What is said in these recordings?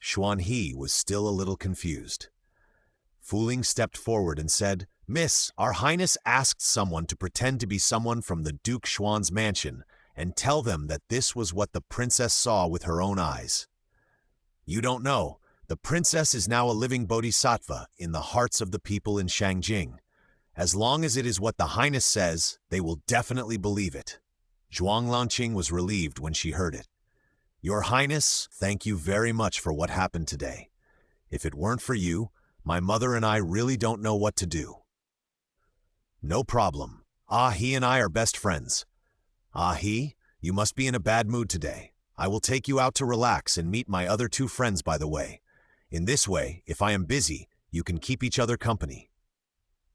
Xuan He was still a little confused. Fu Ling stepped forward and said, "Miss, Our Highness asked someone to pretend to be someone from the Duke Xuan's mansion and tell them that this was what the princess saw with her own eyes. You don't know, the princess is now a living bodhisattva in the hearts of the people in Shangjing. As long as it is what the Highness says, they will definitely believe it." Zhuang Lanqing was relieved when she heard it. "Your Highness, thank you very much for what happened today. If it weren't for you, my mother and I really don't know what to do." "No problem. He and I are best friends. He, you must be in a bad mood today. I will take you out to relax and meet my other two friends by the way. In this way, if I am busy, you can keep each other company."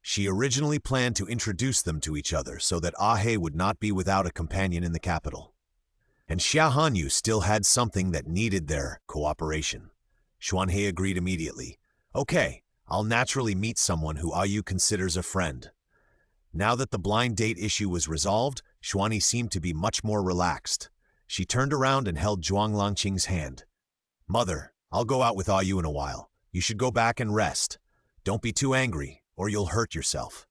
She originally planned to introduce them to each other so that He would not be without a companion in the capital. And Xia Hanyu still had something that needed their cooperation. Xuan He agreed immediately. "Okay, I'll naturally meet someone who Yu considers a friend." Now that the blind date issue was resolved, Xuan He seemed to be much more relaxed. She turned around and held Zhuang Lanqing's hand. "Mother, I'll go out with Yu in a while. You should go back and rest. Don't be too angry, or you'll hurt yourself."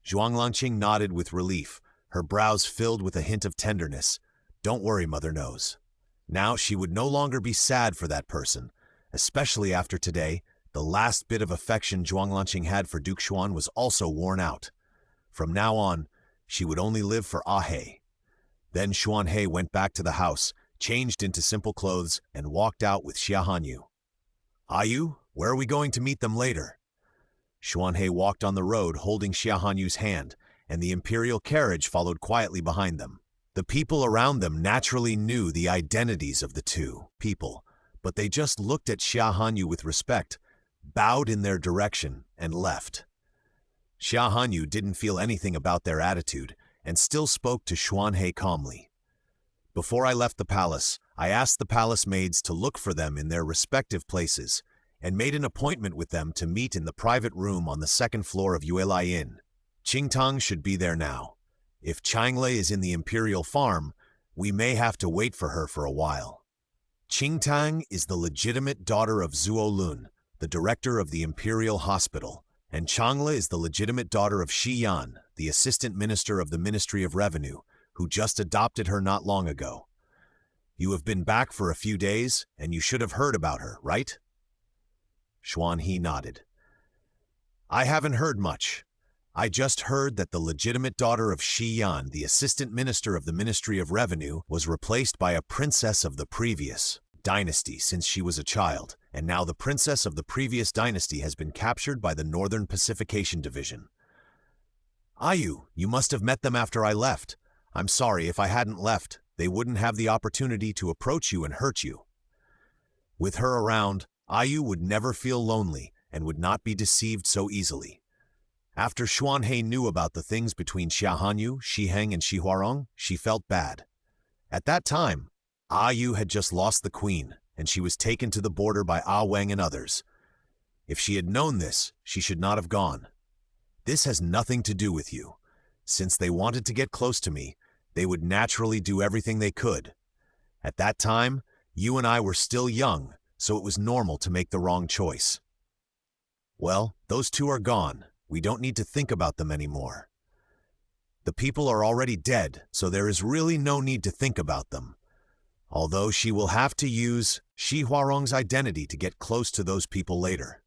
Zhuang Lanqing nodded with relief, her brows filled with a hint of tenderness. Don't worry, Mother knows. Now she would no longer be sad for that person, especially after today. The last bit of affection Zhuang Lanqing had for Duke Xuan was also worn out. From now on, she would only live for He. Then Xuan He went back to the house, changed into simple clothes, and walked out with Xia Hanyu. "Yu, where are we going to meet them later?" Xuan He walked on the road holding Xia Hanyu's hand, and the imperial carriage followed quietly behind them. The people around them naturally knew the identities of the two people, but they just looked at Xia Hanyu with respect, bowed in their direction, and left. Xia Hanyu didn't feel anything about their attitude and still spoke to Xuan He calmly. "Before I left the palace, I asked the palace maids to look for them in their respective places and made an appointment with them to meet in the private room on the second floor of Yuelai Inn. Qingtang should be there now. If Changlei is in the imperial farm, we may have to wait for her for a while. Qingtang is the legitimate daughter of Zuo Lun, the director of the imperial hospital, and Changlei is the legitimate daughter of Shi Yan, the assistant minister of the Ministry of Revenue, who just adopted her not long ago. You have been back for a few days, and you should have heard about her, right?" Xuan He nodded. "I haven't heard much. I just heard that the legitimate daughter of Shi Yan, the assistant minister of the Ministry of Revenue, was replaced by a princess of the previous dynasty since she was a child, and now the princess of the previous dynasty has been captured by the Northern Pacification Division. Yu, you must have met them after I left. I'm sorry, if I hadn't left, they wouldn't have the opportunity to approach you and hurt you." With her around, Yu would never feel lonely and would not be deceived so easily. After Xuan He knew about the things between Xia Hanyu, Shi Heng, and Shi Huarong, she felt bad. At that time, Yu had just lost the queen, and she was taken to the border by Wang and others. If she had known this, she should not have gone. This has nothing to do with you. Since they wanted to get close to me, they would naturally do everything they could. At that time, you and I were still young, so it was normal to make the wrong choice. Well, those two are gone. We don't need to think about them anymore. The people are already dead, so there is really no need to think about them. Although she will have to use Shi Huarong's identity to get close to those people later.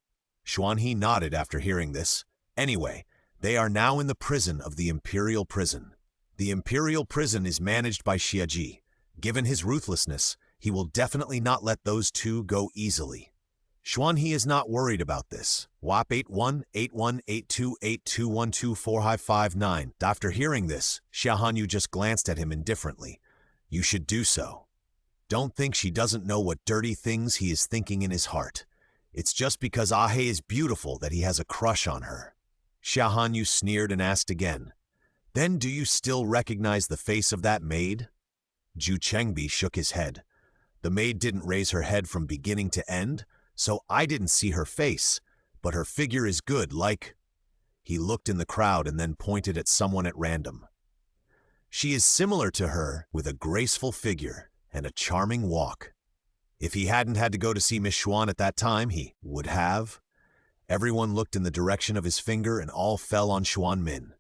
Xuan He nodded after hearing this. Anyway, they are now in the prison of the Imperial Prison. The Imperial Prison is managed by Xia Ji. Given his ruthlessness, he will definitely not let those two go easily. Xuan He is not worried about this. WAP 81818282124559. After hearing this, Xia Hanyu just glanced at him indifferently. You should do so. Don't think she doesn't know what dirty things he is thinking in his heart. It's just because He is beautiful that he has a crush on her. Xia Hanyu sneered and asked again, "Then do you still recognize the face of that maid?" Zhu Chengbi shook his head. The maid didn't raise her head from beginning to end, so I didn't see her face, but her figure is good, like... He looked in the crowd and then pointed at someone at random. She is similar to her, with a graceful figure and a charming walk. If he hadn't had to go to see Miss Xuan at that time, he would have. Everyone looked in the direction of his finger and all fell on Xuan Min.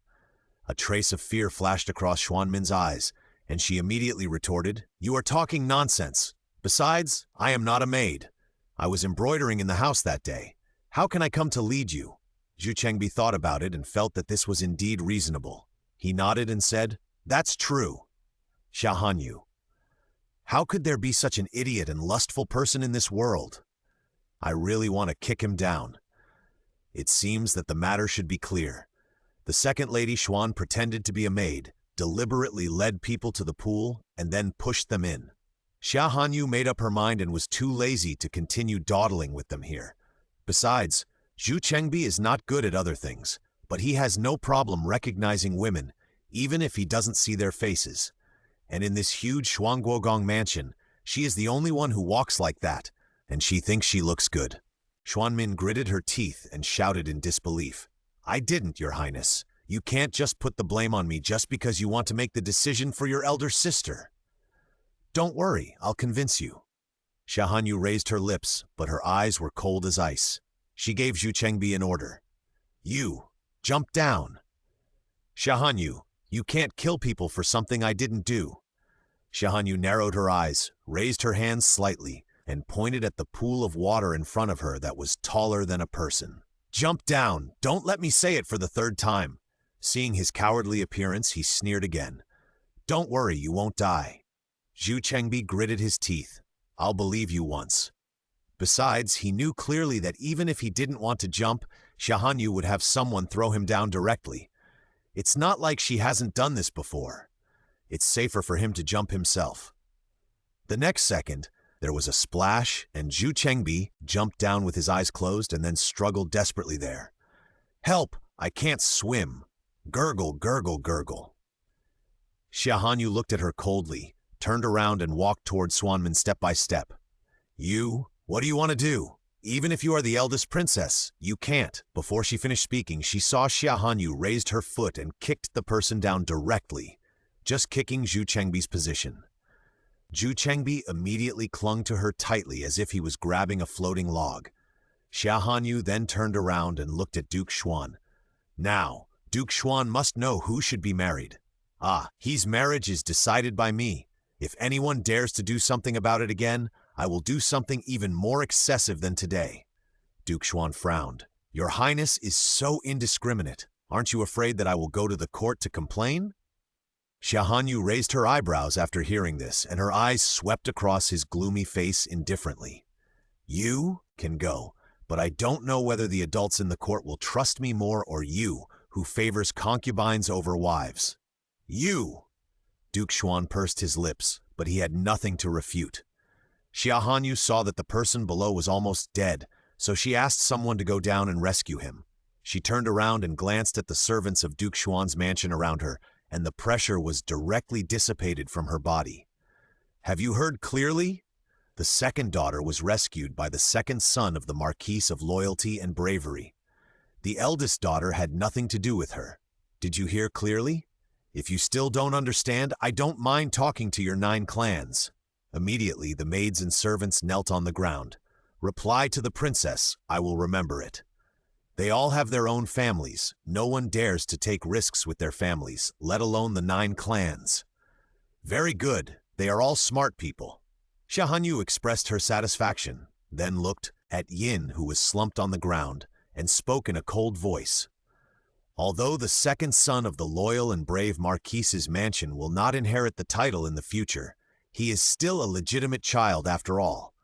A trace of fear flashed across Xuan Min's eyes, and she immediately retorted, "You are talking nonsense. Besides, I am not a maid. I was embroidering in the house that day. How can I come to lead you?" Zhu Chengbi thought about it and felt that this was indeed reasonable. He nodded and said, "That's true." Xia Hanyu. How could there be such an idiot and lustful person in this world? I really want to kick him down. It seems that the matter should be clear. The second Lady Xuan pretended to be a maid, deliberately led people to the pool, and then pushed them in. Xia Hanyu made up her mind and was too lazy to continue dawdling with them here. Besides, Zhu Chengbi is not good at other things, but he has no problem recognizing women, even if he doesn't see their faces. And in this huge Shuangguogong mansion, she is the only one who walks like that, and she thinks she looks good. Xuan Min gritted her teeth and shouted in disbelief, "I didn't, Your Highness. You can't just put the blame on me just because you want to make the decision for your elder sister." "Don't worry, I'll convince you." Xia Hanyu raised her lips, but her eyes were cold as ice. She gave Zhu Chengbi an order. "You, jump down." "Xia Hanyu, you can't kill people for something I didn't do." Xia Hanyu narrowed her eyes, raised her hands slightly, and pointed at the pool of water in front of her that was taller than a person. "Jump down! Don't let me say it for the third time." Seeing his cowardly appearance, he sneered again. "Don't worry, you won't die." Zhu Chengbi gritted his teeth. "I'll believe you once." Besides, he knew clearly that even if he didn't want to jump, Xia Hanyu would have someone throw him down directly. It's not like she hasn't done this before. It's safer for him to jump himself. The next second, there was a splash, and Zhu Chengbi jumped down with his eyes closed and then struggled desperately there. "Help! I can't swim. Gurgle, gurgle, gurgle." Xia Hanyu looked at her coldly, turned around and walked toward Xuan Min step by step. "You? What do you want to do? Even if you are the eldest princess, you can't." Before she finished speaking, she saw Xia Hanyu raised her foot and kicked the person down directly, just kicking Zhu Chengbi's position. Zhu Chengbi immediately clung to her tightly as if he was grabbing a floating log. Xia Hanyu then turned around and looked at Duke Xuan. Now, Duke Xuan must know who should be married. His marriage is decided by me. If anyone dares to do something about it again, I will do something even more excessive than today. Duke Xuan frowned. "Your Highness is so indiscriminate. Aren't you afraid that I will go to the court to complain?" Xia Hanyu raised her eyebrows after hearing this, and her eyes swept across his gloomy face indifferently. "You can go, but I don't know whether the adults in the court will trust me more or you, who favors concubines over wives." "You!" Duke Xuan pursed his lips, but he had nothing to refute. Xia Hanyu saw that the person below was almost dead, so she asked someone to go down and rescue him. She turned around and glanced at the servants of Duke Xuan's mansion around her, and the pressure was directly dissipated from her body. "Have you heard clearly? The second daughter was rescued by the second son of the Marquise of Loyalty and Bravery. The eldest daughter had nothing to do with her. Did you hear clearly? If you still don't understand, I don't mind talking to your 9 clans." Immediately, the maids and servants knelt on the ground. "Reply to the princess, I will remember it." They all have their own families. No one dares to take risks with their families, let alone the 9 clans. "Very good. They are all smart people." Xia Hanyu expressed her satisfaction, then looked at Yin, who was slumped on the ground, and spoke in a cold voice. "Although the second son of the loyal and brave Marquise's mansion will not inherit the title in the future, he is still a legitimate child after all.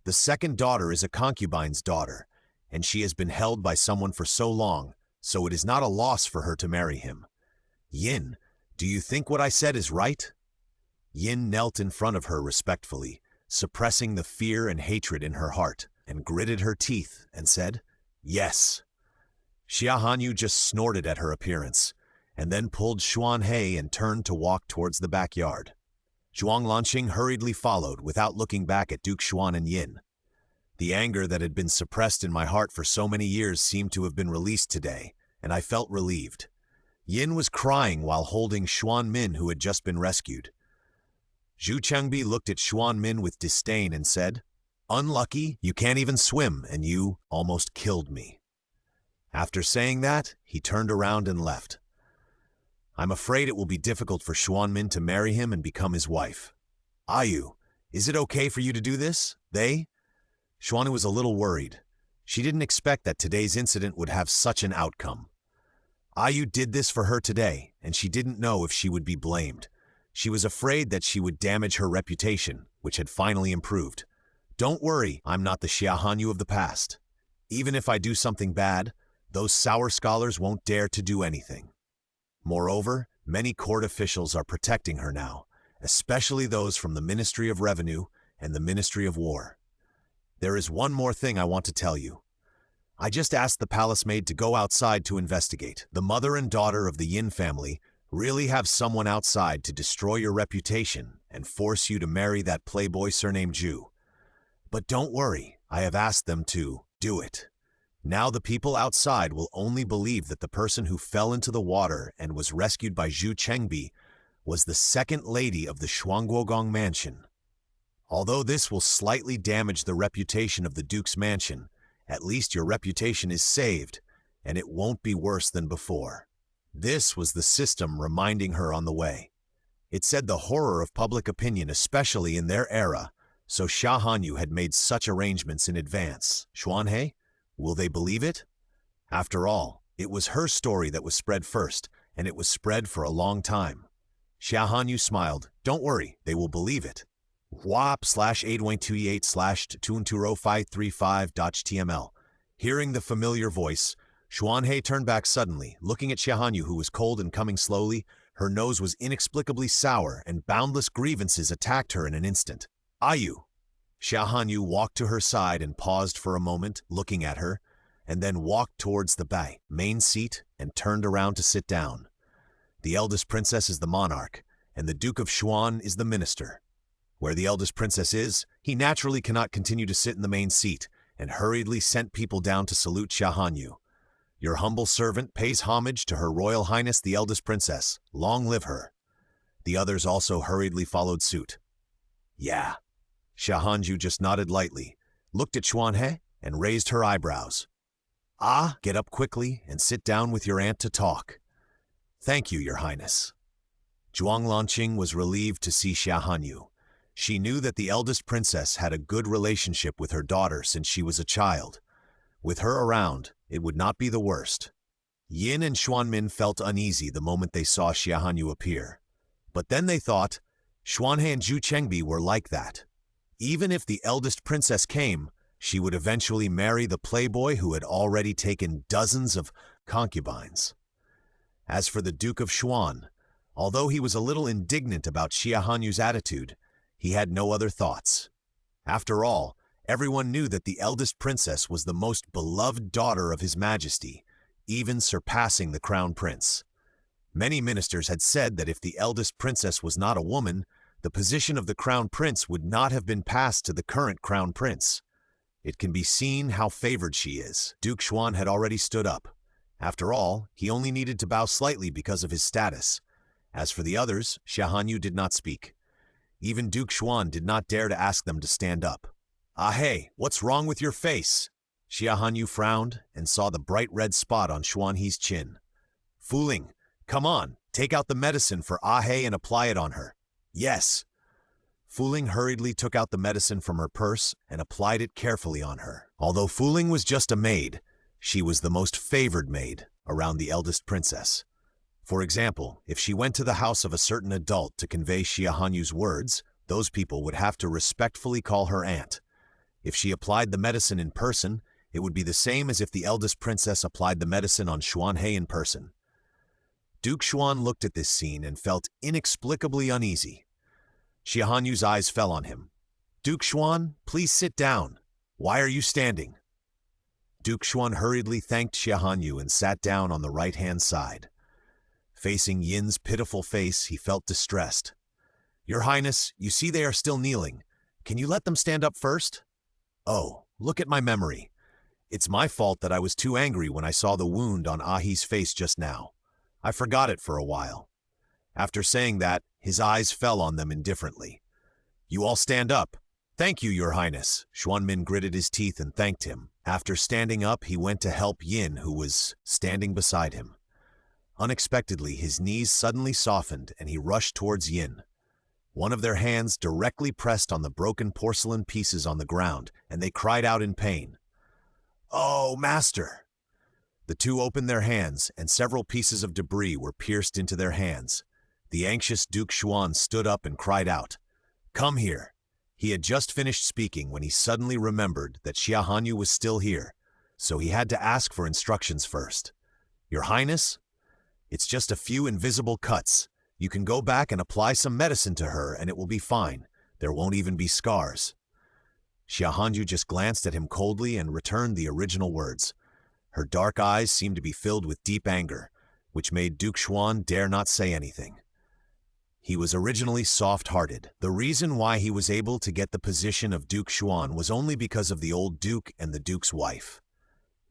The second daughter is a concubine's daughter, and she has been held by someone for so long, so it is not a loss for her to marry him. Yin, do you think what I said is right?" Yin knelt in front of her respectfully, suppressing the fear and hatred in her heart, and gritted her teeth and said, "Yes." Xia Hanyu just snorted at her appearance, and then pulled Xuan He and turned to walk towards the backyard. Zhuang Lanqing hurriedly followed without looking back at Duke Xuan and Yin. The anger that had been suppressed in my heart for so many years seemed to have been released today, and I felt relieved. Yin was crying while holding Xuan Min, who had just been rescued. Zhu Chengbi looked at Xuan Min with disdain and said, Unlucky, you can't even swim, and you almost killed me." After saying that, he turned around and left. "I'm afraid it will be difficult for Xuanmin to marry him and become his wife. Ayu, is it okay for you to do this? Xuanmin was a little worried. She didn't expect that today's incident would have such an outcome. Ayu did this for her today, and she didn't know if she would be blamed. She was afraid that she would damage her reputation, which had finally improved. "Don't worry, I'm not the Xia Hanyu of the past. Even if I do something bad, those sour scholars won't dare to do anything." Moreover, many court officials are protecting her now, especially those from the Ministry of Revenue and the Ministry of War. "There is one more thing I want to tell you. I just asked the palace maid to go outside to investigate. The mother and daughter of the Yin family really have someone outside to destroy your reputation and force you to marry that playboy surnamed Zhu. But don't worry, I have asked them to do it. Now the people outside will only believe that the person who fell into the water and was rescued by Zhu Chengbi was the second lady of the Shuangguogong mansion. Although this will slightly damage the reputation of the Duke's mansion, at least your reputation is saved, and it won't be worse than before." This was the system reminding her on the way. It said the horror of public opinion, especially in their era, so Xia Hanyu had made such arrangements in advance. Xuanhe? Will they believe it? After all, it was her story that was spread first, and it was spread for a long time. Xia Hanyu smiled. "Don't worry, they will believe it." WAP/828/2205535.html. Hearing the familiar voice, Xuanhe turned back suddenly, looking at Xia Hanyu, who was cold and coming slowly. Her nose was inexplicably sour, and boundless grievances attacked her in an instant. "Ayu!" Xia Hanyu walked to her side and paused for a moment, looking at her, and then walked towards the main seat and turned around to sit down. The eldest princess is the monarch, and the Duke of Xuan is the minister. Where the eldest princess is, he naturally cannot continue to sit in the main seat, and hurriedly sent people down to salute Xia Hanyu. "Your humble servant pays homage to Her Royal Highness the eldest princess. Long live her." The others also hurriedly followed suit. "Yeah." Xia Hanyu just nodded lightly, looked at Xuanhe, and raised her eyebrows. "Ah, get up quickly and sit down with your aunt to talk." "Thank you, Your Highness." Zhuang Lanqing was relieved to see Xia Hanyu. She knew that the eldest princess had a good relationship with her daughter since she was a child. With her around, it would not be the worst. Yin and Xuanmin felt uneasy the moment they saw Xia Hanyu appear. But then they thought, Xuanhe and Zhu Chengbi were like that. Even if the eldest princess came, she would eventually marry the playboy who had already taken dozens of concubines. As for the Duke of Xuan, although he was a little indignant about Xia Hanyu's attitude, he had no other thoughts. After all, everyone knew that the eldest princess was the most beloved daughter of His Majesty, even surpassing the crown prince. Many ministers had said that if the eldest princess was not a woman, the position of the crown prince would not have been passed to the current crown prince. It can be seen how favored she is. Duke Xuan had already stood up. After all, he only needed to bow slightly because of his status. As for the others, Xia Hanyu did not speak. Even Duke Xuan did not dare to ask them to stand up. "Ah hey, what's wrong with your face?" Xia Hanyu frowned and saw the bright red spot on Xuanhe's chin. "Fooling! Come on, take out the medicine for Ah Hey and apply it on her." "Yes." Fooling hurriedly took out the medicine from her purse and applied it carefully on her. Although Fooling was just a maid, she was the most favored maid around the eldest princess. For example, if she went to the house of a certain adult to convey Xia Hanyu's words, those people would have to respectfully call her aunt. If she applied the medicine in person, it would be the same as if the eldest princess applied the medicine on Xuanhe in person. Duke Xuan looked at this scene and felt inexplicably uneasy. Xia Hanyu's eyes fell on him. "Duke Xuan, please sit down. Why are you standing?" Duke Xuan hurriedly thanked Xia Hanyu and sat down on the right-hand side. Facing Yin's pitiful face, he felt distressed. "Your Highness, you see they are still kneeling. Can you let them stand up first?" "Oh, look at my memory. It's my fault that I was too angry when I saw the wound on Ahi's face just now. I forgot it for a while." After saying that, his eyes fell on them indifferently. "You all stand up. Thank you, Your Highness. Xuanmin gritted his teeth and thanked him. After standing up, he went to help Yin, who was standing beside him. Unexpectedly, his knees suddenly softened and he rushed towards Yin. One of their hands directly pressed on the broken porcelain pieces on the ground, and they cried out in pain. "Oh, Master!" The two opened their hands, and several pieces of debris were pierced into their hands. The anxious Duke Xuan stood up and cried out, "Come here." He had just finished speaking when he suddenly remembered that Xia Hanyu was still here, so he had to ask for instructions first. "Your Highness? It's just a few invisible cuts. You can go back and apply some medicine to her and it will be fine. There won't even be scars." Xia Hanyu just glanced at him coldly and returned the original words. Her dark eyes seemed to be filled with deep anger, which made Duke Xuan dare not say anything. He was originally soft-hearted. The reason why he was able to get the position of Duke Xuan was only because of the old Duke and the Duke's wife.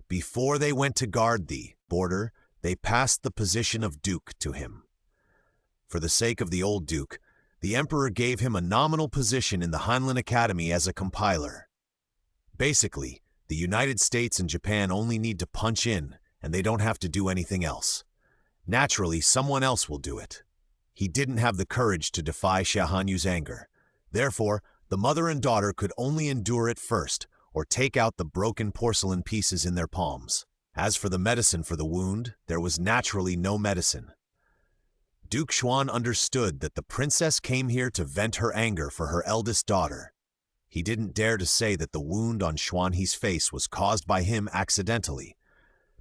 Before they went to guard the border, they passed the position of Duke to him. For the sake of the old Duke, the Emperor gave him a nominal position in the Heinlein Academy as a compiler. Basically, the United States and Japan only need to punch in, and they don't have to do anything else. Naturally, someone else will do it. He didn't have the courage to defy Xia Hanyu's anger. Therefore, the mother and daughter could only endure it first, or take out the broken porcelain pieces in their palms. As for the medicine for the wound, there was naturally no medicine. Duke Xuan understood that the princess came here to vent her anger for her eldest daughter. He didn't dare to say that the wound on Xuanhe's face was caused by him accidentally,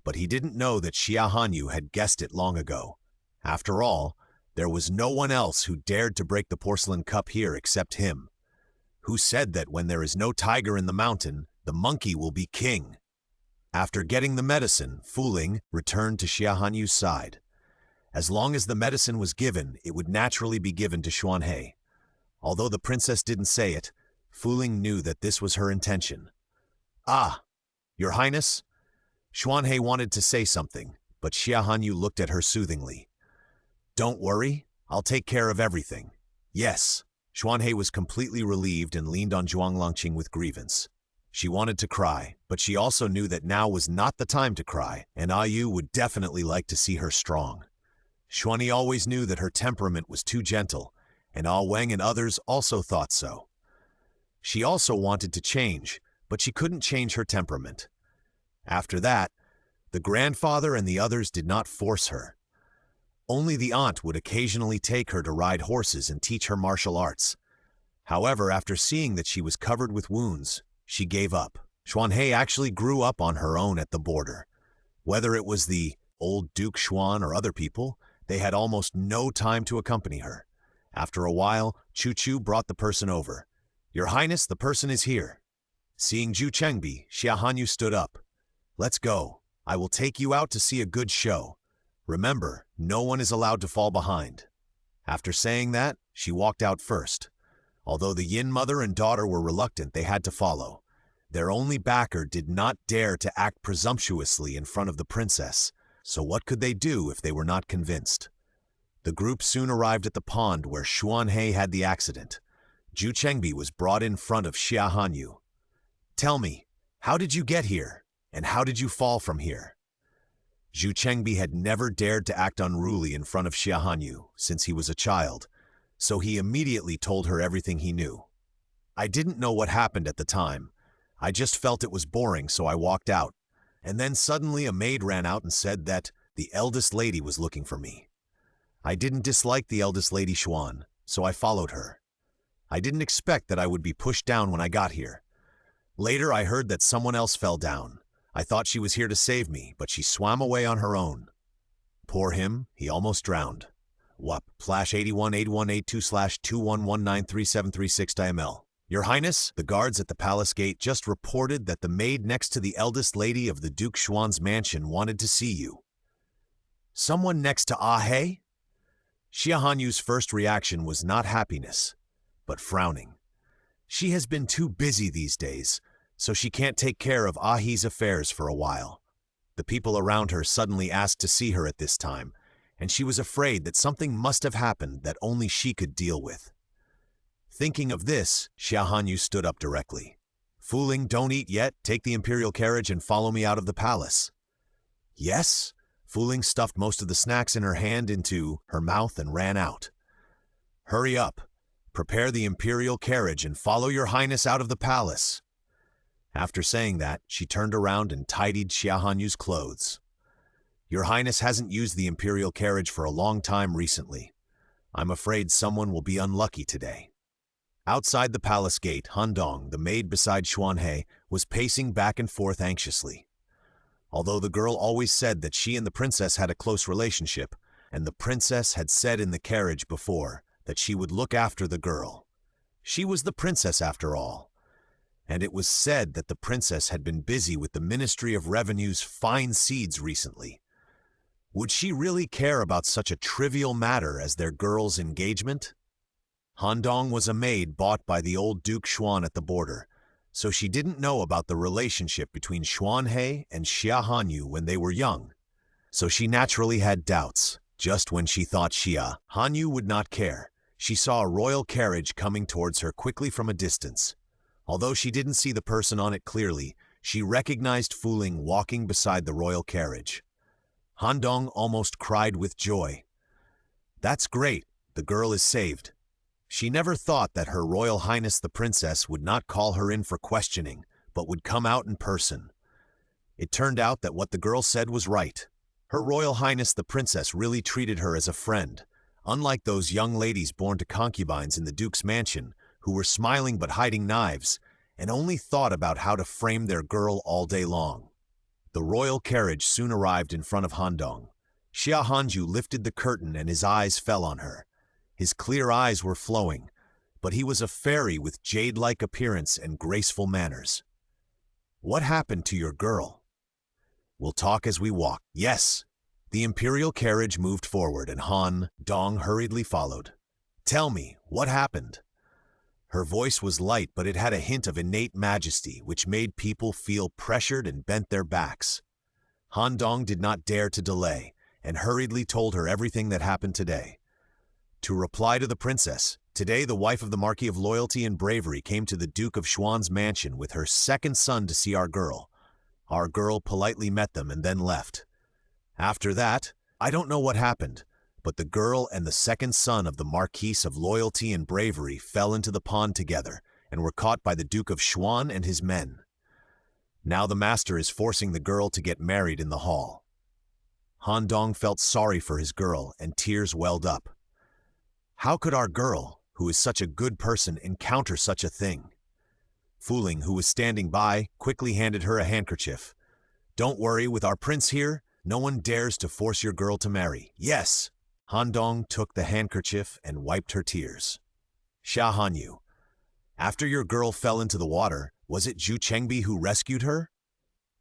but he didn't know that Xia Hanyu had guessed it long ago. After all, there was no one else who dared to break the porcelain cup here except him. Who said that when there is no tiger in the mountain, the monkey will be king? After getting the medicine, Fu Ling returned to Xia Hanyu's side. As long as the medicine was given, it would naturally be given to Xuanhe. Although the princess didn't say it, Fu Ling knew that this was her intention. "Ah, Your Highness?" Xuanhe wanted to say something, but Xia Hanyu looked at her soothingly. "Don't worry, I'll take care of everything." "Yes." Xuanhe was completely relieved and leaned on Zhuang Longqing with grievance. She wanted to cry, but she also knew that now was not the time to cry, and Yu would definitely like to see her strong. Xuanhe always knew that her temperament was too gentle, and Wang and others also thought so. She also wanted to change, but she couldn't change her temperament. After that, the grandfather and the others did not force her. Only the aunt would occasionally take her to ride horses and teach her martial arts. However, after seeing that she was covered with wounds, she gave up. Xuanhe actually grew up on her own at the border. Whether it was the old Duke Xuan or other people, they had almost no time to accompany her. After a while, Chu Chu brought the person over. "Your Highness, the person is here." Seeing Zhu Chengbi, Xia Hanyu stood up. "Let's go. I will take you out to see a good show. Remember, no one is allowed to fall behind." After saying that, she walked out first. Although the Yin mother and daughter were reluctant, they had to follow. Their only backer did not dare to act presumptuously in front of the princess, so what could they do if they were not convinced? The group soon arrived at the pond where Xuanhe had the accident. Zhu Chengbi was brought in front of Xia Hanyu. "Tell me, how did you get here, and how did you fall from here?" Zhu Chengbi had never dared to act unruly in front of Xia Hanyu since he was a child, so he immediately told her everything he knew. "I didn't know what happened at the time. I just felt it was boring, so I walked out. And then suddenly a maid ran out and said that the eldest lady was looking for me. I didn't dislike the eldest lady Xuan, so I followed her. I didn't expect that I would be pushed down when I got here. Later I heard that someone else fell down. I thought she was here to save me, but she swam away on her own. Poor him, he almost drowned. WAP /818182/211937336 Your Highness, the guards at the palace gate just reported that the maid next to the eldest lady of the Duke Xuan's mansion wanted to see you. Someone next to He? Xia Hanyu's first reaction was not happiness, but frowning. She has been too busy these days, so she can't take care of He's affairs for a while. The people around her suddenly asked to see her at this time, and she was afraid that something must have happened that only she could deal with. Thinking of this, Xia Hanyu stood up directly. Fooling, don't eat yet, take the imperial carriage and follow me out of the palace. Yes? Fooling stuffed most of the snacks in her hand into her mouth and ran out. Hurry up. Prepare the imperial carriage and follow your highness out of the palace. After saying that, she turned around and tidied Xia Hanyu's clothes. Your highness hasn't used the imperial carriage for a long time recently. I'm afraid someone will be unlucky today. Outside the palace gate, Han Dong, the maid beside Xuan He, was pacing back and forth anxiously. Although the girl always said that she and the princess had a close relationship, and the princess had said in the carriage before that she would look after the girl. She was the princess after all, and it was said that the princess had been busy with the Ministry of Revenue's fine seeds recently. Would she really care about such a trivial matter as their girl's engagement? Han Dong was a maid bought by the old Duke Xuan at the border, so she didn't know about the relationship between Xuan He and Xia Hanyu when they were young. So she naturally had doubts. Just when she thought Xia Hanyu would not care, she saw a royal carriage coming towards her quickly from a distance. Although she didn't see the person on it clearly, she recognized Fu Ling walking beside the royal carriage. Han Dong almost cried with joy. That's great, the girl is saved. She never thought that Her Royal Highness the Princess would not call her in for questioning, but would come out in person. It turned out that what the girl said was right. Her Royal Highness the Princess really treated her as a friend, unlike those young ladies born to concubines in the Duke's mansion, who were smiling but hiding knives, and only thought about how to frame their girl all day long. The royal carriage soon arrived in front of Han Dong. Xia Hanyu lifted the curtain and his eyes fell on her. His clear eyes were flowing, but he was a fairy with jade-like appearance and graceful manners. What happened to your girl? We'll talk as we walk. Yes. The imperial carriage moved forward and Han Dong hurriedly followed. Tell me, what happened? Her voice was light, but it had a hint of innate majesty, which made people feel pressured and bent their backs. Han Dong did not dare to delay, and hurriedly told her everything that happened today. To reply to the princess, today the wife of the Marquis of Loyalty and Bravery came to the Duke of Xuan's mansion with her second son to see our girl. Our girl politely met them and then left. After that, I don't know what happened, but the girl and the second son of the Marquis of Loyalty and Bravery fell into the pond together and were caught by the Duke of Xuan and his men. Now the master is forcing the girl to get married in the hall. Han Dong felt sorry for his girl and tears welled up. How could our girl, who is such a good person, encounter such a thing? Fu Ling, who was standing by, quickly handed her a handkerchief. Don't worry, with our prince here, no one dares to force your girl to marry. Yes. Han Dong took the handkerchief and wiped her tears. Xia Hanyu, after your girl fell into the water, was it Zhu Chengbi who rescued her?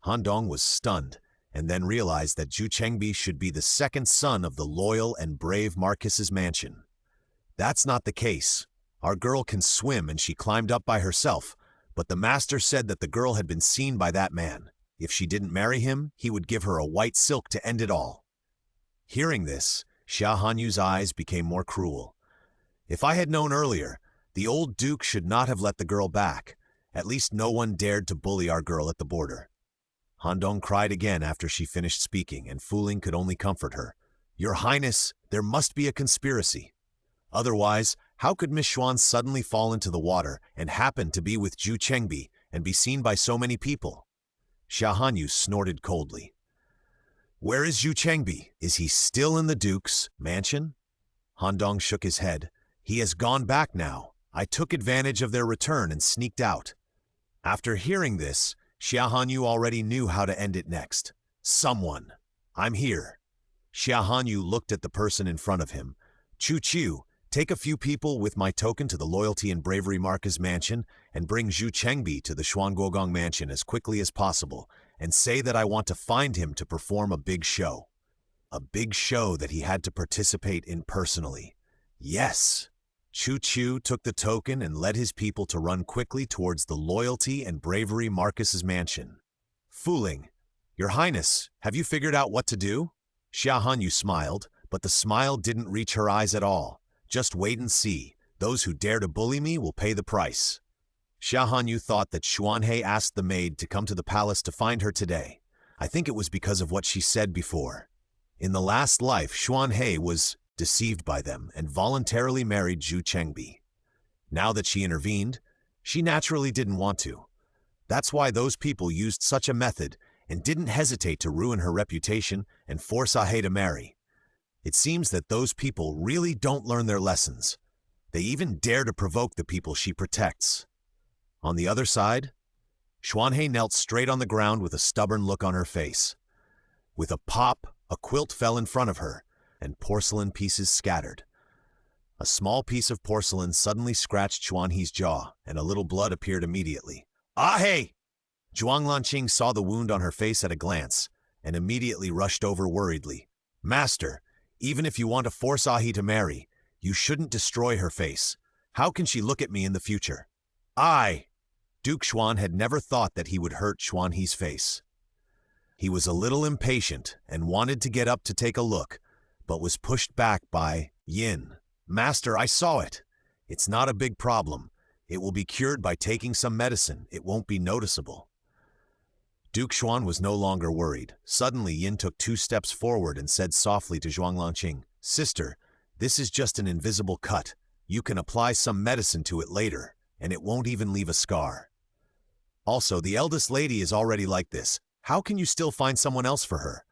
Han Dong was stunned, and then realized that Zhu Chengbi should be the second son of the loyal and brave Marquis's mansion. That's not the case. Our girl can swim and she climbed up by herself, but the master said that the girl had been seen by that man. If she didn't marry him, he would give her a white silk to end it all. Hearing this, Xia Hanyu's eyes became more cruel. If I had known earlier, the old duke should not have let the girl back. At least no one dared to bully our girl at the border. Han Dong cried again after she finished speaking, and Fu Ling could only comfort her. Your Highness, there must be a conspiracy. Otherwise, how could Miss Xuan suddenly fall into the water and happen to be with Zhu Chengbi and be seen by so many people? Xia Hanyu snorted coldly. Where is Zhu Chengbi? Is he still in the Duke's mansion? Han Dong shook his head. He has gone back now. I took advantage of their return and sneaked out. After hearing this, Xia Hanyu already knew how to end it next. Someone. I'm here. Xia Hanyu looked at the person in front of him. Chu, take a few people with my token to the Loyalty and Bravery Marquis mansion and bring Zhu Chengbi to the Xuanguogong mansion as quickly as possible and say that I want to find him to perform a big show. A big show that he had to participate in personally. Yes. Chu took the token and led his people to run quickly towards the Loyalty and Bravery Marquis's mansion. Fu Ling, Your Highness, have you figured out what to do? Xia Hanyu smiled, but the smile didn't reach her eyes at all. Just wait and see. Those who dare to bully me will pay the price." Xia Hanyu thought that Xuanhe asked the maid to come to the palace to find her today. I think it was because of what she said before. In the last life, Xuanhe was deceived by them and voluntarily married Zhu Chengbi. Now that she intervened, she naturally didn't want to. That's why those people used such a method and didn't hesitate to ruin her reputation and force Ahe to marry. It seems that those people really don't learn their lessons. They even dare to provoke the people she protects. On the other side, Xuanhe knelt straight on the ground with a stubborn look on her face. With a pop, a quilt fell in front of her, and porcelain pieces scattered. A small piece of porcelain suddenly scratched Xuanhe's jaw, and a little blood appeared immediately. "Ahe!" Zhuang Lanqing saw the wound on her face at a glance, and immediately rushed over worriedly. "Master, even if you want to force Ahe to marry, you shouldn't destroy her face. How can she look at me in the future?" "Aye!" Duke Xuan had never thought that he would hurt Xuanhe's face. He was a little impatient and wanted to get up to take a look, but was pushed back by Yin. "Master, I saw it. It's not a big problem. It will be cured by taking some medicine. It won't be noticeable." Duke Xuan was no longer worried. Suddenly, Yin took 2 steps forward and said softly to Zhuang Lanqing, "Sister, this is just an invisible cut. You can apply some medicine to it later, and it won't even leave a scar. Also, the eldest lady is already like this. How can you still find someone else for her?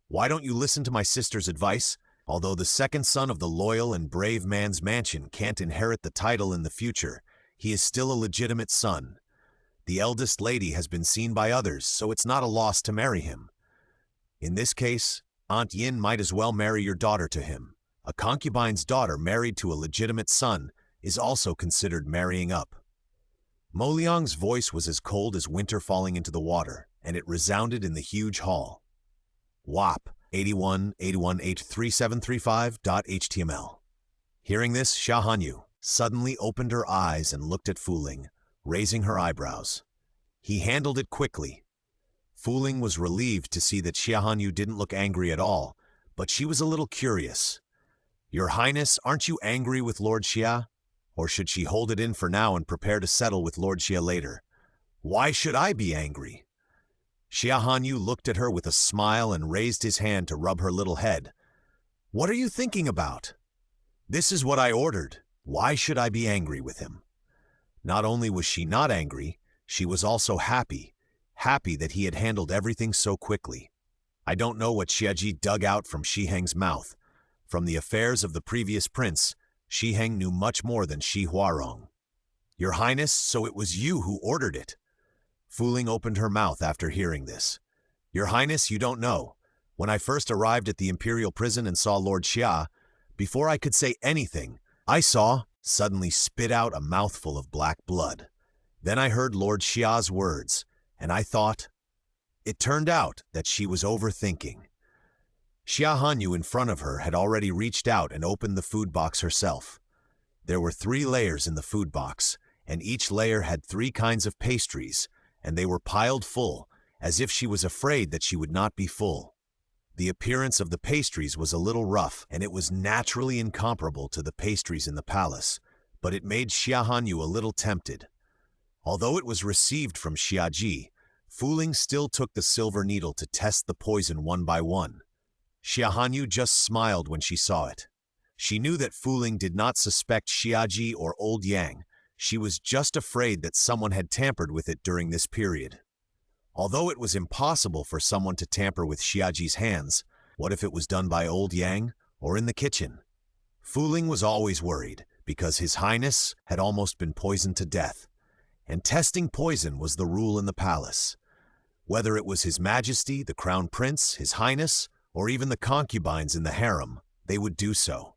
Why don't you listen to my sister's advice? Although the second son of the loyal and brave man's mansion can't inherit the title in the future, he is still a legitimate son. The eldest lady has been seen by others, so it's not a loss to marry him. In this case, Aunt Yin might as well marry your daughter to him. A concubine's daughter married to a legitimate son is also considered marrying up." Mo Liang's voice was as cold as winter falling into the water, and it resounded in the huge hall. WAP 8181833735.html. Hearing this, Xia Hanyu suddenly opened her eyes and looked at Fu Ling, raising her eyebrows. He handled it quickly. Fu Ling was relieved to see that Xia Hanyu didn't look angry at all, but she was a little curious. "Your Highness, aren't you angry with Lord Xia? Or should she hold it in for now and prepare to settle with Lord Xia later?" "Why should I be angry?" Xia Hanyu looked at her with a smile and raised his hand to rub her little head. "What are you thinking about? This is what I ordered. Why should I be angry with him?" Not only was she not angry, she was also happy that he had handled everything so quickly. I don't know what Xiaji dug out from Shiheng's mouth. From the affairs of the previous prince, Shiheng knew much more than Shi Huarong. "Your Highness, so it was you who ordered it." Fu Ling opened her mouth after hearing this. "Your Highness, you don't know. When I first arrived at the imperial prison and saw Lord Xia, before I could say anything, I saw suddenly spit out a mouthful of black blood. Then I heard Lord Xia's words, and I thought. It turned out that she was overthinking. Xia Hanyu in front of her had already reached out and opened the food box herself. There were 3 layers in the food box, and each layer had 3 kinds of pastries, and they were piled full, as if she was afraid that she would not be full. The appearance of the pastries was a little rough, and it was naturally incomparable to the pastries in the palace, but it made Xia Hanyu a little tempted. Although it was received from Xiaji, Fu Ling still took the silver needle to test the poison one by one. Xia Hanyu just smiled when she saw it. She knew that Fu Ling did not suspect Xiaji or Old Yang. She was just afraid that someone had tampered with it during this period. Although it was impossible for someone to tamper with Xiaji's hands, what if it was done by Old Yang or in the kitchen? Fu Ling was always worried because His Highness had almost been poisoned to death, and testing poison was the rule in the palace. Whether it was His Majesty, the Crown Prince, His Highness, or even the concubines in the harem, they would do so.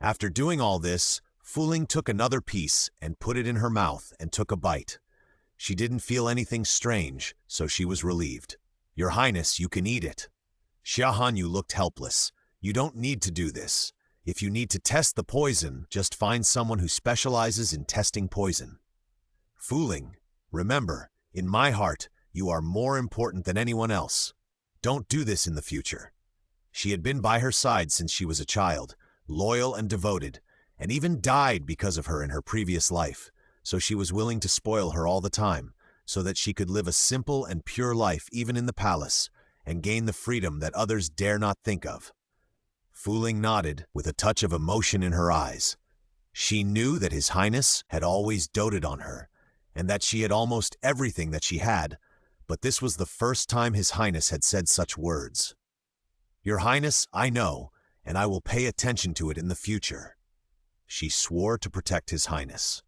After doing all this, Fu Ling took another piece and put it in her mouth and took a bite. She didn't feel anything strange, so she was relieved. "Your Highness, you can eat it." Xia Hanyu looked helpless. "You don't need to do this. If you need to test the poison, just find someone who specializes in testing poison." "Fu Ling, remember, in my heart, you are more important than anyone else. Don't do this in the future." She had been by her side since she was a child, loyal and devoted, and even died because of her in her previous life, so she was willing to spoil her all the time, so that she could live a simple and pure life even in the palace, and gain the freedom that others dare not think of. Fu Ling nodded, with a touch of emotion in her eyes. She knew that His Highness had always doted on her, and that she had almost everything that she had, but this was the first time His Highness had said such words. "Your Highness, I know, and I will pay attention to it in the future." She swore to protect His Highness.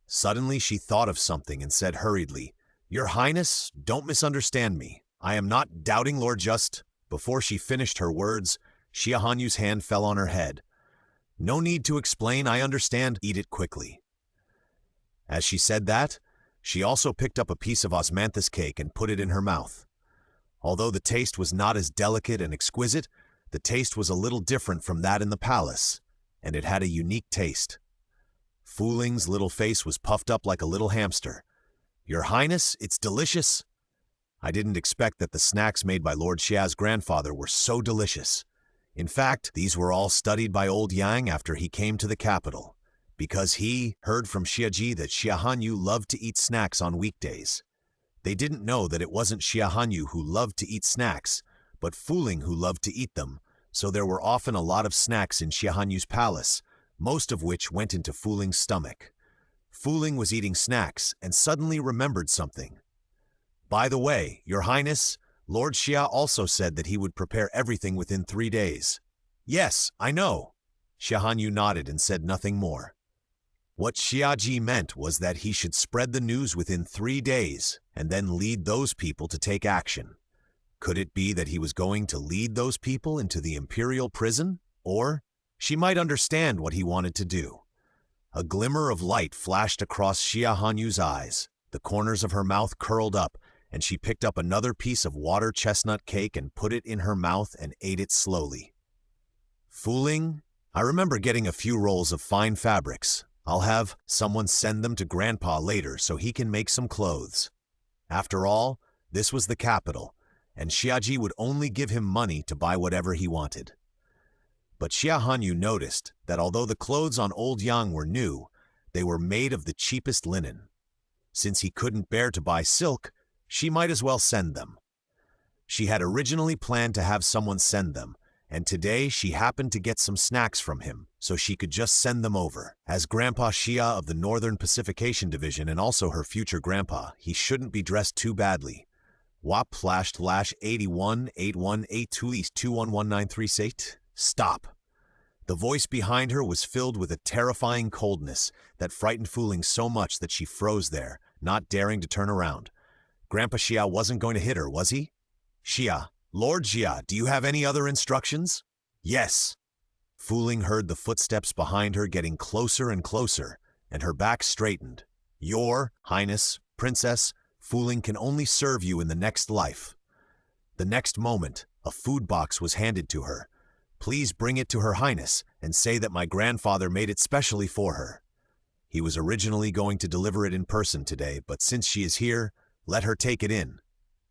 Suddenly she thought of something and said hurriedly, "Your Highness, don't misunderstand me. I am not doubting Lord Just." Before she finished her words, Xia Hanyu's hand fell on her head. "No need to explain, I understand. Eat it quickly." As she said that, she also picked up a piece of osmanthus cake and put it in her mouth. Although the taste was not as delicate and exquisite, the taste was a little different from that in the palace, and it had a unique taste. Fu Ling's little face was puffed up like a little hamster. "Your Highness, it's delicious." I didn't expect that the snacks made by Lord Xia's grandfather were so delicious. In fact, these were all studied by old Yang after he came to the capital, because he heard from Xiaji that Xia Hanyu loved to eat snacks on weekdays. They didn't know that it wasn't Xia Hanyu who loved to eat snacks, but Fu Ling who loved to eat them, so there were often a lot of snacks in Xia Hanyu's palace, most of which went into Fu Ling's stomach. Fu Ling was eating snacks and suddenly remembered something. "By the way, Your Highness, Lord Xia also said that he would prepare everything within 3 days." "Yes, I know." Xia Hanyu nodded and said nothing more. What Xiaji meant was that he should spread the news within 3 days and then lead those people to take action. Could it be that he was going to lead those people into the imperial prison? Or she might understand what he wanted to do. A glimmer of light flashed across Xia Hanyu's eyes. The corners of her mouth curled up, and she picked up another piece of water chestnut cake and put it in her mouth and ate it slowly. "Fu Ling, I remember getting a few rolls of fine fabrics. I'll have someone send them to Grandpa later so he can make some clothes." After all, this was the capital, and Xiaji would only give him money to buy whatever he wanted. But Xia Hanyu noticed that although the clothes on old Yang were new, they were made of the cheapest linen. Since he couldn't bear to buy silk, she might as well send them. She had originally planned to have someone send them, and today she happened to get some snacks from him, so she could just send them over. As Grandpa Xia of the Northern Pacification Division and also her future grandpa, he shouldn't be dressed too badly. WAP flashed lash 818182 East 211938. Stop. The voice behind her was filled with a terrifying coldness that frightened Fu Ling so much that she froze there, not daring to turn around. Grandpa Xia wasn't going to hit her, was he? "Xia, Lord Xia, do you have any other instructions?" "Yes." Fu Ling heard the footsteps behind her getting closer and closer, and her back straightened. "Your Highness, Princess, Fu Ling can only serve you in the next life." The next moment, a food box was handed to her. "Please bring it to Her Highness and say that my grandfather made it specially for her." He was originally going to deliver it in person today, but since she is here, let her take it in.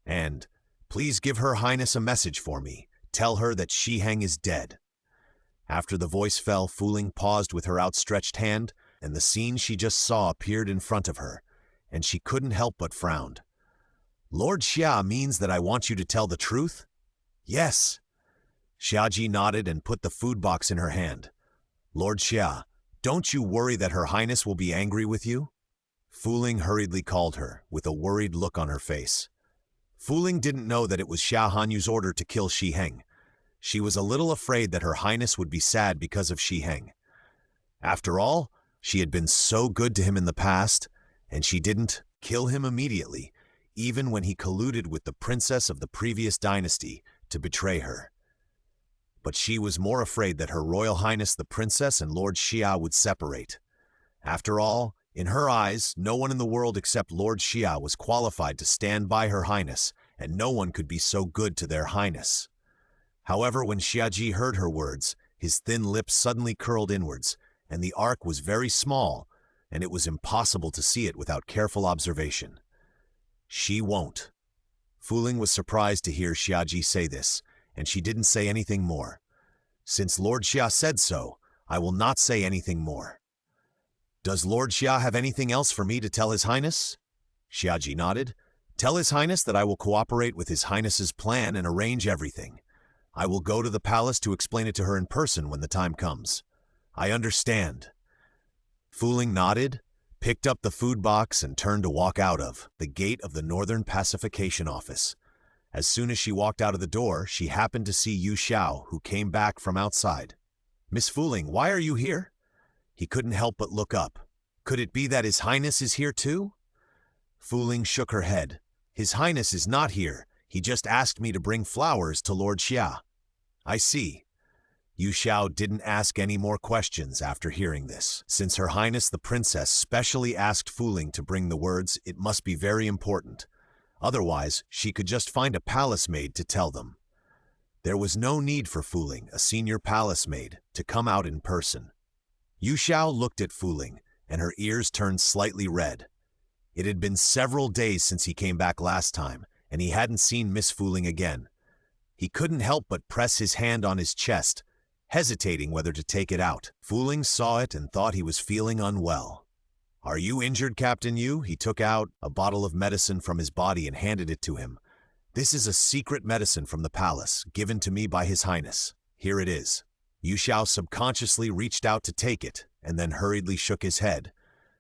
And please give Her Highness a message for me. Tell her that Xi Heng is dead. After the voice fell, Fu Ling paused with her outstretched hand, and the scene she just saw appeared in front of her, and she couldn't help but frown. "Lord Xia means that I want you to tell the truth?" "Yes." Xiaji nodded and put the food box in her hand. "Lord Xia, don't you worry that Her Highness will be angry with you?" Fu Ling hurriedly called her, with a worried look on her face. Fu Ling didn't know that it was Xia Hanyu's order to kill Xi Heng. She was a little afraid that Her Highness would be sad because of Xi Heng. After all, she had been so good to him in the past, and she didn't kill him immediately, even when he colluded with the princess of the previous dynasty to betray her. But she was more afraid that Her Royal Highness the Princess and Lord Xia would separate. After all, in her eyes, no one in the world except Lord Xia was qualified to stand by Her Highness, and no one could be so good to their Highness. However, when Xiaji heard her words, his thin lips suddenly curled inwards, and the arc was very small, and it was impossible to see it without careful observation. "She won't." Fu Ling was surprised to hear Xiaji say this, and she didn't say anything more. "Since Lord Xia said so, I will not say anything more. Does Lord Xia have anything else for me to tell His Highness? Xiaji nodded. Tell His Highness that I will cooperate with His Highness's plan and arrange everything. I will go to the palace to explain it to her in person when the time comes. I understand. Fu Ling nodded, picked up the food box and turned to walk out of the gate of the Northern Pacification Office. As soon as she walked out of the door, she happened to see Yu Xiao, who came back from outside. Miss Fu Ling, why are you here? He couldn't help but look up. Could it be that His Highness is here too? Fu Ling shook her head. His Highness is not here. He just asked me to bring flowers to Lord Xia. I see. Yu Xiao didn't ask any more questions after hearing this. Since Her Highness the Princess specially asked Fu Ling to bring the words, it must be very important. Otherwise, she could just find a palace maid to tell them. There was no need for Fu Ling, a senior palace maid, to come out in person. Yu Xiao looked at Fu Ling, and her ears turned slightly red. It had been several days since he came back last time, and he hadn't seen Miss Fu Ling again. He couldn't help but press his hand on his chest, hesitating whether to take it out. Fu Ling saw it and thought he was feeling unwell. Are you injured, Captain Yu? He took out a bottle of medicine from his body and handed it to him. This is a secret medicine from the palace, given to me by His Highness. Here it is. Yu Xiao subconsciously reached out to take it, and then hurriedly shook his head.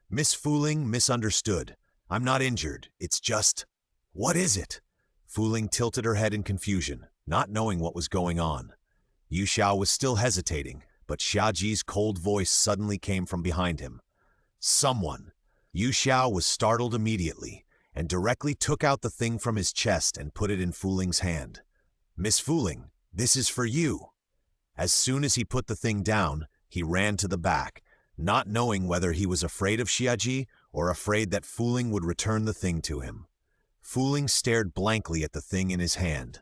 Miss Fu Ling misunderstood. I'm not injured, it's just... What is it? Fu Ling tilted her head in confusion, not knowing what was going on. Yu Xiao was still hesitating, but Xiaji's cold voice suddenly came from behind him. Someone. Yu Xiao was startled immediately, and directly took out the thing from his chest and put it in Fu Ling's hand. Miss Fu Ling, this is for you. As soon as he put the thing down, he ran to the back, not knowing whether he was afraid of Xiaji or afraid that Fu Ling would return the thing to him. Fu Ling stared blankly at the thing in his hand.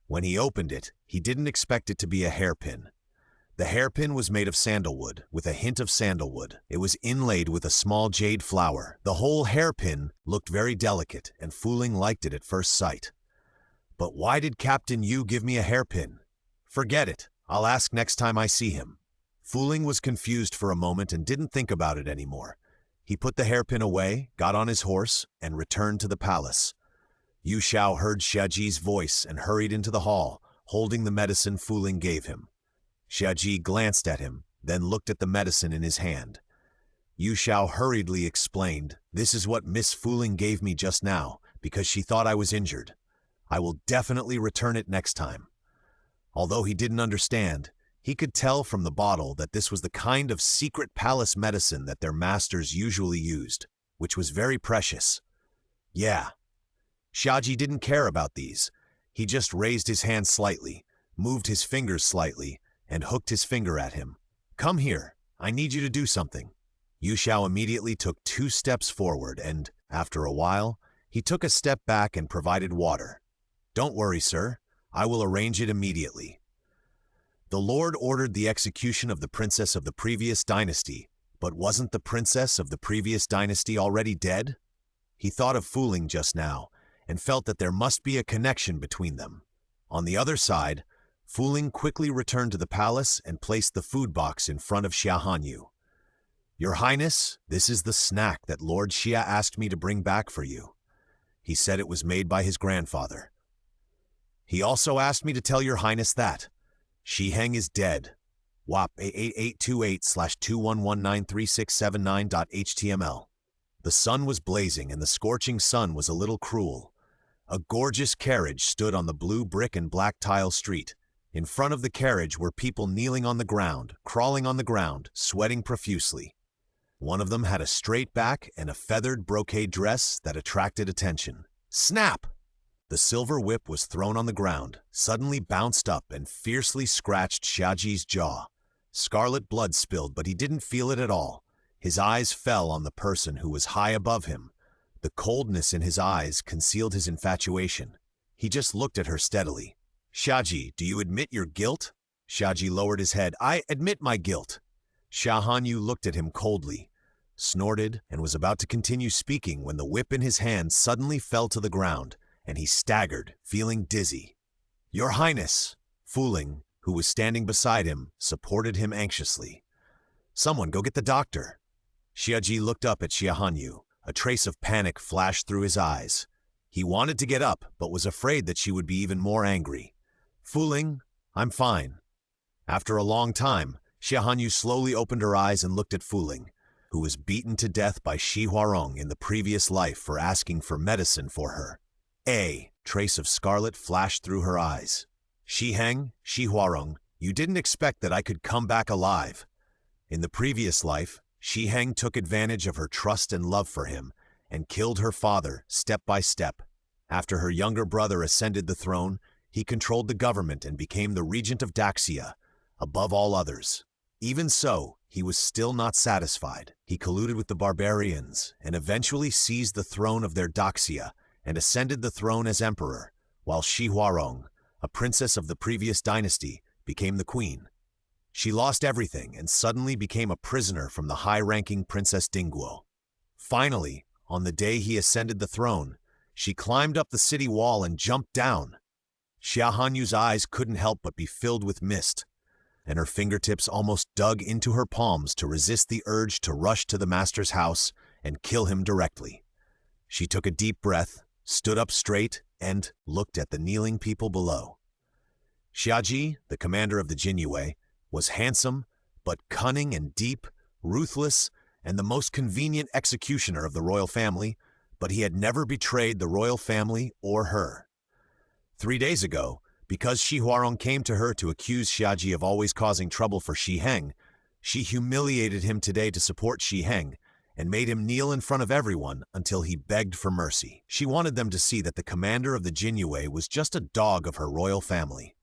When he opened it, he didn't expect it to be a hairpin. The hairpin was made of sandalwood, with a hint of sandalwood. It was inlaid with a small jade flower. The whole hairpin looked very delicate, and Fu Ling liked it at first sight. But why did Captain Yu give me a hairpin? Forget it. I'll ask next time I see him. Fu Ling was confused for a moment and didn't think about it anymore. He put the hairpin away, got on his horse, and returned to the palace. Yu Xiao heard Xiaji's voice and hurried into the hall, holding the medicine Fu Ling gave him. Xiaji glanced at him, then looked at the medicine in his hand. Yu Xiao hurriedly explained, This is what Miss Fu Ling gave me just now, because she thought I was injured. I will definitely return it next time. Although he didn't understand, he could tell from the bottle that this was the kind of secret palace medicine that their masters usually used, which was very precious. Yeah. Xiaji didn't care about these. He just raised his hand slightly, moved his fingers slightly, and hooked his finger at him. Come here. I need you to do something. Yu Xiao immediately took 2 steps forward and, after a while, he took a step back and provided water. Don't worry, sir. I will arrange it immediately. The Lord ordered the execution of the princess of the previous dynasty, but wasn't the princess of the previous dynasty already dead? He thought of Fu Ling just now, and felt that there must be a connection between them. On the other side, Fu Ling quickly returned to the palace and placed the food box in front of Xia Hanyu. Your Highness, this is the snack that Lord Xia asked me to bring back for you. He said it was made by his grandfather. He also asked me to tell your Highness that Shi Heng is dead. WAP 88828/2119367.html. The sun was blazing and the scorching sun was a little cruel. A gorgeous carriage stood on the blue brick and black tile street. In front of the carriage were people kneeling on the ground, crawling on the ground, sweating profusely. One of them had a straight back and a feathered brocade dress that attracted attention. Snap! The silver whip was thrown on the ground, suddenly bounced up and fiercely scratched Xiaji's jaw. Scarlet blood spilled, but he didn't feel it at all. His eyes fell on the person who was high above him. The coldness in his eyes concealed his infatuation. He just looked at her steadily. Xiaji, do you admit your guilt? Xiaji lowered his head. I admit my guilt. Xia Hanyu looked at him coldly, snorted, and was about to continue speaking when the whip in his hand suddenly fell to the ground, and he staggered, feeling dizzy. Your Highness! Fu Ling, who was standing beside him, supported him anxiously. Someone go get the doctor. Xia looked up at Xia Hanyu. A trace of panic flashed through his eyes. He wanted to get up, but was afraid that she would be even more angry. Fooling, I'm fine. After a long time, Xia Hanyu slowly opened her eyes and looked at Fooling, who was beaten to death by Shi Huarong in the previous life for asking for medicine for her. A trace of scarlet flashed through her eyes. Shi Huarong, you didn't expect that I could come back alive. In the previous life, Shi Heng took advantage of her trust and love for him and killed her father step by step. After her younger brother ascended the throne, he controlled the government and became the regent of Daxia, above all others. Even so, he was still not satisfied. He colluded with the barbarians and eventually seized the throne of their Daxia and ascended the throne as emperor, while Shi Huarong, a princess of the previous dynasty, became the queen. She lost everything and suddenly became a prisoner from the high-ranking Princess Dingguo. Finally, on the day he ascended the throne, she climbed up the city wall and jumped down. Xia Hanyu's eyes couldn't help but be filled with mist, and her fingertips almost dug into her palms to resist the urge to rush to the master's house and kill him directly. She took a deep breath, stood up straight, and looked at the kneeling people below. Xia, the commander of the Jinyue, was handsome, but cunning and deep, ruthless, and the most convenient executioner of the royal family, but he had never betrayed the royal family or her. 3 days ago, because Shi Huarong came to her to accuse Xia of always causing trouble for Shi Heng, she humiliated him today to support Shi Heng and made him kneel in front of everyone until he begged for mercy. She wanted them to see that the commander of the Jinyue was just a dog of her royal family.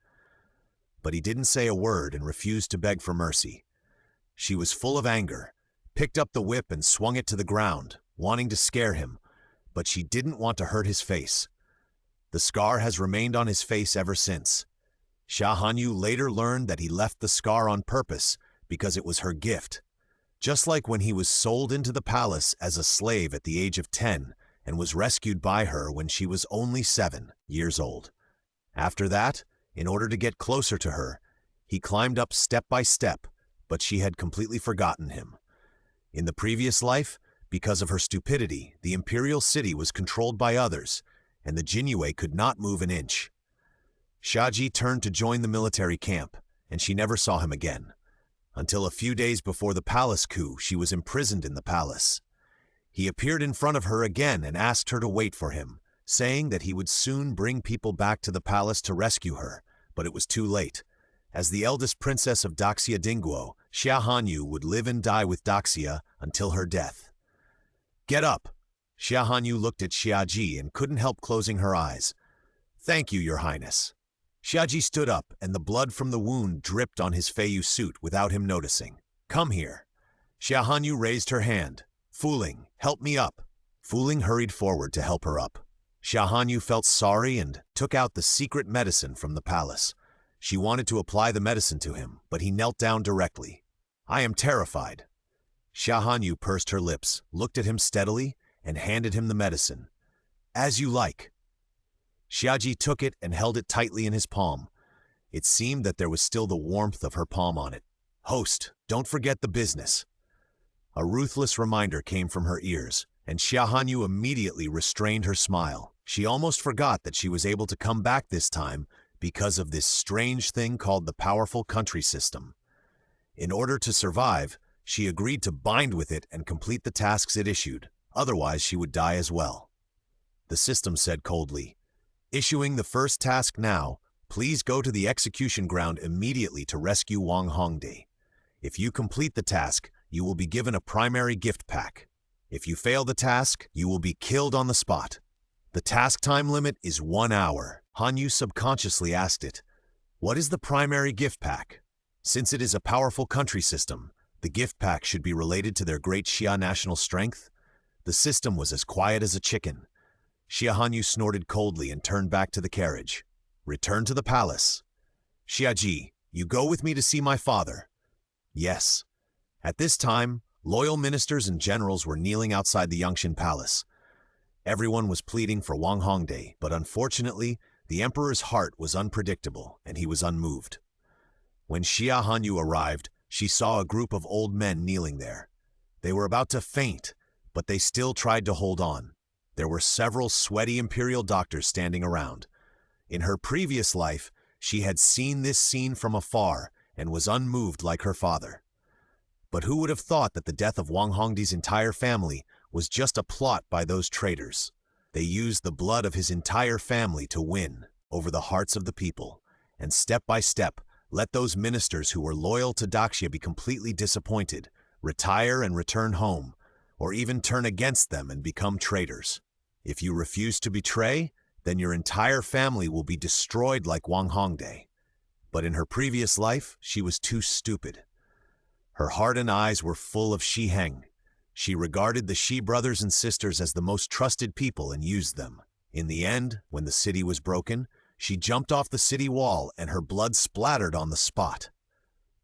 But he didn't say a word and refused to beg for mercy. She was full of anger, picked up the whip and swung it to the ground, wanting to scare him, but she didn't want to hurt his face. The scar has remained on his face ever since. Xia Hanyu later learned that he left the scar on purpose because it was her gift, just like when he was sold into the palace as a slave at the age of 10 and was rescued by her when she was only 7 years old. After that, in order to get closer to her, he climbed up step by step, but she had completely forgotten him. In the previous life, because of her stupidity, the imperial city was controlled by others, and the Jinyue could not move an inch. Xia turned to join the military camp, and she never saw him again. Until a few days before the palace coup, she was imprisoned in the palace. He appeared in front of her again and asked her to wait for him, saying that he would soon bring people back to the palace to rescue her, but it was too late. As the eldest princess of Daxia Dingguo, Xia Hanyu would live and die with Daxia until her death. Get up! Xia Hanyu looked at Xia and couldn't help closing her eyes. Thank you, Your Highness. Xia stood up, and the blood from the wound dripped on his Feiyu suit without him noticing. Come here. Xia Hanyu raised her hand. Fooling, help me up. Fooling hurried forward to help her up. Xia Hanyu felt sorry and took out the secret medicine from the palace. She wanted to apply the medicine to him, but he knelt down directly. I am terrified. Xia Hanyu pursed her lips, looked at him steadily, and handed him the medicine. As you like. Xia took it and held it tightly in his palm. It seemed that there was still the warmth of her palm on it. Host, don't forget the business. A ruthless reminder came from her ears, and Xia Hanyu immediately restrained her smile. She almost forgot that she was able to come back this time because of this strange thing called the powerful country system. In order to survive, she agreed to bind with it and complete the tasks it issued, otherwise she would die as well. The system said coldly, issuing the first task now, please go to the execution ground immediately to rescue Wang Hongde. If you complete the task, you will be given a primary gift pack. If you fail the task, you will be killed on the spot. The task time limit is 1 hour. Hanyu subconsciously asked it, what is the primary gift pack? Since it is a powerful country system, the gift pack should be related to their great Xia national strength. The system was as quiet as a chicken. Xia Hanyu snorted coldly and turned back to the carriage. Return to the palace. Xia, you go with me to see my father. Yes. At this time, loyal ministers and generals were kneeling outside the Yangshan Palace. Everyone was pleading for Wang Hongde, but unfortunately, the emperor's heart was unpredictable and he was unmoved. When Xia Hanyu arrived, She saw a group of old men kneeling there. They were about to faint, but they still tried to hold on. There were several sweaty imperial doctors standing around. In her previous life, she had seen this scene from afar and was unmoved like her father. But who would have thought that the death of Wang Hongdi's entire family was just a plot by those traitors? They used the blood of his entire family to win over the hearts of the people, and step by step, let those ministers who were loyal to Daxia be completely disappointed, retire and return home, or even turn against them and become traitors. If you refuse to betray, then your entire family will be destroyed like Wang Hongde. But in her previous life, she was too stupid. Her heart and eyes were full of Xi Heng. She regarded the Xi brothers and sisters as the most trusted people and used them. In the end, when the city was broken, she jumped off the city wall and her blood splattered on the spot.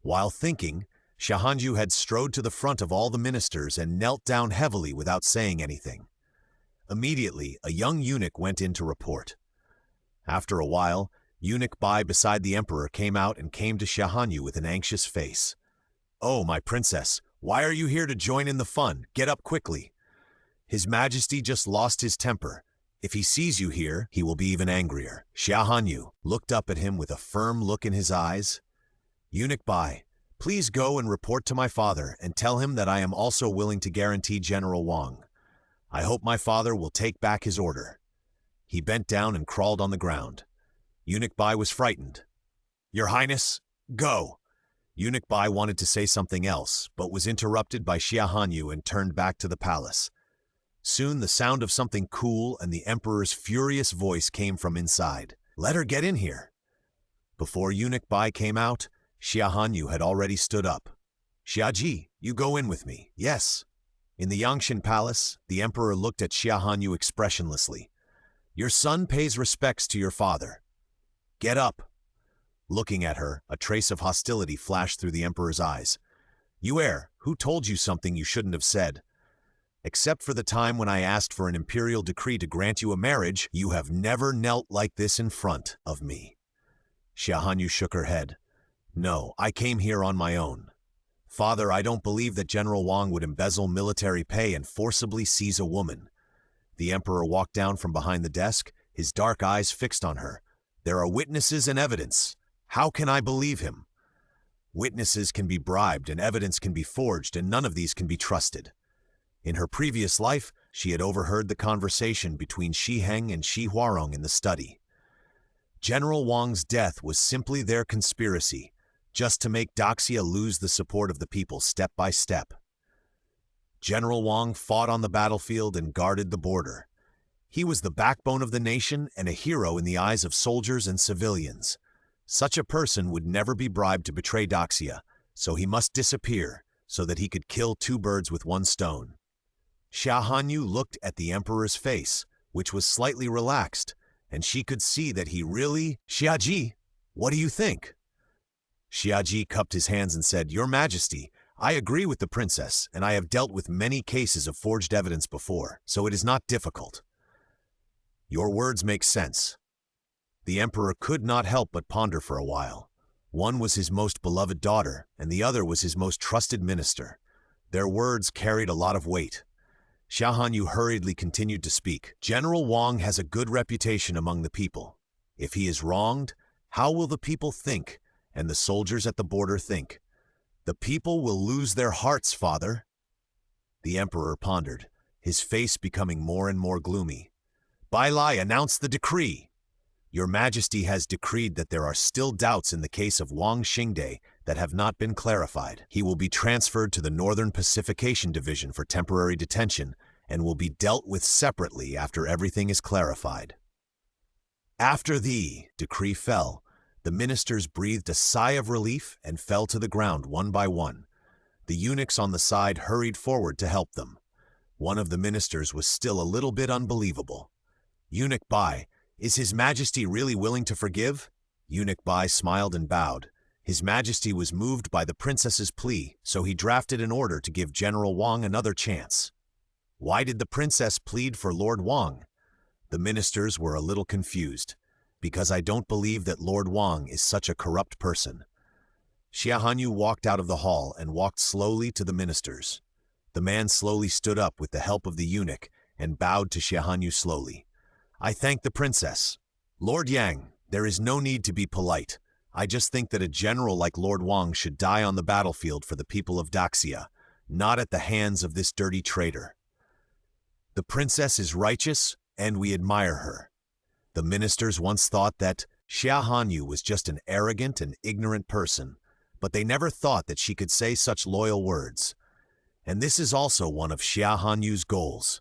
While thinking, Xia Hanyu had strode to the front of all the ministers and knelt down heavily without saying anything. Immediately, a young eunuch went in to report. After a while, Eunuch Bai beside the emperor came out and came to Xia Hanyu with an anxious face. "Oh, my princess, why are you here to join in the fun? Get up quickly." His Majesty just lost his temper. If he sees you here, he will be even angrier. Xia Hanyu looked up at him with a firm look in his eyes. "Eunuch Bai, please go and report to my father and tell him that I am also willing to guarantee General Wang. I hope my father will take back his order." He bent down and crawled on the ground. Eunuch Bai was frightened. "Your Highness, go!" Eunuch Bai wanted to say something else, but was interrupted by Xia Hanyu and turned back to the palace. Soon the sound of something cool and the emperor's furious voice came from inside. "Let her get in here." Before Eunuch Bai came out, Xia Hanyu had already stood up. "Xiaji, you go in with me." "Yes." In the Yangshan Palace, the emperor looked at Xia Hanyu expressionlessly. "Your son pays respects to your father. Get up." Looking at her, a trace of hostility flashed through the emperor's eyes. "You heir, who told you something you shouldn't have said? Except for the time when I asked for an imperial decree to grant you a marriage, you have never knelt like this in front of me." Xia Hanyu shook her head. "No, I came here on my own. Father, I don't believe that General Wang would embezzle military pay and forcibly seize a woman." The emperor walked down from behind the desk, his dark eyes fixed on her. "There are witnesses and evidence. How can I believe him?" "Witnesses can be bribed and evidence can be forged, and none of these can be trusted." In her previous life, she had overheard the conversation between Xi Heng and Xi Huarong in the study. General Wang's death was simply their conspiracy, just to make Daxia lose the support of the people step by step. General Wang fought on the battlefield and guarded the border. He was the backbone of the nation and a hero in the eyes of soldiers and civilians. Such a person would never be bribed to betray Daxia, so he must disappear so that he could kill two birds with one stone. Xia Hanyu looked at the emperor's face, which was slightly relaxed, and she could see that he really— "Xiaji, what do you think?" Xiaji cupped his hands and said, "Your Majesty, I agree with the princess, and I have dealt with many cases of forged evidence before, so it is not difficult." "Your words make sense." The emperor could not help but ponder for a while. One was his most beloved daughter, and the other was his most trusted minister. Their words carried a lot of weight. Xia Hanyu hurriedly continued to speak. "General Wang has a good reputation among the people. If he is wronged, how will the people think, and the soldiers at the border think? The people will lose their hearts, father." The emperor pondered, his face becoming more and more gloomy. "Bai Lai, announce the decree." "Your Majesty has decreed that there are still doubts in the case of Wang Xingde that have not been clarified. He will be transferred to the Northern Pacification Division for temporary detention and will be dealt with separately after everything is clarified." After the decree fell, the ministers breathed a sigh of relief and fell to the ground one by one. The eunuchs on the side hurried forward to help them. One of the ministers was still a little bit unbelievable. "Eunuch Bai, is His Majesty really willing to forgive?" Eunuch Bai smiled and bowed. His Majesty was moved by the princess's plea, so he drafted an order to give General Wang another chance. Why did the princess plead for Lord Wang? The ministers were a little confused. "Because I don't believe that Lord Wang is such a corrupt person." Xia Hanyu walked out of the hall and walked slowly to the ministers. The man slowly stood up with the help of the eunuch and bowed to Xia Hanyu slowly. "I thank the princess. Lord Yang, there is no need to be polite. I just think that a general like Lord Wang should die on the battlefield for the people of Daxia, not at the hands of this dirty traitor. The princess is righteous, and we admire her." The ministers once thought that Xia Hanyu was just an arrogant and ignorant person, but they never thought that she could say such loyal words. And this is also one of Xia Hanyu's goals.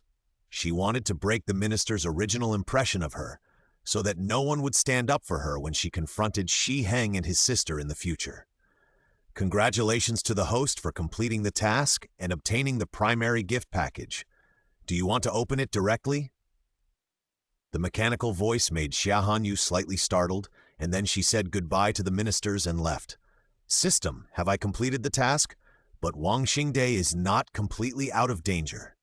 She wanted to break the ministers' original impression of her, so that no one would stand up for her when she confronted Shi Heng and his sister in the future. Congratulations to the host for completing the task and obtaining the primary gift package. Do you want to open it directly? The mechanical voice made Xia Hanyu slightly startled, and then she said goodbye to the ministers and left. "System, have I completed the task? But Wang Xingde is not completely out of danger."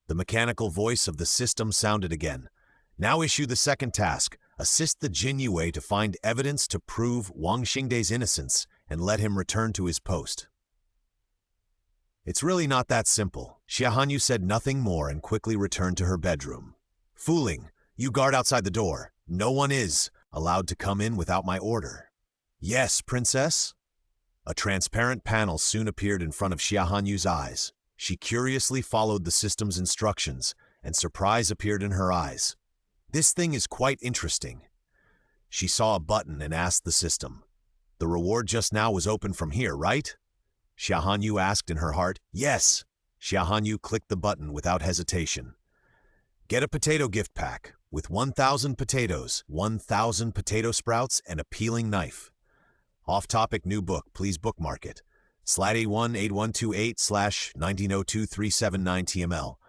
The mechanical voice of the system sounded again. "Now issue the second task. Assist the Jin Yue to find evidence to prove Wang Xingde's innocence and let him return to his post." "It's really not that simple." Xia Hanyu said nothing more and quickly returned to her bedroom. "Fooling, you guard outside the door. No one is allowed to come in without my order." "Yes, princess." A transparent panel soon appeared in front of Xia Hanyu's eyes. She curiously followed the system's instructions, and surprise appeared in her eyes. "This thing is quite interesting." She saw a button and asked the system, "The reward just now was opened from here, right?" Xia Hanyu asked in her heart. "Yes." Xia Hanyu clicked the button without hesitation. "Get a potato gift pack with 1,000 potatoes, 1,000 potato sprouts, and a peeling knife. Off-topic new book, please bookmark it. /818128/1902-379 TML.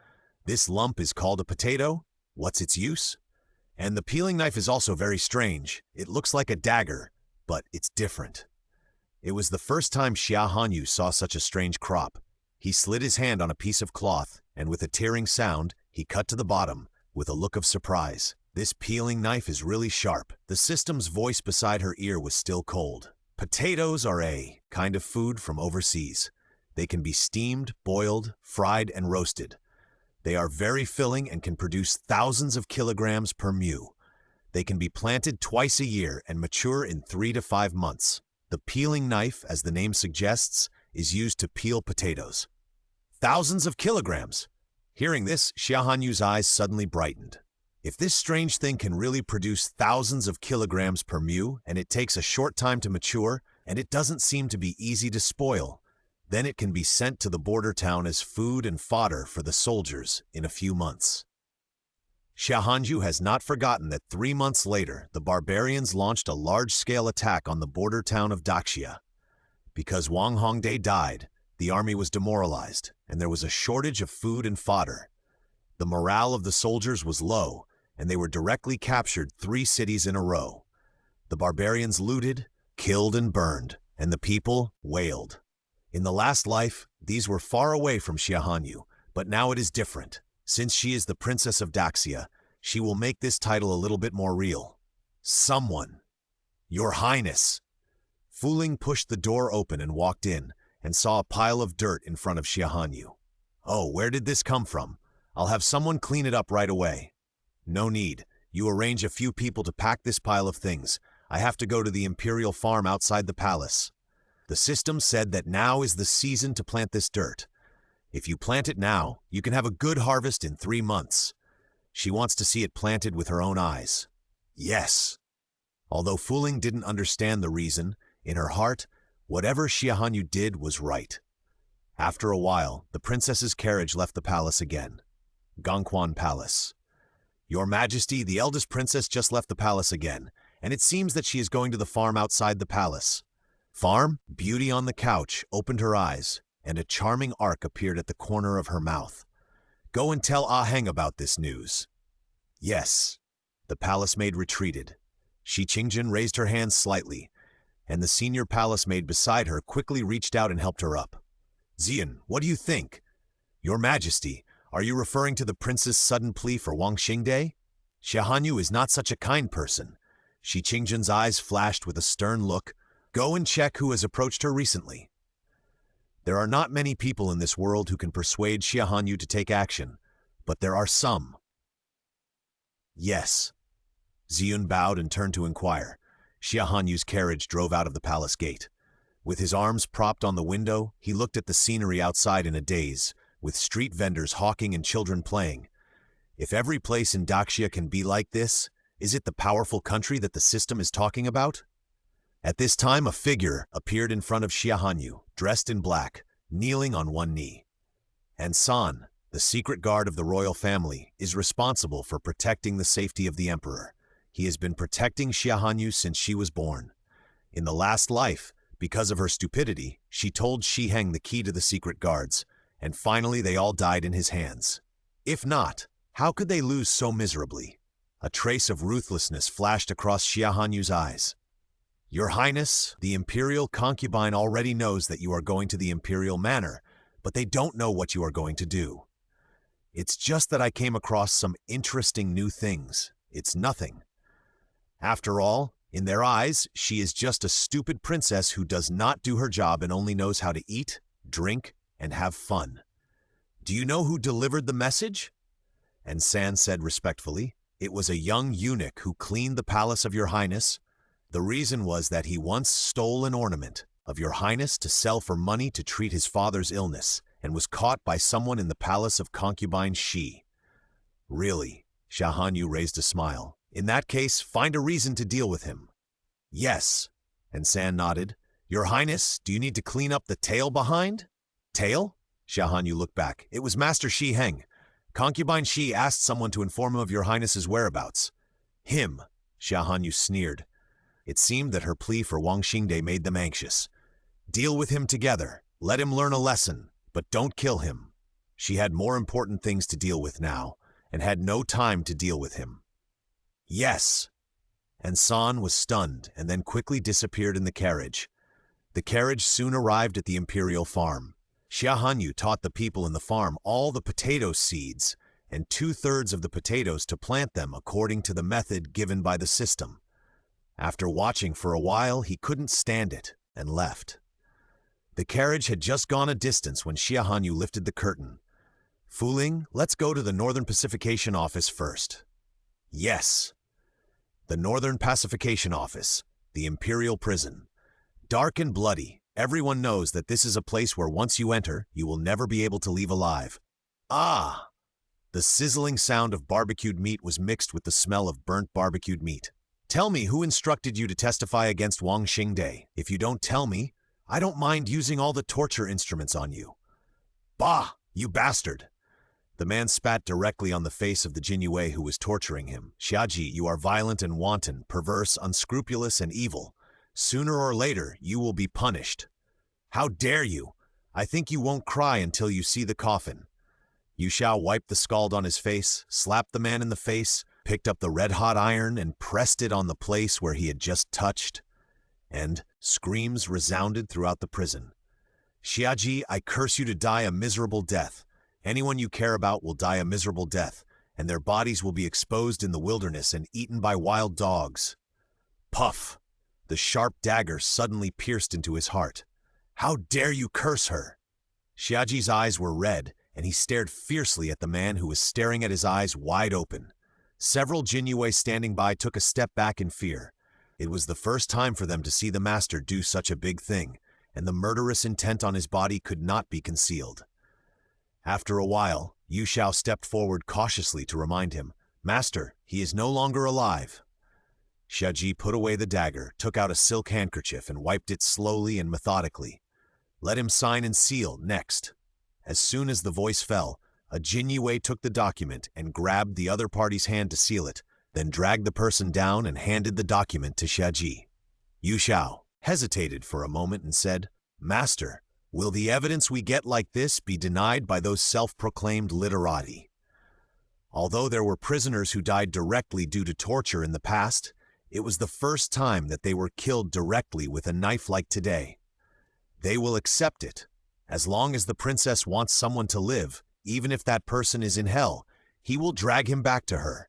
This lump is called a potato. What's its use? And the peeling knife is also very strange. It looks like a dagger, but it's different." It was the first time Xia Hanyu saw such a strange crop. He slid his hand on a piece of cloth, and with a tearing sound, he cut to the bottom, with a look of surprise. "This peeling knife is really sharp." The system's voice beside her ear was still cold. "Potatoes are a kind of food from overseas. They can be steamed, boiled, fried, and roasted. They are very filling and can produce thousands of kilograms per mu. They can be planted twice a year and mature in 3 to 5 months. The peeling knife, as the name suggests, is used to peel potatoes. Thousands of kilograms!" Hearing this, Xia Hanyu's eyes suddenly brightened. If this strange thing can really produce thousands of kilograms per mu, and it takes a short time to mature, and it doesn't seem to be easy to spoil, then it can be sent to the border town as food and fodder for the soldiers in a few months. Xia Hanyu has not forgotten that 3 months later, the barbarians launched a large-scale attack on the border town of Daxia. Because Wang Hongde died, the army was demoralized, and there was a shortage of food and fodder. The morale of the soldiers was low, and they were directly captured 3 cities in a row. The barbarians looted, killed, and burned, and the people wailed. In the last life, these were far away from Xia Hanyu, but now it is different. Since she is the princess of Daxia, she will make this title a little bit more real. "Someone. Your Highness." Fu Ling pushed the door open and walked in, and saw a pile of dirt in front of Xia Hanyu. "Oh, where did this come from? I'll have someone clean it up right away." "No need. You arrange a few people to pack this pile of things. I have to go to the imperial farm outside the palace. The system said that now is the season to plant this dirt. If you plant it now, you can have a good harvest in 3 months. She wants to see it planted with her own eyes." "Yes." Although Fu Ling didn't understand the reason, in her heart, whatever Xia Hanyu did was right. After a while, the princess's carriage left the palace again. Gongquan Palace. "Your Majesty, the eldest princess just left the palace again, and it seems that she is going to the farm outside the palace." Farm? Beauty on the couch opened her eyes, and a charming arc appeared at the corner of her mouth. "Go and tell Ah Heng about this news." "Yes." The palace maid retreated. Shi Qingjin raised her hands slightly, and the senior palace maid beside her quickly reached out and helped her up. "Xian, what do you think?" "Your Majesty, are you referring to the prince's sudden plea for Wang Xingde? Xia Hanyu is not such a kind person." Shi Qingjin's eyes flashed with a stern look. Go and check who has approached her recently. There are not many people in this world who can persuade Xia Hanyu to take action, but there are some. Yes. Ziyun bowed and turned to inquire. Xia Hanyu's carriage drove out of the palace gate. With his arms propped on the window, he looked at the scenery outside in a daze, with street vendors hawking and children playing. If every place in Daxia can be like this, is it the powerful country that the system is talking about? At this time, a figure appeared in front of Xia Hanyu, dressed in black, kneeling on one knee. And San, the secret guard of the royal family, is responsible for protecting the safety of the emperor. He has been protecting Xia Hanyu since she was born. In the last life, because of her stupidity, she told Shi Heng the key to the secret guards, and finally they all died in his hands. If not, how could they lose so miserably? A trace of ruthlessness flashed across Xia Hanyu's eyes. Your Highness, the imperial concubine already knows that you are going to the imperial manor, but they don't know what you are going to do. It's just that I came across some interesting new things. It's nothing. After all, in their eyes, she is just a stupid princess who does not do her job and only knows how to eat, drink, and have fun. Do you know who delivered the message? And San said respectfully, it was a young eunuch who cleaned the palace of your Highness. The reason was that he once stole an ornament of your Highness to sell for money to treat his father's illness, and was caught by someone in the palace of concubine Shi. Really? Xia Hanyu raised a smile. In that case, find a reason to deal with him. Yes. And San nodded. Your Highness, do you need to clean up the tail behind? Tail? Xia Hanyu looked back. It was Master Shi Heng. Concubine Shi asked someone to inform him of your Highness's whereabouts. Him, Xia Hanyu sneered. It seemed that her plea for Wang Xingde made them anxious. Deal with him together. Let him learn a lesson, but don't kill him. She had more important things to deal with now, and had no time to deal with him. Yes. And San was stunned and then quickly disappeared in the carriage. The carriage soon arrived at the imperial farm. Xia Hanyu taught the people in the farm all the potato seeds and 2/3 of the potatoes to plant them according to the method given by the system. After watching for a while, he couldn't stand it and left. The carriage had just gone a distance when Xia Hanyu lifted the curtain. Fooling, let's go to the Northern Pacification Office first. Yes. The Northern Pacification Office, the Imperial Prison. Dark and bloody, everyone knows that this is a place where once you enter, you will never be able to leave alive. Ah! The sizzling sound of barbecued meat was mixed with the smell of burnt barbecued meat. Tell me who instructed you to testify against Wang Xingde. If you don't tell me, I don't mind using all the torture instruments on you. Bah! You bastard! The man spat directly on the face of the Jinyue who was torturing him. Xiaji, you are violent and wanton, perverse, unscrupulous, and evil. Sooner or later, you will be punished. How dare you? I think you won't cry until you see the coffin. Yu Xiao wiped the scald on his face, slapped the man in the face, picked up the red-hot iron and pressed it on the place where he had just touched. And screams resounded throughout the prison. Xiaji, I curse you to die a miserable death. Anyone you care about will die a miserable death, and their bodies will be exposed in the wilderness and eaten by wild dogs. Puff! The sharp dagger suddenly pierced into his heart. How dare you curse her? Xiaji's eyes were red, and he stared fiercely at the man who was staring at his eyes wide open. Several Jinyue standing by took a step back in fear. It was the first time for them to see the master do such a big thing, and the murderous intent on his body could not be concealed. After a while, Yu Xiao stepped forward cautiously to remind him, Master, he is no longer alive. Xiaji put away the dagger, took out a silk handkerchief and wiped it slowly and methodically. Let him sign and seal next. As soon as the voice fell, a Jinyue took the document and grabbed the other party's hand to seal it, then dragged the person down and handed the document to Xiaji. Yu Xiao hesitated for a moment and said, Master, will the evidence we get like this be denied by those self-proclaimed literati? Although there were prisoners who died directly due to torture in the past, it was the first time that they were killed directly with a knife like today. They will accept it. As long as the princess wants someone to live, even if that person is in hell, he will drag him back to her.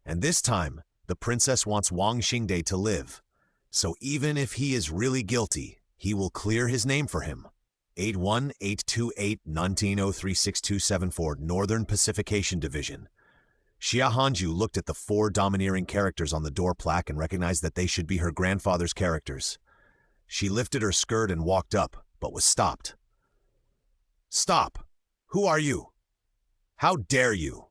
And this time, the princess wants Wang Xingde to live. So even if he is really guilty, he will clear his name for him. 81-828-1903-6274 Northern Pacification Division. Xia Hanyu looked at the 4 domineering characters on the door plaque and recognized that they should be her grandfather's characters. She lifted her skirt and walked up, but was stopped. "Stop! Who are you? How dare you?"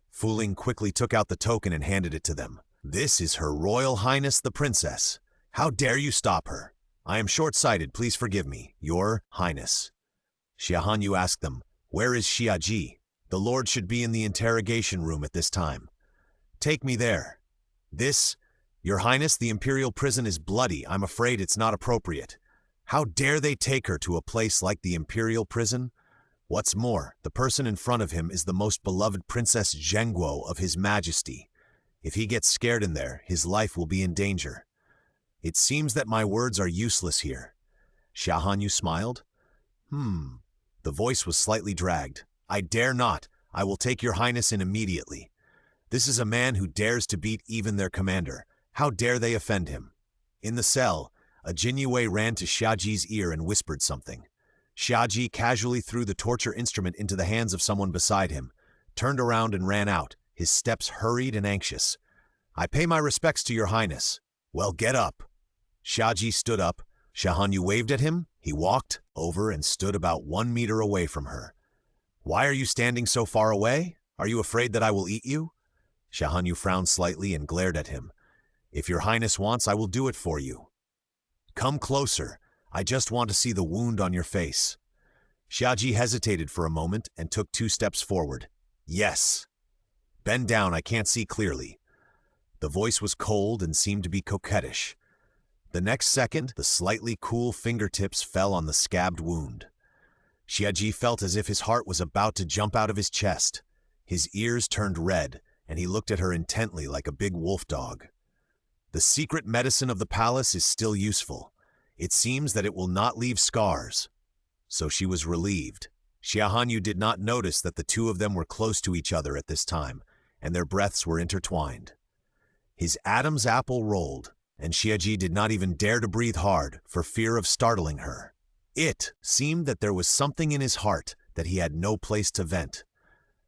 Fu Ling quickly took out the token and handed it to them. "This is Her Royal Highness the Princess. How dare you stop her? I am short-sighted, please forgive me, Your Highness." Xia Hanyu asked them, "Where is Xia Ji? The Lord should be in the interrogation room at this time. Take me there." "This, Your Highness, the Imperial prison is bloody. I'm afraid it's not appropriate. How dare they take her to a place like the Imperial prison? What's more, the person in front of him is the most beloved Princess Zhengguo of His Majesty. If he gets scared in there, his life will be in danger. It seems that my words are useless here." Xia Hanyu smiled. The voice was slightly dragged. "I dare not. I will take Your Highness in immediately. This is a man who dares to beat even their commander. How dare they offend him?" In the cell, a Jinyue ran to Xiaji's ear and whispered something. Xiaji casually threw the torture instrument into the hands of someone beside him, turned around and ran out, his steps hurried and anxious. "I pay my respects to Your Highness." "Well, get up." Xiaji stood up. Xia Hanyu waved at him. He walked over and stood about 1 meter away from her. "Why are you standing so far away? Are you afraid that I will eat you?" Xia Hanyu frowned slightly and glared at him. "If Your Highness wants, I will do it for you." "Come closer. I just want to see the wound on your face." Xiaji hesitated for a moment and took 2 steps forward. "Yes." "Bend down, I can't see clearly." The voice was cold and seemed to be coquettish. The next second, the slightly cool fingertips fell on the scabbed wound. Xiaji felt as if his heart was about to jump out of his chest. His ears turned red, and he looked at her intently like a big wolf dog. The secret medicine of the palace is still useful. It seems that it will not leave scars. So she was relieved. Xia Hanyu did not notice that the 2 of them were close to each other at this time, and their breaths were intertwined. His Adam's apple rolled, and Xiaji did not even dare to breathe hard for fear of startling her. It seemed that there was something in his heart that he had no place to vent.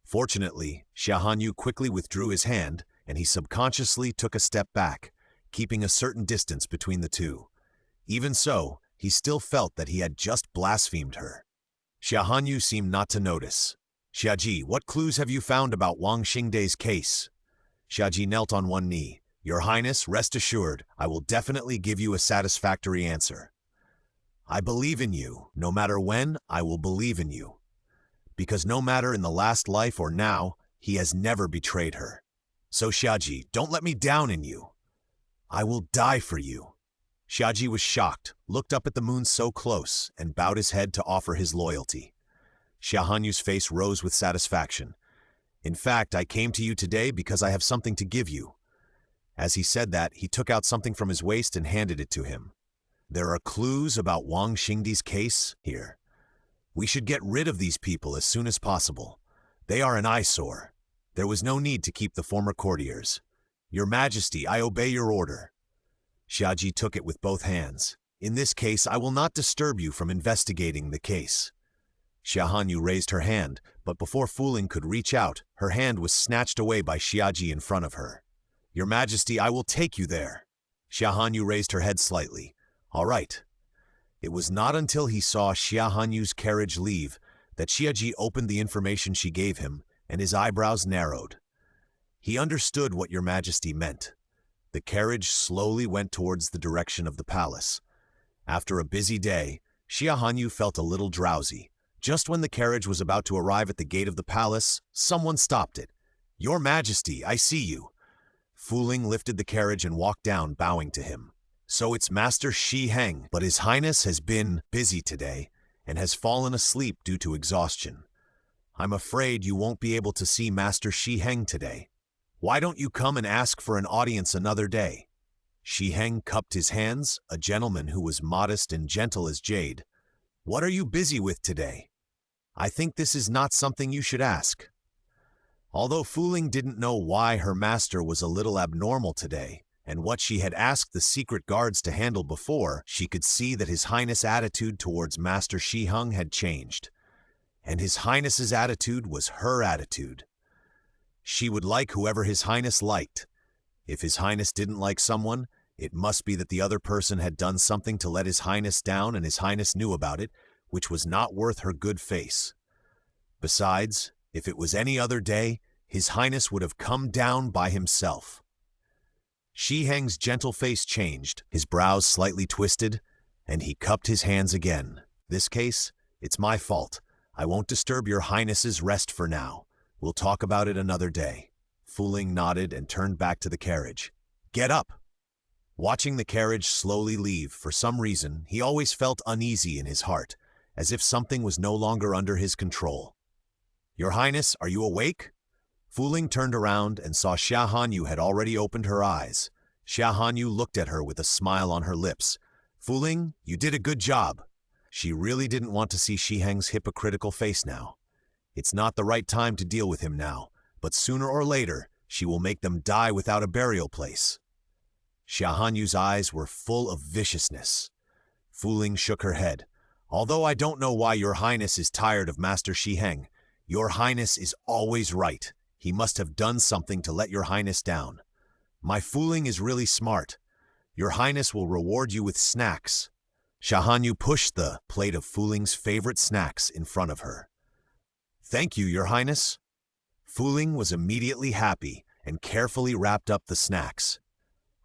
Fortunately, Xia Hanyu quickly withdrew his hand, and he subconsciously took a step back, keeping a certain distance between the 2. Even so, he still felt that he had just blasphemed her. Xia Hanyu seemed not to notice. "Xiaji, what clues have you found about Wang Xingdai's case?" Xiaji knelt on one knee. "Your Highness, rest assured, I will definitely give you a satisfactory answer. I believe in you. No matter when, I will believe in you. Because no matter in the last life or now, he has never betrayed her. So Xiaji, don't let me down in you. I will die for you." Xiaji was shocked, looked up at the moon so close, and bowed his head to offer his loyalty. Xia Hanyu's face rose with satisfaction. "In fact, I came to you today because I have something to give you." As he said that, he took out something from his waist and handed it to him. "There are clues about Wang Xingdai's case here. We should get rid of these people as soon as possible. They are an eyesore. There was no need to keep the former courtiers. Your Majesty, I obey your order." Xiaji took it with both hands. "In this case, I will not disturb you from investigating the case." Xia Hanyu raised her hand, but before Fu Ling could reach out, her hand was snatched away by Xiaji in front of her. "Your Majesty, I will take you there." Xia Hanyu raised her head slightly. "All right." It was not until he saw Xia Hanyu's carriage leave that Xiaji opened the information she gave him, and his eyebrows narrowed. He understood what Your Majesty meant. The carriage slowly went towards the direction of the palace. After a busy day, Xia Hanyu felt a little drowsy. Just when the carriage was about to arrive at the gate of the palace, someone stopped it. "Your Majesty, I see you." Fu Ling lifted the carriage and walked down, bowing to him. "So it's Master Shi Heng, but His Highness has been busy today and has fallen asleep due to exhaustion. I'm afraid you won't be able to see Master Shi Heng today. Why don't you come and ask for an audience another day?" Shi Heng cupped his hands, a gentleman who was modest and gentle as jade. "What are you busy with today? I think this is not something you should ask." Although Fu Ling didn't know why her master was a little abnormal today, and what she had asked the secret guards to handle before, she could see that His Highness' attitude towards Master Shiheng had changed. And His Highness's attitude was her attitude. She would like whoever His Highness liked. If His Highness didn't like someone, it must be that the other person had done something to let His Highness down and His Highness knew about it, which was not worth her good face. Besides, if it was any other day, His Highness would have come down by himself. Shiheng's gentle face changed, his brows slightly twisted, and he cupped his hands again. This case, it's my fault. I won't disturb your Highness's rest for now. We'll talk about it another day. Fu Ling nodded and turned back to the carriage. Get up! Watching the carriage slowly leave, for some reason, he always felt uneasy in his heart, as if something was no longer under his control. Your Highness, are you awake? Fu Ling turned around and saw Xia Hanyu had already opened her eyes. Xia Hanyu looked at her with a smile on her lips. Fu Ling, you did a good job. She really didn't want to see Shiheng's hypocritical face now. It's not the right time to deal with him now, but sooner or later, she will make them die without a burial place. Xia Hanyu's eyes were full of viciousness. Fu Ling shook her head. Although I don't know why your Highness is tired of Master Shiheng, your Highness is always right. He must have done something to let your Highness down. My Fu Ling is really smart. Your Highness will reward you with snacks. Xia Hanyu pushed the plate of Fu Ling's favorite snacks in front of her. Thank you, your Highness. Fu Ling was immediately happy and carefully wrapped up the snacks.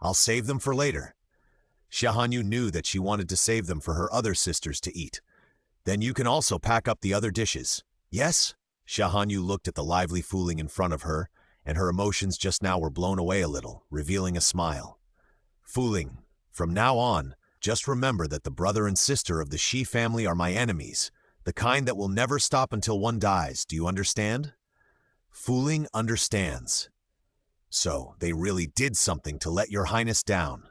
I'll save them for later. Xia Hanyu knew that she wanted to save them for her other sisters to eat. Then you can also pack up the other dishes. Yes? Xia Hanyu looked at the lively Fu Ling in front of her, and her emotions just now were blown away a little, revealing a smile. Fu Ling, from now on, just remember that the brother and sister of the Shi family are my enemies, the kind that will never stop until one dies. Do you understand? Fu Ling understands. So, they really did something to let your Highness down.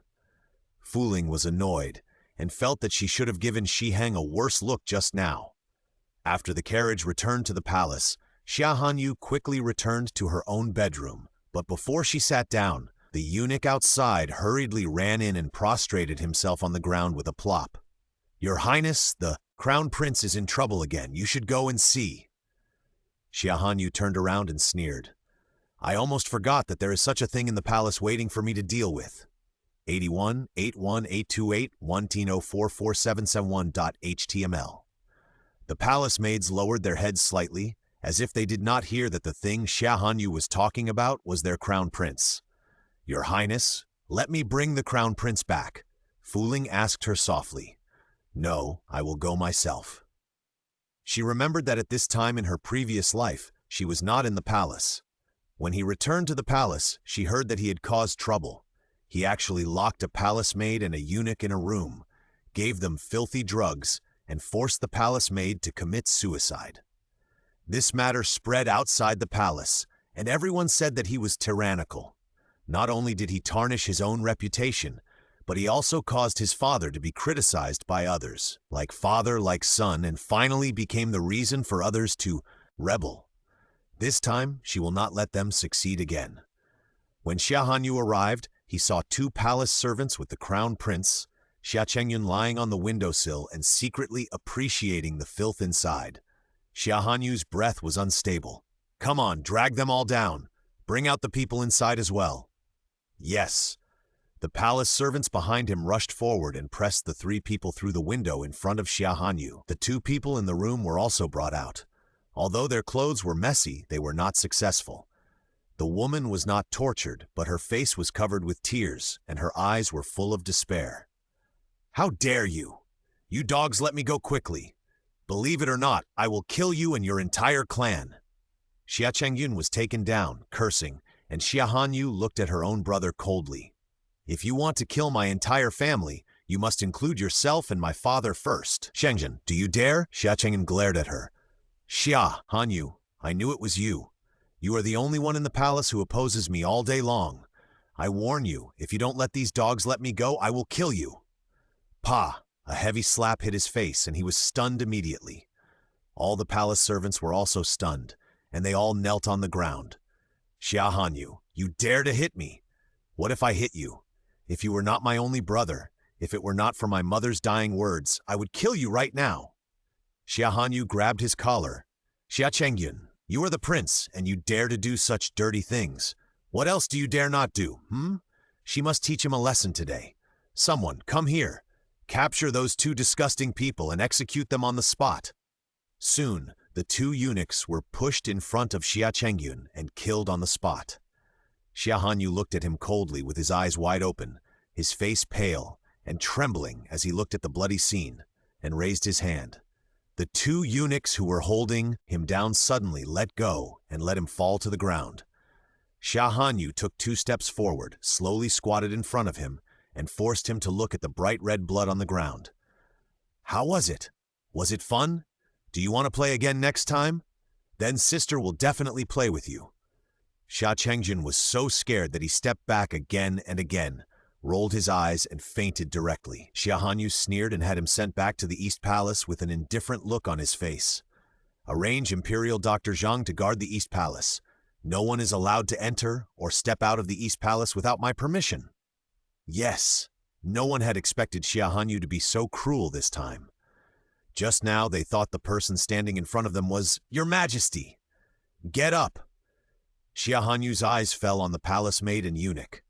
Fu Ling was annoyed, and felt that she should have given Shiheng a worse look just now. After the carriage returned to the palace, Xia Hanyu quickly returned to her own bedroom, but before she sat down, the eunuch outside hurriedly ran in and prostrated himself on the ground with a plop. Your Highness, the Crown Prince is in trouble again. You should go and see. Xia Hanyu turned around and sneered. I almost forgot that there is such a thing in the palace waiting for me to deal with. 81-81-828-110447771.html. The palace maids lowered their heads slightly, as if they did not hear that the thing Xia Hanyu was talking about was their crown prince. Your Highness, let me bring the crown prince back. Fu Ling asked her softly. No, I will go myself. She remembered that at this time in her previous life, she was not in the palace. When he returned to the palace, she heard that he had caused trouble. He actually locked a palace maid and a eunuch in a room, gave them filthy drugs, and forced the palace maid to commit suicide. This matter spread outside the palace, and everyone said that he was tyrannical. Not only did he tarnish his own reputation, but he also caused his father to be criticized by others, like father, like son, and finally became the reason for others to rebel. This time, she will not let them succeed again. When Xia Hanyu arrived, he saw two palace servants with the crown prince, Xia Chengyun lying on the windowsill and secretly appreciating the filth inside. Xia Hanyu's breath was unstable. Come on, drag them all down. Bring out the people inside as well. Yes. The palace servants behind him rushed forward and pressed the three people through the window in front of Xia Hanyu. The two people in the room were also brought out. Although their clothes were messy, they were not successful. The woman was not tortured, but her face was covered with tears, and her eyes were full of despair. How dare you? You dogs, let me go quickly. Believe it or not, I will kill you and your entire clan. Xia Chengyun was taken down, cursing, and Xia Hanyu looked at her own brother coldly. If you want to kill my entire family, you must include yourself and my father first. Chengyun, do you dare? Xia Chengyun glared at her. Xia Hanyu, I knew it was you. You are the only one in the palace who opposes me all day long. I warn you, if you don't let these dogs let me go, I will kill you. Pa! A heavy slap hit his face, and he was stunned immediately. All the palace servants were also stunned, and they all knelt on the ground. Xia Hanyu, you dare to hit me? What if I hit you? If you were not my only brother, if it were not for my mother's dying words, I would kill you right now." Xia Hanyu grabbed his collar. "Xia Chengyun, you are the prince, and you dare to do such dirty things. What else do you dare not do, She must teach him a lesson today. Someone, come here. Capture those two disgusting people and execute them on the spot." Soon, the two eunuchs were pushed in front of Xia Chengyun and killed on the spot. Xia Hanyu looked at him coldly with his eyes wide open, his face pale and trembling as he looked at the bloody scene, and raised his hand. The two eunuchs who were holding him down suddenly let go and let him fall to the ground. Xia Hanyu took 2 steps forward, slowly squatted in front of him, and forced him to look at the bright red blood on the ground. "How was it? Was it fun? Do you want to play again next time? Then sister will definitely play with you." Xia Chengjun was so scared that he stepped back again and again, rolled his eyes, and fainted directly. Xia Hanyu sneered and had him sent back to the East Palace with an indifferent look on his face. "Arrange Imperial Dr. Zhang to guard the East Palace. No one is allowed to enter or step out of the East Palace without my permission." Yes, no one had expected Xia Hanyu to be so cruel this time. Just now they thought the person standing in front of them was, "Your Majesty, get up." Xia Hanyu's eyes fell on the palace maid and eunuch.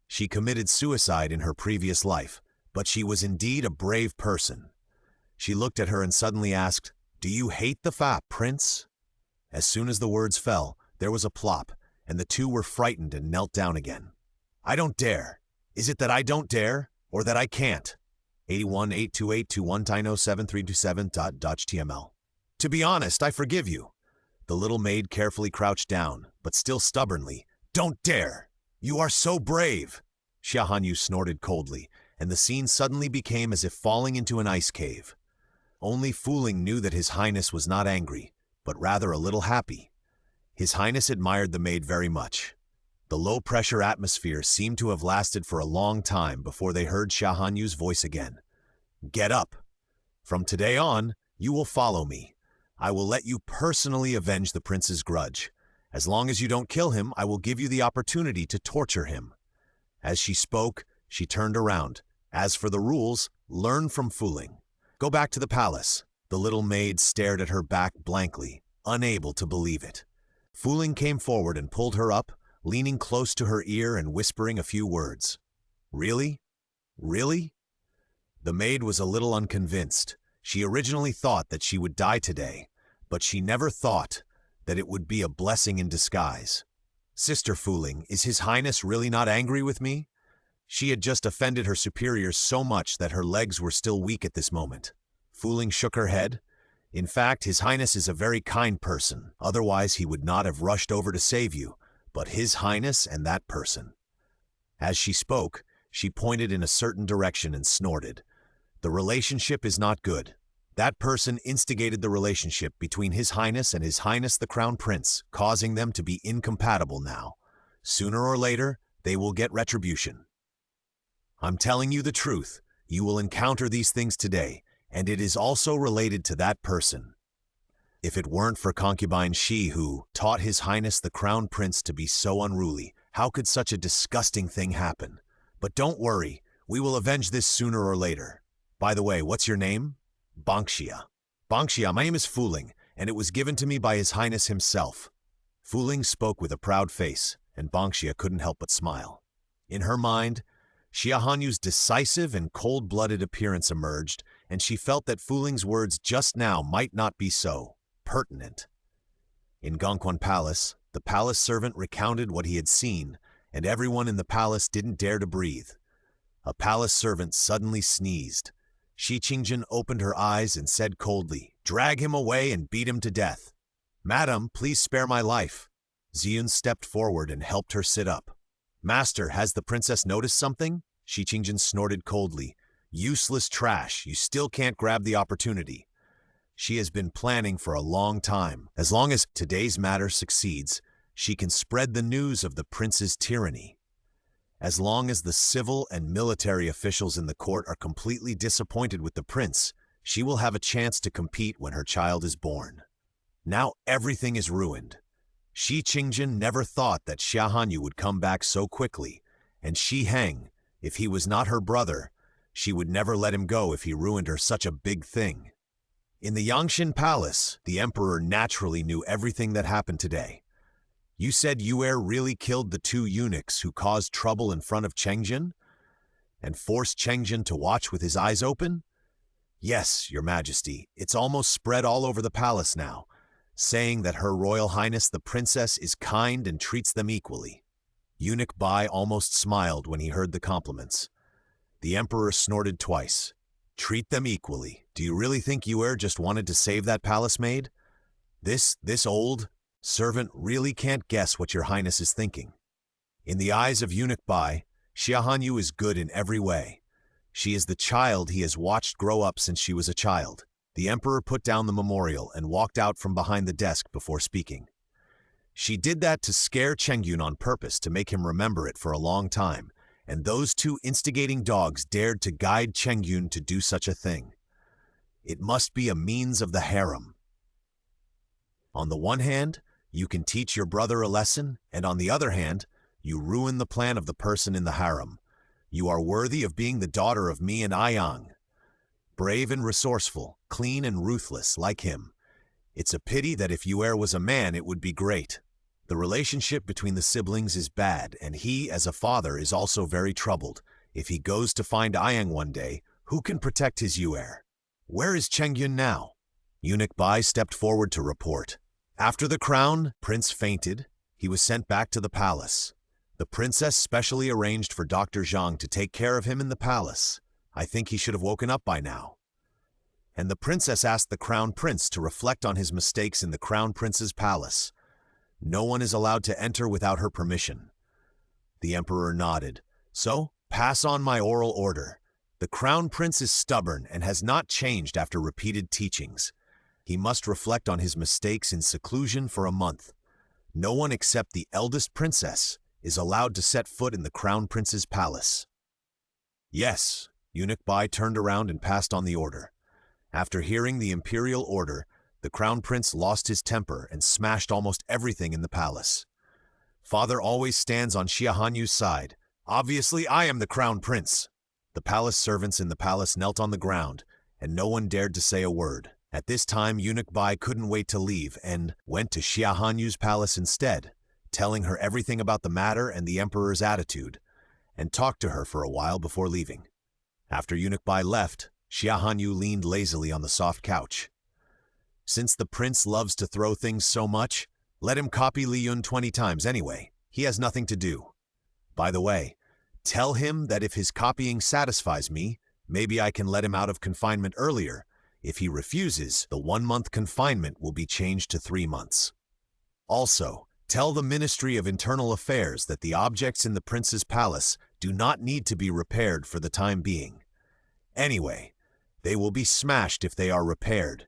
She committed suicide in her previous life, but she was indeed a brave person. She looked at her and suddenly asked, "Do you hate the prince?" As soon as the words fell, there was a plop, and the two were frightened and knelt down again. "I don't dare. Is it that I don't dare, or that I can't?" 81-828-21-907-327.html. "To be honest, I forgive you." The little maid carefully crouched down, but still stubbornly, "Don't dare! You are so brave!" Xia Hanyu snorted coldly, and the scene suddenly became as if falling into an ice cave. Only Fu Ling knew that His Highness was not angry, but rather a little happy. His Highness admired the maid very much. The low-pressure atmosphere seemed to have lasted for a long time before they heard Xia Hanyu's voice again. "Get up. From today on, you will follow me. I will let you personally avenge the prince's grudge. As long as you don't kill him, I will give you the opportunity to torture him." As she spoke, she turned around. "As for the rules, learn from Fu Ling. Go back to the palace." The little maid stared at her back blankly, unable to believe it. Fu Ling came forward and pulled her up, leaning close to her ear and whispering a few words. "Really? Really?" The maid was a little unconvinced. She originally thought that she would die today, but she never thought that it would be a blessing in disguise. "Sister Fu Ling, is His Highness really not angry with me?" She had just offended her superiors so much that her legs were still weak at this moment. Fu Ling shook her head. "In fact, His Highness is a very kind person. Otherwise, he would not have rushed over to save you, but His Highness and that person." As she spoke, she pointed in a certain direction and snorted. "The relationship is not good. That person instigated the relationship between His Highness and His Highness the Crown Prince, causing them to be incompatible now. Sooner or later, they will get retribution. I'm telling you the truth. You will encounter these things today, and it is also related to that person. If it weren't for concubine Shi who taught His Highness the Crown Prince to be so unruly, how could such a disgusting thing happen? But don't worry, we will avenge this sooner or later. By the way, what's your name?" "Bangxia." "Bangxia, my name is Fu Ling, and it was given to me by His Highness himself." Fu Ling spoke with a proud face, and Bangxia couldn't help but smile. In her mind, Xia Hanyu's decisive and cold-blooded appearance emerged, and she felt that Fu Ling's words just now might not be so pertinent. In Gongquan Palace, the palace servant recounted what he had seen, and everyone in the palace didn't dare to breathe. A palace servant suddenly sneezed. Shi Qingjun opened her eyes and said coldly, "Drag him away and beat him to death." "Madam, please spare my life." Ziyun stepped forward and helped her sit up. "Master, has the princess noticed something?" Shi Qingjun snorted coldly. "Useless trash, you still can't grab the opportunity. She has been planning for a long time. As long as today's matter succeeds, she can spread the news of the prince's tyranny. As long as the civil and military officials in the court are completely disappointed with the prince, she will have a chance to compete when her child is born. Now everything is ruined. Shi Qingjun never thought that Xia Hanyu would come back so quickly, and Shi Heng, If he was not her brother, she would never let him go if he ruined her such a big thing. In the Yangshan Palace, the emperor naturally knew everything that happened today. You said Yue really killed the two eunuchs who caused trouble in front of Chengjun and forced Chengjun to watch with his eyes open? Yes, Your Majesty, it's almost spread all over the palace now, saying that Her Royal Highness the Princess is kind and treats them equally. Eunuch Bai almost smiled when he heard the compliments. The emperor snorted twice. Treat them equally. Do you really think Yue just wanted to save that palace maid? This old servant really can't guess what Your Highness is thinking. In the eyes of Eunuch Bai, Xia Hanyu is good in every way. She is the child he has watched grow up since she was a child. The emperor put down the memorial and walked out from behind the desk before speaking. She did that to scare Chengjun on purpose to make him remember it for a long time, and those two instigating dogs dared to guide Chengjun to do such a thing. It must be a means of the harem. On the one hand, you can teach your brother a lesson, and on the other hand, you ruin the plan of the person in the harem. You are worthy of being the daughter of me and Aiyang. Brave and resourceful, clean and ruthless, like him. It's a pity that if Yue was a man, it would be great. The relationship between the siblings is bad, and he, as a father, is also very troubled. If he goes to find Aiyang one day, who can protect his Yue? Where is Chengjun now? Eunuch Bai stepped forward to report. After the crown prince fainted, he was sent back to the palace. The princess specially arranged for Dr. Zhang to take care of him in the palace. I think he should have woken up by now. And the princess asked the crown prince to reflect on his mistakes in the crown prince's palace. No one is allowed to enter without her permission. The emperor nodded. So, pass on my oral order. The crown prince is stubborn and has not changed after repeated teachings. He must reflect on his mistakes in seclusion for a month. No one except the eldest princess is allowed to set foot in the crown prince's palace. Yes, Eunuch Bai turned around and passed on the order. After hearing the imperial order, the crown prince lost his temper and smashed almost everything in the palace. Father always stands on Xia Hanyu's side. Obviously, I am the crown prince. The palace servants in the palace knelt on the ground, and no one dared to say a word. At this time, Eunuch Bai couldn't wait to leave and went to Xia Hanyu's palace instead, telling her everything about the matter and the emperor's attitude, and talked to her for a while before leaving. After Eunuch Bai left, Xia Hanyu leaned lazily on the soft couch. Since the prince loves to throw things so much, let him copy Li Yun 20 times anyway. He has nothing to do. By the way, tell him that if his copying satisfies me, maybe I can let him out of confinement earlier. If he refuses, the 1-month confinement will be changed to 3 months. Also, tell the Ministry of Internal Affairs that the objects in the prince's palace do not need to be repaired for the time being. Anyway, they will be smashed if they are repaired,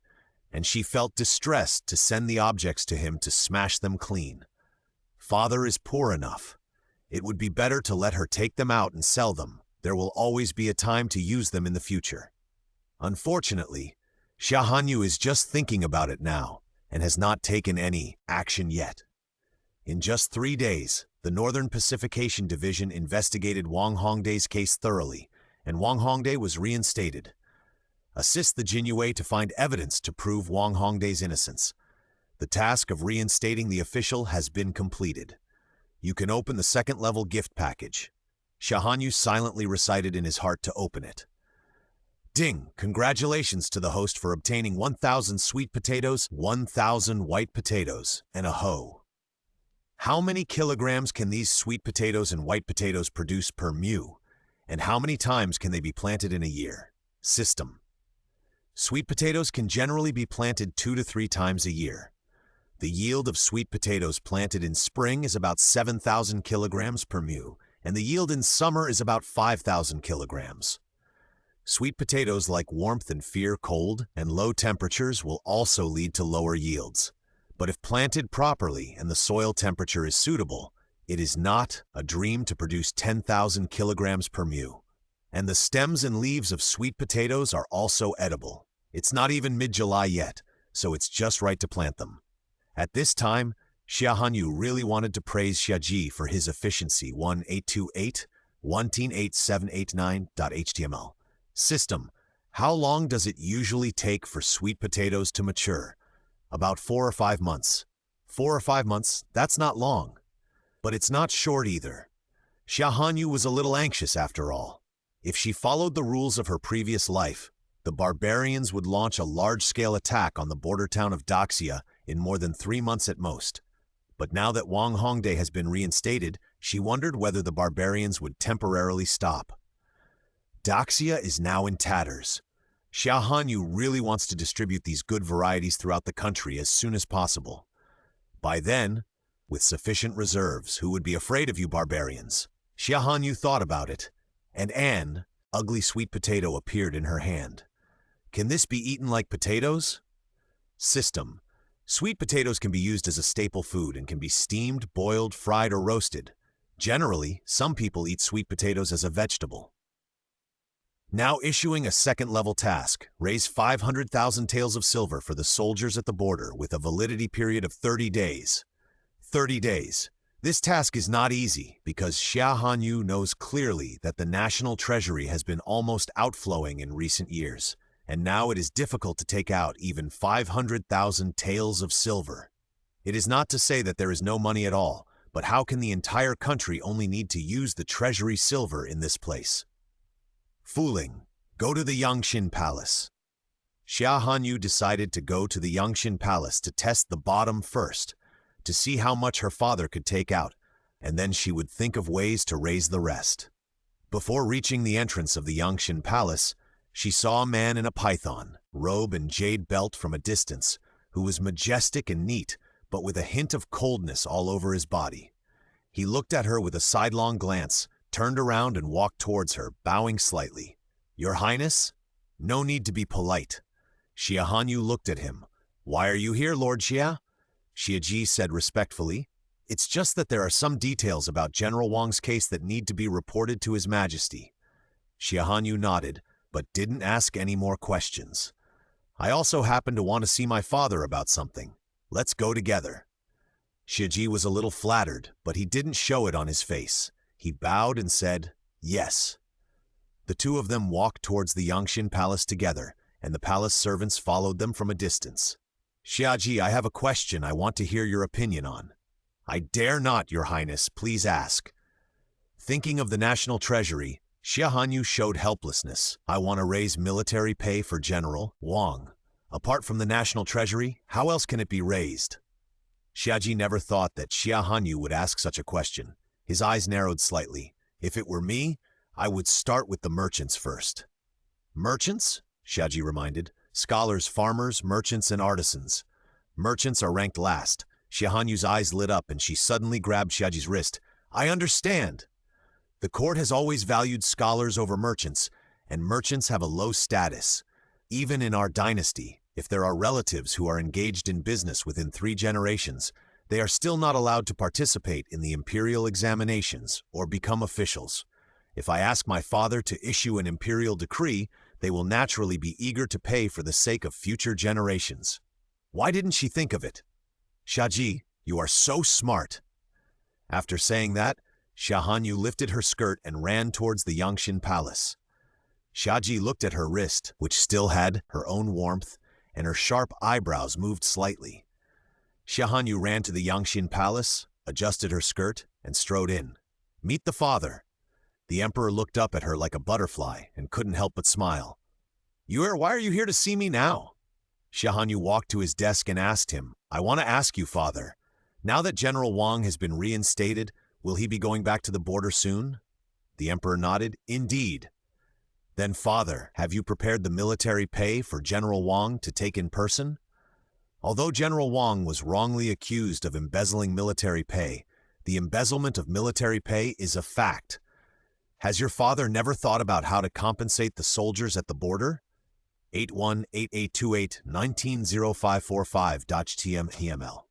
and she felt distressed to send the objects to him to smash them clean. Father is poor enough. It would be better to let her take them out and sell them. There will always be a time to use them in the future. Unfortunately, Xia Hanyu is just thinking about it now and has not taken any action yet. In just 3 days, the Northern Pacification Division investigated Wang Hongdai's case thoroughly, and Wang Hongdai was reinstated. Assist the Jinyue to find evidence to prove Wang Hongdai's innocence. The task of reinstating the official has been completed. You can open the second-level gift package. Xia Hanyu silently recited in his heart to open it. Ding! Congratulations to the host for obtaining 1,000 sweet potatoes, 1,000 white potatoes, and a hoe. How many kilograms can these sweet potatoes and white potatoes produce per mu? And how many times can they be planted in a year? System. Sweet potatoes can generally be planted 2 to 3 times a year. The yield of sweet potatoes planted in spring is about 7,000 kilograms per mu, and the yield in summer is about 5,000 kilograms. Sweet potatoes like warmth and fear cold and low temperatures will also lead to lower yields. But if planted properly and the soil temperature is suitable, it is not a dream to produce 10,000 kilograms per mu. And the stems and leaves of sweet potatoes are also edible. It's not even mid-July yet, so it's just right to plant them. At this time, Xia Hanyu really wanted to praise Xia Ji for his efficiency 1828, 1.8789.html. System: how long does it usually take for sweet potatoes to mature? About 4 or 5 months. 4 or 5 months, that's not long. But it's not short either. Xia Hanyu was a little anxious after all. If she followed the rules of her previous life, the barbarians would launch a large-scale attack on the border town of Daxia in more than 3 months at most. But now that Wang Hongde has been reinstated, she wondered whether the barbarians would temporarily stop. Daxia is now in tatters. Xia Hanyu really wants to distribute these good varieties throughout the country as soon as possible. By then, with sufficient reserves, who would be afraid of you barbarians? Xia Hanyu thought about it, and an ugly sweet potato appeared in her hand. Can this be eaten like potatoes? System: sweet potatoes can be used as a staple food and can be steamed, boiled, fried, or roasted. Generally, some people eat sweet potatoes as a vegetable. Now issuing a second-level task: raise 500,000 taels of silver for the soldiers at the border with a validity period of 30 days. 30 days. This task is not easy because Xia Hanyu knows clearly that the national treasury has been almost outflowing in recent years, and now it is difficult to take out even 500,000 taels of silver. It is not to say that there is no money at all, but how can the entire country only need to use the treasury silver in this place? Fooling. Go to the Yangshin Palace. Xia Hanyu decided to go to the Yangshin Palace to test the bottom first, to see how much her father could take out, and then she would think of ways to raise the rest. Before reaching the entrance of the Yangshin Palace, she saw a man in a python, robe and jade belt from a distance, who was majestic and neat, but with a hint of coldness all over his body. He looked at her with a sidelong glance, turned around and walked towards her, bowing slightly. "Your Highness?" "No need to be polite." Xia Hanyu looked at him. "Why are you here, Lord Xia?" Xia Ji said respectfully. "It's just that there are some details about General Wang's case that need to be reported to His Majesty." Xia Hanyu nodded, but didn't ask any more questions. "I also happen to want to see my father about something. Let's go together." Xia Ji was a little flattered, but he didn't show it on his face. He bowed and said, "Yes." The two of them walked towards the Yangshin Palace together, and the palace servants followed them from a distance. "Xia Ji, I have a question I want to hear your opinion on." "I dare not, Your Highness. Please ask." Thinking of the national treasury, Xia Hanyu showed helplessness. "I want to raise military pay for General Wang. Apart from the national treasury, how else can it be raised?" Xia Ji never thought that Xia Hanyu would ask such a question. His eyes narrowed slightly. "If it were me, I would start with the merchants first." "Merchants?" Xia Ji reminded. "Scholars, farmers, merchants, and artisans. Merchants are ranked last." Xia Hanyu's eyes lit up and she suddenly grabbed Xia Ji's wrist. "I understand. The court has always valued scholars over merchants, and merchants have a low status. Even in our dynasty, if there are relatives who are engaged in business within 3 generations, they are still not allowed to participate in the imperial examinations or become officials. If I ask my father to issue an imperial decree, they will naturally be eager to pay for the sake of future generations." Why didn't she think of it? "Xia Ji, you are so smart." After saying that, Xia Hanyu lifted her skirt and ran towards the Yangshin Palace. Xia Ji looked at her wrist, which still had her own warmth, and her sharp eyebrows moved slightly. Xia Hanyu ran to the Yangshin Palace, adjusted her skirt, and strode in. "Meet the father." The emperor looked up at her like a butterfly and couldn't help but smile. Why are you here to see me now?" Xia Hanyu walked to his desk and asked him, "I want to ask you, father, now that General Wang has been reinstated, will he be going back to the border soon?" The emperor nodded. "Indeed." "Then, father, have you prepared the military pay for General Wang to take in person?" Although General Wang was wrongly accused of embezzling military pay, the embezzlement of military pay is a fact. Has your father never thought about how to compensate the soldiers at the border? 818828190545.html.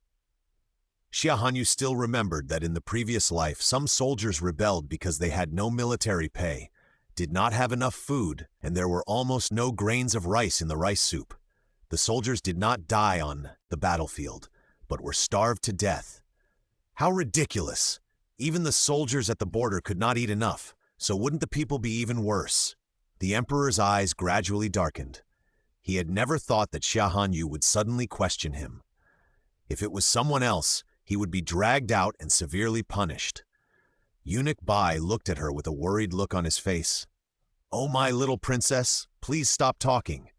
Xia Hanyu still remembered that in the previous life some soldiers rebelled because they had no military pay, did not have enough food, and there were almost no grains of rice in the rice soup. The soldiers did not die on the battlefield, but were starved to death. How ridiculous! Even the soldiers at the border could not eat enough, So wouldn't the people be even worse? The emperor's eyes gradually darkened. He had never thought that Xia Hanyu would suddenly question him. If it was someone else, he would be dragged out and severely punished. Eunuch Bai looked at her with a worried look on his face. "Oh, my little princess, please stop talking."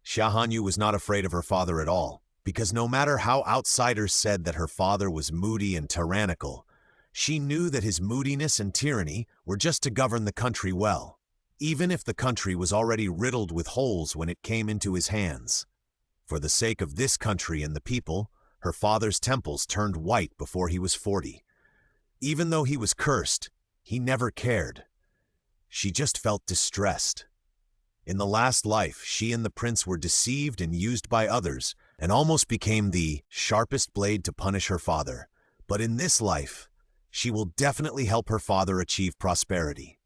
Xia Hanyu was not afraid of her father at all, because no matter how outsiders said that her father was moody and tyrannical, she knew that his moodiness and tyranny were just to govern the country well, even if the country was already riddled with holes when it came into his hands. For the sake of this country and the people, her father's temples turned white before he was 40. Even though he was cursed, he never cared. She just felt distressed. In the last life, she and the prince were deceived and used by others, and almost became the sharpest blade to punish her father. But in this life, she will definitely help her father achieve prosperity.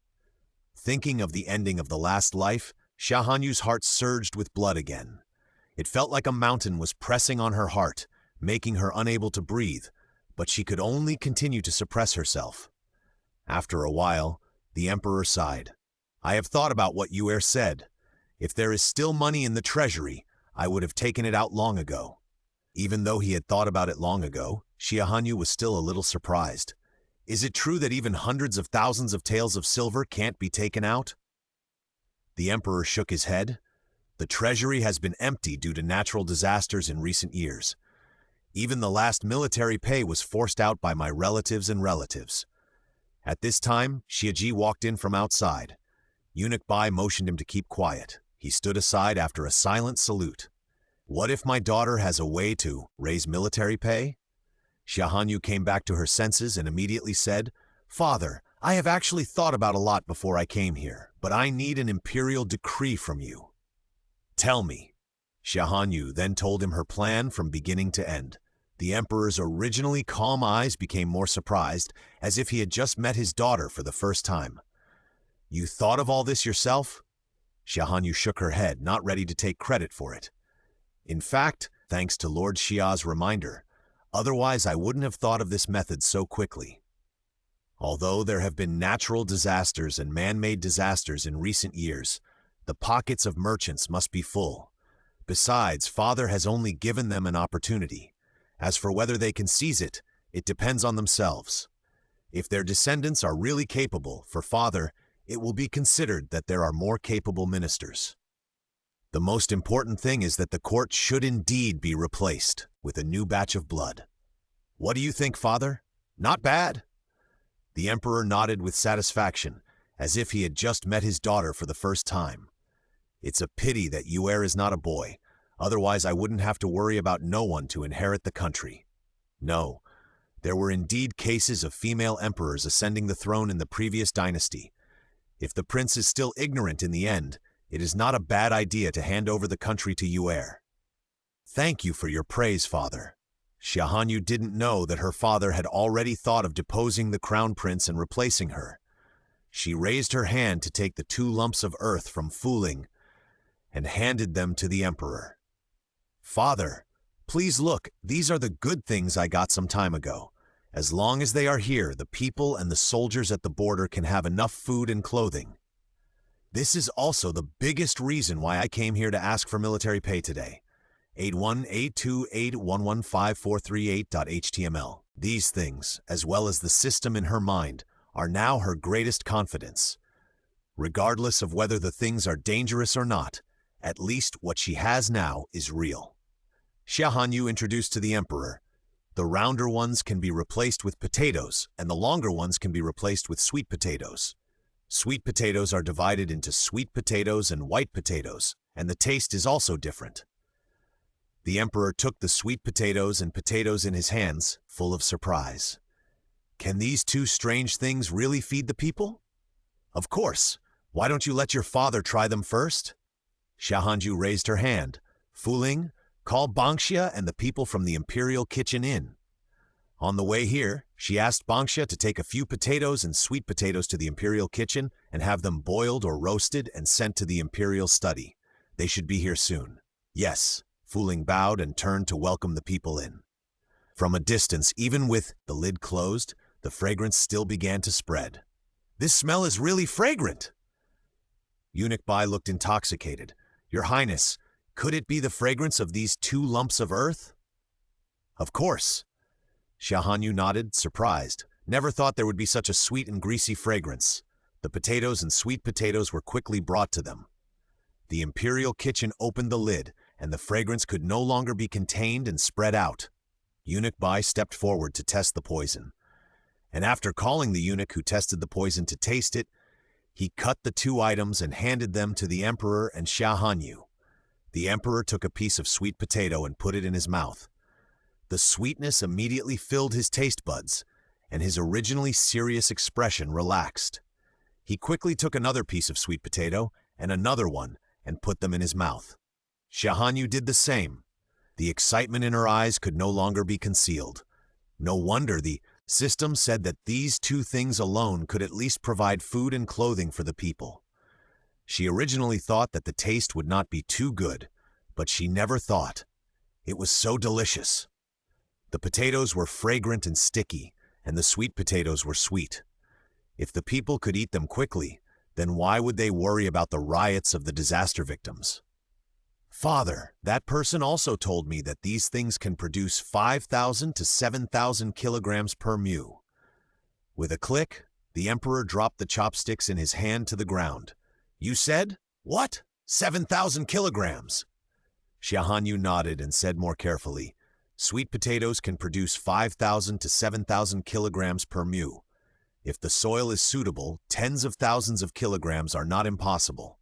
Thinking of the ending of the last life, Xia Hanyu's heart surged with blood again. It felt like a mountain was pressing on her heart, making her unable to breathe, but she could only continue to suppress herself. After a while, the emperor sighed. "I have thought about what Yu'er said. If there is still money in the treasury, I would have taken it out long ago." Even though he had thought about it long ago, Xia Hanyu was still a little surprised. "Is it true that even hundreds of thousands of taels of silver can't be taken out?" The emperor shook his head. "The treasury has been empty due to natural disasters in recent years. Even the last military pay was forced out by my relatives and relatives." At this time, Xiaji walked in from outside. Eunuch Bai motioned him to keep quiet. He stood aside after a silent salute. "What if my daughter has a way to raise military pay?" Xia Hanyu came back to her senses and immediately said, "Father, I have actually thought about a lot before I came here, but I need an imperial decree from you." "Tell me." Xia Hanyu then told him her plan from beginning to end. The emperor's originally calm eyes became more surprised, as if he had just met his daughter for the first time. "You thought of all this yourself?" Xia Hanyu shook her head, not ready to take credit for it. "In fact, thanks to Lord Xia's reminder. Otherwise, I wouldn't have thought of this method so quickly. Although there have been natural disasters and man-made disasters in recent years, the pockets of merchants must be full. Besides, Father has only given them an opportunity. As for whether they can seize it, it depends on themselves. If their descendants are really capable, for Father, it will be considered that there are more capable ministers. The most important thing is that the court should indeed be replaced with a new batch of blood. What do you think, Father? Not bad?" The emperor nodded with satisfaction, as if he had just met his daughter for the first time. "It's a pity that Yu'er is not a boy. Otherwise, I wouldn't have to worry about no one to inherit the country." No, there were indeed cases of female emperors ascending the throne in the previous dynasty. If the prince is still ignorant in the end, it is not a bad idea to hand over the country to Yu'er. "Thank you for your praise, Father." Xia Hanyu didn't know that her father had already thought of deposing the crown prince and replacing her. She raised her hand to take the 2 lumps of earth from Fu Ling and handed them to the emperor. "Father, please look, these are the good things I got some time ago. As long as they are here, the people and the soldiers at the border can have enough food and clothing. This is also the biggest reason why I came here to ask for military pay today. 8182811543.html. These things, as well as the system in her mind, are now her greatest confidence. Regardless of whether the things are dangerous or not, at least what she has now is real." Xia Hanyu introduced to the emperor, "The rounder ones can be replaced with potatoes, and the longer ones can be replaced with sweet potatoes. Sweet potatoes are divided into sweet potatoes and white potatoes, and the taste is also different." The emperor took the sweet potatoes and potatoes in his hands, full of surprise. "Can these 2 strange things really feed the people?" "Of course. Why don't you let your father try them first?" Xia Hanyu raised her hand. "Fu Ling, call Bangxia and the people from the imperial kitchen in." On the way here, she asked Bangxia to take a few potatoes and sweet potatoes to the imperial kitchen and have them boiled or roasted and sent to the imperial study. They should be here soon. "Yes." Fu Ling bowed and turned to welcome the people in. From a distance, even with the lid closed, the fragrance still began to spread. This smell is really fragrant. Eunuch Bai looked intoxicated. Your Highness, could it be the fragrance of these 2 lumps of earth? Of course. Xia Hanyu nodded, surprised. Never thought there would be such a sweet and greasy fragrance. The potatoes and sweet potatoes were quickly brought to them. The imperial kitchen opened the lid, and the fragrance could no longer be contained and spread out. Eunuch Bai stepped forward to test the poison. And after calling the eunuch who tested the poison to taste it, he cut the 2 items and handed them to the emperor and Xia Hanyu. The emperor took a piece of sweet potato and put it in his mouth. The sweetness immediately filled his taste buds, and his originally serious expression relaxed. He quickly took another piece of sweet potato and another one and put them in his mouth. Xia Hanyu did the same. The excitement in her eyes could no longer be concealed. No wonder the system said that these 2 things alone could at least provide food and clothing for the people. She originally thought that the taste would not be too good, but she never thought. It was so delicious. The potatoes were fragrant and sticky, and the sweet potatoes were sweet. If the people could eat them quickly, then why would they worry about the riots of the disaster victims? Father, that person also told me that these things can produce 5,000 to 7,000 kilograms per mu. With a click, the emperor dropped the chopsticks in his hand to the ground. You said? What? 7,000 kilograms? Xia Hanyu nodded and said more carefully, sweet potatoes can produce 5,000 to 7,000 kilograms per mu. If the soil is suitable, tens of thousands of kilograms are not impossible.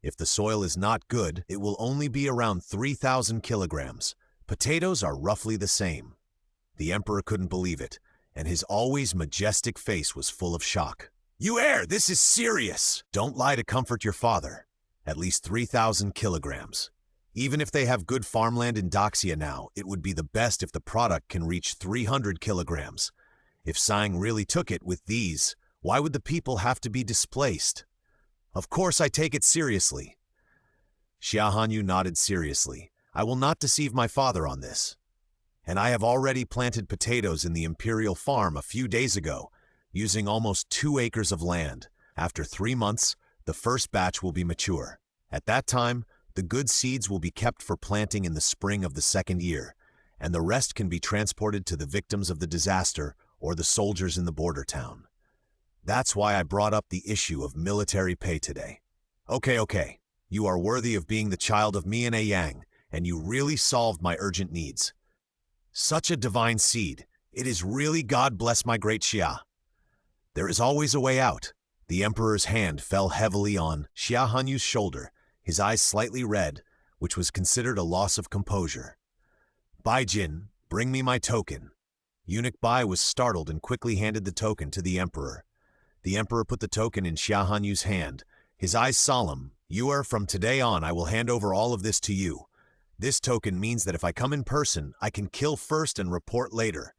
If the soil is not good, it will only be around 3,000 kilograms. Potatoes are roughly the same. The emperor couldn't believe it, and his always majestic face was full of shock. You heir, this is serious! Don't lie to comfort your father. At least 3,000 kilograms. Even if they have good farmland in Xia now, it would be the best if the product can reach 300 kilograms. If Sang really took it with these, why would the people have to be displaced? Of course I take it seriously. Xia Hanyu nodded seriously. I will not deceive my father on this. And I have already planted potatoes in the imperial farm a few days ago, using almost 2 acres of land. After 3 months, the first batch will be mature. At that time, the good seeds will be kept for planting in the spring of the 2nd year, and the rest can be transported to the victims of the disaster or the soldiers in the border town. That's why I brought up the issue of military pay today. Okay. You are worthy of being the child of me and A Yang, and you really solved my urgent needs. Such a divine seed. It is really God bless my great Xia. There is always a way out. The emperor's hand fell heavily on Xia Hanyu's shoulder, his eyes slightly red, which was considered a loss of composure. Bai Jin, bring me my token. Eunuch Bai was startled and quickly handed the token to the emperor. The emperor put the token in Xia Hanyu's hand, his eyes solemn. From today on I will hand over all of this to you. This token means that if I come in person, I can kill first and report later.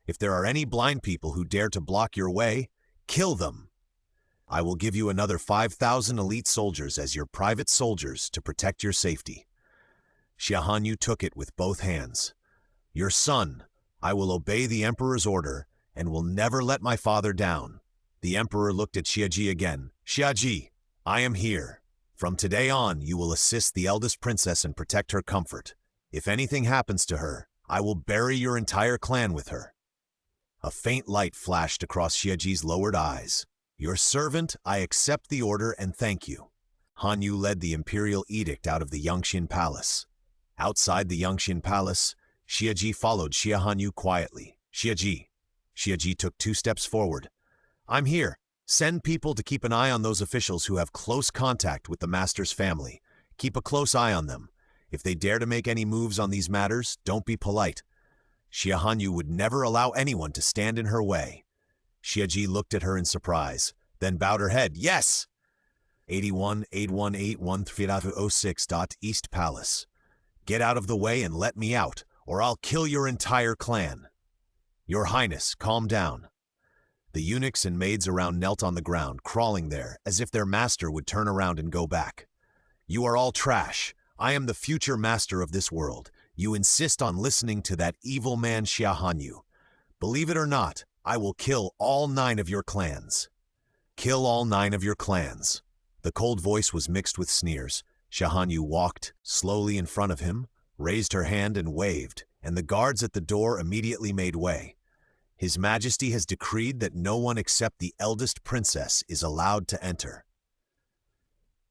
If there are any blind people who dare to block your way, kill them. I will give you another 5,000 elite soldiers as your private soldiers to protect your safety. Xia Hanyu took it with both hands. Your son, I will obey the emperor's order and will never let my father down. The emperor looked at Xiaji again. Xiaji, I am here. From today on, you will assist the eldest princess and protect her comfort. If anything happens to her, I will bury your entire clan with her. A faint light flashed across Xiaji's lowered eyes. Your servant, I accept the order and thank you. Hanyu led the imperial edict out of the Yangxin Palace. Outside the Yangxin Palace, Xiaji followed Xia Hanyu quietly. Xiaji took 2 steps forward. I'm here. Send people to keep an eye on those officials who have close contact with the master's family. Keep a close eye on them. If they dare to make any moves on these matters, don't be polite. Xia Hanyu would never allow anyone to stand in her way. Xiaji looked at her in surprise, then bowed her head. Yes! 8181813806. East Palace. Get out of the way and let me out, or I'll kill your entire clan. Your Highness, calm down. The eunuchs and maids around knelt on the ground, crawling there, as if their master would turn around and go back. You are all trash. I am the future master of this world. You insist on listening to that evil man Xia Hanyu. Believe it or not, I will kill all 9 of your clans. Kill all 9 of your clans." The cold voice was mixed with sneers. Xia Hanyu walked slowly in front of him, raised her hand and waved, and the guards at the door immediately made way. "His Majesty has decreed that no one except the eldest princess is allowed to enter."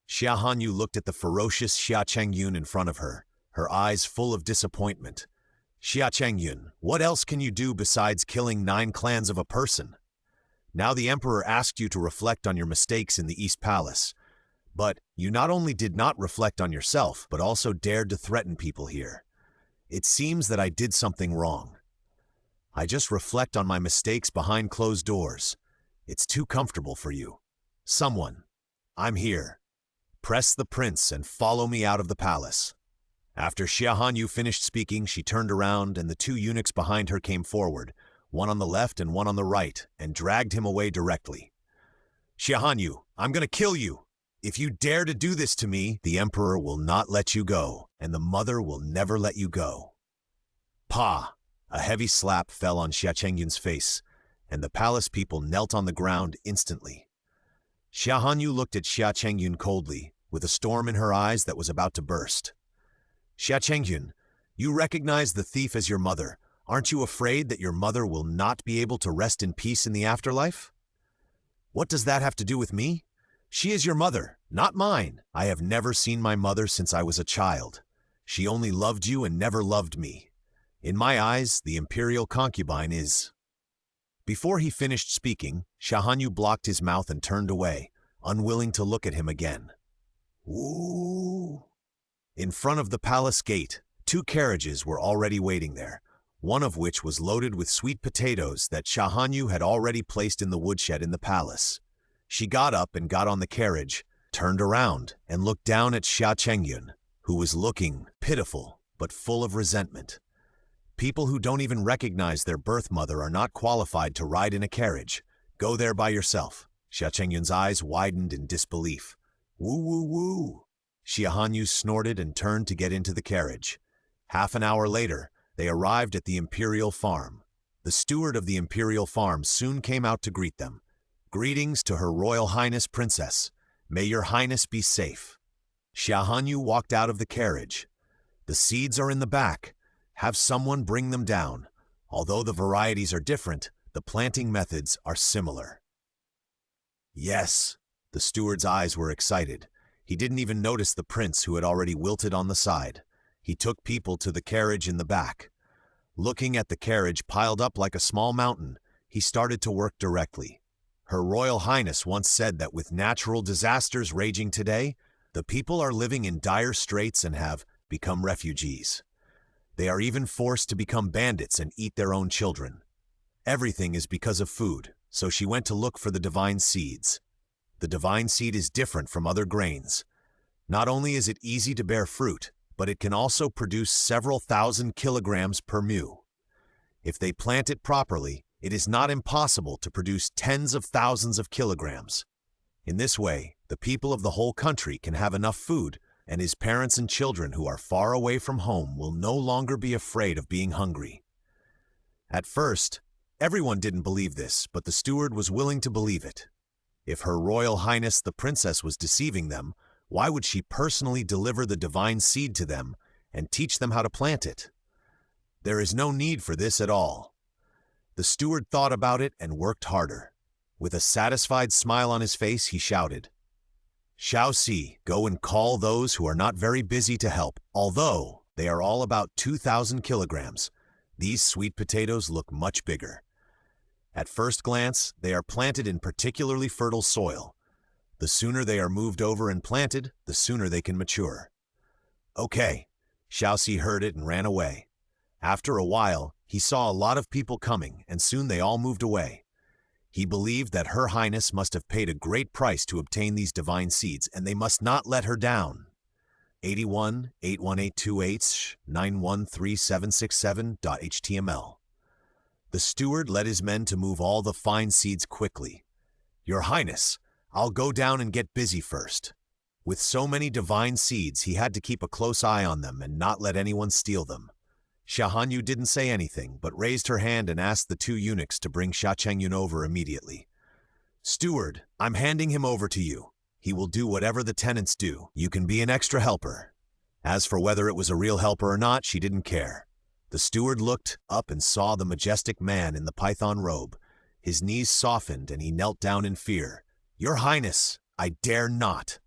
Xia Hanyu looked at the ferocious Xia Chengyun in front of her, her eyes full of disappointment. "Xia Chengyun, what else can you do besides killing 9 clans of a person? Now the Emperor asked you to reflect on your mistakes in the East Palace. But you not only did not reflect on yourself, but also dared to threaten people here. It seems that I did something wrong. I just reflect on my mistakes behind closed doors. It's too comfortable for you. Someone, I'm here. Press the prince and follow me out of the palace." After Xia Hanyu finished speaking, she turned around and the 2 eunuchs behind her came forward, one on the left and one on the right, and dragged him away directly. "Xia Hanyu, I'm going to kill you. If you dare to do this to me, the Emperor will not let you go, and the mother will never let you go." Pa! A heavy slap fell on Xia Chengyun's face, and the palace people knelt on the ground instantly. Xia Hanyu looked at Xia Chengyun coldly, with a storm in her eyes that was about to burst. "Xia Chengyun, you recognize the thief as your mother. Aren't you afraid that your mother will not be able to rest in peace in the afterlife?" "What does that have to do with me? She is your mother, not mine. I have never seen my mother since I was a child. She only loved you and never loved me. In my eyes, the imperial concubine is—" Before he finished speaking, Xia Hanyu blocked his mouth and turned away, unwilling to look at him again. Ooh. In front of the palace gate, 2 carriages were already waiting there, one of which was loaded with sweet potatoes that Xia Hanyu had already placed in the woodshed in the palace. She got up and got on the carriage, turned around, and looked down at Xia Chengyun, who was looking pitiful but full of resentment. People who don't even recognize their birth mother are not qualified to ride in a carriage. Go there by yourself. Xia Chengyun's eyes widened in disbelief. Woo woo woo. Xia Hanyu snorted and turned to get into the carriage. Half an hour later, they arrived at the imperial farm. The steward of the imperial farm soon came out to greet them. "Greetings to Her Royal Highness Princess. May your highness be safe." Xia Hanyu walked out of the carriage. "The seeds are in the back. Have someone bring them down. Although the varieties are different, the planting methods are similar." Yes, the steward's eyes were excited. He didn't even notice the prince who had already wilted on the side. He took people to the carriage in the back. Looking at the carriage piled up like a small mountain, he started to work directly. Her Royal Highness once said that with natural disasters raging today, the people are living in dire straits and have become refugees. They are even forced to become bandits and eat their own children. Everything is because of food, so she went to look for the divine seeds. The divine seed is different from other grains. Not only is it easy to bear fruit, but it can also produce several thousand kilograms per mu. If they plant it properly, it is not impossible to produce tens of thousands of kilograms. In this way, the people of the whole country can have enough food, and his parents and children who are far away from home will no longer be afraid of being hungry. At first, everyone didn't believe this, but the steward was willing to believe it. If Her Royal Highness the Princess was deceiving them, why would she personally deliver the divine seed to them and teach them how to plant it? There is no need for this at all. The steward thought about it and worked harder. With a satisfied smile on his face, he shouted, "Xiaoxi, go and call those who are not very busy to help, although they are all about 2,000 kilograms. These sweet potatoes look much bigger. At first glance, they are planted in particularly fertile soil. The sooner they are moved over and planted, the sooner they can mature." Okay, Xiaoxi heard it and ran away. After a while, he saw a lot of people coming, and soon they all moved away. He believed that Her Highness must have paid a great price to obtain these divine seeds, and they must not let her down. 81-81828-913767.html. The steward led his men to move all the fine seeds quickly. "Your Highness, I'll go down and get busy first." With so many divine seeds, he had to keep a close eye on them and not let anyone steal them. Xia Hanyu didn't say anything, but raised her hand and asked the 2 eunuchs to bring Xia Chengyun over immediately. "Steward, I'm handing him over to you. He will do whatever the tenants do. You can be an extra helper." As for whether it was a real helper or not, she didn't care. The steward looked up and saw the majestic man in the python robe. His knees softened and he knelt down in fear. "Your Highness, I dare not."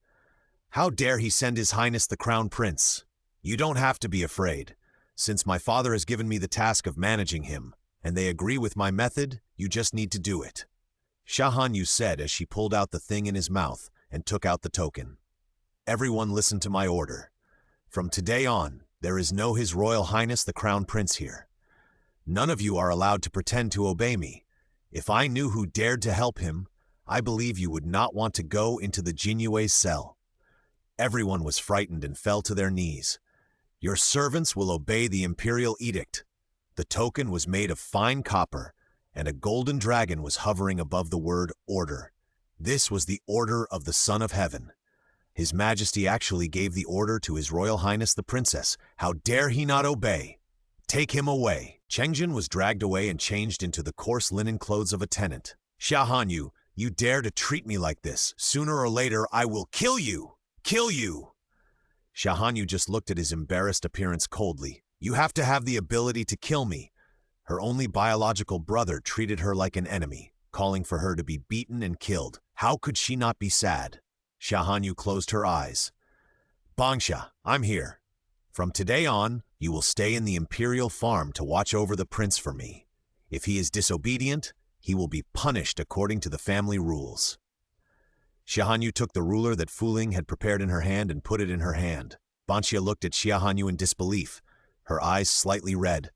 "How dare he send His Highness the Crown Prince?" "You don't have to be afraid. Since my father has given me the task of managing him, and they agree with my method, you just need to do it," Xia Hanyu said as she pulled out the thing in his mouth and took out the token. "Everyone listen to my order. From today on, there is no His Royal Highness the Crown Prince here. None of you are allowed to pretend to obey me. If I knew who dared to help him, I believe you would not want to go into the Jinyue's cell." Everyone was frightened and fell to their knees. "Your servants will obey the imperial edict." The token was made of fine copper, and a golden dragon was hovering above the word order. This was the order of the Son of Heaven. His Majesty actually gave the order to His Royal Highness the Princess. How dare he not obey? "Take him away." Chengjin was dragged away and changed into the coarse linen clothes of a tenant. "Xia Hanyu, you dare to treat me like this. Sooner or later, I will kill you! Kill you!" Xia Hanyu just looked at his embarrassed appearance coldly. "You have to have the ability to kill me." Her only biological brother treated her like an enemy, calling for her to be beaten and killed. How could she not be sad? Xia Hanyu closed her eyes. "Bangsha, I'm here. From today on, you will stay in the imperial farm to watch over the prince for me. If he is disobedient, he will be punished according to the family rules." Xia Hanyu took the ruler that Fu Ling had prepared in her hand and put it in her hand. Bangsha looked at Xia Hanyu in disbelief, her eyes slightly red.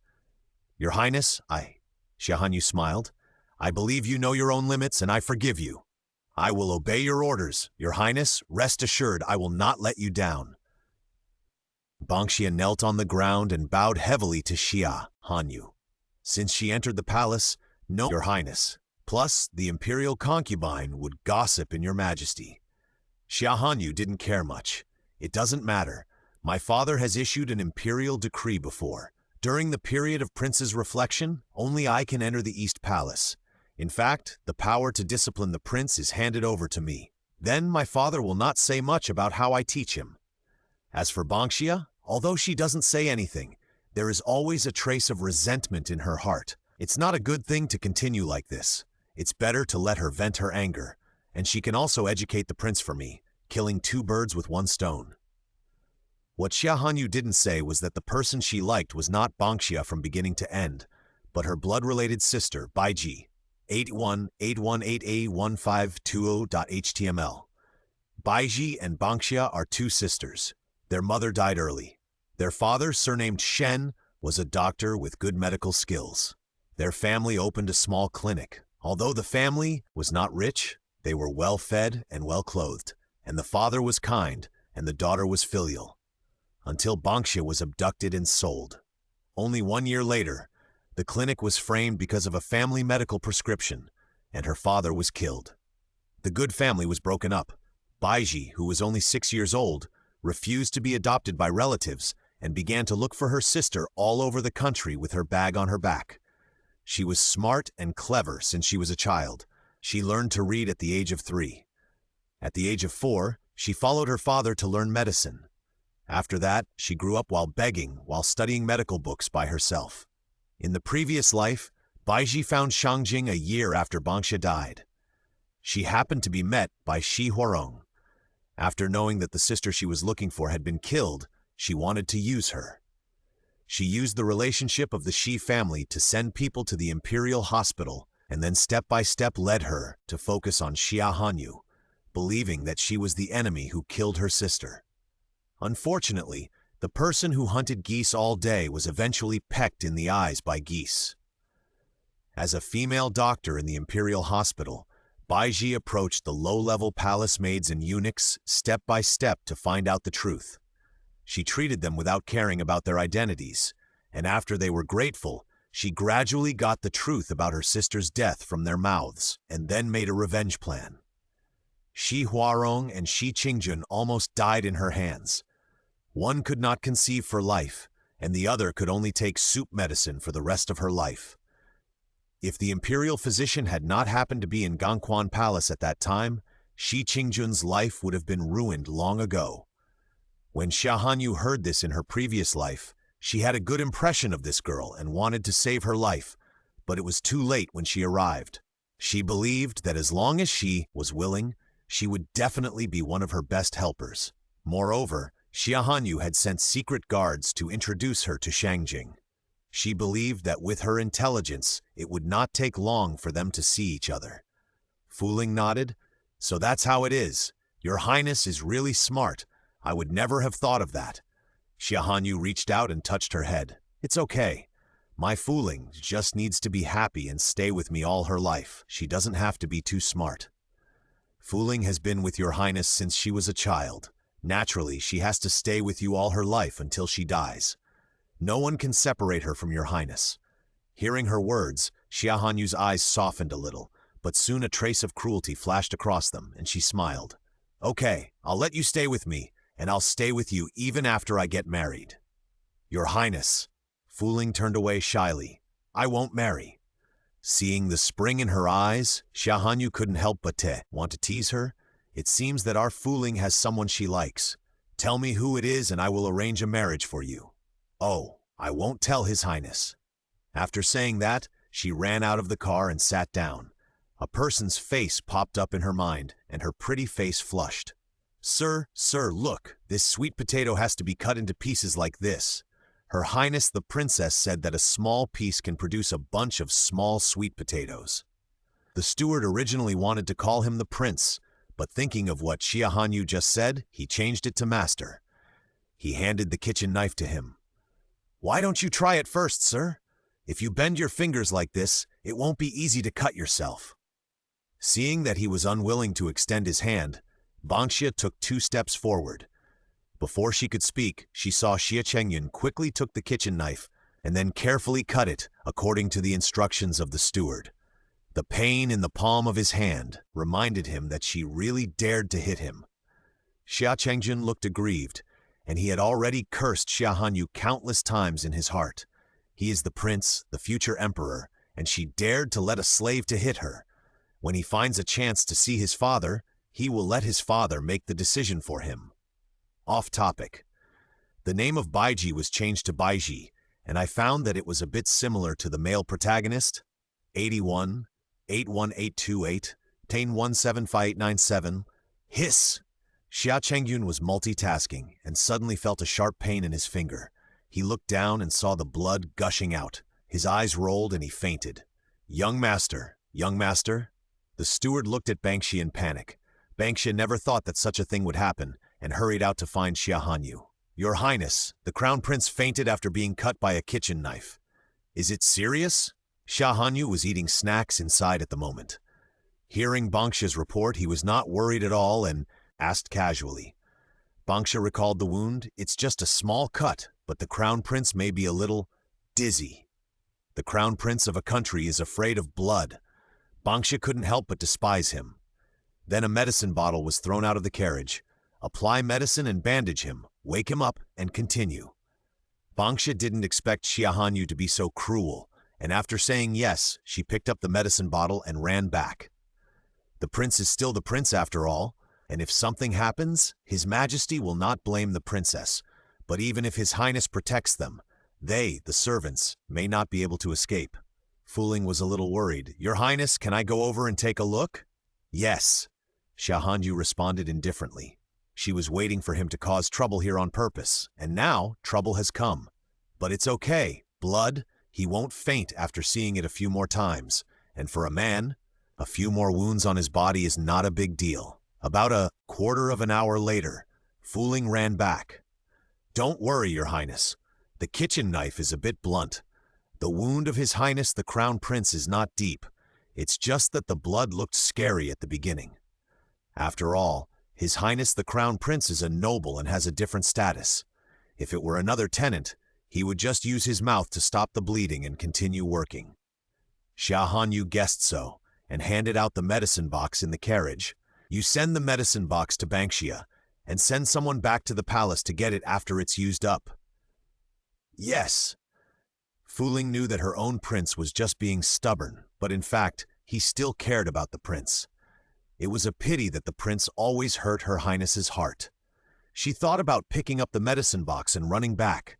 "Your Highness, Xia Hanyu smiled. "I believe you know your own limits and I forgive you. I will obey your orders. Your Highness, rest assured I will not let you down." Bangsha knelt on the ground and bowed heavily to Xia Hanyu. Since she entered the palace, no, Your Highness. Plus, the imperial concubine would gossip in Your Majesty. Xia Hanyu didn't care much. "It doesn't matter. My father has issued an imperial decree before. During the period of Prince's reflection, only I can enter the East Palace. In fact, the power to discipline the prince is handed over to me. Then my father will not say much about how I teach him." As for Bangsha, although she doesn't say anything, there is always a trace of resentment in her heart. It's not a good thing to continue like this. It's better to let her vent her anger, and she can also educate the prince for me, killing two birds with one stone. What Xia Hanyu didn't say was that the person she liked was not Bangsha from beginning to end, but her blood-related sister, Baiji, 8181881520.html. Baiji and Bangsha are two sisters. Their mother died early. Their father, surnamed Shen, was a doctor with good medical skills. Their family opened a small clinic. Although the family was not rich, they were well-fed and well-clothed, and the father was kind, and the daughter was filial. Until Bangsha was abducted and sold. Only 1 year later, the clinic was framed because of a family medical prescription, and her father was killed. The good family was broken up. Baiji, who was only 6 years old, refused to be adopted by relatives and began to look for her sister all over the country with her bag on her back. She was smart and clever since she was a child. She learned to read at the age of 3. At the age of 4, she followed her father to learn medicine. After that, she grew up while begging, while studying medical books by herself. In the previous life, Baiji found Shangjing a year after Bangsha died. She happened to be met by Shi Huarong. After knowing that the sister she was looking for had been killed, she wanted to use her. She used the relationship of the Shi family to send people to the imperial hospital and then step by step led her to focus on Xia Hanyu, believing that she was the enemy who killed her sister. Unfortunately, the person who hunted geese all day was eventually pecked in the eyes by geese. As a female doctor in the imperial hospital, Baiji approached the low-level palace maids and eunuchs step by step to find out the truth. She treated them without caring about their identities, and after they were grateful, she gradually got the truth about her sister's death from their mouths and then made a revenge plan. Shi Huarong and Shi Qingjun almost died in her hands. One could not conceive for life, and the other could only take soup medicine for the rest of her life. If the imperial physician had not happened to be in Gangquan Palace at that time, Shi Qingjun's life would have been ruined long ago. When Xia Hanyu heard this in her previous life, she had a good impression of this girl and wanted to save her life, but it was too late when she arrived. She believed that as long as she was willing, she would definitely be one of her best helpers. Moreover, Xia Hanyu had sent secret guards to introduce her to Shangjing. She believed that with her intelligence, it would not take long for them to see each other. Fu Ling nodded. "So that's how it is. Your Highness is really smart. I would never have thought of that." Xia Hanyu reached out and touched her head. "It's okay. My Fu Ling just needs to be happy and stay with me all her life. She doesn't have to be too smart. Fu Ling has been with your Highness since she was a child. Naturally, she has to stay with you all her life until she dies. No one can separate her from your Highness." Hearing her words, Xia Hanyu's eyes softened a little, but soon a trace of cruelty flashed across them, and she smiled. "Okay, I'll let you stay with me, and I'll stay with you even after I get married." "Your Highness." Fu Ling turned away shyly. "I won't marry." Seeing the spring in her eyes, Xia Hanyu couldn't help but want to tease her. "It seems that our Fu Ling has someone she likes. Tell me who it is and I will arrange a marriage for you." "Oh, I won't tell His Highness." After saying that, she ran out of the car and sat down. A person's face popped up in her mind, and her pretty face flushed. Sir, look, this sweet potato has to be cut into pieces like this." Her Highness the Princess said that a small piece can produce a bunch of small sweet potatoes. The steward originally wanted to call him the prince, but thinking of what Xia Hanyu just said, he changed it to master. He handed the kitchen knife to him. "Why don't you try it first, sir? If you bend your fingers like this, it won't be easy to cut yourself." Seeing that he was unwilling to extend his hand, Bangxia took 2 steps forward. Before she could speak, she saw Xia Chengyun quickly took the kitchen knife and then carefully cut it according to the instructions of the steward. The pain in the palm of his hand reminded him that she really dared to hit him. Xia Chengjun looked aggrieved, and he had already cursed Xia Hanyu countless times in his heart. He is the prince, the future emperor, and she dared to let a slave to hit her. When he finds a chance to see his father, he will let his father make the decision for him. Off topic. The name of Baiji was changed to Baiji, and I found that it was a bit similar to the male protagonist. 81, 81828, Tain 175897. Hiss! Xia Chengyun was multitasking and suddenly felt a sharp pain in his finger. He looked down and saw the blood gushing out. His eyes rolled and he fainted. Young master. The steward looked at Bangxia in panic. Bangxia never thought that such a thing would happen and hurried out to find Xia Hanyu. "Your Highness, the Crown Prince fainted after being cut by a kitchen knife." "Is it serious?" Xia Hanyu was eating snacks inside at the moment. Hearing Bangxia's report, he was not worried at all and asked casually. Bangxia recalled the wound. "It's just a small cut, but the Crown Prince may be a little dizzy." The Crown Prince of a country is afraid of blood. Bangxia couldn't help but despise him. Then a medicine bottle was thrown out of the carriage. "Apply medicine and bandage him, wake him up, and continue." Bangxia didn't expect Xia Hanyu to be so cruel, and after saying yes, she picked up the medicine bottle and ran back. The prince is still the prince after all, and if something happens, His Majesty will not blame the princess. But even if His Highness protects them, they, the servants, may not be able to escape. Fu Ling was a little worried. "Your Highness, can I go over and take a look?" "Yes," Xia Hanyu responded indifferently. She was waiting for him to cause trouble here on purpose, and now trouble has come. But it's okay. Blood, he won't faint after seeing it a few more times. And for a man, a few more wounds on his body is not a big deal. About a quarter of an hour later, Fu Ling ran back. "Don't worry, Your Highness. The kitchen knife is a bit blunt. The wound of His Highness the Crown Prince is not deep. It's just that the blood looked scary at the beginning. After all, His Highness the Crown Prince is a noble and has a different status. If it were another tenant, he would just use his mouth to stop the bleeding and continue working." Xia Hanyu guessed so, and handed out the medicine box in the carriage. "You send the medicine box to Bangxia, and send someone back to the palace to get it after it's used up." "Yes." Fu Ling knew that her own prince was just being stubborn, but in fact, he still cared about the prince. It was a pity that the prince always hurt Her Highness's heart. She thought about picking up the medicine box and running back.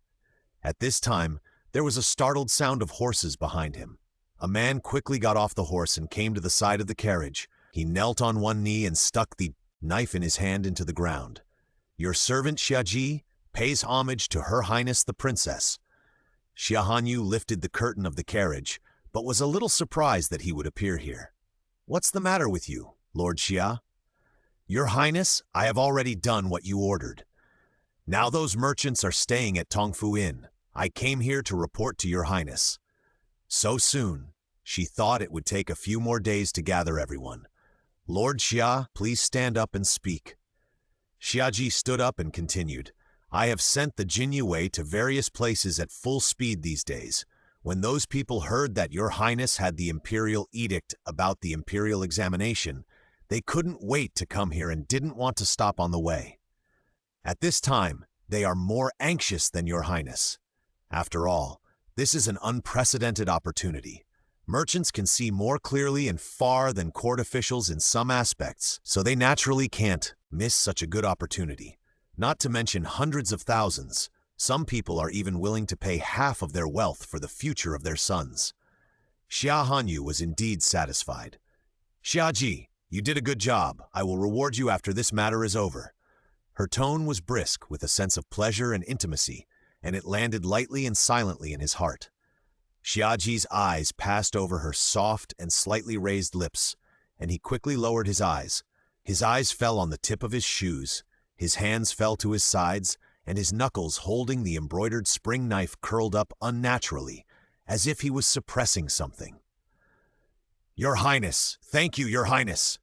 At this time, there was a startled sound of horses behind him. A man quickly got off the horse and came to the side of the carriage. He knelt on one knee and stuck the knife in his hand into the ground. "Your servant Xia pays homage to Her Highness the Princess." Xia Hanyu lifted the curtain of the carriage, but was a little surprised that he would appear here. "What's the matter with you, Lord Xia?" "Your Highness, I have already done what you ordered. Now those merchants are staying at Tongfu Inn. I came here to report to Your Highness." So soon, she thought it would take a few more days to gather everyone. "Lord Xia, please stand up and speak." Xiaji stood up and continued, "I have sent the Jinyue to various places at full speed these days. When those people heard that Your Highness had the imperial edict about the imperial examination, they couldn't wait to come here and didn't want to stop on the way. At this time, they are more anxious than Your Highness. After all, this is an unprecedented opportunity. Merchants can see more clearly and far than court officials in some aspects, so they naturally can't miss such a good opportunity. Not to mention hundreds of thousands. Some people are even willing to pay half of their wealth for the future of their sons." Xia Hanyu was indeed satisfied. "Xiaji, you did a good job. I will reward you after this matter is over." Her tone was brisk with a sense of pleasure and intimacy, and it landed lightly and silently in his heart. Xiaji's eyes passed over her soft and slightly raised lips, and he quickly lowered his eyes. His eyes fell on the tip of his shoes, his hands fell to his sides, and his knuckles holding the embroidered spring knife curled up unnaturally, as if he was suppressing something. "Your Highness, thank you, Your Highness."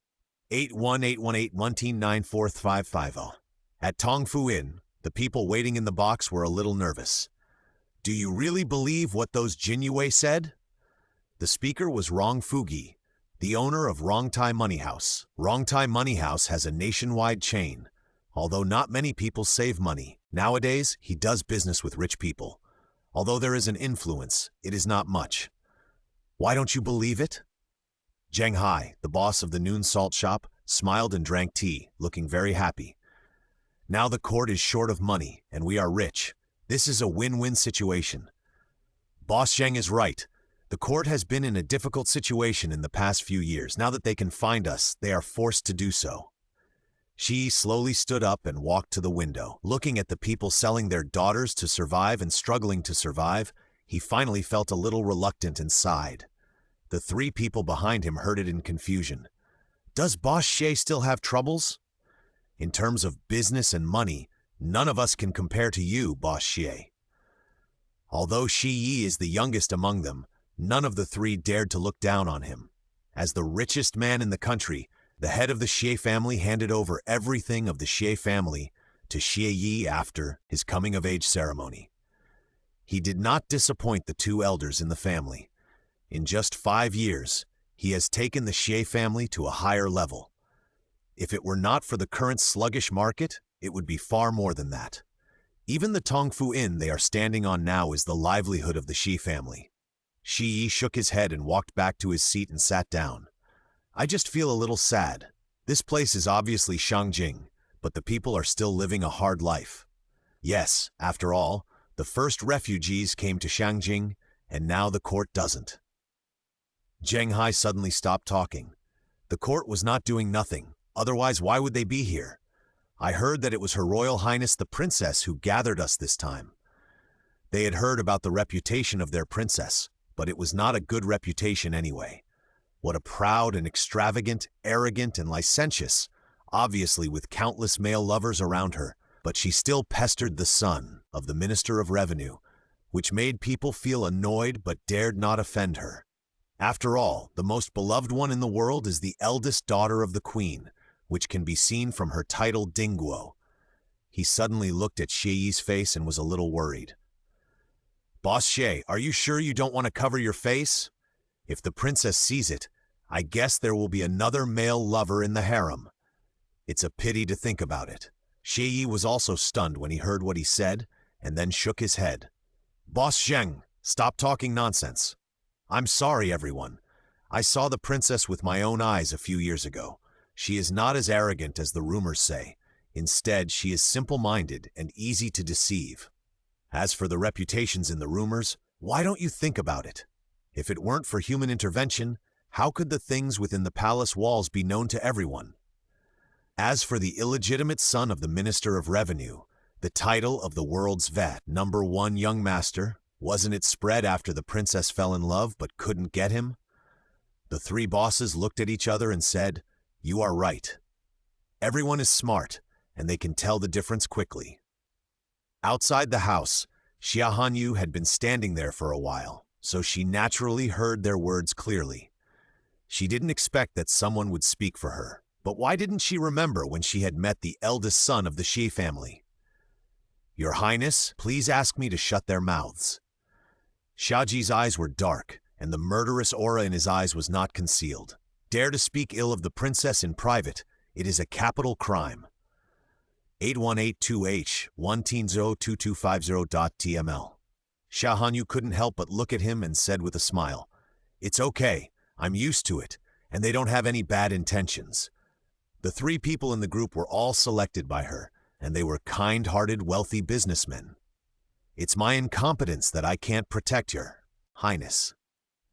818181945550. At Tongfu Inn, the people waiting in the box were a little nervous. "Do you really believe what those Jinyue said?" The speaker was Rong Fugi, the owner of Rongtai Money House. Rongtai Money House has a nationwide chain. Although not many people save money, nowadays he does business with rich people. Although there is an influence, it is not much. "Why don't you believe it?" Zheng Hai, the boss of the noon salt shop, smiled and drank tea, looking very happy. "Now the court is short of money, and we are rich. This is a win-win situation." Boss Zheng is right. The court has been in a difficult situation in the past few years. Now that they can find us, they are forced to do so. She slowly stood up and walked to the window. Looking at the people selling their daughters to survive and struggling to survive, he finally felt a little reluctant and sighed. The three people behind him heard it in confusion. "Does Boss Xie still have troubles?" "In terms of business and money, none of us can compare to you, Boss Xie." Although Shi Yi is the youngest among them, none of the three dared to look down on him. As the richest man in the country, the head of the Xie family handed over everything of the Xie family to Xie Yi after his coming-of-age ceremony. He did not disappoint the two elders in the family. In just 5 years, he has taken the Xie family to a higher level. If it were not for the current sluggish market, it would be far more than that. Even the Tongfu Inn they are standing on now is the livelihood of the Xi family. Shi Yi shook his head and walked back to his seat and sat down. "I just feel a little sad. This place is obviously Shangjing, but the people are still living a hard life. Yes, after all, the first refugees came to Shangjing, and now the court doesn't." Zheng Hai suddenly stopped talking. "The court was not doing nothing. Otherwise, why would they be here? I heard that it was Her Royal Highness the Princess who gathered us this time." They had heard about the reputation of their princess, but it was not a good reputation anyway. What a proud and extravagant, arrogant and licentious, obviously with countless male lovers around her, but she still pestered the son of the Minister of Revenue, which made people feel annoyed but dared not offend her. After all, the most beloved one in the world is the eldest daughter of the queen, which can be seen from her title Dingguo. He suddenly looked at Xie Yi's face and was a little worried. "Boss Xie, are you sure you don't want to cover your face? If the princess sees it, I guess there will be another male lover in the harem. It's a pity to think about it." Xie Yi was also stunned when he heard what he said, and then shook his head. "Boss Zheng, stop talking nonsense. I'm sorry, everyone. I saw the princess with my own eyes a few years ago. She is not as arrogant as the rumors say. Instead, she is simple-minded and easy to deceive. As for the reputations in the rumors, why don't you think about it? If it weren't for human intervention, how could the things within the palace walls be known to everyone? As for the illegitimate son of the Minister of Revenue, the title of the world's vet, #1 young master, wasn't it spread after the princess fell in love but couldn't get him? The three bosses looked at each other and said, "You are right." Everyone is smart, and they can tell the difference quickly. Outside the house, Xia Hanyu had been standing there for a while, so she naturally heard their words clearly. She didn't expect that someone would speak for her, but why didn't she remember when she had met the eldest son of the Xi family? "Your Highness, please ask me to shut their mouths." Xiaji's eyes were dark, and the murderous aura in his eyes was not concealed. Dare to speak ill of the princess in private, it is a capital crime. 8182H1T02250.tml. Xia Hanyu couldn't help but look at him and said with a smile, "It's okay, I'm used to it, and they don't have any bad intentions." The three people in the group were all selected by her, and they were kind-hearted, wealthy businessmen. "It's my incompetence that I can't protect your Highness."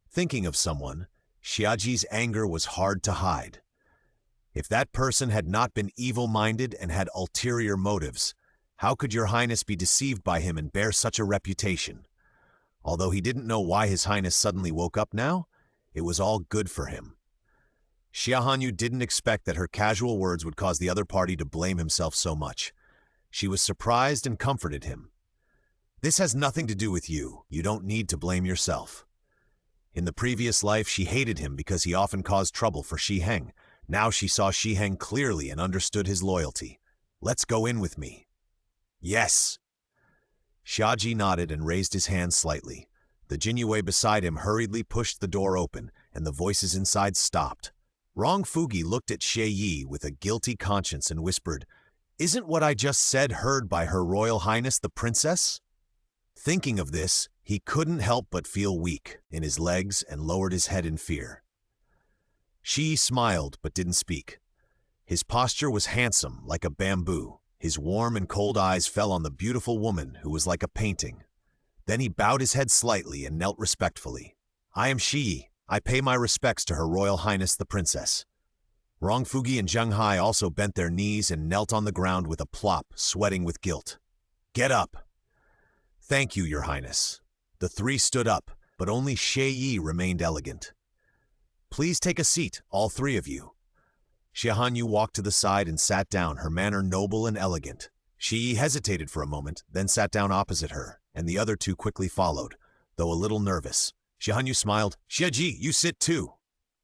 Thinking of someone, Xiaji's anger was hard to hide. If that person had not been evil-minded and had ulterior motives, how could your Highness be deceived by him and bear such a reputation? Although he didn't know why his Highness suddenly woke up now, it was all good for him. Xia Hanyu didn't expect that her casual words would cause the other party to blame himself so much. She was surprised and comforted him. "This has nothing to do with you. You don't need to blame yourself." In the previous life, she hated him because he often caused trouble for Shi Heng. Now she saw Shi Heng clearly and understood his loyalty. "Let's go in with me." "Yes." Xiaji nodded and raised his hand slightly. The Jinyue beside him hurriedly pushed the door open, and the voices inside stopped. Rong Fugi looked at Xie Yi with a guilty conscience and whispered, "Isn't what I just said heard by Her Royal Highness the Princess?" Thinking of this, he couldn't help but feel weak in his legs and lowered his head in fear. Shi smiled but didn't speak. His posture was handsome, like a bamboo. His warm and cold eyes fell on the beautiful woman who was like a painting. Then he bowed his head slightly and knelt respectfully. "I am Shi. I pay my respects to Her Royal Highness the Princess." Rong Fugi and Zheng Hai also bent their knees and knelt on the ground with a plop, sweating with guilt. "Get up." "Thank you, Your Highness." The three stood up, but only Xie Yi remained elegant. "Please take a seat, all three of you." Xia Hanyu walked to the side and sat down, her manner noble and elegant. Xie Yi hesitated for a moment, then sat down opposite her, and the other two quickly followed, though a little nervous. Xia Hanyu smiled. "Xieji, you sit too."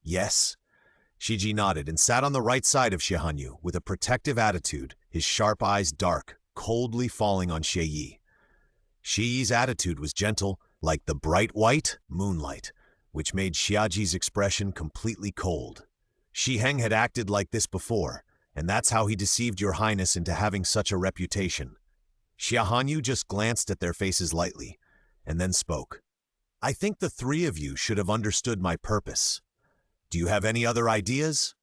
"Yes." Shiji nodded and sat on the right side of Xia Hanyu with a protective attitude, his sharp eyes dark, coldly falling on Xie Yi. Xie Yi's attitude was gentle, like the bright white moonlight, which made Xiaji's expression completely cold. Shi Heng had acted like this before, and that's how he deceived Your Highness into having such a reputation. Xia Hanyu just glanced at their faces lightly, and then spoke. "I think the three of you should have understood my purpose. Do you have any other ideas?"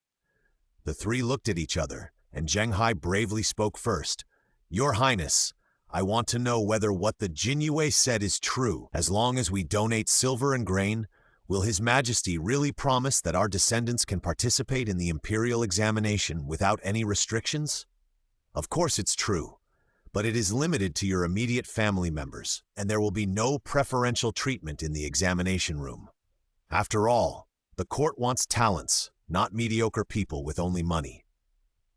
The three looked at each other, and Zheng Hai bravely spoke first. "Your Highness, I want to know whether what the Jinyue said is true. As long as we donate silver and grain, will His Majesty really promise that our descendants can participate in the imperial examination without any restrictions? Of course it's true, but it is limited to your immediate family members, and there will be no preferential treatment in the examination room. After all, the court wants talents, not mediocre people with only money."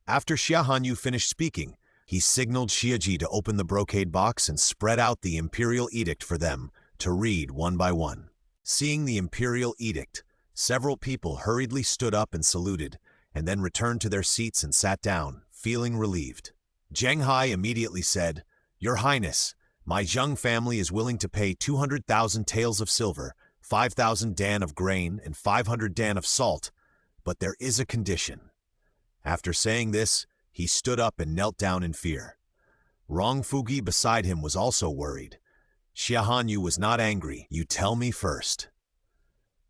After Xia Hanyu finished speaking, he signaled Xiaji to open the brocade box and spread out the imperial edict for them to read one by one. Seeing the imperial edict, several people hurriedly stood up and saluted, and then returned to their seats and sat down, feeling relieved. Zheng Hai immediately said, "Your Highness, my Zheng family is willing to pay 200,000 taels of silver, 5,000 dan of grain, and 500 dan of salt, but there is a condition." After saying this, he stood up and knelt down in fear. Rong Fugi beside him was also worried. Xia Hanyu was not angry. "You tell me first."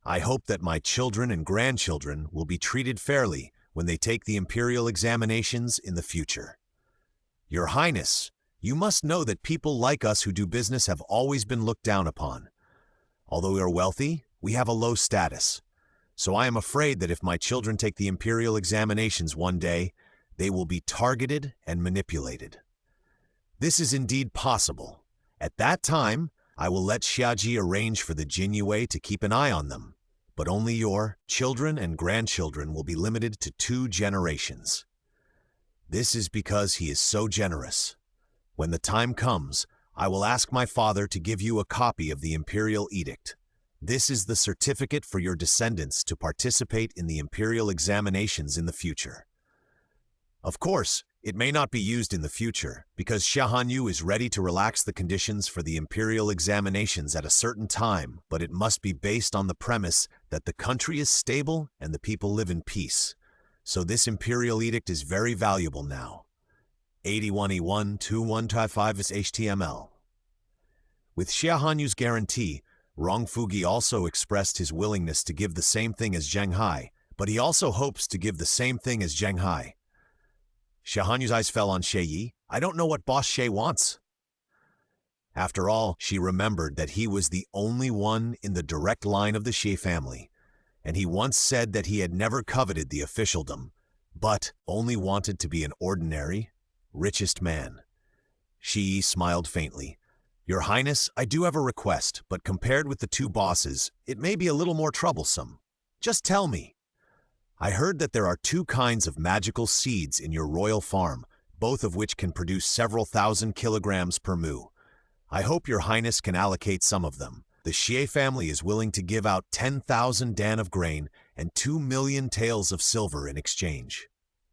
I hope that my children and grandchildren will be treated fairly when they take the imperial examinations in the future. Your Highness, you must know that people like us who do business have always been looked down upon. Although we are wealthy, we have a low status. So I am afraid that if my children take the imperial examinations one day, they will be targeted and manipulated. This is indeed possible. At that time, I will let Xiaji arrange for the Jinyue to keep an eye on them, but only your children and grandchildren will be limited to 2 generations. This is because he is so generous. When the time comes, I will ask my father to give you a copy of the imperial edict. This is the certificate for your descendants to participate in the imperial examinations in the future. Of course, it may not be used in the future, because Xia Hanyu is ready to relax the conditions for the imperial examinations at a certain time, but it must be based on the premise that the country is stable and the people live in peace. So this imperial edict is very valuable now. 81E12155 is HTML. With Xia Hanyu's guarantee, Rong Fugi also expressed his willingness to give the same thing as Zheng Hai, but he also hopes to give the same thing as Zheng Hai. Xia Hanyu's eyes fell on Xie Yi. I don't know what Boss Xie wants. After all, she remembered that he was the only one in the direct line of the Xie family, and he once said that he had never coveted the officialdom, but only wanted to be an ordinary, richest man. Xie Yi smiled faintly. Your Highness, I do have a request, but compared with the 2 bosses, it may be a little more troublesome. Just tell me. I heard that there are 2 kinds of magical seeds in your royal farm, both of which can produce several thousand kilograms per mu. I hope your Highness can allocate some of them. The Xie family is willing to give out 10,000 dan of grain and 2 million taels of silver in exchange.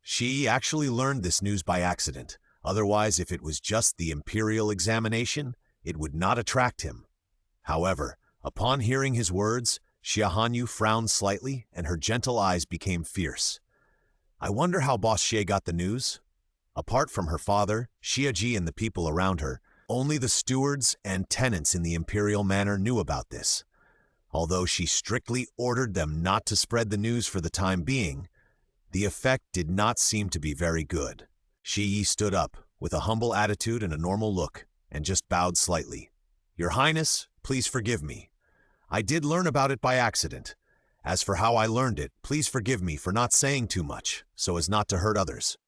Xie actually learned this news by accident. Otherwise, if it was just the imperial examination, it would not attract him. However, upon hearing his words, Xia Hanyu frowned slightly, and her gentle eyes became fierce. I wonder how Boss Xie got the news? Apart from her father, Xia Ji and the people around her, only the stewards and tenants in the imperial manor knew about this. Although she strictly ordered them not to spread the news for the time being, the effect did not seem to be very good. Xie Yi stood up, with a humble attitude and a normal look, and just bowed slightly. Your Highness, please forgive me. I did learn about it by accident. As for how I learned it, please forgive me for not saying too much, so as not to hurt others.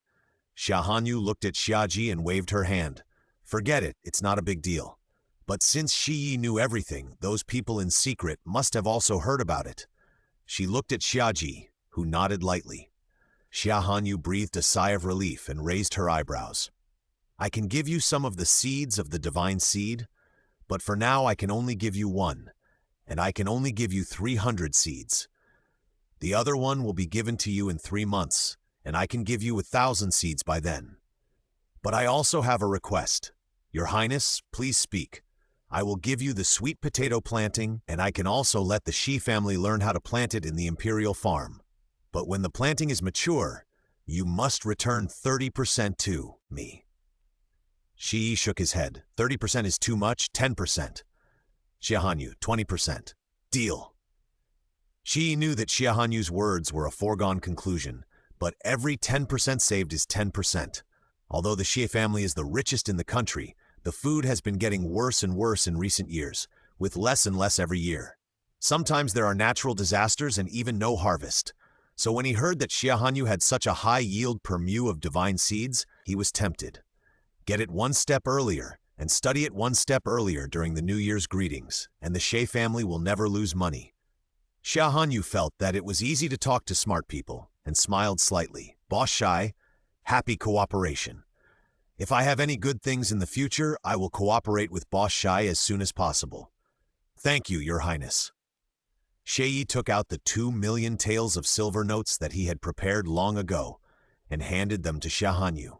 Xia Hanyu looked at Xiaji and waved her hand. Forget it, it's not a big deal. But since Xie Yi knew everything, those people in secret must have also heard about it. She looked at Xiaji, who nodded lightly. Xia Hanyu breathed a sigh of relief and raised her eyebrows. I can give you some of the seeds of the divine seed, but for now I can only give you 1. And I can only give you 300 seeds. The other one will be given to you in 3 months, and I can give you 1,000 seeds by then. But I also have a request. Your Highness, please speak. I will give you the sweet potato planting, and I can also let the Shi family learn how to plant it in the imperial farm. But when the planting is mature, you must return 30% to me. Xie shook his head. 30% is too much, 10%. Xia Hanyu, 20%. Deal. Xie knew that Xia Hanyu's words were a foregone conclusion, but every 10% saved is 10%. Although the Xie family is the richest in the country, the food has been getting worse and worse in recent years, with less and less every year. Sometimes there are natural disasters and even no harvest. So when he heard that Xia Hanyu had such a high yield per mu of divine seeds, he was tempted. Get it 1 step earlier, and study it 1 step earlier during the New Year's greetings, and the Xie family will never lose money. Xia Hanyu felt that it was easy to talk to smart people, and smiled slightly. Boss Xi, happy cooperation. If I have any good things in the future, I will cooperate with Boss Xi as soon as possible. Thank you, Your Highness. Xie Yi took out the 2 million taels of silver notes that he had prepared long ago, and handed them to Xia Hanyu.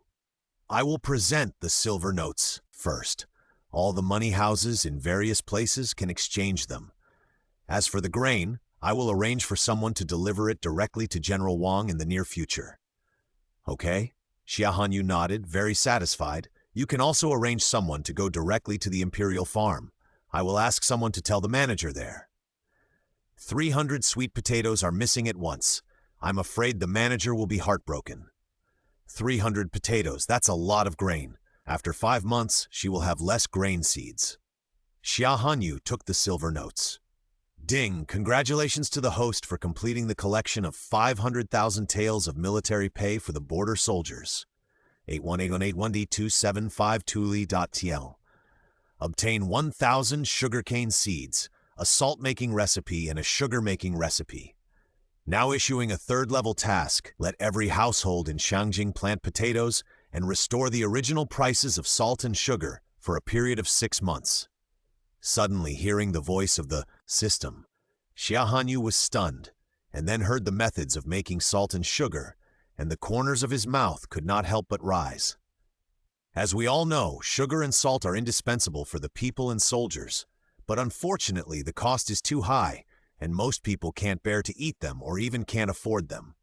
I will present the silver notes first. All the money houses in various places can exchange them. As for the grain, I will arrange for someone to deliver it directly to General Wang in the near future. Okay? Xia Hanyu nodded, very satisfied. You can also arrange someone to go directly to the imperial farm. I will ask someone to tell the manager there. 300 sweet potatoes are missing at once. I'm afraid the manager will be heartbroken. 300 potatoes, that's a lot of grain. After 5 months, she will have less grain seeds. Xia Hanyu took the silver notes. Ding! Congratulations to the host for completing the collection of 500,000 taels of military pay for the border soldiers. 818181D275tuli.tl. Obtain 1,000 sugarcane seeds, a salt-making recipe and a sugar-making recipe. Now issuing a third-level task, let every household in Shangjing plant potatoes and restore the original prices of salt and sugar for a period of 6 months. Suddenly hearing the voice of the system, Xia Hanyu was stunned, and then heard the methods of making salt and sugar, and the corners of his mouth could not help but rise. As we all know, sugar and salt are indispensable for the people and soldiers, but unfortunately the cost is too high, and most people can't bear to eat them or even can't afford them.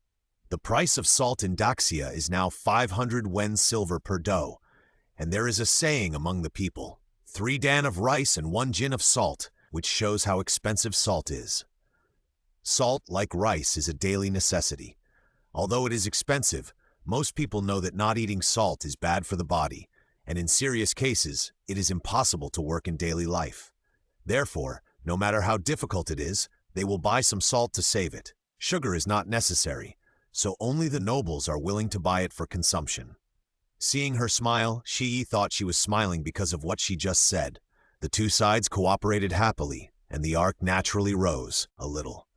The price of salt in Daxia is now 500 wen silver per dough, and there is a saying among the people, 3 dan of rice and 1 jin of salt, which shows how expensive salt is. Salt, like rice, is a daily necessity. Although it is expensive, most people know that not eating salt is bad for the body, and in serious cases, it is impossible to work in daily life. Therefore, no matter how difficult it is, they will buy some salt to save it. Sugar is not necessary, so only the nobles are willing to buy it for consumption. Seeing her smile, Shi thought she was smiling because of what she just said. The two sides cooperated happily, and the arc naturally rose a little.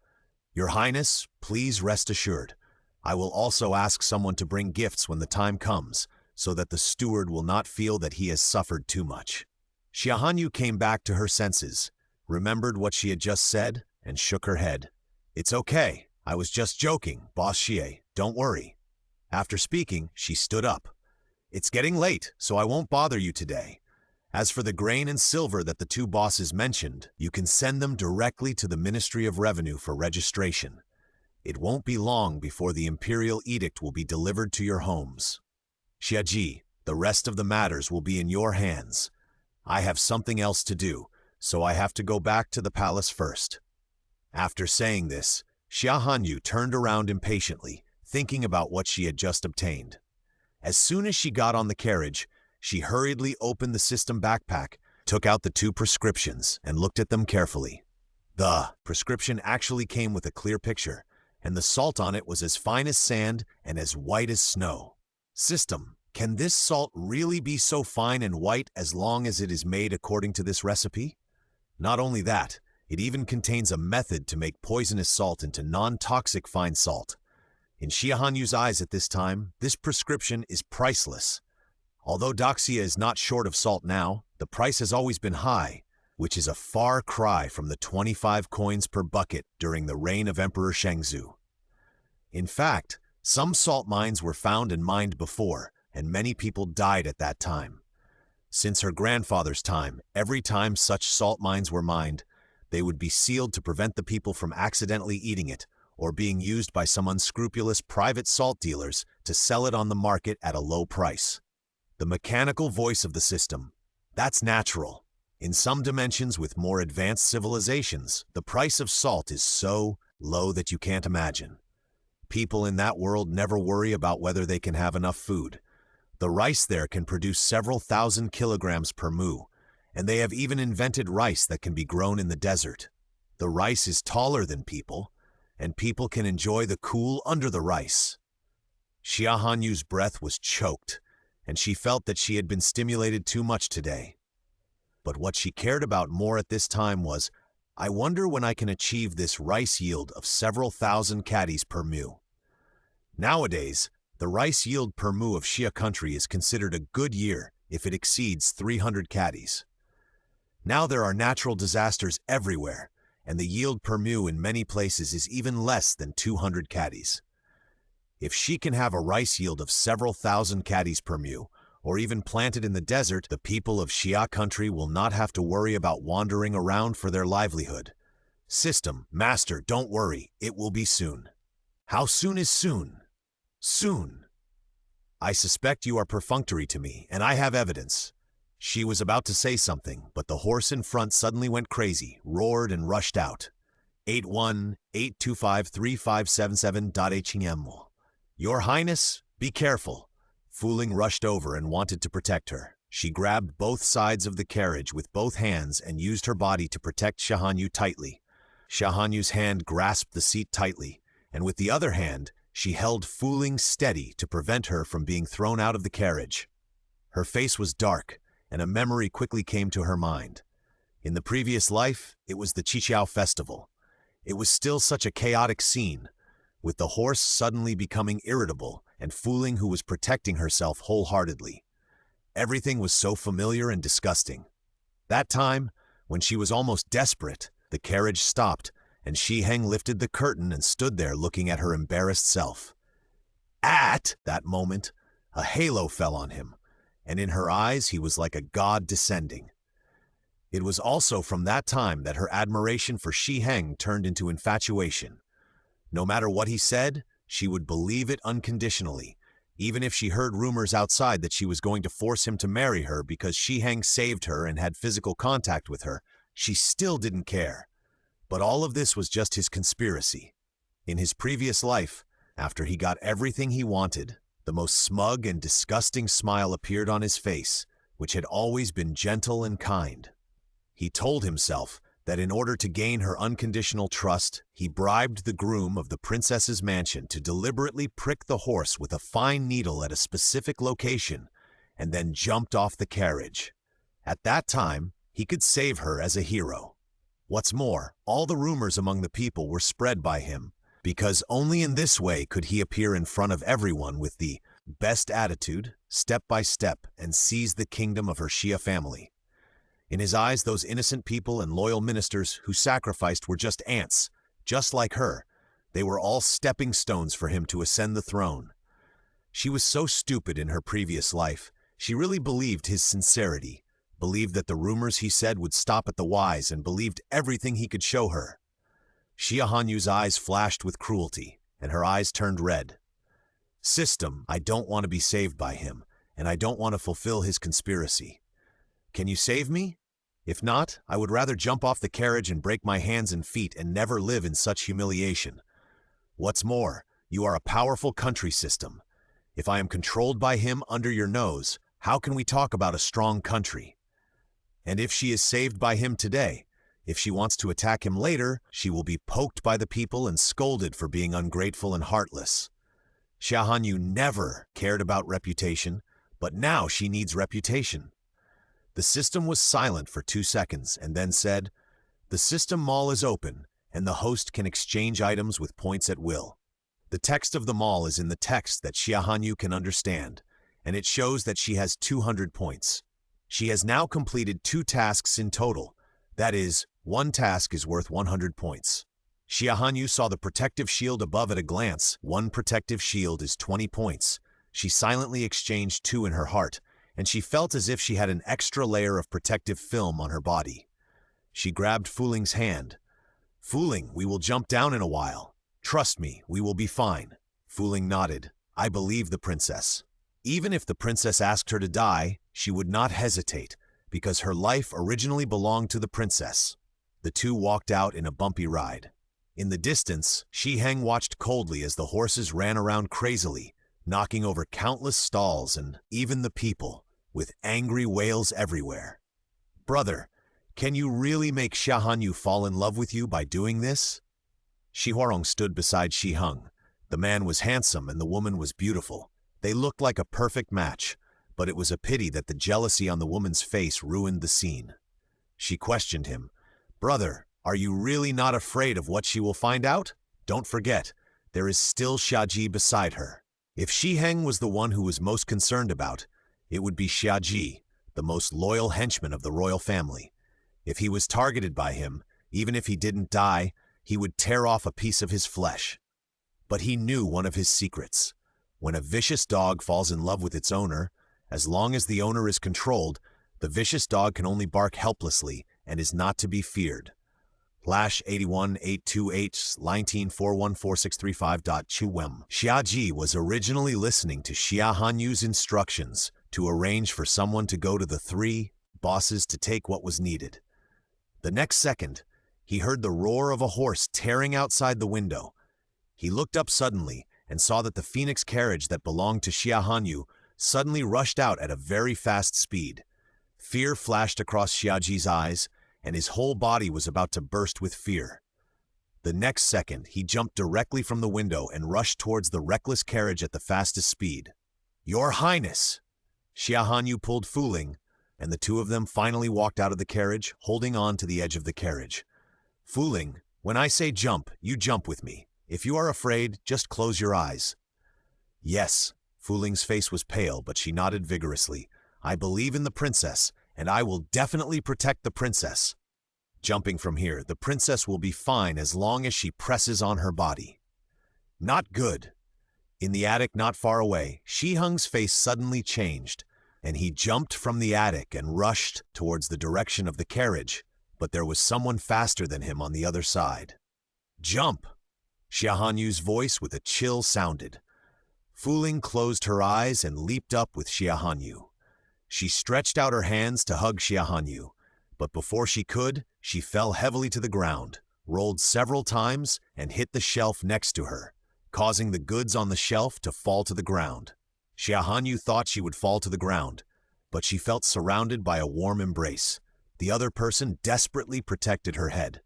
Your Highness, please rest assured. I will also ask someone to bring gifts when the time comes, so that the steward will not feel that he has suffered too much. Xia Hanyu came back to her senses, remembered what she had just said, and shook her head. It's okay. I was just joking, Boss Xie. Don't worry. After speaking, she stood up. It's getting late, so I won't bother you today. As for the grain and silver that the two bosses mentioned, you can send them directly to the Ministry of Revenue for registration. It won't be long before the imperial edict will be delivered to your homes. Xiaji, the rest of the matters will be in your hands. I have something else to do, so I have to go back to the palace first. After saying this, Xia Hanyu turned around impatiently, thinking about what she had just obtained. As soon as she got on the carriage, she hurriedly opened the system backpack, took out the 2 prescriptions, and looked at them carefully. The prescription actually came with a clear picture, and the salt on it was as fine as sand and as white as snow. System, can this salt really be so fine and white as long as it is made according to this recipe? Not only that, it even contains a method to make poisonous salt into non-toxic fine salt. In Xia Hanyu's eyes at this time, this prescription is priceless. Although Daxia is not short of salt now, the price has always been high, which is a far cry from the 25 coins per bucket during the reign of Emperor Shengzu. In fact, some salt mines were found and mined before, and many people died at that time. Since her grandfather's time, every time such salt mines were mined, they would be sealed to prevent the people from accidentally eating it, or being used by some unscrupulous private salt dealers to sell it on the market at a low price. The mechanical voice of the system. That's natural. In some dimensions with more advanced civilizations, the price of salt is so low that you can't imagine. People in that world never worry about whether they can have enough food. The rice there can produce several thousand kilograms per mu, and they have even invented rice that can be grown in the desert. The rice is taller than people, and people can enjoy the cool under the rice. Xia Hanyu's breath was choked, and she felt that she had been stimulated too much today. But what she cared about more at this time was, I wonder when I can achieve this rice yield of several thousand caddies per mu. Nowadays, the rice yield per mu of Xia country is considered a good year if it exceeds 300 caddies. Now there are natural disasters everywhere, and the yield per mu in many places is even less than 200 caddies. If she can have a rice yield of several thousand caddies per mu, or even planted in the desert, the people of Xia country will not have to worry about wandering around for their livelihood. System, Master, don't worry, it will be soon. How soon is soon? Soon. I suspect you are perfunctory to me, and I have evidence. She was about to say something, but the horse in front suddenly went crazy, roared, and rushed out. 8182535778 Your Highness, be careful. Fu Ling rushed over and wanted to protect her. She grabbed both sides of the carriage with both hands and used her body to protect Xia Hanyu tightly. Xia Hanyu's hand grasped the seat tightly, and with the other hand, she held Fu Ling steady to prevent her from being thrown out of the carriage. Her face was dark, and a memory quickly came to her mind. In the previous life, it was the Qiqiao festival. It was still such a chaotic scene, with the horse suddenly becoming irritable and Fu Ling who was protecting herself wholeheartedly. Everything was so familiar and disgusting. That time, when she was almost desperate, the carriage stopped, and Xi Heng lifted the curtain and stood there looking at her embarrassed self. At that moment, a halo fell on him, and in her eyes he was like a god descending. It was also from that time that her admiration for Xi Heng turned into infatuation. No matter what he said, she would believe it unconditionally, even if she heard rumors outside that she was going to force him to marry her because Xi Heng saved her and had physical contact with her. She still didn't care. But all of this was just his conspiracy. In his previous life, after he got everything he wanted, the most smug and disgusting smile appeared on his face, which had always been gentle and kind. He told himself that in order to gain her unconditional trust, he bribed the groom of the princess's mansion to deliberately prick the horse with a fine needle at a specific location, and then jumped off the carriage. At that time, he could save her as a hero. What's more, all the rumors among the people were spread by him, because only in this way could he appear in front of everyone with the best attitude, step by step, and seize the kingdom of her Xia family. In his eyes, those innocent people and loyal ministers who sacrificed were just ants, just like her. They were all stepping stones for him to ascend the throne. She was so stupid in her previous life. She really believed his sincerity, believed that the rumors he said would stop at the wise, and believed everything he could show her. Xia Hanyu's eyes flashed with cruelty, and her eyes turned red. System, I don't want to be saved by him, and I don't want to fulfill his conspiracy. Can you save me? If not, I would rather jump off the carriage and break my hands and feet and never live in such humiliation. What's more, you are a powerful country system. If I am controlled by him under your nose, how can we talk about a strong country? And if she is saved by him today, if she wants to attack him later, she will be poked by the people and scolded for being ungrateful and heartless. Xia Hanyu never cared about reputation, but now she needs reputation. The system was silent for 2 seconds and then said, "The system mall is open, and the host can exchange items with points at will." The text of the mall is in the text that Xia Hanyu can understand, and it shows that she has 200 points. She has now completed 2 tasks in total. That is, 1 task is worth 100 points. Xia Hanyu saw the protective shield above at a glance. 1 protective shield is 20 points. She silently exchanged 2 in her heart, and she felt as if she had an extra layer of protective film on her body. She grabbed Fu Ling's hand. "Fu Ling, we will jump down in a while. Trust me, we will be fine." Fu Ling nodded. "I believe the princess." Even if the princess asked her to die, she would not hesitate, because her life originally belonged to the princess. The two walked out in a bumpy ride. In the distance, Xi Heng watched coldly as the horses ran around crazily, knocking over countless stalls and even the people, with angry wails everywhere. "Brother, can you really make Xia Hanyu fall in love with you by doing this?" Shi Huarong stood beside Xi Heng. The man was handsome and the woman was beautiful. They looked like a perfect match, but it was a pity that the jealousy on the woman's face ruined the scene. She questioned him. "Brother, are you really not afraid of what she will find out? Don't forget, there is still Xiaji beside her." If Xi Heng was the one who was most concerned about, it would be Xiaji, the most loyal henchman of the royal family. If he was targeted by him, even if he didn't die, he would tear off a piece of his flesh. But he knew one of his secrets. When a vicious dog falls in love with its owner, as long as the owner is controlled, the vicious dog can only bark helplessly and is not to be feared. Lash 8182H19414635.Chuwem. Xiaji was originally listening to Xia Hanyu's instructions to arrange for someone to go to the 3 bosses to take what was needed. The next second, He heard the roar of a horse tearing outside the window. He looked up suddenly and saw that the phoenix carriage that belonged to Xia Hanyu suddenly rushed out at a very fast speed. Fear flashed across Xiaji's eyes, and his whole body was about to burst with fear. The next second, he jumped directly from the window and rushed towards the reckless carriage at the fastest speed. "Your Highness!" Xia Hanyu pulled Fu Ling, and the two of them finally walked out of the carriage, holding on to the edge of the carriage. "Fu Ling, when I say jump, you jump with me. If you are afraid, just close your eyes." "Yes." Fu Ling's face was pale, but she nodded vigorously. "I believe in the princess, and I will definitely protect the princess. Jumping from here, the princess will be fine as long as she presses on her body." "Not good." In the attic not far away, Shi Heng's face suddenly changed, and he jumped from the attic and rushed towards the direction of the carriage, but there was someone faster than him on the other side. "Jump!" Xia Hanyu's voice with a chill sounded. Fu Ling closed her eyes and leaped up with Xia Hanyu. She stretched out her hands to hug Xia Hanyu, but before she could, she fell heavily to the ground, rolled several times, and hit the shelf next to her, causing the goods on the shelf to fall to the ground. Xia Hanyu thought she would fall to the ground, but she felt surrounded by a warm embrace. The other person desperately protected her head.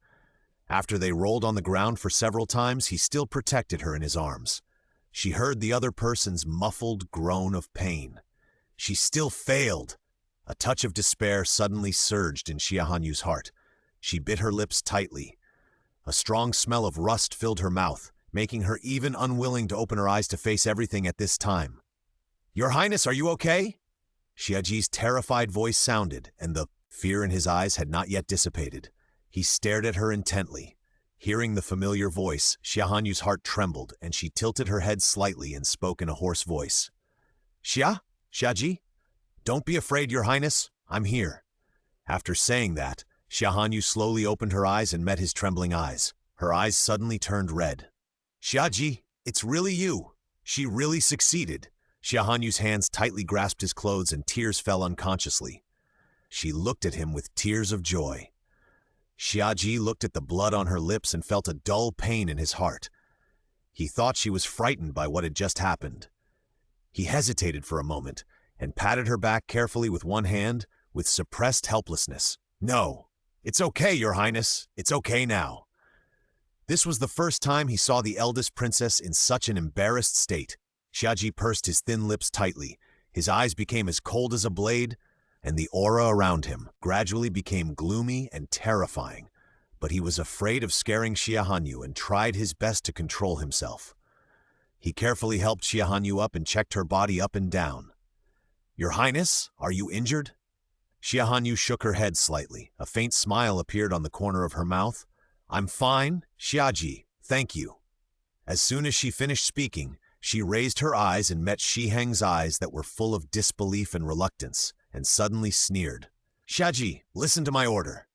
After they rolled on the ground for several times, he still protected her in his arms. She heard the other person's muffled groan of pain. She still failed. A touch of despair suddenly surged in Xia Hanyu's heart. She bit her lips tightly. A strong smell of rust filled her mouth, making her even unwilling to open her eyes to face everything at this time. "Your Highness, are you okay?" Xiaji's terrified voice sounded, and the fear in his eyes had not yet dissipated. He stared at her intently. Hearing the familiar voice, Xia Hanyu's heart trembled, and she tilted her head slightly and spoke in a hoarse voice. Xiaji? Don't be afraid, Your Highness. I'm here." After saying that, Xia Hanyu slowly opened her eyes and met his trembling eyes. Her eyes suddenly turned red. "Xiaji, it's really you. She really succeeded." Xia Hanyu's hands tightly grasped his clothes and tears fell unconsciously. She looked at him with tears of joy. Xiaji looked at the blood on her lips and felt a dull pain in his heart. He thought she was frightened by what had just happened. He hesitated for a moment and patted her back carefully with one hand, with suppressed helplessness. "No, it's okay, Your Highness. It's okay now." This was the first time he saw the eldest princess in such an embarrassed state. Xiaji pursed his thin lips tightly. His eyes became as cold as a blade, and the aura around him gradually became gloomy and terrifying. But he was afraid of scaring Xia Hanyu and tried his best to control himself. He carefully helped Xia Hanyu up and checked her body up and down. "Your Highness, are you injured?" Xia Hanyu shook her head slightly. A faint smile appeared on the corner of her mouth. "I'm fine, Xiaji, thank you." As soon as she finished speaking, she raised her eyes and met Shi Heng's eyes that were full of disbelief and reluctance, and suddenly sneered. "Xiaji, listen to my order."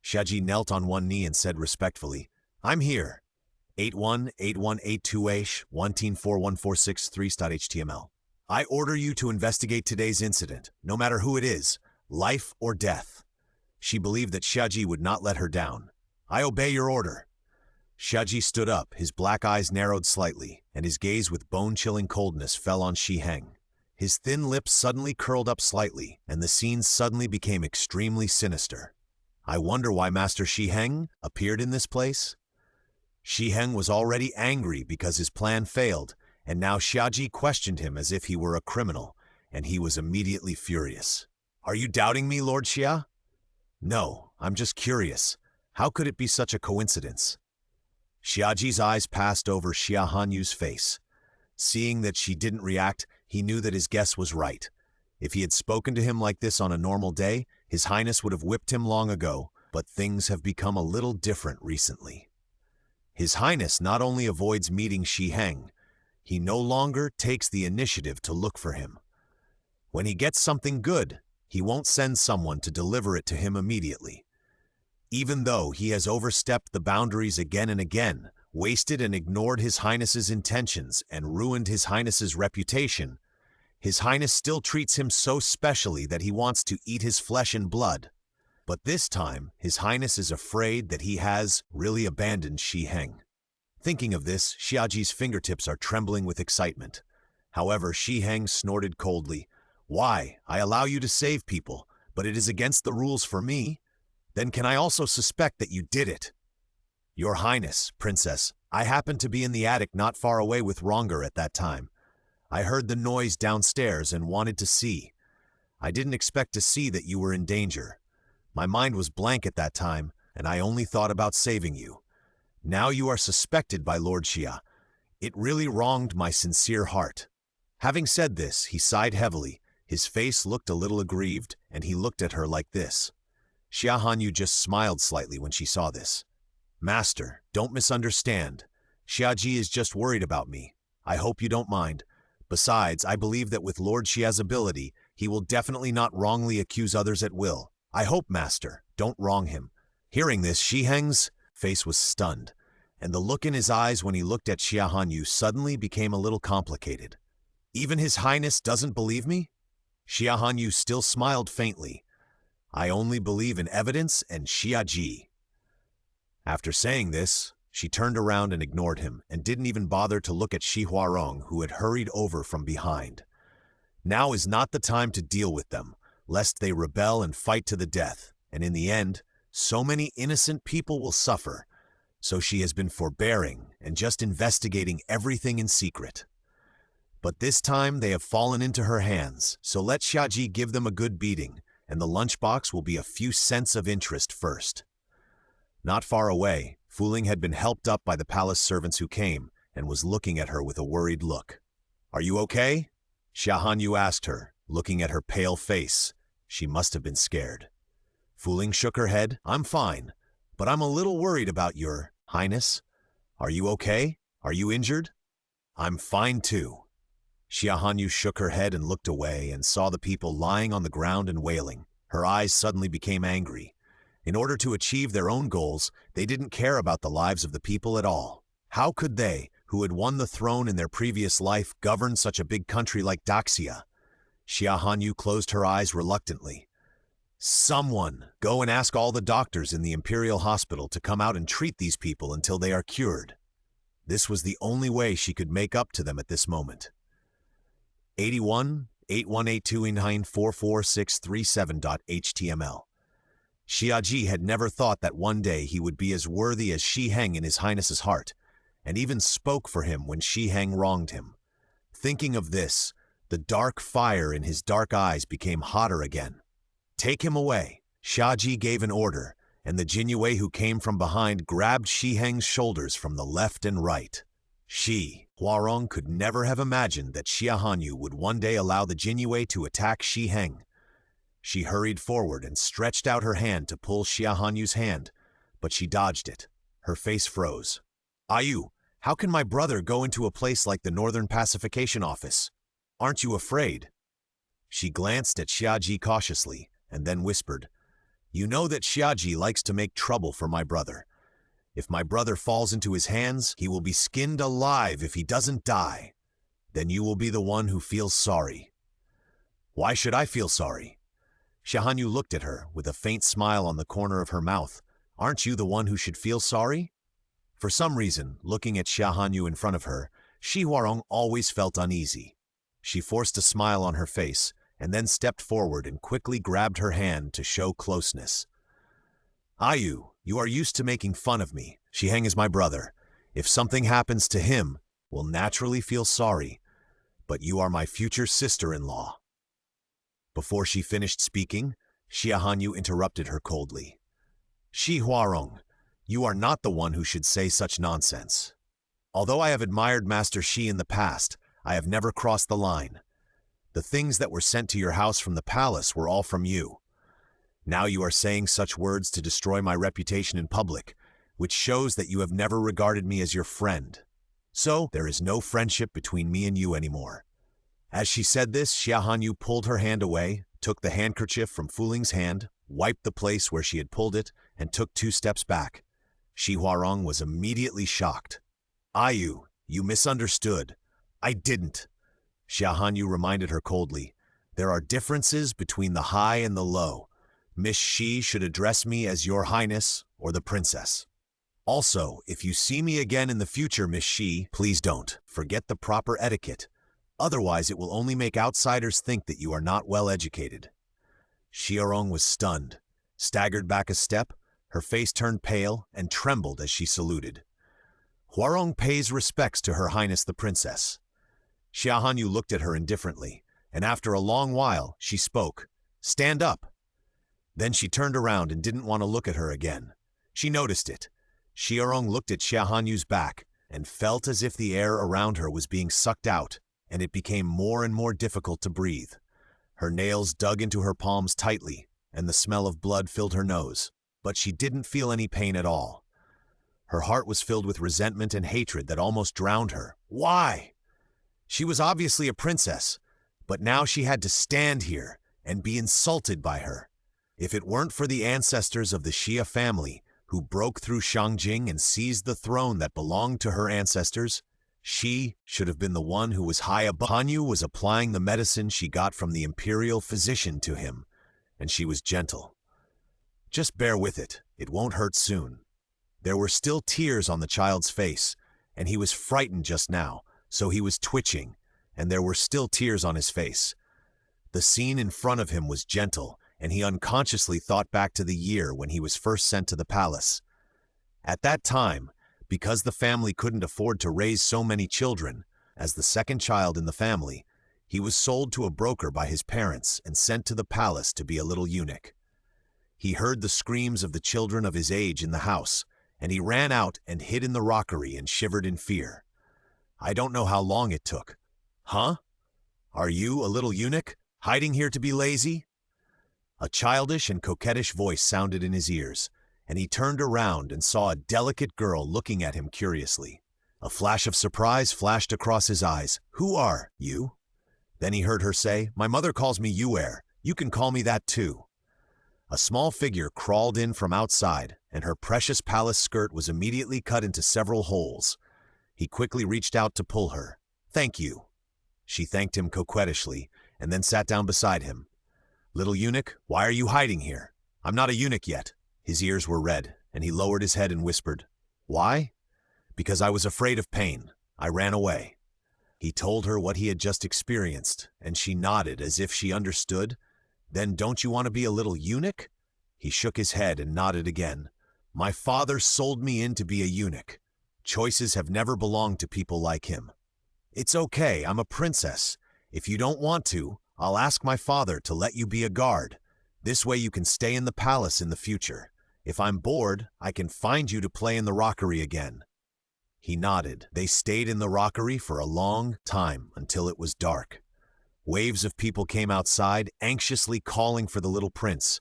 Xiaji knelt on one knee and said respectfully, "I'm here. 818182H1T4146.3.html. I order you to investigate today's incident, no matter who it is, life or death." She believed that Xiaji would not let her down. "I obey your order." Xiaji stood up, his black eyes narrowed slightly, and his gaze with bone-chilling coldness fell on Shi Heng. His thin lips suddenly curled up slightly, and the scene suddenly became extremely sinister. I wonder why Master Shi Heng appeared in this place? Shi Heng was already angry because his plan failed, and now Xiaji questioned him as if he were a criminal, and he was immediately furious. "Are you doubting me, Lord Xia?" "No, I'm just curious. How could it be such a coincidence?" Xiaji's eyes passed over Xia Hanyu's face. Seeing that she didn't react, he knew that his guess was right. If he had spoken to him like this on a normal day, His Highness would have whipped him long ago, but things have become a little different recently. His Highness not only avoids meeting Shi Heng, he no longer takes the initiative to look for him. When he gets something good, he won't send someone to deliver it to him immediately. Even though he has overstepped the boundaries again and again, wasted and ignored His Highness's intentions, and ruined His Highness's reputation, His Highness still treats him so specially that he wants to eat his flesh and blood. But this time, His Highness is afraid that he has really abandoned Shi Heng. Thinking of this, Xiaji's fingertips are trembling with excitement. However, Shi Heng snorted coldly. "Why? I allow you to save people, but it is against the rules for me. Then can I also suspect that you did it?" "Your Highness, Princess, I happened to be in the attic not far away with Ronger at that time. I heard the noise downstairs and wanted to see. I didn't expect to see that you were in danger. My mind was blank at that time, and I only thought about saving you. Now you are suspected by Lord Xia. It really wronged my sincere heart." Having said this, he sighed heavily. His face looked a little aggrieved, and he looked at her like this. Xia Hanyu just smiled slightly when she saw this. "Master, don't misunderstand. Xiaji is just worried about me. I hope you don't mind. Besides, I believe that with Lord Xia's ability, he will definitely not wrongly accuse others at will. I hope, Master, don't wrong him." Hearing this, Shi Heng's face was stunned, and the look in his eyes when he looked at Xia Hanyu suddenly became a little complicated. "Even His Highness doesn't believe me?" Xia Hanyu still smiled faintly. "I only believe in evidence and Xiaji." After saying this, she turned around and ignored him, and didn't even bother to look at Shi Huarong, who had hurried over from behind. Now is not the time to deal with them, lest they rebel and fight to the death, and in the end, so many innocent people will suffer. So she has been forbearing and just investigating everything in secret. But this time they have fallen into her hands, so let Xiaji give them a good beating, and the lunchbox will be a few cents of interest first. Not far away, Fu Ling had been helped up by the palace servants who came, and was looking at her with a worried look. "Are you okay?" Xia Hanyu asked her, looking at her pale face. She must have been scared. Fu Ling shook her head. "I'm fine, but I'm a little worried about your Highness. Are you okay? Are you injured?" "I'm fine too." Xia Hanyu shook her head and looked away and saw the people lying on the ground and wailing. Her eyes suddenly became angry. In order to achieve their own goals, they didn't care about the lives of the people at all. How could they, who had won the throne in their previous life, govern such a big country like Daxia? Xia Hanyu closed her eyes reluctantly. "Someone, go and ask all the doctors in the Imperial Hospital to come out and treat these people until they are cured." This was the only way she could make up to them at this moment. 81-8182-944-637.html. Xiaji had never thought that one day he would be as worthy as Shi Heng in His Highness's heart, and even spoke for him when Shi Heng wronged him. Thinking of this, the dark fire in his dark eyes became hotter again. "Take him away." Xiaji gave an order, and the Jinyue who came from behind grabbed Shi Heng's shoulders from the left and right. Shi Huarong could never have imagined that Xia Hanyu would one day allow the Jinyue to attack Shi Heng. She hurried forward and stretched out her hand to pull Xia Hanyu's hand, but she dodged it. Her face froze. "Ayu, how can my brother go into a place like the Northern Pacification Office? Aren't you afraid?" She glanced at Xiaji cautiously, and then whispered, "You know that Xiaji likes to make trouble for my brother. If my brother falls into his hands, he will be skinned alive if he doesn't die. Then you will be the one who feels sorry." "Why should I feel sorry?" Xia Hanyu looked at her with a faint smile on the corner of her mouth. "Aren't you the one who should feel sorry?" For some reason, looking at Xia Hanyu in front of her, Shi Huarong always felt uneasy. She forced a smile on her face, and then stepped forward and quickly grabbed her hand to show closeness. "Ayu, you are used to making fun of me. Shi Heng is my brother. If something happens to him, we'll naturally feel sorry. But you are my future sister-in-law." Before she finished speaking, Xia Hanyu interrupted her coldly. "Shi Huarong, you are not the one who should say such nonsense. Although I have admired Master Shi in the past, I have never crossed the line. The things that were sent to your house from the palace were all from you. Now you are saying such words to destroy my reputation in public, which shows that you have never regarded me as your friend. So there is no friendship between me and you anymore." As she said this, Xia Hanyu pulled her hand away, took the handkerchief from Fu Ling's hand, wiped the place where she had pulled it, and took 2 steps back. Shi Huarong was immediately shocked. "Ayu, you misunderstood. I didn't." Xia Hanyu reminded her coldly, "There are differences between the high and the low. Miss Shi should address me as Your Highness or the Princess. Also, if you see me again in the future, Miss Shi, please don't forget the proper etiquette. Otherwise, it will only make outsiders think that you are not well educated. Xiaorong was stunned, staggered back a step, her face turned pale, and trembled as she saluted. Huarong pays respects to Her Highness the Princess. Xia Hanyu looked at her indifferently, and after a long while, she spoke. Stand up. Then she turned around and didn't want to look at her again. She noticed it. Xiaorong looked at Xia Hanyu's back and felt as if the air around her was being sucked out, and it became more and more difficult to breathe. Her nails dug into her palms tightly, and the smell of blood filled her nose, but she didn't feel any pain at all. Her heart was filled with resentment and hatred that almost drowned her. Why? She was obviously a princess, but now she had to stand here and be insulted by her. If it weren't for the ancestors of the Xia family, who broke through Shangjing and seized the throne that belonged to her ancestors, she should have been the one who was high above. Hanyu was applying the medicine she got from the imperial physician to him, and she was gentle. Just bear with it, it won't hurt soon. There were still tears on the child's face, and he was frightened just now, so he was twitching, and there were still tears on his face. The scene in front of him was gentle, and he unconsciously thought back to the year when he was first sent to the palace. At that time, because the family couldn't afford to raise so many children, as the second child in the family, he was sold to a broker by his parents and sent to the palace to be a little eunuch. He heard the screams of the children of his age in the house, and he ran out and hid in the rockery and shivered in fear. I don't know how long it took. Huh? Are you a little eunuch, hiding here to be lazy? A childish and coquettish voice sounded in his ears, and he turned around and saw a delicate girl looking at him curiously. A flash of surprise flashed across his eyes. Who are you? Then he heard her say, My mother calls me Yuer. You can call me that too. A small figure crawled in from outside, and her precious palace skirt was immediately cut into several holes. He quickly reached out to pull her. Thank you. She thanked him coquettishly, and then sat down beside him. Little eunuch, why are you hiding here? I'm not a eunuch yet. His ears were red, and he lowered his head and whispered, Why? Because I was afraid of pain. I ran away. He told her what he had just experienced, and she nodded as if she understood. Then don't you want to be a little eunuch? He shook his head and nodded again. My father sold me in to be a eunuch. Choices have never belonged to people like him. It's okay, I'm a princess. If you don't want to, I'll ask my father to let you be a guard. This way you can stay in the palace in the future. If I'm bored, I can find you to play in the rockery again. He nodded. They stayed in the rockery for a long time until it was dark. Waves of people came outside, anxiously calling for the little prince,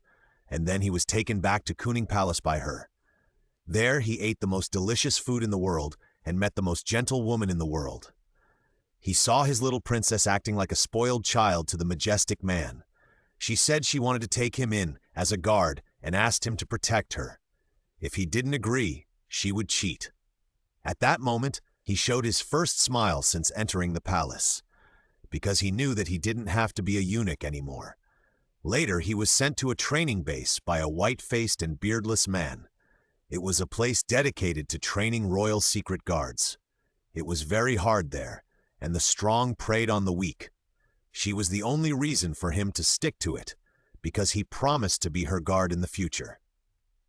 and then he was taken back to Kuning Palace by her. There he ate the most delicious food in the world and met the most gentle woman in the world. He saw his little princess acting like a spoiled child to the majestic man. She said she wanted to take him in as a guard and asked him to protect her. If he didn't agree, she would cheat. At that moment, he showed his first smile since entering the palace, because he knew that he didn't have to be a eunuch anymore. Later, he was sent to a training base by a white-faced and beardless man. It was a place dedicated to training royal secret guards. It was very hard there, and the strong preyed on the weak. She was the only reason for him to stick to it, because he promised to be her guard in the future.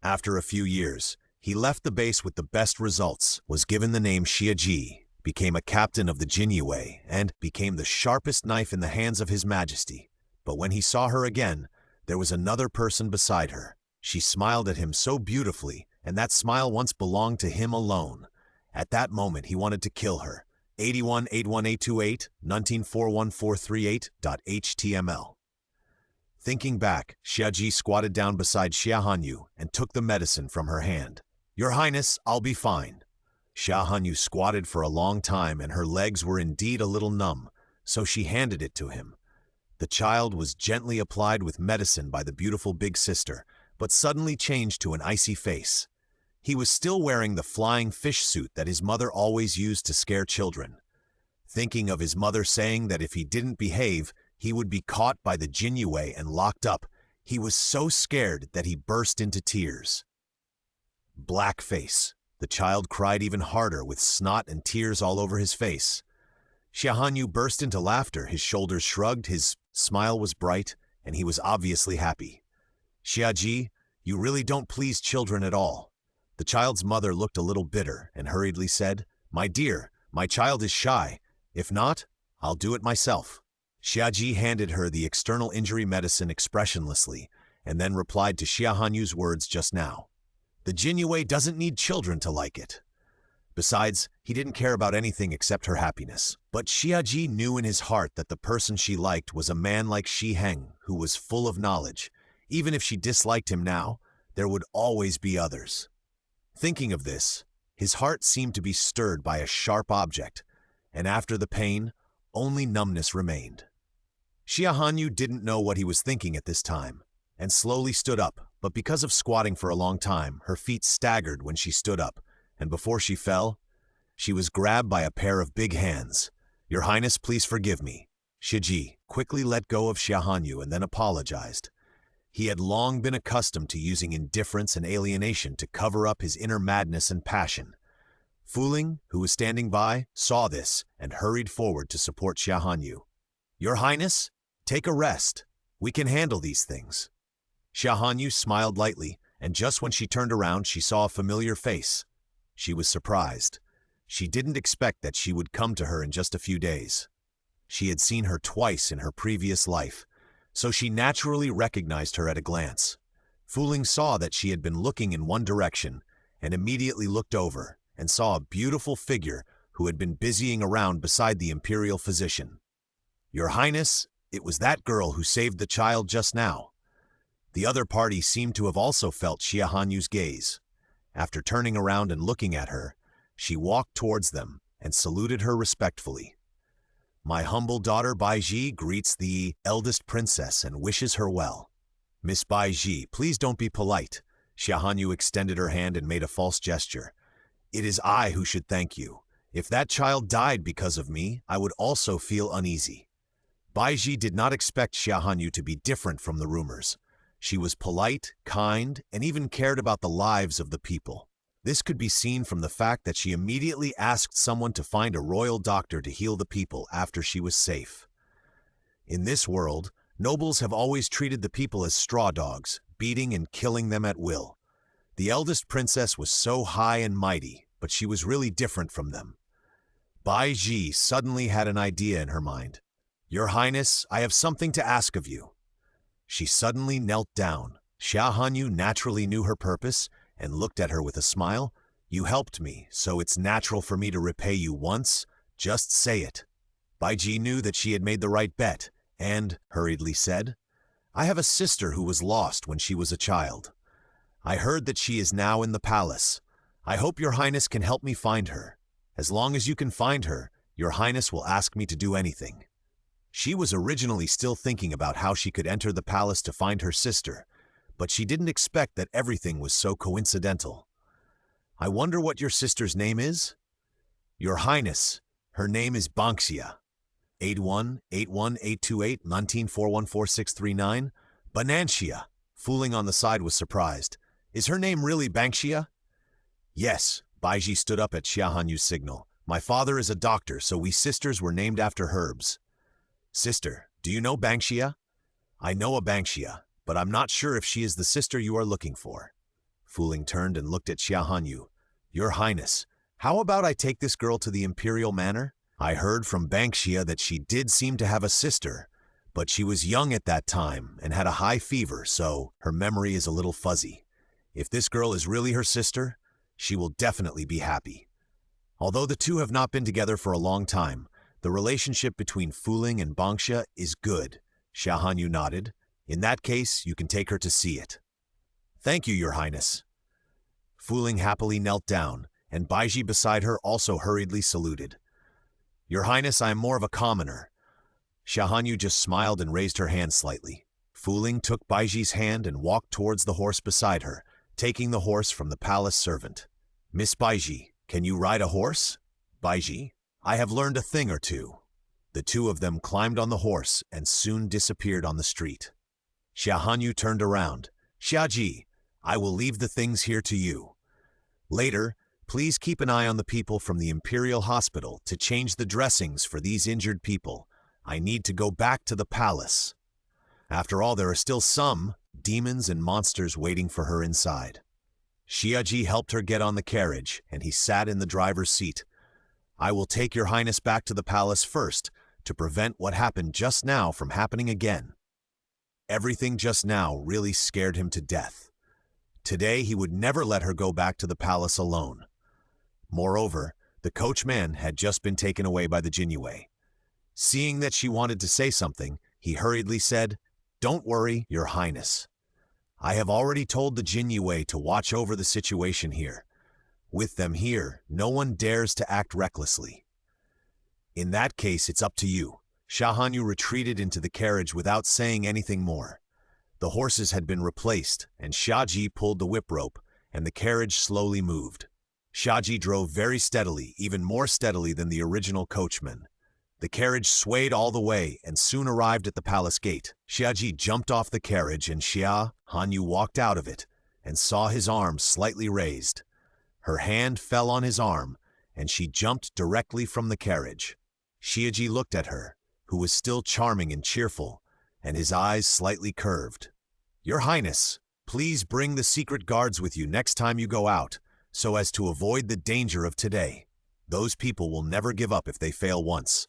After a few years, he left the base with the best results, was given the name Xia Ji, became a captain of the Jinyue, and became the sharpest knife in the hands of His Majesty. But when he saw her again, there was another person beside her. She smiled at him so beautifully, and that smile once belonged to him alone. At that moment, he wanted to kill her. 818128 1941438.html. Thinking back, Xia Ji squatted down beside Xia Hanyu and took the medicine from her hand. Your Highness, I'll be fine. Xia Hanyu squatted for a long time, and her legs were indeed a little numb, so she handed it to him. The child was gently applied with medicine by the beautiful big sister, but suddenly changed to an icy face. He was still wearing the flying fish suit that his mother always used to scare children. Thinking of his mother saying that if he didn't behave, he would be caught by the Jinyue and locked up, He was so scared that he burst into tears. Black face. The child cried even harder with snot and tears all over his face. Xia Hanyu burst into laughter, his shoulders shrugged, his smile was bright, and he was obviously happy. Xiaji, you really don't please children at all. The child's mother looked a little bitter and hurriedly said, My dear, my child is shy. If not, I'll do it myself. Xiaji handed her the external injury medicine expressionlessly, and then replied to Xia Hanyu's words just now. The Jinyue doesn't need children to like it. Besides, he didn't care about anything except her happiness. But Xiaji knew in his heart that the person she liked was a man like Shi Heng, who was full of knowledge. Even if she disliked him now, there would always be others. Thinking of this, his heart seemed to be stirred by a sharp object, and after the pain, only numbness remained. Xia Hanyu didn't know what he was thinking at this time, and slowly stood up, but because of squatting for a long time, her feet staggered when she stood up, and before she fell, she was grabbed by a pair of big hands. Your Highness, please forgive me. Shiji quickly let go of Xia Hanyu and then apologized. He had long been accustomed to using indifference and alienation to cover up his inner madness and passion. Fuling, who was standing by, saw this and hurried forward to support Xia Hanyu. Your Highness, take a rest. We can handle these things. Xia Hanyu smiled lightly, and just when she turned around, she saw a familiar face. She was surprised. She didn't expect that she would come to her in just a few days. She had seen her twice in her previous life, so she naturally recognized her at a glance. Fuling saw that she had been looking in one direction, and immediately looked over and saw a beautiful figure who had been busying around beside the imperial physician. Your Highness, it was that girl who saved the child just now. The other party seemed to have also felt Xia Hanyu's gaze. After turning around and looking at her, she walked towards them and saluted her respectfully. My humble daughter Baiji greets the eldest princess and wishes her well. Miss Baiji, please don't be polite. Xia Hanyu extended her hand and made a false gesture. It is I who should thank you. If that child died because of me, I would also feel uneasy. Baiji did not expect Xia Hanyu to be different from the rumors. She was polite, kind, and even cared about the lives of the people. This could be seen from the fact that she immediately asked someone to find a royal doctor to heal the people after she was safe. In this world, nobles have always treated the people as straw dogs, beating and killing them at will. The eldest princess was so high and mighty, but she was really different from them. Baiji suddenly had an idea in her mind. Your Highness, I have something to ask of you. She suddenly knelt down. Xia Hanyu naturally knew her purpose and looked at her with a smile. You helped me, so it's natural for me to repay you once. Just say it. Baiji knew that she had made the right bet and hurriedly said, I have a sister who was lost when she was a child. I heard that she is now in the palace. I hope your Highness can help me find her. As long as you can find her, your Highness will ask me to do anything. She was originally still thinking about how she could enter the palace to find her sister, but she didn't expect that everything was so coincidental. I wonder what your sister's name is? Your Highness, her name is Banxia. 8181828194144639. Bananxia. Fuling on the side was surprised. Is her name really Banxia? Yes, Baiji stood up at Xia Hanyu's signal. My father is a doctor, so we sisters were named after herbs. Sister, do you know Banxia? I know a Banxia, but I'm not sure if she is the sister you are looking for. Fuling turned and looked at Xia Hanyu. Your Highness, how about I take this girl to the imperial manor? I heard from Banxia that she did seem to have a sister, but she was young at that time and had a high fever, so her memory is a little fuzzy. If this girl is really her sister, she will definitely be happy. Although the two have not been together for a long time, the relationship between Fuling and Banxia is good. Xia Hanyu nodded. In that case, you can take her to see it. Thank you, Your Highness. Fuling happily knelt down, and Baiji beside her also hurriedly saluted. Your Highness, I am more of a commoner. Xia Hanyu just smiled and raised her hand slightly. Fuling took Baiji's hand and walked towards the horse beside her, taking the horse from the palace servant. Miss Baiji, can you ride a horse? Baiji, I have learned a thing or two. The two of them climbed on the horse and soon disappeared on the street. Xia Hanyu turned around. Xiaji, I will leave the things here to you. Later, please keep an eye on the people from the Imperial Hospital to change the dressings for these injured people. I need to go back to the palace. After all, there are still some demons and monsters waiting for her inside. Xiaji helped her get on the carriage, and he sat in the driver's seat. I will take your highness back to the palace first, to prevent what happened just now from happening again. Everything just now really scared him to death. Today he would never let her go back to the palace alone. Moreover, the coachman had just been taken away by the Jinyue. Seeing that she wanted to say something, he hurriedly said, "Don't worry, your highness. I have already told the Jinyue to watch over the situation here. With them here, no one dares to act recklessly. In that case, it's up to you." Xia Hanyu retreated into the carriage without saying anything more. The horses had been replaced, and Xiaji pulled the whip rope, and the carriage slowly moved. Xiaji drove very steadily, even more steadily than the original coachman. The carriage swayed all the way and soon arrived at the palace gate. Xiaji jumped off the carriage and Xia Hanyu walked out of it and saw his arm slightly raised. Her hand fell on his arm, and she jumped directly from the carriage. Xiaji looked at her, who was still charming and cheerful, and his eyes slightly curved. "Your Highness, please bring the secret guards with you next time you go out, so as to avoid the danger of today. Those people will never give up if they fail once."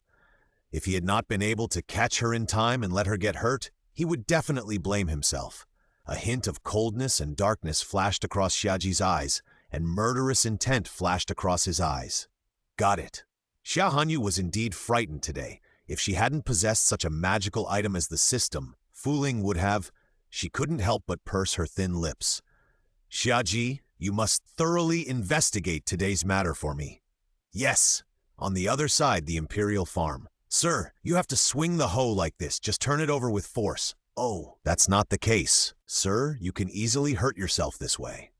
If he had not been able to catch her in time and let her get hurt, he would definitely blame himself. A hint of coldness and darkness flashed across Xiaji's eyes, and murderous intent flashed across his eyes. Got it. Xia Hanyu was indeed frightened today. If she hadn't possessed such a magical item as the system, Fuling would have. She couldn't help but purse her thin lips. "Xiaji, you must thoroughly investigate today's matter for me." "Yes." On the other side, the Imperial farm. "Sir, you have to swing the hoe like this. Just turn it over with force." "Oh, that's not the case. Sir, you can easily hurt yourself this way."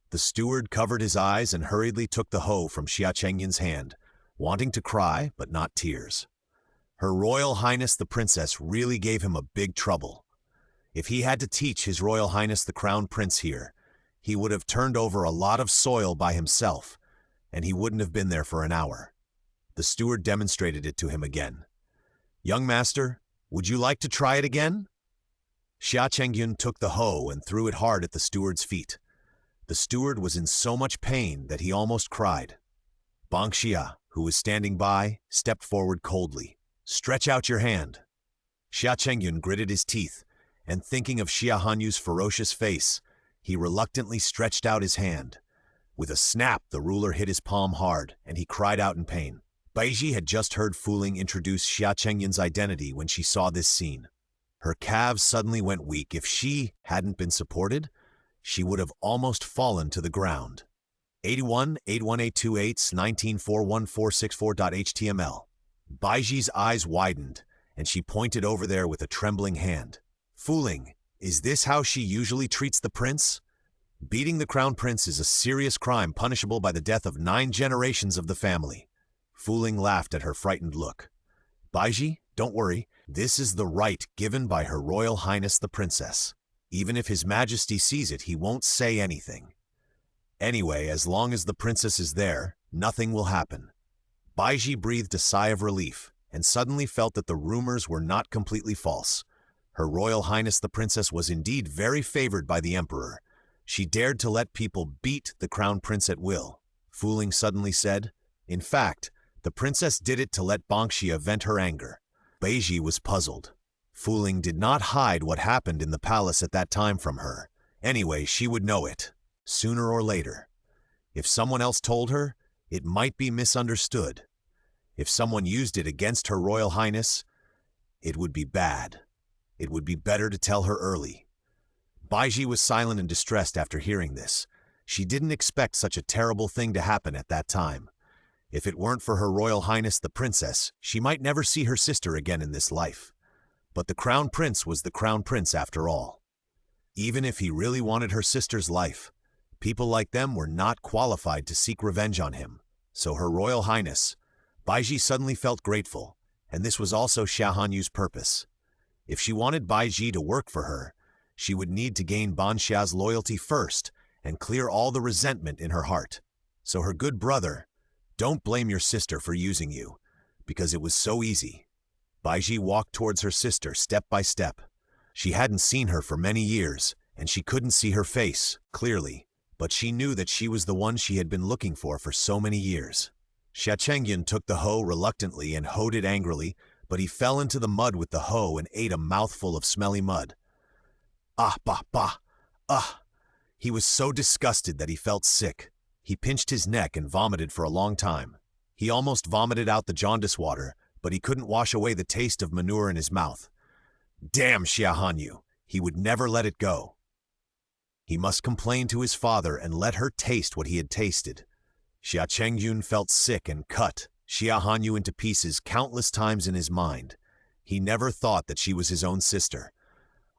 The steward covered his eyes and hurriedly took the hoe from Xia Chengyun's hand, wanting to cry, but not tears. Her Royal Highness the Princess really gave him a big trouble. If he had to teach His Royal Highness the Crown Prince here, he would have turned over a lot of soil by himself, and he wouldn't have been there for an hour. The steward demonstrated it to him again. "Young master, would you like to try it again?" Xia Chengyun took the hoe and threw it hard at the steward's feet. The steward was in so much pain that he almost cried. Bangxia, who was standing by, stepped forward coldly. "Stretch out your hand." Xia Chengyun gritted his teeth, and thinking of Xia Hanyu's ferocious face, he reluctantly stretched out his hand. With a snap, the ruler hit his palm hard, and he cried out in pain. Baiji had just heard Fuling introduce Xia Chengyun's identity when she saw this scene. Her calves suddenly went weak. If she hadn't been supported, she would have almost fallen to the ground. 81-81828-194146.html. Baiji's eyes widened, and she pointed over there with a trembling hand. "Fuling, is this how she usually treats the prince? Beating the crown prince is a serious crime punishable by the death of 9 generations of the family." Fuling laughed at her frightened look. "Baiji, don't worry. This is the right given by Her Royal Highness the Princess. Even if His Majesty sees it, he won't say anything. Anyway, as long as the princess is there, nothing will happen." Baiji breathed a sigh of relief, and suddenly felt that the rumors were not completely false. Her Royal Highness the Princess was indeed very favored by the Emperor. She dared to let people beat the Crown Prince at will. Fuling suddenly said, "In fact, the princess did it to let Bangxia vent her anger." Baiji was puzzled. Fuling did not hide what happened in the palace at that time from her. Anyway, she would know it, sooner or later. If someone else told her, it might be misunderstood. If someone used it against Her Royal Highness, it would be bad. It would be better to tell her early. Baiji was silent and distressed after hearing this. She didn't expect such a terrible thing to happen at that time. If it weren't for Her Royal Highness the Princess, she might never see her sister again in this life. But the Crown Prince was the Crown Prince after all. Even if he really wanted her sister's life, people like them were not qualified to seek revenge on him. So Her Royal Highness, Baiji suddenly felt grateful, and this was also Xia Hanyu's purpose. If she wanted Baiji to work for her, she would need to gain Banxia's loyalty first and clear all the resentment in her heart. So her good brother, don't blame your sister for using you, because it was so easy. Baiji walked towards her sister step by step. She hadn't seen her for many years, and she couldn't see her face clearly, but she knew that she was the one she had been looking for so many years. Xia Chengyun took the hoe reluctantly and hoed it angrily, but he fell into the mud with the hoe and ate a mouthful of smelly mud. Ah, bah, bah, ah! He was so disgusted that he felt sick. He pinched his neck and vomited for a long time. He almost vomited out the jaundice water, but he couldn't wash away the taste of manure in his mouth. Damn Xia Hanyu! He would never let it go. He must complain to his father and let her taste what he had tasted. Xia Chengyun felt sick and cut Xia Hanyu into pieces countless times in his mind. He never thought that she was his own sister.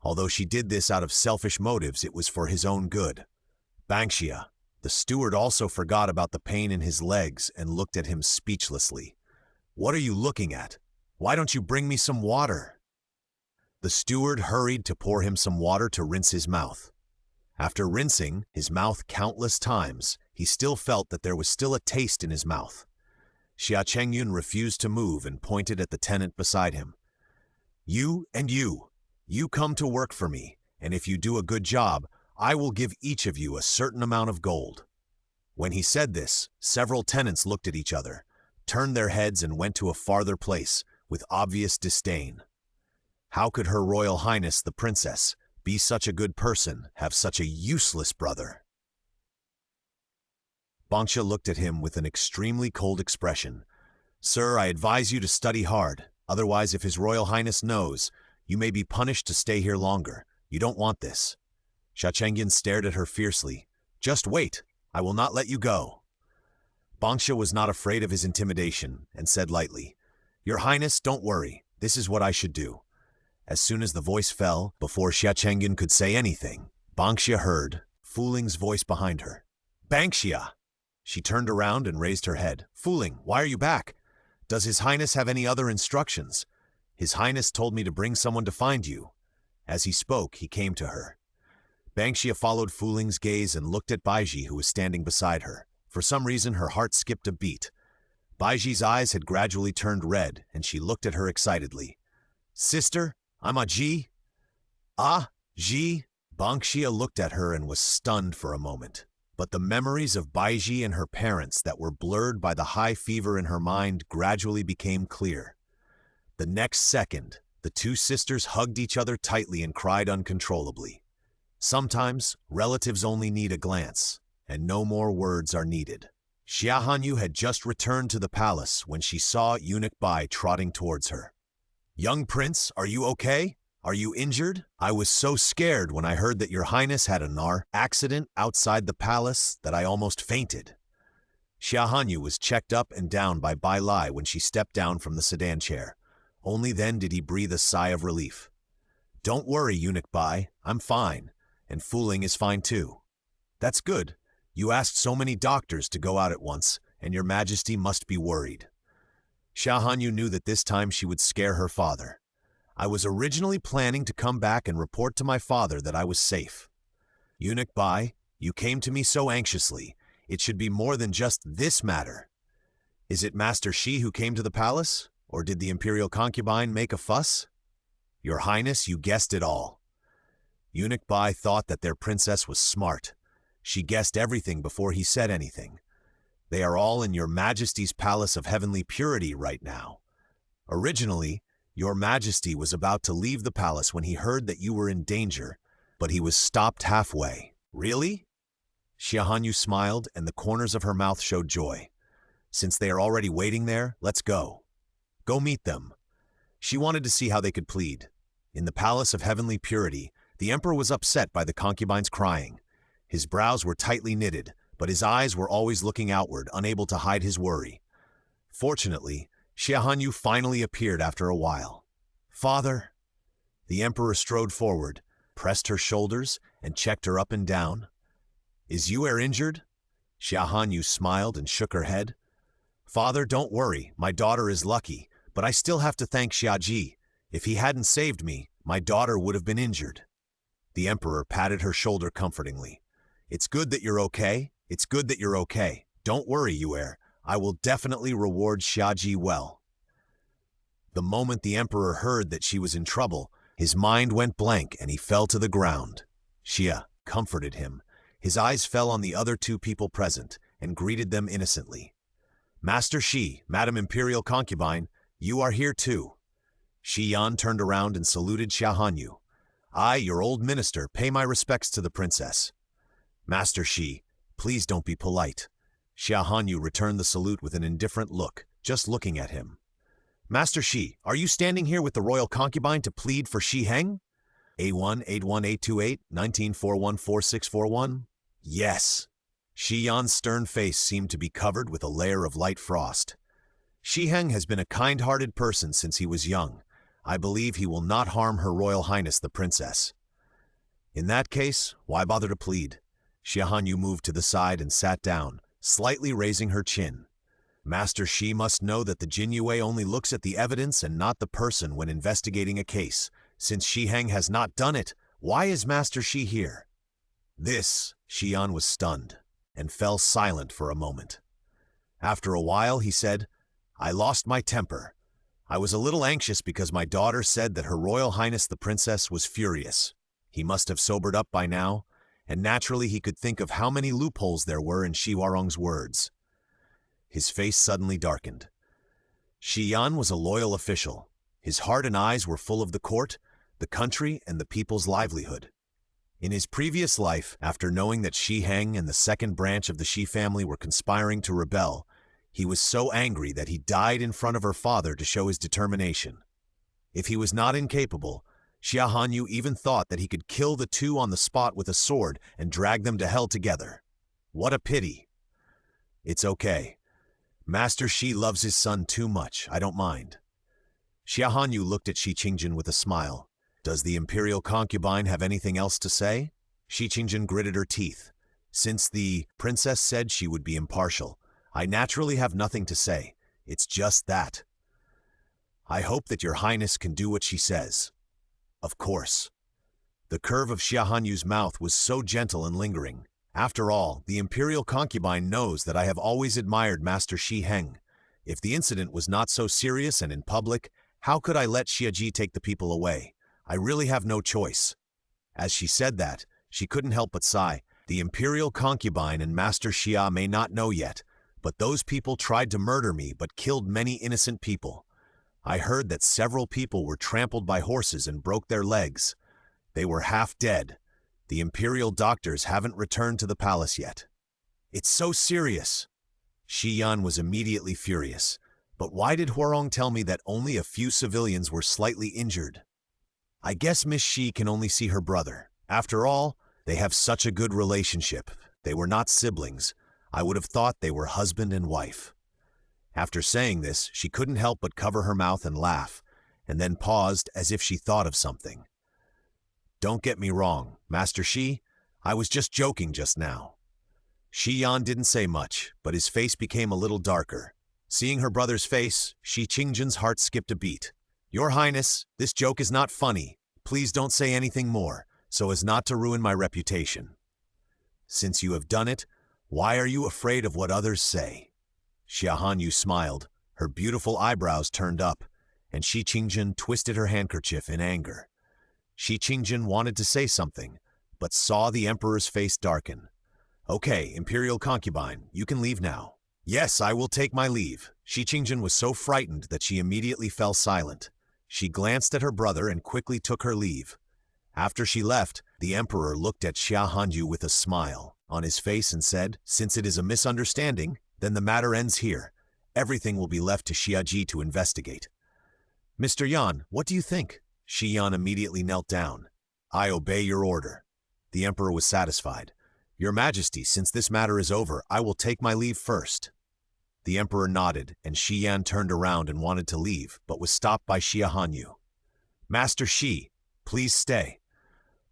Although she did this out of selfish motives, it was for his own good. Banxia, the steward, also forgot about the pain in his legs and looked at him speechlessly. What are you looking at? Why don't you bring me some water? The steward hurried to pour him some water to rinse his mouth. After rinsing his mouth countless times, he still felt that there was still a taste in his mouth. Xia Chengyun refused to move and pointed at the tenant beside him. You and you come to work for me, and if you do a good job, I will give each of you a certain amount of gold. When he said this, several tenants looked at each other, turned their heads and went to a farther place with obvious disdain. How could Her Royal Highness the Princess be such a good person, have such a useless brother? Banxia looked at him with an extremely cold expression. Sir, I advise you to study hard. Otherwise, if His Royal Highness knows, you may be punished to stay here longer. You don't want this. Xia Chengyun stared at her fiercely. Just wait. I will not let you go. Banxia was not afraid of his intimidation and said lightly, Your Highness, don't worry. This is what I should do. As soon as the voice fell, before Xia Chengyun could say anything, Banxia heard Fuling's voice behind her. Banxia! She turned around and raised her head. Fuling, why are you back? Does His Highness have any other instructions? His Highness told me to bring someone to find you. As he spoke, he came to her. Banxia followed Fuling's gaze and looked at Baiji, who was standing beside her. For some reason, her heart skipped a beat. Baiji's eyes had gradually turned red, and she looked at her excitedly. Sister, I'm a Ji. Ah, Ji. Banxia looked at her and was stunned for a moment. But the memories of Baiji and her parents that were blurred by the high fever in her mind gradually became clear. The next second, the two sisters hugged each other tightly and cried uncontrollably. Sometimes, relatives only need a glance, and no more words are needed. Xia Hanyu had just returned to the palace when she saw Eunuch Bai trotting towards her. Young Prince, are you okay? Are you injured? I was so scared when I heard that your highness had an accident outside the palace that I almost fainted. Xia Hanyu was checked up and down by Bai Lai when she stepped down from the sedan chair. Only then did he breathe a sigh of relief. Don't worry, Eunuch Bai, I'm fine, and Fuling is fine too. That's good. You asked so many doctors to go out at once, and your majesty must be worried. Xia Hanyu knew that this time she would scare her father. I was originally planning to come back and report to my father that I was safe. Eunuch Bai, you came to me so anxiously. It should be more than just this matter. Is it Master Shi who came to the palace, or did the imperial concubine make a fuss? Your Highness, you guessed it all. Eunuch Bai thought that their princess was smart. She guessed everything before he said anything. They are all in your majesty's palace of heavenly purity right now. Originally, your Majesty was about to leave the palace when he heard that you were in danger, but he was stopped halfway. Really? Xia Hanyu smiled, and the corners of her mouth showed joy. Since they are already waiting there, let's go. Go meet them. She wanted to see how they could plead. In the palace of heavenly purity, the emperor was upset by the concubines crying. His brows were tightly knitted, but his eyes were always looking outward, unable to hide his worry. Fortunately, Xia Hanyu finally appeared after a while. Father. The emperor strode forward, pressed her shoulders, and checked her up and down. Is you injured? Xia Hanyu smiled and shook her head. Father, don't worry, my daughter is lucky, but I still have to thank Xia Ji. If he hadn't saved me, my daughter would have been injured. The emperor patted her shoulder comfortingly. It's good that you're okay. It's good that you're okay. Don't worry, you heir. I will definitely reward Xiaji well. The moment the emperor heard that she was in trouble, his mind went blank and he fell to the ground. Xia comforted him. His eyes fell on the other two people present and greeted them innocently. Master Shi, Madam Imperial Concubine, you are here too. Shi Yan turned around and saluted Xia Hanyu. I, your old minister, pay my respects to the princess. Master Shi, please don't be polite. Xia Hanyu returned the salute with an indifferent look, just looking at him. Master Shi, are you standing here with the royal concubine to plead for Shi Heng? A1-81828, 19414641? Yes. Shi Yan's stern face seemed to be covered with a layer of light frost. Shi Heng has been a kind-hearted person since he was young. I believe he will not harm Her Royal Highness the Princess. In that case, why bother to plead? Xia Hanyu moved to the side and sat down, slightly raising her chin. Master Shi must know that the Jinyue only looks at the evidence and not the person when investigating a case. Since Shi Heng has not done it, why is Master Shi here? This, Shi Yan was stunned and fell silent for a moment. After a while, he said, I lost my temper. I was a little anxious because my daughter said that Her Royal Highness the Princess was furious. He must have sobered up by now, and naturally he could think of how many loopholes there were in Shi Warong's words. His face suddenly darkened. Shi Yan was a loyal official. His heart and eyes were full of the court, the country, and the people's livelihood. In his previous life, after knowing that Shi Heng and the second branch of the Shi family were conspiring to rebel, he was so angry that he died in front of her father to show his determination. If he was not incapable, Xia Hanyu even thought that he could kill the two on the spot with a sword and drag them to hell together. What a pity. It's okay. Master Shi loves his son too much, I don't mind. Xia Hanyu looked at Shi Qingjin with a smile. Does the imperial concubine have anything else to say? Shi Qingjin gritted her teeth. Since the princess said she would be impartial, I naturally have nothing to say. It's just that. I hope that your highness can do what she says. Of course. The curve of Xia Hanyu's mouth was so gentle and lingering. After all, the imperial concubine knows that I have always admired Master Shi Heng. If the incident was not so serious and in public, how could I let Xiaji take the people away? I really have no choice. As she said that, she couldn't help but sigh. The imperial concubine and Master Xia may not know yet, but those people tried to murder me but killed many innocent people. I heard that several people were trampled by horses and broke their legs. They were half dead. The imperial doctors haven't returned to the palace yet. It's so serious. Shi Yan was immediately furious. But why did Huarong tell me that only a few civilians were slightly injured? I guess Miss Shi can only see her brother. After all, they have such a good relationship. They were not siblings. I would have thought they were husband and wife. After saying this, she couldn't help but cover her mouth and laugh, and then paused as if she thought of something. Don't get me wrong, Master Shi, I was just joking just now. Shi Yan didn't say much, but his face became a little darker. Seeing her brother's face, Shi Qingjin's heart skipped a beat. Your Highness, this joke is not funny. Please don't say anything more, so as not to ruin my reputation. Since you have done it, why are you afraid of what others say? Xia Hanyu smiled, her beautiful eyebrows turned up, and Shi Qingjin twisted her handkerchief in anger. Shi Qingjin wanted to say something, but saw the emperor's face darken. Okay, imperial concubine, you can leave now. Yes, I will take my leave. Shi Qingjin was so frightened that she immediately fell silent. She glanced at her brother and quickly took her leave. After she left, the emperor looked at Xia Hanyu with a smile on his face and said, since it is a misunderstanding, then the matter ends here. Everything will be left to Xiaji to investigate. Mr. Yan, what do you think? Shi Yan immediately knelt down. I obey your order. The emperor was satisfied. Your Majesty, since this matter is over, I will take my leave first. The emperor nodded, and Shi Yan turned around and wanted to leave, but was stopped by Xia Hanyu. Master Shi, please stay.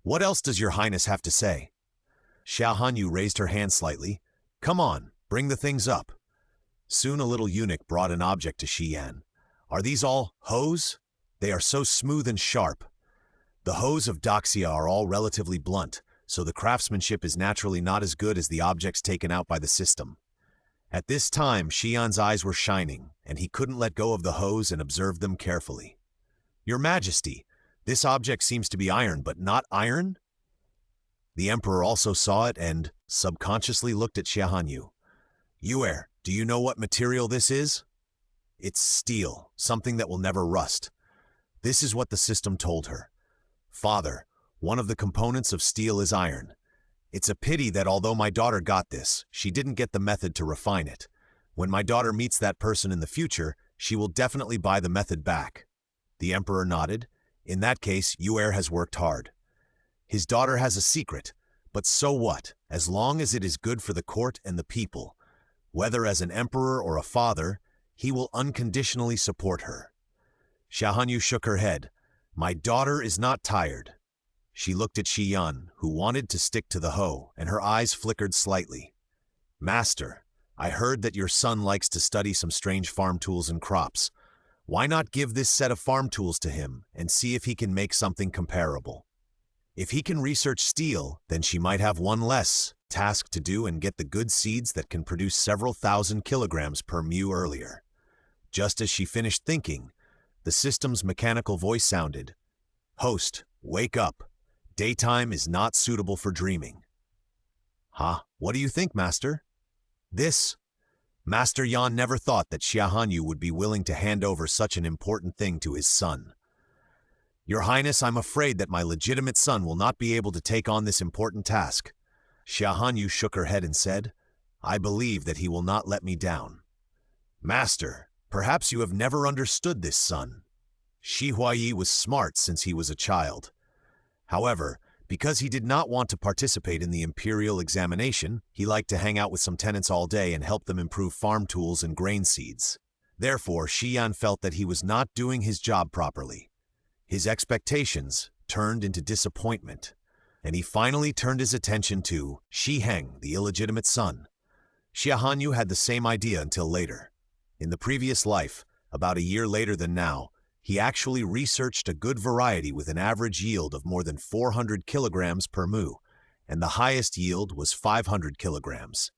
What else does your highness have to say? Xia Hanyu raised her hand slightly. Come on, bring the things up. Soon a little eunuch brought an object to Shi Yan. Are these all hoes? They are so smooth and sharp. The hoes of Xia are all relatively blunt, so the craftsmanship is naturally not as good as the objects taken out by the system. At this time, Xian's eyes were shining, and he couldn't let go of the hoes and observed them carefully. "Your Majesty, this object seems to be iron, but not iron?" The Emperor also saw it and subconsciously looked at Xia Hanyu. "Yuer, do you know what material this is?" "It's steel, something that will never rust." This is what the system told her. "Father, one of the components of steel is iron. It's a pity that although my daughter got this, she didn't get the method to refine it. When my daughter meets that person in the future, she will definitely buy the method back." The Emperor nodded. "In that case, Yuer has worked hard. His daughter has a secret, but so what, as long as it is good for the court and the people. Whether as an emperor or a father, he will unconditionally support her." Xia Hanyu shook her head. "My daughter is not tired." She looked at Xian, who wanted to stick to the hoe, and her eyes flickered slightly. "Master, I heard that your son likes to study some strange farm tools and crops. Why not give this set of farm tools to him and see if he can make something comparable? If he can research steel, then she might have one less task to do and get the good seeds that can produce several thousand kilograms per mu earlier." Just as she finished thinking, the system's mechanical voice sounded, "Host, wake up. Daytime is not suitable for dreaming." "Huh? What do you think, Master?" "This." Master Yan never thought that Xia Hanyu would be willing to hand over such an important thing to his son. "Your Highness, I'm afraid that my legitimate son will not be able to take on this important task." Xia Hanyu shook her head and said, "I believe that he will not let me down." "Master, perhaps you have never understood this son. Shi Huayi was smart since he was a child. However, because he did not want to participate in the imperial examination, he liked to hang out with some tenants all day and help them improve farm tools and grain seeds. Therefore, Xian felt that he was not doing his job properly. His expectations turned into disappointment, and he finally turned his attention to Shi Heng, the illegitimate son. Xia Hanyu had the same idea until later. In the previous life, about a year later than now, he actually researched a good variety with an average yield of more than 400 kilograms per mu, and the highest yield was 500 kilograms.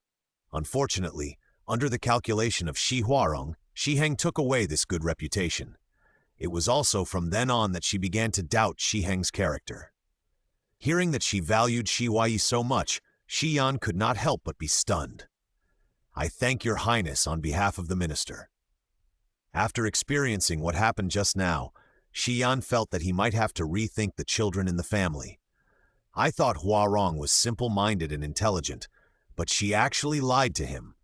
Unfortunately, under the calculation of Shi Huarong, Shi Heng took away this good reputation. It was also from then on that she began to doubt Shi Heng's character. Hearing that she valued Shi Huayi so much, Xian could not help but be stunned. "I thank your Highness on behalf of the minister." After experiencing what happened just now, Xian felt that he might have to rethink the children in the family. "I thought Huarong was simple-minded and intelligent, but she actually lied to him.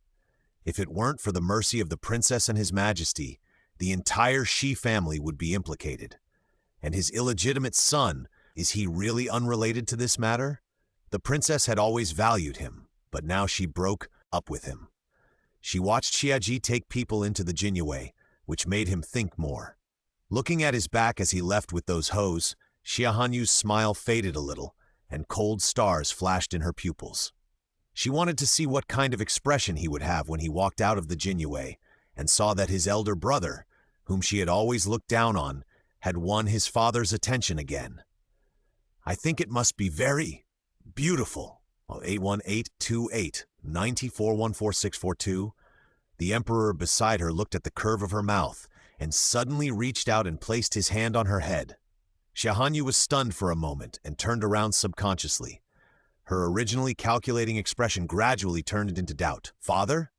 If it weren't for the mercy of the princess and his majesty, the entire Shi family would be implicated. And his illegitimate son, is he really unrelated to this matter? The princess had always valued him, but now she broke up with him." She watched Xiaji take people into the Jinyue, which made him think more. Looking at his back as he left with those hoes, Xia Hanyu's smile faded a little, and cold stars flashed in her pupils. She wanted to see what kind of expression he would have when he walked out of the Jinyue, and saw that his elder brother, whom she had always looked down on, had won his father's attention again. "I think it must be very beautiful." 81828-94144642. The Emperor beside her looked at the curve of her mouth and suddenly reached out and placed his hand on her head. Xia Hanyu was stunned for a moment and turned around subconsciously. Her originally calculating expression gradually turned into doubt. "Father?"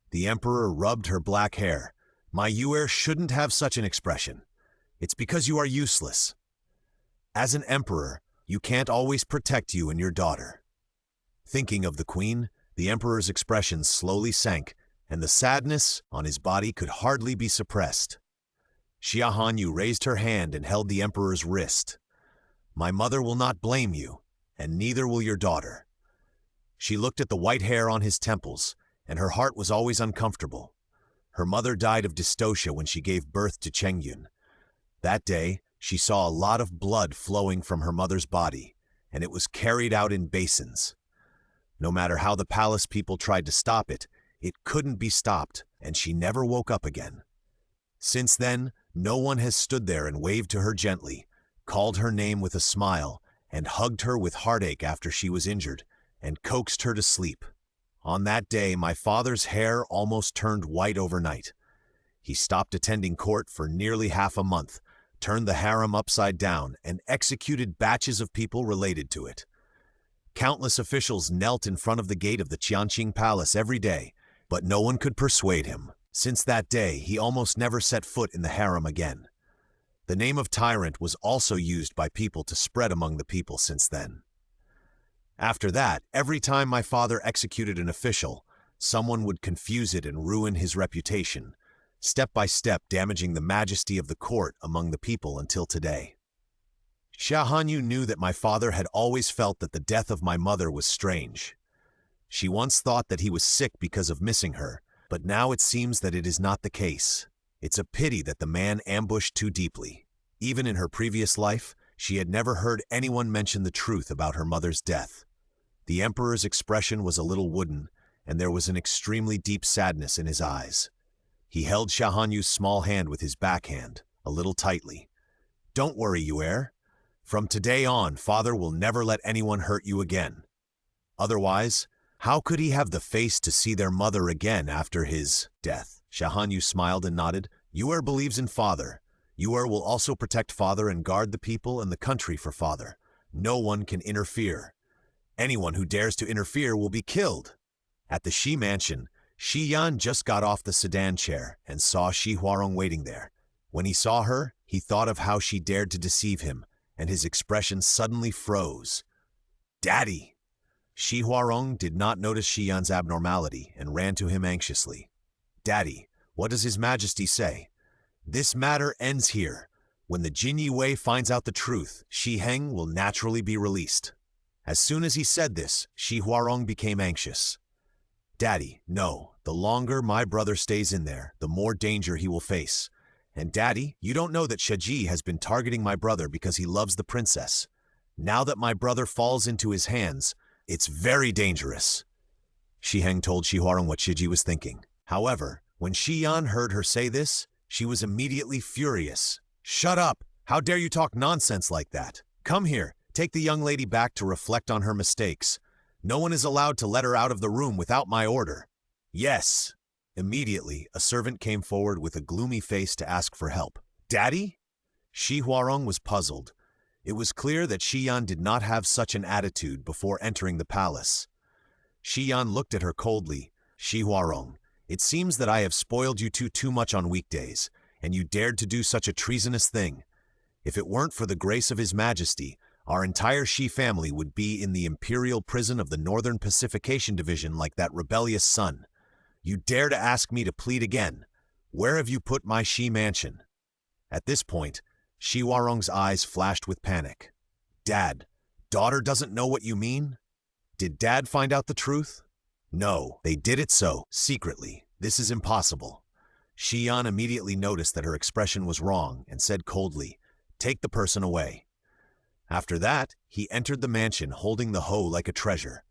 The Emperor rubbed her black hair. "My Yuer shouldn't have such an expression. It's because you are useless. As an emperor, you can't always protect you and your daughter." Thinking of the queen, the Emperor's expression slowly sank, and the sadness on his body could hardly be suppressed. Xia Hanyu raised her hand and held the Emperor's wrist. "My mother will not blame you, and neither will your daughter." She looked at the white hair on his temples, and her heart was always uncomfortable. Her mother died of dystocia when she gave birth to Chengyun. That day, she saw a lot of blood flowing from her mother's body, and it was carried out in basins. No matter how the palace people tried to stop it, it couldn't be stopped, and she never woke up again. Since then, no one has stood there and waved to her gently, called her name with a smile, and hugged her with heartache after she was injured, and coaxed her to sleep. On that day, my father's hair almost turned white overnight. He stopped attending court for nearly half a month, turned the harem upside down, and executed batches of people related to it. Countless officials knelt in front of the gate of the Qianqing Palace every day, but no one could persuade him. Since that day, he almost never set foot in the harem again. The name of tyrant was also used by people to spread among the people since then. After that, every time my father executed an official, someone would confuse it and ruin his reputation, step by step damaging the majesty of the court among the people until today. Xia Hanyu knew that my father had always felt that the death of my mother was strange. She once thought that he was sick because of missing her, but now it seems that it is not the case. It's a pity that the man ambushed too deeply. Even in her previous life, she had never heard anyone mention the truth about her mother's death. The emperor's expression was a little wooden, and there was an extremely deep sadness in his eyes. He held Xia Hanyu's small hand with his backhand, a little tightly. "Don't worry, you heir. From today on, father will never let anyone hurt you again. Otherwise, how could he have the face to see their mother again after his death?" Xia Hanyu smiled and nodded. "Yu'er believes in father. Yu'er will also protect father and guard the people and the country for father. No one can interfere. Anyone who dares to interfere will be killed." At the Shi mansion, Shi Yan just got off the sedan chair and saw Shi Huarong waiting there. When he saw her, he thought of how she dared to deceive him, and his expression suddenly froze. "Daddy!" Shi Huarong did not notice Shi Yan's abnormality and ran to him anxiously. "Daddy, what does His Majesty say?" "This matter ends here. When the Jin Yi Wei finds out the truth, Shi Heng will naturally be released." As soon as he said this, Shi Huarong became anxious. "Daddy, no. The longer my brother stays in there, the more danger he will face. And Daddy, you don't know that Shaji has been targeting my brother because he loves the princess. Now that my brother falls into his hands, it's very dangerous." Shi Heng told Shi Huarong what Shiji was thinking. However, when Shi Yan heard her say this, she was immediately furious. "Shut up! How dare you talk nonsense like that? Come here, take the young lady back to reflect on her mistakes. No one is allowed to let her out of the room without my order." "Yes." Immediately, a servant came forward with a gloomy face to ask for help. "Daddy?" Shi Huarong was puzzled. It was clear that Shi Yan did not have such an attitude before entering the palace. Shi Yan looked at her coldly. "Shi Huarong, it seems that I have spoiled you too much on weekdays, and you dared to do such a treasonous thing. If it weren't for the grace of His Majesty, our entire Shi family would be in the imperial prison of the Northern Pacification Division like that rebellious son. You dare to ask me to plead again. Where have you put my Shi mansion?" At this point, Shi Huarong's eyes flashed with panic. "Dad, daughter doesn't know what you mean? Did Dad find out the truth?" "No, they did it so, secretly. This is impossible." Shi Yan immediately noticed that her expression was wrong and said coldly, "Take the person away." After that, he entered the mansion holding the hoe like a treasure.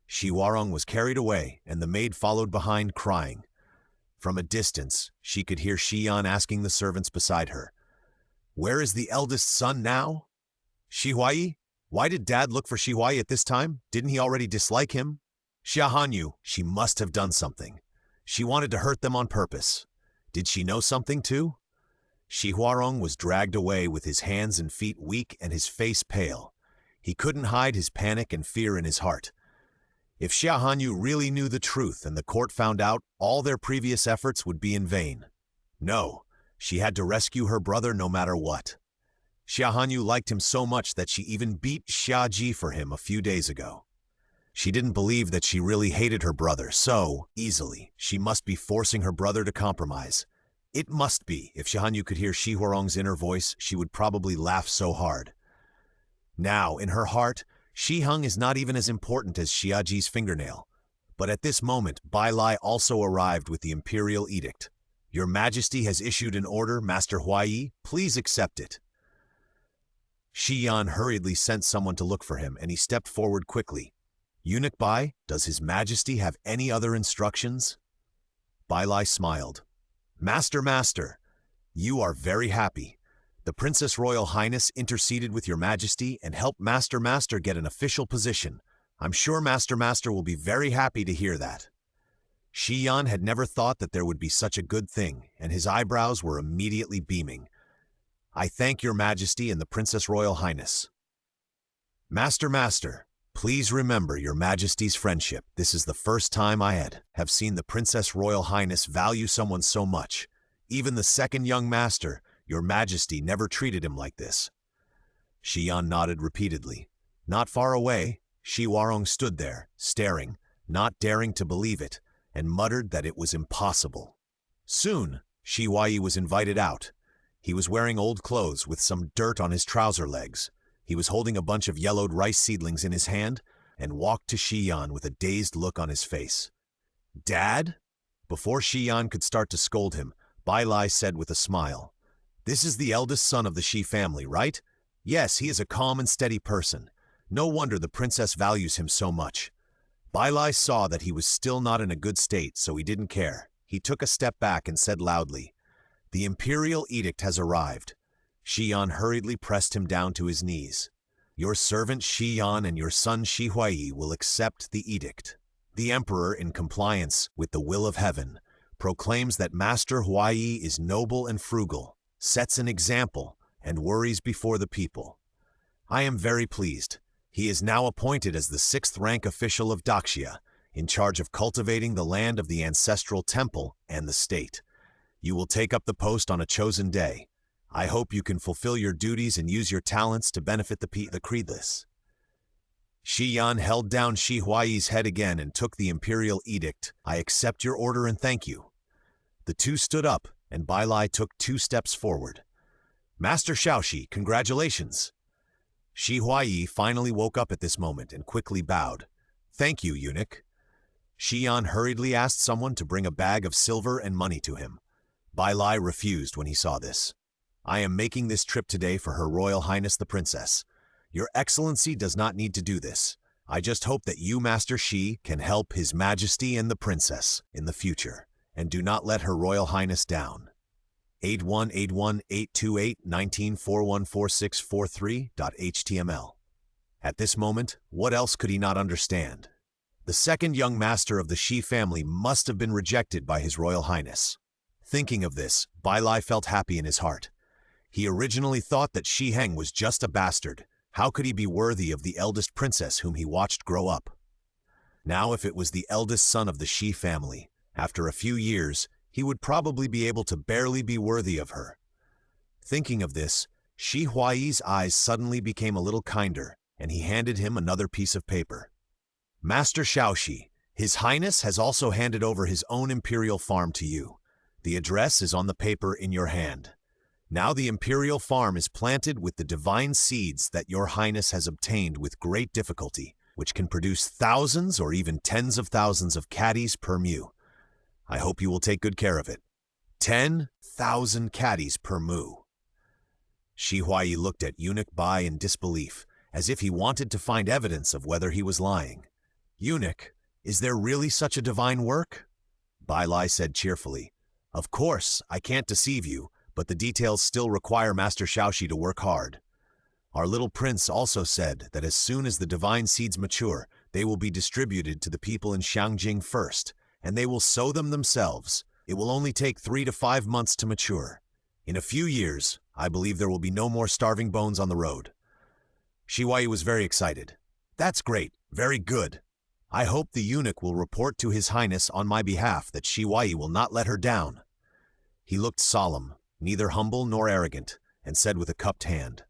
Shi Huarong was carried away, and the maid followed behind, crying. From a distance, she could hear Shi Yan asking the servants beside her, "Where is the eldest son now? Shi Huai? Why did Dad look for Shi Huai at this time? Didn't he already dislike him?" Xia Hanyu, she must have done something. She wanted to hurt them on purpose. Did she know something too? Shi Huarong was dragged away with his hands and feet weak and his face pale. He couldn't hide his panic and fear in his heart. If Xia Hanyu really knew the truth and the court found out, all their previous efforts would be in vain. No, she had to rescue her brother no matter what. Xia Hanyu liked him so much that she even beat Xia Ji for him a few days ago. She didn't believe that she really hated her brother so easily. She must be forcing her brother to compromise. It must be. If Xia Hanyu could hear Shi Huarong's inner voice, she would probably laugh so hard. Now, in her heart, Shi Heng is not even as important as Xia Ji's fingernail. But at this moment, Bai Lai also arrived with the imperial edict. "Your Majesty has issued an order, Master Huai. Please accept it." Shi Yan hurriedly sent someone to look for him, and he stepped forward quickly. "Eunuch Bai, does His Majesty have any other instructions?" Bai Lai smiled. Master, you are very happy. The Princess Royal Highness interceded with your Majesty and helped Master get an official position. I'm sure Master will be very happy to hear that." Xian had never thought that there would be such a good thing, and his eyebrows were immediately beaming. "I thank your Majesty and the Princess Royal Highness." Master, please remember your Majesty's friendship. This is the first time I have seen the Princess Royal Highness value someone so much. Even the second young master, your Majesty, never treated him like this." Xian nodded repeatedly. Not far away, Shi Huarong stood there, staring, not daring to believe it, and muttered that it was impossible. Soon, Shi Huayi was invited out. He was wearing old clothes with some dirt on his trouser legs. He was holding a bunch of yellowed rice seedlings in his hand and walked to Xian with a dazed look on his face. "Dad?" Before Xian could start to scold him, Bai Lai said with a smile, "This is the eldest son of the Shi family, right? Yes, he is a calm and steady person. No wonder the princess values him so much." Bai Lai saw that he was still not in a good state, so he didn't care. He took a step back and said loudly, "The imperial edict has arrived." Xian hurriedly pressed him down to his knees. "Your servant Xian and your son Shi Huayi will accept the edict. The emperor, in compliance with the will of heaven, proclaims that Master Huayi is noble and frugal, sets an example, and worries before the people. I am very pleased. He is now appointed as the 6th rank official of Daxia, in charge of cultivating the land of the ancestral temple and the state. You will take up the post on a chosen day. I hope you can fulfill your duties and use your talents to benefit the creedless." Xian held down Shi Huayi's head again and took the imperial edict. "I accept your order and thank you." The two stood up, and Bai Lai took 2 steps forward. "Master Shaoxi, congratulations." Shi Huayi finally woke up at this moment and quickly bowed. "Thank you, eunuch." Xian hurriedly asked someone to bring a bag of silver and money to him. Bai Lai refused when he saw this. "I am making this trip today for Her Royal Highness the Princess. Your Excellency does not need to do this. I just hope that you, Master Shi, can help His Majesty and the Princess in the future, and do not let Her Royal Highness down." 8181-828-19414643.html. At this moment, what else could he not understand? The second young master of the Shi family must have been rejected by His Royal Highness. Thinking of this, Bai Lai felt happy in his heart. He originally thought that Shi Heng was just a bastard. How could he be worthy of the eldest princess whom he watched grow up? Now, if it was the eldest son of the Shi family, after a few years, he would probably be able to barely be worthy of her. Thinking of this, Shi Huayi's eyes suddenly became a little kinder, and he handed him another piece of paper. "Master Shaoxi, His Highness has also handed over his own imperial farm to you. The address is on the paper in your hand. Now the imperial farm is planted with the divine seeds that your Highness has obtained with great difficulty, which can produce thousands or even tens of thousands of caddies per mu. I hope you will take good care of it. 10,000 caddies per mu." Shi Huayi looked at Eunuch Bai in disbelief, as if he wanted to find evidence of whether he was lying. "Eunuch, is there really such a divine work?" Bai Lai said cheerfully, "Of course, I can't deceive you, but the details still require Master Shaoxi to work hard. Our little prince also said that as soon as the divine seeds mature, they will be distributed to the people in Xiangjing first, and they will sow them themselves. It will only take 3 to 5 months to mature. In a few years, I believe there will be no more starving bones on the road." Shi Huayi was very excited. "That's great, very good. I hope the eunuch will report to His Highness on my behalf that Shi Huayi will not let her down." He looked solemn, neither humble nor arrogant, and said with a cupped hand.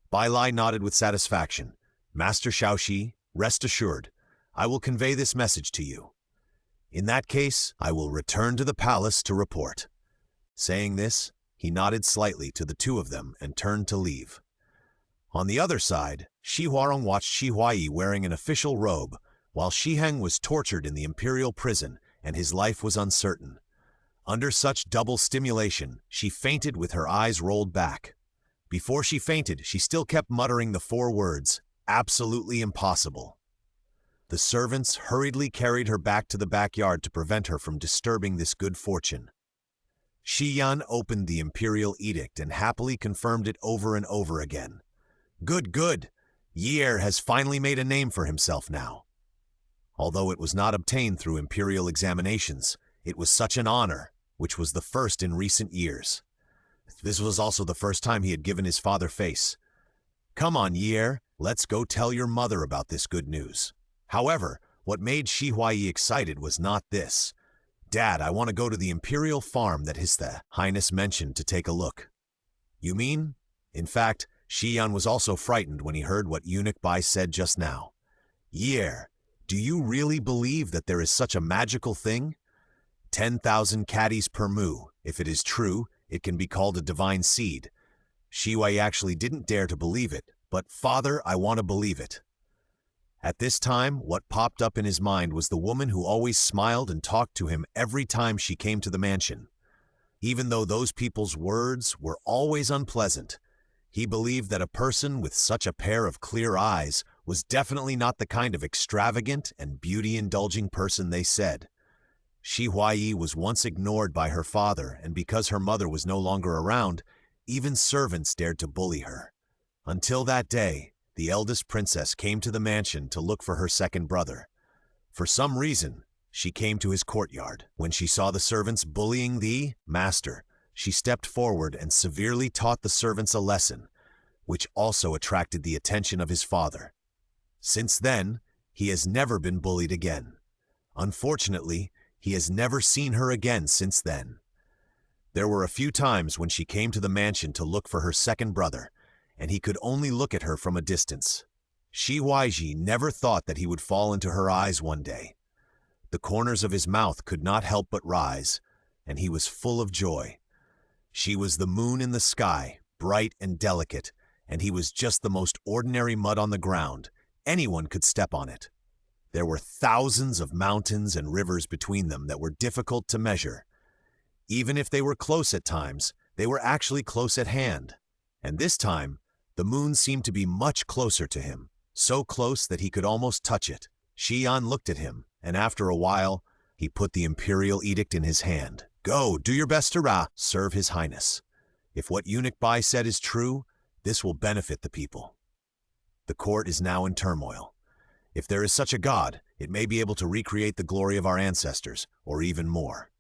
Bai Lai nodded with satisfaction. "Master Shaoxi, rest assured, I will convey this message to you. In that case, I will return to the palace to report." Saying this, he nodded slightly to the two of them and turned to leave. On the other side, Shi Huarong watched Shi Huayi wearing an official robe, while Shi Heng was tortured in the imperial prison and his life was uncertain. Under such double stimulation, she fainted with her eyes rolled back. Before she fainted, she still kept muttering the 4 words, "Absolutely impossible." The servants hurriedly carried her back to the backyard to prevent her from disturbing this good fortune. Xian opened the imperial edict and happily confirmed it over and over again. Good, good. Yi'er has finally made a name for himself now. Although it was not obtained through imperial examinations, it was such an honor, which was the first in recent years. This was also the first time he had given his father face. Come on, Yi'er, let's go tell your mother about this good news. However, what made Shi Huayi excited was not this. Dad, I want to go to the imperial farm that His Highness mentioned to take a look. You mean? In fact, Xian was also frightened when he heard what Eunuch Bai said just now. Yi'er, do you really believe that there is such a magical thing? 10,000 caddies per mu. If it is true, it can be called a divine seed. Shi Huayi actually didn't dare to believe it, but Father, I want to believe it. At this time, what popped up in his mind was the woman who always smiled and talked to him every time she came to the mansion. Even though those people's words were always unpleasant, he believed that a person with such a pair of clear eyes was definitely not the kind of extravagant and beauty-indulging person they said. Shi Huayi was once ignored by her father, and because her mother was no longer around, even servants dared to bully her. Until that day, the eldest princess came to the mansion to look for her second brother. For some reason, she came to his courtyard. When she saw the servants bullying the master, she stepped forward and severely taught the servants a lesson, which also attracted the attention of his father. Since then, he has never been bullied again. Unfortunately, he has never seen her again since then. There were a few times when she came to the mansion to look for her second brother, and he could only look at her from a distance. Shi Huayi never thought that he would fall into her eyes one day. The corners of his mouth could not help but rise, and he was full of joy. She was the moon in the sky, bright and delicate, and he was just the most ordinary mud on the ground. Anyone could step on it. There were thousands of mountains and rivers between them that were difficult to measure. Even if they were close at times, they were actually close at hand. And this time, the moon seemed to be much closer to him, so close that he could almost touch it. Xian looked at him, and after a while, he put the imperial edict in his hand. Go, do your best to serve His Highness. If what Eunuch Bai said is true, this will benefit the people. The court is now in turmoil. If there is such a god, it may be able to recreate the glory of our ancestors, or even more.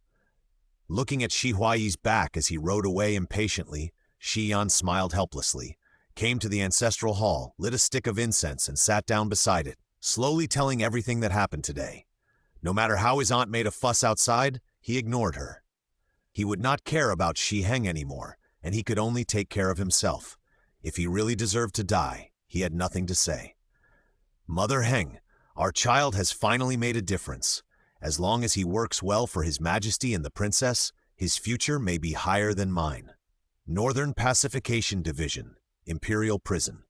Looking at Shi Huayi's back as he rode away impatiently, Xian smiled helplessly, came to the ancestral hall, lit a stick of incense, and sat down beside it, slowly telling everything that happened today. No matter how his aunt made a fuss outside, he ignored her. He would not care about Shi Heng anymore, and he could only take care of himself. If he really deserved to die, he had nothing to say. Mother Heng, our child has finally made a difference. As long as he works well for His Majesty and the princess, his future may be higher than mine. Northern Pacification Division, Imperial Prison.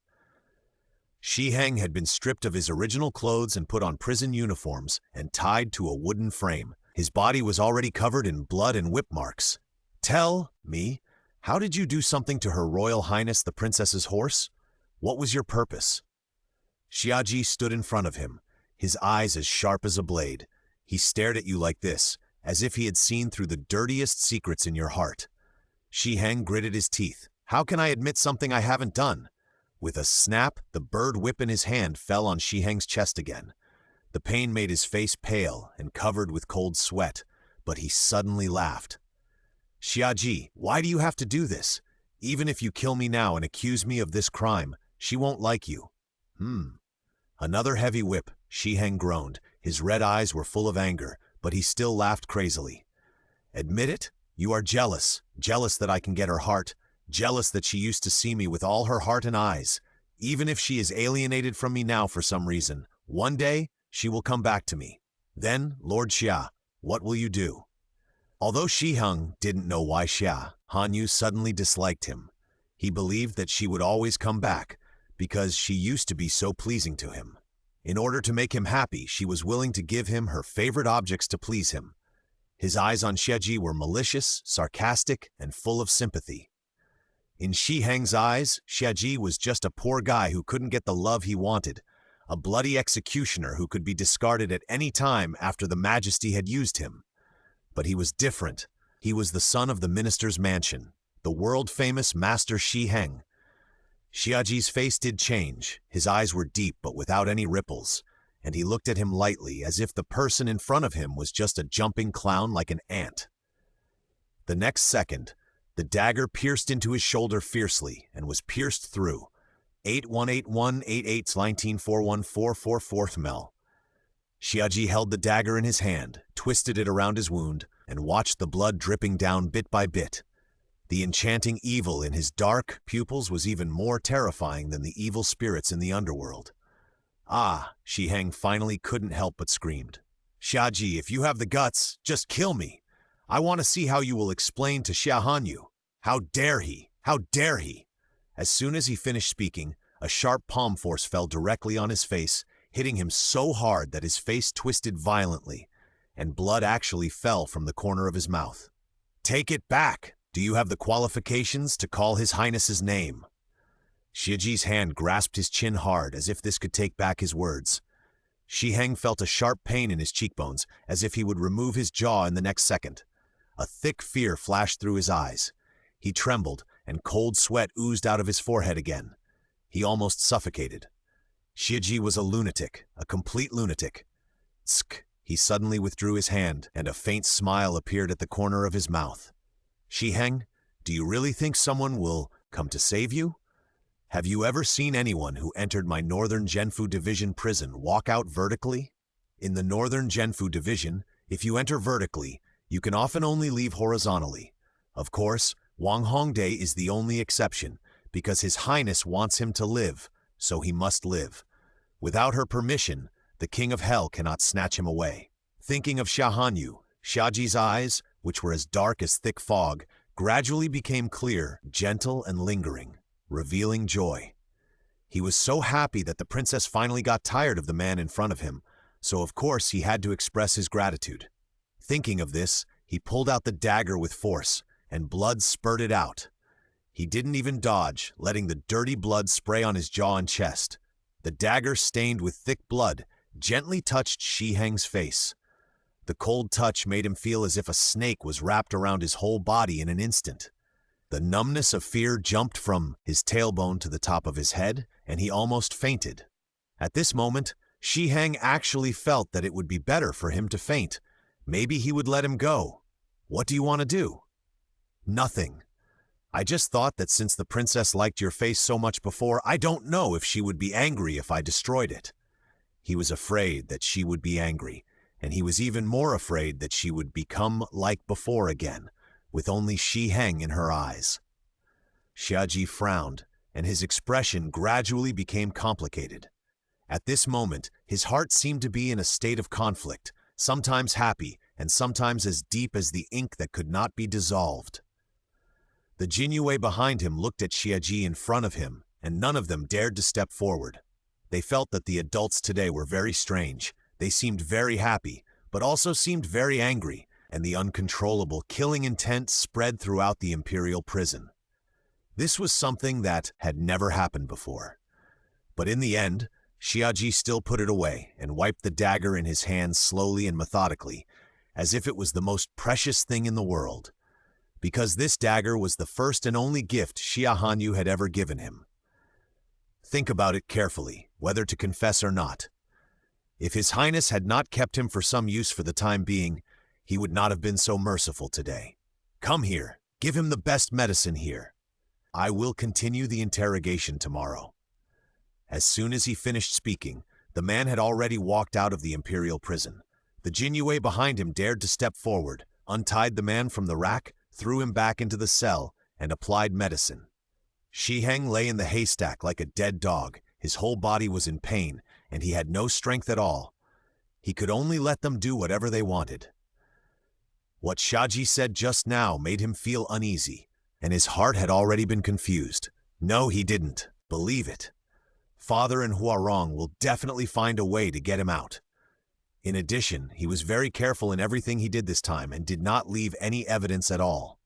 Shi Heng had been stripped of his original clothes and put on prison uniforms and tied to a wooden frame. His body was already covered in blood and whip marks. Tell me, how did you do something to Her Royal Highness the Princess's horse? What was your purpose? Xiaji stood in front of him, his eyes as sharp as a blade. He stared at you like this, as if he had seen through the dirtiest secrets in your heart. Shi Heng gritted his teeth. How can I admit something I haven't done? With a snap, the bird whip in his hand fell on Shi Heng's chest again. The pain made his face pale and covered with cold sweat, but he suddenly laughed. Xiaji, why do you have to do this? Even if you kill me now and accuse me of this crime, she won't like you. Another heavy whip, Shi Heng groaned. His red eyes were full of anger, but he still laughed crazily. Admit it? You are jealous. Jealous that I can get her heart. Jealous that she used to see me with all her heart and eyes. Even if she is alienated from me now for some reason, one day she will come back to me. Then, Lord Xia, what will you do? Although Shi Heng didn't know why Xia Hanyu suddenly disliked him, he believed that she would always come back because she used to be so pleasing to him. In order to make him happy, she was willing to give him her favorite objects to please him. His eyes on Xiaji were malicious, sarcastic, and full of sympathy. In Shi Heng's eyes, Xiaji was just a poor guy who couldn't get the love he wanted, a bloody executioner who could be discarded at any time after the Majesty had used him. But he was different. He was the son of the minister's mansion, the world-famous Master Xi Heng. Xiaji's face did change. His eyes were deep but without any ripples, and he looked at him lightly as if the person in front of him was just a jumping clown like an ant. The next second, the dagger pierced into his shoulder fiercely and was pierced through. 81818819414444 Mel. Xiaji held the dagger in his hand, twisted it around his wound, and watched the blood dripping down bit by bit. The enchanting evil in his dark pupils was even more terrifying than the evil spirits in the underworld. Ah, Xi Heng finally couldn't help but screamed. Xiaji, if you have the guts, just kill me. I want to see how you will explain to Xia Hanyu. How dare he? How dare he? As soon as he finished speaking, a sharp palm force fell directly on his face, hitting him so hard that his face twisted violently, and blood actually fell from the corner of his mouth. Take it back! Do you have the qualifications to call His Highness's name? Xiaji's hand grasped his chin hard as if this could take back his words. Xi Heng felt a sharp pain in his cheekbones as if he would remove his jaw in the next second. A thick fear flashed through his eyes. He trembled, and cold sweat oozed out of his forehead again. He almost suffocated. Xiaji was a lunatic, a complete lunatic. Tsk! He suddenly withdrew his hand, and a faint smile appeared at the corner of his mouth. Xi Heng, do you really think someone will come to save you? Have you ever seen anyone who entered my Northern Zhenfu Division prison walk out vertically? In the Northern Zhenfu Division, if you enter vertically, you can often only leave horizontally. Of course, Wang Hongde is the only exception, because His Highness wants him to live, so he must live. Without her permission, the King of Hell cannot snatch him away. Thinking of Xia Hanyu, Xiaji's eyes, which were as dark as thick fog, gradually became clear, gentle, and lingering, revealing joy. He was so happy that the princess finally got tired of the man in front of him, so of course he had to express his gratitude. Thinking of this, he pulled out the dagger with force, and blood spurted out. He didn't even dodge, letting the dirty blood spray on his jaw and chest. The dagger, stained with thick blood, gently touched Xi Heng's face. The cold touch made him feel as if a snake was wrapped around his whole body in an instant. The numbness of fear jumped from his tailbone to the top of his head, and he almost fainted. At this moment, Xi Heng actually felt that it would be better for him to faint. Maybe he would let him go. What do you want to do? Nothing. I just thought that since the princess liked your face so much before, I don't know if she would be angry if I destroyed it. He was afraid that she would be angry, and he was even more afraid that she would become like before again, with only Xi Heng in her eyes. Xiaji frowned, and his expression gradually became complicated. At this moment, his heart seemed to be in a state of conflict, sometimes happy, and sometimes as deep as the ink that could not be dissolved. The Jinyue behind him looked at Xiaji in front of him, and none of them dared to step forward. They felt that the adults today were very strange. They seemed very happy, but also seemed very angry, and the uncontrollable killing intent spread throughout the imperial prison. This was something that had never happened before. But in the end, Xiaji still put it away and wiped the dagger in his hands slowly and methodically, as if it was the most precious thing in the world. Because this dagger was the first and only gift Xia Hanyu had ever given him. Think about it carefully, whether to confess or not. If His Highness had not kept him for some use for the time being, he would not have been so merciful today. Come here, give him the best medicine here. I will continue the interrogation tomorrow. As soon as he finished speaking, the man had already walked out of the imperial prison. The Jinyue behind him dared to step forward, untied the man from the rack, threw him back into the cell, and applied medicine. Xi Heng lay in the haystack like a dead dog. His whole body was in pain, and he had no strength at all. He could only let them do whatever they wanted. What Xiaji said just now made him feel uneasy, and his heart had already been confused. No, he didn't. Believe it. Father and Huarong will definitely find a way to get him out. In addition, he was very careful in everything he did this time and did not leave any evidence at all.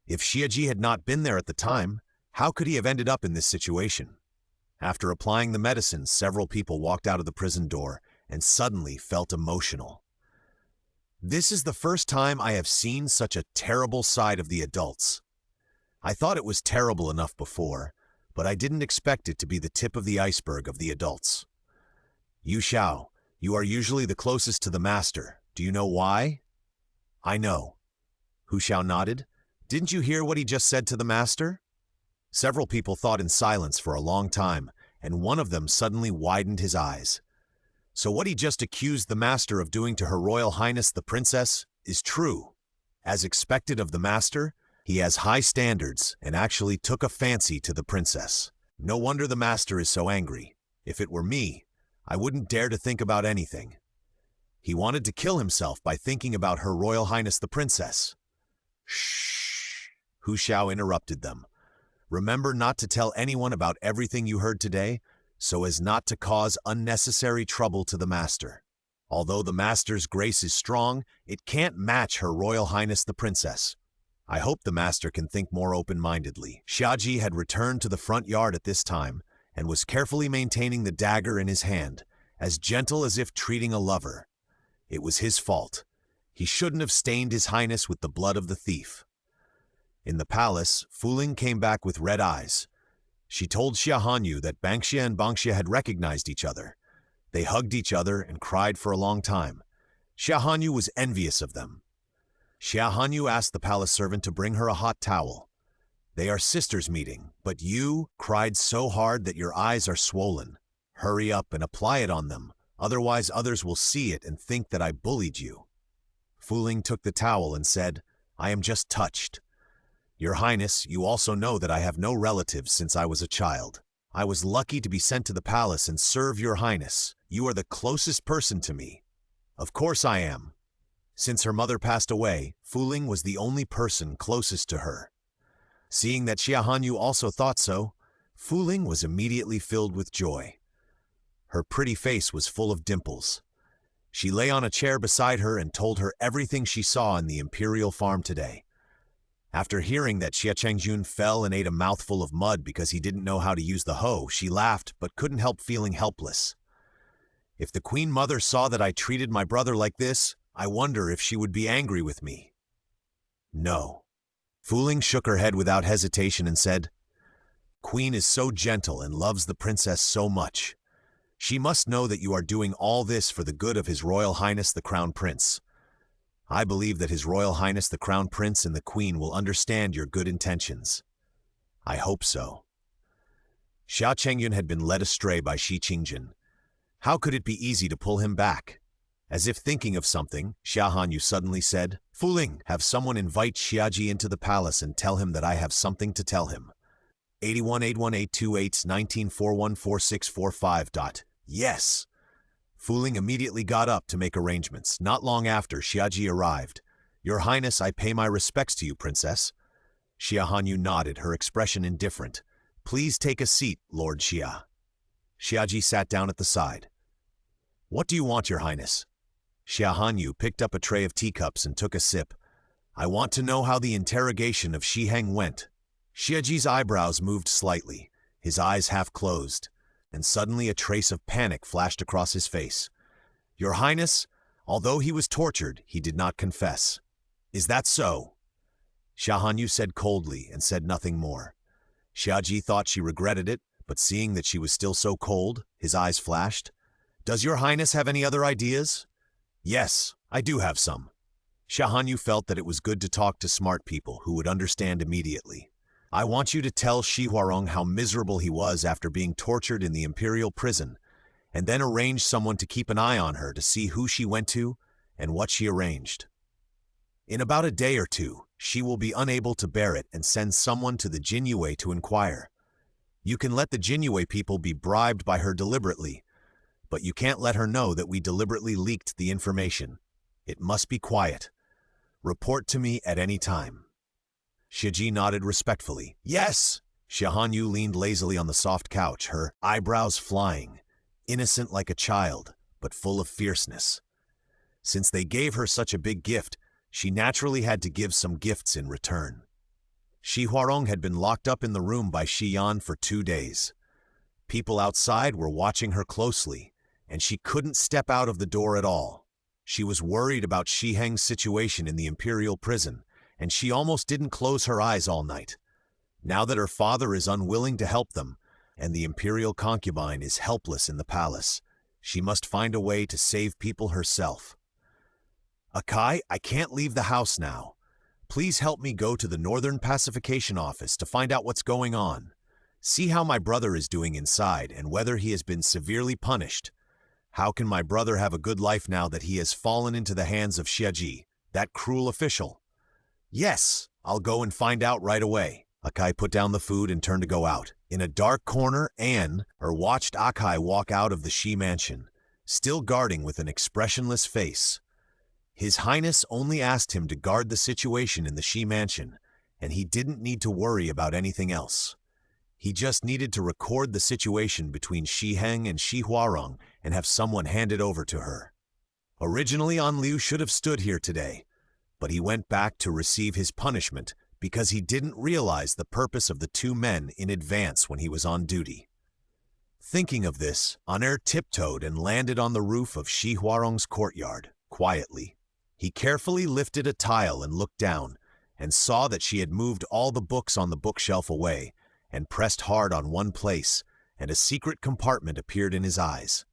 If Xiaji had not been there at the time, how could he have ended up in this situation? After applying the medicine, several people walked out of the prison door and suddenly felt emotional. This is the first time I have seen such a terrible side of the adults. I thought it was terrible enough before, but I didn't expect it to be the tip of the iceberg of the adults. Yu Xiao, you are usually the closest to the master. Do you know why? I know. Hu Xiao nodded. Didn't you hear what he just said to the master? Several people thought in silence for a long time, and one of them suddenly widened his eyes. So what he just accused the master of doing to Her Royal Highness the Princess is true. As expected of the master, he has high standards and actually took a fancy to the princess. No wonder the master is so angry. If it were me, I wouldn't dare to think about anything. He wanted to kill himself by thinking about Her Royal Highness the Princess. Shh! Hu Xiao interrupted them. Remember not to tell anyone about everything you heard today, so as not to cause unnecessary trouble to the master. Although the master's grace is strong, it can't match Her Royal Highness the Princess. I hope the master can think more open-mindedly. Xiaji had returned to the front yard at this time and was carefully maintaining the dagger in his hand, as gentle as if treating a lover. It was his fault. He shouldn't have stained his highness with the blood of the thief. In the palace, Fuling came back with red eyes. She told Xia Hanyu that Bangxia and Bangxia had recognized each other. They hugged each other and cried for a long time. Xia Hanyu was envious of them. Xia Hanyu asked the palace servant to bring her a hot towel. They are sisters meeting, but you cried so hard that your eyes are swollen. Hurry up and apply it on them, otherwise others will see it and think that I bullied you. Fuling took the towel and said, I am just touched. Your Highness, you also know that I have no relatives since I was a child. I was lucky to be sent to the palace and serve your Highness. You are the closest person to me. Of course I am. Since her mother passed away, Fuling was the only person closest to her. Seeing that Xia Hanyu also thought so, Fuling was immediately filled with joy. Her pretty face was full of dimples. She lay on a chair beside her and told her everything she saw in the imperial farm today. After hearing that Xia Chengjun fell and ate a mouthful of mud because he didn't know how to use the hoe, she laughed but couldn't help feeling helpless. If the Queen Mother saw that I treated my brother like this, I wonder if she would be angry with me. No. Fuling shook her head without hesitation and said, Queen is so gentle and loves the princess so much. She must know that you are doing all this for the good of His Royal Highness the Crown Prince. I believe that His Royal Highness the Crown Prince and the Queen will understand your good intentions. I hope so. Xia Chengyun had been led astray by Shi Qingjun. How could it be easy to pull him back? As if thinking of something, Xia Hanyu suddenly said, Fuling, have someone invite Xiaji into the palace and tell him that I have something to tell him. 8181828819414645. Yes. Fuling immediately got up to make arrangements. Not long after, Xiaji arrived. Your Highness, I pay my respects to you, Princess. Xia Hanyu nodded, her expression indifferent. Please take a seat, Lord Xia. Xiaji sat down at the side. What do you want, Your Highness? Xia Hanyu picked up a tray of teacups and took a sip. I want to know how the interrogation of Shi Heng went. Xiaji's eyebrows moved slightly, his eyes half closed, and suddenly a trace of panic flashed across his face. Your Highness, although he was tortured, he did not confess. Is that so? Xia Hanyu said coldly and said nothing more. Xiaji thought she regretted it, but seeing that she was still so cold, his eyes flashed. Does Your Highness have any other ideas? Yes, I do have some. Xia Hanyu felt that it was good to talk to smart people who would understand immediately. I want you to tell Shi Huarong how miserable he was after being tortured in the imperial prison, and then arrange someone to keep an eye on her to see who she went to and what she arranged. In about a day or two, she will be unable to bear it and send someone to the Jinyue to inquire. You can let the Jinyue people be bribed by her deliberately, but you can't let her know that we deliberately leaked the information. It must be quiet. Report to me at any time. Shiji nodded respectfully. Yes! Xia Hanyu leaned lazily on the soft couch, her eyebrows flying, innocent like a child, but full of fierceness. Since they gave her such a big gift, she naturally had to give some gifts in return. Shi Huarong had been locked up in the room by Shi Yan for 2 days. People outside were watching her closely, and she couldn't step out of the door at all. She was worried about Xi Heng's situation in the imperial prison, and she almost didn't close her eyes all night. Now that her father is unwilling to help them, and the imperial concubine is helpless in the palace, she must find a way to save people herself. "Akai, I can't leave the house now. Please help me go to the Northern Pacification Office to find out what's going on. See how my brother is doing inside and whether he has been severely punished. How can my brother have a good life now that he has fallen into the hands of Xiaji, that cruel official?" "Yes, I'll go and find out right away." Akai put down the food and turned to go out. In a dark corner, Anne watched Akai walk out of the Xi mansion, still guarding with an expressionless face. His Highness only asked him to guard the situation in the Xi mansion, and he didn't need to worry about anything else. He just needed to record the situation between Xi Heng and Xi Huarong and have someone hand it over to her. Originally, An Liu should have stood here today, but he went back to receive his punishment because he didn't realize the purpose of the two men in advance when he was on duty. Thinking of this, An tiptoed and landed on the roof of Xi Huarong's courtyard, quietly. He carefully lifted a tile and looked down, and saw that she had moved all the books on the bookshelf away, and pressed hard on one place, and a secret compartment appeared in his eyes.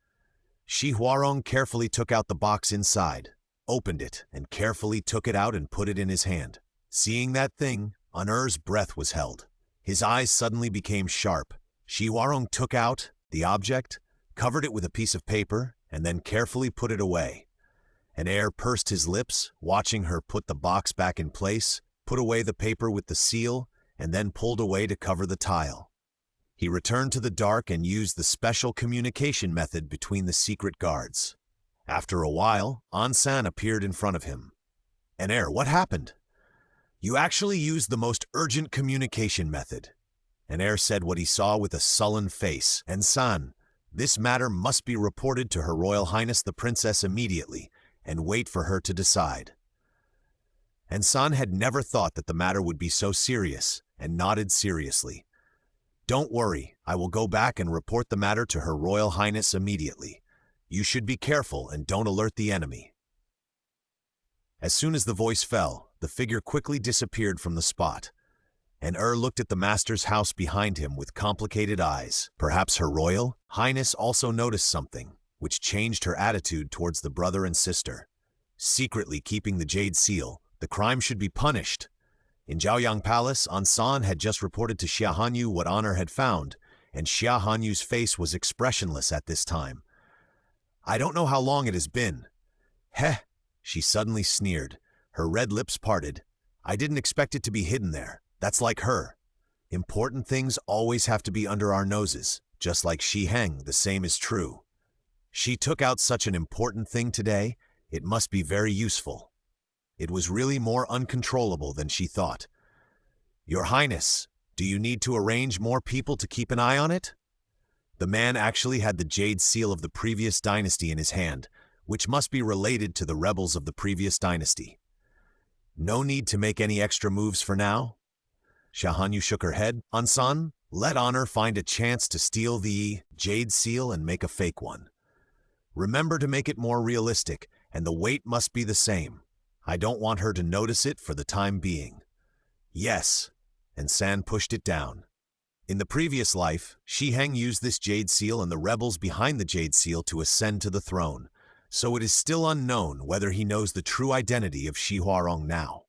Xi Huarong carefully took out the box inside, opened it, and carefully took it out and put it in his hand. Seeing that thing, An-Er's breath was held. His eyes suddenly became sharp. Xi Huarong took out the object, covered it with a piece of paper, and then carefully put it away. An pursed his lips, watching her put the box back in place, put away the paper with the seal, and then pulled away to cover the tile. He returned to the dark and used the special communication method between the secret guards. After a while, An-san appeared in front of him. "An, what happened?" "You actually used the most urgent communication method." An said what he saw with a sullen face. "An-san, this matter must be reported to Her Royal Highness the Princess immediately, and wait for her to decide." An-san had never thought that the matter would be so serious, and nodded seriously. "Don't worry, I will go back and report the matter to Her Royal Highness immediately. You should be careful and don't alert the enemy." As soon as the voice fell, the figure quickly disappeared from the spot. And looked at the master's house behind him with complicated eyes. Perhaps Her Royal Highness also noticed something, which changed her attitude towards the brother and sister. Secretly keeping the jade seal, the crime should be punished. In Zhaoyang Palace, An-san had just reported to Xia Hanyu what Honor had found, and Xia Hanyu's face was expressionless at this time. "I don't know how long it has been." "Heh," she suddenly sneered, her red lips parted. "I didn't expect it to be hidden there. That's like her. Important things always have to be under our noses, just like Xi Heng, the same is true. She took out such an important thing today, it must be very useful." It was really more uncontrollable than she thought. "Your Highness, do you need to arrange more people to keep an eye on it?" The man actually had the jade seal of the previous dynasty in his hand, which must be related to the rebels of the previous dynasty. "No need to make any extra moves for now?" Xia Hanyu shook her head. "An-san, let Honor find a chance to steal the jade seal and make a fake one. Remember to make it more realistic, and the weight must be the same. I don't want her to notice it for the time being." "Yes," and San pushed it down. In the previous life, Xi Heng used this jade seal and the rebels behind the jade seal to ascend to the throne, so it is still unknown whether he knows the true identity of Xi Huarong now.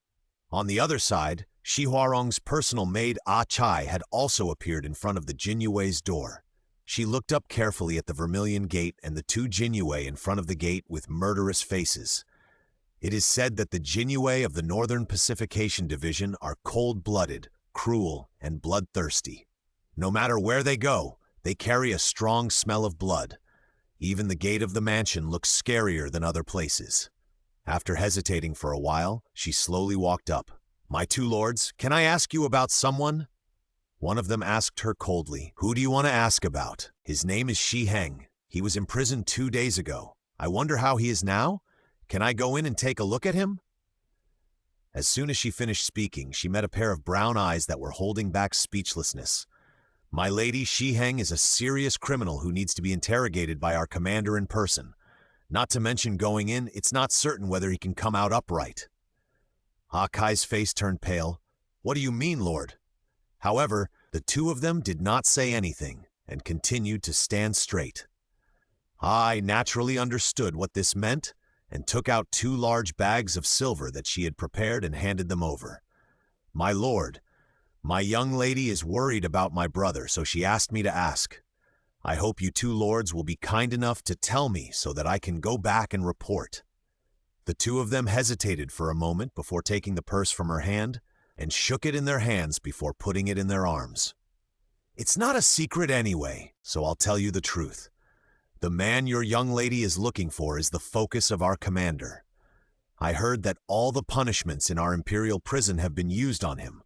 On the other side, Xi Huarong's personal maid Ah Chai had also appeared in front of the Jinyue's door. She looked up carefully at the Vermilion Gate and the two Jinyue in front of the gate with murderous faces. It is said that the Jinyue of the Northern Pacification Division are cold-blooded, cruel, and bloodthirsty. No matter where they go, they carry a strong smell of blood. Even the gate of the mansion looks scarier than other places. After hesitating for a while, she slowly walked up. "My two lords, can I ask you about someone?" One of them asked her coldly, "Who do you want to ask about?" "His name is Xi Heng. He was imprisoned 2 days ago. I wonder how he is now? Can I go in and take a look at him?" As soon as she finished speaking, she met a pair of brown eyes that were holding back speechlessness. "My lady, Xi Heng is a serious criminal who needs to be interrogated by our commander in person. Not to mention going in, it's not certain whether he can come out upright. Akai's face turned pale. What do you mean, Lord? However, the two of them did not say anything and continued to stand straight. I naturally understood what this meant and took out 2 large bags of silver that she had prepared and handed them over. My lord, my young lady is worried about my brother, so she asked me to ask. I hope you 2 lords will be kind enough to tell me so that I can go back and report. The 2 of them hesitated for a moment before taking the purse from her hand and shook it in their hands before putting it in their arms. It's not a secret anyway, so I'll tell you the truth. The man your young lady is looking for is the focus of our commander. I heard that all the punishments in our imperial prison have been used on him.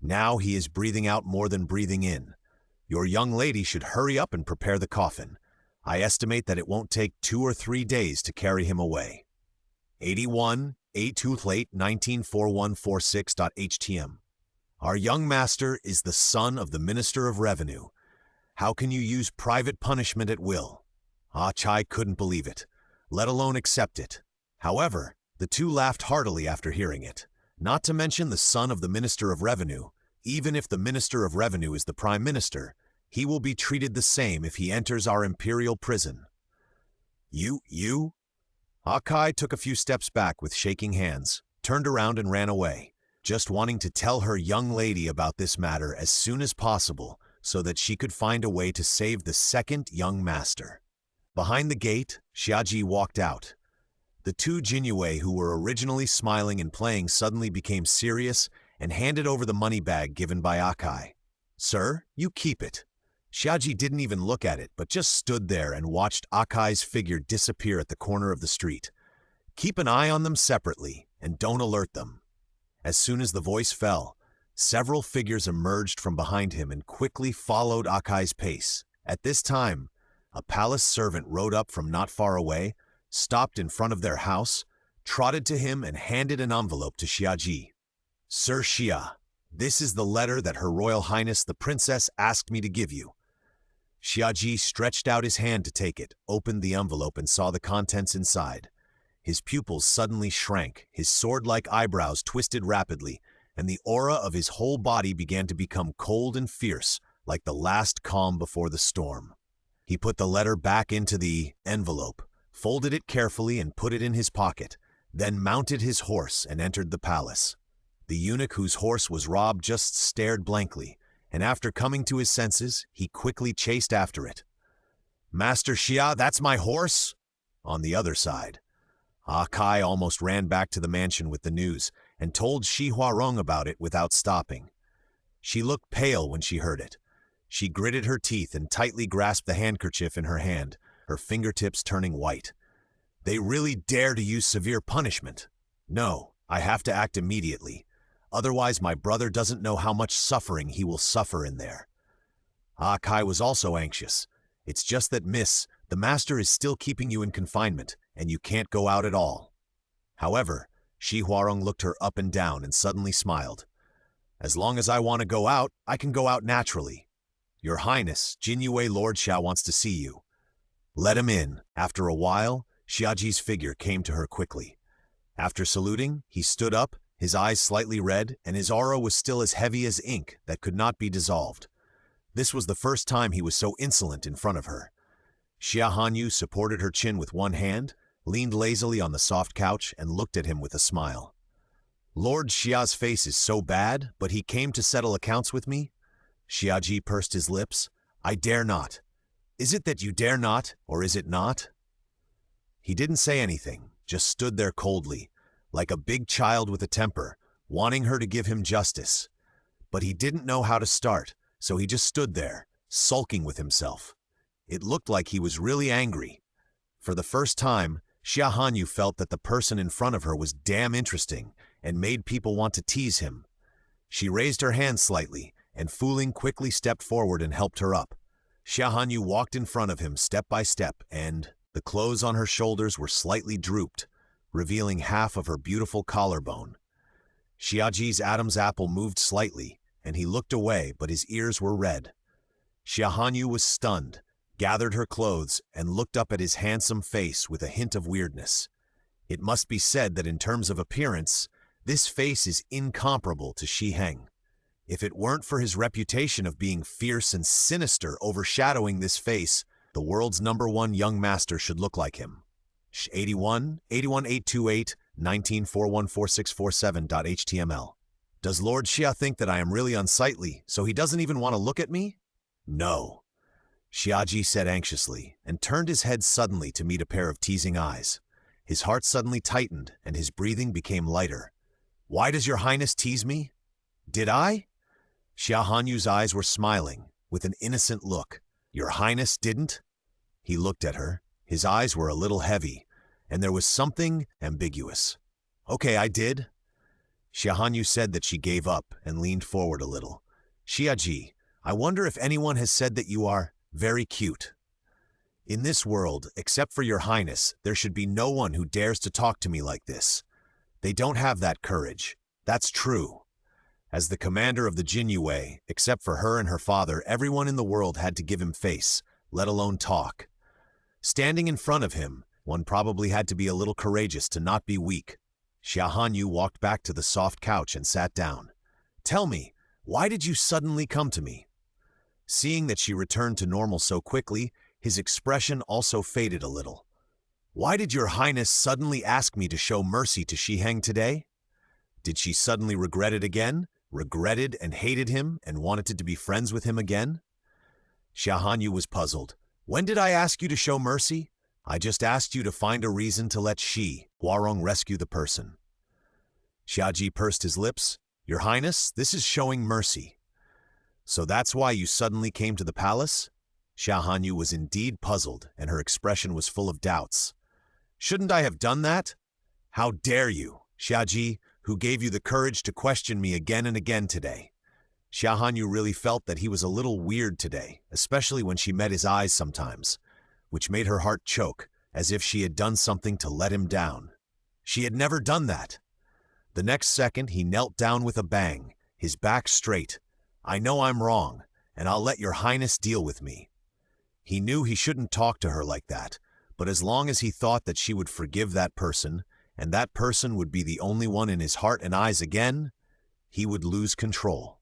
Now he is breathing out more than breathing in. Your young lady should hurry up and prepare the coffin. I estimate that it won't take 2 or 3 days to carry him away. 81 A2 Plate 194146.htm. Our young master is the son of the Minister of Revenue. How can you use private punishment at will? Ah Chai couldn't believe it, let alone accept it. However, the 2 laughed heartily after hearing it. Not to mention the son of the Minister of Revenue. Even if the Minister of Revenue is the Prime Minister, he will be treated the same if he enters our imperial prison. You? Akai took a few steps back with shaking hands, turned around and ran away, just wanting to tell her young lady about this matter as soon as possible so that she could find a way to save the second young master. Behind the gate, Xiaji walked out. The 2 Jinyue who were originally smiling and playing suddenly became serious and handed over the money bag given by Akai. Sir, you keep it. Xiaji didn't even look at it, but just stood there and watched Akai's figure disappear at the corner of the street. Keep an eye on them separately, and don't alert them. As soon as the voice fell, several figures emerged from behind him and quickly followed Akai's pace. At this time, a palace servant rode up from not far away, stopped in front of their house, trotted to him and handed an envelope to Xiaji. Sir Xia, this is the letter that Her Royal Highness the Princess asked me to give you. Xiaji stretched out his hand to take it, opened the envelope and saw the contents inside. His pupils suddenly shrank, his sword-like eyebrows twisted rapidly, and the aura of his whole body began to become cold and fierce, like the last calm before the storm. He put the letter back into the envelope, folded it carefully and put it in his pocket, then mounted his horse and entered the palace. The eunuch whose horse was robbed just stared blankly, and after coming to his senses, he quickly chased after it. Master Xia, that's my horse? On the other side, Akai almost ran back to the mansion with the news and told Shi Huarong about it without stopping. She looked pale when she heard it. She gritted her teeth and tightly grasped the handkerchief in her hand, her fingertips turning white. They really dare to use severe punishment. No, I have to act immediately. Otherwise, my brother doesn't know how much suffering he will suffer in there. Akai was also anxious. It's just that, miss, the master is still keeping you in confinement, and you can't go out at all. However, Shi Huarong looked her up and down and suddenly smiled. As long as I want to go out, I can go out naturally. Your Highness, Jinyue Lord Xia wants to see you. Let him in. After a while, Xiaji's figure came to her quickly. After saluting, he stood up, his eyes slightly red, and his aura was still as heavy as ink that could not be dissolved. This was the first time he was so insolent in front of her. Xia Hanyu supported her chin with one hand, leaned lazily on the soft couch, and looked at him with a smile. Lord Xia's face is so bad, but he came to settle accounts with me? Xiaji pursed his lips. I dare not. Is it that you dare not, or is it not? He didn't say anything, just stood there coldly, like a big child with a temper, wanting her to give him justice. But he didn't know how to start, so he just stood there, sulking with himself. It looked like he was really angry. For the first time, Xia Hanyu felt that the person in front of her was damn interesting and made people want to tease him. She raised her hand slightly, and Fu Ling quickly stepped forward and helped her up. Xia Hanyu walked in front of him step by step, and the clothes on her shoulders were slightly drooped, revealing half of her beautiful collarbone. Xiaji's Adam's apple moved slightly, and he looked away, but his ears were red. Xia Hanyu was stunned, gathered her clothes, and looked up at his handsome face with a hint of weirdness. It must be said that in terms of appearance, this face is incomparable to Xi Heng. If it weren't for his reputation of being fierce and sinister overshadowing this face, the world's #1 young master should look like him. 81-828-19414647.html. Does Lord Xia think that I am really unsightly, so he doesn't even want to look at me? No, Xiaji said anxiously, and turned his head suddenly to meet a pair of teasing eyes. His heart suddenly tightened, and his breathing became lighter. Why does your highness tease me? Did I? Xia Hanyu's eyes were smiling, with an innocent look. Your highness didn't? He looked at her. His eyes were a little heavy, and there was something ambiguous. Okay, I did. Xia Hanyu said that she gave up and leaned forward a little. Xiaji, I wonder if anyone has said that you are very cute. In this world, except for your highness, there should be no one who dares to talk to me like this. They don't have that courage. That's true. As the commander of the Jinyue, except for her and her father, everyone in the world had to give him face, let alone talk. Standing in front of him, one probably had to be a little courageous to not be weak. Xia Hanyu walked back to the soft couch and sat down. Tell me, why did you suddenly come to me? Seeing that she returned to normal so quickly, his expression also faded a little. Why did your highness suddenly ask me to show mercy to Xi Heng today? Did she suddenly regret it again, regretted and hated him and wanted to be friends with him again? Xia Hanyu was puzzled. When did I ask you to show mercy? I just asked you to find a reason to let Shi Huarong rescue the person. Xiaji pursed his lips. Your highness, this is showing mercy. So that's why you suddenly came to the palace? Xia Hanyu was indeed puzzled, and her expression was full of doubts. Shouldn't I have done that? How dare you, Xiaji, who gave you the courage to question me again and again today? Xia Hanyu really felt that he was a little weird today, especially when she met his eyes sometimes, which made her heart choke, as if she had done something to let him down. She had never done that. The next second, he knelt down with a bang, his back straight. I know I'm wrong, and I'll let your highness deal with me. He knew he shouldn't talk to her like that, but as long as he thought that she would forgive that person, and that person would be the only one in his heart and eyes again, he would lose control.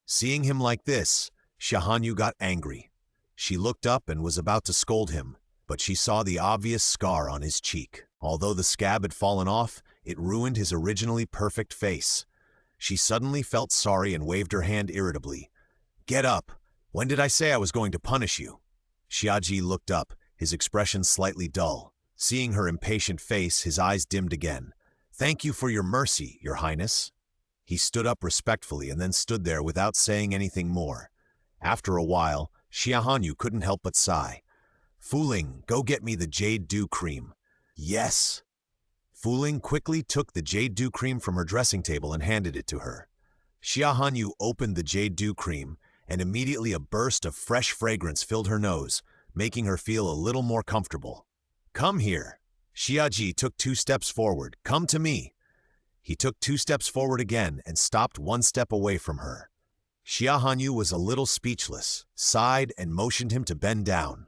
Seeing him like this, Xia Hanyu got angry. She looked up and was about to scold him, but she saw the obvious scar on his cheek. Although the scab had fallen off, it ruined his originally perfect face. She suddenly felt sorry and waved her hand irritably. Get up! When did I say I was going to punish you? Xiaji looked up, his expression slightly dull. Seeing her impatient face, his eyes dimmed again. Thank you for your mercy, your highness. He stood up respectfully and then stood there without saying anything more. After a while, Xia Hanyu couldn't help but sigh. Fuling, go get me the Jade Dew Cream. Yes. Fuling quickly took the Jade Dew Cream from her dressing table and handed it to her. Xia Hanyu opened the Jade Dew Cream, and immediately a burst of fresh fragrance filled her nose, making her feel a little more comfortable. Come here. Xiaji took 2 steps forward. Come to me. He took 2 steps forward again and stopped 1 step away from her. Xia Hanyu was a little speechless, sighed and motioned him to bend down.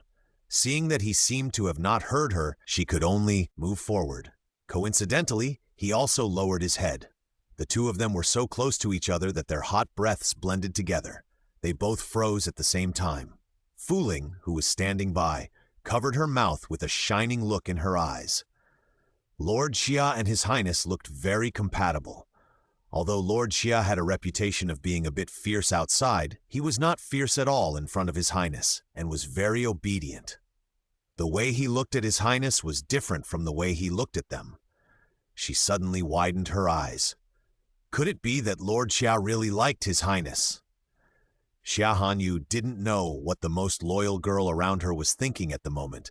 Seeing that he seemed to have not heard her, she could only move forward. Coincidentally, he also lowered his head. The two of them were so close to each other that their hot breaths blended together. They both froze at the same time. Fuling, who was standing by, covered her mouth with a shining look in her eyes. Lord Xia and His Highness looked very compatible. Although Lord Xia had a reputation of being a bit fierce outside, he was not fierce at all in front of His Highness, and was very obedient. The way he looked at His Highness was different from the way he looked at them. She suddenly widened her eyes. Could it be that Lord Xia really liked His Highness? Xia Hanyu didn't know what the most loyal girl around her was thinking at the moment,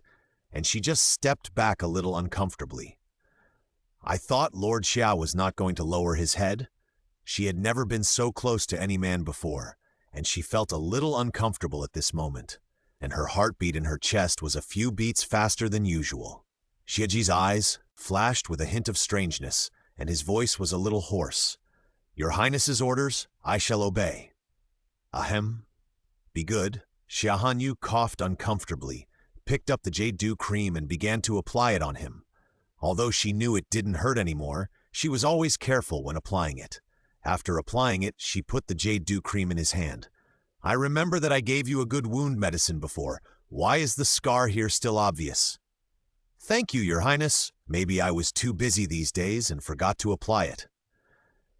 and she just stepped back a little uncomfortably. I thought Lord Xia was not going to lower his head. She had never been so close to any man before, and she felt a little uncomfortable at this moment, and her heartbeat in her chest was a few beats faster than usual. Xiaji's eyes flashed with a hint of strangeness, and his voice was a little hoarse. Your Highness's orders, I shall obey. Ahem. Be good. Xia Hanyu coughed uncomfortably, picked up the jade dew cream and began to apply it on him. Although she knew it didn't hurt anymore, she was always careful when applying it. After applying it, she put the jade dew cream in his hand. "I remember that I gave you a good wound medicine before. Why is the scar here still obvious?" "Thank you, Your Highness. Maybe I was too busy these days and forgot to apply it."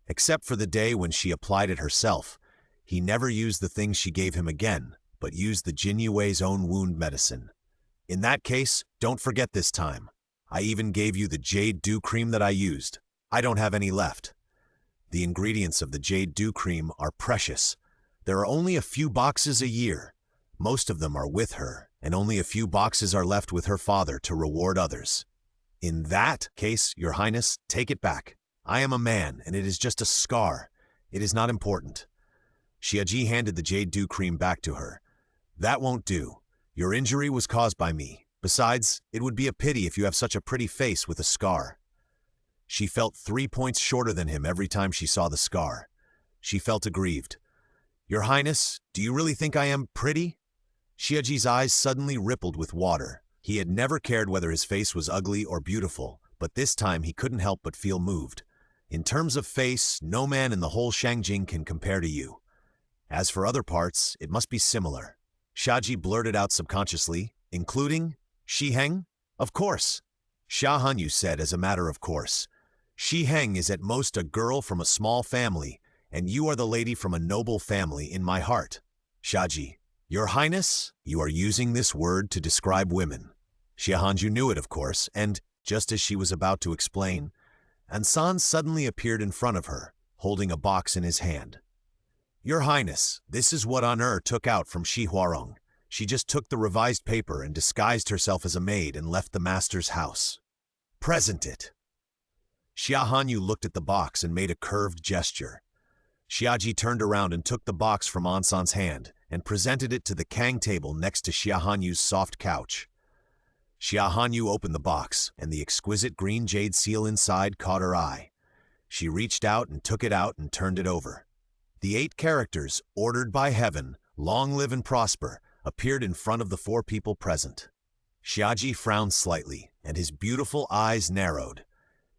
Except for the day when she applied it herself, he never used the thing she gave him again, but used the Jin Yue's own wound medicine. "In that case, don't forget this time. I even gave you the jade dew cream that I used. I don't have any left." The ingredients of the jade dew cream are precious. There are only a few boxes a year. Most of them are with her, and only a few boxes are left with her father to reward others. "In that case, Your Highness, take it back. I am a man, and it is just a scar. It is not important." Xiaji handed the jade dew cream back to her. "That won't do. Your injury was caused by me. Besides, it would be a pity if you have such a pretty face with a scar." She felt 3 points shorter than him every time she saw the scar. She felt aggrieved. "Your Highness, do you really think I am pretty?" Xiaji's eyes suddenly rippled with water. He had never cared whether his face was ugly or beautiful, but this time he couldn't help but feel moved. "In terms of face, no man in the whole Shangjing can compare to you. As for other parts, it must be similar." Xiaji blurted out subconsciously, "Including Shiheng?" "Of course," Xia Hanyu said as a matter of course. "Shiheng is at most a girl from a small family, and you are the lady from a noble family in my heart." Xiaji, "Your Highness, you are using this word to describe women." Xia Hanyu knew it, of course, and, just as she was about to explain, Ansan suddenly appeared in front of her, holding a box in his hand. "Your Highness, this is what On took out from Shi Huarong. She just took the revised paper and disguised herself as a maid and left the master's house. Present it." Xia Hanyu looked at the box and made a curved gesture. Xiaji turned around and took the box from Ansan's hand and presented it to the Kang table next to Xia Hanyu's soft couch. Xia Hanyu opened the box, and the exquisite green jade seal inside caught her eye. She reached out and took it out and turned it over. The 8 characters, ordered by heaven, "Long live and prosper," appeared in front of the 4 people present. Xiaji frowned slightly, and his beautiful eyes narrowed.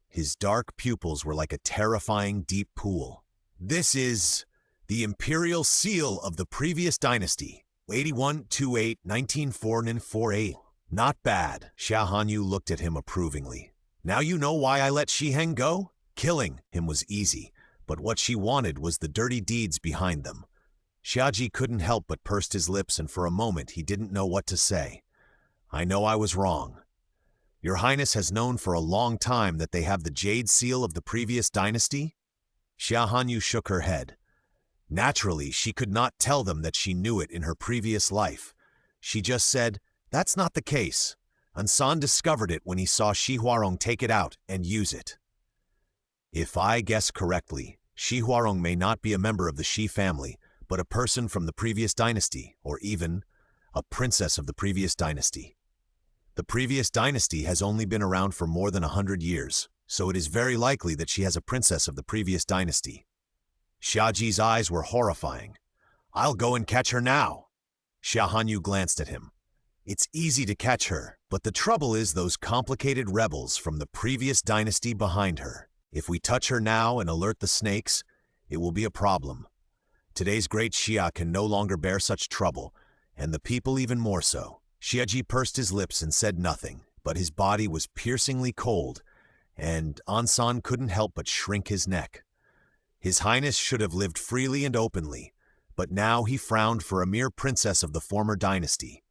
His dark pupils were like a terrifying deep pool. "This is the imperial seal of the previous dynasty, 8128-1948. Not bad." Xia Hanyu looked at him approvingly. "Now you know why I let Shiheng go? Killing him was easy, but what she wanted was the dirty deeds behind them." Xiaji couldn't help but pursed his lips, and for a moment he didn't know what to say. "I know I was wrong. Your Highness has known for a long time that they have the jade seal of the previous dynasty?" Xia Hanyu shook her head. Naturally, she could not tell them that she knew it in her previous life. She just said, "That's not the case. Ansan discovered it when he saw Shi Huarong take it out and use it." "If I guess correctly, Shi Huarong may not be a member of the Shi family, but a person from the previous dynasty, or even a princess of the previous dynasty. The previous dynasty has only been around for more than 100 years, so it is very likely that she has a princess of the previous dynasty." Xiaji's eyes were horrifying. "I'll go and catch her now." Xia Hanyu glanced at him. "It's easy to catch her, but the trouble is those complicated rebels from the previous dynasty behind her. If we touch her now and alert the snakes, it will be a problem. Today's great Xia can no longer bear such trouble, and the people even more so." Xiaji pursed his lips and said nothing, but his body was piercingly cold, and Ansan couldn't help but shrink his neck. His Highness should have lived freely and openly, but now he frowned for a mere princess of the former dynasty.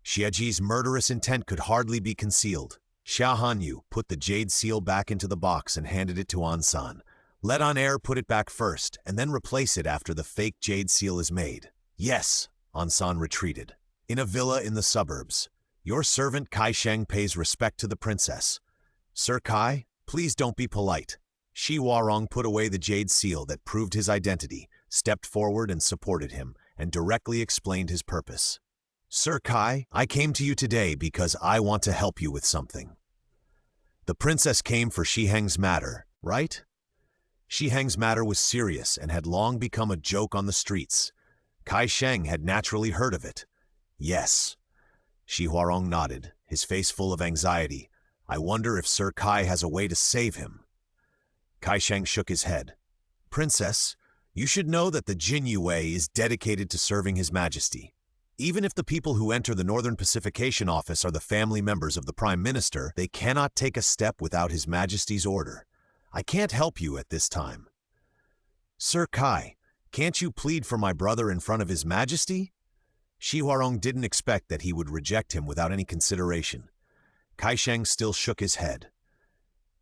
Xiaji's murderous intent could hardly be concealed. Xia Hanyu put the jade seal back into the box and handed it to Ansan. "Let On put it back first, and then replace it after the fake jade seal is made." "Yes," Ansan retreated. "In a villa in the suburbs. Your servant Kai Sheng pays respect to the princess." "Sir Kai, please don't be polite." Shi Huarong put away the jade seal that proved his identity, stepped forward and supported him, and directly explained his purpose. "Sir Kai, I came to you today because I want to help you with something. The princess came for Shiheng's matter, right?" Shiheng's matter was serious and had long become a joke on the streets. Kai Sheng had naturally heard of it. Yes. Shi Huarong nodded, his face full of anxiety. I wonder if Sir Kai has a way to save him. Kai Sheng shook his head. Princess, you should know that the Jinyue is dedicated to serving His Majesty. Even if the people who enter the Northern Pacification Office are the family members of the Prime Minister, they cannot take a step without His Majesty's order. I can't help you at this time. Sir Kai, can't you plead for my brother in front of His Majesty? Shi Huarong didn't expect that he would reject him without any consideration. Kai Sheng still shook his head.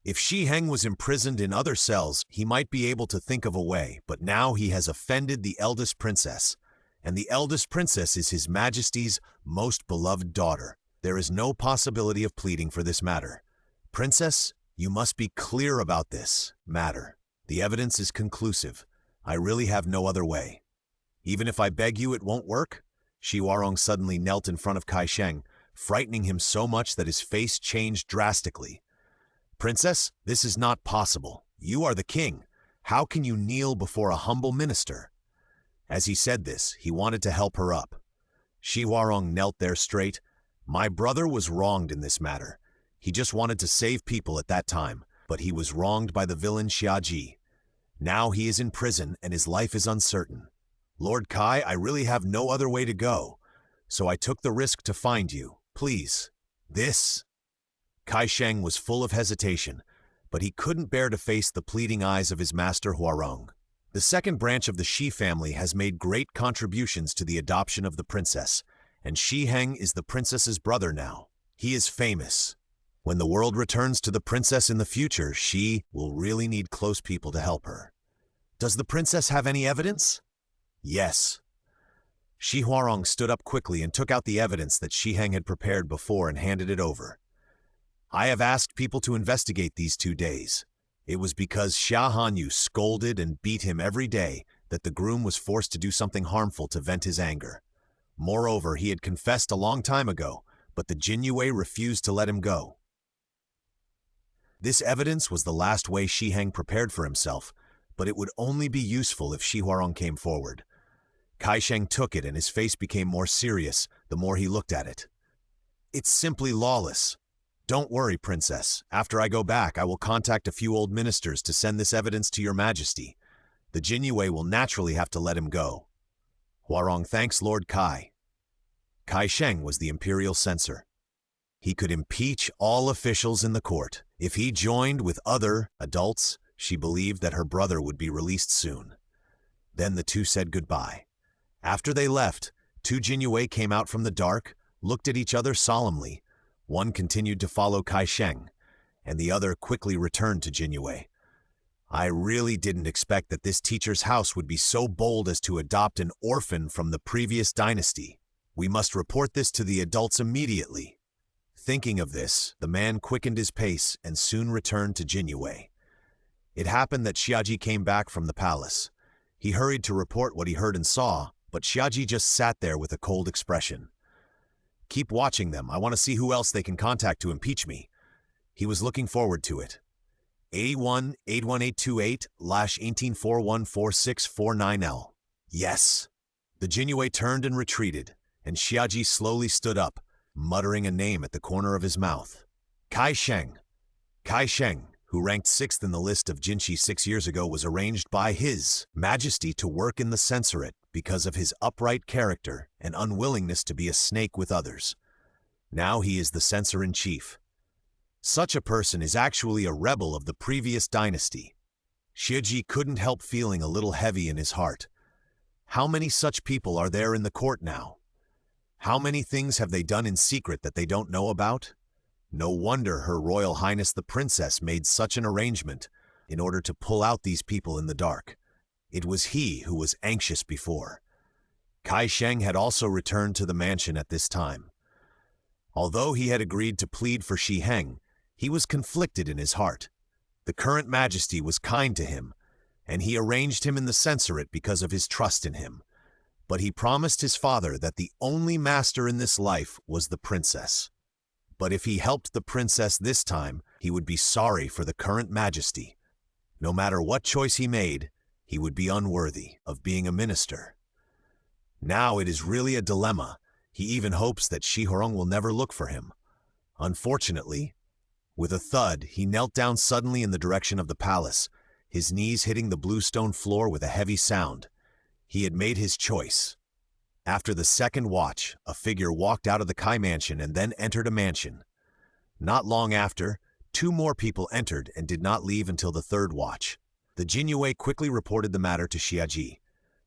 If Shi Heng was imprisoned in other cells, he might be able to think of a way, but now he has offended the eldest princess, and the eldest princess is His Majesty's most beloved daughter. There is no possibility of pleading for this matter. Princess, you must be clear about this matter. The evidence is conclusive. I really have no other way. Even if I beg you, it won't work? Shi Huarong suddenly knelt in front of Kai Sheng, frightening him so much that his face changed drastically. Princess, this is not possible. You are the king. How can you kneel before a humble minister? As he said this, he wanted to help her up. Shi Huarong knelt there straight. My brother was wronged in this matter. He just wanted to save people at that time, but he was wronged by the villain Xiaji. Now he is in prison and his life is uncertain. Lord Kai, I really have no other way to go, so I took the risk to find you. Please, this. Kai Sheng was full of hesitation, but he couldn't bear to face the pleading eyes of his master Huarong. The second branch of the Shi family has made great contributions to the adoption of the princess, and Shi Heng is the princess's brother now. He is famous. When the world returns to the princess in the future, Shi will really need close people to help her. Does the princess have any evidence? Yes. Shi Huarong stood up quickly and took out the evidence that Shi Heng had prepared before and handed it over. I have asked people to investigate these 2 days. It was because Xia Hanyu scolded and beat him every day that the groom was forced to do something harmful to vent his anger. Moreover, he had confessed a long time ago, but the Jinyue refused to let him go. This evidence was the last way Shi Heng prepared for himself, but it would only be useful if Shi Huarong came forward. Kai Sheng took it and his face became more serious the more he looked at it. It's simply lawless. Don't worry, Princess. After I go back, I will contact a few old ministers to send this evidence to Your Majesty. The Jinyue will naturally have to let him go. Huarong thanks Lord Kai. Kai Sheng was the imperial censor. He could impeach all officials in the court. If he joined with other adults, she believed that her brother would be released soon. Then the two said goodbye. After they left, 2 Jinyue came out from the dark, looked at each other solemnly. One continued to follow Kai Sheng, and the other quickly returned to Jinyue. I really didn't expect that this teacher's house would be so bold as to adopt an orphan from the previous dynasty. We must report this to the adults immediately. Thinking of this, the man quickened his pace and soon returned to Jinyue. It happened that Xiaji came back from the palace. He hurried to report what he heard and saw, but Xiaji just sat there with a cold expression. Keep watching them. I want to see who else they can contact to impeach me. He was looking forward to it. 81-81828/18414649L. Yes. The Jinyue turned and retreated, and Xiaji slowly stood up, muttering a name at the corner of his mouth. Kai Sheng. Kai Sheng, who ranked 6th in the list of Jinshi 6 years ago, was arranged by His Majesty to work in the censorate because of his upright character and unwillingness to be a snake with others. Now he is the censor-in-chief. Such a person is actually a rebel of the previous dynasty. Xiaji couldn't help feeling a little heavy in his heart. How many such people are there in the court now? How many things have they done in secret that they don't know about? No wonder Her Royal Highness the Princess made such an arrangement in order to pull out these people in the dark. It was he who was anxious before. Kai Sheng had also returned to the mansion at this time. Although he had agreed to plead for Shi Heng, he was conflicted in his heart. The current majesty was kind to him, and he arranged him in the censorate because of his trust in him. But he promised his father that the only master in this life was the princess. But if he helped the princess this time, he would be sorry for the current majesty. No matter what choice he made, he would be unworthy of being a minister. Now it is really a dilemma. He even hopes that Shi Horong will never look for him. Unfortunately, with a thud, he knelt down suddenly in the direction of the palace, his knees hitting the blue stone floor with a heavy sound. He had made his choice. After the second watch, a figure walked out of the Kai mansion and then entered a mansion. Not long after, two more people entered and did not leave until the third watch. The Jinyue quickly reported the matter to Xiaji.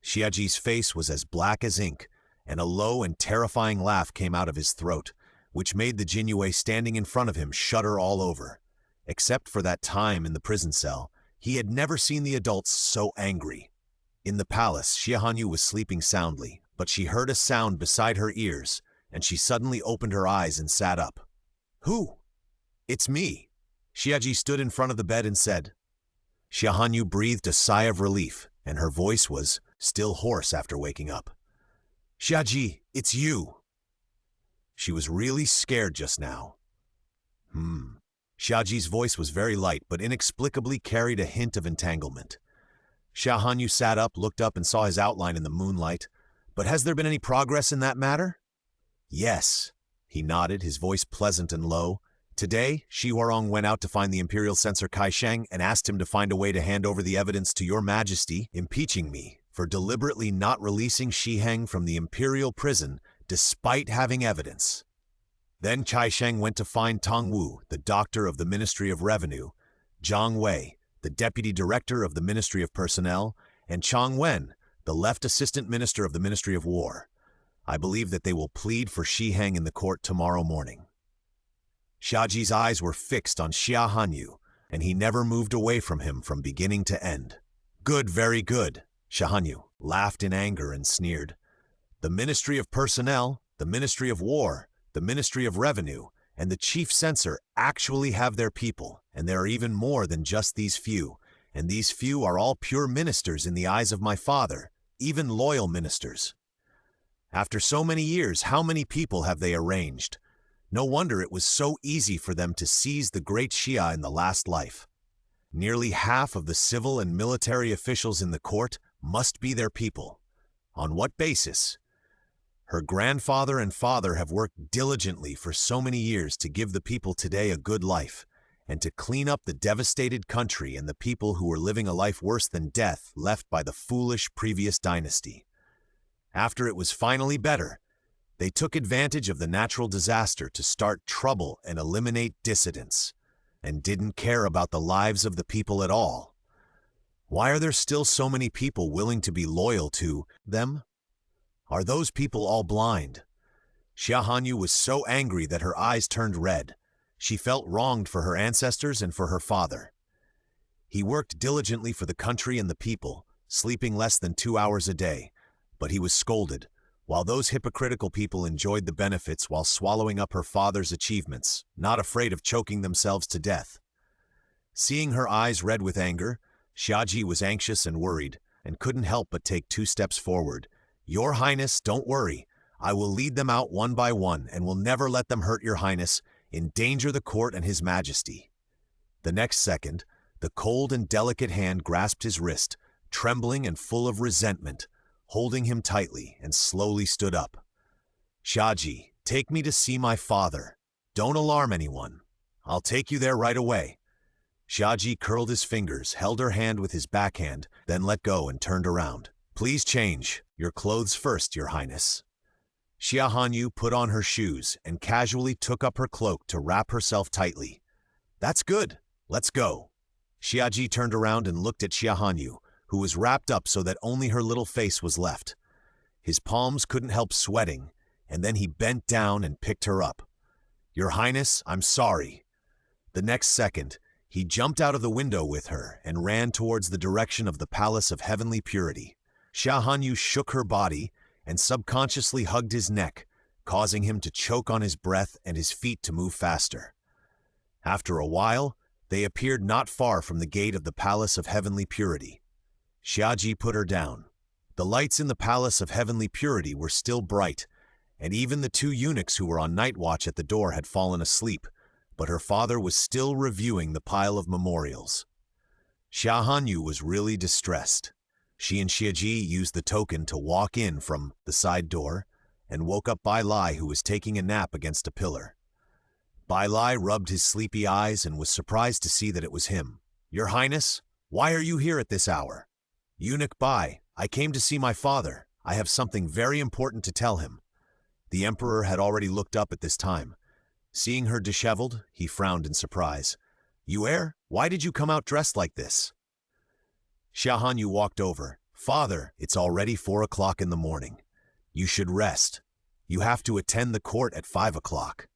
Xiaji's face was as black as ink, and a low and terrifying laugh came out of his throat, which made the Jinyue standing in front of him shudder all over. Except for that time in the prison cell, he had never seen the adults so angry. In the palace, Xia Hanyu was sleeping soundly, but she heard a sound beside her ears, and she suddenly opened her eyes and sat up. "Who?" "It's me." Xiaji stood in front of the bed and said. Xia Hanyu breathed a sigh of relief, and her voice was still hoarse after waking up. "Xiaji, it's you." She was really scared just now. Xiaji's voice was very light, but inexplicably carried a hint of entanglement. Xia Hanyu sat up, looked up, and saw his outline in the moonlight. "But has there been any progress in that matter?" "Yes." He nodded, his voice pleasant and low. "Today, Shi Huarong went out to find the imperial censor Kai Sheng and asked him to find a way to hand over the evidence to your majesty, impeaching me for deliberately not releasing Shi Heng from the imperial prison despite having evidence." Then Kai Sheng went to find Tong Wu, the doctor of the Ministry of Revenue, Zhang Wei, the deputy director of the Ministry of Personnel, and Chang Wen, the left assistant minister of the Ministry of War. I believe that they will plead for Shi Heng in the court tomorrow morning. Xiaji's eyes were fixed on Xia Hanyu, and he never moved away from him from beginning to end. "Good, very good," Xia Hanyu laughed in anger and sneered. "The Ministry of Personnel, the Ministry of War, the Ministry of Revenue, and the Chief Censor actually have their people, and there are even more than just these few, and these few are all pure ministers in the eyes of my father, even loyal ministers. After so many years, how many people have they arranged? No wonder it was so easy for them to seize the great Xia in the last life. Nearly half of the civil and military officials in the court must be their people. On what basis? Her grandfather and father have worked diligently for so many years to give the people today a good life, and to clean up the devastated country and the people who were living a life worse than death left by the foolish previous dynasty. After it was finally better, they took advantage of the natural disaster to start trouble and eliminate dissidents, and didn't care about the lives of the people at all. Why are there still so many people willing to be loyal to them? Are those people all blind? Xia Hanyu was so angry that her eyes turned red. She felt wronged for her ancestors and for her father. He worked diligently for the country and the people, sleeping less than 2 hours a day, but he was scolded, while those hypocritical people enjoyed the benefits while swallowing up her father's achievements, not afraid of choking themselves to death. Seeing her eyes red with anger, Xiaji was anxious and worried, and couldn't help but take 2 steps forward. "Your Highness, don't worry. I will lead them out one by one and will never let them hurt your Highness, endanger the court and His Majesty." The next second, the cold and delicate hand grasped his wrist, trembling and full of resentment, holding him tightly, and slowly stood up. "Xiaji, take me to see my father. Don't alarm anyone. I'll take you there right away." Xiaji curled his fingers, held her hand with his backhand, then let go and turned around. "Please change your clothes first, Your Highness." Xia Hanyu put on her shoes and casually took up her cloak to wrap herself tightly. "That's good. Let's go." Xiaji turned around and looked at Xia Hanyu, who was wrapped up so that only her little face was left. His palms couldn't help sweating, and then he bent down and picked her up. "Your Highness, I'm sorry." The next second, he jumped out of the window with her and ran towards the direction of the Palace of Heavenly Purity. Xia Hanyu shook her body and subconsciously hugged his neck, causing him to choke on his breath and his feet to move faster. After a while, they appeared not far from the gate of the Palace of Heavenly Purity. Xiaji put her down. The lights in the Palace of Heavenly Purity were still bright, and even the 2 eunuchs who were on night watch at the door had fallen asleep, but her father was still reviewing the pile of memorials. Xia Hanyu was really distressed. She and Xiaji used the token to walk in from the side door, and woke up Bai Lai, who was taking a nap against a pillar. Bai Lai rubbed his sleepy eyes and was surprised to see that it was him. "Your Highness, why are you here at this hour?" "Eunuch Bai, I came to see my father. I have something very important to tell him." The emperor had already looked up at this time. Seeing her disheveled, he frowned in surprise. "You heir, why did you come out dressed like this?" Xia Hanyu walked over. "Father, it's already 4 o'clock in the morning. You should rest. You have to attend the court at 5 o'clock.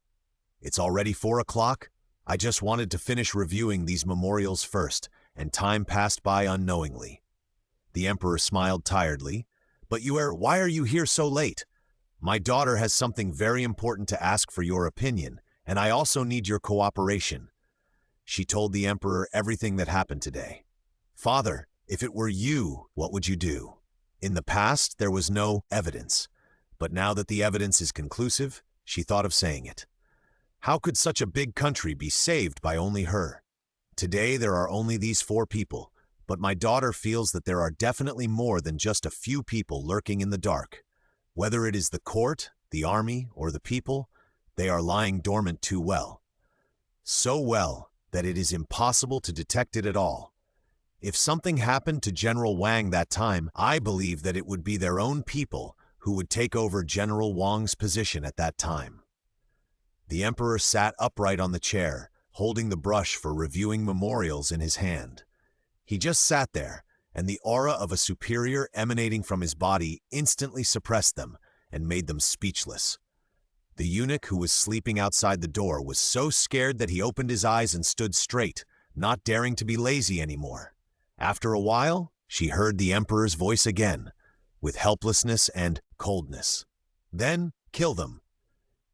"It's already 4 o'clock? I just wanted to finish reviewing these memorials first, and time passed by unknowingly." The emperor smiled tiredly. "But why are you here so late? My daughter has something very important to ask for your opinion, and I also need your cooperation." She told the emperor everything that happened today. "Father, if it were you, what would you do? In the past, there was no evidence, but now that the evidence is conclusive, she thought of saying it. How could such a big country be saved by only her? Today, there are only these 4 people, but my daughter feels that there are definitely more than just a few people lurking in the dark. Whether it is the court, the army, or the people, they are lying dormant too well. So well that it is impossible to detect it at all. If something happened to General Wang that time, I believe that it would be their own people who would take over General Wang's position at that time." The emperor sat upright on the chair, holding the brush for reviewing memorials in his hand. He just sat there, and the aura of a superior emanating from his body instantly suppressed them and made them speechless. The eunuch who was sleeping outside the door was so scared that he opened his eyes and stood straight, not daring to be lazy anymore. After a while, she heard the emperor's voice again, with helplessness and coldness. "Then, kill them."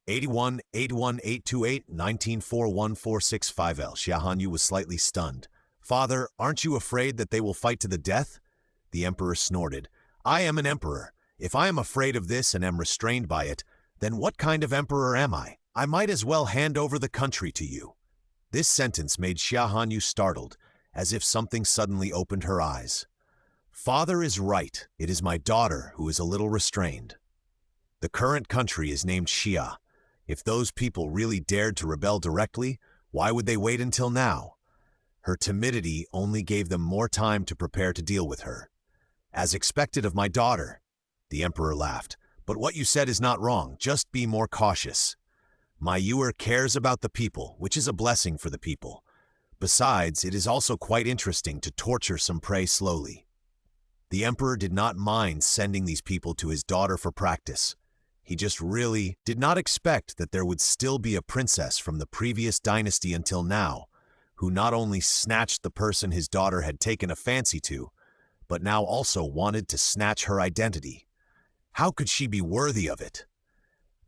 81-828-1941-465L. Xia Hanyu was slightly stunned. "Father, aren't you afraid that they will fight to the death?" The emperor snorted. "I am an emperor. If I am afraid of this and am restrained by it, then what kind of emperor am I? I might as well hand over the country to you." This sentence made Xia Hanyu startled, as if something suddenly opened her eyes. "Father is right. It is my daughter who is a little restrained. The current country is named Xia. If those people really dared to rebel directly, why would they wait until now? Her timidity only gave them more time to prepare to deal with her. As expected of my daughter." The emperor laughed. "But what you said is not wrong. Just be more cautious. My Yuer cares about the people, which is a blessing for the people. Besides, it is also quite interesting to torture some prey slowly." The emperor did not mind sending these people to his daughter for practice. He just really did not expect that there would still be a princess from the previous dynasty until now, who not only snatched the person his daughter had taken a fancy to, but now also wanted to snatch her identity. How could she be worthy of it?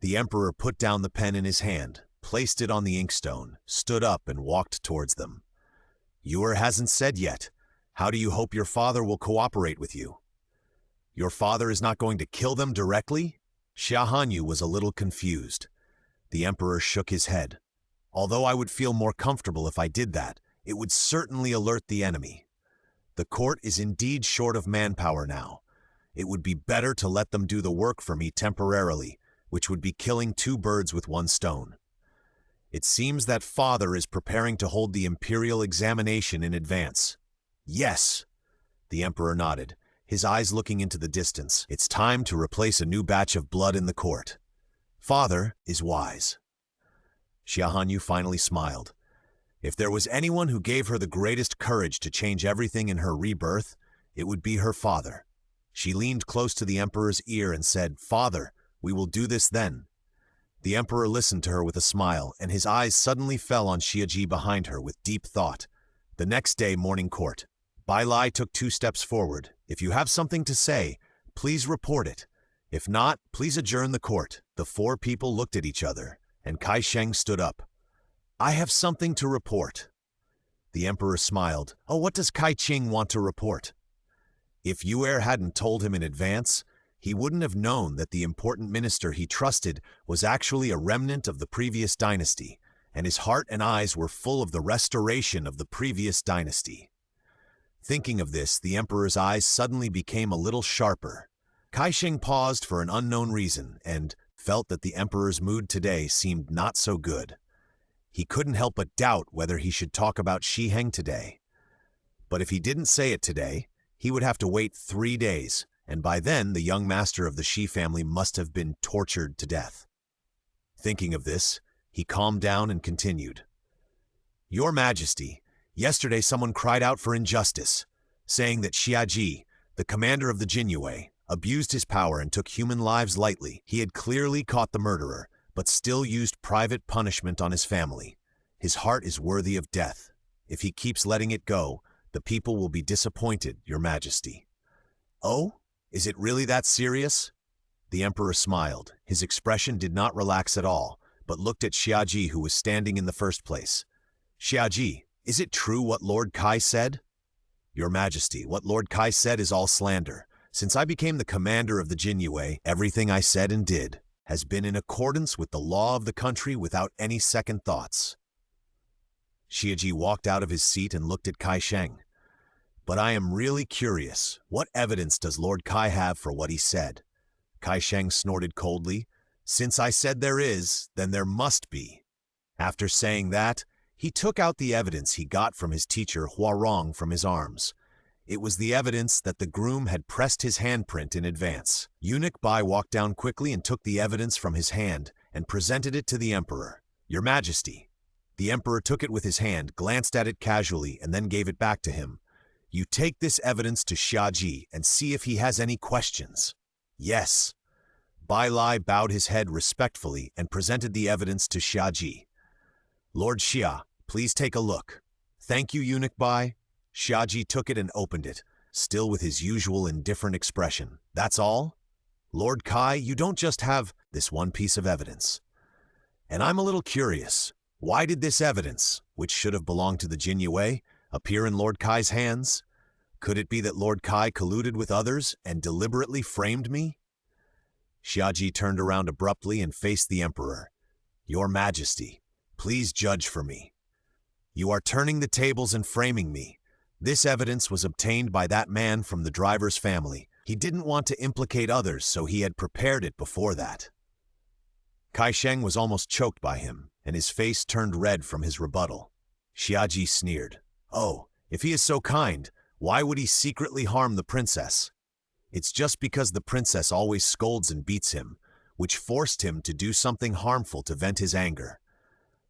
The emperor put down the pen in his hand, placed it on the inkstone, stood up and walked towards them. "Yuer hasn't said yet. How do you hope your father will cooperate with you?" "Your father is not going to kill them directly?" Xia Hanyu was a little confused. The emperor shook his head. "Although I would feel more comfortable if I did that, it would certainly alert the enemy. The court is indeed short of manpower now. It would be better to let them do the work for me temporarily, which would be killing 2 birds with 1 stone. It seems that father is preparing to hold the imperial examination in advance." "Yes." The emperor nodded, his eyes looking into the distance. "It's time to replace a new batch of blood in the court. Father is wise." Xia Hanyu finally smiled. If there was anyone who gave her the greatest courage to change everything in her rebirth, it would be her father. She leaned close to the emperor's ear and said, "Father, we will do this then." The emperor listened to her with a smile, and his eyes suddenly fell on Xiaji behind her with deep thought. The next day, morning court. Bai Lai took 2 steps forward. "If you have something to say, please report it. If not, please adjourn the court." The 4 people looked at each other, and Kai Sheng stood up. "I have something to report." The emperor smiled. "Oh, what does Kai Ching want to report?" If Yuer hadn't told him in advance, he wouldn't have known that the important minister he trusted was actually a remnant of the previous dynasty, and his heart and eyes were full of the restoration of the previous dynasty. Thinking of this, the emperor's eyes suddenly became a little sharper. Kai Sheng paused for an unknown reason, and, felt that the emperor's mood today seemed not so good. He couldn't help but doubt whether he should talk about Xi today. But if he didn't say it today, he would have to wait 3 days, and by then the young master of the Xi family must have been tortured to death. Thinking of this, he calmed down and continued. Your Majesty, yesterday someone cried out for injustice, saying that Xia, the commander of the Jinyue, abused his power and took human lives lightly. He had clearly caught the murderer, but still used private punishment on his family. His heart is worthy of death. If he keeps letting it go, the people will be disappointed, Your Majesty. Oh, is it really that serious? The emperor smiled. His expression did not relax at all, but looked at Xia, who was standing in the first place. Xia, is it true what Lord Kai said? Your Majesty, what Lord Kai said is all slander. Since I became the commander of the Jinyue, everything I said and did has been in accordance with the law of the country without any second thoughts. Xia walked out of his seat and looked at Kai Sheng. But I am really curious, what evidence does Lord Kai have for what he said? Kai Sheng snorted coldly. Since I said there is, then there must be. After saying that, he took out the evidence he got from his teacher Huarong from his arms. It was the evidence that the groom had pressed his handprint in advance. Eunuch Bai walked down quickly and took the evidence from his hand and presented it to the emperor. Your Majesty. The emperor took it with his hand, glanced at it casually, and then gave it back to him. You take this evidence to Xia and see if he has any questions. Yes. Bai Lai bowed his head respectfully and presented the evidence to Xia. Lord Xia, please take a look. Thank you, Eunuch Bai. Xia took it and opened it, still with his usual indifferent expression. That's all? Lord Kai, you don't just have this one piece of evidence. And I'm a little curious. Why did this evidence, which should have belonged to the Jinyue, appear in Lord Kai's hands? Could it be that Lord Kai colluded with others and deliberately framed me? Xia turned around abruptly and faced the emperor. Your Majesty, please judge for me. You are turning the tables and framing me. This evidence was obtained by that man from the driver's family. He didn't want to implicate others, so he had prepared it before that. Kai Sheng was almost choked by him, and his face turned red from his rebuttal. Xia sneered. Oh, if he is so kind, why would he secretly harm the princess? It's just because the princess always scolds and beats him, which forced him to do something harmful to vent his anger.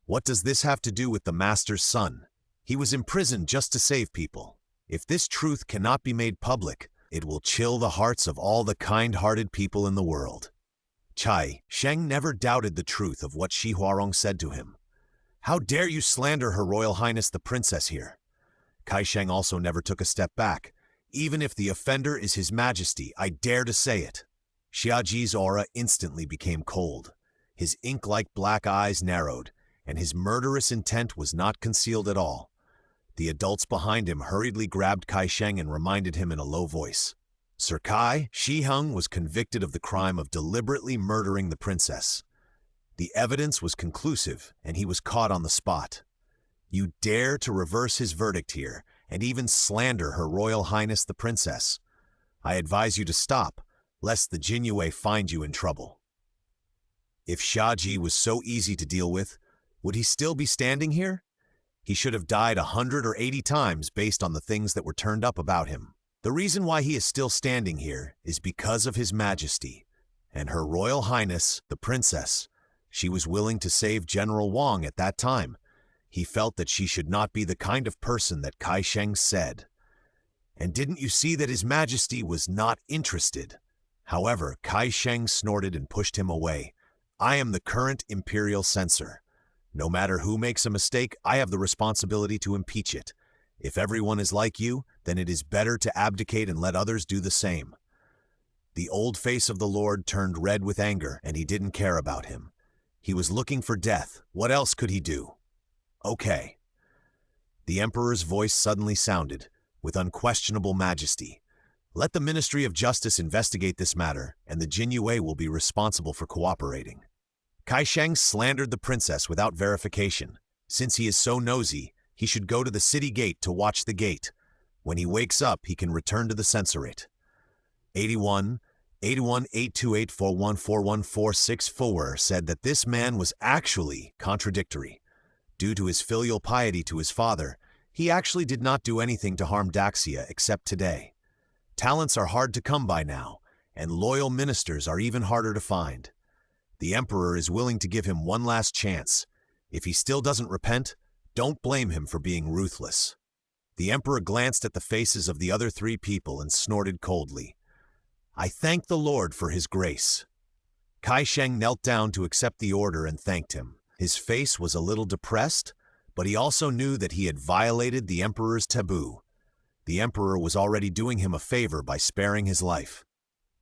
What does this have to do with the master's son? He was imprisoned just to save people. If this truth cannot be made public, it will chill the hearts of all the kind-hearted people in the world. Sheng never doubted the truth of what Shi Huarong said to him. How dare you slander Her Royal Highness the Princess here? Kai Sheng also never took a step back. Even if the offender is His Majesty, I dare to say it. Xiaji's aura instantly became cold. His ink-like black eyes narrowed, and his murderous intent was not concealed at all. The adults behind him hurriedly grabbed Kai Sheng and reminded him in a low voice. Sir Kai, Shi Hung was convicted of the crime of deliberately murdering the princess. The evidence was conclusive, and he was caught on the spot. You dare to reverse his verdict here, and even slander Her Royal Highness the Princess. I advise you to stop, lest the Jinyue find you in trouble. If Xia was so easy to deal with, would he still be standing here? He should have died 100 or 80 times based on the things that were turned up about him. The reason why he is still standing here is because of His Majesty and Her Royal Highness, the Princess. She was willing to save General Wang at that time. He felt that she should not be the kind of person that Kai Sheng said. And didn't you see that His Majesty was not interested? However, Kai Sheng snorted and pushed him away. I am the current imperial censor. No matter who makes a mistake, I have the responsibility to impeach it. If everyone is like you, then it is better to abdicate and let others do the same. The old face of the Lord turned red with anger, and he didn't care about him. He was looking for death. What else could he do? Okay. The emperor's voice suddenly sounded, with unquestionable majesty. Let the Ministry of Justice investigate this matter, and the Jinyue will be responsible for cooperating. Kai Sheng slandered the princess without verification. Since he is so nosy, he should go to the city gate to watch the gate. When he wakes up, he can return to the censorate. 81, 818284141464 said that this man was actually contradictory. Due to his filial piety to his father, he actually did not do anything to harm Daxia except today. Talents are hard to come by now, and loyal ministers are even harder to find. The Emperor is willing to give him one last chance. If he still doesn't repent, don't blame him for being ruthless. The Emperor glanced at the faces of the other three people and snorted coldly. I thank the Lord for his grace. Kai Sheng knelt down to accept the order and thanked him. His face was a little depressed, but he also knew that he had violated the Emperor's taboo. The Emperor was already doing him a favor by sparing his life.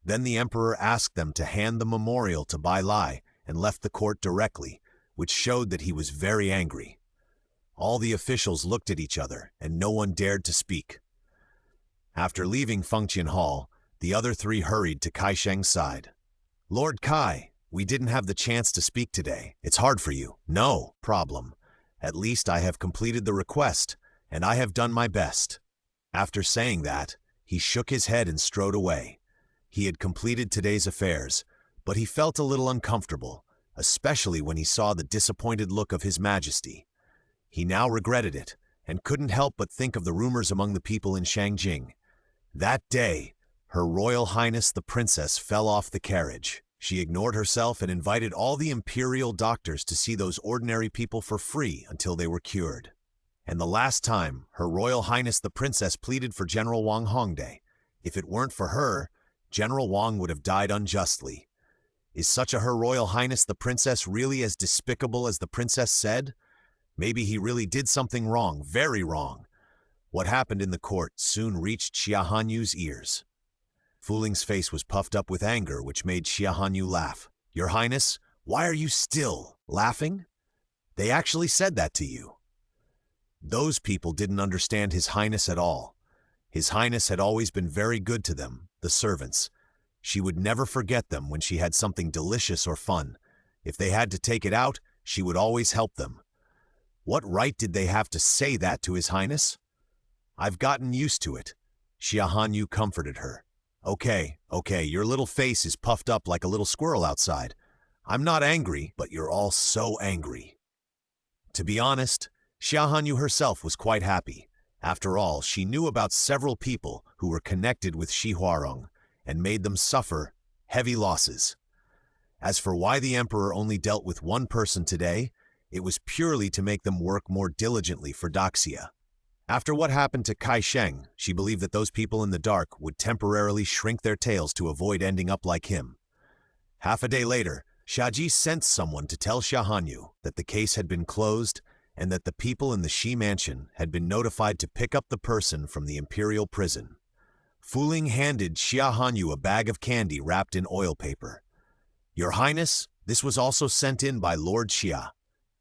Then the Emperor asked them to hand the memorial to Bai Lai and left the court directly, which showed that he was very angry. All the officials looked at each other, and no one dared to speak. After leaving Fengqian Hall, the other three hurried to Kai Sheng's side. Lord Kai, we didn't have the chance to speak today. It's hard for you. No problem. At least I have completed the request, and I have done my best. After saying that, he shook his head and strode away. He had completed today's affairs, but he felt a little uncomfortable, especially when he saw the disappointed look of His Majesty. He now regretted it, and couldn't help but think of the rumors among the people in Shangjing. That day, Her Royal Highness the Princess fell off the carriage. She ignored herself and invited all the imperial doctors to see those ordinary people for free until they were cured. And the last time, Her Royal Highness the Princess pleaded for General Wang Hongde. If it weren't for her, General Wang would have died unjustly. Is such a Her Royal Highness the Princess really as despicable as the princess said? Maybe he really did something wrong, very wrong. What happened in the court soon reached Xia Hanyu's ears. Fuling's face was puffed up with anger, which made Xia Hanyu laugh. Your Highness, why are you still laughing? They actually said that to you. Those people didn't understand His Highness at all. His Highness had always been very good to them, the servants. She would never forget them when she had something delicious or fun. If they had to take it out, she would always help them. What right did they have to say that to His Highness? I've gotten used to it. Xia Hanyu comforted her. Okay, your little face is puffed up like a little squirrel outside. I'm not angry, but you're all so angry. To be honest, Xia Hanyu herself was quite happy. After all, she knew about several people who were connected with Shi Huarong and made them suffer heavy losses. As for why the Emperor only dealt with one person today, it was purely to make them work more diligently for Daxia. After what happened to Kai Sheng, she believed that those people in the dark would temporarily shrink their tails to avoid ending up like him. Half a day later, Shaji sent someone to tell Xia Hanyu that the case had been closed and that the people in the Shi mansion had been notified to pick up the person from the imperial prison. Fuling handed Xia Hanyu a bag of candy wrapped in oil paper. Your Highness, this was also sent in by Lord Xia.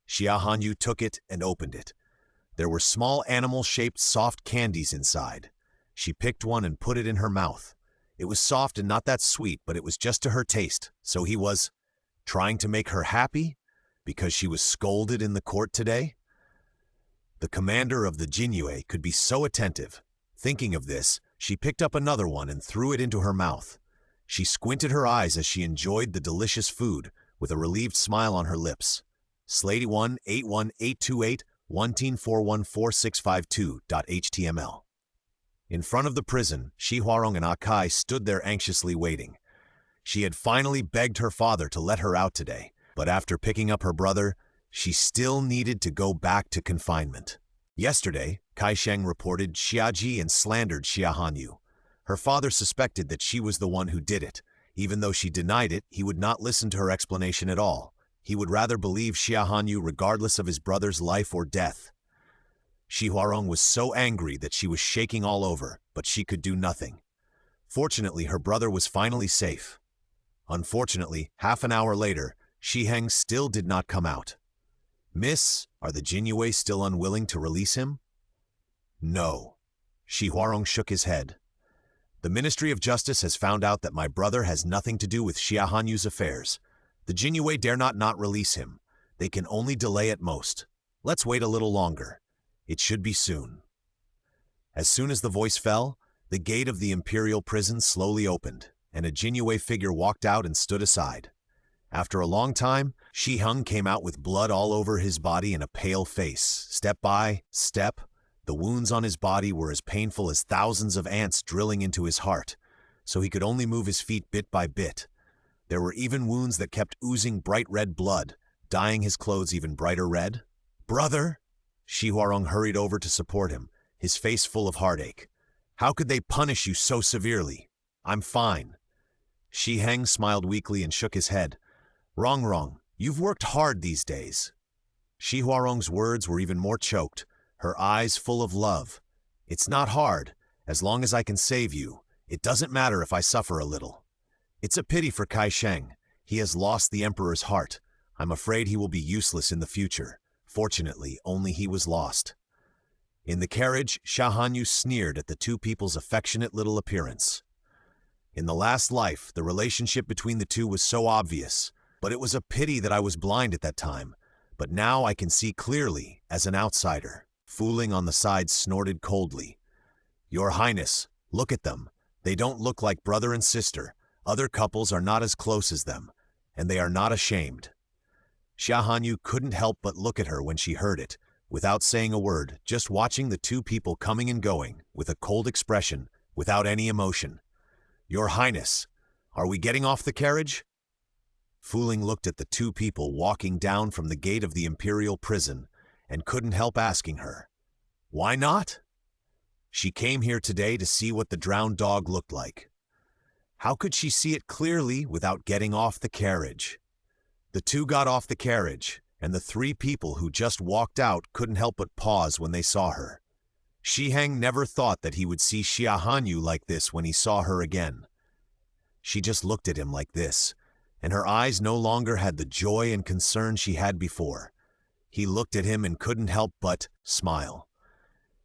Xia Hanyu took it and opened it. There were small animal-shaped soft candies inside. She picked one and put it in her mouth. It was soft and not that sweet, but it was just to her taste. So he was trying to make her happy because she was scolded in the court today? The commander of the Jinyue could be so attentive. Thinking of this, she picked up another one and threw it into her mouth. She squinted her eyes as she enjoyed the delicious food, with a relieved smile on her lips. Slady 1-81828-1441652.html. In front of the prison, Shi Huarong and Akai stood there anxiously waiting. She had finally begged her father to let her out today, but after picking up her brother, she still needed to go back to confinement. Yesterday, Kai Sheng reported Xiaji and slandered Xia Hanyu. Her father suspected that she was the one who did it. Even though she denied it, he would not listen to her explanation at all. He would rather believe Xia Hanyu regardless of his brother's life or death. Shi Huarong was so angry that she was shaking all over, but she could do nothing. Fortunately, her brother was finally safe. Unfortunately, half an hour later, Shi Heng still did not come out. Miss, are the Jinyue still unwilling to release him? No. Shi Huarong shook his head. The Ministry of Justice has found out that my brother has nothing to do with Xia Hanyu's affairs. The Jinyue dare not release him. They can only delay at most. Let's wait a little longer. It should be soon. As soon as the voice fell, the gate of the imperial prison slowly opened. and a Jinyue figure walked out and stood aside. After a long time, Xi Hung came out with blood all over his body and a pale face. Step by step, the wounds on his body were as painful as thousands of ants drilling into his heart, so he could only move his feet bit by bit. There were even wounds that kept oozing bright red blood, dyeing his clothes even brighter red. "Brother!" Shi Huarong hurried over to support him, his face full of heartache. "How could they punish you so severely?" "I'm fine." Shi Heng smiled weakly and shook his head. Wrong. You've worked hard these days." Shi Huarong's words were even more choked, her eyes full of love. "It's not hard. As long as I can save you, it doesn't matter if I suffer a little. It's a pity for Kai Sheng. He has lost the emperor's heart. I'm afraid he will be useless in the future. Fortunately, only he was lost." In the carriage, Xia Hanyu sneered at the two people's affectionate little appearance. In the last life, the relationship between the two was so obvious, but it was a pity that I was blind at that time. But now I can see clearly, as an outsider. Fooling on the side snorted coldly. "Your Highness, look at them. They don't look like brother and sister. Other couples are not as close as them, and they are not ashamed." Xia Hanyu couldn't help but look at her when she heard it, without saying a word, just watching the two people coming and going, with a cold expression, without any emotion. "Your Highness, are we getting off the carriage?" Fooling looked at the two people walking down from the gate of the imperial prison and couldn't help asking her, "Why not?" She came here today to see what the drowned dog looked like. How could she see it clearly without getting off the carriage? The two got off the carriage, and the three people who just walked out couldn't help but pause when they saw her. Shi Heng never thought that he would see Xia Hanyu like this when he saw her again. She just looked at him like this, and her eyes no longer had the joy and concern she had before. He looked at him and couldn't help but smile.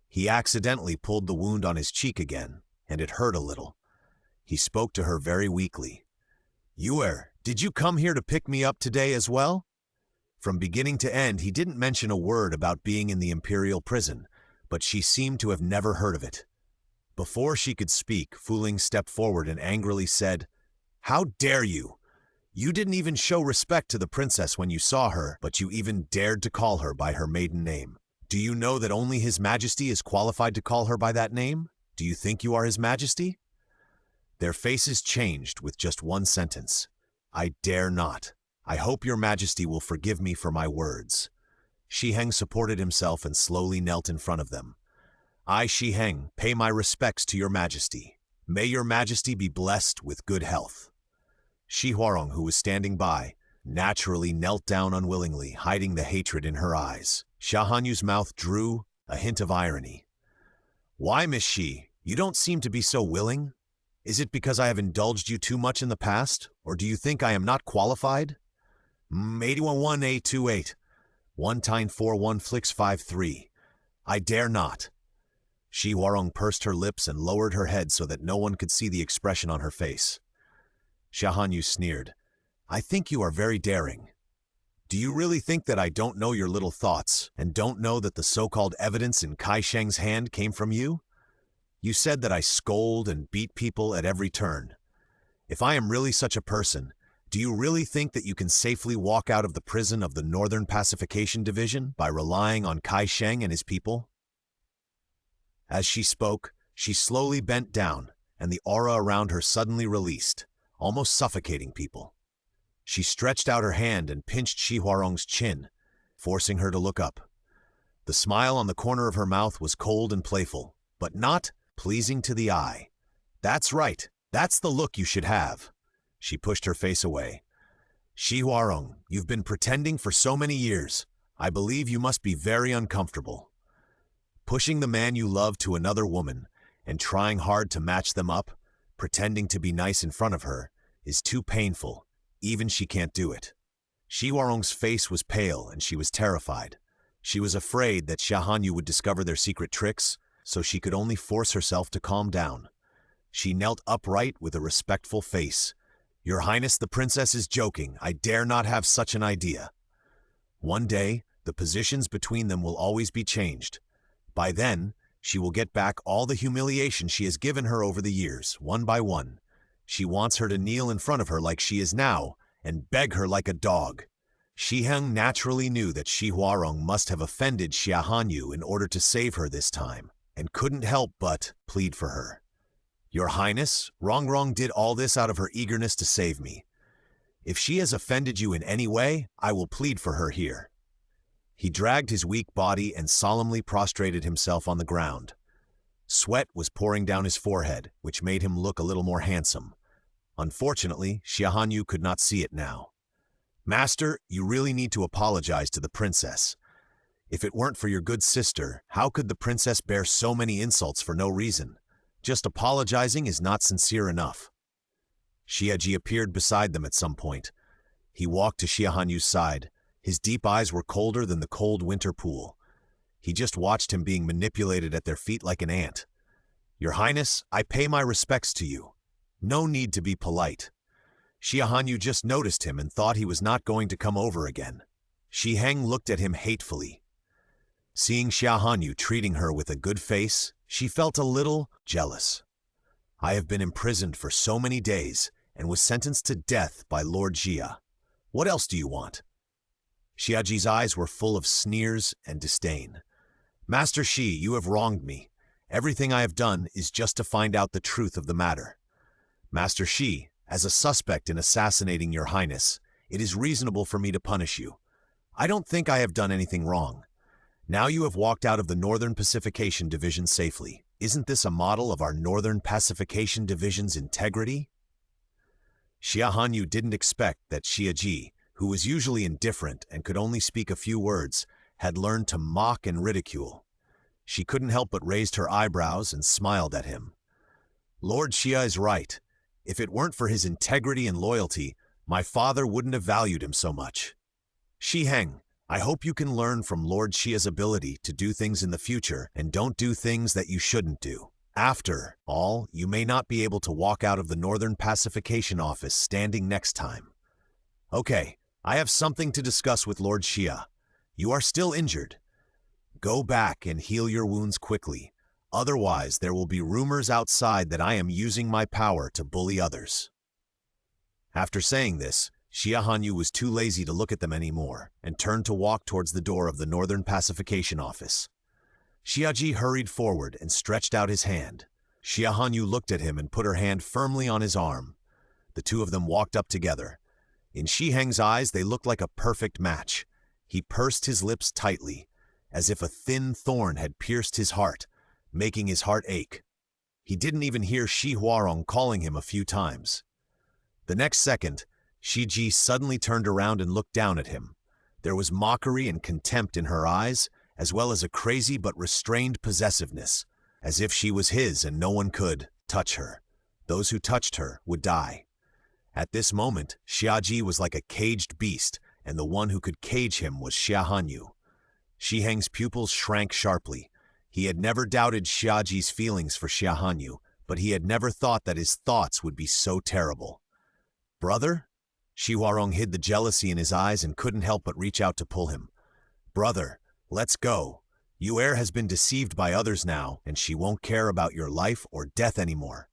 He accidentally pulled the wound on his cheek again, and it hurt a little. He spoke to her very weakly. Did you come here to pick me up today as well?" From beginning to end, he didn't mention a word about being in the imperial prison, but she seemed to have never heard of it. Before she could speak, Fuling stepped forward and angrily said, "How dare you? You didn't even show respect to the princess when you saw her, but you even dared to call her by her maiden name. Do you know that only His Majesty is qualified to call her by that name? Do you think you are His Majesty?" Their faces changed with just one sentence. "I dare not. I hope your Majesty will forgive me for my words." Shi Heng supported himself and slowly knelt in front of them. "I, Shi Heng, pay my respects to your Majesty. May your Majesty be blessed with good health." Shi Huarong, who was standing by, naturally knelt down unwillingly, hiding the hatred in her eyes. Xia Hanyu's mouth drew a hint of irony. "Why, Miss Shi, you don't seem to be so willing? Is it because I have indulged you too much in the past, or do you think I am not qualified?" 811828, 1941 Flix 53. "I dare not." Shi Huarong pursed her lips and lowered her head so that no one could see the expression on her face. Xia Hanyu sneered. "I think you are very daring. Do you really think that I don't know your little thoughts, and don't know that the so-called evidence in Kai Sheng's hand came from you? You said that I scold and beat people at every turn. If I am really such a person, do you really think that you can safely walk out of the prison of the Northern Pacification Division by relying on Kai Sheng and his people?" As she spoke, she slowly bent down, and the aura around her suddenly released, almost suffocating people. She stretched out her hand and pinched Shi Huarong's chin, forcing her to look up. The smile on the corner of her mouth was cold and playful, but not pleasing to the eye. "That's right. That's the look you should have." She pushed her face away. "Shi Huarong, you've been pretending for so many years. I believe you must be very uncomfortable. Pushing the man you love to another woman and trying hard to match them up, pretending to be nice in front of her, is too painful. Even she can't do it." Shi Huarong's face was pale and she was terrified. She was afraid that Xia Hanyu would discover their secret tricks, so she could only force herself to calm down. She knelt upright with a respectful face. "Your Highness, the princess is joking. I dare not have such an idea. One day, the positions between them will always be changed. By then, she will get back all the humiliation she has given her over the years, one by one. She wants her to kneel in front of her like she is now and beg her like a dog. Xi Heng naturally knew that Shi Huarong must have offended Xia Hanyu in order to save her this time, and couldn't help but plead for her. Your Highness, Rongrong did all this out of her eagerness to save me. If she has offended you in any way, I will plead for her here. He dragged his weak body and solemnly prostrated himself on the ground. Sweat was pouring down his forehead, which made him look a little more handsome. Unfortunately, Xia Hanyu could not see it now. Master, you really need to apologize to the princess. If it weren't for your good sister, how could the princess bear so many insults for no reason? Just apologizing is not sincere enough. Xiaji appeared beside them at some point. He walked to Xia Hanyu's side. His deep eyes were colder than the cold winter pool. He just watched him being manipulated at their feet like an ant. Your Highness, I pay my respects to you. No need to be polite. Xia Hanyu just noticed him and thought he was not going to come over again. Xi Heng looked at him hatefully. Seeing Xia Hanyu treating her with a good face, she felt a little jealous. I have been imprisoned for so many days and was sentenced to death by Lord Xia. What else do you want? Xiaji's eyes were full of sneers and disdain. Master Xi, you have wronged me. Everything I have done is just to find out the truth of the matter. Master Xi, as a suspect in assassinating your Highness, it is reasonable for me to punish you. I don't think I have done anything wrong. Now you have walked out of the Northern Pacification Division safely. Isn't this a model of our Northern Pacification Division's integrity? Xia Hanyu didn't expect that Xiaji, who was usually indifferent and could only speak a few words, had learned to mock and ridicule. She couldn't help but raised her eyebrows and smiled at him. Lord Xia is right. If it weren't for his integrity and loyalty, my father wouldn't have valued him so much. Xi Heng, I hope you can learn from Lord Xia's ability to do things in the future and don't do things that you shouldn't do. After all, you may not be able to walk out of the Northern Pacification Office standing next time. Okay, I have something to discuss with Lord Xia. You are still injured. Go back and heal your wounds quickly. Otherwise, there will be rumors outside that I am using my power to bully others. After saying this, Xia Hanyu was too lazy to look at them anymore and turned to walk towards the door of the Northern Pacification Office. Xiaji hurried forward and stretched out his hand. Xia Hanyu looked at him and put her hand firmly on his arm. The two of them walked up together. In Xi Heng's eyes, they looked like a perfect match. He pursed his lips tightly, as if a thin thorn had pierced his heart, making his heart ache. He didn't even hear Shi Huarong calling him a few times. The next second, Shi Ji suddenly turned around and looked down at him. There was mockery and contempt in her eyes, as well as a crazy but restrained possessiveness, as if she was his and no one could touch her. Those who touched her would die. At this moment, Xiaji was like a caged beast, and the one who could cage him was Xia Hanyu. Xi Heng's pupils shrank sharply. He had never doubted Xiaji's feelings for Xia Hanyu, but he had never thought that his thoughts would be so terrible. Brother? Shi Huarong hid the jealousy in his eyes and couldn't help but reach out to pull him. Brother, let's go. Yu'er has been deceived by others now, and she won't care about your life or death anymore.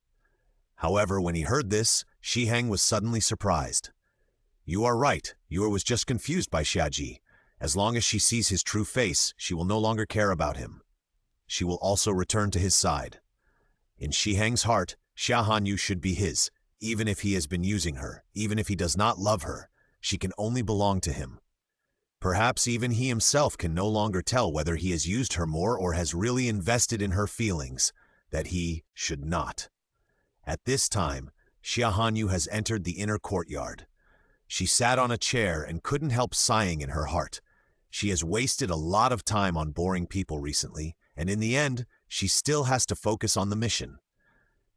However, when he heard this, Xi Heng was suddenly surprised. You are right. Yu'er was just confused by Xiaji. As long as she sees his true face, she will no longer care about him. She will also return to his side. In Xi Heng's heart, Xia Hanyu should be his, even if he has been using her, even if he does not love her. She can only belong to him. Perhaps even he himself can no longer tell whether he has used her more or has really invested in her feelings, that he should not. At this time, Xia Hanyu has entered the inner courtyard. She sat on a chair and couldn't help sighing in her heart. She has wasted a lot of time on boring people recently, and in the end, she still has to focus on the mission.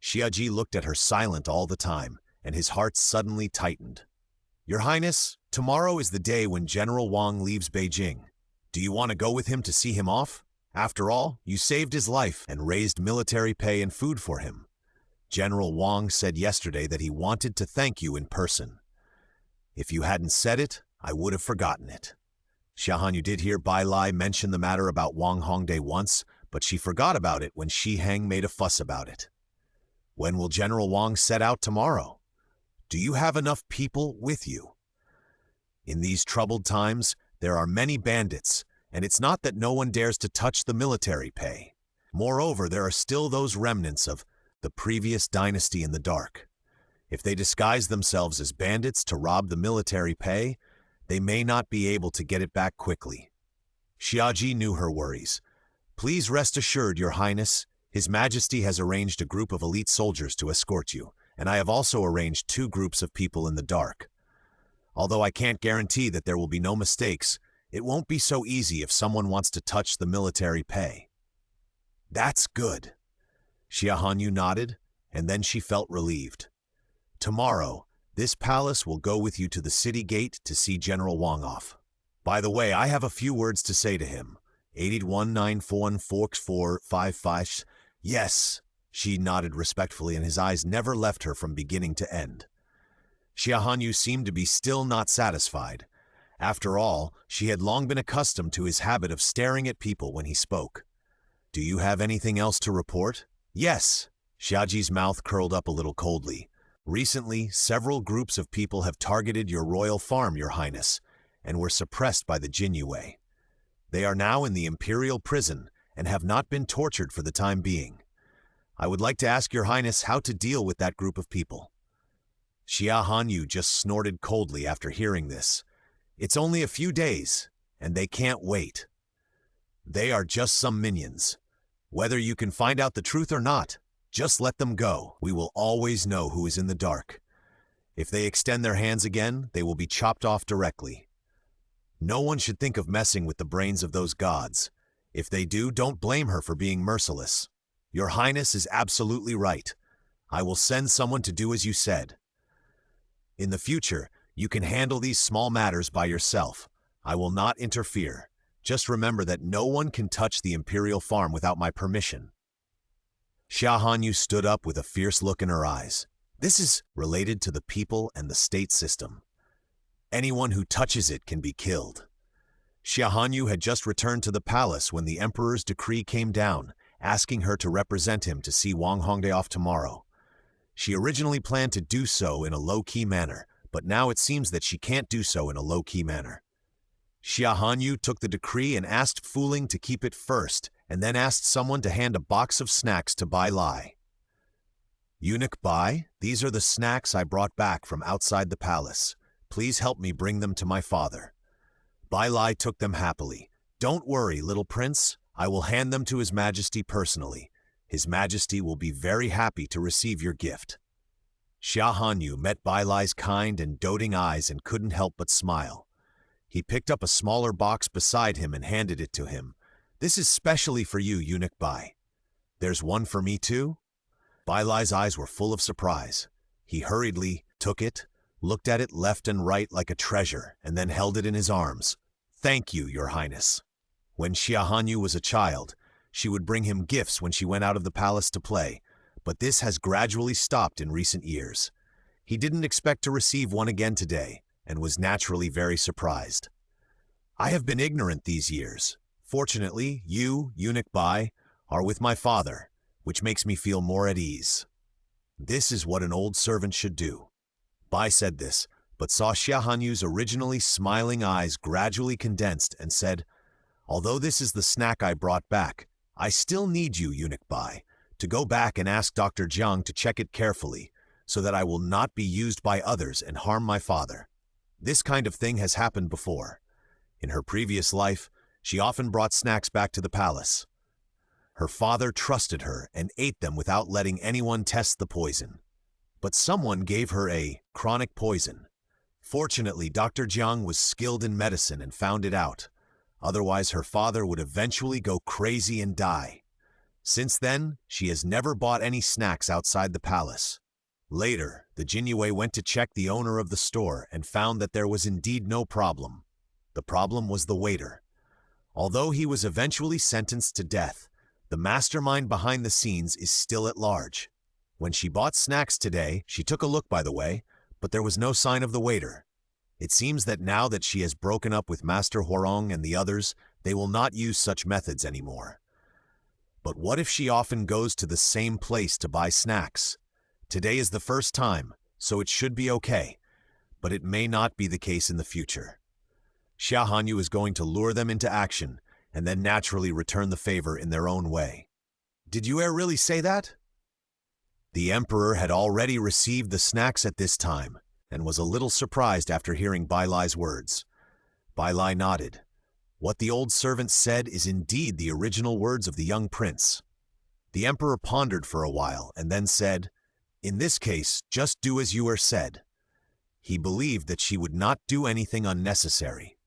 Xiaji looked at her silent all the time, and his heart suddenly tightened. Your Highness, tomorrow is the day when General Wang leaves Beijing. Do you want to go with him to see him off? After all, you saved his life and raised military pay and food for him. General Wang said yesterday that he wanted to thank you in person. If you hadn't said it, I would have forgotten it. Xia Hanyu did hear Bai Lai mention the matter about Wang Hongde once, but she forgot about it when Xi Heng made a fuss about it. When will General Wang set out tomorrow? Do you have enough people with you? In these troubled times, there are many bandits, and it's not that no one dares to touch the military pay. Moreover, there are still those remnants of the previous dynasty in the dark. If they disguise themselves as bandits to rob the military pay, they may not be able to get it back quickly. Xiaji knew her worries. Please rest assured, Your Highness, His Majesty has arranged a group of elite soldiers to escort you, and I have also arranged 2 groups of people in the dark. Although I can't guarantee that there will be no mistakes, it won't be so easy if someone wants to touch the military pay. That's good. Xia Hanyu nodded, and then she felt relieved. Tomorrow, this palace will go with you to the city gate to see General Wang off. By the way, I have a few words to say to him. 81944455. Yes, she nodded respectfully, and his eyes never left her from beginning to end. Xia Hanyu seemed to be still not satisfied. After all, she had long been accustomed to his habit of staring at people when he spoke. Do you have anything else to report? Yes. Xiaji's mouth curled up a little coldly. Recently, several groups of people have targeted your royal farm, Your Highness, and were suppressed by the Jinyue. They are now in the imperial prison and have not been tortured for the time being. I would like to ask Your Highness how to deal with that group of people. Xia Hanyu just snorted coldly after hearing this. It's only a few days, and they can't wait. They are just some minions. Whether you can find out the truth or not, just let them go. We will always know who is in the dark. If they extend their hands again, they will be chopped off directly. No one should think of messing with the brains of those gods. If they do, don't blame her for being merciless. Your Highness is absolutely right. I will send someone to do as you said. In the future, you can handle these small matters by yourself. I will not interfere. Just remember that no one can touch the imperial farm without my permission. Xia Hanyu stood up with a fierce look in her eyes. This is related to the people and the state system. Anyone who touches it can be killed. Xia Hanyu had just returned to the palace when the emperor's decree came down, asking her to represent him to see Wang Hongde off tomorrow. She originally planned to do so in a low-key manner, but now it seems that she can't do so in a low-key manner. Xia Hanyu took the decree and asked Fu Ling to keep it first, and then asked someone to hand a box of snacks to Bai Lai. Eunuch Bai, these are the snacks I brought back from outside the palace. Please help me bring them to my father. Bai Lai took them happily. Don't worry, little prince. I will hand them to His Majesty personally. His Majesty will be very happy to receive your gift. Xia Hanyu met Bai Lai's kind and doting eyes and couldn't help but smile. He picked up a smaller box beside him and handed it to him. This is specially for you, Eunuch Bai. There's one for me too? Bai Lai's eyes were full of surprise. He hurriedly took it, looked at it left and right like a treasure, and then held it in his arms. Thank you, Your Highness. When Xia Hanyu was a child, she would bring him gifts when she went out of the palace to play, but this has gradually stopped in recent years. He didn't expect to receive one again today, and was naturally very surprised. I have been ignorant these years. Fortunately, you, Eunuch Bai, are with my father, which makes me feel more at ease. This is what an old servant should do. Bai said this, but saw Xia Hanyu's originally smiling eyes gradually condensed and said, Although this is the snack I brought back, I still need you, Eunuch Bai, to go back and ask Dr. Jiang to check it carefully, so that I will not be used by others and harm my father. This kind of thing has happened before. In her previous life, she often brought snacks back to the palace. Her father trusted her and ate them without letting anyone test the poison. But someone gave her a chronic poison. Fortunately, Dr. Jiang was skilled in medicine and found it out. Otherwise, her father would eventually go crazy and die. Since then, she has never bought any snacks outside the palace. Later, the Jinyue went to check the owner of the store and found that there was indeed no problem. The problem was the waiter. Although he was eventually sentenced to death, the mastermind behind the scenes is still at large. When she bought snacks today, she took a look, by the way, but there was no sign of the waiter. It seems that now that she has broken up with Master Huarong and the others, they will not use such methods anymore. But what if she often goes to the same place to buy snacks? Today is the first time, so it should be okay, but it may not be the case in the future. Xia Hanyu is going to lure them into action and then naturally return the favor in their own way. Did you really say that? The emperor had already received the snacks at this time and was a little surprised after hearing Bai Lai's words. Bai Lai nodded. What the old servant said is indeed the original words of the young prince. The emperor pondered for a while and then said, "In this case, just do as you are said." He believed that she would not do anything unnecessary.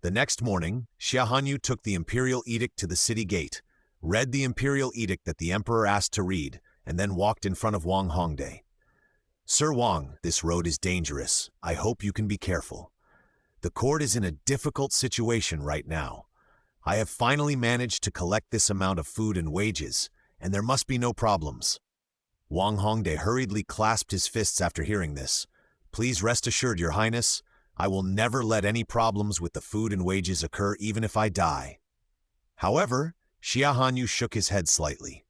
The next morning, Xia Hanyu took the imperial edict to the city gate, read the imperial edict that the emperor asked to read, and then walked in front of Wang Hongde. "Sir Wang, this road is dangerous. I hope you can be careful. The court is in a difficult situation right now. I have finally managed to collect this amount of food and wages, and there must be no problems." Wang Hongde hurriedly clasped his fists after hearing this. "Please rest assured, Your Highness, I will never let any problems with the food and wages occur even if I die." However, Xia Hanyu shook his head slightly.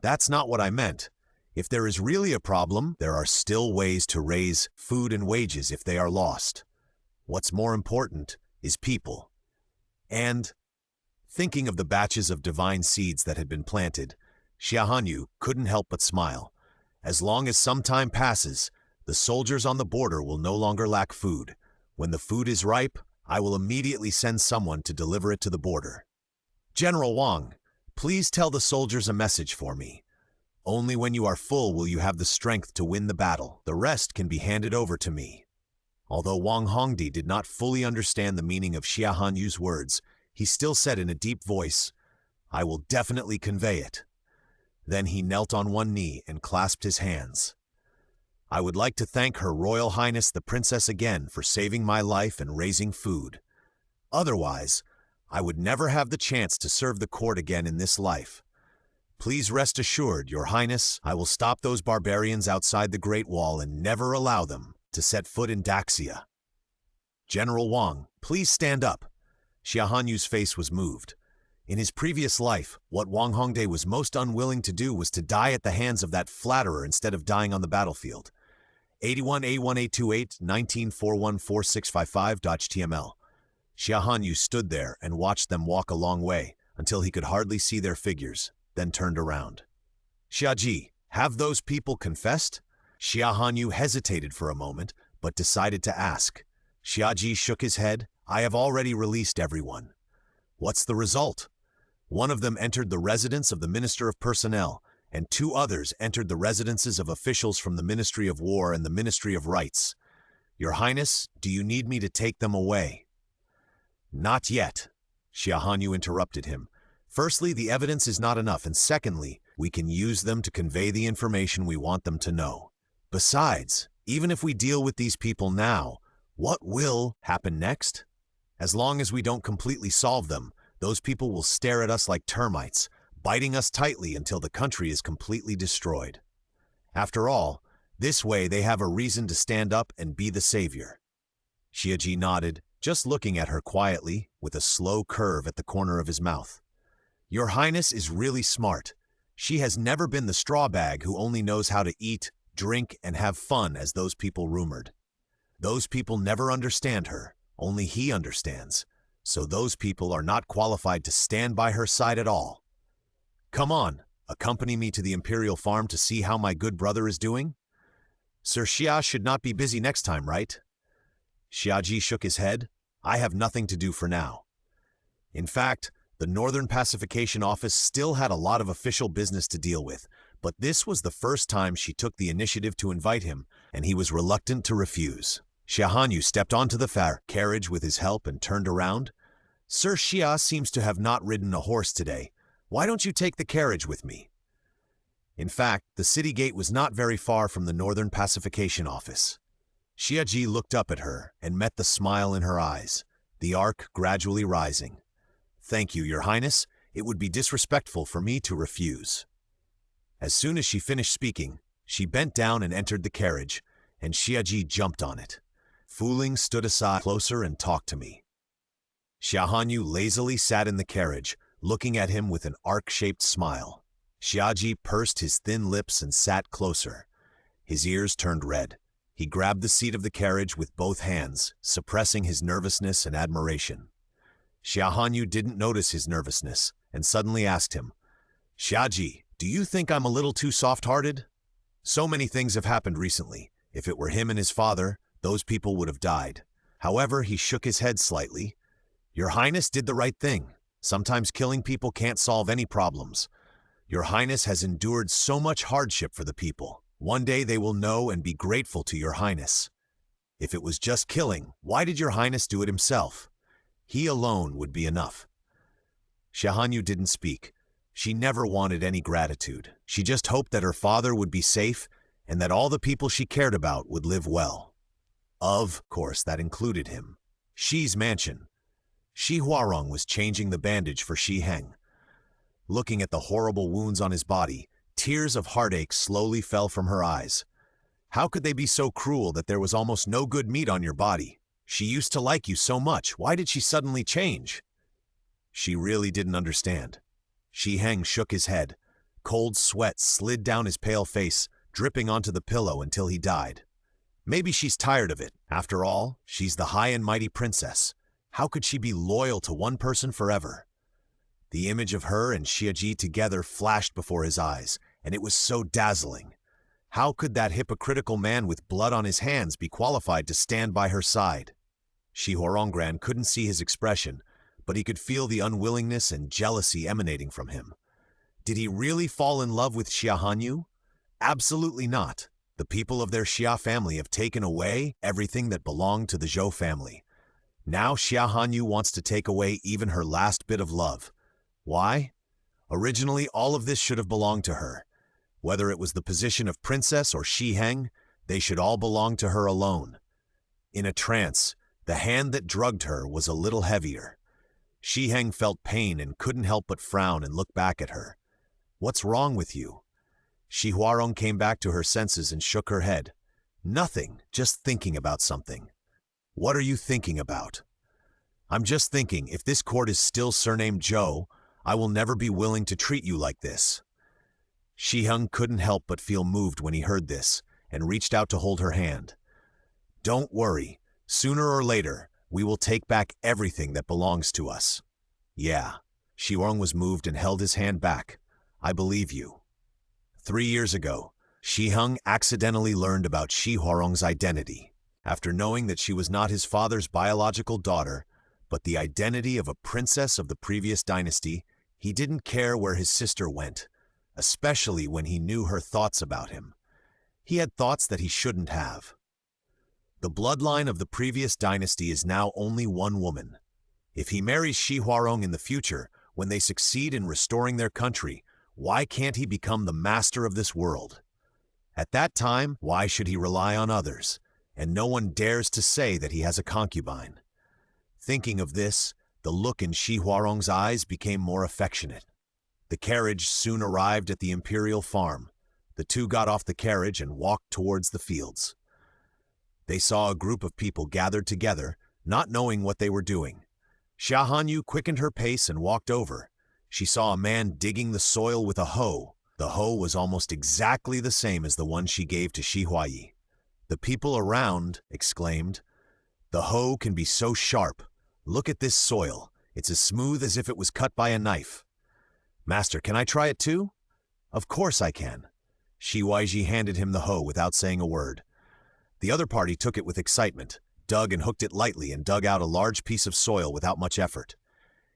"That's not what I meant. If there is really a problem, there are still ways to raise food and wages if they are lost. What's more important is people." And, thinking of the batches of divine seeds that had been planted, Xia Hanyu couldn't help but smile. As long as some time passes, the soldiers on the border will no longer lack food. When the food is ripe, I will immediately send someone to deliver it to the border. "General Wang, please tell the soldiers a message for me. Only when you are full will you have the strength to win the battle. The rest can be handed over to me." Although Wang Hongde did not fully understand the meaning of Xia Hanyu's words, he still said in a deep voice, "I will definitely convey it." Then he knelt on one knee and clasped his hands. "I would like to thank Her Royal Highness the Princess again for saving my life and raising food. Otherwise, I would never have the chance to serve the court again in this life. Please rest assured, Your Highness, I will stop those barbarians outside the Great Wall and never allow them to set foot in Daxia." "General Wang, please stand up." Xia Hanyu's face was moved. In his previous life, what Wang Hongde was most unwilling to do was to die at the hands of that flatterer instead of dying on the battlefield. 81A1A28 19414655.html. Xia Hanyu stood there and watched them walk a long way until he could hardly see their figures, then turned around. "Xiaji, have those people confessed?" Xia Hanyu hesitated for a moment, but decided to ask. Xiaji shook his head. "I have already released everyone." "What's the result?" "One of them entered the residence of the Minister of Personnel, and 2 others entered the residences of officials from the Ministry of War and the Ministry of Rights. Your Highness, do you need me to take them away?" "Not yet," Xia Hanyu interrupted him. "Firstly, the evidence is not enough, and secondly, we can use them to convey the information we want them to know. Besides, even if we deal with these people now, what will happen next? As long as we don't completely solve them, those people will stare at us like termites, biting us tightly until the country is completely destroyed. After all, this way they have a reason to stand up and be the savior." Xiaji nodded, just looking at her quietly, with a slow curve at the corner of his mouth. "Your Highness is really smart. She has never been the straw bag who only knows how to eat, drink, and have fun as those people rumored. Those people never understand her, only he understands, so those people are not qualified to stand by her side at all. Come on, accompany me to the Imperial Farm to see how my good brother is doing? Sir Xia should not be busy next time, right?" Xiaji shook his head. "I have nothing to do for now." In fact, the Northern Pacification Office still had a lot of official business to deal with, but this was the first time she took the initiative to invite him, and he was reluctant to refuse. Xia Hanyu stepped onto the carriage with his help and turned around. "Sir Xia seems to have not ridden a horse today. Why don't you take the carriage with me?" In fact, the city gate was not very far from the Northern Pacification Office. Xiaji looked up at her and met the smile in her eyes, the arc gradually rising. "Thank you, Your Highness. It would be disrespectful for me to refuse." As soon as she finished speaking, she bent down and entered the carriage, and Xiaji jumped on it. Fu Ling stood aside closer and talked to me. Xia Hanyu lazily sat in the carriage, looking at him with an arc-shaped smile. Xiaji pursed his thin lips and sat closer. His ears turned red. He grabbed the seat of the carriage with both hands, suppressing his nervousness and admiration. Xia Hanyu didn't notice his nervousness and suddenly asked him, "Xiaji, do you think I'm a little too soft-hearted? So many things have happened recently. If it were him and his father, those people would have died." However, he shook his head slightly. "Your Highness did the right thing. Sometimes killing people can't solve any problems. Your Highness has endured so much hardship for the people. One day they will know and be grateful to your Highness. If it was just killing, why did your Highness do it himself? He alone would be enough." Xia Hanyu didn't speak. She never wanted any gratitude. She just hoped that her father would be safe and that all the people she cared about would live well. Of course, that included him. Xi's mansion. Shi Huarong was changing the bandage for Xi Heng. Looking at the horrible wounds on his body, tears of heartache slowly fell from her eyes. How could they be so cruel that there was almost no good meat on your body? She used to like you so much. Why did she suddenly change? She really didn't understand. Xi Heng shook his head. Cold sweat slid down his pale face, dripping onto the pillow until he died. Maybe she's tired of it. After all, she's the high and mighty princess. How could she be loyal to one person forever? The image of her and Xiaji together flashed before his eyes, and it was so dazzling. How could that hypocritical man with blood on his hands be qualified to stand by her side? Shi Huarongran couldn't see his expression, but he could feel the unwillingness and jealousy emanating from him. Did he really fall in love with Xia Hanyu? Absolutely not. The people of their Xia family have taken away everything that belonged to the Zhou family. Now Xia Hanyu wants to take away even her last bit of love. Why? Originally, all of this should have belonged to her. Whether it was the position of princess or Xi Heng, they should all belong to her alone. In a trance, the hand that drugged her was a little heavier. Xi Heng felt pain and couldn't help but frown and look back at her. "What's wrong with you?" Shi Huarong came back to her senses and shook her head. "Nothing, just thinking about something." "What are you thinking about?" "I'm just thinking, if this court is still surnamed Zhou, I will never be willing to treat you like this." Xi Heng couldn't help but feel moved when he heard this, and reached out to hold her hand. "Don't worry, sooner or later, we will take back everything that belongs to us." "Yeah." Xi Huarong was moved and held his hand back. "I believe you." 3 years ago, Xi Heng accidentally learned about Shi Huarong's identity. After knowing that she was not his father's biological daughter, but the identity of a princess of the previous dynasty, he didn't care where his sister went, especially when he knew her thoughts about him. He had thoughts that he shouldn't have. The bloodline of the previous dynasty is now only one woman. If he marries Shi Huarong in the future, when they succeed in restoring their country, why can't he become the master of this world? At that time, why should he rely on others? And no one dares to say that he has a concubine. Thinking of this, the look in Shi Huarong's eyes became more affectionate. The carriage soon arrived at the imperial farm. The two got off the carriage and walked towards the fields. They saw a group of people gathered together, not knowing what they were doing. Xia Hanyu quickened her pace and walked over. She saw a man digging the soil with a hoe. The hoe was almost exactly the same as the one she gave to Shi Huayi. The people around exclaimed, "The hoe can be so sharp. Look at this soil. It's as smooth as if it was cut by a knife." "Master, can I try it too?" "Of course I can." Shi Huayi handed him the hoe without saying a word. The other party took it with excitement, dug and hooked it lightly, and dug out a large piece of soil without much effort.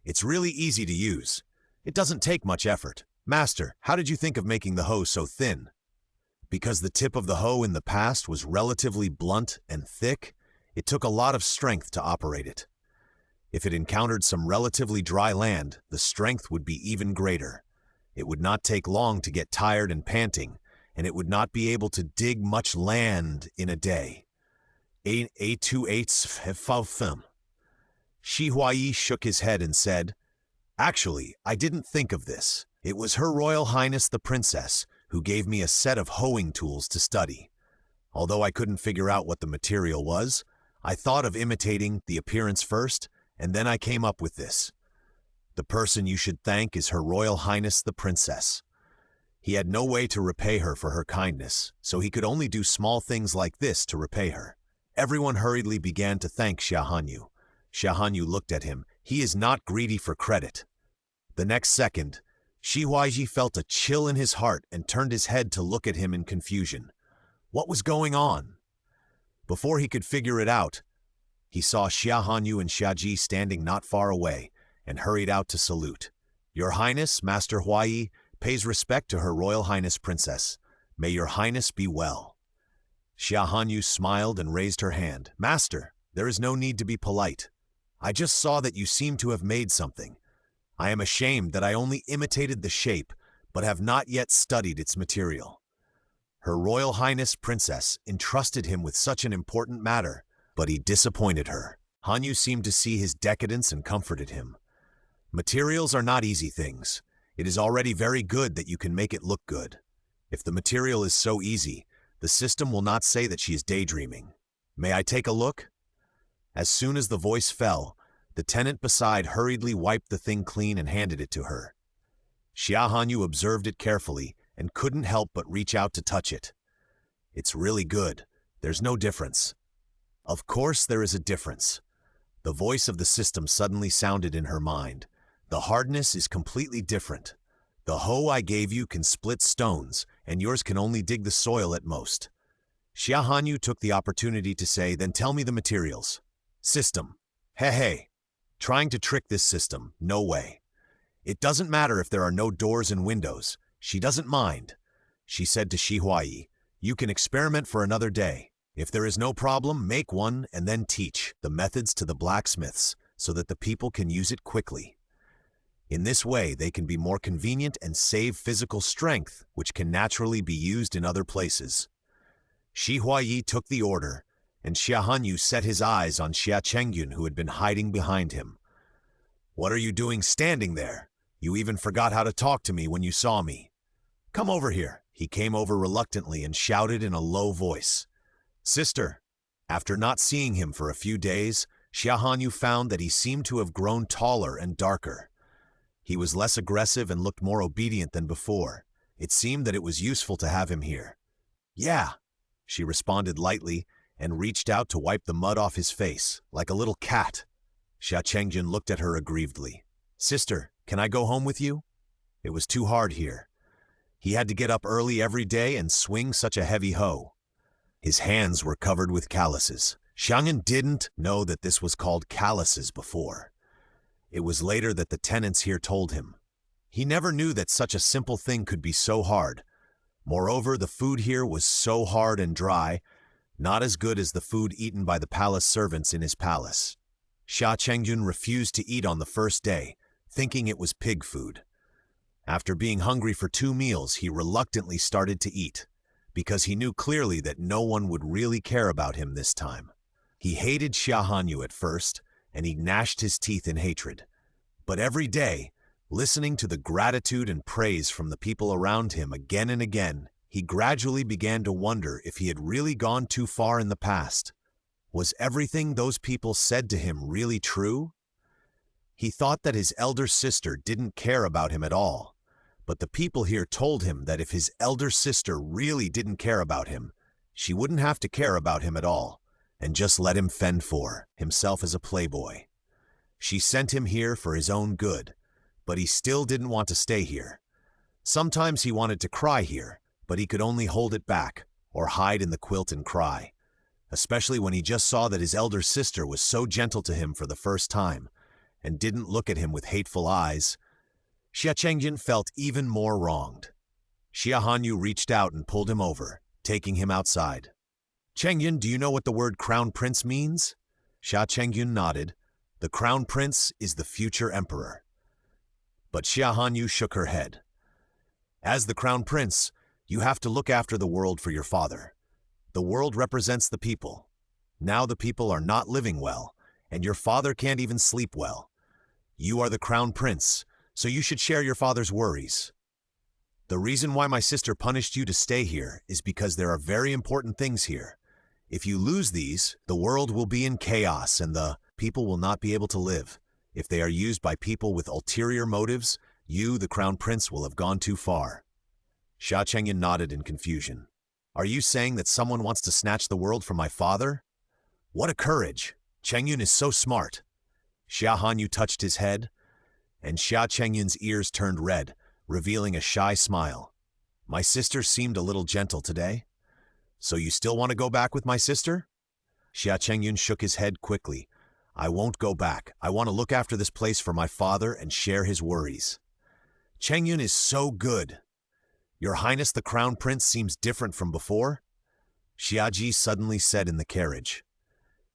"It's really easy to use. It doesn't take much effort. Master, how did you think of making the hoe so thin?" Because the tip of the hoe in the past was relatively blunt and thick, it took a lot of strength to operate it. If it encountered some relatively dry land, the strength would be even greater. It would not take long to get tired and panting, and it would not be able to dig much land in a day. Shi Huayi shook his head and said, "Actually, I didn't think of this. It was Her Royal Highness the Princess who gave me a set of hoeing tools to study. Although I couldn't figure out what the material was, I thought of imitating the appearance first, and then I came up with this. The person you should thank is Her Royal Highness the Princess." He had no way to repay her for her kindness, so he could only do small things like this to repay her. Everyone hurriedly began to thank Xia Hanyu. Xia Hanyu looked at him. He is not greedy for credit. The next second, Shi Huaiji felt a chill in his heart and turned his head to look at him in confusion. What was going on? Before he could figure it out, he saw Xia Hanyu and Xia Ji standing not far away and hurried out to salute. Your Highness, Master Huai, pays respect to Her Royal Highness Princess. May your Highness be well. Xia Hanyu smiled and raised her hand. Master, there is no need to be polite. I just saw that you seem to have made something. I am ashamed that I only imitated the shape, but have not yet studied its material. Her Royal Highness Princess entrusted him with such an important matter, but he disappointed her. Hanyu seemed to see his decadence and comforted him. Materials are not easy things. It is already very good that you can make it look good. If the material is so easy, the system will not say that she is daydreaming. May I take a look? As soon as the voice fell, the tenant beside hurriedly wiped the thing clean and handed it to her. Xia Hanyu observed it carefully and couldn't help but reach out to touch it. It's really good. There's no difference. Of course there is a difference. The voice of the system suddenly sounded in her mind. The hardness is completely different. The hoe I gave you can split stones, and yours can only dig the soil at most. Xia Hanyu took the opportunity to say, then tell me the materials. System. Hey. Trying to trick this system, no way. It doesn't matter if there are no doors and windows. She doesn't mind. She said to Shi Huai, you can experiment for another day. If there is no problem, make one and then teach the methods to the blacksmiths so that the people can use it quickly. In this way, they can be more convenient and save physical strength, which can naturally be used in other places. Shi Huai took the order, and Xia Hanyu set his eyes on Xia Chengyun, who had been hiding behind him. What are you doing standing there? You even forgot how to talk to me when you saw me. Come over here. He came over reluctantly and shouted in a low voice. Sister. After not seeing him for a few days, Xia Hanyu found that he seemed to have grown taller and darker. He was less aggressive and looked more obedient than before. It seemed that it was useful to have him here. Yeah, she responded lightly and reached out to wipe the mud off his face, like a little cat. Xia Chengjun looked at her aggrievedly. Sister, can I go home with you? It was too hard here. He had to get up early every day and swing such a heavy hoe. His hands were covered with calluses. Xiangyan didn't know that this was called calluses before. It was later that the tenants here told him. He never knew that such a simple thing could be so hard. Moreover, the food here was so hard and dry, not as good as the food eaten by the palace servants in his palace. Xia Chengjun refused to eat on the first day, thinking it was pig food. After being hungry for 2 meals, he reluctantly started to eat, because he knew clearly that no one would really care about him this time. He hated Xia Hanyu at first, and he gnashed his teeth in hatred. But every day, listening to the gratitude and praise from the people around him again and again, he gradually began to wonder if he had really gone too far in the past. Was everything those people said to him really true? He thought that his elder sister didn't care about him at all, but the people here told him that if his elder sister really didn't care about him, she wouldn't have to care about him at all, and just let him fend for himself as a playboy. She sent him here for his own good, but he still didn't want to stay here. Sometimes he wanted to cry here, but he could only hold it back or hide in the quilt and cry, especially when he just saw that his elder sister was so gentle to him for the first time and didn't look at him with hateful eyes. Xia Chengjun felt even more wronged. Xia Hanyu reached out and pulled him over, taking him outside. Chengyun, do you know what the word crown prince means? Xia Chengyun nodded. The crown prince is the future emperor. But Xia Hanyu shook her head. As the crown prince, you have to look after the world for your father. The world represents the people. Now the people are not living well, and your father can't even sleep well. You are the crown prince, so you should share your father's worries. The reason why my sister punished you to stay here is because there are very important things here. If you lose these, the world will be in chaos and the people will not be able to live. If they are used by people with ulterior motives, you, the crown prince, will have gone too far. Xia Chengyun nodded in confusion. Are you saying that someone wants to snatch the world from my father? What a courage! Chengyun is so smart. Xia Hanyu touched his head, and Xia Chengyun's ears turned red, revealing a shy smile. My sister seemed a little gentle today. So you still want to go back with my sister? Xia Chengyun shook his head quickly. I won't go back. I want to look after this place for my father and share his worries. Chengyun is so good. Your Highness the Crown Prince seems different from before? Xiaji suddenly said in the carriage.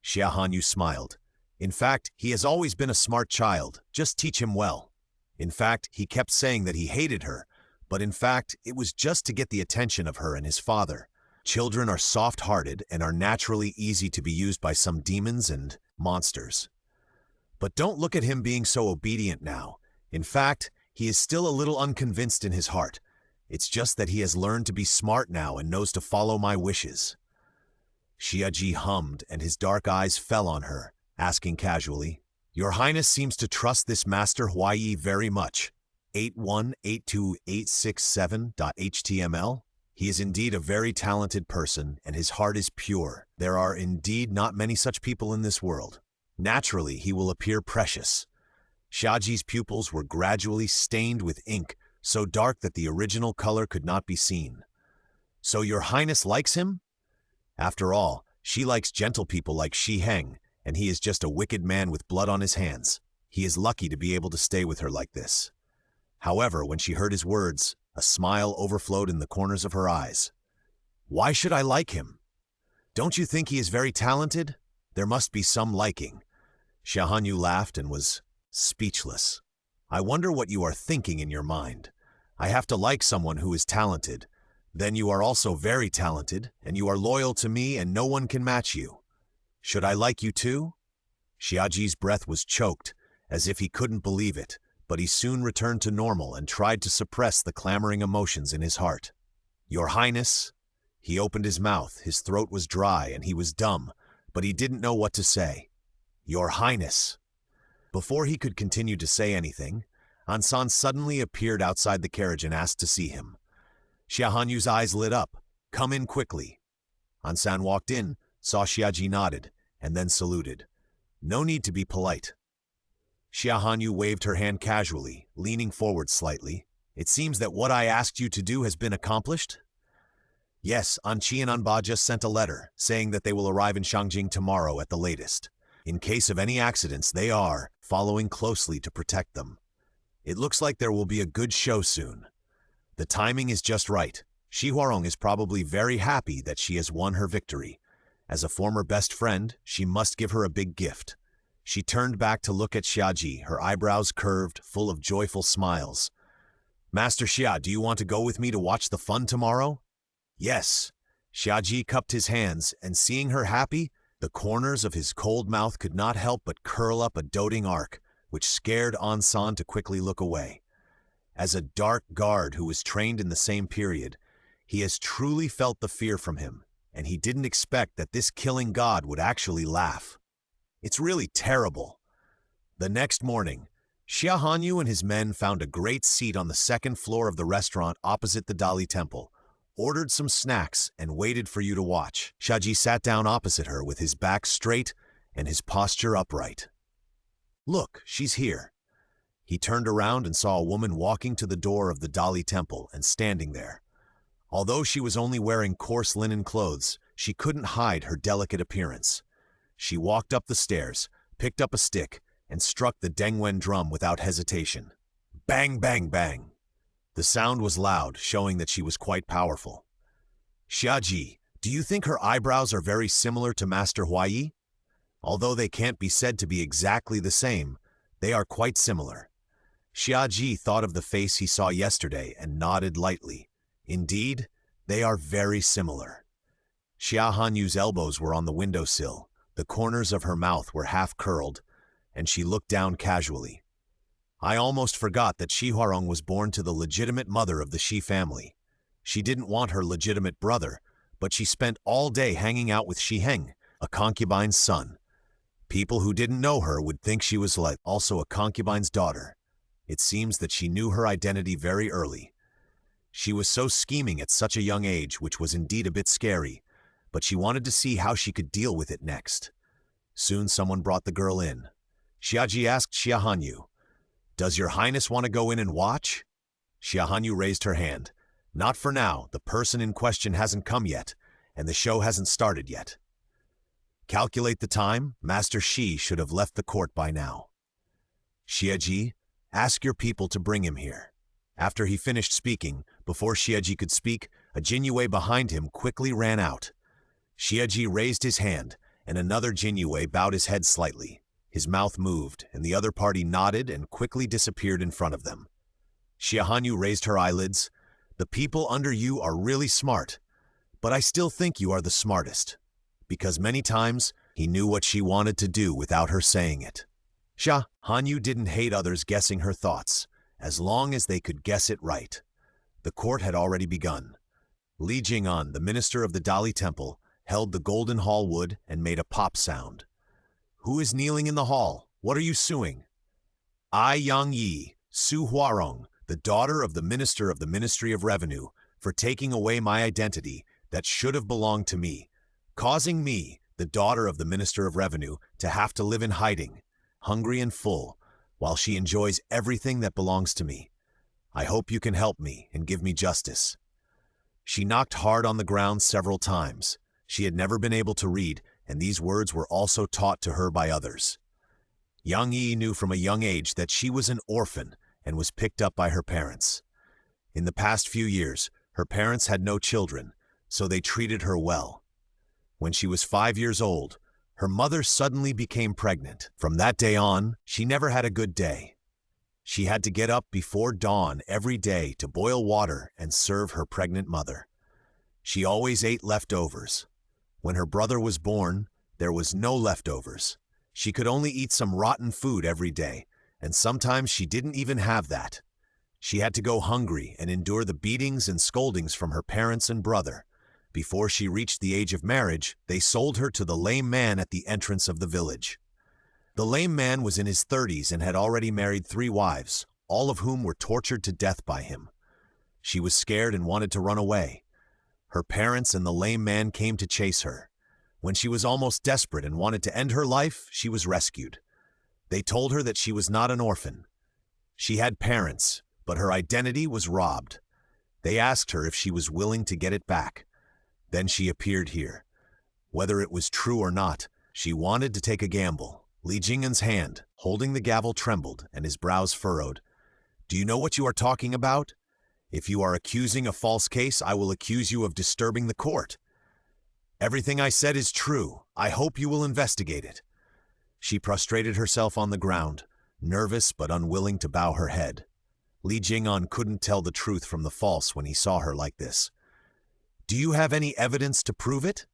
Xia Hanyu smiled. In fact, he has always been a smart child. Just teach him well. In fact, he kept saying that he hated her, but in fact, it was just to get the attention of her and his father. Children are soft-hearted and are naturally easy to be used by some demons and monsters. But don't look at him being so obedient now. In fact, he is still a little unconvinced in his heart. It's just that he has learned to be smart now and knows to follow my wishes. Xiaji hummed and his dark eyes fell on her, asking casually, Your Highness seems to trust this Master Huaiyi very much. 8182867.html? He is indeed a very talented person, and his heart is pure. There are indeed not many such people in this world. Naturally, he will appear precious. Xiaji's pupils were gradually stained with ink, so dark that the original color could not be seen. So your Highness likes him? After all, she likes gentle people like Shi Heng, and he is just a wicked man with blood on his hands. He is lucky to be able to stay with her like this. However, when she heard his words, a smile overflowed in the corners of her eyes. Why should I like him? Don't you think he is very talented? There must be some liking. Xia Hanyu laughed and was speechless. I wonder what you are thinking in your mind. I have to like someone who is talented. Then you are also very talented, and you are loyal to me and no one can match you. Should I like you too? Xiaji's breath was choked, as if he couldn't believe it, but he soon returned to normal and tried to suppress the clamoring emotions in his heart. Your Highness? He opened his mouth, his throat was dry and he was dumb, but he didn't know what to say. Your Highness. Before he could continue to say anything, Ansan suddenly appeared outside the carriage and asked to see him. Xia Hanyu's eyes lit up. Come in quickly. Ansan walked in, saw Xiaji nodded, and then saluted. No need to be polite. Xia Hanyu waved her hand casually, leaning forward slightly. It seems that what I asked you to do has been accomplished? Yes, Anqi and Anba just sent a letter, saying that they will arrive in Shangjing tomorrow at the latest. In case of any accidents, they are following closely to protect them. It looks like there will be a good show soon. The timing is just right. Shi Huarong is probably very happy that she has won her victory. As a former best friend, she must give her a big gift. She turned back to look at Xiaji, her eyebrows curved, full of joyful smiles. Master Xia, do you want to go with me to watch the fun tomorrow? Yes. Xiaji cupped his hands, and seeing her happy, the corners of his cold mouth could not help but curl up a doting arc, which scared Ansan to quickly look away. As a dark guard who was trained in the same period, he has truly felt the fear from him, and he didn't expect that this killing god would actually laugh. It's really terrible. The next morning, Xia Hanyu and his men found a great seat on the second floor of the restaurant opposite the Dali Temple, ordered some snacks, and waited for you to watch. Xiaji sat down opposite her with his back straight and his posture upright. Look, she's here. He turned around and saw a woman walking to the door of the Dali Temple and standing there. Although she was only wearing coarse linen clothes, she couldn't hide her delicate appearance. She walked up the stairs, picked up a stick, and struck the Dengwen drum without hesitation. Bang, bang, bang. The sound was loud, showing that she was quite powerful. Xiaji, do you think her eyebrows are very similar to Master Huaiyi? Although they can't be said to be exactly the same, they are quite similar. Xiaji thought of the face he saw yesterday and nodded lightly. Indeed, they are very similar. Xia Hanyu's elbows were on the windowsill, the corners of her mouth were half curled, and she looked down casually. I almost forgot that Shi Huarong was born to the legitimate mother of the Shi family. She didn't want her legitimate brother, but she spent all day hanging out with Shi Heng, a concubine's son. People who didn't know her would think she was also a concubine's daughter. It seems that she knew her identity very early. She was so scheming at such a young age, which was indeed a bit scary, but she wanted to see how she could deal with it next. Soon someone brought the girl in. Xiaji asked Xia Hanyu, "Does your highness want to go in and watch?" Xia Hanyu raised her hand. "Not for now, the person in question hasn't come yet, and the show hasn't started yet." Calculate the time, Master Shi should have left the court by now. "Xiaji, ask your people to bring him here." After he finished speaking, before Xiaji could speak, a Jinyue behind him quickly ran out. Xiaji raised his hand, and another Jinyue bowed his head slightly. His mouth moved, and the other party nodded and quickly disappeared in front of them. Xia Hanyu raised her eyelids. "The people under you are really smart, but I still think you are the smartest." Because many times, he knew what she wanted to do without her saying it. Xia Hanyu didn't hate others guessing her thoughts, as long as they could guess it right. The court had already begun. Li Jing'an, the minister of the Dali Temple, held the golden hall wood and made a pop sound. "Who is kneeling in the hall? What are you suing?" "I, Yang Yi, sue Huarong, the daughter of the minister of the Ministry of Revenue, for taking away my identity that should have belonged to me, causing me, the daughter of the Minister of Revenue, to have to live in hiding, hungry and full, while she enjoys everything that belongs to me. I hope you can help me and give me justice." She knocked hard on the ground several times. She had never been able to read, and these words were also taught to her by others. Yang Yi knew from a young age that she was an orphan and was picked up by her parents. In the past few years, her parents had no children, so they treated her well. When she was 5 years old, her mother suddenly became pregnant. From that day on, she never had a good day. She had to get up before dawn every day to boil water and serve her pregnant mother. She always ate leftovers. When her brother was born, there was no leftovers. She could only eat some rotten food every day, and sometimes she didn't even have that. She had to go hungry and endure the beatings and scoldings from her parents and brother. Before she reached the age of marriage, they sold her to the lame man at the entrance of the village. The lame man was in his 30s and had already married 3 wives, all of whom were tortured to death by him. She was scared and wanted to run away. Her parents and the lame man came to chase her. When she was almost desperate and wanted to end her life, she was rescued. They told her that she was not an orphan. She had parents, but her identity was robbed. They asked her if she was willing to get it back. Then she appeared here. Whether it was true or not, she wanted to take a gamble. Li Jing'an's hand, holding the gavel, trembled, and his brows furrowed. "Do you know what you are talking about? If you are accusing a false case, I will accuse you of disturbing the court. Everything I said is true. I hope you will investigate it." She prostrated herself on the ground, nervous but unwilling to bow her head. Li Jing'an couldn't tell the truth from the false when he saw her like this. "Do you have any evidence to prove it?"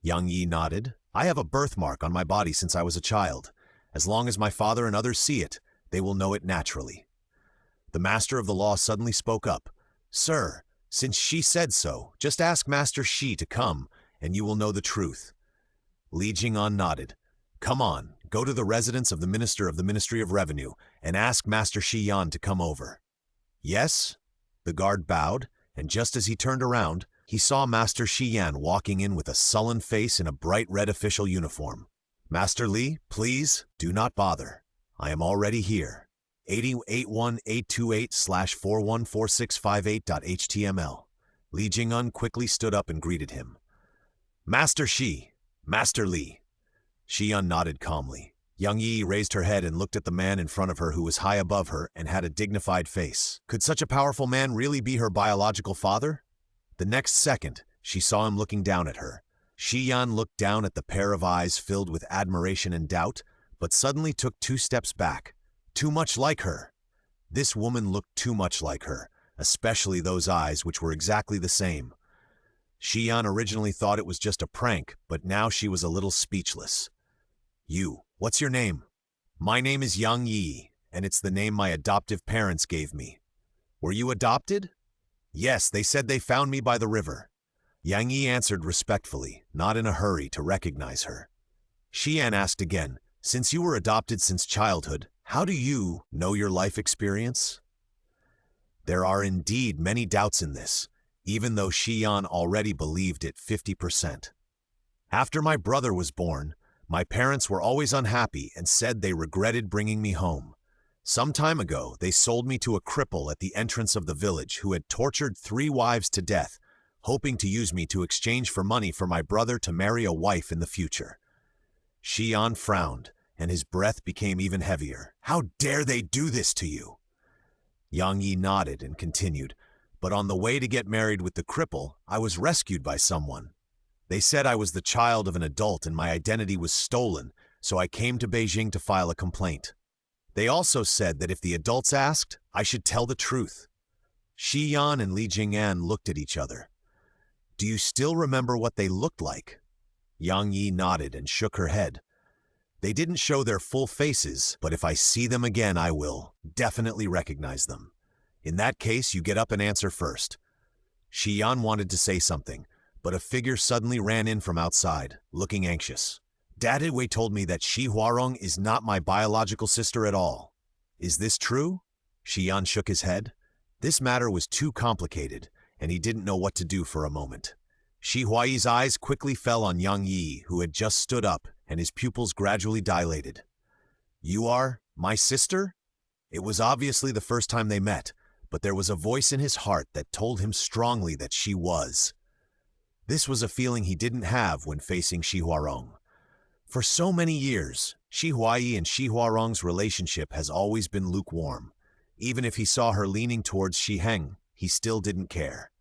Yang Yi nodded. "I have a birthmark on my body since I was a child. As long as my father and others see it, they will know it naturally." The master of the law suddenly spoke up. "Sir, since she said so, just ask Master Shi to come, and you will know the truth." Li Jing'an nodded. "Come on, go to the residence of the Minister of the Ministry of Revenue, and ask Master Shi Yan to come over." "Yes?" The guard bowed, and just as he turned around, he saw Master Shi Yan walking in with a sullen face in a bright red official uniform. "Master Li, please, do not bother. I am already here. 81828/414658.html. Li Jing'an quickly stood up and greeted him. "Master Shi, Master Li." Shi Yan nodded calmly. Yang Yi raised her head and looked at the man in front of her who was high above her and had a dignified face. Could such a powerful man really be her biological father? The next second, she saw him looking down at her. Shi Yan looked down at the pair of eyes filled with admiration and doubt, but suddenly took 2 steps back. Too much like her. This woman looked too much like her, especially those eyes which were exactly the same. Shi Yan originally thought it was just a prank, but now she was a little speechless. What's your name?" "My name is Yang Yi, and it's the name my adoptive parents gave me." "Were you adopted?" "Yes, they said they found me by the river." Yang Yi answered respectfully, not in a hurry to recognize her. Shi Yan asked again, "Since you were adopted since childhood, how do you know your life experience?" There are indeed many doubts in this, even though Xian already believed it 50%. After my brother was born, my parents were always unhappy and said they regretted bringing me home. Some time ago, they sold me to a cripple at the entrance of the village who had tortured 3 wives to death, hoping to use me to exchange for money for my brother to marry a wife in the future. Xian frowned, and his breath became even heavier. How dare they do this to you? Yang Yi nodded and continued, but on the way to get married with the cripple, I was rescued by someone. They said I was the child of an adult and my identity was stolen, so I came to Beijing to file a complaint. They also said that if the adults asked, I should tell the truth. Xian and Li Jing'an looked at each other. Do you still remember what they looked like? Yang Yi nodded and shook her head. They didn't show their full faces, but if I see them again, I will definitely recognize them. In that case, you get up and answer first. Xian wanted to say something, but a figure suddenly ran in from outside, looking anxious. Dad Wei told me that Shi Huarong is not my biological sister at all. Is this true? Xian shook his head. This matter was too complicated, and he didn't know what to do for a moment. Shi Huai's eyes quickly fell on Yang Yi, who had just stood up, and his pupils gradually dilated. You are my sister? It was obviously the first time they met, but there was a voice in his heart that told him strongly that she was. This was a feeling he didn't have when facing Shi Huarong. For so many years, Shi Huai and Shi Huarong's relationship has always been lukewarm. Even if he saw her leaning towards Shi Heng, he still didn't care.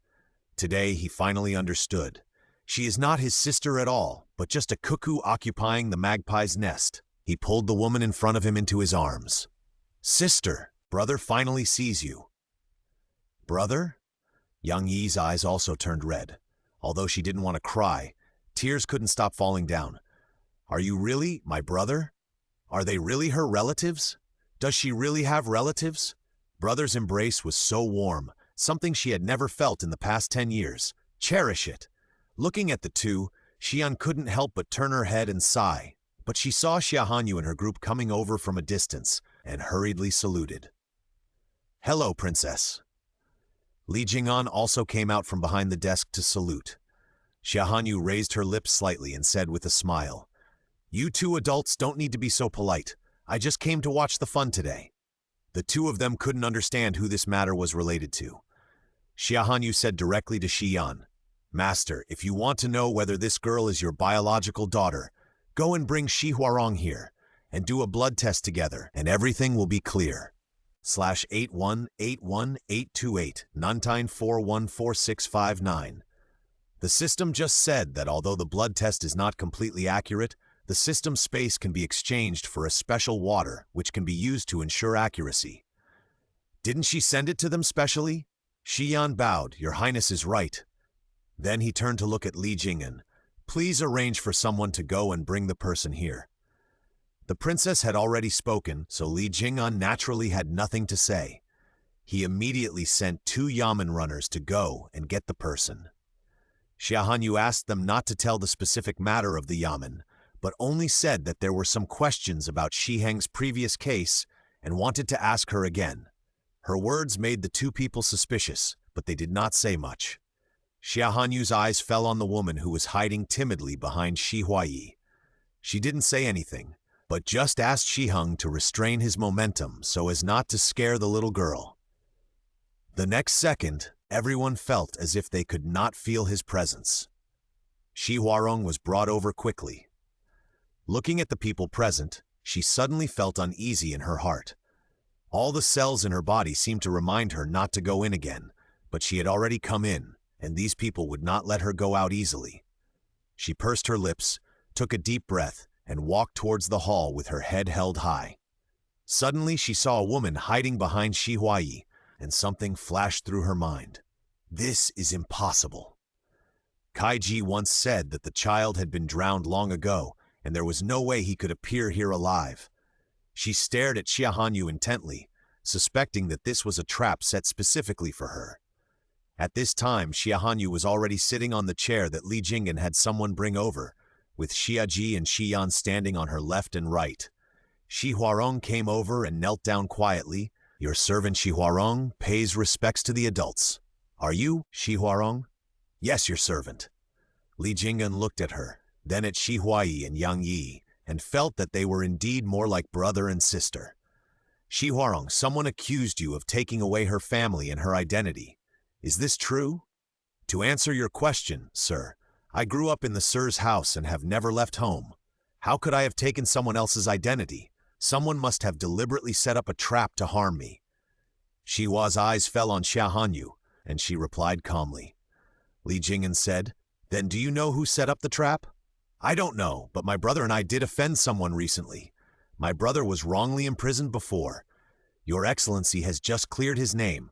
Today, he finally understood. She is not his sister at all, but just a cuckoo occupying the magpie's nest. He pulled the woman in front of him into his arms. Sister, brother finally sees you. Brother? Yang Yi's eyes also turned red. Although she didn't want to cry, tears couldn't stop falling down. Are you really my brother? Are they really her relatives? Does she really have relatives? Brother's embrace was so warm, something she had never felt in the past 10 years. Cherish it. Looking at the two, Xian couldn't help but turn her head and sigh, but she saw Xia Hanyu and her group coming over from a distance and hurriedly saluted. Hello, princess. Li Jing'an also came out from behind the desk to salute. Xia Hanyu raised her lips slightly and said with a smile, You 2 adults don't need to be so polite. I just came to watch the fun today. The 2 of them couldn't understand who this matter was related to. Xia Hanyu said directly to Xian, Master, if you want to know whether this girl is your biological daughter, go and bring Shi Huarong here, and do a blood test together, and everything will be clear. /818182899414659. The system just said that although the blood test is not completely accurate, the system space can be exchanged for a special water which can be used to ensure accuracy. Didn't she send it to them specially? Xian bowed, Your Highness is right. Then he turned to look at Li Jing'an. Please arrange for someone to go and bring the person here. The princess had already spoken, so Li Jing'an naturally had nothing to say. He immediately sent 2 yamen runners to go and get the person. Xia Hanyu asked them not to tell the specific matter of the yamen, but only said that there were some questions about Shi Heng's previous case and wanted to ask her again. Her words made the 2 people suspicious, but they did not say much. Xia Hanyu's eyes fell on the woman who was hiding timidly behind Shi Huai. She didn't say anything, but just asked Shi Heng to restrain his momentum so as not to scare the little girl. The next second, everyone felt as if they could not feel his presence. Shi Huarong was brought over quickly. Looking at the people present, she suddenly felt uneasy in her heart. All the cells in her body seemed to remind her not to go in again, but she had already come in, and these people would not let her go out easily. She pursed her lips, took a deep breath, and walked towards the hall with her head held high. Suddenly she saw a woman hiding behind Shi Huai, and something flashed through her mind. This is impossible. Kaiji once said that the child had been drowned long ago, and there was no way he could appear here alive. She stared at Xia Hanyu intently, suspecting that this was a trap set specifically for her. At this time, Xia Hanyu was already sitting on the chair that Li Jing'an had someone bring over, with Xia Ji and Xian standing on her left and right. Shi Huarong came over and knelt down quietly, Your servant Shi Huarong pays respects to the adults. Are you Shi Huarong? Yes, your servant. Li Jing'an looked at her, then at Shi Huayi and Yang Yi, and felt that they were indeed more like brother and sister. Shi Huarong, someone accused you of taking away her family and her identity. Is this true? To answer your question, sir, I grew up in the sir's house and have never left home. How could I have taken someone else's identity? Someone must have deliberately set up a trap to harm me. Shi Hua's eyes fell on Xia Hanyu, and she replied calmly. Li Jing'an said, Then do you know who set up the trap? I don't know, but my brother and I did offend someone recently. My brother was wrongly imprisoned before. Your Excellency has just cleared his name.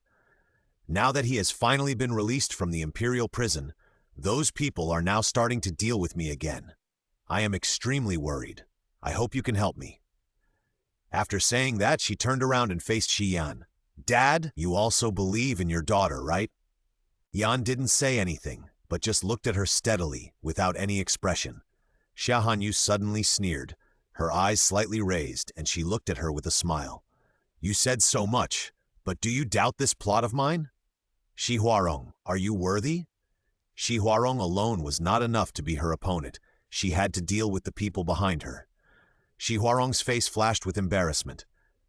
Now that he has finally been released from the imperial prison, those people are now starting to deal with me again. I am extremely worried. I hope you can help me. After saying that, she turned around and faced Shi Yan. Dad, you also believe in your daughter, right? Yan didn't say anything, but just looked at her steadily, without any expression. Xia Hanyu suddenly sneered, her eyes slightly raised, and she looked at her with a smile. You said so much, but do you doubt this plot of mine? Shi Huarong, are you worthy? Shi Huarong alone was not enough to be her opponent. She had to deal with the people behind her. Shi Huarong's face flashed with embarrassment.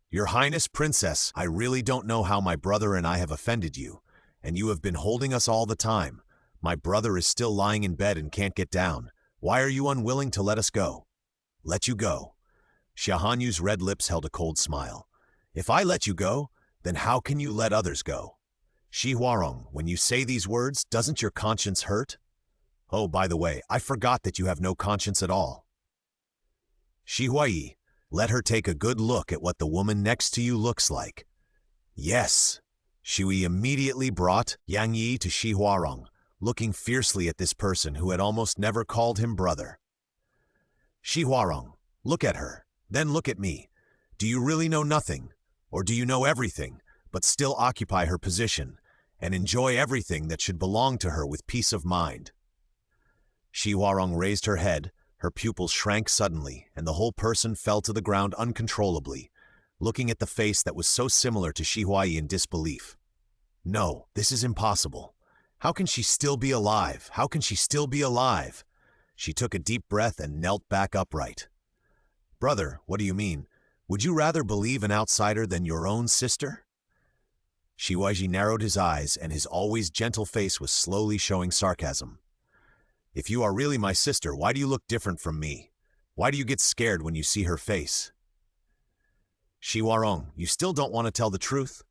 Your Highness, Princess, I really don't know how my brother and I have offended you, and you have been holding us all the time. My brother is still lying in bed and can't get down. Why are you unwilling to let us go? Let you go. Xia Hanyu's red lips held a cold smile. If I let you go, then how can you let others go? Shi Huarong, when you say these words, doesn't your conscience hurt? Oh, by the way, I forgot that you have no conscience at all. Shi Huayi, let her take a good look at what the woman next to you looks like. Yes. Shui immediately brought Yang Yi to Shi Huarong, looking fiercely at this person who had almost never called him brother. Shi Huarong, look at her, then look at me. Do you really know nothing, or do you know everything, but still occupy her position, and enjoy everything that should belong to her with peace of mind? Shi Huarong raised her head, her pupils shrank suddenly, and the whole person fell to the ground uncontrollably, looking at the face that was so similar to Shi Huayi in disbelief. No, this is impossible. How can she still be alive? How can she still be alive? She took a deep breath and knelt back upright. Brother, what do you mean? Would you rather believe an outsider than your own sister? Shi Huayi narrowed his eyes, and his always gentle face was slowly showing sarcasm. If you are really my sister, why do you look different from me? Why do you get scared when you see her face? Shi Huarong, you still don't want to tell the truth?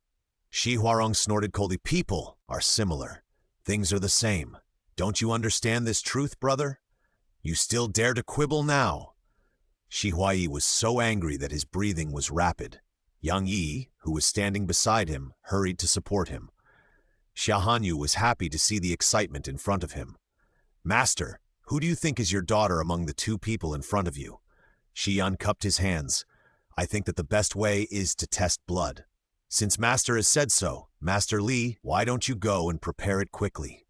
Shi Huarong snorted coldly. People are similar. Things are the same. Don't you understand this truth, brother? You still dare to quibble now? Shi Huayi was so angry that his breathing was rapid. Yang Yi, who was standing beside him, hurried to support him. Xia Hanyu was happy to see the excitement in front of him. Master, who do you think is your daughter among the two people in front of you? Shi Yan cupped his hands. I think that the best way is to test blood. Since Master has said so, Master Li, why don't you go and prepare it quickly?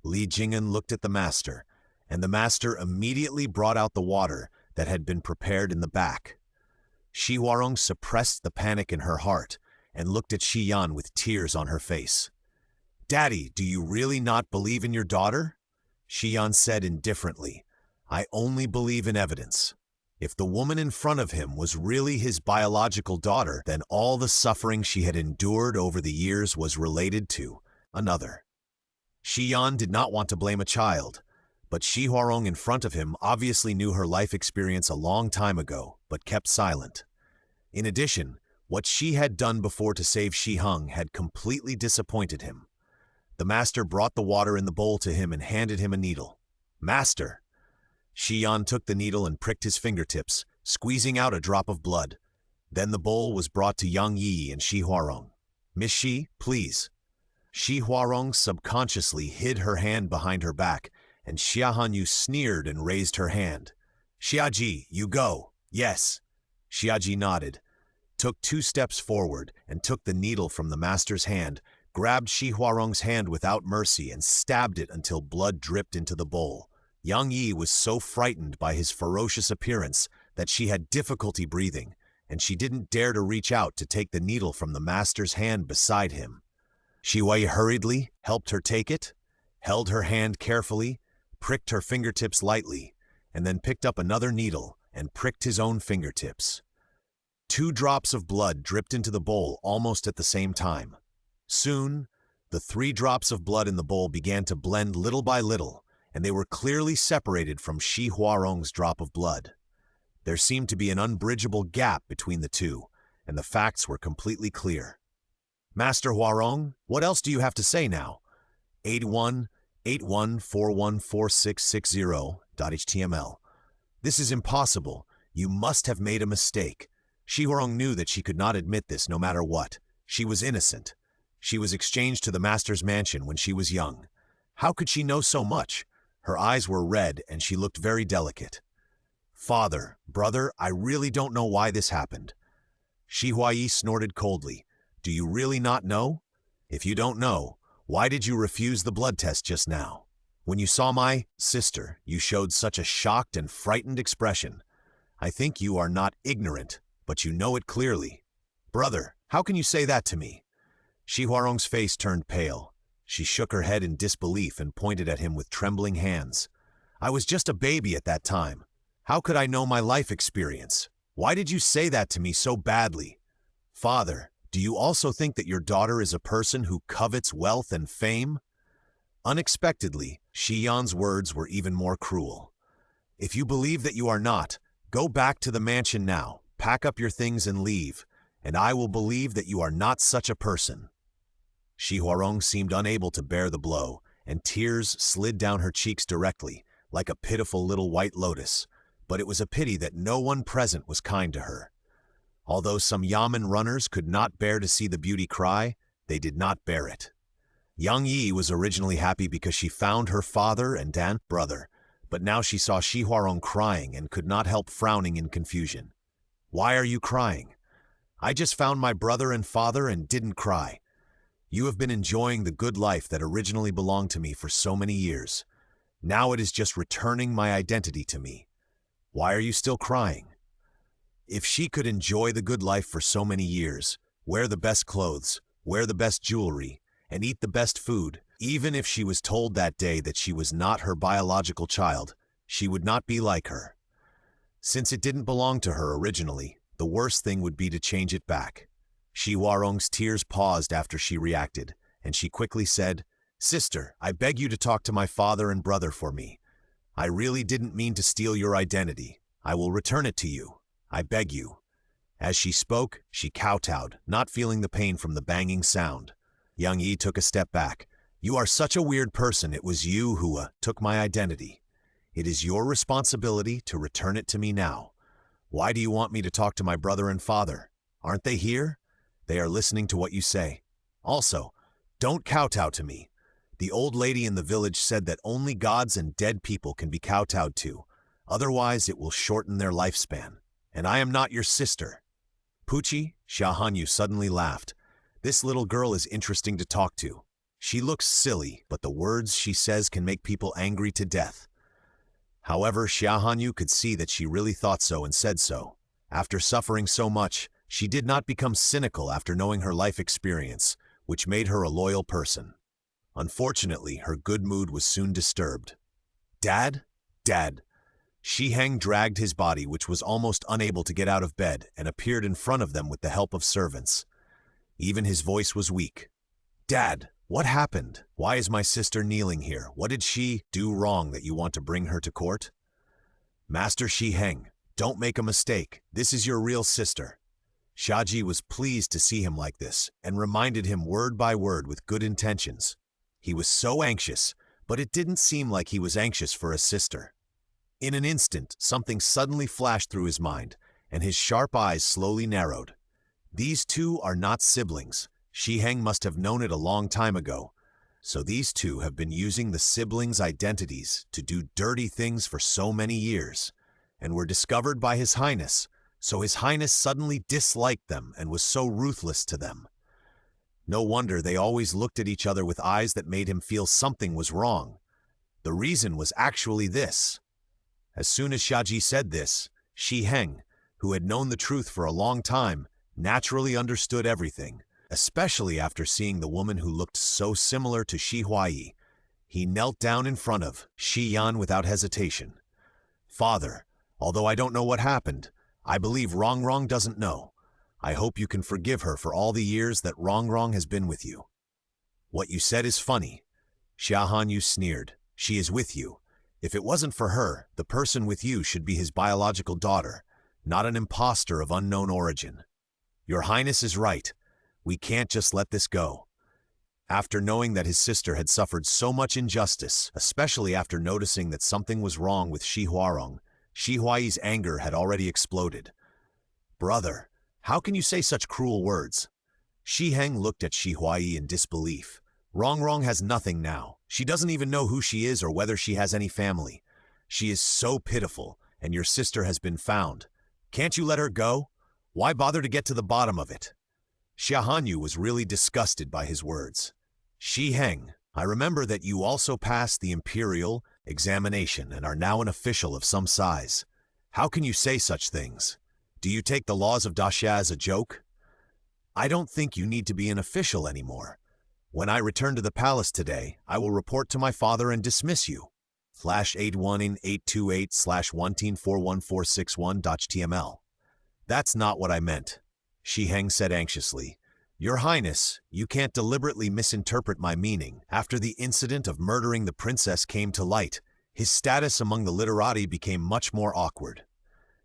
Li Jing'an looked at the Master, and the Master immediately brought out the water that had been prepared in the back. Shi Huarong suppressed the panic in her heart and looked at Shi Yan with tears on her face. Daddy, do you really not believe in your daughter? Shi Yan said indifferently, I only believe in evidence. If the woman in front of him was really his biological daughter, then all the suffering she had endured over the years was related to another. Shi Yan did not want to blame a child, but Shi Huarong in front of him obviously knew her life experience a long time ago, but kept silent. In addition, what she had done before to save Shi Heng had completely disappointed him. The Master brought the water in the bowl to him and handed him a needle. Master! Shi Yan took the needle and pricked his fingertips, squeezing out a drop of blood. Then the bowl was brought to Yang Yi and Shi Huarong. Miss Shi, please. Shi Huarong subconsciously hid her hand behind her back, and Xia Hanyu sneered and raised her hand. Xiaji, you go. Yes. Xiaji nodded, took 2 steps forward, and took the needle from the Master's hand, grabbed Shi Huarong's hand without mercy and stabbed it until blood dripped into the bowl. Yang Yi was so frightened by his ferocious appearance that she had difficulty breathing, and she didn't dare to reach out to take the needle from the master's hand beside him. Xi Hanyu hurriedly helped her take it, held her hand carefully, pricked her fingertips lightly, and then picked up another needle and pricked his own fingertips. 2 drops of blood dripped into the bowl almost at the same time. Soon, the 3 drops of blood in the bowl began to blend little by little, and they were clearly separated from Shi Huarong's drop of blood. There seemed to be an unbridgeable gap between the two, and the facts were completely clear. Master Huarong, what else do you have to say now? 8181414660.html. This is impossible. You must have made a mistake. Shi Huarong knew that she could not admit this no matter what. She was innocent. She was exchanged to the master's mansion when she was young. How could she know so much? Her eyes were red and she looked very delicate. Father, brother, I really don't know why this happened. Shi Huayi snorted coldly. Do you really not know? If you don't know, why did you refuse the blood test just now? When you saw my sister, you showed such a shocked and frightened expression. I think you are not ignorant, but you know it clearly. Brother, how can you say that to me? Shi Huarong's face turned pale. She shook her head in disbelief and pointed at him with trembling hands. I was just a baby at that time. How could I know my life experience? Why did you say that to me so badly? Father, do you also think that your daughter is a person who covets wealth and fame? Unexpectedly, Shi Yan's words were even more cruel. If you believe that you are not, go back to the mansion now, pack up your things and leave, and I will believe that you are not such a person. Shi Huarong seemed unable to bear the blow, and tears slid down her cheeks directly, like a pitiful little white lotus, but it was a pity that no one present was kind to her. Although some yamen runners could not bear to see the beauty cry, they did not bear it. Yang Yi was originally happy because she found her father and Dan brother, but now she saw Shi Huarong crying and could not help frowning in confusion. Why are you crying? I just found my brother and father and didn't cry. You have been enjoying the good life that originally belonged to me for so many years. Now it is just returning my identity to me. Why are you still crying? If she could enjoy the good life for so many years, wear the best clothes, wear the best jewelry, and eat the best food, even if she was told that day that she was not her biological child, she would not be like her. Since it didn't belong to her originally, the worst thing would be to change it back. Shi Huarong's tears paused after she reacted, and she quickly said, Sister, I beg you to talk to my father and brother for me. I really didn't mean to steal your identity. I will return it to you. I beg you. As she spoke, she kowtowed, not feeling the pain from the banging sound. Yang Yi took a step back. You are such a weird person. It was you who took my identity. It is your responsibility to return it to me now. Why do you want me to talk to my brother and father? Aren't they here? They are listening to what you say. Also, don't kowtow to me. The old lady in the village said that only gods and dead people can be kowtowed to. Otherwise, it will shorten their lifespan. And I am not your sister. Puchi, Xia Hanyu suddenly laughed. This little girl is interesting to talk to. She looks silly, but the words she says can make people angry to death. However, Xia Hanyu could see that she really thought so and said so. After suffering so much, she did not become cynical after knowing her life experience, which made her a loyal person. Unfortunately, her good mood was soon disturbed. Dad? Dad. Shi Heng dragged his body, which was almost unable to get out of bed, and appeared in front of them with the help of servants. Even his voice was weak. Dad, what happened? Why is my sister kneeling here? What did she do wrong that you want to bring her to court? Master Shi Heng, don't make a mistake. This is your real sister. Shaji was pleased to see him like this, and reminded him word by word with good intentions. He was so anxious, but it didn't seem like he was anxious for a sister. In an instant, something suddenly flashed through his mind, and his sharp eyes slowly narrowed. These two are not siblings. Shi Heng must have known it a long time ago. So these two have been using the siblings' identities to do dirty things for so many years, and were discovered by His Highness, so His Highness suddenly disliked them and was so ruthless to them. No wonder they always looked at each other with eyes that made him feel something was wrong. The reason was actually this. As soon as Shaji said this, Shi Heng, who had known the truth for a long time, naturally understood everything, especially after seeing the woman who looked so similar to Shi Huayi. He knelt down in front of Shi Yan without hesitation. "Father, although I don't know what happened, I believe Rongrong doesn't know. I hope you can forgive her for all the years that Rongrong has been with you." "What you said is funny," Xia Hanyu sneered. "She is with you. If it wasn't for her, the person with you should be his biological daughter, not an impostor of unknown origin. Your Highness is right. We can't just let this go." After knowing that his sister had suffered so much injustice, especially after noticing that something was wrong with Shi Huarong, Shi Huayi's anger had already exploded. "Brother, how can you say such cruel words?" Shi Heng looked at Shi Huayi in disbelief. "Rongrong has nothing now. She doesn't even know who she is or whether she has any family. She is so pitiful, and your sister has been found. Can't you let her go? Why bother to get to the bottom of it?" Xia Hanyu was really disgusted by his words. "Shi Heng, I remember that you also passed the imperial examination and are now an official of some size. How can you say such things? Do you take the laws of Daxia as a joke? I don't think you need to be an official anymore. When I return to the palace today, I will report to my father and dismiss you. /81828/1941461.html. That's not what I meant," Shi Heng said anxiously. "Your Highness, you can't deliberately misinterpret my meaning. After the incident of murdering the princess came to light, his status among the literati became much more awkward.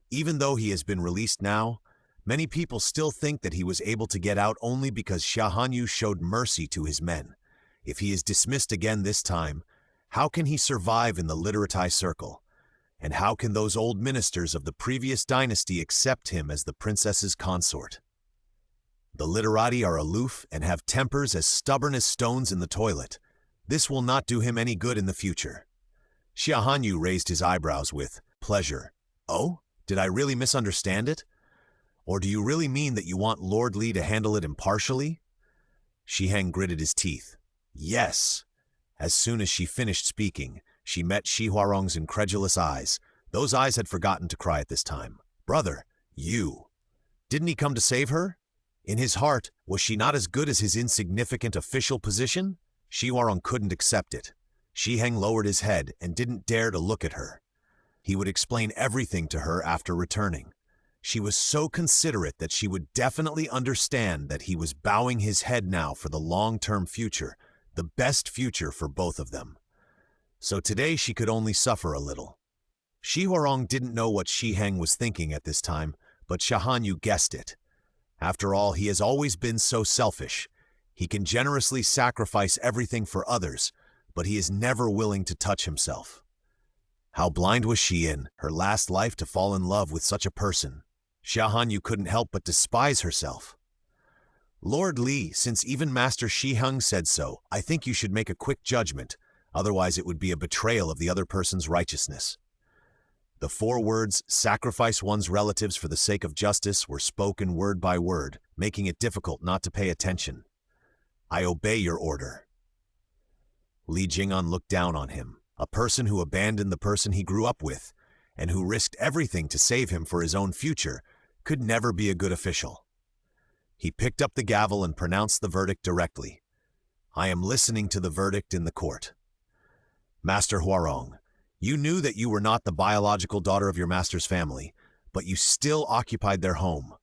Even though he has been released now, many people still think that he was able to get out only because Xia Hanyu showed mercy to his men. If he is dismissed again this time, how can he survive in the literati circle? And how can those old ministers of the previous dynasty accept him as the princess's consort? The literati are aloof and have tempers as stubborn as stones in the toilet. This will not do him any good in the future." Xia Hanyu raised his eyebrows with pleasure. "Oh, did I really misunderstand it? Or do you really mean that you want Lord Li to handle it impartially?" Shi Heng gritted his teeth. "Yes." As soon as she finished speaking, she met Shi Huarong's incredulous eyes. Those eyes had forgotten to cry at this time. "Brother, you. Didn't he come to save her? In his heart, was she not as good as his insignificant official position?" Shi Huarong couldn't accept it. Shi Heng lowered his head and didn't dare to look at her. He would explain everything to her after returning. She was so considerate that she would definitely understand that he was bowing his head now for the long-term future, the best future for both of them. So today she could only suffer a little. Shi Huarong didn't know what Shi Heng was thinking at this time, but Xia Hanyu guessed it. After all, he has always been so selfish. He can generously sacrifice everything for others, but he is never willing to touch himself. How blind was she in her last life to fall in love with such a person? Xia Hanyu couldn't help but despise herself. "Lord Li, since even Master Shi Heng said so, I think you should make a quick judgment, otherwise it would be a betrayal of the other person's righteousness." The 4 words, "sacrifice one's relatives for the sake of justice," were spoken word by word, making it difficult not to pay attention. "I obey your order." Li Jing'an looked down on him, a person who abandoned the person he grew up with, and who risked everything to save him for his own future, could never be a good official. He picked up the gavel and pronounced the verdict directly. "I am listening to the verdict in the court. Master Huarong, you knew that you were not the biological daughter of your master's family, but you still occupied their home.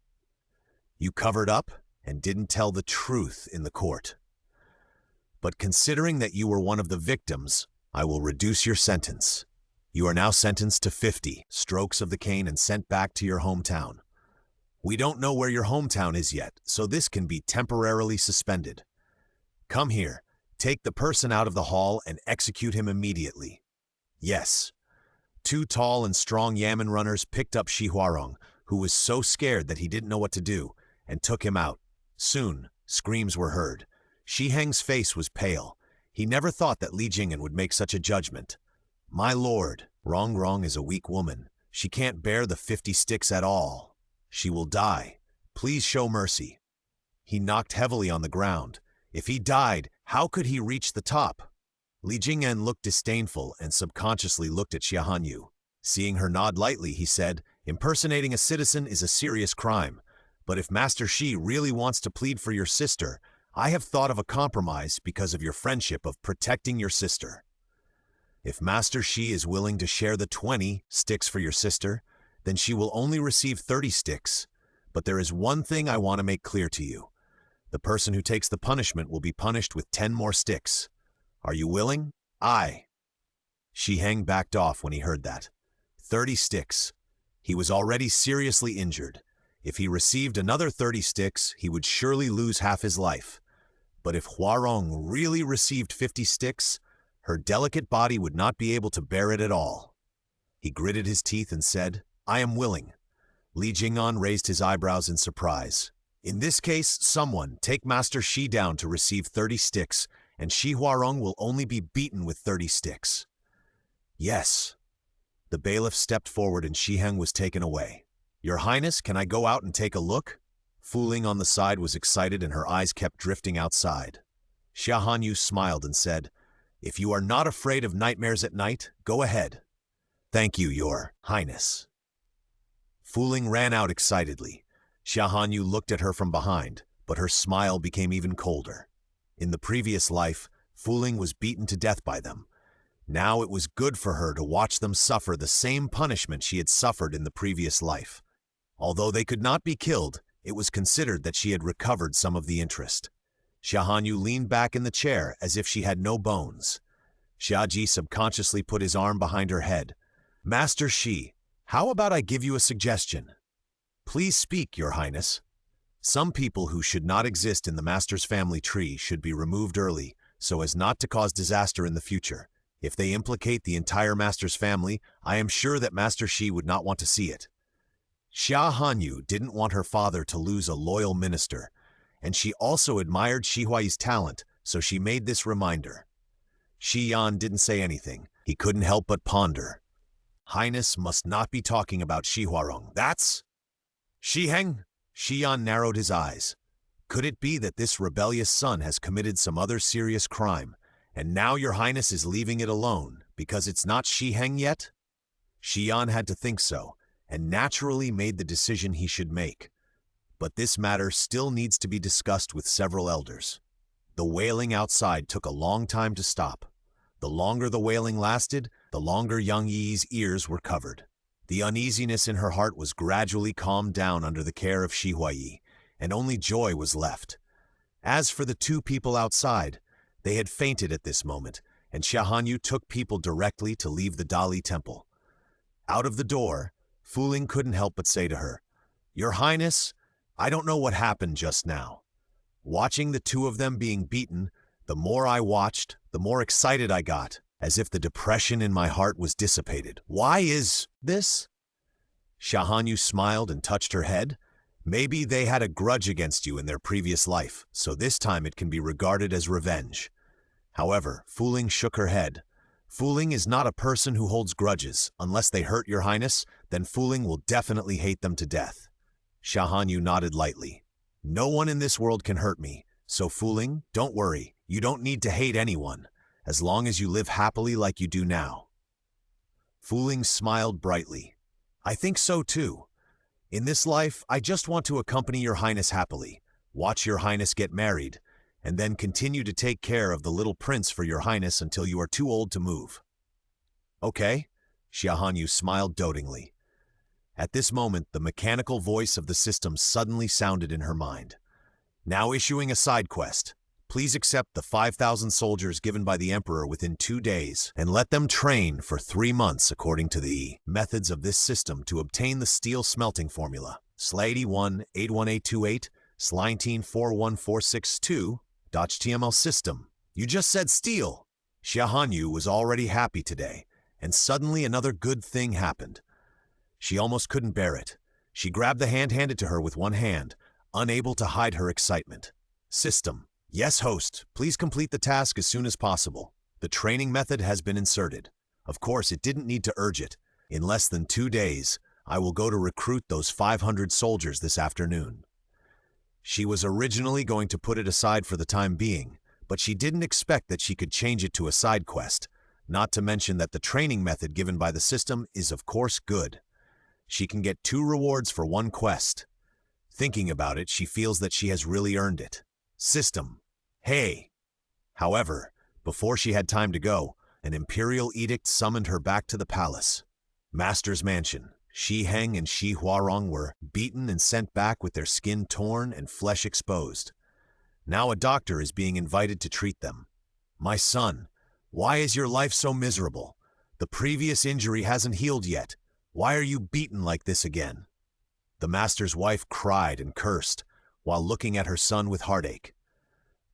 You covered up and didn't tell the truth in the court. But considering that you were one of the victims, I will reduce your sentence. You are now sentenced to 50 strokes of the cane and sent back to your hometown. We don't know where your hometown is yet, so this can be temporarily suspended. Come here, take the person out of the hall and execute him immediately." Yes. 2 tall and strong Yamen runners picked up Shi Huarong, who was so scared that he didn't know what to do, and took him out. Soon, screams were heard. Shi Heng's face was pale. He never thought that Li Jing'an would make such a judgment. "My lord, Rongrong is a weak woman. She can't bear the 50 sticks at all. She will die. Please show mercy." He knocked heavily on the ground. If he died, how could he reach the top? Li Jing'an looked disdainful and subconsciously looked at Xia Hanyu. Seeing her nod lightly, he said, Impersonating a citizen is a serious crime, but if Master Shi really wants to plead for your sister, I have thought of a compromise because of your friendship of protecting your sister. If Master Shi is willing to share the 20 sticks for your sister, then she will only receive 30 sticks. But there is one thing I want to make clear to you. The person who takes the punishment will be punished with 10 more sticks. Are you willing? Aye. Shi Heng backed off when he heard that. 30 sticks. He was already seriously injured. If he received another 30 sticks, he would surely lose half his life. But if Huarong really received 50 sticks, her delicate body would not be able to bear it at all. He gritted his teeth and said, I am willing. Li Jing'an raised his eyebrows in surprise. In this case, someone take Master Shi down to receive 30 sticks, and Shi Huarong will only be beaten with 30 sticks. Yes. The bailiff stepped forward and Shi Heng was taken away. Your Highness, can I go out and take a look? Fu Ling on the side was excited and her eyes kept drifting outside. Xia Hanyu smiled and said, If you are not afraid of nightmares at night, go ahead. Thank you, Your Highness. Fu Ling ran out excitedly. Xia Hanyu looked at her from behind, but her smile became even colder. In the previous life, Fu Ling was beaten to death by them. Now it was good for her to watch them suffer the same punishment she had suffered in the previous life. Although they could not be killed, it was considered that she had recovered some of the interest. Xia Hanyu leaned back in the chair as if she had no bones. Xia Ji subconsciously put his arm behind her head. Master Shi, how about I give you a suggestion? Please speak, Your Highness. Some people who should not exist in the Master's family tree should be removed early so as not to cause disaster in the future. If they implicate the entire Master's family, I am sure that Master Shi would not want to see it. Xia Hanyu didn't want her father to lose a loyal minister, and she also admired Shi Huai's talent, so she made this reminder. Shi Yan didn't say anything. He couldn't help but ponder. Highness must not be talking about Shi Huarong. That's... Shi Heng? Shi Yan narrowed his eyes. Could it be that this rebellious son has committed some other serious crime, and now Your Highness is leaving it alone because it's not Shi Heng yet? Shi Yan had to think so, and naturally made the decision he should make. But this matter still needs to be discussed with several elders. The wailing outside took a long time to stop. The longer the wailing lasted, the longer Yang Yi's ears were covered. The uneasiness in her heart was gradually calmed down under the care of Shi Huai, and only joy was left. As for the two people outside, they had fainted at this moment, and Xia Hanyu took people directly to leave the Dali temple. Out of the door, Fu Ling couldn't help but say to her, Your Highness, I don't know what happened just now. Watching the two of them being beaten, the more I watched, the more excited I got, as if the depression in my heart was dissipated. Why is this? Xia Hanyu smiled and touched her head. Maybe they had a grudge against you in their previous life, so this time it can be regarded as revenge. However, Fu Ling shook her head. Fu Ling is not a person who holds grudges. Unless they hurt Your Highness, then Fu Ling will definitely hate them to death. Xia Hanyu nodded lightly. No one in this world can hurt me, so Fu Ling, don't worry. You don't need to hate anyone, as long as you live happily like you do now. Fu Ling smiled brightly. I think so too. In this life, I just want to accompany Your Highness happily, watch Your Highness get married, and then continue to take care of the little prince for Your Highness until you are too old to move. Okay? Xia Hanyu smiled dotingly. At this moment, the mechanical voice of the system suddenly sounded in her mind. Now issuing a side quest. Please accept the 5,000 soldiers given by the Emperor within 2 days and let them train for 3 months according to the methods of this system to obtain the steel smelting formula. SLA81 81828 SLA19 41462 .html system. You just said steel. Xia Hanyu was already happy today, and suddenly another good thing happened. She almost couldn't bear it. She grabbed the hand handed to her with one hand, unable to hide her excitement. System. Yes, host. Please complete the task as soon as possible. The training method has been inserted. Of course, it didn't need to urge it. In less than 2 days, I will go to recruit those 500 soldiers this afternoon. She was originally going to put it aside for the time being, but she didn't expect that she could change it to a side quest, not to mention that the training method given by the system is of course good. she can get 2 rewards for 1 quest. Thinking about it, she feels that she has really earned it. System. Hey! However, before she had time to go, an imperial edict summoned her back to the palace. Master's mansion. Xi Heng and Xi Huarong were beaten and sent back with their skin torn and flesh exposed. Now a doctor is being invited to treat them. My son, why is your life so miserable? The previous injury hasn't healed yet. Why are you beaten like this again? The master's wife cried and cursed while looking at her son with heartache.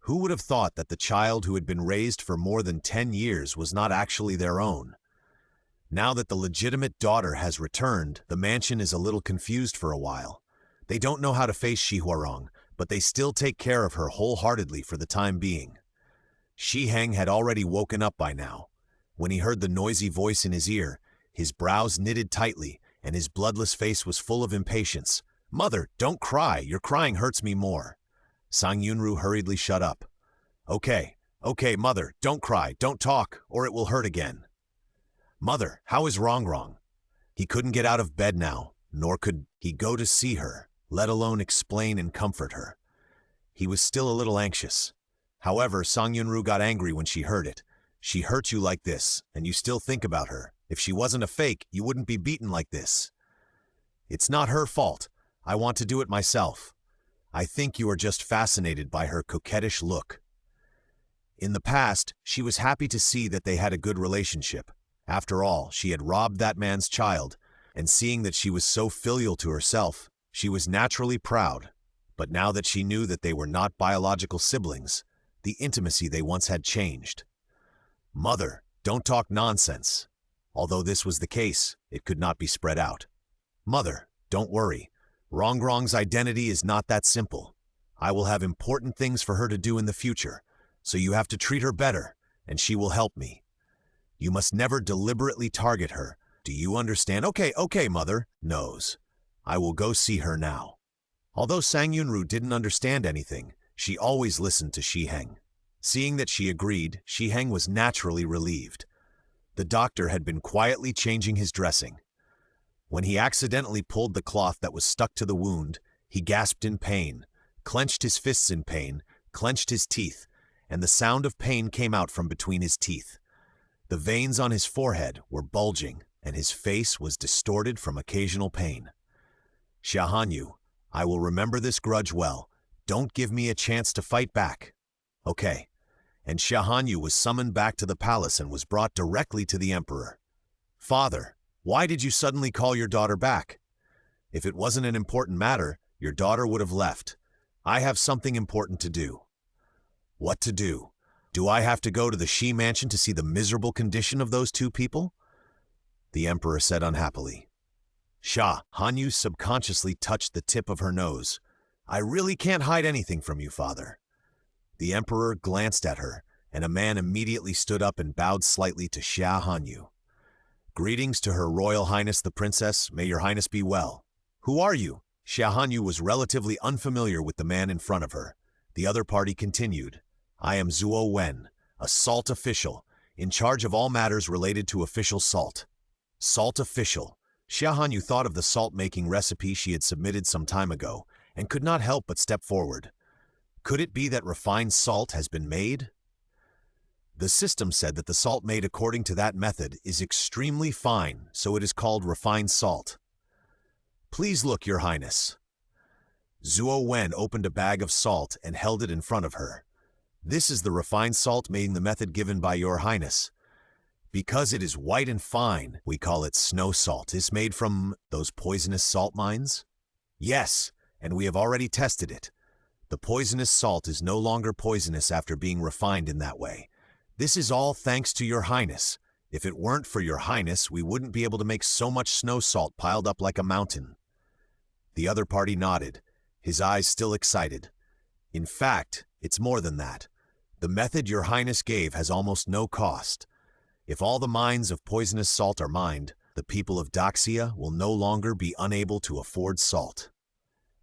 Who would have thought that the child who had been raised for more than 10 years was not actually their own? Now that the legitimate daughter has returned, the mansion is a little confused for a while. They don't know how to face Xi Huarong, but they still take care of her wholeheartedly for the time being. Xi Heng had already woken up by now. When he heard the noisy voice in his ear, his brows knitted tightly, and his bloodless face was full of impatience. "Mother, don't cry. Your crying hurts me more." Sang Yunru hurriedly shut up. Okay, mother, don't cry, don't talk, or it will hurt again." "Mother, how is Rongrong?" He couldn't get out of bed now, nor could he go to see her, let alone explain and comfort her. He was still a little anxious. However, Sang Yunru got angry when she heard it. "She hurt you like this, and you still think about her. If she wasn't a fake, you wouldn't be beaten like this." "It's not her fault. I want to do it myself. I think you are just fascinated by her coquettish look." In the past, she was happy to see that they had a good relationship. After all, she had robbed that man's child, and seeing that she was so filial to herself, she was naturally proud. But now that she knew that they were not biological siblings, the intimacy they once had changed. "Mother, don't talk nonsense." Although this was the case, it could not be spread out. "Mother, don't worry. Rongrong's identity is not that simple. I will have important things for her to do in the future, so you have to treat her better, and she will help me. You must never deliberately target her. Do you understand?" Okay, mother. Knows. I will go see her now." Although Sang Yunru didn't understand anything, she always listened to Xi Heng. Seeing that she agreed, Xi Heng was naturally relieved. The doctor had been quietly changing his dressing. When he accidentally pulled the cloth that was stuck to the wound, he gasped in pain, clenched his fists in pain, clenched his teeth, and the sound of pain came out from between his teeth. The veins on his forehead were bulging, and his face was distorted from occasional pain. "Xia Hanyu, I will remember this grudge well. Don't give me a chance to fight back." "Okay." And Xia Hanyu was summoned back to the palace and was brought directly to the emperor. "Father, why did you suddenly call your daughter back? If it wasn't an important matter, your daughter would have left. I have something important to do." "What to do? Do I have to go to the Xi mansion to see the miserable condition of those 2 people?" The emperor said unhappily. Xia Hanyu subconsciously touched the tip of her nose. "I really can't hide anything from you, father." The emperor glanced at her, and a man immediately stood up and bowed slightly to Xia Hanyu. "Greetings to Her Royal Highness the Princess. May your highness be well." "Who are you?" Xia Hanyu was relatively unfamiliar with the man in front of her. The other party continued. "I am Zuo Wen, a salt official, in charge of all matters related to official salt." Salt official. Xia Hanyu thought of the salt-making recipe she had submitted some time ago, and could not help but step forward. Could it be that refined salt has been made? The system said that the salt made according to that method is extremely fine, so it is called refined salt. "Please look, Your Highness." Zuo Wen opened a bag of salt and held it in front of her. "This is the refined salt made in the method given by Your Highness. Because it is white and fine, we call it snow salt. It's made from those poisonous salt mines?" "Yes, and we have already tested it. The poisonous salt is no longer poisonous after being refined in that way. This is all thanks to Your Highness. If it weren't for Your Highness, we wouldn't be able to make so much snow salt piled up like a mountain." The other party nodded, his eyes still excited. "In fact, it's more than that. The method Your Highness gave has almost no cost. If all the mines of poisonous salt are mined, the people of Daxia will no longer be unable to afford salt."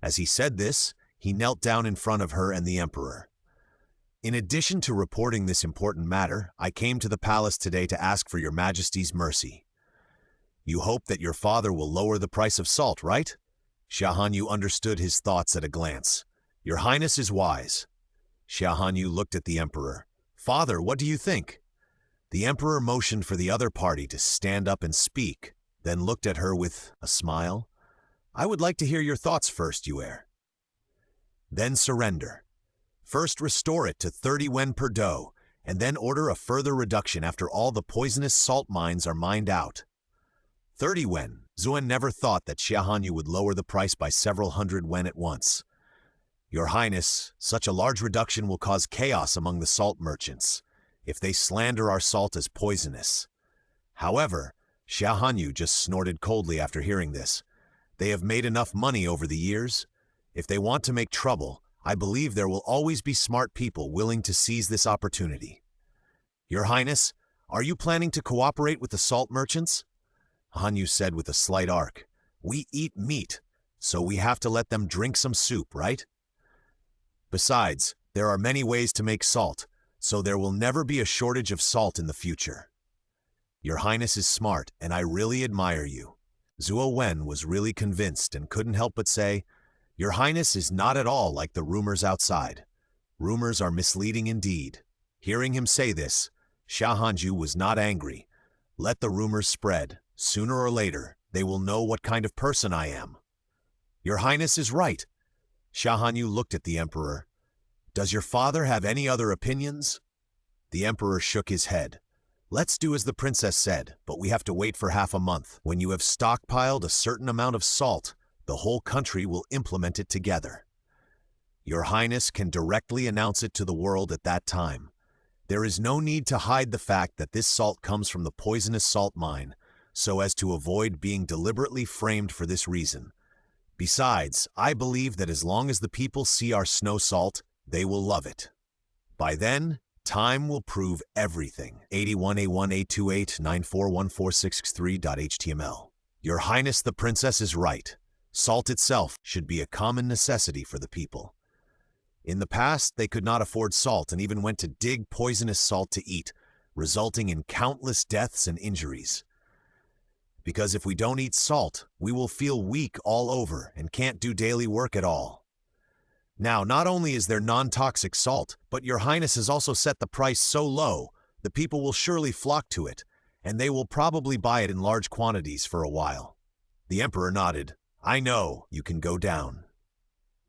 As he said this, he knelt down in front of her and the emperor. "In addition to reporting this important matter, I came to the palace today to ask for Your Majesty's mercy." You hope that your father will lower the price of salt, right? Xia Hanyu understood his thoughts at a glance. Your Highness is wise. Xia Hanyu looked at the Emperor. Father, what do you think? The Emperor motioned for the other party to stand up and speak, then looked at her with a smile. I would like to hear your thoughts first, you heir. Then surrender. First restore it to 30 wen per dough, and then order a further reduction after all the poisonous salt mines are mined out. 30 wen. Zuen never thought that Xia Hanyu would lower the price by several hundred wen at once. Your Highness, such a large reduction will cause chaos among the salt merchants, if they slander our salt as poisonous. However, Xia Hanyu just snorted coldly after hearing this. They have made enough money over the years. If they want to make trouble, I believe there will always be smart people willing to seize this opportunity. Your Highness, are you planning to cooperate with the salt merchants? Hanyu said with a slight arc. We eat meat, so we have to let them drink some soup, right? Besides, there are many ways to make salt, so there will never be a shortage of salt in the future. Your Highness is smart, and I really admire you. Zuo Wen was really convinced and couldn't help but say, Your Highness is not at all like the rumors outside. Rumors are misleading indeed. Hearing him say this, Xia Hanyu was not angry. Let the rumors spread. Sooner or later, they will know what kind of person I am. Your Highness is right. Xia Hanyu looked at the Emperor. Does your father have any other opinions? The Emperor shook his head. Let's do as the princess said, but we have to wait for half a month. When you have stockpiled a certain amount of salt, the whole country will implement it together. Your Highness can directly announce it to the world at that time. There is no need to hide the fact that this salt comes from the poisonous salt mine, so as to avoid being deliberately framed for this reason. Besides, I believe that as long as the people see our snow salt, they will love it. By then, time will prove everything. 81A1A28941463.html. Your Highness the Princess is right. Salt itself should be a common necessity for the people. In the past, they could not afford salt and even went to dig poisonous salt to eat, resulting in countless deaths and injuries. Because if we don't eat salt, we will feel weak all over and can't do daily work at all. Now, not only is there non-toxic salt, but Your Highness has also set the price so low, the people will surely flock to it, and they will probably buy it in large quantities for a while. The Emperor nodded. I know, you can go down.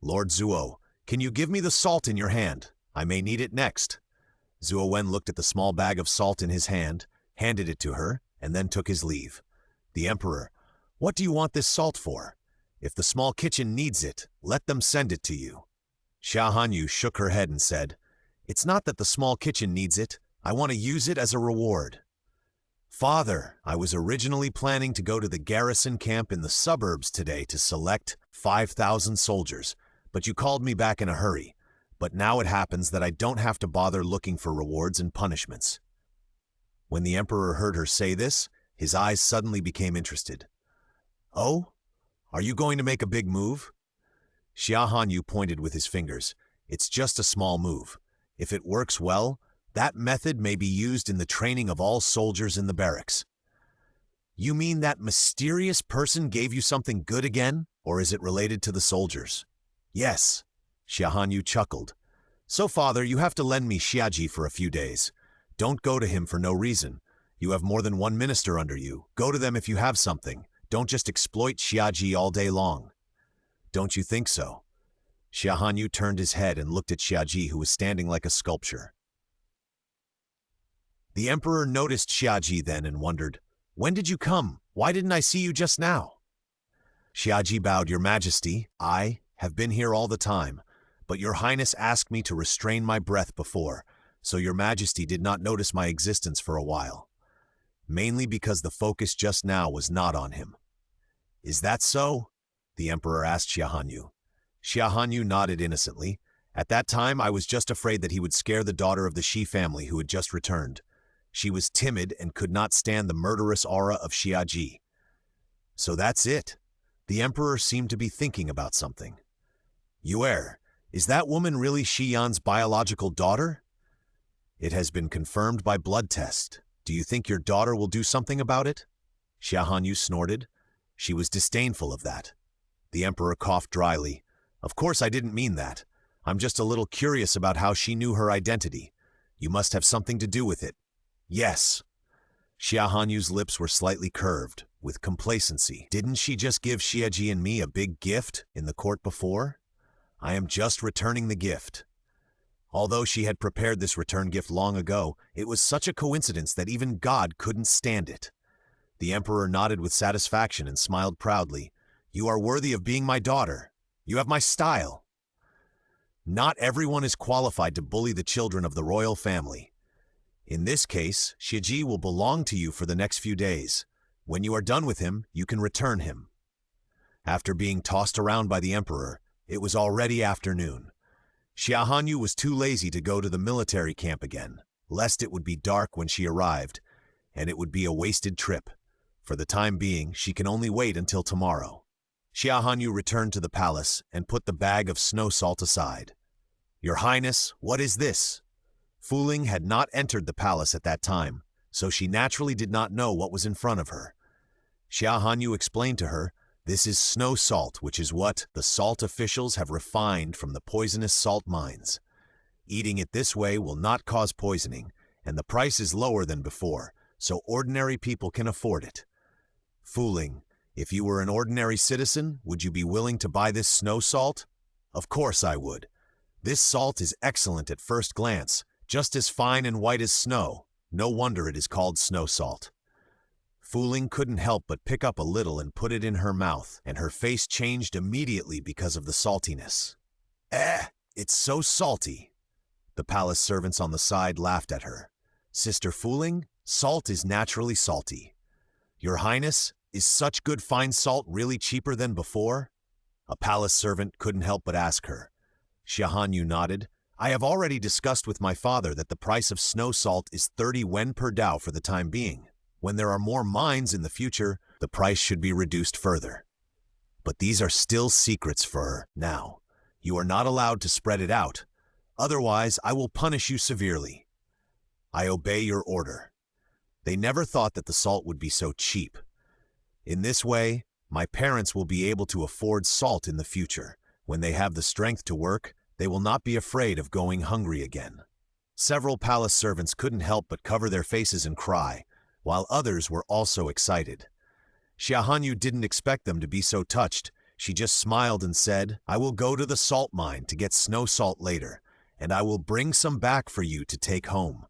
Lord Zuo, can you give me the salt in your hand? I may need it next. Zuo Wen looked at the small bag of salt in his hand, handed it to her, and then took his leave. The Emperor, what do you want this salt for? If the small kitchen needs it, let them send it to you. Xia Hanyu shook her head and said, It's not that the small kitchen needs it. I want to use it as a reward. Father, I was originally planning to go to the garrison camp in the suburbs today to select 5,000 soldiers, but you called me back in a hurry. But now it happens that I don't have to bother looking for rewards and punishments. When the Emperor heard her say this, his eyes suddenly became interested. Oh? Are you going to make a big move? Xia Hanyu pointed with his fingers. It's just a small move. If it works well, that method may be used in the training of all soldiers in the barracks. You mean that mysterious person gave you something good again, or is it related to the soldiers? Yes. Xia Hanyu chuckled. So, Father, you have to lend me Xiaji for a few days. Don't go to him for no reason. You have more than one minister under you. Go to them if you have something. Don't just exploit Xiaji all day long. Don't you think so? Xia Hanyu turned his head and looked at Xiaji, who was standing like a sculpture. The Emperor noticed Xiaji then and wondered, When did you come? Why didn't I see you just now? Xiaji bowed. Your Majesty, I have been here all the time, but Your Highness asked me to restrain my breath before, so Your Majesty did not notice my existence for a while. Mainly because the focus just now was not on him. Is that so? The Emperor asked Xia Hanyu. Xia Hanyu nodded innocently. At that time, I was just afraid that he would scare the daughter of the Shi family who had just returned. She was timid and could not stand the murderous aura of Xiaji. So that's it. The Emperor seemed to be thinking about something. Yuer, is that woman really Shi Yan's biological daughter? It has been confirmed by blood test. Do you think your daughter will do something about it? Xia Hanyu snorted. She was disdainful of that. The emperor coughed dryly. Of course I didn't mean that. I'm just a little curious about how she knew her identity. You must have something to do with it. Yes. Xia Hanyu's lips were slightly curved, with complacency. Didn't she just give Xiaji and me a big gift in the court before? I am just returning the gift. Although she had prepared this return gift long ago, it was such a coincidence that even God couldn't stand it. The emperor nodded with satisfaction and smiled proudly. You are worthy of being my daughter. You have my style. Not everyone is qualified to bully the children of the royal family. In this case, Xiaji will belong to you for the next few days. When you are done with him, you can return him. After being tossed around by the emperor, it was already afternoon. Xia Hanyu was too lazy to go to the military camp again, lest it would be dark when she arrived, and it would be a wasted trip. For the time being, she can only wait until tomorrow. Xia Hanyu returned to the palace and put the bag of snow salt aside. Your Highness, what is this? Fu Ling had not entered the palace at that time, so she naturally did not know what was in front of her. Xia Hanyu explained to her, this is snow salt, which is what the salt officials have refined from the poisonous salt mines. Eating it this way will not cause poisoning, and the price is lower than before, so ordinary people can afford it. Fu Ling, if you were an ordinary citizen, would you be willing to buy this snow salt? Of course I would. This salt is excellent at first glance, just as fine and white as snow. No wonder it is called snow salt. Fu Ling couldn't help but pick up a little and put it in her mouth, and her face changed immediately because of the saltiness. It's so salty. The palace servants on the side laughed at her. Sister Fu Ling, salt is naturally salty. Your Highness, is such good fine salt really cheaper than before? A palace servant couldn't help but ask her. Xia Hanyu nodded. I have already discussed with my father that the price of snow salt is 30 wen per dao for the time being. When there are more mines in the future, the price should be reduced further. But these are still secrets for her now. You are not allowed to spread it out. Otherwise, I will punish you severely. I obey your order. They never thought that the salt would be so cheap. In this way, my parents will be able to afford salt in the future. When they have the strength to work, they will not be afraid of going hungry again. Several palace servants couldn't help but cover their faces and cry, while others were also excited. Xia Hanyu didn't expect them to be so touched. She just smiled and said, I will go to the salt mine to get snow salt later, and I will bring some back for you to take home.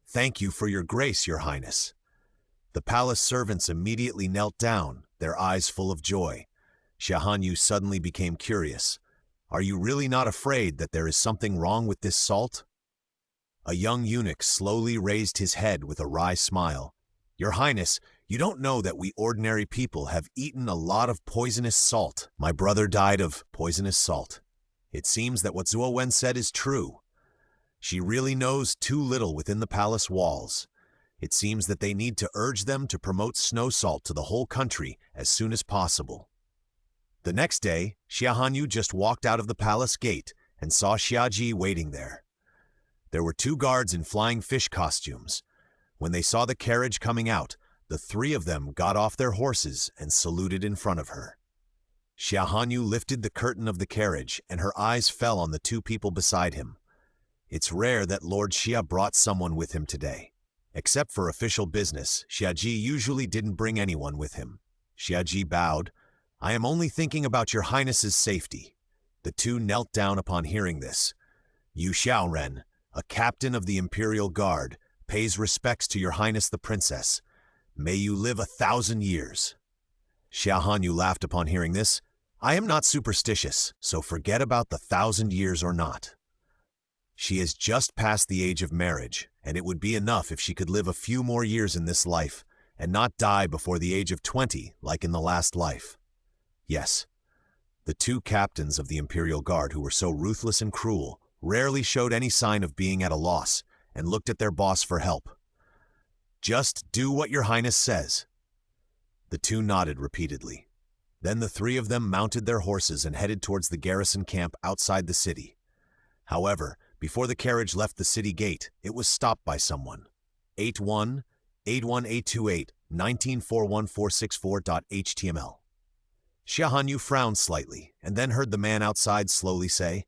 Thank you for your grace, Your Highness. The palace servants immediately knelt down, their eyes full of joy. Xia Hanyu suddenly became curious. Are you really not afraid that there is something wrong with this salt? A young eunuch slowly raised his head with a wry smile. Your Highness, you don't know that we ordinary people have eaten a lot of poisonous salt. My brother died of poisonous salt. It seems that what Zuo Wen said is true. She really knows too little within the palace walls. It seems that they need to urge them to promote snow salt to the whole country as soon as possible. The next day, Xia Hanyu just walked out of the palace gate and saw Xiaji waiting there. There were 2 guards in flying fish costumes. When they saw the carriage coming out, the 3 of them got off their horses and saluted in front of her. Xia Hanyu lifted the curtain of the carriage and her eyes fell on the 2 people beside him. It's rare that Lord Xia brought someone with him today. Except for official business, Xiaji usually didn't bring anyone with him. Xiaji bowed. I am only thinking about your Highness's safety. The 2 knelt down upon hearing this. Yu Xiaoren, a captain of the Imperial Guard, pays respects to your Highness the Princess. May you live 1,000 years. Xia Hanyu laughed upon hearing this. I am not superstitious, so forget about the 1,000 years or not. She has just passed the age of marriage, and it would be enough if she could live a few more years in this life, and not die before the age of 20 like in the last life. Yes, the 2 captains of the Imperial Guard who were so ruthless and cruel rarely showed any sign of being at a loss and looked at their boss for help. Just do what your Highness says. The 2 nodded repeatedly. Then the 3 of them mounted their horses and headed towards the garrison camp outside the city. However, before the carriage left the city gate, it was stopped by someone. 81-828, 1941464.html. Xia Hanyu frowned slightly and then heard the man outside slowly say,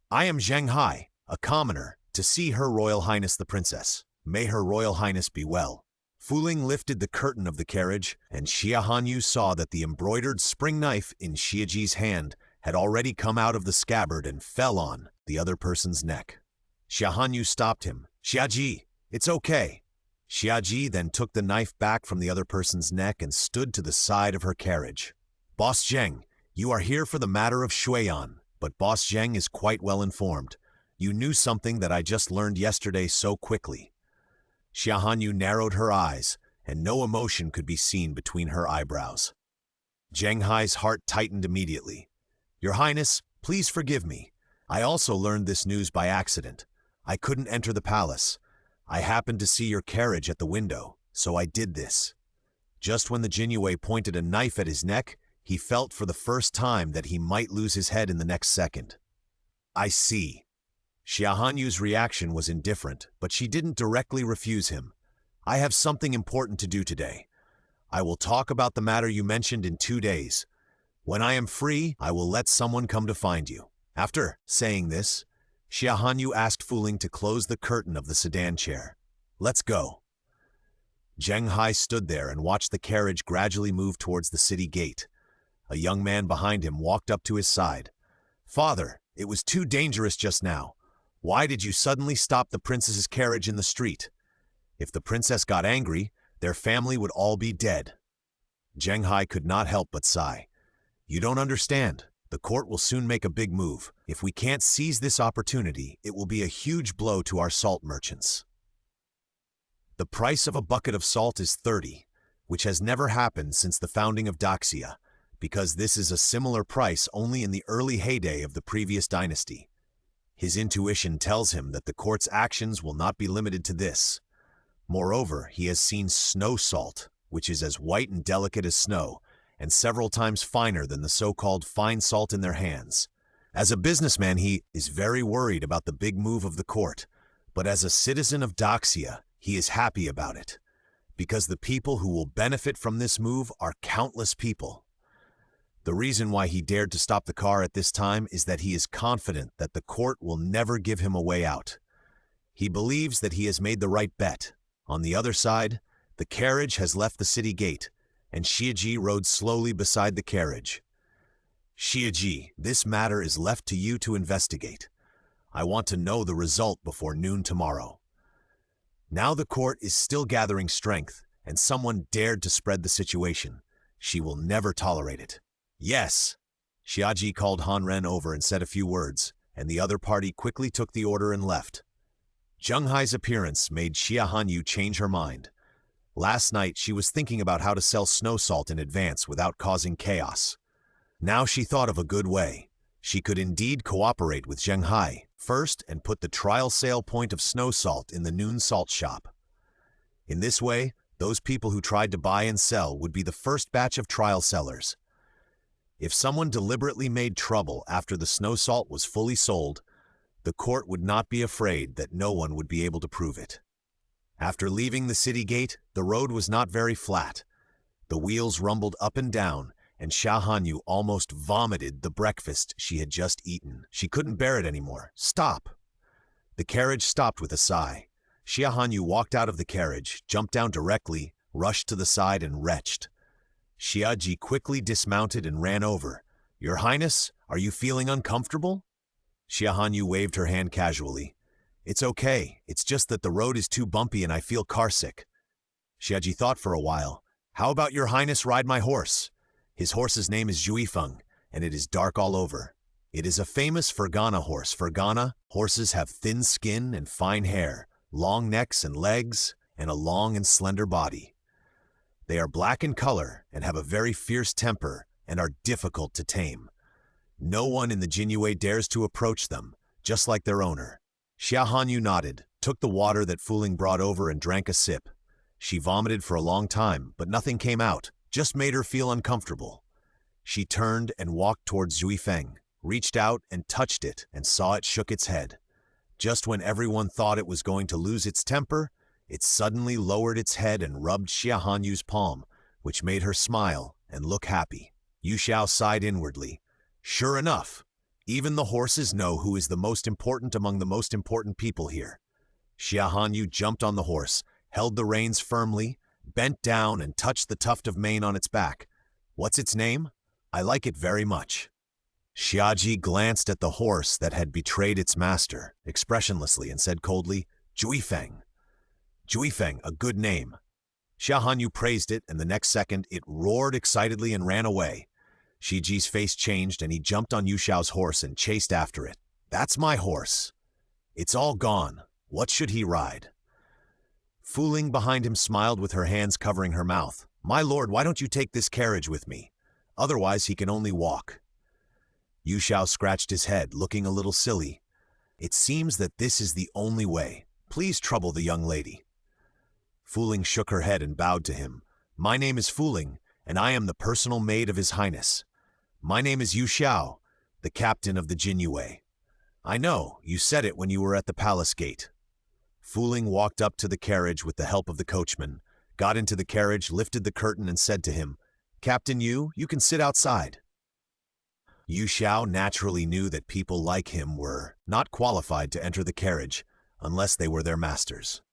I am Zheng Hai, a commoner, to see Her Royal Highness the Princess. May Her Royal Highness be well. Fu Ling lifted the curtain of the carriage, and Xia Hanyu saw that the embroidered spring knife in Xiaji's hand had already come out of the scabbard and fell on the other person's neck. Xia Hanyu stopped him. Xiaji, it's okay. Xiaji then took the knife back from the other person's neck and stood to the side of her carriage. Boss Zheng, you are here for the matter of Shuiyan, but Boss Zheng is quite well informed. You knew something that I just learned yesterday so quickly. Xia Hanyu narrowed her eyes, and no emotion could be seen between her eyebrows. Zheng Hai's heart tightened immediately. Your Highness, please forgive me. I also learned this news by accident. I couldn't enter the palace. I happened to see your carriage at the window, so I did this. Just when the Jinyue pointed a knife at his neck, he felt for the first time that he might lose his head in the next second. I see. Xia Hanyu's reaction was indifferent, but she didn't directly refuse him. I have something important to do today. I will talk about the matter you mentioned in 2 days. When I am free, I will let someone come to find you. After saying this, Xia Hanyu asked Fu Ling to close the curtain of the sedan chair. Let's go. Zheng Hai stood there and watched the carriage gradually move towards the city gate. A young man behind him walked up to his side. Father, it was too dangerous just now. Why did you suddenly stop the princess's carriage in the street? If the princess got angry, their family would all be dead. Zheng Hai could not help but sigh. You don't understand. The court will soon make a big move. If we can't seize this opportunity, it will be a huge blow to our salt merchants. The price of a bucket of salt is 30, which has never happened since the founding of Daxia, because this is a similar price only in the early heyday of the previous dynasty. His intuition tells him that the court's actions will not be limited to this. Moreover, he has seen snow salt, which is as white and delicate as snow, and several times finer than the so-called fine salt in their hands. As a businessman, he is very worried about the big move of the court, but as a citizen of Daxia, he is happy about it, because the people who will benefit from this move are countless people. The reason why he dared to stop the car at this time is that he is confident that the court will never give him a way out. He believes that he has made the right bet. On the other side, the carriage has left the city gate, and Xiaji rode slowly beside the carriage. Xiaji, this matter is left to you to investigate. I want to know the result before noon tomorrow. Now the court is still gathering strength, and someone dared to spread the situation. She will never tolerate it. Yes. Xiaji called Han Ren over and said a few words, and the other party quickly took the order and left. Zheng Hai's appearance made Xia Hanyu change her mind. Last night she was thinking about how to sell snow salt in advance without causing chaos. Now she thought of a good way. She could indeed cooperate with Zheng Hai first and put the trial sale point of snow salt in the noon salt shop. In this way, those people who tried to buy and sell would be the first batch of trial sellers. If someone deliberately made trouble after the snow salt was fully sold, the court would not be afraid that no one would be able to prove it. After leaving the city gate, the road was not very flat. The wheels rumbled up and down, and Xia Hanyu almost vomited the breakfast she had just eaten. She couldn't bear it anymore. Stop! The carriage stopped with a sigh. Xia Hanyu walked out of the carriage, jumped down directly, rushed to the side, and retched. Xiaji quickly dismounted and ran over. Your Highness, are you feeling uncomfortable? Xia Hanyu waved her hand casually. It's okay, it's just that the road is too bumpy and I feel carsick. Xiaji thought for a while. How about your Highness ride my horse? His horse's name is Juifeng, and it is dark all over. It is a famous Fergana horse. Fergana horses have thin skin and fine hair, long necks and legs, and a long and slender body. They are black in color and have a very fierce temper and are difficult to tame. No one in the Jinyue dares to approach them, just like their owner. Xia Hanyu nodded, took the water that Fu Ling brought over and drank a sip. She vomited for a long time, but nothing came out, just made her feel uncomfortable. She turned and walked towards Juifeng, reached out and touched it and saw it shook its head. Just when everyone thought it was going to lose its temper, It suddenly lowered its head and rubbed Xia Hanyu's palm, which made her smile and look happy. Yu Xiao sighed inwardly. Sure enough, even the horses know who is the most important among the most important people here. Xia Hanyu jumped on the horse, held the reins firmly, bent down and touched the tuft of mane on its back. What's its name? I like it very much. Xiaji glanced at the horse that had betrayed its master, expressionlessly, and said coldly, Juifeng. Juifeng, a good name. Xia Hanyu praised it, and the next second it roared excitedly and ran away. Shiji's face changed, and he jumped on Yu Xiao's horse and chased after it. That's my horse. It's all gone. What should he ride? Fu Ling behind him smiled with her hands covering her mouth. My lord, why don't you take this carriage with me? Otherwise he can only walk. Yu Xiao scratched his head, looking a little silly. It seems that this is the only way. Please trouble the young lady. Fu Ling shook her head and bowed to him. My name is Fu Ling, and I am the personal maid of His Highness. My name is Yu Xiao, the captain of the Jinyue. I know, you said it when you were at the palace gate. Fu Ling walked up to the carriage with the help of the coachman, got into the carriage, lifted the curtain, and said to him, Captain Yu, you can sit outside. Yu Xiao naturally knew that people like him were not qualified to enter the carriage unless they were their masters.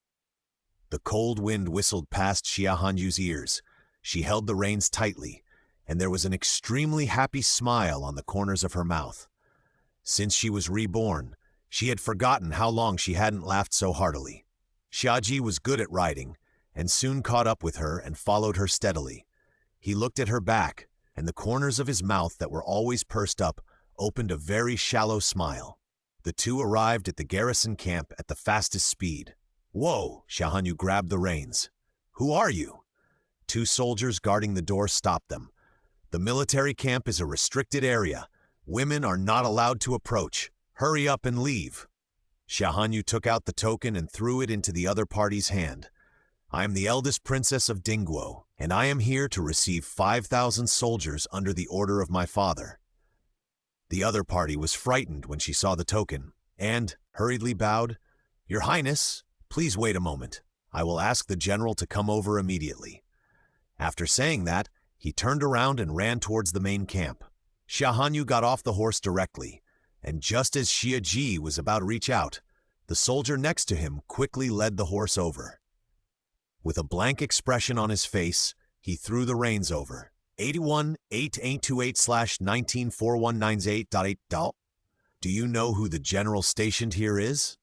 The cold wind whistled past Xia Hanyu's ears. She held the reins tightly, and there was an extremely happy smile on the corners of her mouth. Since she was reborn, she had forgotten how long she hadn't laughed so heartily. Xiaji was good at riding, and soon caught up with her and followed her steadily. He looked at her back, and the corners of his mouth that were always pursed up opened a very shallow smile. The two arrived at the garrison camp at the fastest speed. Whoa! Xia Hanyu grabbed the reins. Who are you? Two soldiers guarding the door stopped them. The military camp is a restricted area. Women are not allowed to approach. Hurry up and leave. Xia Hanyu took out the token and threw it into the other party's hand. I am the eldest princess of Dingguo, and I am here to receive 5,000 soldiers under the order of my father. The other party was frightened when she saw the token, and hurriedly bowed. Your Highness, please wait a moment. I will ask the general to come over immediately. After saying that, he turned around and ran towards the main camp. Xia Hanyu got off the horse directly, and just as Xia Ji was about to reach out, the soldier next to him quickly led the horse over. With a blank expression on his face, he threw the reins over. 81-8828/194198.8. Do you know who the general stationed here is?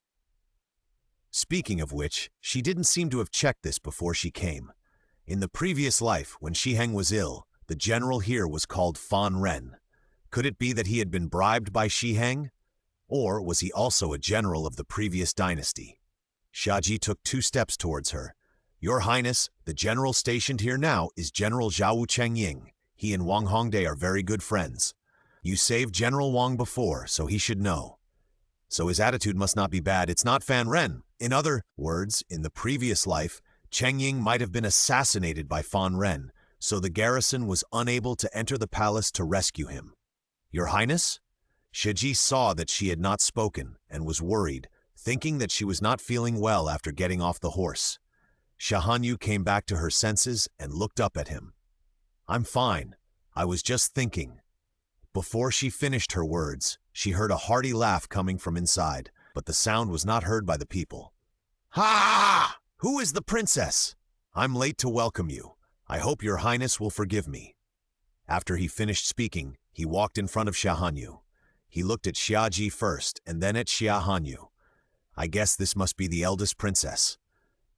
Speaking of which, she didn't seem to have checked this before she came. In the previous life, when Shiheng was ill, the general here was called Fan Ren. Could it be that he had been bribed by Shiheng? Or was he also a general of the previous dynasty? Xiaji took 2 steps towards her. Your Highness, the general stationed here now is General Zhao Chengying. He and Wang Hongde are very good friends. You saved General Wang before, so he should know. So his attitude must not be bad. It's not Fan Ren. In other words, in the previous life, Chengying might have been assassinated by Fan Ren, so the garrison was unable to enter the palace to rescue him. Your Highness? Shiji saw that she had not spoken and was worried, thinking that she was not feeling well after getting off the horse. Xia Hanyu came back to her senses and looked up at him. I'm fine. I was just thinking. Before she finished her words, she heard a hearty laugh coming from inside, but the sound was not heard by the people. Ha! Who is the princess? I'm late to welcome you. I hope your Highness will forgive me. After he finished speaking, he walked in front of Xia Hanyu. He looked at Xiaji first and then at Xia Hanyu. I guess this must be the eldest princess.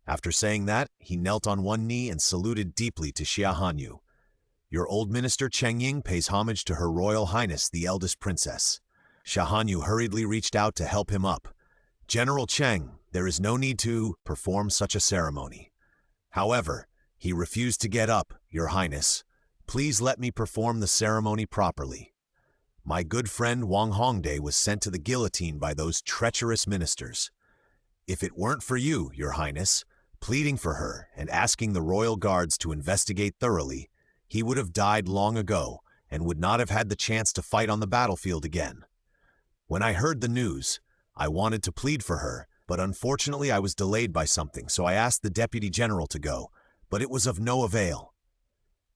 After saying that, he knelt on one knee and saluted deeply to Xia Hanyu. Your old minister Chengying pays homage to Her Royal Highness, the eldest princess. Xia Hanyu hurriedly reached out to help him up. General Cheng, there is no need to perform such a ceremony. However, he refused to get up, Your Highness. Please let me perform the ceremony properly. My good friend Wang Hongde was sent to the guillotine by those treacherous ministers. If it weren't for you, Your Highness, pleading for her and asking the royal guards to investigate thoroughly, he would have died long ago and would not have had the chance to fight on the battlefield again. When I heard the news, I wanted to plead for her, But unfortunately I was delayed by something, so I asked the deputy general to go, but it was of no avail.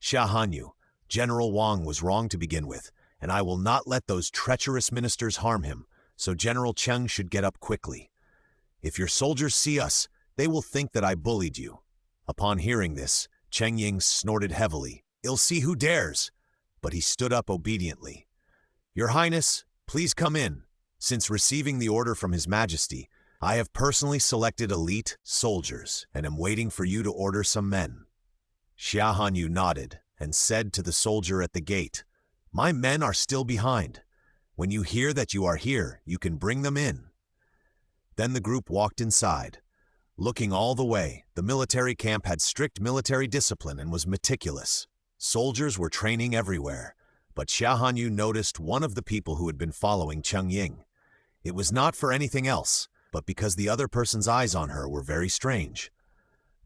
Xia Hanyu, General Wang was wrong to begin with, and I will not let those treacherous ministers harm him, so General Cheng should get up quickly. If your soldiers see us, they will think that I bullied you." Upon hearing this, Cheng Ying snorted heavily. "I'll see who dares!" But he stood up obediently. "Your Highness, please come in. Since receiving the order from His Majesty, I have personally selected elite soldiers and am waiting for you to order some men." Xia Hanyu nodded and said to the soldier at the gate, "My men are still behind. When you hear that you are here, you can bring them in." Then the group walked inside. Looking all the way, the military camp had strict military discipline and was meticulous. Soldiers were training everywhere, but Xia Hanyu noticed one of the people who had been following Cheng Ying. It was not for anything else, but because the other person's eyes on her were very strange.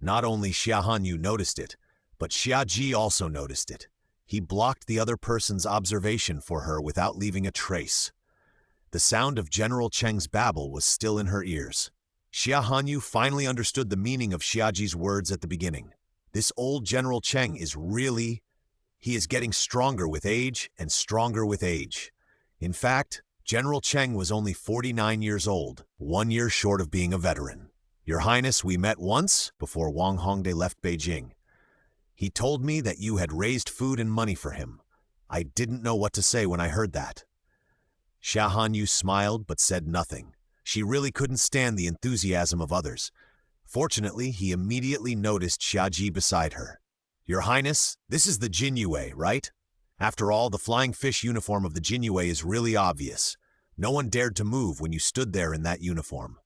Not only Xia Hanyu noticed it, but Xia Ji also noticed it. He blocked the other person's observation for her without leaving a trace. The sound of General Cheng's babble was still in her ears. Xia Hanyu finally understood the meaning of Xia Ji's words at the beginning. This old General Cheng he is getting stronger with age and stronger with age. In fact, General Cheng was only 49 years old, 1 year short of being a veteran. "Your Highness, we met once before Wang Hongde left Beijing. He told me that you had raised food and money for him. I didn't know what to say when I heard that." Xia Hanyu smiled but said nothing. She really couldn't stand the enthusiasm of others. Fortunately, he immediately noticed Xia Ji beside her. "Your Highness, this is the Jinyue, right? After all, the flying fish uniform of the Jinyue is really obvious. No one dared to move when you stood there in that uniform."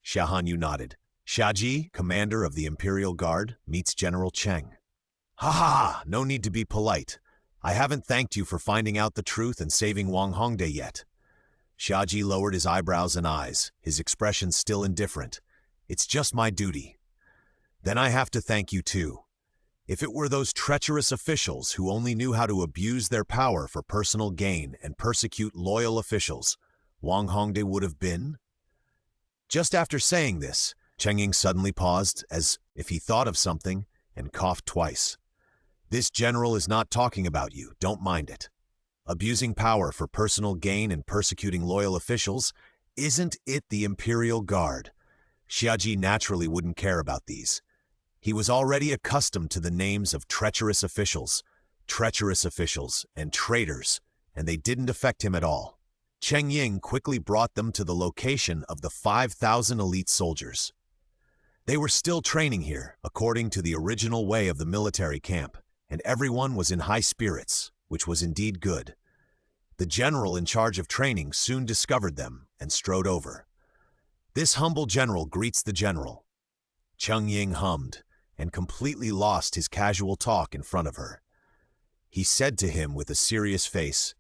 Xia Hanyu nodded. "Xia Ji, commander of the Imperial Guard, meets General Cheng." "Ha ha ha, no need to be polite. I haven't thanked you for finding out the truth and saving Wang Hongde yet." Xia Ji lowered his eyebrows and eyes, his expression still indifferent. "It's just my duty." "Then I have to thank you too. If it were those treacherous officials who only knew how to abuse their power for personal gain and persecute loyal officials, Wang Hongde would have been?" Just after saying this, Cheng Ying suddenly paused as if he thought of something and coughed twice. "This general is not talking about you, don't mind it. Abusing power for personal gain and persecuting loyal officials, isn't it the Imperial Guard?" Xia Ji naturally wouldn't care about these. He was already accustomed to the names of treacherous officials, and traitors, and they didn't affect him at all. Cheng Ying quickly brought them to the location of the 5,000 elite soldiers. They were still training here, according to the original way of the military camp, and everyone was in high spirits, which was indeed good. The general in charge of training soon discovered them and strode over. "This humble general greets the general." Cheng Ying hummed and completely lost his casual talk in front of her. He said to him with a serious face,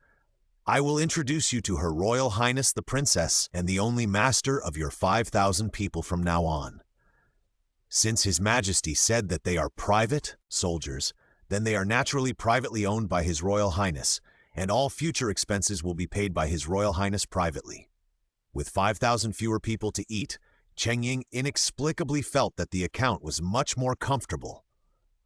"I will introduce you to Her Royal Highness the Princess and the only master of your 5,000 people from now on. Since His Majesty said that they are private soldiers, then they are naturally privately owned by His Royal Highness, and all future expenses will be paid by His Royal Highness privately." With 5,000 fewer people to eat, Cheng Ying inexplicably felt that the account was much more comfortable.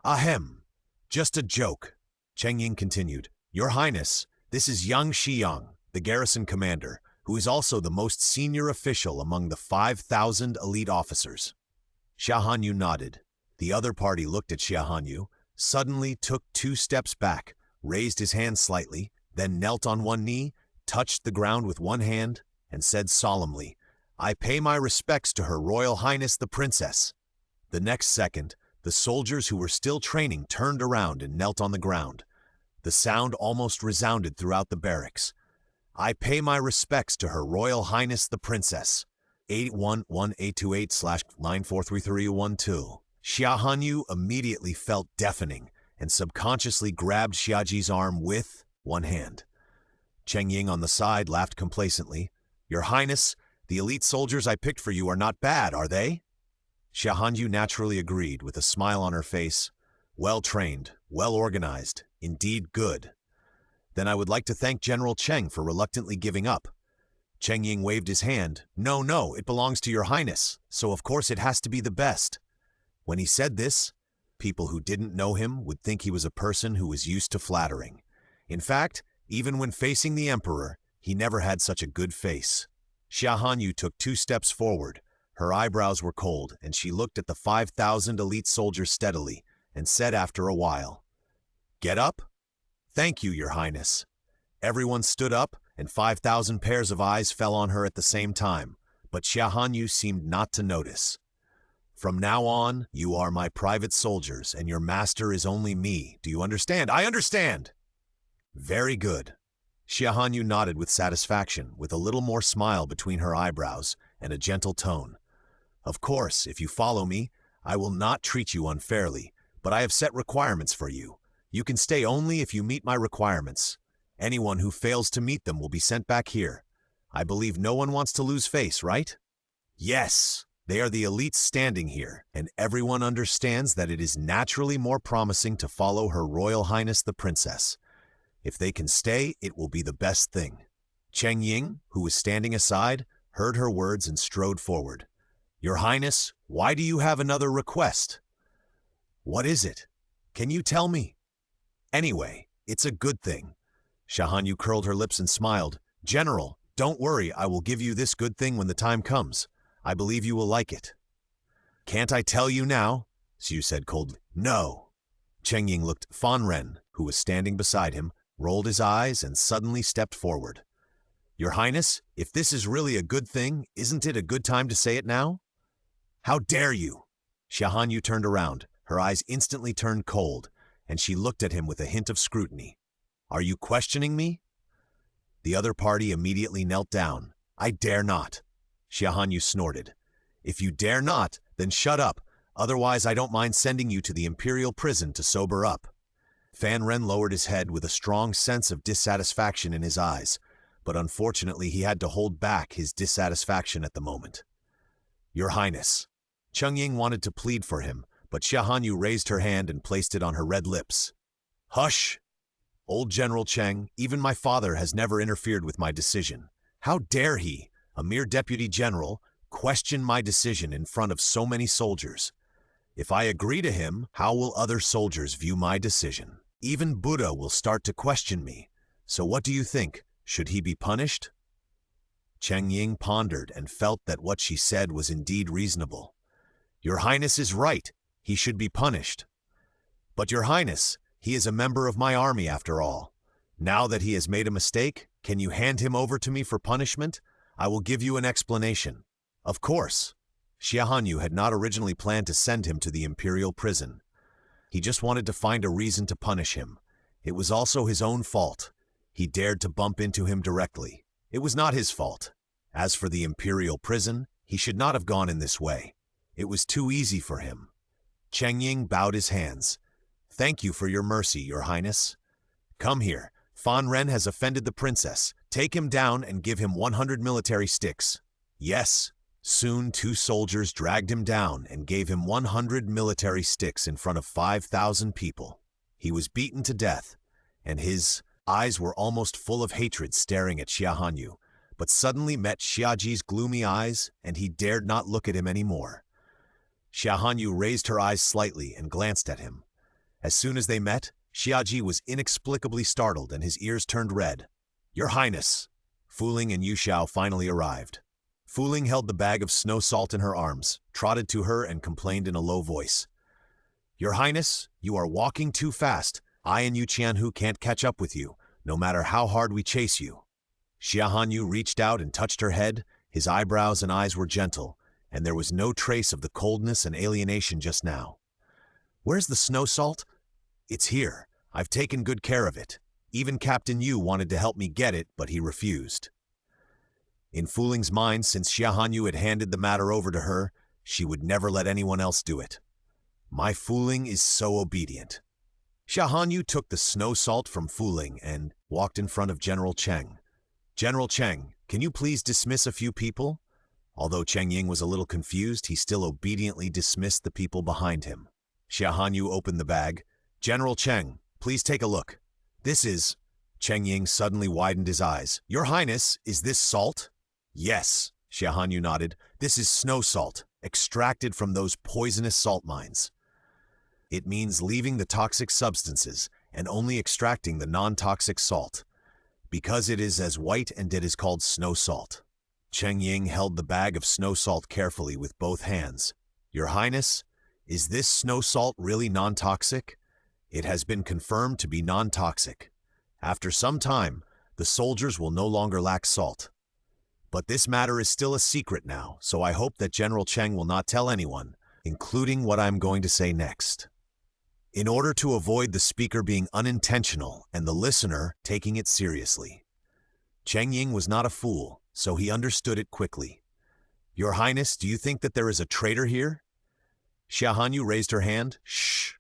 "Ahem, just a joke," Cheng Ying continued. "Your Highness, this is Yang Shiyang, the garrison commander, who is also the most senior official among the 5,000 elite officers." Xia Hanyu nodded. The other party looked at Xia Hanyu, suddenly took 2 steps back, raised his hand slightly, then knelt on one knee, touched the ground with one hand, and said solemnly, "I pay my respects to Her Royal Highness the Princess." The next second, the soldiers who were still training turned around and knelt on the ground. The sound almost resounded throughout the barracks. "I pay my respects to Her Royal Highness the Princess." 811828/943312. Xia Hanyu immediately felt deafening and subconsciously grabbed Xia Ji's arm with one hand. Cheng Ying on the side laughed complacently. "Your Highness, the elite soldiers I picked for you are not bad, are they?" Xia Hanyu naturally agreed with a smile on her face. "Well trained, well organized, indeed good. Then I would like to thank General Cheng for reluctantly giving up. Cheng Ying waved his hand. No, no, it belongs to your highness, so of course it has to be the best. When he said this, people who didn't know him would think he was a person who was used to flattering. In fact, even when facing the emperor, he never had such a good face. Xia Hanyu took 2 steps forward. Her eyebrows were cold, and she looked at the 5,000 elite soldiers steadily and said after a while, "Get up?" "Thank you, your highness." Everyone stood up, and 5,000 pairs of eyes fell on her at the same time, but Xia Hanyu seemed not to notice. "From now on, you are my private soldiers, and your master is only me. Do you understand?" "I understand!" "Very good." Xia Hanyu nodded with satisfaction, with a little more smile between her eyebrows and a gentle tone. "Of course, if you follow me, I will not treat you unfairly, but I have set requirements for you. You can stay only if you meet my requirements. Anyone who fails to meet them will be sent back here. I believe no one wants to lose face, right?" "Yes, they are the elites standing here, and everyone understands that it is naturally more promising to follow Her Royal Highness the Princess. If they can stay, it will be the best thing." Cheng Ying, who was standing aside, heard her words and strode forward. "Your Highness, why do you have another request?" "What is it? Can you tell me?" "Anyway, it's a good thing." Xia Hanyu curled her lips and smiled. "General, don't worry, I will give you this good thing when the time comes. I believe you will like it." "Can't I tell you now?" Xu said coldly. "No." Cheng Ying looked. Fan Ren, who was standing beside him, rolled his eyes and suddenly stepped forward. "Your Highness, if this is really a good thing, isn't it a good time to say it now?" "How dare you!" Xia Hanyu turned around. Her eyes instantly turned cold, and she looked at him with a hint of scrutiny. "Are you questioning me?" The other party immediately knelt down. "I dare not." Xia Hanyu snorted. "If you dare not, then shut up. Otherwise, I don't mind sending you to the imperial prison to sober up." Fan Ren lowered his head with a strong sense of dissatisfaction in his eyes, but unfortunately he had to hold back his dissatisfaction at the moment. "Your Highness." Cheng Ying wanted to plead for him, but Xia Hanyu raised her hand and placed it on her red lips. "Hush! Old General Cheng, even my father has never interfered with my decision. How dare he, a mere deputy general, question my decision in front of so many soldiers? If I agree to him, how will other soldiers view my decision? Even Buddha will start to question me. So what do you think? Should he be punished?" Cheng Ying pondered and felt that what she said was indeed reasonable. "Your Highness is right. He should be punished. But Your Highness, he is a member of my army after all. Now that he has made a mistake, can you hand him over to me for punishment? I will give you an explanation." "Of course." Xia Hanyu had not originally planned to send him to the imperial prison. He just wanted to find a reason to punish him. It was also his own fault. He dared to bump into him directly. It was not his fault. As for the imperial prison, he should not have gone in this way. It was too easy for him. Cheng Ying bowed his hands. "Thank you for your mercy, Your Highness. Come here. Fan Ren has offended the princess. Take him down and give him 100 military sticks." "Yes." Soon 2 soldiers dragged him down and gave him 100 military sticks in front of 5,000 people. He was beaten to death, and his eyes were almost full of hatred staring at Xia Hanyu, but suddenly met Xiaji's gloomy eyes, and he dared not look at him anymore. Xia Hanyu raised her eyes slightly and glanced at him. As soon as they met, Xiaji was inexplicably startled and his ears turned red. "Your Highness!" Fu Ling and Yu Xiao finally arrived. Fu Ling held the bag of snow salt in her arms, trotted to her and complained in a low voice. "Your Highness, you are walking too fast. I and Yu Qianhu can't catch up with you, no matter how hard we chase you." Xia Hanyu reached out and touched her head. His eyebrows and eyes were gentle, and there was no trace of the coldness and alienation just now. "Where's the snow salt?" "It's here. I've taken good care of it. Even Captain Yu wanted to help me get it, but he refused." In Fu Ling's mind, since Xia Hanyu had handed the matter over to her, she would never let anyone else do it. My Fu Ling is so obedient. Xia Hanyu took the snow salt from Fu Ling and walked in front of General Cheng. "General Cheng, can you please dismiss a few people?" Although Cheng Ying was a little confused, he still obediently dismissed the people behind him. Xia Hanyu opened the bag. "General Cheng, please take a look. This is..." Cheng Ying suddenly widened his eyes. "Your Highness, is this salt?" Yes, Xia Hanyu nodded. This is snow salt, extracted from those poisonous salt mines. It means leaving the toxic substances and only extracting the non-toxic salt. Because it is as white and it is called snow salt. Cheng Ying held the bag of snow salt carefully with both hands. Your Highness, is this snow salt really non-toxic? It has been confirmed to be non-toxic. After some time, the soldiers will no longer lack salt. But this matter is still a secret now, so I hope that General Cheng will not tell anyone, including what I am going to say next. In order to avoid the speaker being unintentional and the listener taking it seriously. Cheng Ying was not a fool, so he understood it quickly. Your Highness, do you think that there is a traitor here? Xia Hanyu raised her hand. Shh.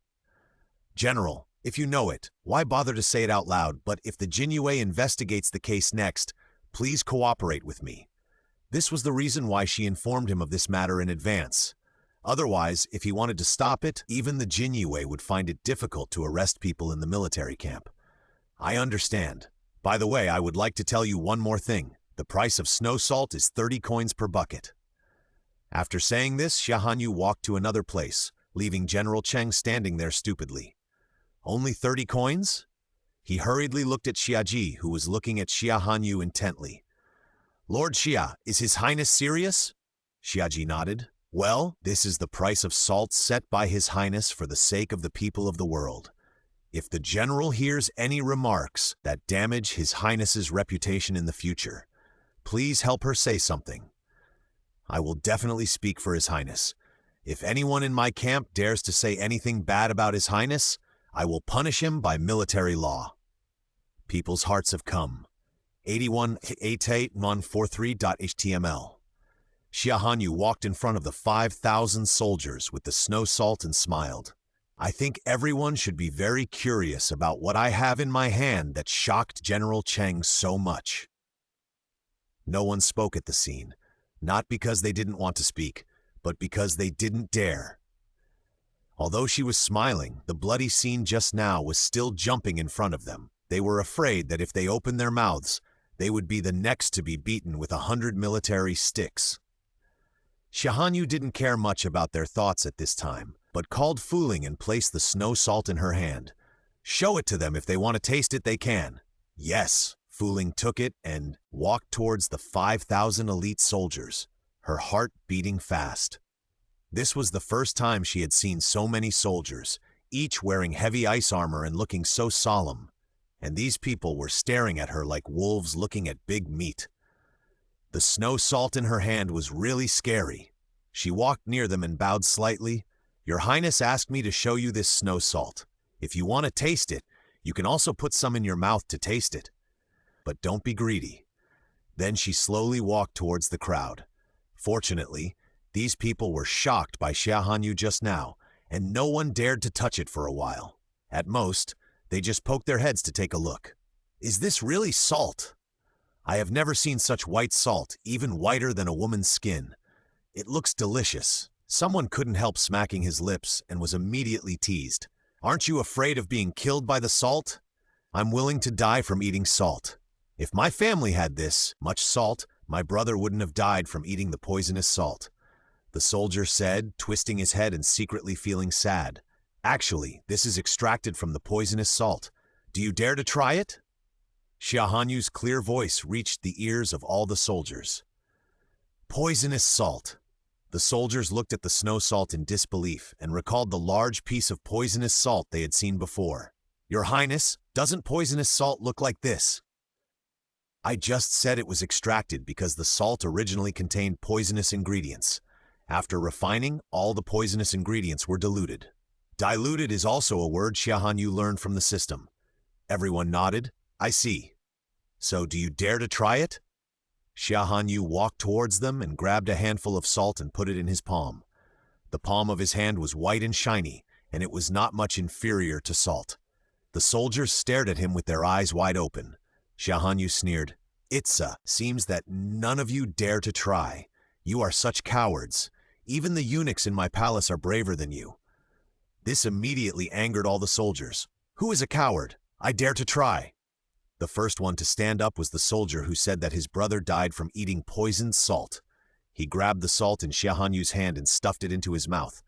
General, if you know it, why bother to say it out loud? But if the Jinyue investigates the case next, please cooperate with me. This was the reason why she informed him of this matter in advance. Otherwise, if he wanted to stop it, even the Jinyue would find it difficult to arrest people in the military camp. I understand. By the way, I would like to tell you one more thing. The price of snow salt is 30 coins per bucket. After saying this, Xia Hanyu walked to another place, leaving General Cheng standing there stupidly. Only 30 coins? He hurriedly looked at Xia Ji, who was looking at Xia Hanyu intently. Lord Xia, is His Highness serious? Xia Ji nodded. Well, this is the price of salt set by His Highness for the sake of the people of the world. If the general hears any remarks that damage His Highness's reputation in the future, please help her say something. I will definitely speak for His Highness. If anyone in my camp dares to say anything bad about His Highness, I will punish him by military law. People's hearts have come. 8188-143.html. Xia Hanyu walked in front of the 5,000 soldiers with the snow salt and smiled. I think everyone should be very curious about what I have in my hand that shocked General Cheng so much. No one spoke at the scene, not because they didn't want to speak, but because they didn't dare. Although she was smiling, the bloody scene just now was still jumping in front of them. They were afraid that if they opened their mouths, they would be the next to be beaten with 100 military sticks. Xia Hanyu didn't care much about their thoughts at this time, but called Fu Ling and placed the snow salt in her hand. Show it to them. If they want to taste it, they can. Yes, Fu Ling took it and walked towards the 5,000 elite soldiers, her heart beating fast. This was the first time she had seen so many soldiers, each wearing heavy ice armor and looking so solemn, and these people were staring at her like wolves looking at big meat. The snow salt in her hand was really scary. She walked near them and bowed slightly. Your Highness asked me to show you this snow salt. If you want to taste it, you can also put some in your mouth to taste it. But don't be greedy. Then she slowly walked towards the crowd. Fortunately, these people were shocked by Xia Hanyu just now, and no one dared to touch it for a while. At most, they just poked their heads to take a look. Is this really salt? I have never seen such white salt, even whiter than a woman's skin. It looks delicious. Someone couldn't help smacking his lips and was immediately teased. Aren't you afraid of being killed by the salt? I'm willing to die from eating salt. If my family had this much salt, my brother wouldn't have died from eating the poisonous salt. The soldier said, twisting his head and secretly feeling sad. Actually, this is extracted from the poisonous salt. Do you dare to try it? Xia Hanyu's clear voice reached the ears of all the soldiers. Poisonous salt. The soldiers looked at the snow salt in disbelief and recalled the large piece of poisonous salt they had seen before. Your Highness, doesn't poisonous salt look like this? I just said it was extracted because the salt originally contained poisonous ingredients. After refining, all the poisonous ingredients were diluted. Diluted is also a word Xia Hanyu learned from the system. Everyone nodded. I see. So do you dare to try it? Xia Hanyu walked towards them and grabbed a handful of salt and put it in his palm. The palm of his hand was white and shiny, and it was not much inferior to salt. The soldiers stared at him with their eyes wide open. Xia Hanyu sneered. Seems that none of you dare to try. You are such cowards. Even the eunuchs in my palace are braver than you. This immediately angered all the soldiers. Who is a coward? I dare to try. The first one to stand up was the soldier who said that his brother died from eating poisoned salt. He grabbed the salt in Xia Hanyu's hand and stuffed it into his mouth.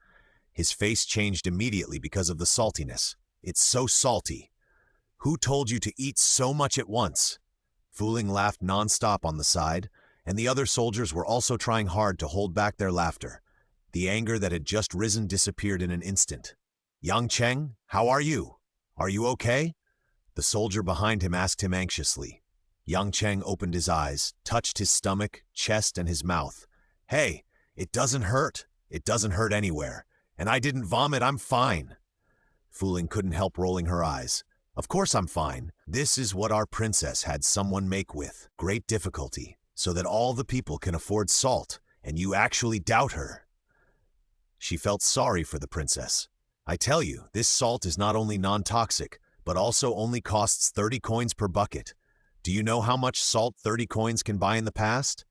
His face changed immediately because of the saltiness. "It's so salty. Who told you to eat so much at once?" Fuling laughed nonstop on the side, and the other soldiers were also trying hard to hold back their laughter. The anger that had just risen disappeared in an instant. "Yang Cheng, how are you? Are you okay?" The soldier behind him asked him anxiously. Yang Cheng opened his eyes, touched his stomach, chest, and his mouth. "Hey, it doesn't hurt. It doesn't hurt anywhere. And I didn't vomit, I'm fine." Fuling couldn't help rolling her eyes. "Of course I'm fine. This is what our princess had someone make with great difficulty, so that all the people can afford salt, and you actually doubt her." She felt sorry for the princess. "I tell you, this salt is not only non-toxic, but also only costs 30 coins per bucket. Do you know how much salt 30 coins can buy in the past?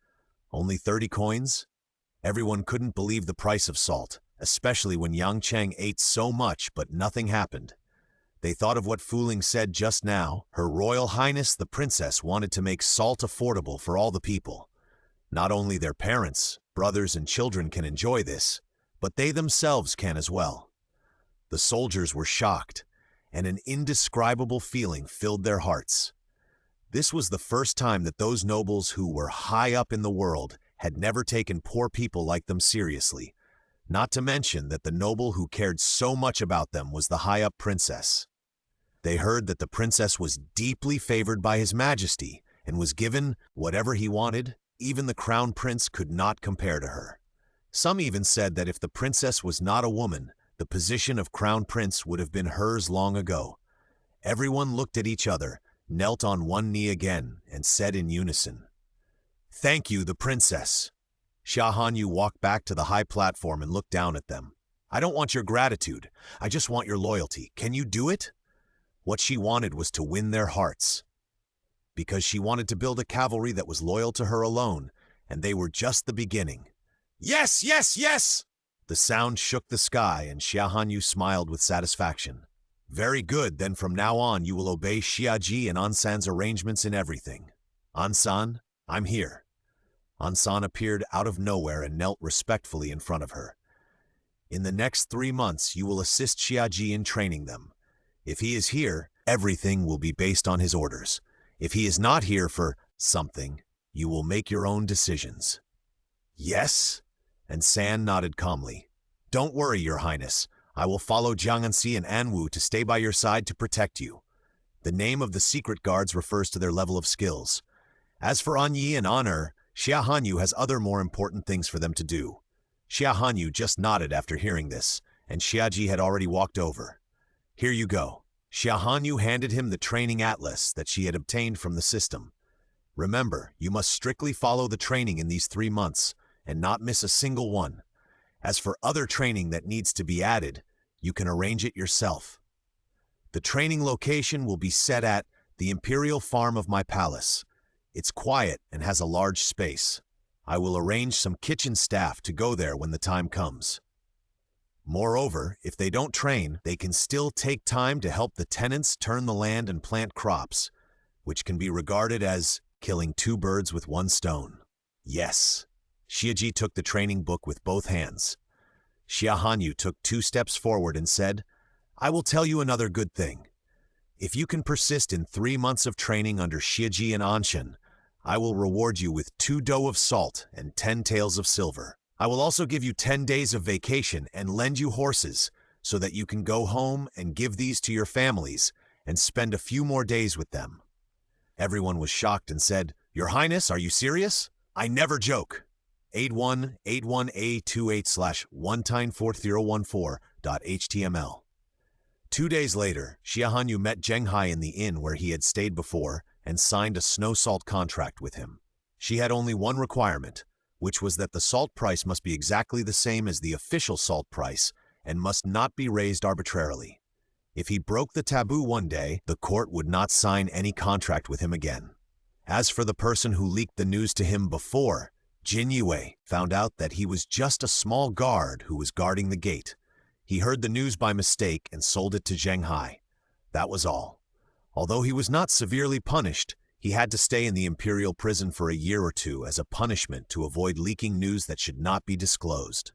Only 30 coins? Everyone couldn't believe the price of salt, especially when Yang Cheng ate so much but nothing happened. They thought of what Fuling said just now. Her Royal Highness the Princess wanted to make salt affordable for all the people. Not only their parents, brothers, and children can enjoy this, but they themselves can as well. The soldiers were shocked, and an indescribable feeling filled their hearts. This was the first time that those nobles who were high up in the world had never taken poor people like them seriously, not to mention that the noble who cared so much about them was the high-up princess. They heard that the princess was deeply favored by His Majesty and was given whatever he wanted. Even the crown prince could not compare to her. Some even said that if the princess was not a woman, the position of crown prince would have been hers long ago. Everyone looked at each other, knelt on one knee again, and said in unison, "Thank you, the princess." Xia Hanyu walked back to the high platform and looked down at them. "I don't want your gratitude. I just want your loyalty. Can you do it?" What she wanted was to win their hearts, because she wanted to build a cavalry that was loyal to her alone, and they were just the beginning. "Yes, yes, yes!" The sound shook the sky, and Xia Hanyu smiled with satisfaction. "Very good, then from now on you will obey Xiaji and Ansan's arrangements in everything. Ansan, I'm here." Ansan appeared out of nowhere and knelt respectfully in front of her. "In the next 3 months you will assist Xiaji in training them. If he is here, everything will be based on his orders. If he is not here for something, you will make your own decisions." "Yes?" And San nodded calmly. "Don't worry, Your Highness. I will follow Jiang'anxi and Anwu to stay by your side to protect you." The name of the secret guards refers to their level of skills. As for Anyi and Honor, Xia Hanyu has other more important things for them to do. Xia Hanyu just nodded after hearing this, and Xiaji had already walked over. "Here you go." Xia Hanyu handed him the training atlas that she had obtained from the system. "Remember, you must strictly follow the training in these 3 months, and not miss a single one. As for other training that needs to be added, you can arrange it yourself. The training location will be set at the Imperial Farm of my palace. It's quiet and has a large space. I will arrange some kitchen staff to go there when the time comes. Moreover, if they don't train, they can still take time to help the tenants turn the land and plant crops, which can be regarded as killing 2 birds with 1 stone. Yes." Xiaji took the training book with both hands. Xia Hanyu took 2 steps forward and said, "I will tell you another good thing. If you can persist in 3 months of training under Xiaji and Anshan, I will reward you with 2 dough of salt and 10 taels of silver. I will also give you 10 days of vacation and lend you horses, so that you can go home and give these to your families and spend a few more days with them." Everyone was shocked and said, "Your Highness, are you serious? I never joke." 8181A28/1time4014.html. 2 days later, Xia Hanyu met Zheng Hai in the inn where he had stayed before and signed a snow salt contract with him. She had only one requirement, which was that the salt price must be exactly the same as the official salt price and must not be raised arbitrarily. If he broke the taboo one day, the court would not sign any contract with him again. As for the person who leaked the news to him before, Jin Yue found out that he was just a small guard who was guarding the gate. He heard the news by mistake and sold it to Zheng Hai. That was all. Although he was not severely punished, he had to stay in the imperial prison for a year or two as a punishment to avoid leaking news that should not be disclosed.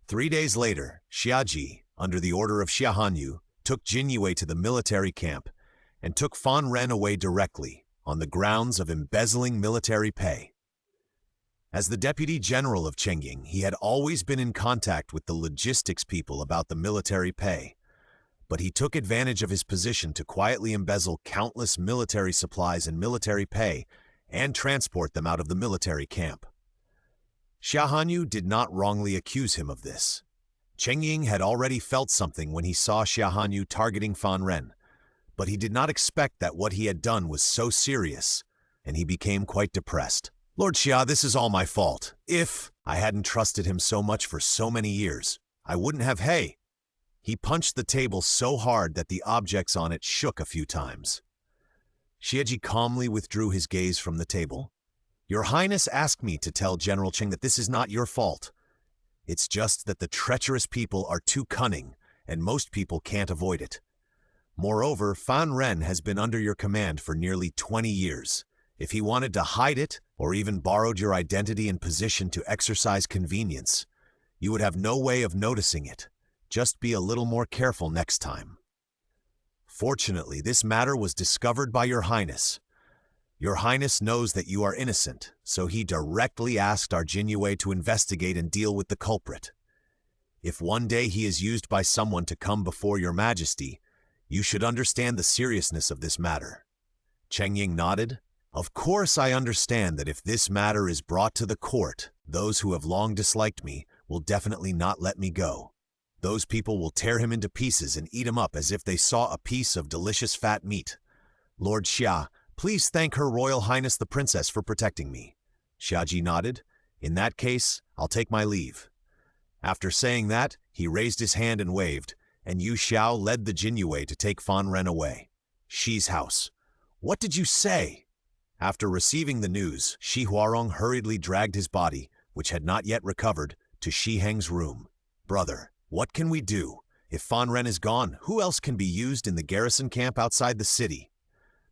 3 days later, Xiaji, under the order of Xia Hanyu, took Jin Yue to the military camp and took Fan Ren away directly on the grounds of embezzling military pay. As the deputy general of Chengying, he had always been in contact with the logistics people about the military pay, but he took advantage of his position to quietly embezzle countless military supplies and military pay and transport them out of the military camp. Xia Hanyu did not wrongly accuse him of this. Chengying had already felt something when he saw Xia Hanyu targeting Fan Ren, but he did not expect that what he had done was so serious, and he became quite depressed. Lord Xia, this is all my fault. If I hadn't trusted him so much for so many years, I wouldn't have. Hey! He punched the table so hard that the objects on it shook a few times. Xiaji calmly withdrew his gaze from the table. Your Highness asked me to tell General Cheng that this is not your fault. It's just that the treacherous people are too cunning, and most people can't avoid it. Moreover, Fan Ren has been under your command for nearly 20 years. If he wanted to hide it, or even borrowed your identity and position to exercise convenience, you would have no way of noticing it. Just be a little more careful next time. Fortunately, this matter was discovered by Your Highness. Your Highness knows that you are innocent, so he directly asked our Jin Yue to investigate and deal with the culprit. If one day he is used by someone to come before Your Majesty, you should understand the seriousness of this matter. Chengying nodded. Of course I understand that if this matter is brought to the court, those who have long disliked me will definitely not let me go. Those people will tear him into pieces and eat him up as if they saw a piece of delicious fat meat. Lord Xia, please thank Her Royal Highness the Princess for protecting me. Xiaji nodded. In that case, I'll take my leave. After saying that, he raised his hand and waved, and Yu Xiao led the Jin Yue to take Fan Ren away. Shi's house. What did you say? After receiving the news, Shi Huarong hurriedly dragged his body, which had not yet recovered, to Shi Heng's room. Brother, what can we do? If Fan Ren is gone, who else can be used in the garrison camp outside the city?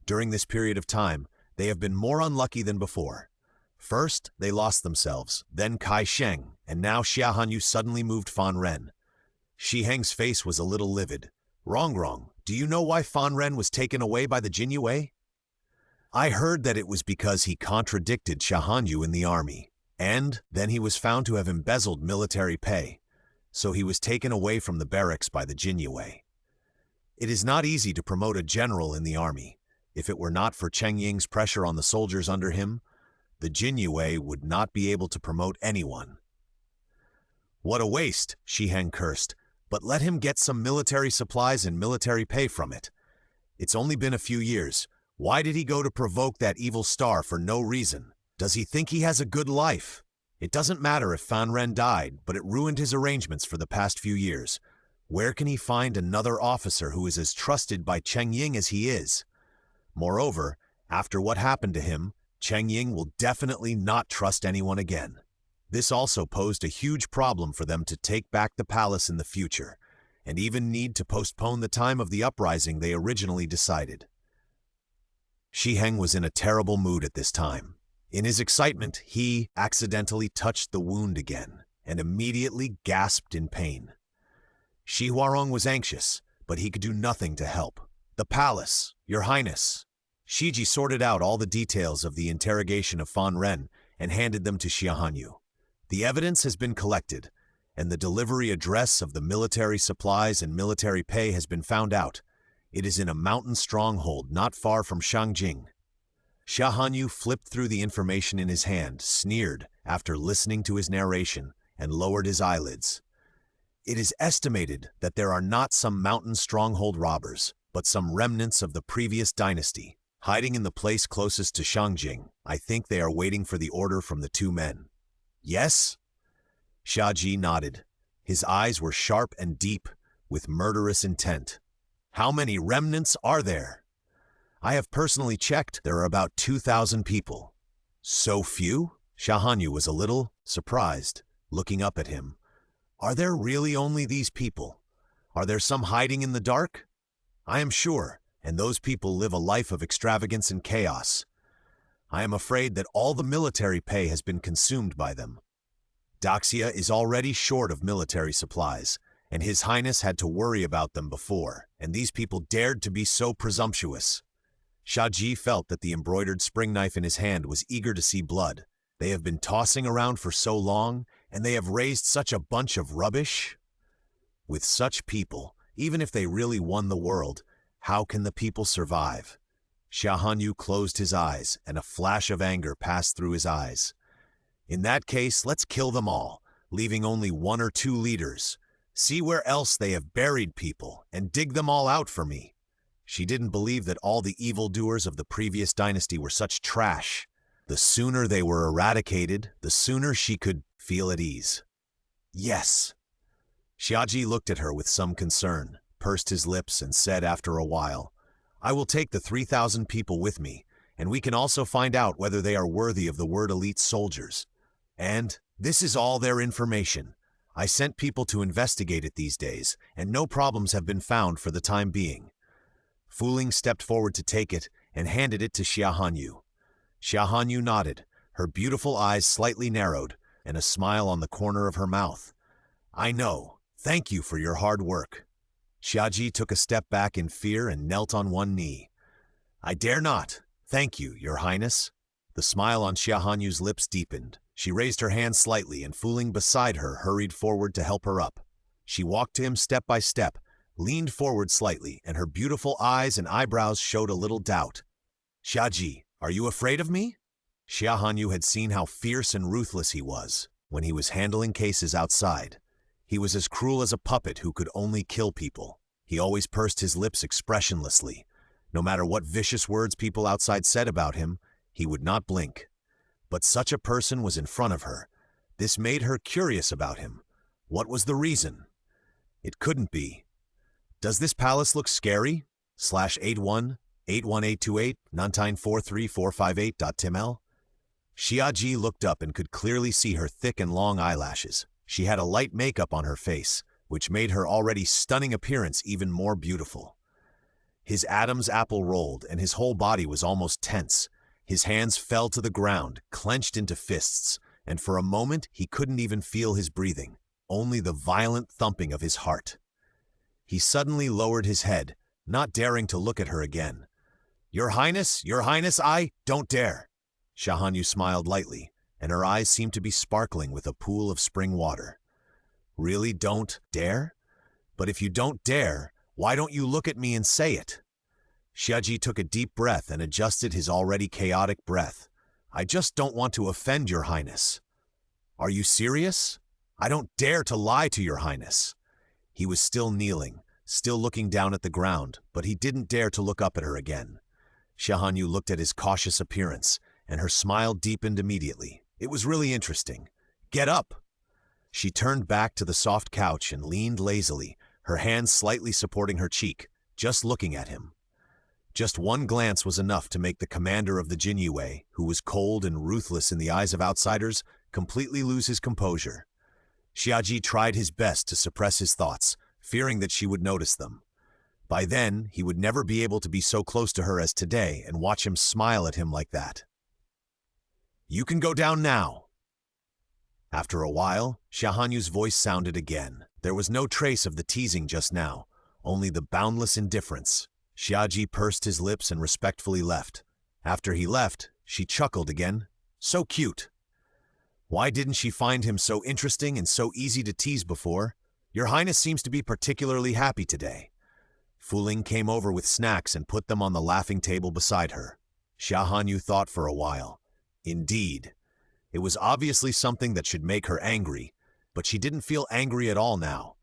During this period of time, they have been more unlucky than before. First, they lost themselves, then Kai Sheng, and now Xia Hanyu suddenly moved Fan Ren. Shi Heng's face was a little livid. Wrong, do you know why Fan Ren was taken away by the Jin Yue? I heard that it was because he contradicted Xia Hanyu in the army, and then he was found to have embezzled military pay, so he was taken away from the barracks by the Jin Yue. It is not easy to promote a general in the army. If it were not for Chengying's pressure on the soldiers under him, the Jin Yue would not be able to promote anyone. What a waste, Shi Heng cursed, but let him get some military supplies and military pay from it. It's only been a few years. Why did he go to provoke that evil star for no reason? Does he think he has a good life? It doesn't matter if Fan Ren died, but it ruined his arrangements for the past few years. Where can he find another officer who is as trusted by Chengying as he is? Moreover, after what happened to him, Chengying will definitely not trust anyone again. This also posed a huge problem for them to take back the palace in the future, and even need to postpone the time of the uprising they originally decided. Shi Heng was in a terrible mood at this time. In his excitement, he accidentally touched the wound again, and immediately gasped in pain. Shi Huarong was anxious, but he could do nothing to help. The palace, Your Highness. Shiji sorted out all the details of the interrogation of Fan Ren and handed them to Xia Hanyu. The evidence has been collected, and the delivery address of the military supplies and military pay has been found out. It is in a mountain stronghold not far from Shangjing. Xia Hanyu flipped through the information in his hand, sneered after listening to his narration, and lowered his eyelids. It is estimated that there are not some mountain stronghold robbers, but some remnants of the previous dynasty, hiding in the place closest to Shangjing. I think they are waiting for the order from the two men. Yes? Xiaji nodded. His eyes were sharp and deep, with murderous intent. How many remnants are there? I have personally checked. There are about 2,000 people. So few? Xia Hanyu was a little surprised, looking up at him. Are there really only these people? Are there some hiding in the dark? I am sure, and those people live a life of extravagance and chaos. I am afraid that all the military pay has been consumed by them. Xia is already short of military supplies, and His Highness had to worry about them before, and these people dared to be so presumptuous. Xia felt that the embroidered spring knife in his hand was eager to see blood. They have been tossing around for so long, and they have raised such a bunch of rubbish. With such people, even if they really won the world, how can the people survive? Xia Hanyu closed his eyes, and a flash of anger passed through his eyes. In that case, let's kill them all, leaving only 1 or 2 leaders. See where else they have buried people, and dig them all out for me. She didn't believe that all the evildoers of the previous dynasty were such trash. The sooner they were eradicated, the sooner she could feel at ease. Yes. Xia looked at her with some concern, pursed his lips, and said after a while, I will take the 3,000 people with me, and we can also find out whether they are worthy of the word elite soldiers. And this is all their information. I sent people to investigate it these days, and no problems have been found for the time being. Fuling stepped forward to take it and handed it to Xia Hanyu. Xia Hanyu nodded, her beautiful eyes slightly narrowed, and a smile on the corner of her mouth. I know. Thank you for your hard work. Xia took a step back in fear and knelt on one knee. I dare not. Thank you, Your Highness. The smile on Xia Hanyu's lips deepened. She raised her hand slightly, and Fuling beside her hurried forward to help her up. She walked to him step by step, leaned forward slightly, and her beautiful eyes and eyebrows showed a little doubt. Xia, are you afraid of me? Xia Hanyu had seen how fierce and ruthless he was when he was handling cases outside. He was as cruel as a puppet who could only kill people. He always pursed his lips expressionlessly. No matter what vicious words people outside said about him, he would not blink. But such a person was in front of her. This made her curious about him. What was the reason? It couldn't be. Does this palace look scary? /81 81828 9943458.timl. Xia looked up and could clearly see her thick and long eyelashes. She had a light makeup on her face, which made her already stunning appearance even more beautiful. His Adam's apple rolled, and his whole body was almost tense. His hands fell to the ground, clenched into fists, and for a moment he couldn't even feel his breathing, only the violent thumping of his heart. He suddenly lowered his head, not daring to look at her again. Your Highness, I don't dare. Xia Hanyu smiled lightly, and her eyes seemed to be sparkling with a pool of spring water. Really don't dare? But if you don't dare, why don't you look at me and say it? Xia took a deep breath and adjusted his already chaotic breath. I just don't want to offend Your Highness. Are you serious? I don't dare to lie to Your Highness. He was still kneeling, still looking down at the ground, but he didn't dare to look up at her again. Xia Hanyu looked at his cautious appearance, and her smile deepened immediately. It was really interesting. Get up! She turned back to the soft couch and leaned lazily, her hands slightly supporting her cheek, just looking at him. Just one glance was enough to make the commander of the Jinyue, who was cold and ruthless in the eyes of outsiders, completely lose his composure. Xia tried his best to suppress his thoughts, fearing that she would notice them. By then, he would never be able to be so close to her as today and watch him smile at him like that. You can go down now. After a while, Xia Hanyu's voice sounded again. There was no trace of the teasing just now, only the boundless indifference. Xia pursed his lips and respectfully left. After he left, she chuckled again. So cute. Why didn't she find him so interesting and so easy to tease before? Your Highness seems to be particularly happy today. Fuling came over with snacks and put them on the laughing table beside her. Xia Hanyu thought for a while. Indeed. It was obviously something that should make her angry, but she didn't feel angry at all now.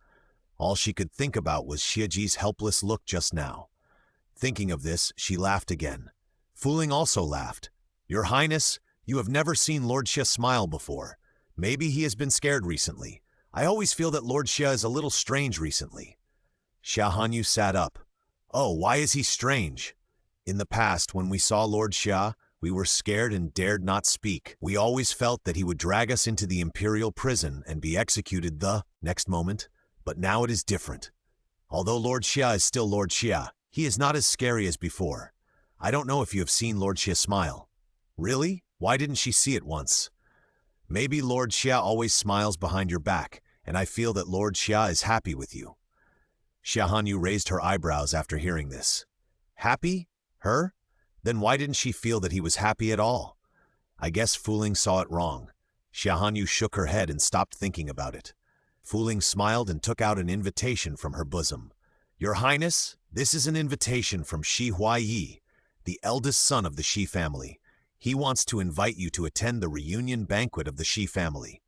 All she could think about was Xiaji's helpless look just now. Thinking of this, she laughed again. Fuling also laughed. Your Highness, you have never seen Lord Xia smile before. Maybe he has been scared recently. I always feel that Lord Xia is a little strange recently. Xia Hanyu sat up. Oh, why is he strange? In the past, when we saw Lord Xia, we were scared and dared not speak. We always felt that he would drag us into the imperial prison and be executed the next moment. But now it is different. Although Lord Xia is still Lord Xia, He is not as scary as before. I don't know if you have seen Lord Xia smile. Really? Why didn't she see it once? Maybe Lord Xia always smiles behind your back, and I feel that Lord Xia is happy with you. Xia Hanyu raised her eyebrows after hearing this. Happy? Her? Then why didn't she feel that he was happy at all? I guess Fu Ling saw it wrong. Xia Hanyu shook her head and stopped thinking about it. Fu Ling smiled and took out an invitation from her bosom. Your Highness, this is an invitation from Shi Huaiyi, the eldest son of the Shi family. He wants to invite you to attend the reunion banquet of the Shi family.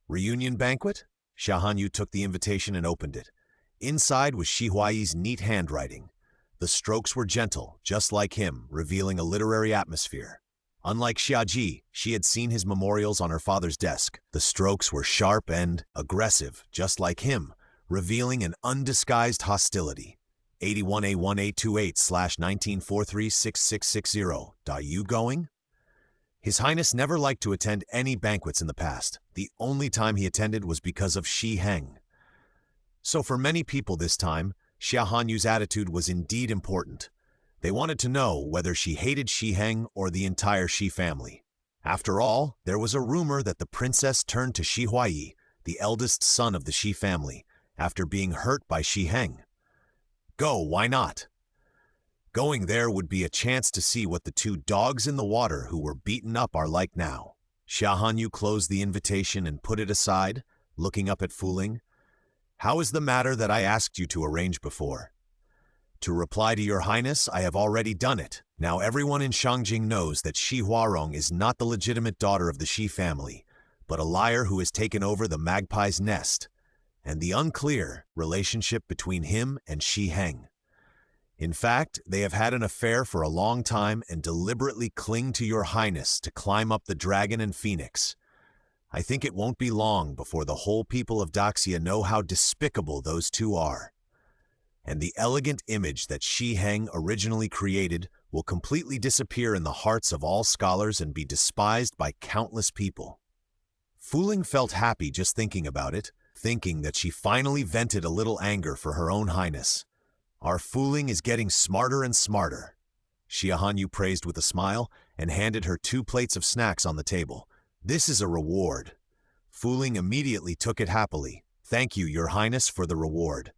Reunion banquet? Xia Hanyu took the invitation and opened it. Inside was Shi Huaiyi's neat handwriting. The strokes were gentle, just like him, revealing a literary atmosphere. Unlike Xiaji, she had seen his memorials on her father's desk. The strokes were sharp and aggressive, just like him, revealing an undisguised hostility. 81A1828/19436660. You going? His Highness never liked to attend any banquets in the past. The only time he attended was because of Shi Heng. So for many people this time, Xia Hanyu's attitude was indeed important. They wanted to know whether she hated Shi Heng or the entire Shi family. After all, there was a rumor that the princess turned to Shi Huaiyi, the eldest son of the Shi family, after being hurt by Shi Heng. Go, why not? Going there would be a chance to see what the two dogs in the water who were beaten up are like now. Xia Hanyu closed the invitation and put it aside, looking up at Fu Ling. How is the matter that I asked you to arrange before? To reply to your Highness, I have already done it. Now everyone in Shangjing knows that Shi Huarong is not the legitimate daughter of the Shi family, but a liar who has taken over the magpie's nest, and the unclear relationship between him and Shi Heng. In fact, they have had an affair for a long time and deliberately cling to your Highness to climb up the dragon and phoenix. I think it won't be long before the whole people of Daxia know how despicable those two are. And the elegant image that Shi Heng originally created will completely disappear in the hearts of all scholars and be despised by countless people. Fu Ling felt happy just thinking about it, thinking that she finally vented a little anger for her own Highness. Our Fu Ling is getting smarter and smarter. Xia Hanyu praised with a smile and handed her 2 plates of snacks on the table. This is a reward. Fu Ling immediately took it happily. Thank you, Your Highness, for the reward.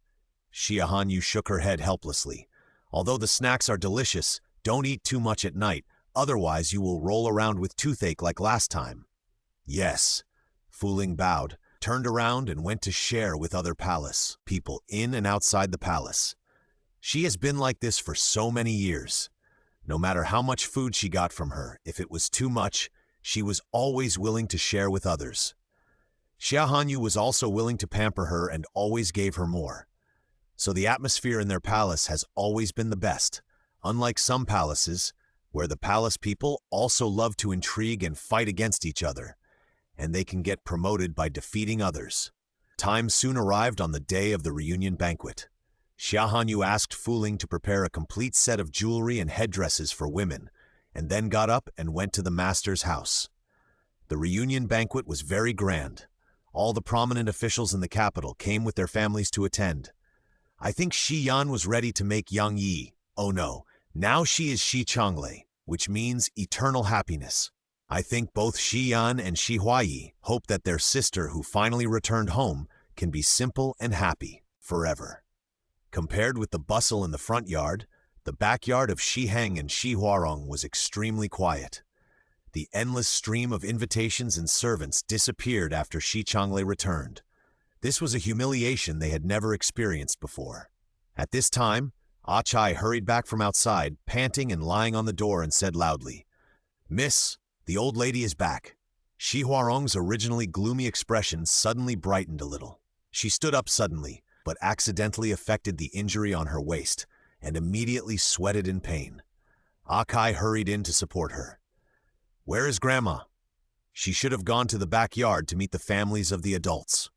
Xia Hanyu shook her head helplessly. Although the snacks are delicious, don't eat too much at night, otherwise you will roll around with toothache like last time. Yes. Fu Ling bowed, turned around and went to share with other palace people in and outside the palace. She has been like this for so many years. No matter how much food she got from her, if it was too much, she was always willing to share with others. Xia Hanyu was also willing to pamper her and always gave her more. So the atmosphere in their palace has always been the best, unlike some palaces, where the palace people also love to intrigue and fight against each other, and they can get promoted by defeating others. Time soon arrived on the day of the reunion banquet. Xia Hanyu asked Fu Ling to prepare a complete set of jewelry and headdresses for women, and then got up and went to the master's house. The reunion banquet was very grand. All the prominent officials in the capital came with their families to attend. I think Shi Yan was ready to make Yang Yi. Oh no, now she is Shi Changlei, which means eternal happiness. I think both Shi Yan and Shi Huaiyi hope that their sister who finally returned home can be simple and happy forever. Compared with the bustle in the front yard, the backyard of Shi Heng and Shi Huarong was extremely quiet. The endless stream of invitations and servants disappeared after Shi Changlei returned. This was a humiliation they had never experienced before. At this time, Ah Chai hurried back from outside, panting and lying on the door, and said loudly, "Miss, the old lady is back." Shi Huarong's originally gloomy expression suddenly brightened a little. She stood up suddenly, but accidentally affected the injury on her waist, and immediately sweated in pain. Ah Kai hurried in to support her. "Where is Grandma?" She should have gone to the backyard to meet the families of the adults.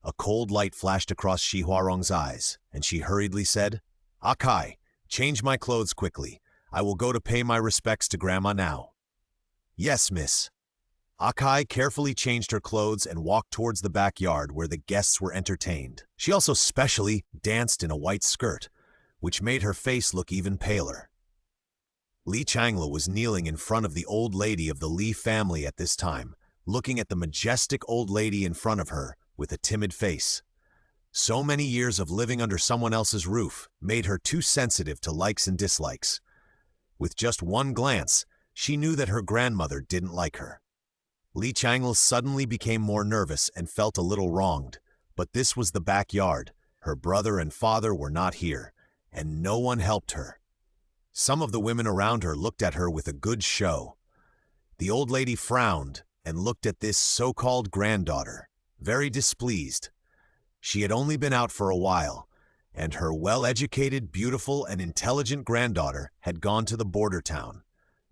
A cold light flashed across Shi Huarong's eyes, and she hurriedly said, "Ah Kai, change my clothes quickly. I will go to pay my respects to Grandma now." "Yes, miss." Ah Kai carefully changed her clothes and walked towards the backyard where the guests were entertained. She also specially danced in a white skirt, which made her face look even paler. Li Changle was kneeling in front of the old lady of the Li family at this time, looking at the majestic old lady in front of her with a timid face. So many years of living under someone else's roof made her too sensitive to likes and dislikes. With just one glance, she knew that her grandmother didn't like her. Li Changle suddenly became more nervous and felt a little wronged, but this was the backyard. Her brother and father were not here, and no one helped her. Some of the women around her looked at her with a good show. The old lady frowned and looked at this so-called granddaughter, very displeased. She had only been out for a while, and her well-educated, beautiful, and intelligent granddaughter had gone to the border town.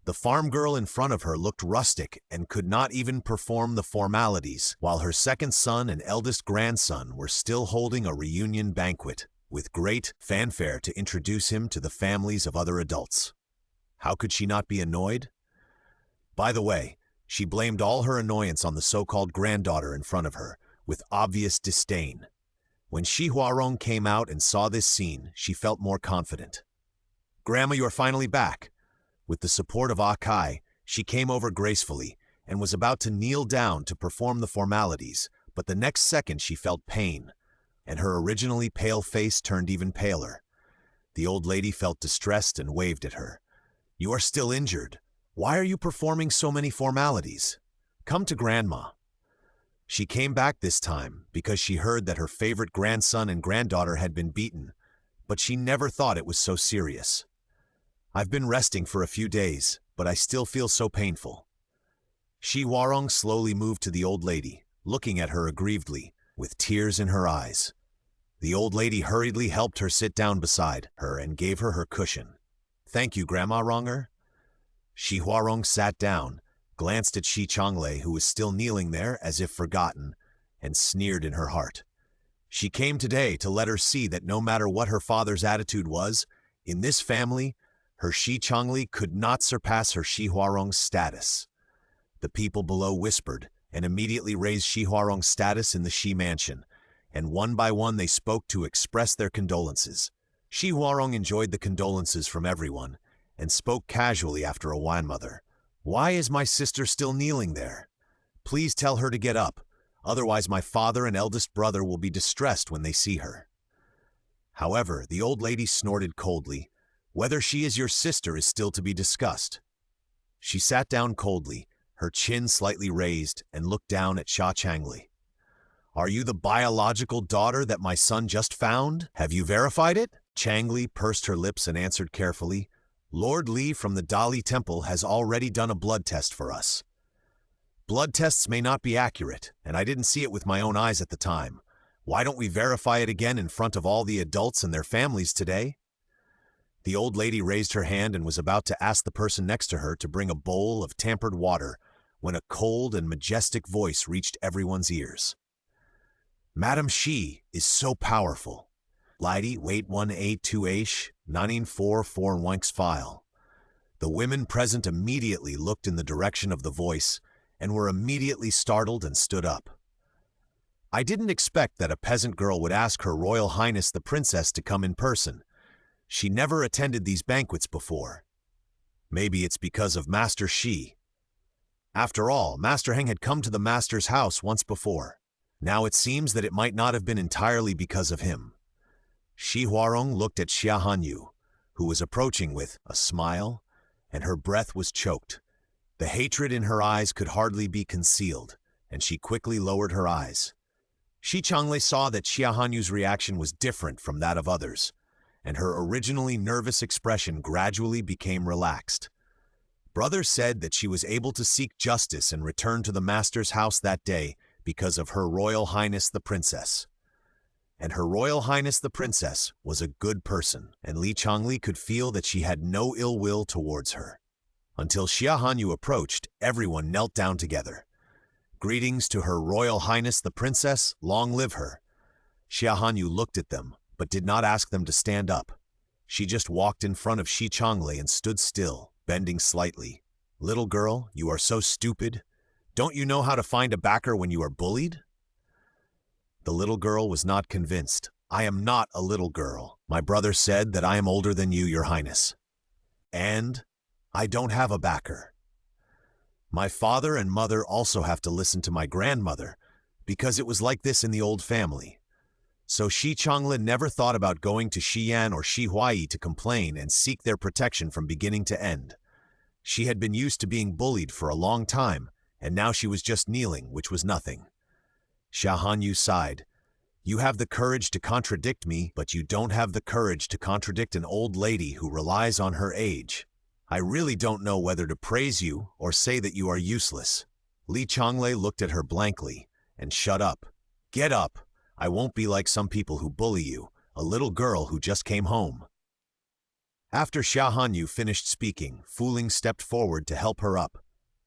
The farm girl in front of her looked rustic and could not even perform the formalities, while her second son and eldest grandson were still holding a reunion banquet, with great fanfare to introduce him to the families of other adults. How could she not be annoyed? By the way, she blamed all her annoyance on the so-called granddaughter in front of her, with obvious disdain. When Xi Huarong came out and saw this scene, she felt more confident. "Grandma, you are finally back." With the support of Ah Kai, she came over gracefully and was about to kneel down to perform the formalities, but the next second she felt pain, and her originally pale face turned even paler. The old lady felt distressed and waved at her. "You are still injured. Why are you performing so many formalities? Come to Grandma." She came back this time because she heard that her favorite grandson and granddaughter had been beaten, but she never thought it was so serious. "I've been resting for a few days, but I still feel so painful." Xi Huarong slowly moved to the old lady, looking at her aggrievedly, with tears in her eyes. The old lady hurriedly helped her sit down beside her and gave her her cushion. "Thank you, Grandma Ronger." Xi Huarong sat down, glanced at Xi Changle, who was still kneeling there as if forgotten, and sneered in her heart. She came today to let her see that no matter what her father's attitude was, in this family, her Xi Changle could not surpass her Xi Huarong's status. The people below whispered and immediately raised Xi Huarong's status in the Xi mansion, and one by one they spoke to express their condolences. Xi Huarong enjoyed the condolences from everyone, and spoke casually after a while. "Mother, why is my sister still kneeling there? Please tell her to get up, otherwise my father and eldest brother will be distressed when they see her." However, the old lady snorted coldly. "Whether she is your sister is still to be discussed." She sat down coldly, her chin slightly raised, and looked down at Xia Changle. "Are you the biological daughter that my son just found? Have you verified it?" Changle pursed her lips and answered carefully, "Lord Li from the Dali Temple has already done a blood test for us." "Blood tests may not be accurate, and I didn't see it with my own eyes at the time. Why don't we verify it again in front of all the adults and their families today?" The old lady raised her hand and was about to ask the person next to her to bring a bowl of tampered water when a cold and majestic voice reached everyone's ears. "Madam Xi is so powerful. Lady, wait 182H, 944 file." The women present immediately looked in the direction of the voice and were immediately startled and stood up. "I didn't expect that a peasant girl would ask Her Royal Highness the Princess to come in person. She never attended these banquets before. Maybe it's because of Master Xi. After all, Master Heng had come to the Master's house once before. Now it seems that it might not have been entirely because of him." Xi Huarong looked at Xia Hanyu, who was approaching with a smile, and her breath was choked. The hatred in her eyes could hardly be concealed, and she quickly lowered her eyes. Xi Changle saw that Xia Hanyu's reaction was different from that of others, and her originally nervous expression gradually became relaxed. Brother said that she was able to seek justice and return to the Master's house that day because of Her Royal Highness the Princess. And Her Royal Highness the Princess was a good person, and Li Changle could feel that she had no ill will towards her. Until Xia Hanyu approached, everyone knelt down together. "Greetings to Her Royal Highness the Princess, long live her." Xia Hanyu looked at them, but did not ask them to stand up. She just walked in front of Xi Changle and stood still, bending slightly. "Little girl, you are so stupid. Don't you know how to find a backer when you are bullied?" The little girl was not convinced. "I am not a little girl. My brother said that I am older than you, your highness. And I don't have a backer. My father and mother also have to listen to my grandmother, because it was like this in the old family. So Shi Changle never thought about going to Xi'an or Shi Huai to complain and seek their protection from beginning to end. She had been used to being bullied for a long time, and now she was just kneeling, which was nothing. Xia Hanyu sighed. You have the courage to contradict me, but you don't have the courage to contradict an old lady who relies on her age. I really don't know whether to praise you or say that you are useless. Li Changle looked at her blankly and shut up. Get up. I won't be like some people who bully you, a little girl who just came home. After Xia Hanyu finished speaking, Fu Ling stepped forward to help her up.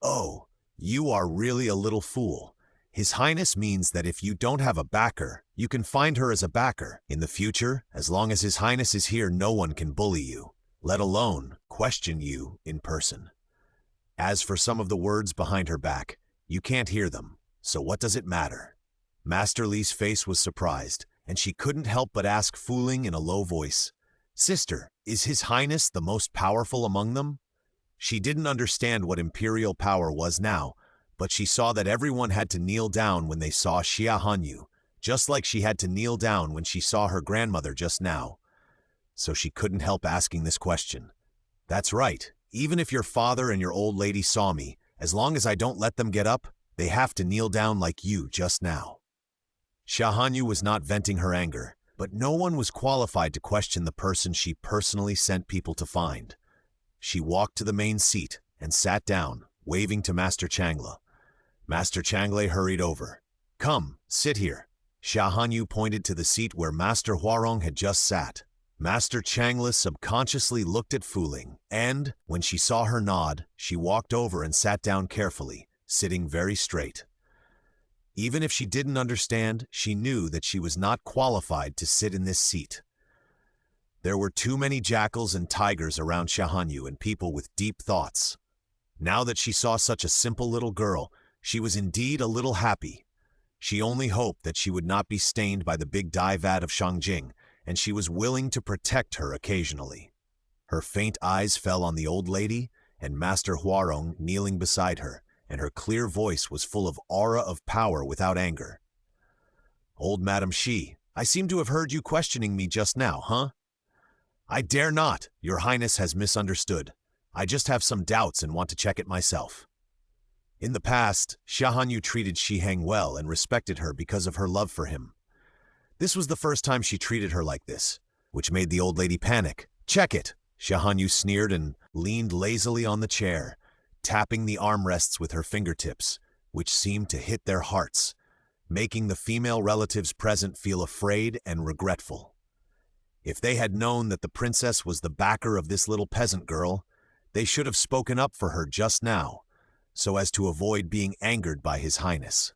Oh, you are really a little fool. His Highness means that if you don't have a backer, you can find her as a backer. In the future, as long as His Highness is here, no one can bully you, let alone question you in person. As for some of the words behind her back, you can't hear them, so what does it matter? Master Li's face was surprised, and she couldn't help but ask Fu Ling in a low voice, Sister, is His Highness the most powerful among them? She didn't understand what imperial power was now, but she saw that everyone had to kneel down when they saw Xia Hanyu, just like she had to kneel down when she saw her grandmother just now. So she couldn't help asking this question. That's right, even if your father and your old lady saw me, as long as I don't let them get up, they have to kneel down like you just now. Xia Hanyu was not venting her anger, but no one was qualified to question the person she personally sent people to find. She walked to the main seat and sat down, waving to Master Changle. Master Changle hurried over. Come, sit here. Xia Hanyu pointed to the seat where Master Huarong had just sat. Master Changle subconsciously looked at Fu Ling, and, when she saw her nod, she walked over and sat down carefully, sitting very straight. Even if she didn't understand, she knew that she was not qualified to sit in this seat. There were too many jackals and tigers around Xia Hanyu and people with deep thoughts. Now that she saw such a simple little girl, she was indeed a little happy. She only hoped that she would not be stained by the big dye vat of Shangjing, and she was willing to protect her occasionally. Her faint eyes fell on the old lady and Master Huarong kneeling beside her, and her clear voice was full of aura of power without anger. Old Madam Shi, I seem to have heard you questioning me just now, huh? I dare not. Your Highness has misunderstood. I just have some doubts and want to check it myself. In the past, Xia Hanyu treated Shi Heng well and respected her because of her love for him. This was the first time she treated her like this, which made the old lady panic. Check it! Xia Hanyu sneered and leaned lazily on the chair, tapping the armrests with her fingertips, which seemed to hit their hearts, making the female relatives present feel afraid and regretful. If they had known that the princess was the backer of this little peasant girl, they should have spoken up for her just now, so as to avoid being angered by His Highness.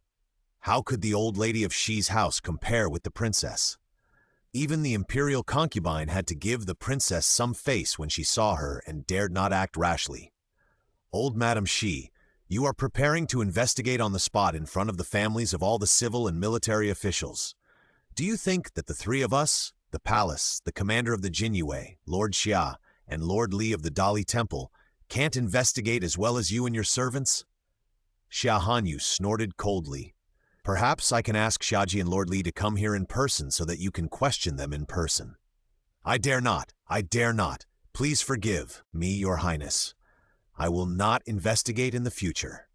How could the old lady of Shi's house compare with the princess? Even the imperial concubine had to give the princess some face when she saw her and dared not act rashly. Old Madam Shi, you are preparing to investigate on the spot in front of the families of all the civil and military officials. Do you think that the three of us, the palace, the commander of the Jinyue, Lord Xia, and Lord Li of the Dali Temple, can't investigate as well as you and your servants? Xia Hanyu snorted coldly. Perhaps I can ask Xiaji and Lord Li to come here in person so that you can question them in person. I dare not. I dare not. Please forgive me, Your Highness. I will not investigate in the future.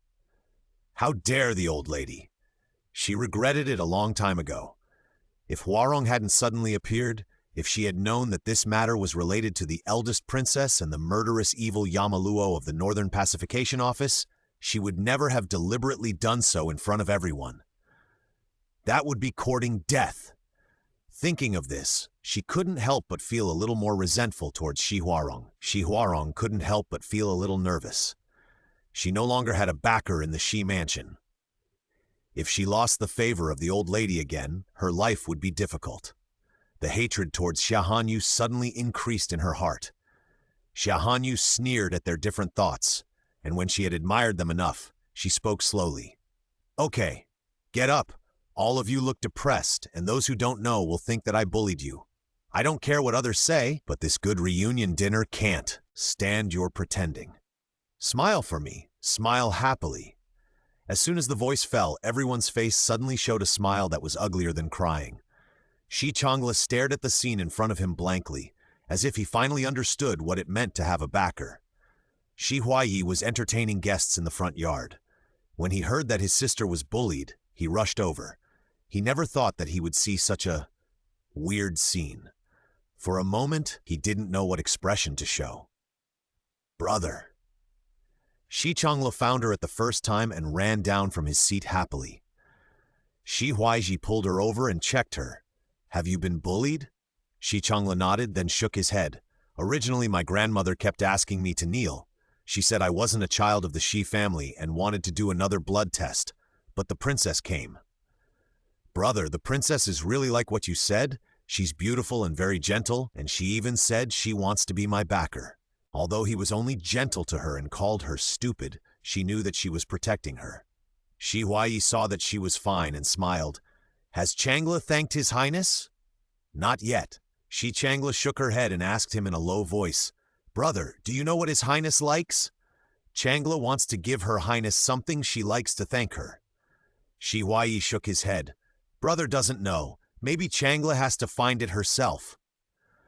How dare the old lady? She regretted it a long time ago. If Huarong hadn't suddenly appeared, if she had known that this matter was related to the eldest princess and the murderous evil Yamaluo of the Northern Pacification Office, she would never have deliberately done so in front of everyone. That would be courting death. Thinking of this, she couldn't help but feel a little more resentful towards Shi Huarong. Shi Huarong couldn't help but feel a little nervous. She no longer had a backer in the Shi mansion. If she lost the favor of the old lady again, her life would be difficult. The hatred towards Xia Hanyu suddenly increased in her heart. Xia Hanyu sneered at their different thoughts, and when she had admired them enough, she spoke slowly. Okay, get up. All of you look depressed, and those who don't know will think that I bullied you. I don't care what others say, but this good reunion dinner can't stand your pretending. Smile for me. Smile happily." As soon as the voice fell, everyone's face suddenly showed a smile that was uglier than crying. Shi Changla stared at the scene in front of him blankly, as if he finally understood what it meant to have a backer. Shi Huayi was entertaining guests in the front yard. When he heard that his sister was bullied, he rushed over. He never thought that he would see such a weird scene. For a moment, he didn't know what expression to show. "Brother." Shi Changla found her at the first time and ran down from his seat happily. Shi Huaiji pulled her over and checked her. "Have you been bullied?" Shi Changla nodded, then shook his head. "Originally, my grandmother kept asking me to kneel. She said I wasn't a child of the Shi family and wanted to do another blood test, but the princess came." "Brother, the princess is really like what you said? She's beautiful and very gentle, and she even said she wants to be my backer." Although he was only gentle to her and called her stupid, she knew that she was protecting her. Shi Huayi saw that she was fine and smiled. "Has Changla thanked His Highness?" "Not yet." Shi Changla shook her head and asked him in a low voice, "Brother, do you know what His Highness likes?" "Changla wants to give Her Highness something she likes to thank her." Shi Huayi shook his head. "Brother doesn't know. Maybe Changla has to find it herself."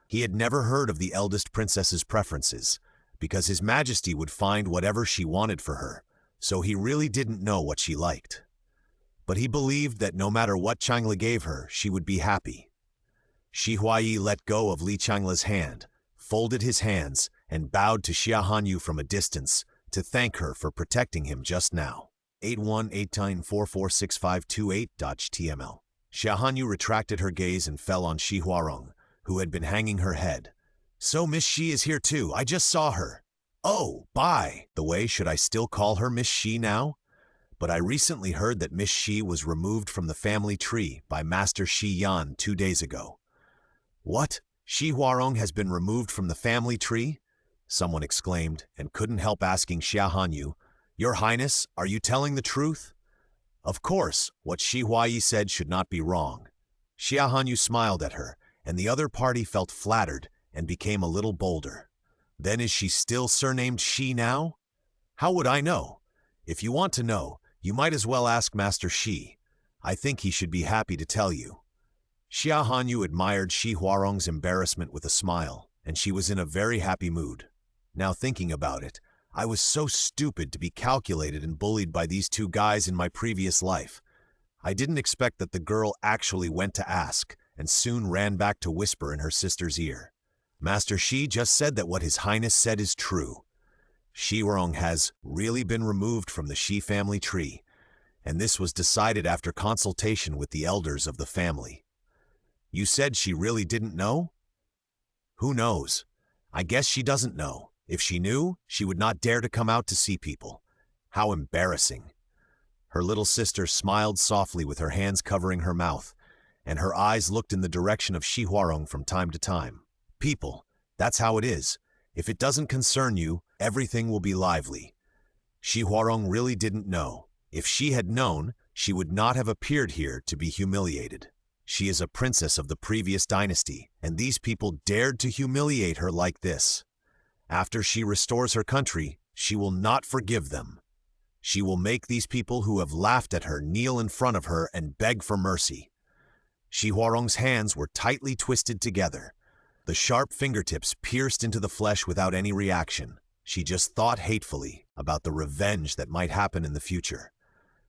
He had never heard of the eldest princess's preferences, because His Majesty would find whatever she wanted for her, so he really didn't know what she liked. But he believed that no matter what Changla gave her, she would be happy. Shi Huayi let go of Li Changla's hand, folded his hands, and bowed to Xia Hanyu from a distance to thank her for protecting him just now. 8189446528.html. Xia Hanyu retracted her gaze and fell on Shi Huarong, who had been hanging her head. "So Miss Shi is here too. I just saw her." "Oh, by the way, should I still call her Miss Shi now? But I recently heard that Miss Shi was removed from the family tree by Master Shi Yan 2 days ago." "What? Shi Huarong has been removed from the family tree?" someone exclaimed, and couldn't help asking Xia Hanyu, "Your Highness, are you telling the truth?" Of course, what Shi Huayi said should not be wrong. Xia Hanyu smiled at her, and the other party felt flattered and became a little bolder. "Then is she still surnamed Shi now?" "How would I know? If you want to know, you might as well ask Master Shi. I think he should be happy to tell you." Xia Hanyu admired Shi Huarong's embarrassment with a smile, and she was in a very happy mood. "Now thinking about it, I was so stupid to be calculated and bullied by these two guys in my previous life. I didn't expect that the girl actually went to ask, and soon ran back to whisper in her sister's ear. Master Shi just said that what His Highness said is true. Shi Huarong has really been removed from the Shi family tree, and this was decided after consultation with the elders of the family." "You said she really didn't know?" "Who knows? I guess she doesn't know. If she knew, she would not dare to come out to see people. How embarrassing." Her little sister smiled softly with her hands covering her mouth, and her eyes looked in the direction of Shi Huarong from time to time. "People, that's how it is. If it doesn't concern you, everything will be lively." Shi Huarong really didn't know. If she had known, she would not have appeared here to be humiliated. She is a princess of the previous dynasty, and these people dared to humiliate her like this. After she restores her country, she will not forgive them. She will make these people who have laughed at her kneel in front of her and beg for mercy. Shi Huarong's hands were tightly twisted together. The sharp fingertips pierced into the flesh without any reaction. She just thought hatefully about the revenge that might happen in the future.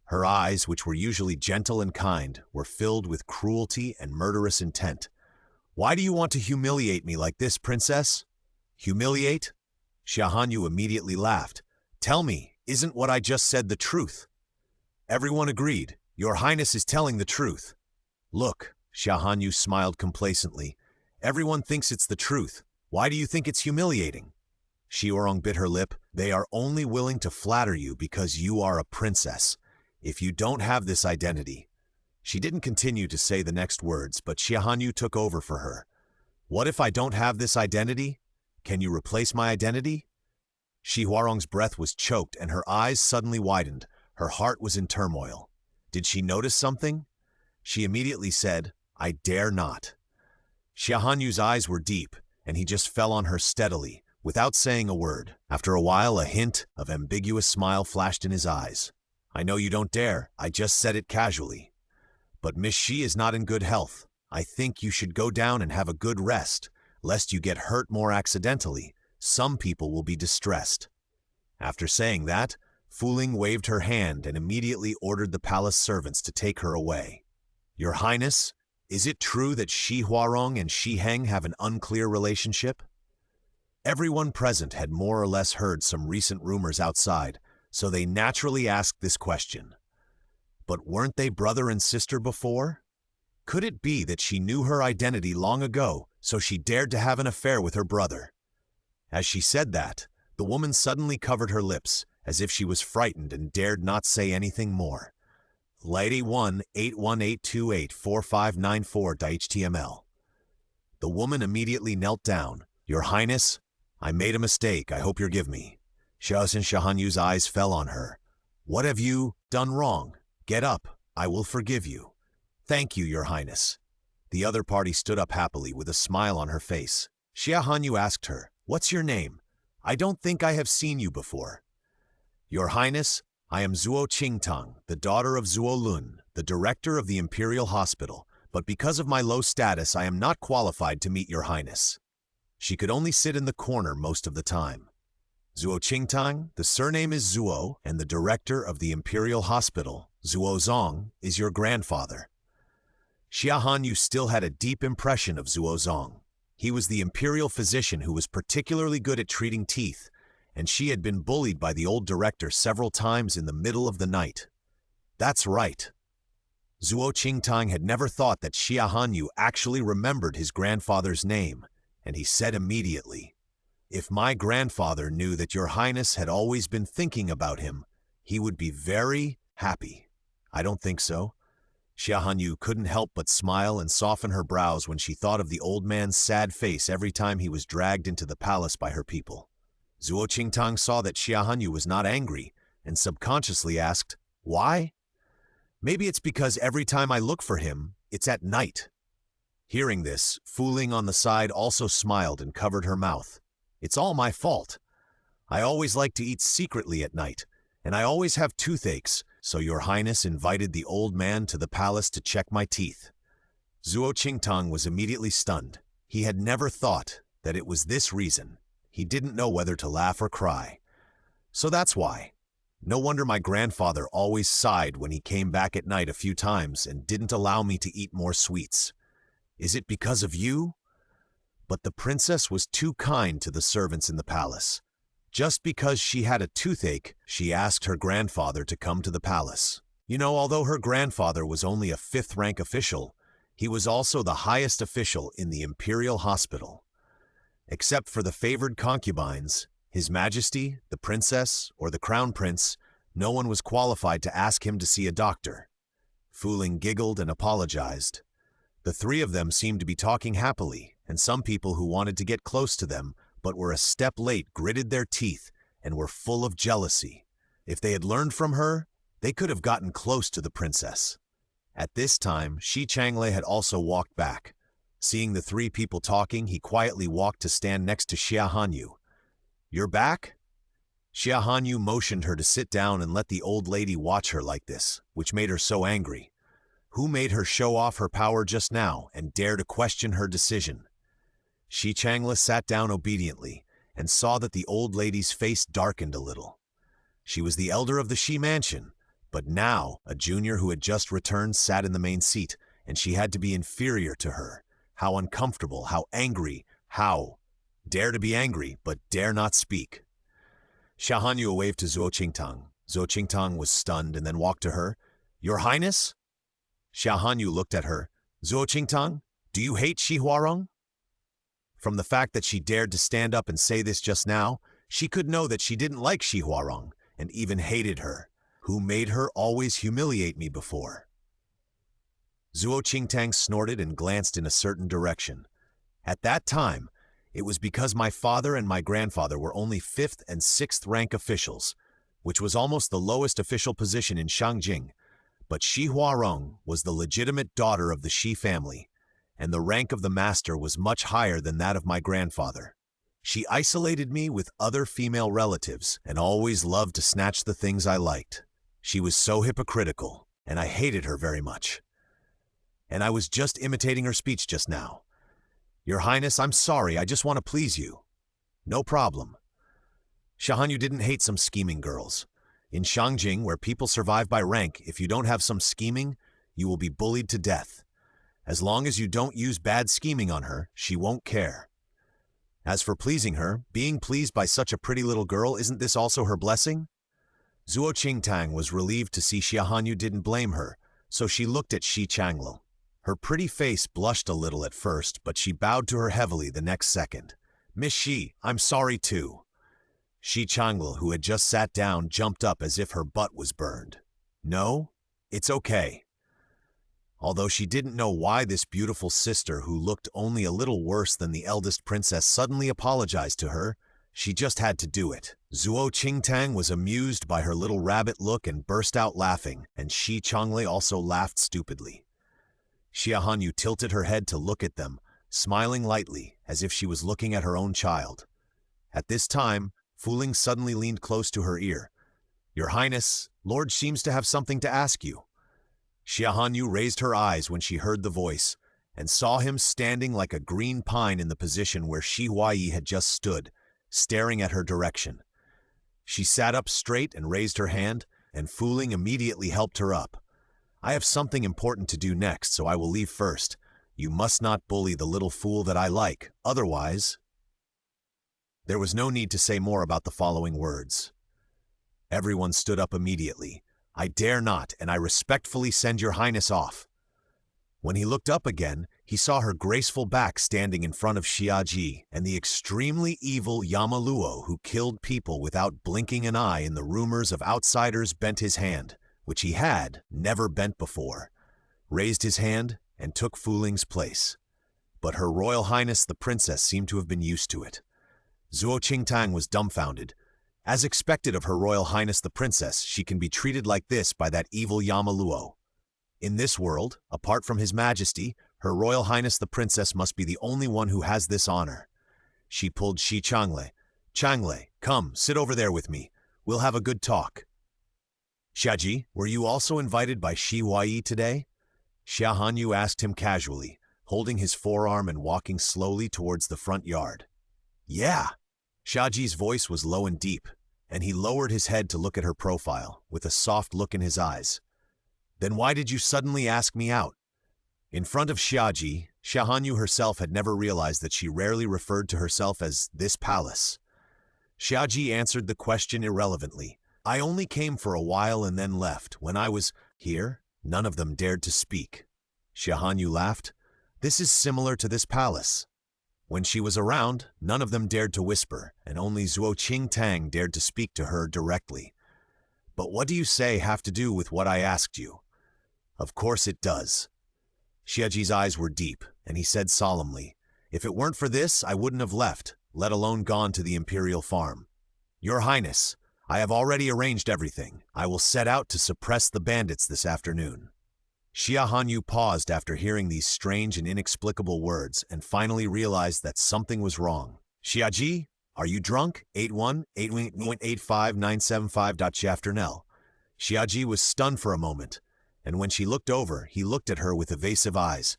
Her eyes, which were usually gentle and kind, were filled with cruelty and murderous intent. "Why do you want to humiliate me like this, princess?" "Humiliate?" Xia Hanyu immediately laughed. "Tell me, isn't what I just said the truth?" Everyone agreed. "Your Highness is telling the truth." "Look," Xia Hanyu smiled complacently. "Everyone thinks it's the truth. Why do you think it's humiliating?" Shi Huarong bit her lip. "They are only willing to flatter you because you are a princess. If you don't have this identity..." She didn't continue to say the next words, but Xia Hanyu took over for her. "What if I don't have this identity? Can you replace my identity?" Shi Huarong's breath was choked and her eyes suddenly widened. Her heart was in turmoil. Did she notice something? She immediately said, "I dare not." Xia Hanyu's eyes were deep, and he just fell on her steadily, without saying a word. After a while, a hint of ambiguous smile flashed in his eyes. I know you don't dare, I just said it casually. But Miss Xi is not in good health. I think you should go down and have a good rest, lest you get hurt more accidentally. Some people will be distressed. After saying that, Fu Ling waved her hand and immediately ordered the palace servants to take her away. Your Highness, is it true that Shi Huarong and Shi Heng have an unclear relationship? Everyone present had more or less heard some recent rumors outside, so they naturally asked this question. But weren't they brother and sister before? Could it be that she knew her identity long ago, so she dared to have an affair with her brother? As she said that, the woman suddenly covered her lips, as if she was frightened and dared not say anything more. Lady 1-818284594.html. The woman immediately knelt down. Your Highness, I made a mistake, I hope you'll give me. Xia Hanyu's eyes fell on her. What have you done wrong? Get up, I will forgive you. Thank you, Your Highness. The other party stood up happily with a smile on her face. Xia Hanyu asked her, What's your name? I don't think I have seen you before. Your Highness, I am Zuo Qingtang, the daughter of Zuo Lun, the director of the Imperial Hospital, but because of my low status I am not qualified to meet Your Highness. She could only sit in the corner most of the time. Zuo Qingtang, the surname is Zuo, and the director of the Imperial Hospital, Zuo Zong, is your grandfather. Xia Hanyu still had a deep impression of Zuo Zong. He was the imperial physician who was particularly good at treating teeth, and she had been bullied by the old director several times in the middle of the night. That's right. Zuo Qingtang had never thought that Xia Hanyu actually remembered his grandfather's name, and he said immediately, If my grandfather knew that Your Highness had always been thinking about him, he would be very happy. I don't think so. Xia Hanyu couldn't help but smile and soften her brows when she thought of the old man's sad face every time he was dragged into the palace by her people. Zuo Qingtang saw that Xia Hanyu was not angry and subconsciously asked, Why? Maybe it's because every time I look for him, it's at night. Hearing this, Fu Ling on the side also smiled and covered her mouth. It's all my fault. I always like to eat secretly at night, and I always have toothaches, so Your Highness invited the old man to the palace to check my teeth. Zuo Qingtang was immediately stunned. He had never thought that it was this reason. He didn't know whether to laugh or cry. So that's why. No wonder my grandfather always sighed when he came back at night a few times and didn't allow me to eat more sweets. Is it because of you? But the princess was too kind to the servants in the palace. Just because she had a toothache, she asked her grandfather to come to the palace. You know, although her grandfather was only a fifth-rank official, he was also the highest official in the Imperial Hospital. Except for the favored concubines, His Majesty, the princess, or the crown prince, no one was qualified to ask him to see a doctor. Fu Ling giggled and apologized. The three of them seemed to be talking happily, and some people who wanted to get close to them but were a step late gritted their teeth and were full of jealousy. If they had learned from her, they could have gotten close to the princess. At this time, Shi Changlei had also walked back. Seeing the three people talking, he quietly walked to stand next to Xia Hanyu. You're back? Xia Hanyu motioned her to sit down and let the old lady watch her like this, which made her so angry. Who made her show off her power just now and dare to question her decision? Shi Changlei sat down obediently and saw that the old lady's face darkened a little. She was the elder of the Shi mansion, but now a junior who had just returned sat in the main seat, and she had to be inferior to her. How uncomfortable, how angry, how dare to be angry, but dare not speak. Xia Hanyu waved to Zuo Qingtang. Zuo Qingtang was stunned and then walked to her. Your Highness? Xia Hanyu looked at her. Zuo Qingtang, do you hate Shi Huarong? From the fact that she dared to stand up and say this just now, she could know that she didn't like Shi Huarong and even hated her. Who made her always humiliate me before? Zuo Qingtang snorted and glanced in a certain direction. At that time, it was because my father and my grandfather were only 5th and 6th rank officials, which was almost the lowest official position in Shangjing. But Shi Huarong was the legitimate daughter of the Shi family, and the rank of the master was much higher than that of my grandfather. She isolated me with other female relatives and always loved to snatch the things I liked. She was so hypocritical, and I hated her very much. And I was just imitating her speech just now. Your Highness, I'm sorry, I just want to please you. No problem. Xia Hanyu didn't hate some scheming girls. In Shangjing, where people survive by rank, if you don't have some scheming, you will be bullied to death. As long as you don't use bad scheming on her, she won't care. As for pleasing her, being pleased by such a pretty little girl, isn't this also her blessing? Zuo Qingtang was relieved to see Xia Hanyu didn't blame her, so she looked at Shi Changle. Her pretty face blushed a little at first, but she bowed to her heavily the next second. Miss Shi, I'm sorry too. Shi Changle, who had just sat down, jumped up as if her butt was burned. No, it's okay. Although she didn't know why this beautiful sister, who looked only a little worse than the eldest princess, suddenly apologized to her, she just had to do it. Zuo Qingtang was amused by her little rabbit look and burst out laughing, and Shi Changle also laughed stupidly. Xia Hanyu tilted her head to look at them, smiling lightly, as if she was looking at her own child. At this time, Fu Ling suddenly leaned close to her ear. Your Highness, Lord seems to have something to ask you. Xia Hanyu raised her eyes when she heard the voice, and saw him standing like a green pine in the position where Shi Huayi had just stood, staring at her direction. She sat up straight and raised her hand, and Fu Ling immediately helped her up. I have something important to do next, so I will leave first. You must not bully the little fool that I like, otherwise... There was no need to say more about the following words. Everyone stood up immediately. I dare not, and I respectfully send your Highness off. When he looked up again, he saw her graceful back standing in front of Xiaji and the extremely evil Yamaluo, who killed people without blinking an eye in the rumors of outsiders, bent his hand, which he had never bent before, raised his hand, and took Fu Ling's place. But Her Royal Highness the Princess seemed to have been used to it. Zuo Qingtang was dumbfounded. As expected of Her Royal Highness the Princess, she can be treated like this by that evil Yamaluo. In this world, apart from His Majesty, Her Royal Highness the Princess must be the only one who has this honor. She pulled Shi Changle. Changle, come, sit over there with me. We'll have a good talk. Xiaji, were you also invited by Shi Huayi today? Xia Hanyu asked him casually, holding his forearm and walking slowly towards the front yard. Yeah. Xiaji's voice was low and deep, and he lowered his head to look at her profile, with a soft look in his eyes. Then why did you suddenly ask me out? In front of Xiaji, Xia Hanyu herself had never realized that she rarely referred to herself as this palace. Xiaji answered the question irrelevantly. I only came for a while and then left. When I was here, none of them dared to speak. Xia Hanyu laughed. This is similar to this palace. When she was around, none of them dared to whisper, and only Zuo Qingtang dared to speak to her directly. But what do you say have to do with what I asked you? Of course it does. Xiaji's eyes were deep, and he said solemnly, if it weren't for this, I wouldn't have left, let alone gone to the imperial farm. Your Highness, I have already arranged everything. I will set out to suppress the bandits this afternoon. Xia Hanyu paused after hearing these strange and inexplicable words and finally realized that something was wrong. Xiaji, are you drunk? 81-8185975. Xiaji was stunned for a moment, and when she looked over, he looked at her with evasive eyes.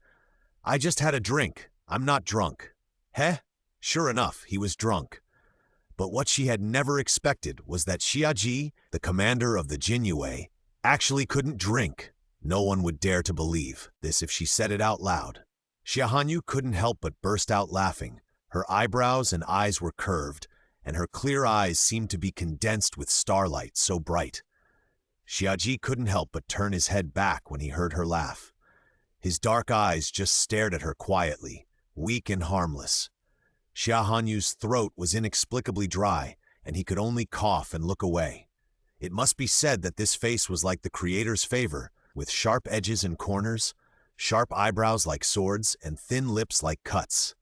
I just had a drink. I'm not drunk. Heh? Sure enough, he was drunk. But what she had never expected was that Xiaji, the commander of the Jinyue, actually couldn't drink. No one would dare to believe this if she said it out loud. Xia Hanyu couldn't help but burst out laughing. Her eyebrows and eyes were curved, and her clear eyes seemed to be condensed with starlight, so bright. Xiaji couldn't help but turn his head back when he heard her laugh. His dark eyes just stared at her quietly, weak and harmless. Xia Hanyu's throat was inexplicably dry, and he could only cough and look away. It must be said that this face was like the Creator's favor, with sharp edges and corners, sharp eyebrows like swords, and thin lips like cuts.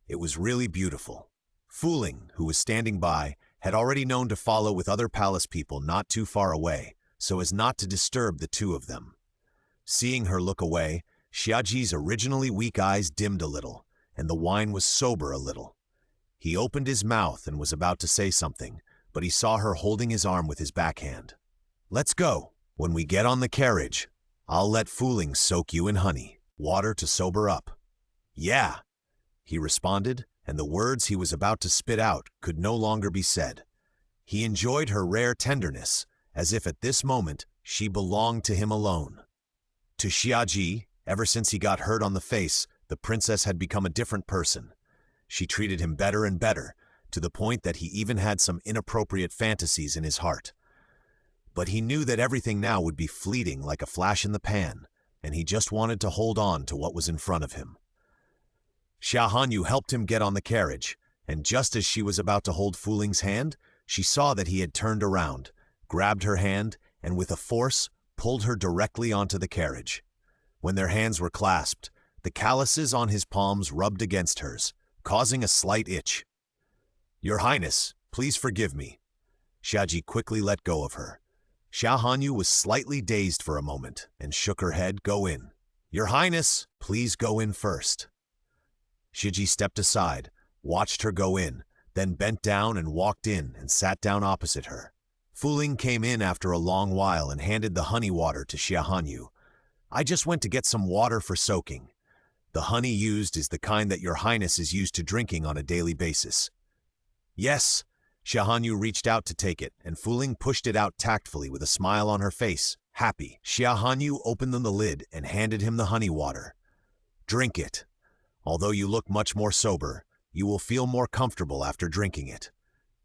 It was really beautiful. Fu Ling, who was standing by, had already known to follow with other palace people not too far away, so as not to disturb the two of them. Seeing her look away, Xiaji's originally weak eyes dimmed a little, and the wine was sober a little. He opened his mouth and was about to say something, but he saw her holding his arm with his backhand. "Let's go. When we get on the carriage, I'll let Fooling soak you in honey, water to sober up." "Yeah," he responded, and the words he was about to spit out could no longer be said. He enjoyed her rare tenderness, as if at this moment she belonged to him alone. To Xiaji, ever since he got hurt on the face, the princess had become a different person. She treated him better and better, to the point that he even had some inappropriate fantasies in his heart. But he knew that everything now would be fleeting like a flash in the pan, and he just wanted to hold on to what was in front of him. Xia Hanyu helped him get on the carriage, and just as she was about to hold Fuling's hand, she saw that he had turned around, grabbed her hand, and with a force, pulled her directly onto the carriage. When their hands were clasped, the calluses on his palms rubbed against hers, causing a slight itch. "Your Highness, please forgive me." Xiaji quickly let go of her. Xia Hanyu was slightly dazed for a moment and shook her head. "Go in." "Your Highness, please go in first." Xiaji stepped aside, watched her go in, then bent down and walked in and sat down opposite her. Fuling came in after a long while and handed the honey water to Xia Hanyu. "I just went to get some water for soaking. The honey used is the kind that your Highness is used to drinking on a daily basis." "Yes." Xia Hanyu reached out to take it, and Fuling pushed it out tactfully with a smile on her face, happy. Xia Hanyu opened the lid and handed him the honey water. "Drink it. Although you look much more sober, you will feel more comfortable after drinking it."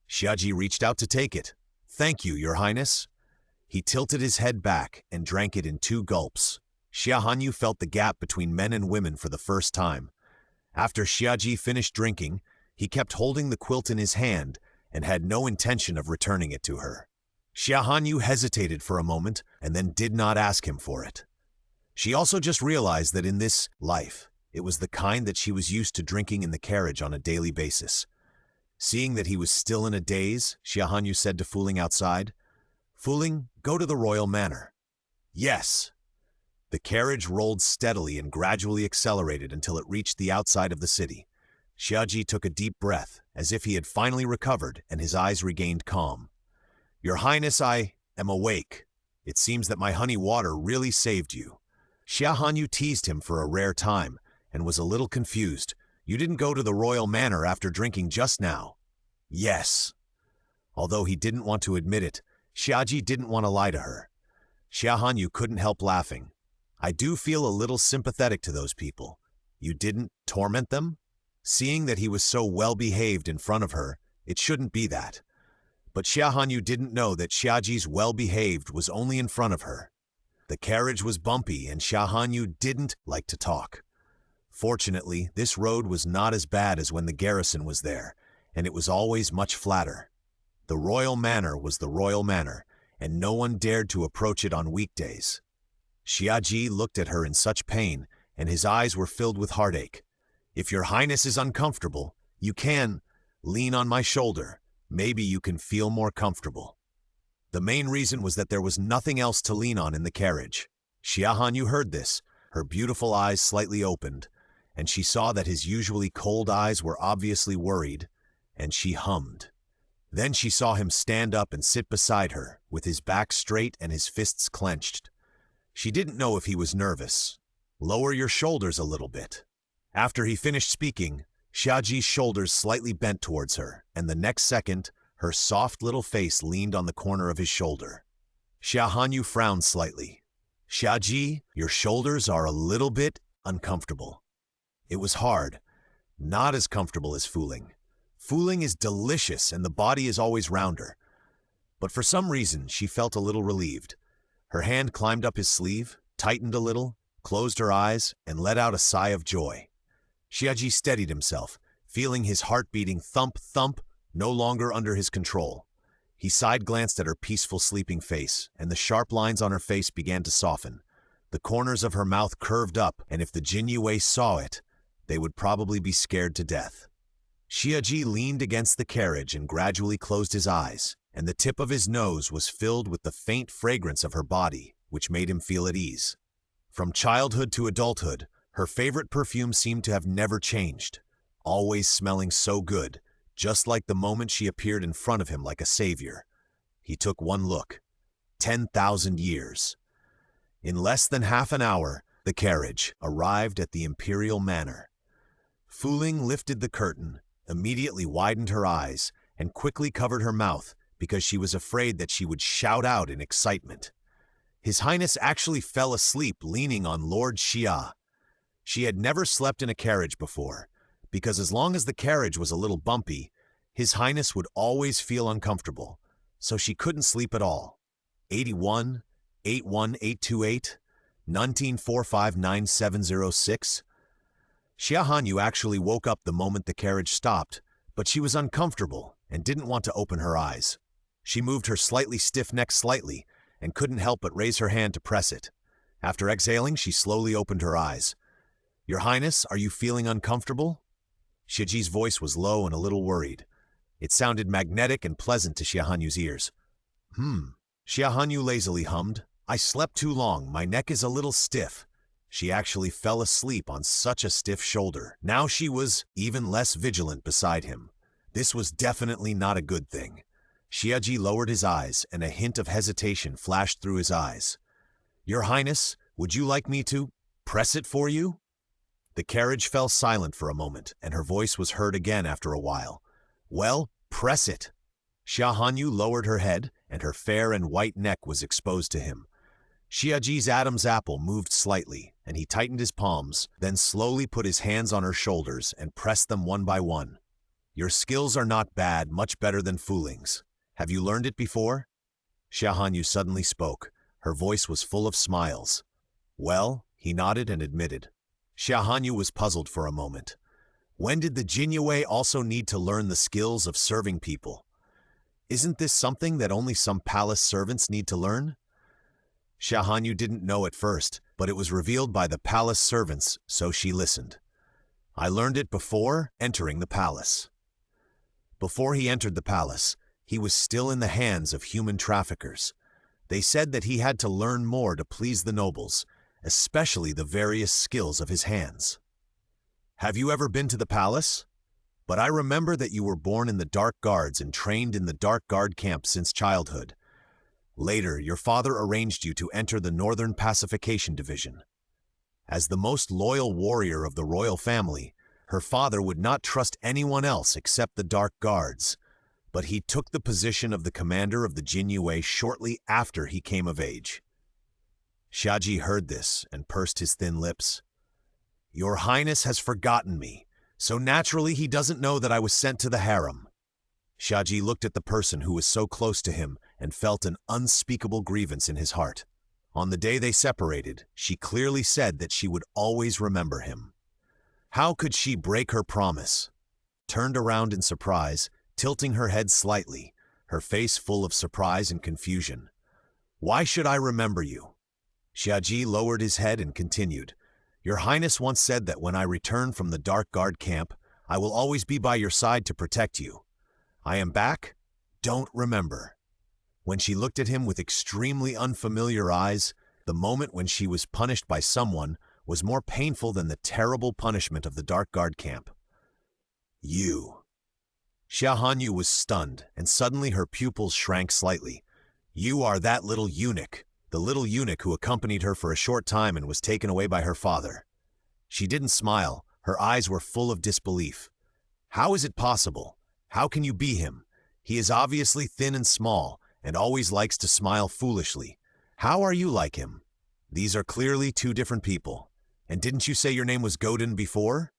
Xiaji reached out to take it. "Thank you, Your Highness." He tilted his head back and drank it in 2 gulps. Xia Hanyu felt the gap between men and women for the first time. After Xiaji finished drinking, he kept holding the quilt in his hand and had no intention of returning it to her. Xia Hanyu hesitated for a moment and then did not ask him for it. She also just realized that in this life, it was the kind that she was used to drinking in the carriage on a daily basis. Seeing that he was still in a daze, Xia Hanyu said to Fuling outside, "Fuling, go to the royal manor." "Yes." The carriage rolled steadily and gradually accelerated until it reached the outside of the city. Xiaji took a deep breath, as if he had finally recovered, and his eyes regained calm. "Your Highness, I am awake. It seems that my honey water really saved you." Xia Hanyu teased him for a rare time, and was a little confused. "You didn't go to the royal manor after drinking just now?" "Yes." Although he didn't want to admit it, Xiaji didn't want to lie to her. Xia Hanyu couldn't help laughing. "I do feel a little sympathetic to those people. You didn't torment them?" Seeing that he was so well-behaved in front of her, it shouldn't be that. But Xia Hanyu didn't know that Xiaji's well-behaved was only in front of her. The carriage was bumpy and Xia Hanyu didn't like to talk. Fortunately, this road was not as bad as when the garrison was there, and it was always much flatter. The royal manor was the royal manor, and no one dared to approach it on weekdays. Xiaji looked at her in such pain, and his eyes were filled with heartache. "If your Highness is uncomfortable, you can lean on my shoulder. Maybe you can feel more comfortable." The main reason was that there was nothing else to lean on in the carriage. Xia Hanyu heard this, her beautiful eyes slightly opened, and she saw that his usually cold eyes were obviously worried, and she hummed. Then she saw him stand up and sit beside her, with his back straight and his fists clenched. She didn't know if he was nervous. "Lower your shoulders a little bit." After he finished speaking, Xiaji's shoulders slightly bent towards her, and the next second, her soft little face leaned on the corner of his shoulder. Xia Hanyu frowned slightly. "Xiaji, your shoulders are a little bit uncomfortable." It was hard, not as comfortable as Fuling. Fuling is delicious and the body is always rounder. But for some reason, she felt a little relieved. Her hand climbed up his sleeve, tightened a little, closed her eyes, and let out a sigh of joy. Xiaji steadied himself, feeling his heart beating thump, thump, no longer under his control. He side-glanced at her peaceful sleeping face, and the sharp lines on her face began to soften. The corners of her mouth curved up, and if the Jinyue saw it, they would probably be scared to death. Xiaji leaned against the carriage and gradually closed his eyes, and the tip of his nose was filled with the faint fragrance of her body, which made him feel at ease. From childhood to adulthood, her favorite perfume seemed to have never changed, always smelling so good, just like the moment she appeared in front of him like a savior. He took one look. 10,000 years. In less than half an hour, the carriage arrived at the imperial manor. Fu Ling lifted the curtain, immediately widened her eyes, and quickly covered her mouth because she was afraid that she would shout out in excitement. His Highness actually fell asleep leaning on Lord Xia. She had never slept in a carriage before, because as long as the carriage was a little bumpy, His Highness would always feel uncomfortable, so she couldn't sleep at all. 81, 81828, 19459706. Xia Hanyu actually woke up the moment the carriage stopped, but she was uncomfortable and didn't want to open her eyes. She moved her slightly stiff neck slightly and couldn't help but raise her hand to press it. After exhaling, she slowly opened her eyes. "Your Highness, are you feeling uncomfortable?" Shiji's voice was low and a little worried. It sounded magnetic and pleasant to Xia Hanyu's ears. Xia Hanyu lazily hummed, "I slept too long, my neck is a little stiff." She actually fell asleep on such a stiff shoulder. Now she was even less vigilant beside him. This was definitely not a good thing. Xiaji lowered his eyes, and a hint of hesitation flashed through his eyes. "Your Highness, would you like me to press it for you?" The carriage fell silent for a moment, and her voice was heard again after a while. "Well, press it." Xia Hanyu lowered her head, and her fair and white neck was exposed to him. Xiaji's Adam's apple moved slightly, and he tightened his palms, then slowly put his hands on her shoulders and pressed them one by one. "Your skills are not bad, much better than Fu Ling's. Have you learned it before?" Xia Hanyu suddenly spoke. Her voice was full of smiles. "Well," he nodded and admitted. Xia Hanyu was puzzled for a moment. When did the Jinyue also need to learn the skills of serving people? Isn't this something that only some palace servants need to learn? Xia Hanyu didn't know at first, but it was revealed by the palace servants, so she listened. "I learned it before entering the palace." Before he entered the palace, he was still in the hands of human traffickers. They said that he had to learn more to please the nobles, especially the various skills of his hands. "Have you ever been to the palace? But I remember that you were born in the Dark Guards and trained in the Dark Guard camp since childhood. Later, your father arranged you to enter the Northern Pacification Division. As the most loyal warrior of the royal family, her father would not trust anyone else except the Dark Guards, but he took the position of the commander of the Jinyue shortly after he came of age." Xiaji heard this and pursed his thin lips. "Your Highness has forgotten me, so naturally he doesn't know that I was sent to the harem." Xiaji looked at the person who was so close to him and felt an unspeakable grievance in his heart. On the day they separated, she clearly said that she would always remember him. How could she break her promise? Turned around in surprise, tilting her head slightly, her face full of surprise and confusion. "Why should I remember you?" Xiaji lowered his head and continued. "Your Highness once said that when I return from the Dark Guard camp, I will always be by your side to protect you. I am back? Don't remember." When she looked at him with extremely unfamiliar eyes, the moment when she was punished by someone was more painful than the terrible punishment of the Dark Guard camp. "You." Xia Hanyu was stunned, and suddenly her pupils shrank slightly. "You are that little eunuch, the little eunuch who accompanied her for a short time and was taken away by her father." She didn't smile, her eyes were full of disbelief. "How is it possible? How can you be him? He is obviously thin and small, and always likes to smile foolishly. How are you like him? These are clearly two different people. And didn't you say your name was Godin before?"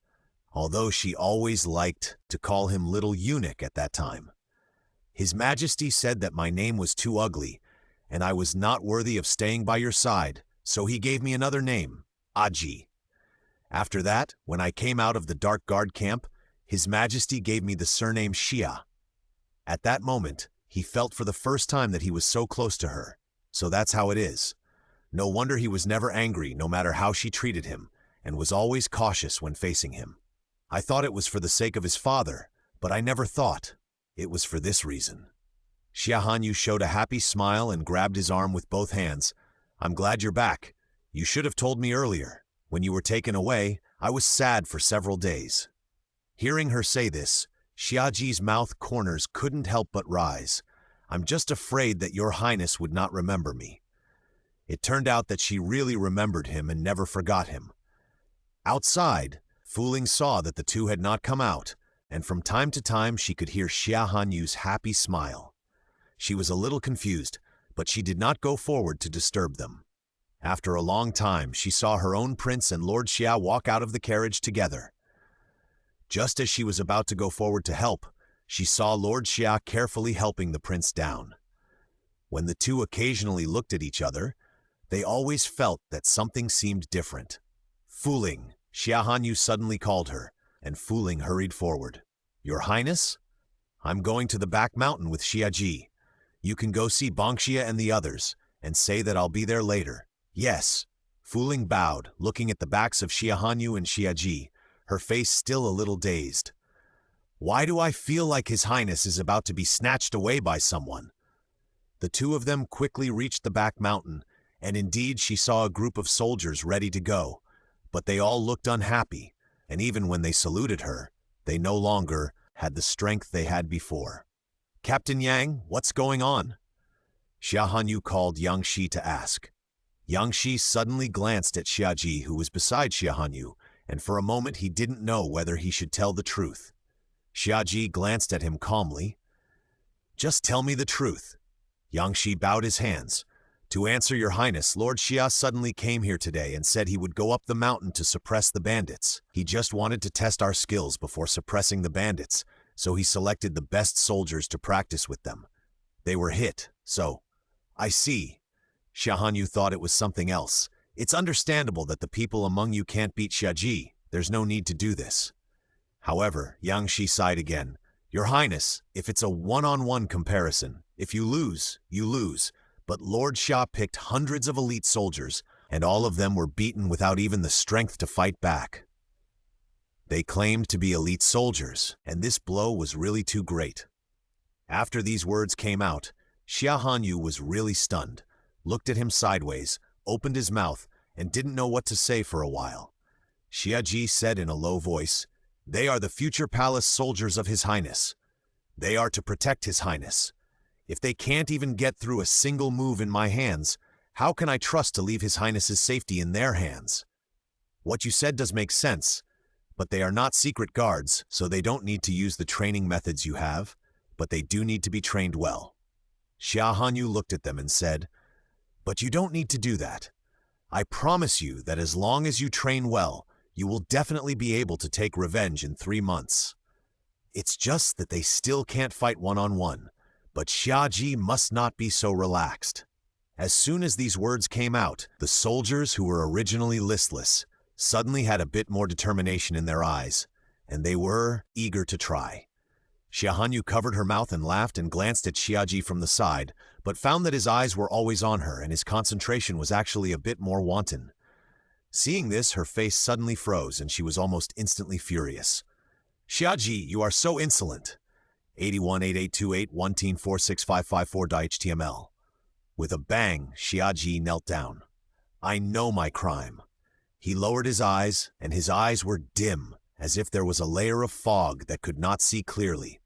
Although she always liked to call him Little Eunuch at that time. "His Majesty said that my name was too ugly, and I was not worthy of staying by your side, so he gave me another name, Aji. After that, when I came out of the Dark Guard camp, His Majesty gave me the surname Xia. At that moment, he felt for the first time that he was so close to her. So that's how it is. No wonder he was never angry, no matter how she treated him, and was always cautious when facing him. I thought it was for the sake of his father, but I never thought it was for this reason." Xia Hanyu showed a happy smile and grabbed his arm with both hands. "I'm glad you're back. You should have told me earlier. When you were taken away, I was sad for several days." Hearing her say this, Xiaji's mouth corners couldn't help but rise. "I'm just afraid that your highness would not remember me." It turned out that she really remembered him and never forgot him. Outside, Fuling saw that the two had not come out, and from time to time she could hear Xia Hanyu's happy smile. She was a little confused, but she did not go forward to disturb them. After a long time, she saw her own prince and Lord Xia walk out of the carriage together. Just as she was about to go forward to help, she saw Lord Xia carefully helping the prince down. When the two occasionally looked at each other, they always felt that something seemed different. "Fuling," Xia Hanyu suddenly called her, and Fuling hurried forward. "Your Highness? I'm going to the back mountain with Xiaji. You can go see Bangxia and the others, and say that I'll be there later." "Yes." Fuling bowed, looking at the backs of Xia Hanyu and Xiaji, her face still a little dazed. "Why do I feel like His Highness is about to be snatched away by someone?" The two of them quickly reached the back mountain, and indeed she saw a group of soldiers ready to go, but they all looked unhappy, and even when they saluted her, they no longer had the strength they had before. "Captain Yang, what's going on?" Xia Hanyu called Yang Shi to ask. Yang Shi suddenly glanced at Xiaji, who was beside Xia Hanyu, and for a moment he didn't know whether he should tell the truth. Xiaji glanced at him calmly. "Just tell me the truth." Yang Shi bowed his hands. "To answer your highness, Lord Xia suddenly came here today and said he would go up the mountain to suppress the bandits. He just wanted to test our skills before suppressing the bandits, so he selected the best soldiers to practice with them. They were hit, so..." "I see." Xia Hanyu thought it was something else. "It's understandable that the people among you can't beat Xiaji. There's no need to do this." However, Yang Shi sighed again. "Your Highness, if it's a one-on-one comparison, if you lose, you lose. But Lord Xia picked hundreds of elite soldiers, and all of them were beaten without even the strength to fight back. They claimed to be elite soldiers, and this blow was really too great." After these words came out, Xia Hanyu was really stunned, looked at him sideways, opened his mouth, and didn't know what to say for a while. Xiaji said in a low voice, "They are the future palace soldiers of His Highness. They are to protect His Highness. If they can't even get through a single move in my hands, how can I trust to leave His Highness's safety in their hands? What you said does make sense, but they are not secret guards, so they don't need to use the training methods you have, but they do need to be trained well." Xia Hanyu looked at them and said, "But you don't need to do that. I promise you that as long as you train well, you will definitely be able to take revenge in 3 months. It's just that they still can't fight one-on-one, but Xiaji must not be so relaxed." As soon as these words came out, the soldiers who were originally listless suddenly had a bit more determination in their eyes, and they were eager to try. Xia Hanyu covered her mouth and laughed and glanced at Xiaji from the side, but found that his eyes were always on her and his concentration was actually a bit more wanton. Seeing this, her face suddenly froze and she was almost instantly furious. "Xiaji, you are so insolent." 818828146554.html. With a bang, Xiaji knelt down. "I know my crime." He lowered his eyes, and his eyes were dim, as if there was a layer of fog that could not see clearly.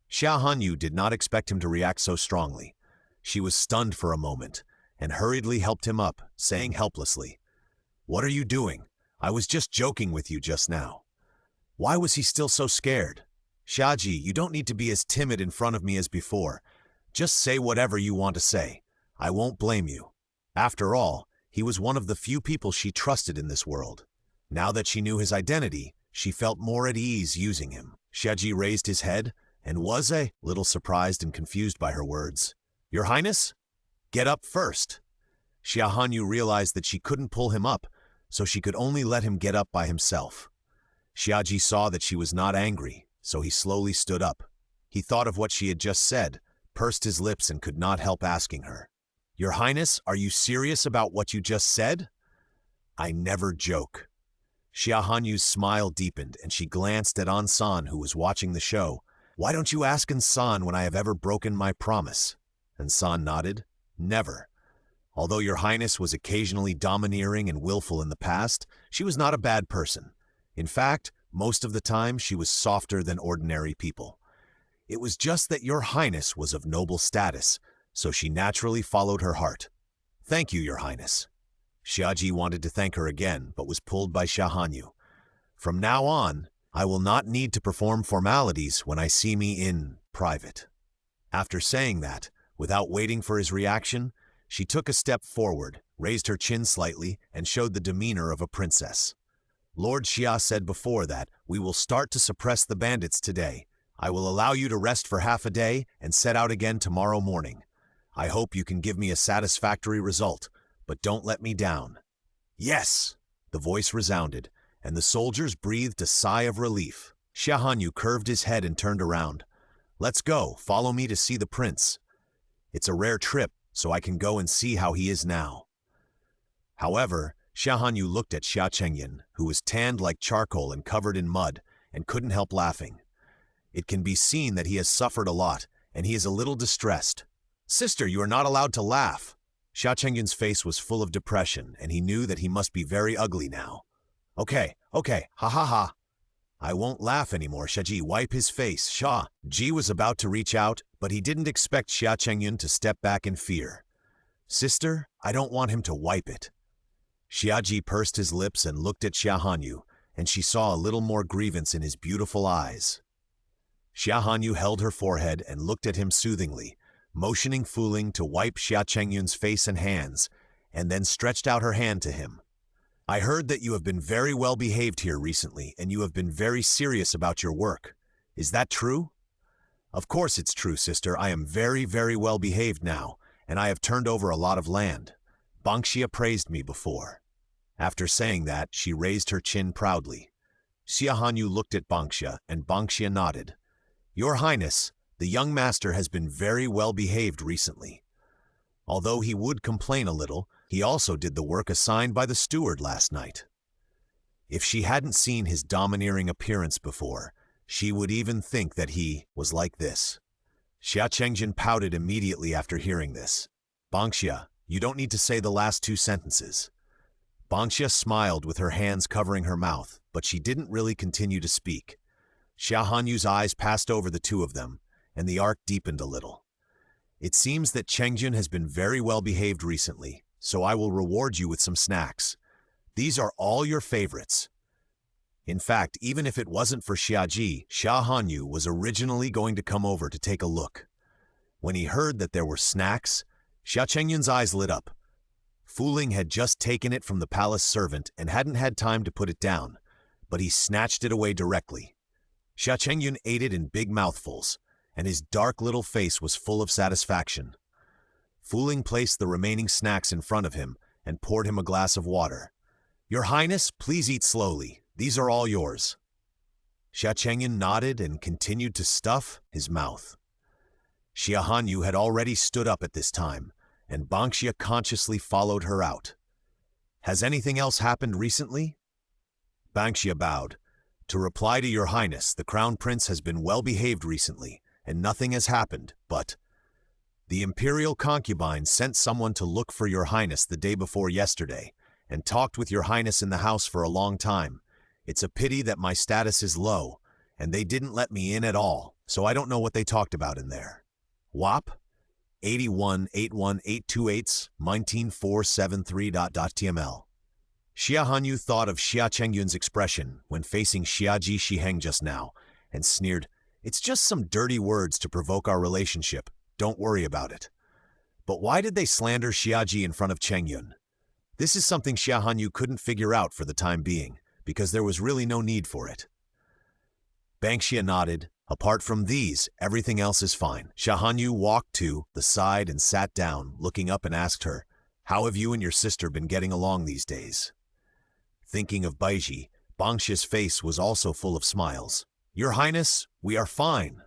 Xia Hanyu did not expect him to react so strongly. She was stunned for a moment, and hurriedly helped him up, saying helplessly, "What are you doing? I was just joking with you just now." Why was he still so scared? "Xiaji, you don't need to be as timid in front of me as before. Just say whatever you want to say. I won't blame you." After all, he was one of the few people she trusted in this world. Now that she knew his identity, she felt more at ease using him. Xiaji raised his head and was a little surprised and confused by her words. "Your Highness? Get up first." Xia Hanyu realized that she couldn't pull him up, so she could only let him get up by himself. Xiaji saw that she was not angry, so he slowly stood up. He thought of what she had just said, pursed his lips and could not help asking her, "Your Highness, are you serious about what you just said?" "I never joke." Xia Hanyu's smile deepened and she glanced at Ansan, who was watching the show. "Why don't you ask Ansan when I have ever broken my promise?" Ansan nodded. "Never." Although your highness was occasionally domineering and willful in the past, she was not a bad person. In fact, most of the time she was softer than ordinary people. It was just that your highness was of noble status, so she naturally followed her heart. Thank you, your highness. Xiaji wanted to thank her again, but was pulled by Xia Hanyu. From now on, I will not need to perform formalities when I see me in private. After saying that, without waiting for his reaction, she took a step forward, raised her chin slightly, and showed the demeanor of a princess. Lord Xia said before that we will start to suppress the bandits today. I will allow you to rest for half a day and set out again tomorrow morning. I hope you can give me a satisfactory result, but don't let me down. Yes, the voice resounded, and the soldiers breathed a sigh of relief. Xia Hanyu curved his head and turned around. Let's go, follow me to see the prince. It's a rare trip, so I can go and see how he is now. However, Xia Hanyu looked at Xia Chengyan, who was tanned like charcoal and covered in mud, and couldn't help laughing. It can be seen that he has suffered a lot, and he is a little distressed. Sister, you are not allowed to laugh. Xia Chengyan's face was full of depression, and he knew that he must be very ugly now. Okay, ha ha ha. I won't laugh anymore. Xiaji, wipe his face. Xia Ji was about to reach out, but he didn't expect Xia Chengyan to step back in fear. Sister, I don't want him to wipe it. Xiaji pursed his lips and looked at Xia Hanyu, and she saw a little more grievance in his beautiful eyes. Xia Hanyu held her forehead and looked at him soothingly, motioning Fu Ling to wipe Xia Chengyun's face and hands, and then stretched out her hand to him. I heard that you have been very well behaved here recently, and you have been very serious about your work. Is that true? Of course it's true, sister. I am very, very well behaved now, and I have turned over a lot of land. Bangxia praised me before. After saying that, she raised her chin proudly. Xia Hanyu looked at Bangxia, and Bangxia nodded. Your Highness, the young master has been very well behaved recently. Although he would complain a little, he also did the work assigned by the steward last night. If she hadn't seen his domineering appearance before, she would even think that he was like this. Xia Chengjin pouted immediately after hearing this. Bangxia, you don't need to say the last two sentences. Bangxia smiled with her hands covering her mouth, but she didn't really continue to speak. Xia Hanyu's eyes passed over the two of them, and the arc deepened a little. It seems that Chengjun has been very well behaved recently, so I will reward you with some snacks. These are all your favorites. In fact, even if it wasn't for Xiaji, Xia Hanyu was originally going to come over to take a look. When he heard that there were snacks, Xia Chengyun's eyes lit up. Fu Ling had just taken it from the palace servant and hadn't had time to put it down, but he snatched it away directly. Xia Chengyun ate it in big mouthfuls, and his dark little face was full of satisfaction. Fu Ling placed the remaining snacks in front of him and poured him a glass of water. Your Highness, please eat slowly. These are all yours. Xia Chengyun nodded and continued to stuff his mouth. Xia Hanyu had already stood up at this time, and Bangxia consciously followed her out. Has anything else happened recently? Bangxia bowed. To reply to your Highness, the Crown Prince has been well behaved recently, and nothing has happened, but the Imperial concubine sent someone to look for your Highness the day before yesterday, and talked with your Highness in the house for a long time. It's a pity that my status is low, and they didn't let me in at all, so I don't know what they talked about in there. WAP 818182819473.tml. Xia Hanyu thought of Xia Chengyun's expression when facing Xiaji Shiheng just now, and sneered, It's just some dirty words to provoke our relationship. Don't worry about it. But why did they slander Xiaji in front of Chengyun? This is something Xia Hanyu couldn't figure out for the time being, because there was really no need for it. Bangxia nodded. Apart from these, everything else is fine. Xia Hanyu walked to the side and sat down, looking up and asked her, How have you and your sister been getting along these days? Thinking of Baiji, Bangxia's face was also full of smiles. Your Highness, we are fine.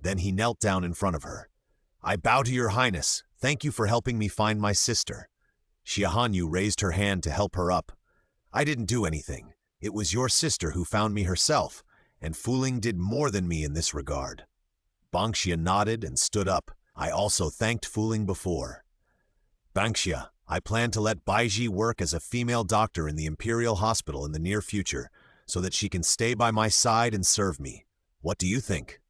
Then he knelt down in front of her. I bow to your Highness. Thank you for helping me find my sister. Xia Hanyu raised her hand to help her up. I didn't do anything. It was your sister who found me herself, and Fu Ling did more than me in this regard. Bangxia nodded and stood up. I also thanked Fu Ling before. Bangxia, I plan to let Baiji work as a female doctor in the Imperial Hospital in the near future, so that she can stay by my side and serve me. What do you think?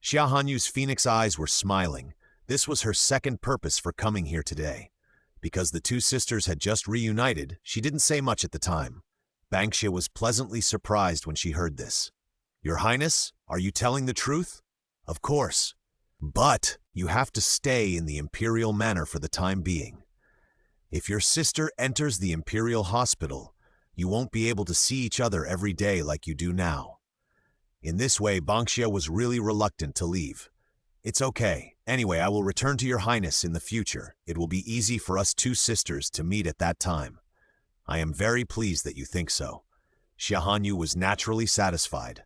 Xia Hanyu's phoenix eyes were smiling. This was her second purpose for coming here today. Because the two sisters had just reunited, she didn't say much at the time. Bangxia was pleasantly surprised when she heard this. Your Highness, are you telling the truth? Of course. But you have to stay in the Imperial Manor for the time being. If your sister enters the Imperial Hospital, you won't be able to see each other every day like you do now. In this way, Bangxia was really reluctant to leave. It's okay. Anyway, I will return to your Highness in the future. It will be easy for us two sisters to meet at that time. I am very pleased that you think so. Xia Hanyu was naturally satisfied.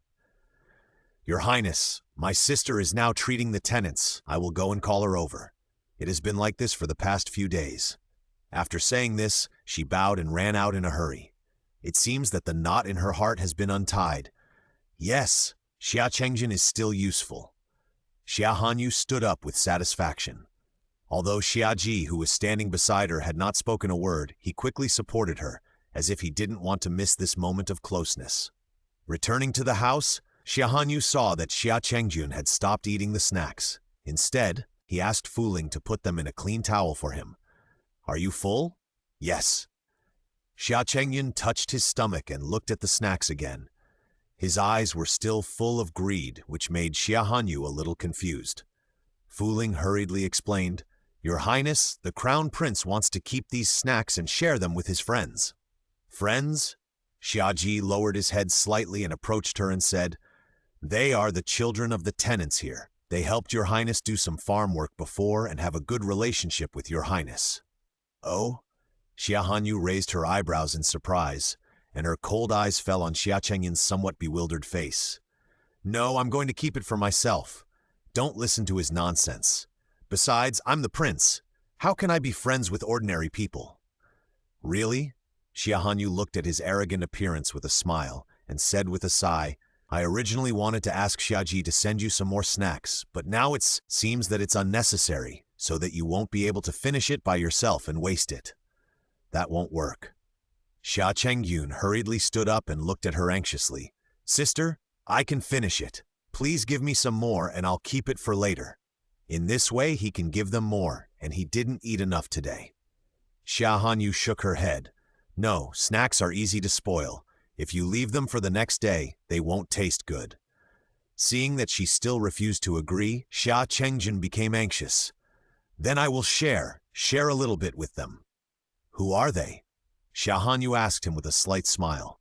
Your Highness, my sister is now treating the tenants. I will go and call her over. It has been like this for the past few days. After saying this, she bowed and ran out in a hurry. It seems that the knot in her heart has been untied. Yes, Xia Chengjin is still useful. Xia Hanyu stood up with satisfaction. Although Xia Ji, who was standing beside her, had not spoken a word, he quickly supported her, as if he didn't want to miss this moment of closeness. Returning to the house, Xia Hanyu saw that Xia Chengjun had stopped eating the snacks. Instead, he asked Fu Ling to put them in a clean towel for him. Are you full? Yes. Xia Chengjun touched his stomach and looked at the snacks again. His eyes were still full of greed, which made Xia Hanyu a little confused. Fu Ling hurriedly explained, Your Highness, the Crown Prince wants to keep these snacks and share them with his friends. Friends? Xia Ji lowered his head slightly and approached her and said, They are the children of the tenants here. They helped your Highness do some farm work before and have a good relationship with your Highness. Oh? Xia Hanyu raised her eyebrows in surprise, and her cold eyes fell on Xia Chengjun's somewhat bewildered face. No, I'm going to keep it for myself. Don't listen to his nonsense. Besides, I'm the prince. How can I be friends with ordinary people? Really? Xia Hanyu looked at his arrogant appearance with a smile and said with a sigh, I originally wanted to ask Xia Ji to send you some more snacks, but now it seems that it's unnecessary, so that you won't be able to finish it by yourself and waste it. That won't work. Xia Chengjun hurriedly stood up and looked at her anxiously. Sister, I can finish it. Please give me some more and I'll keep it for later. In this way, he can give them more, and he didn't eat enough today. Xia Hanyu shook her head. No, snacks are easy to spoil. If you leave them for the next day, they won't taste good. Seeing that she still refused to agree, Xia Chengjun became anxious. Then I will share a little bit with them. Who are they? Xia Hanyu asked him with a slight smile.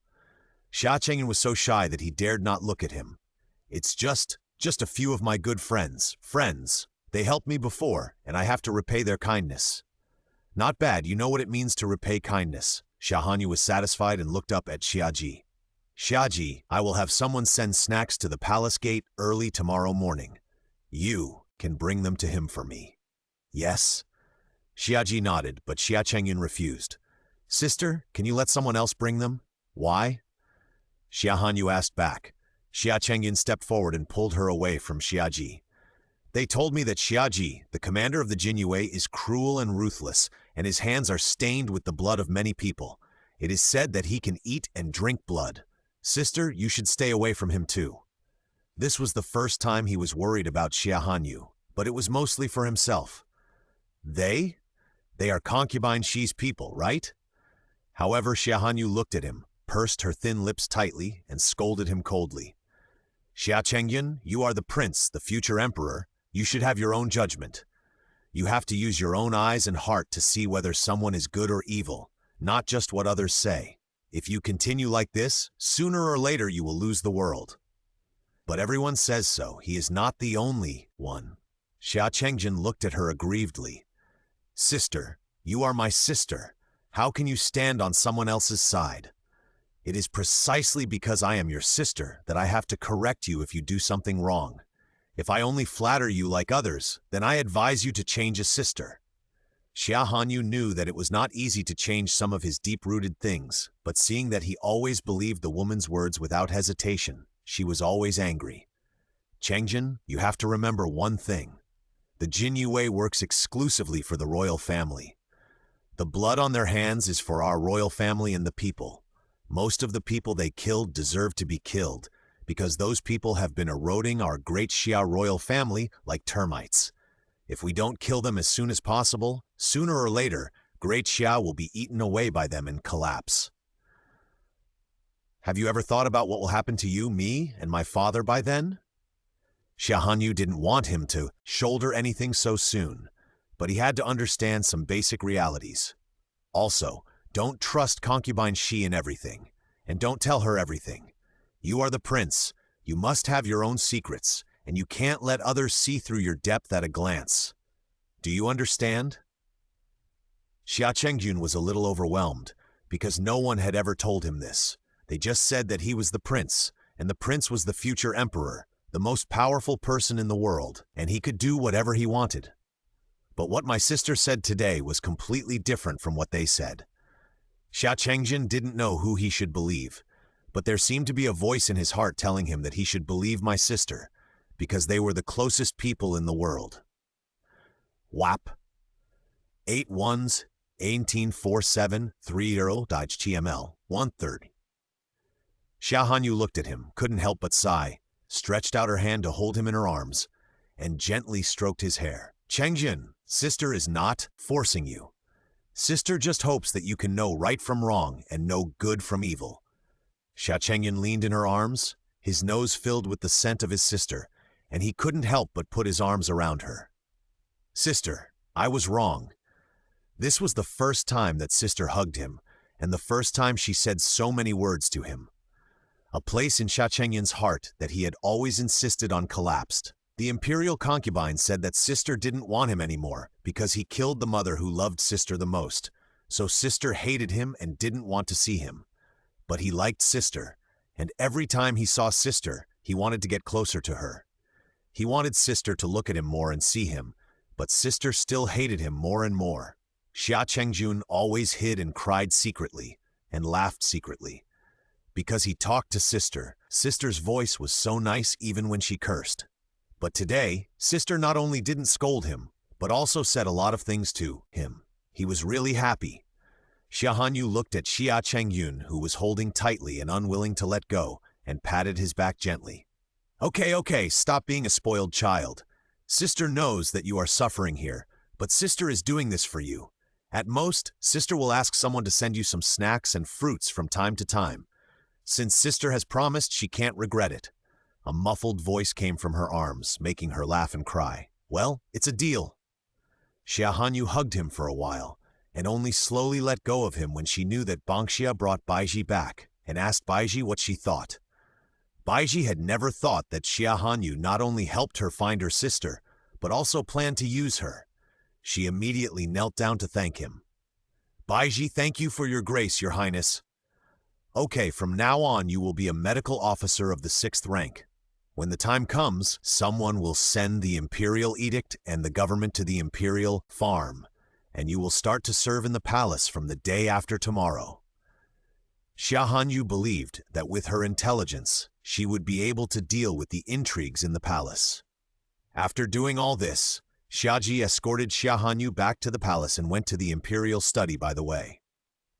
Xia Chengjun was so shy that he dared not look at him. It's just a few of my good friends. They helped me before, and I have to repay their kindness. Not bad, you know what it means to repay kindness. Xia Hanyu was satisfied and looked up at Xia Ji. Xia Ji, I will have someone send snacks to the palace gate early tomorrow morning. You can bring them to him for me. Yes? Xia Ji nodded, but Xia Chengjun refused. Sister, can you let someone else bring them? Why? Xia Hanyu asked back. Xia Chengjun stepped forward and pulled her away from Xia Ji. They told me that Xia Ji, the commander of the Jinyue, is cruel and ruthless, and his hands are stained with the blood of many people. It is said that he can eat and drink blood. Sister, you should stay away from him too. This was the first time he was worried about Xia Hanyu, but it was mostly for himself. They? They are concubine Xi's people, right? However, Xia Hanyu looked at him, pursed her thin lips tightly, and scolded him coldly. Xia Chengjun, you are the prince, the future emperor. You should have your own judgment. You have to use your own eyes and heart to see whether someone is good or evil, not just what others say. If you continue like this, sooner or later you will lose the world. But everyone says so. He is not the only one. Xia Chengjun looked at her aggrievedly. Sister, you are my sister. How can you stand on someone else's side? It is precisely because I am your sister that I have to correct you if you do something wrong. If I only flatter you like others, then I advise you to change a sister. Xia Hanyu knew that it was not easy to change some of his deep-rooted things, but seeing that he always believed the woman's words without hesitation, she was always angry. Chengjun, you have to remember one thing. The Jinyue works exclusively for the royal family. The blood on their hands is for our royal family and the people. Most of the people they killed deserve to be killed, because those people have been eroding our great Xia royal family like termites. If we don't kill them as soon as possible, sooner or later, great Xia will be eaten away by them and collapse. Have you ever thought about what will happen to you, me, and my father by then? Xia Hanyu didn't want him to shoulder anything so soon, but he had to understand some basic realities. Also, don't trust concubine Xi in everything, and don't tell her everything. You are the prince, you must have your own secrets, and you can't let others see through your depth at a glance. Do you understand? Xia Chengjun was a little overwhelmed, because no one had ever told him this. They just said that he was the prince, and the prince was the future emperor, the most powerful person in the world, and he could do whatever he wanted. But what my sister said today was completely different from what they said. Xia Chengjun didn't know who he should believe, but there seemed to be a voice in his heart telling him that he should believe my sister, because they were the closest people in the world. WAP 81s 184730-HTML 130. Xia Hanyu looked at him, couldn't help but sigh, stretched out her hand to hold him in her arms, and gently stroked his hair. Chengjun, sister is not forcing you. Sister just hopes that you can know right from wrong and know good from evil. Xia Chengjun leaned in her arms, his nose filled with the scent of his sister, and he couldn't help but put his arms around her. Sister, I was wrong. This was the first time that sister hugged him, and the first time she said so many words to him. A place in Xia Chengjun's heart that he had always insisted on collapsed. The imperial concubine said that sister didn't want him anymore because he killed the mother who loved sister the most, so sister hated him and didn't want to see him. But he liked sister, and every time he saw sister, he wanted to get closer to her. He wanted sister to look at him more and see him, but sister still hated him more and more. Xia Chengjun always hid and cried secretly, and laughed secretly. Because he talked to sister, sister's voice was so nice even when she cursed. But today, sister not only didn't scold him, but also said a lot of things to him. He was really happy. Xia Hanyu looked at Xia Chengjun, who was holding tightly and unwilling to let go, and patted his back gently. Okay, stop being a spoiled child. Sister knows that you are suffering here, but sister is doing this for you. At most, sister will ask someone to send you some snacks and fruits from time to time. Since sister has promised, she can't regret it. A muffled voice came from her arms, making her laugh and cry. Well, it's a deal. Xia Hanyu hugged him for a while, and only slowly let go of him when she knew that Bangxia brought Baizhi back, and asked Baizhi what she thought. Baizhi had never thought that Xia Hanyu not only helped her find her sister, but also planned to use her. She immediately knelt down to thank him. Baizhi, thank you for your grace, your highness. Okay, from now on you will be a medical officer of the 6th rank. When the time comes, someone will send the imperial edict and the government to the imperial farm, and you will start to serve in the palace from the day after tomorrow. Xia Hanyu believed that with her intelligence, she would be able to deal with the intrigues in the palace. After doing all this, Xiaji escorted Xia Hanyu back to the palace and went to the imperial study by the way.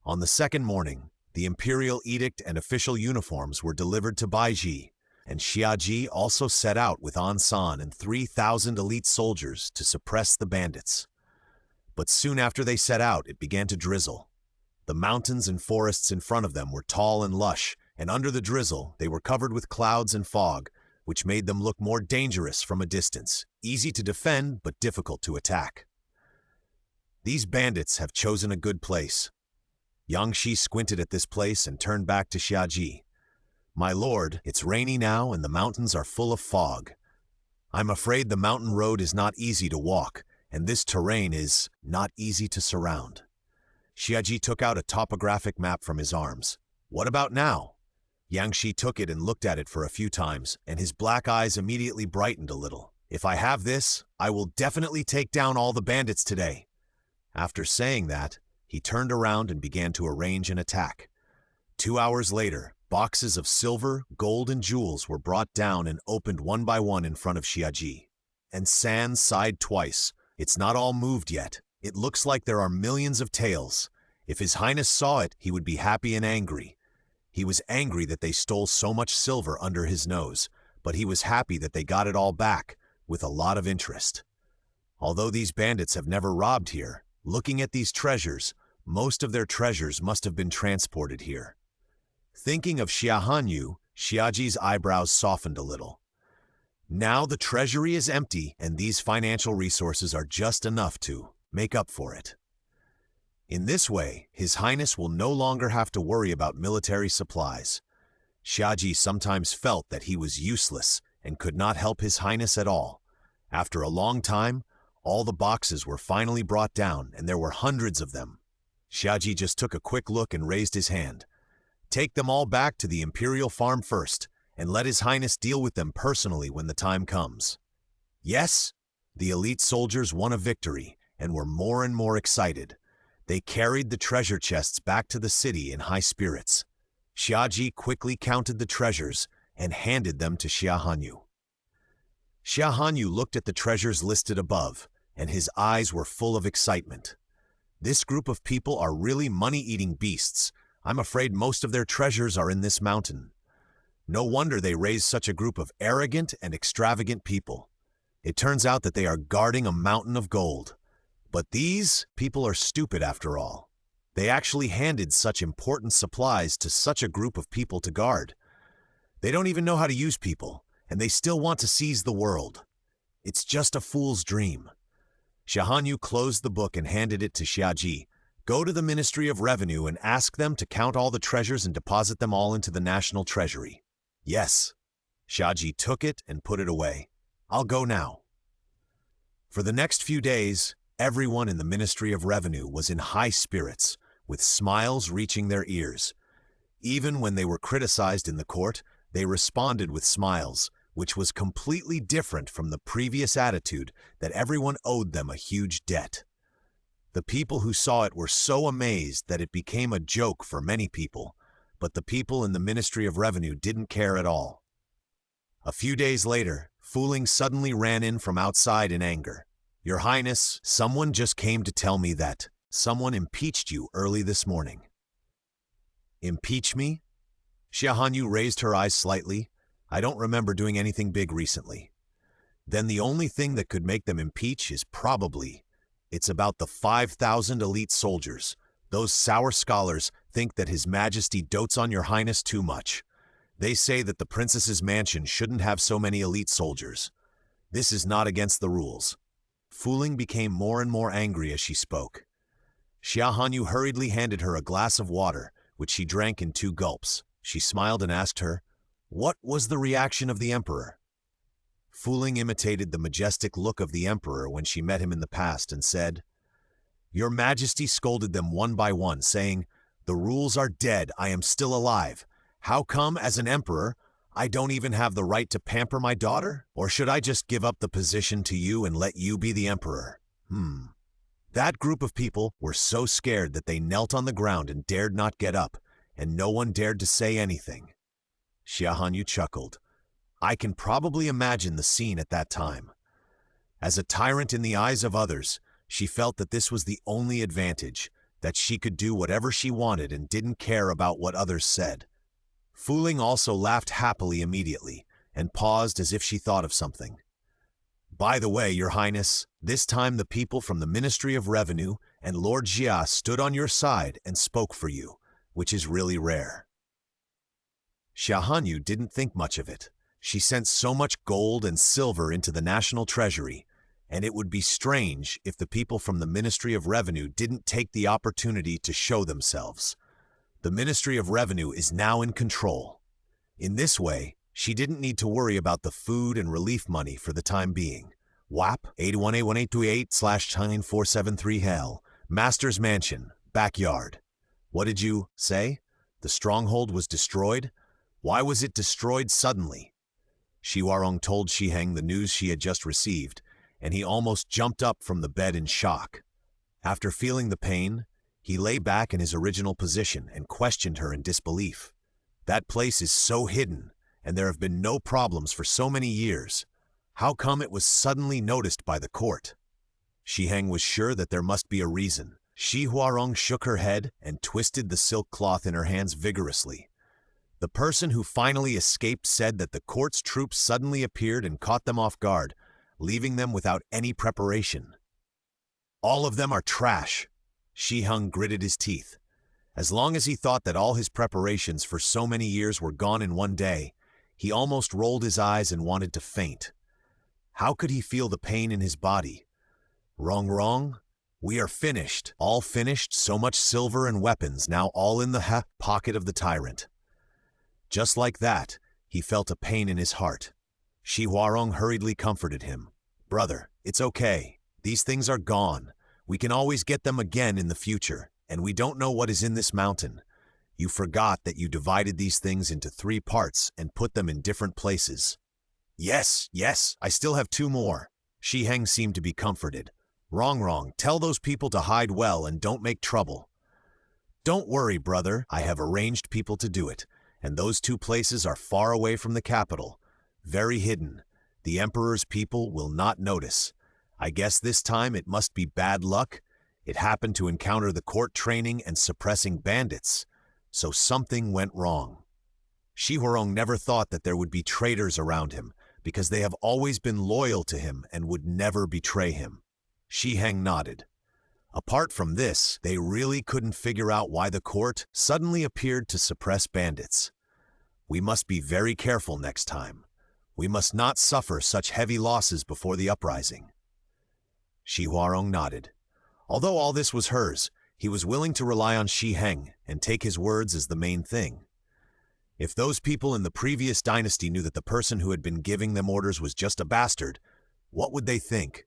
On the second morning, the imperial edict and official uniforms were delivered to Baizhi, and Xiaji also set out with An San and 3,000 elite soldiers to suppress the bandits. But soon after they set out, it began to drizzle. The mountains and forests in front of them were tall and lush, and under the drizzle, they were covered with clouds and fog, which made them look more dangerous from a distance, easy to defend but difficult to attack. These bandits have chosen a good place. Yang Shi squinted at this place and turned back to Xiaji. My lord, it's rainy now and the mountains are full of fog. I'm afraid the mountain road is not easy to walk, and this terrain is not easy to surround. Xiaji took out a topographic map from his arms. What about now? Yang Shi took it and looked at it for a few times, and his black eyes immediately brightened a little. If I have this, I will definitely take down all the bandits today. After saying that, he turned around and began to arrange an attack. 2 hours later, boxes of silver, gold, and jewels were brought down and opened one by one in front of Xiaji. And San sighed twice. It's not all moved yet. It looks like there are millions of taels. If His Highness saw it, he would be happy and angry. He was angry that they stole so much silver under his nose, but he was happy that they got it all back, with a lot of interest. Although these bandits have never robbed here, looking at these treasures, most of their treasures must have been transported here. Thinking of Xia Hanyu, Xiaji's eyebrows softened a little. Now the treasury is empty, and these financial resources are just enough to make up for it. In this way, His Highness will no longer have to worry about military supplies. Xiaji sometimes felt that he was useless and could not help His Highness at all. After a long time, all the boxes were finally brought down, and there were hundreds of them. Xiaji just took a quick look and raised his hand. Take them all back to the Imperial Farm first, and let His Highness deal with them personally when the time comes. Yes, the elite soldiers won a victory and were more and more excited. They carried the treasure chests back to the city in high spirits. Xiaji quickly counted the treasures and handed them to Xia Hanyu. Xia Hanyu looked at the treasures listed above, and his eyes were full of excitement. This group of people are really money-eating beasts. I'm afraid most of their treasures are in this mountain. No wonder they raise such a group of arrogant and extravagant people. It turns out that they are guarding a mountain of gold. But these people are stupid after all. They actually handed such important supplies to such a group of people to guard. They don't even know how to use people, and they still want to seize the world. It's just a fool's dream. Xia Hanyu closed the book and handed it to Xiaji. Go to the Ministry of Revenue and ask them to count all the treasures and deposit them all into the national treasury. Yes. Xiaji took it and put it away. I'll go now. For the next few days, everyone in the Ministry of Revenue was in high spirits, with smiles reaching their ears. Even when they were criticized in the court, they responded with smiles, which was completely different from the previous attitude that everyone owed them a huge debt. The people who saw it were so amazed that it became a joke for many people, but the people in the Ministry of Revenue didn't care at all. A few days later, Fuling suddenly ran in from outside in anger. Your Highness, someone just came to tell me that someone impeached you early this morning. Impeach me? Xia Hanyu raised her eyes slightly. I don't remember doing anything big recently. Then the only thing that could make them impeach is probably, it's about the 5,000 elite soldiers. Those sour scholars think that His Majesty dotes on Your Highness too much. They say that the princess's mansion shouldn't have so many elite soldiers. This is not against the rules. Fuling became more and more angry as she spoke. Xia Hanyu hurriedly handed her a glass of water, which she drank in 2 gulps. She smiled and asked her, what was the reaction of the emperor? Fuling imitated the majestic look of the emperor when she met him in the past and said, Your Majesty scolded them one by one, saying, The rules are dead, I am still alive. How come, as an emperor, I don't even have the right to pamper my daughter? Or should I just give up the position to you and let you be the emperor? That group of people were so scared that they knelt on the ground and dared not get up, and no one dared to say anything. Xia Hanyu chuckled. I can probably imagine the scene at that time. As a tyrant in the eyes of others, she felt that this was the only advantage, that she could do whatever she wanted and didn't care about what others said. Fuling also laughed happily immediately, and paused as if she thought of something. By the way, Your Highness, this time the people from the Ministry of Revenue and Lord Xia stood on your side and spoke for you, which is really rare. Xia Hanyu didn't think much of it. She sent so much gold and silver into the national treasury, and it would be strange if the people from the Ministry of Revenue didn't take the opportunity to show themselves. The Ministry of Revenue is now in control. In this way, she didn't need to worry about the food and relief money for the time being. WAP 8181828/9473 Hell, Master's Mansion, Backyard. What did you say? The stronghold was destroyed? Why was it destroyed suddenly? Shi Warong told Shiheng the news she had just received, and he almost jumped up from the bed in shock. After feeling the pain, he lay back in his original position and questioned her in disbelief. That place is so hidden, and there have been no problems for so many years. How come it was suddenly noticed by the court? Xi Heng was sure that there must be a reason. Shi Huarong shook her head and twisted the silk cloth in her hands vigorously. The person who finally escaped said that the court's troops suddenly appeared and caught them off guard, leaving them without any preparation. All of them are trash. Xi Heng gritted his teeth. As long as he thought that all his preparations for so many years were gone in one day, he almost rolled his eyes and wanted to faint. How could he feel the pain in his body? Wrong. We are finished. All finished, so much silver and weapons, now all in the pocket of the tyrant. Just like that, he felt a pain in his heart. Shi Huarong hurriedly comforted him. Brother, it's okay. These things are gone. We can always get them again in the future, and we don't know what is in this mountain. You forgot that you divided these things into 3 parts and put them in different places. Yes, I still have 2 more. Xi Heng seemed to be comforted. Wrong. Tell those people to hide well and don't make trouble. Don't worry, brother. I have arranged people to do it, and those 2 places are far away from the capital. Very hidden. The Emperor's people will not notice. I guess this time it must be bad luck. It happened to encounter the court training and suppressing bandits, so something went wrong. Shi Huarong never thought that there would be traitors around him, because they have always been loyal to him and would never betray him. Xi Heng nodded. Apart from this, they really couldn't figure out why the court suddenly appeared to suppress bandits. We must be very careful next time. We must not suffer such heavy losses before the uprising. Shi Huarong nodded. Although all this was hers, he was willing to rely on Xi Heng and take his words as the main thing. If those people in the previous dynasty knew that the person who had been giving them orders was just a bastard, what would they think?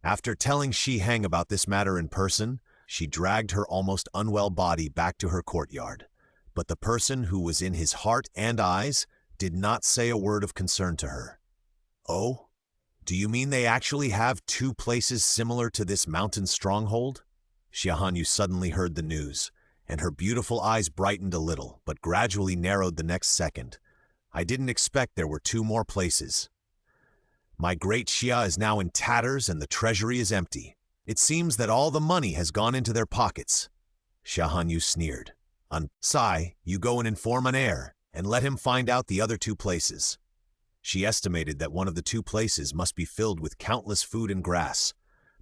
After telling Xi Heng about this matter in person, she dragged her almost unwell body back to her courtyard. But the person who was in his heart and eyes did not say a word of concern to her. Oh? Do you mean they actually have 2 places similar to this mountain stronghold? Xia Hanyu suddenly heard the news, and her beautiful eyes brightened a little, but gradually narrowed the next second. I didn't expect there were 2 more places. My great Xia is now in tatters and the treasury is empty. It seems that all the money has gone into their pockets. Xia Hanyu sneered. Sai, you go and inform an heir, and let him find out the other 2 places. She estimated that one of the 2 places must be filled with countless food and grass.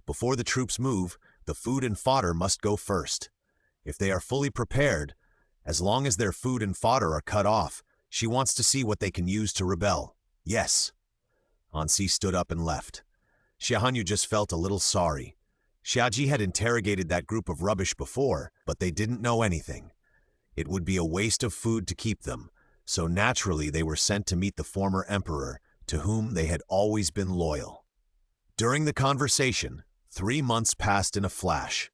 Before the troops move, the food and fodder must go first. If they are fully prepared, as long as their food and fodder are cut off, she wants to see what they can use to rebel. Yes. Ansi stood up and left. Xia Hanyu just felt a little sorry. Xiaji had interrogated that group of rubbish before, but they didn't know anything. It would be a waste of food to keep them, so naturally they were sent to meet the former emperor, to whom they had always been loyal. During the conversation, 3 months passed in a flash.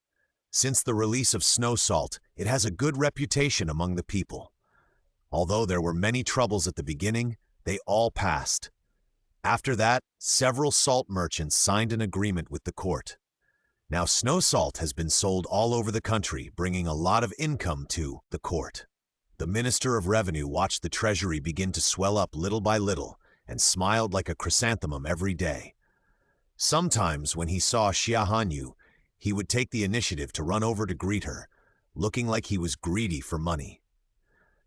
Since the release of snow salt, it has a good reputation among the people. Although there were many troubles at the beginning, they all passed. After that, several salt merchants signed an agreement with the court. Now snow salt has been sold all over the country, bringing a lot of income to the court. The Minister of Revenue watched the treasury begin to swell up little by little and smiled like a chrysanthemum every day. Sometimes when he saw Xia Hanyu, he would take the initiative to run over to greet her, looking like he was greedy for money.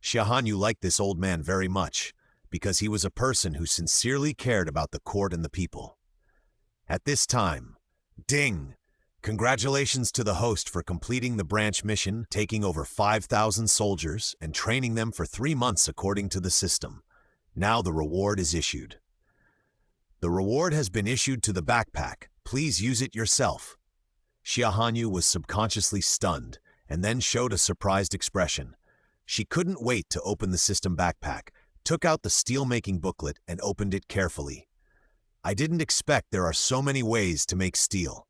Xia Hanyu liked this old man very much, because he was a person who sincerely cared about the court and the people. At this time, ding! Congratulations to the host for completing the branch mission, taking over 5,000 soldiers and training them for 3 months according to the system. Now the reward is issued. The reward has been issued to the backpack. Please use it yourself. Xia Hanyu was subconsciously stunned and then showed a surprised expression. She couldn't wait to open the system backpack, took out the steel-making booklet and opened it carefully. I didn't expect there are so many ways to make steel.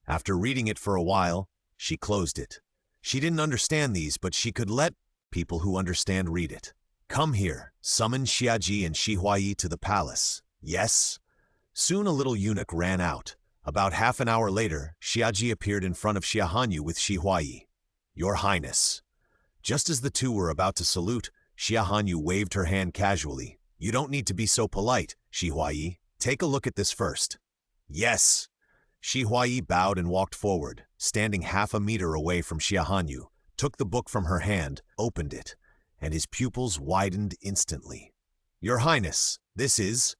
After reading it for a while, she closed it. She didn't understand these, but she could let people who understand read it. Come here, summon Xiaji and Shi Huayi to the palace. Yes? Soon a little eunuch ran out. About half an hour later, Xiaji appeared in front of Xia Hanyu with Shi Huayi. Your Highness. Just as the 2 were about to salute, Xia Hanyu waved her hand casually. You don't need to be so polite, Shi Huayi. Take a look at this first. Yes. Shi Huayi bowed and walked forward, standing half a meter away from Xia Hanyu, took the book from her hand, opened it, and his pupils widened instantly. "Your Highness, this is—"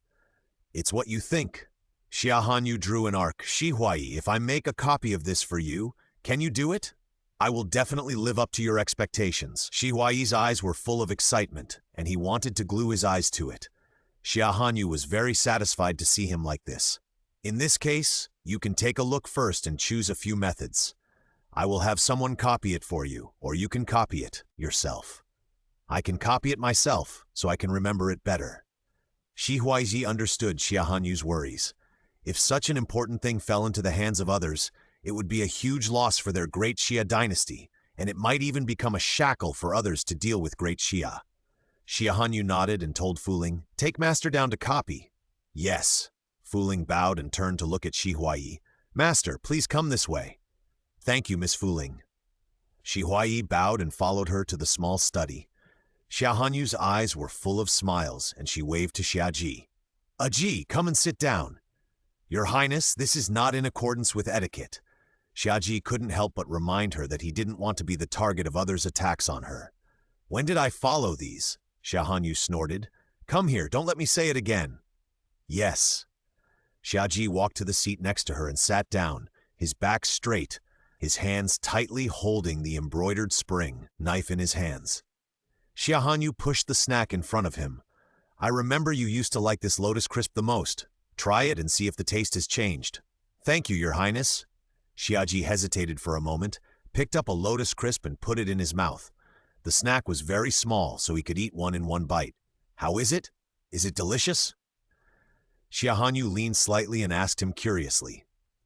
"It's what you think." Xia Hanyu drew an arc. "Shi Huayi, if I make a copy of this for you, can you do it? I will definitely live up to your expectations." Shi Huayi's eyes were full of excitement, and he wanted to glue his eyes to it. Xia Hanyu was very satisfied to see him like this. "In this case, you can take a look first and choose a few methods. I will have someone copy it for you, or you can copy it yourself. I can copy it myself, so I can remember it better." Shi Huayi understood Xia Hanyu's worries. If such an important thing fell into the hands of others, it would be a huge loss for their great Xia dynasty, and it might even become a shackle for others to deal with great Xia. Xia Hanyu nodded and told Fuling, "Take Master down to copy." "Yes." Fuling bowed and turned to look at Shi Huayi. "Master, please come this way." "Thank you, Miss Fuling." Shi Huayi bowed and followed her to the small study. Xia Hanyu's eyes were full of smiles, and she waved to Xia Ji. "Ji, come and sit down." "Your Highness, this is not in accordance with etiquette." Xia Ji couldn't help but remind her that he didn't want to be the target of others' attacks on her. "When did I follow these?" Xia Hanyu snorted. "Come here, don't let me say it again." "Yes." Xia Ji walked to the seat next to her and sat down, his back straight, his hands tightly holding the embroidered spring, knife in his hands. Xia Hanyu pushed the snack in front of him. "I remember you used to like this Lotus Crisp the most. Try it and see if the taste has changed." "Thank you, Your Highness." Xia Ji hesitated for a moment, picked up a Lotus Crisp and put it in his mouth. The snack was very small, so he could eat one in one bite. "How is it? Is it delicious?" Xia Hanyu leaned slightly and asked him curiously.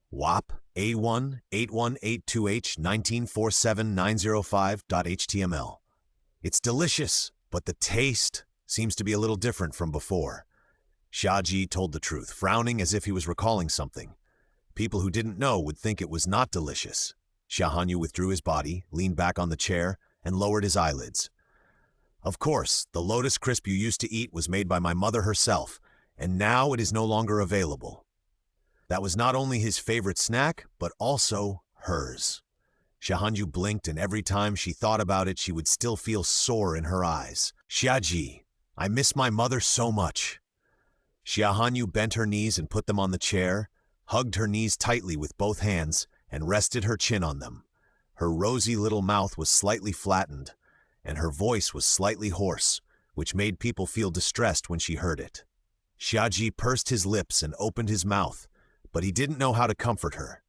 WAP A18182H1947905.html. "It's delicious, but the taste seems to be a little different from before." Xia Ji told the truth, frowning as if he was recalling something. People who didn't know would think it was not delicious. Xia Hanyu withdrew his body, leaned back on the chair, and lowered his eyelids. "Of course, the Lotus Crisp you used to eat was made by my mother herself, and now it is no longer available." That was not only his favorite snack, but also hers. Xia Hanyu blinked, and every time she thought about it, she would still feel sore in her eyes. "Xia Ji, I miss my mother so much." Xia Hanyu bent her knees and put them on the chair, hugged her knees tightly with both hands, and rested her chin on them. Her rosy little mouth was slightly flattened, and her voice was slightly hoarse, which made people feel distressed when she heard it. Xia Ji pursed his lips and opened his mouth, but he didn't know how to comfort her.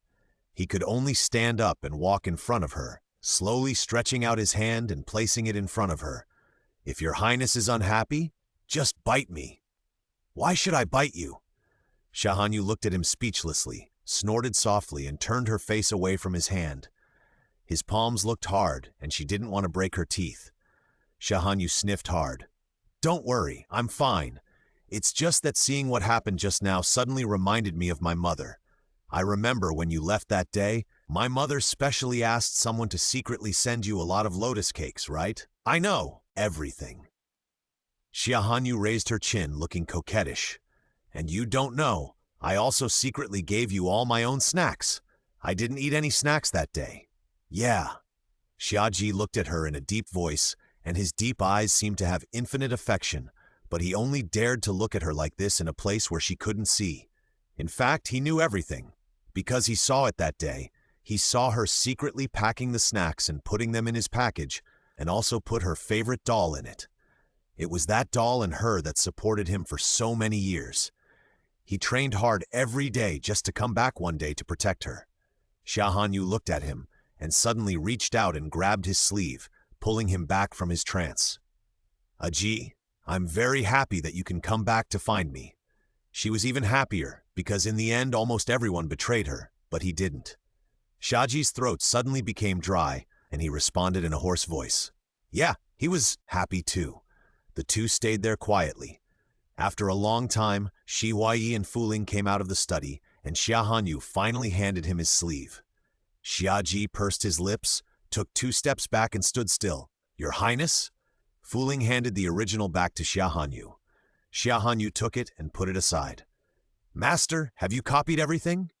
He could only stand up and walk in front of her, slowly stretching out his hand and placing it in front of her. "If your Highness is unhappy, just bite me." "Why should I bite you?" Xia Hanyu looked at him speechlessly, snorted softly, and turned her face away from his hand. His palms looked hard, and she didn't want to break her teeth. Xia Hanyu sniffed hard. "Don't worry, I'm fine. It's just that seeing what happened just now suddenly reminded me of my mother. I remember when you left that day, my mother specially asked someone to secretly send you a lot of lotus cakes, right? I know everything." Xia Hanyu raised her chin, looking coquettish. "And you don't know, I also secretly gave you all my own snacks. I didn't eat any snacks that day." "Yeah." Xia Ji looked at her in a deep voice, and his deep eyes seemed to have infinite affection, but he only dared to look at her like this in a place where she couldn't see. In fact, he knew everything. Because he saw it that day, he saw her secretly packing the snacks and putting them in his package, and also put her favorite doll in it. It was that doll and her that supported him for so many years. He trained hard every day just to come back one day to protect her. Xia Hanyu looked at him and suddenly reached out and grabbed his sleeve, pulling him back from his trance. "Ji, I'm very happy that you can come back to find me." She was even happier, because in the end almost everyone betrayed her, but he didn't. Xia Ji's throat suddenly became dry, and he responded in a hoarse voice. Yeah, he was happy too. The two stayed there quietly. After a long time, Shi Huayi and Fuling came out of the study, and Xia Hanyu finally handed him his sleeve. Xia Ji pursed his lips, took 2 steps back and stood still. "Your Highness?" Fuling handed the original back to Xia Hanyu. Xia Hanyu took it and put it aside. "Master, have you copied everything?"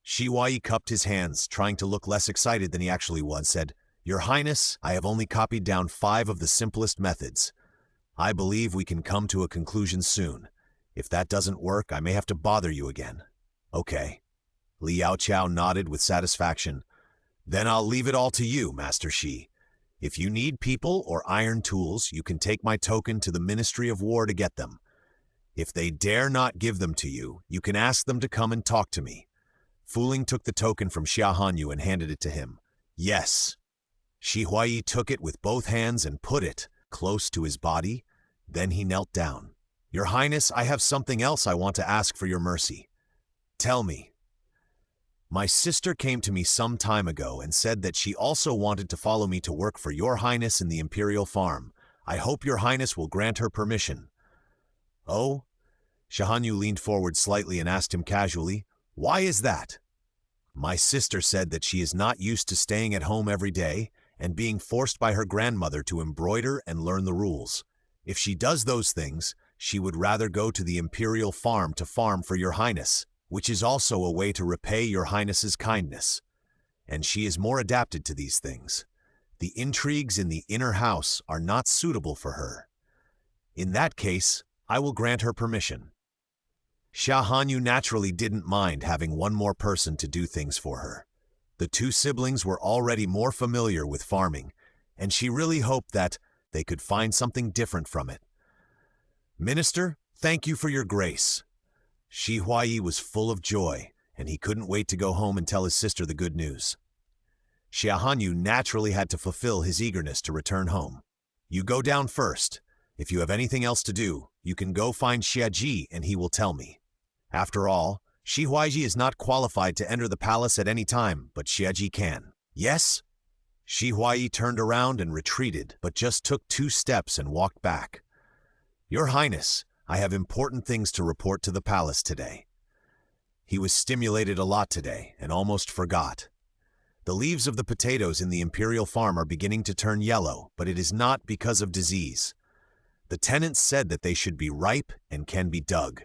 Shi Huayi cupped his hands, trying to look less excited than he actually was, said, "Your Highness, I have only copied down 5 of the simplest methods. I believe we can come to a conclusion soon. If that doesn't work, I may have to bother you again." "Okay." Li Yaoqiao nodded with satisfaction. "Then I'll leave it all to you, Master Shi. If you need people or iron tools, you can take my token to the Ministry of War to get them. If they dare not give them to you, you can ask them to come and talk to me." Fu Ling took the token from Xia Hanyu and handed it to him. "Yes." Shi Huayi took it with both hands and put it close to his body. Then he knelt down. "Your Highness, I have something else I want to ask for your mercy." "Tell me." "My sister came to me some time ago and said that she also wanted to follow me to work for your Highness in the Imperial Farm. I hope your Highness will grant her permission." "Oh?" Xia Hanyu leaned forward slightly and asked him casually, "Why is that?" "My sister said that she is not used to staying at home every day and being forced by her grandmother to embroider and learn the rules. If she does those things, she would rather go to the Imperial Farm to farm for your Highness, which is also a way to repay your Highness's kindness. And she is more adapted to these things. The intrigues in the inner house are not suitable for her. In that case, I will grant her permission." Xia Hanyu naturally didn't mind having one more person to do things for her. The 2 siblings were already more familiar with farming, and she really hoped that they could find something different from it. "Minister, thank you for your grace." Shi Huayi was full of joy, and he couldn't wait to go home and tell his sister the good news. Xia Hanyu naturally had to fulfill his eagerness to return home. "You go down first. If you have anything else to do, you can go find Xia Ji and he will tell me. After all, Shi Huayi is not qualified to enter the palace at any time, but Xia Ji can." "Yes?" Shi Huayi turned around and retreated, but just took 2 steps and walked back. "Your Highness, I have important things to report to the palace today." He was stimulated a lot today and almost forgot. The leaves of the potatoes in the Imperial Farm are beginning to turn yellow, but it is not because of disease. The tenants said that they should be ripe and can be dug,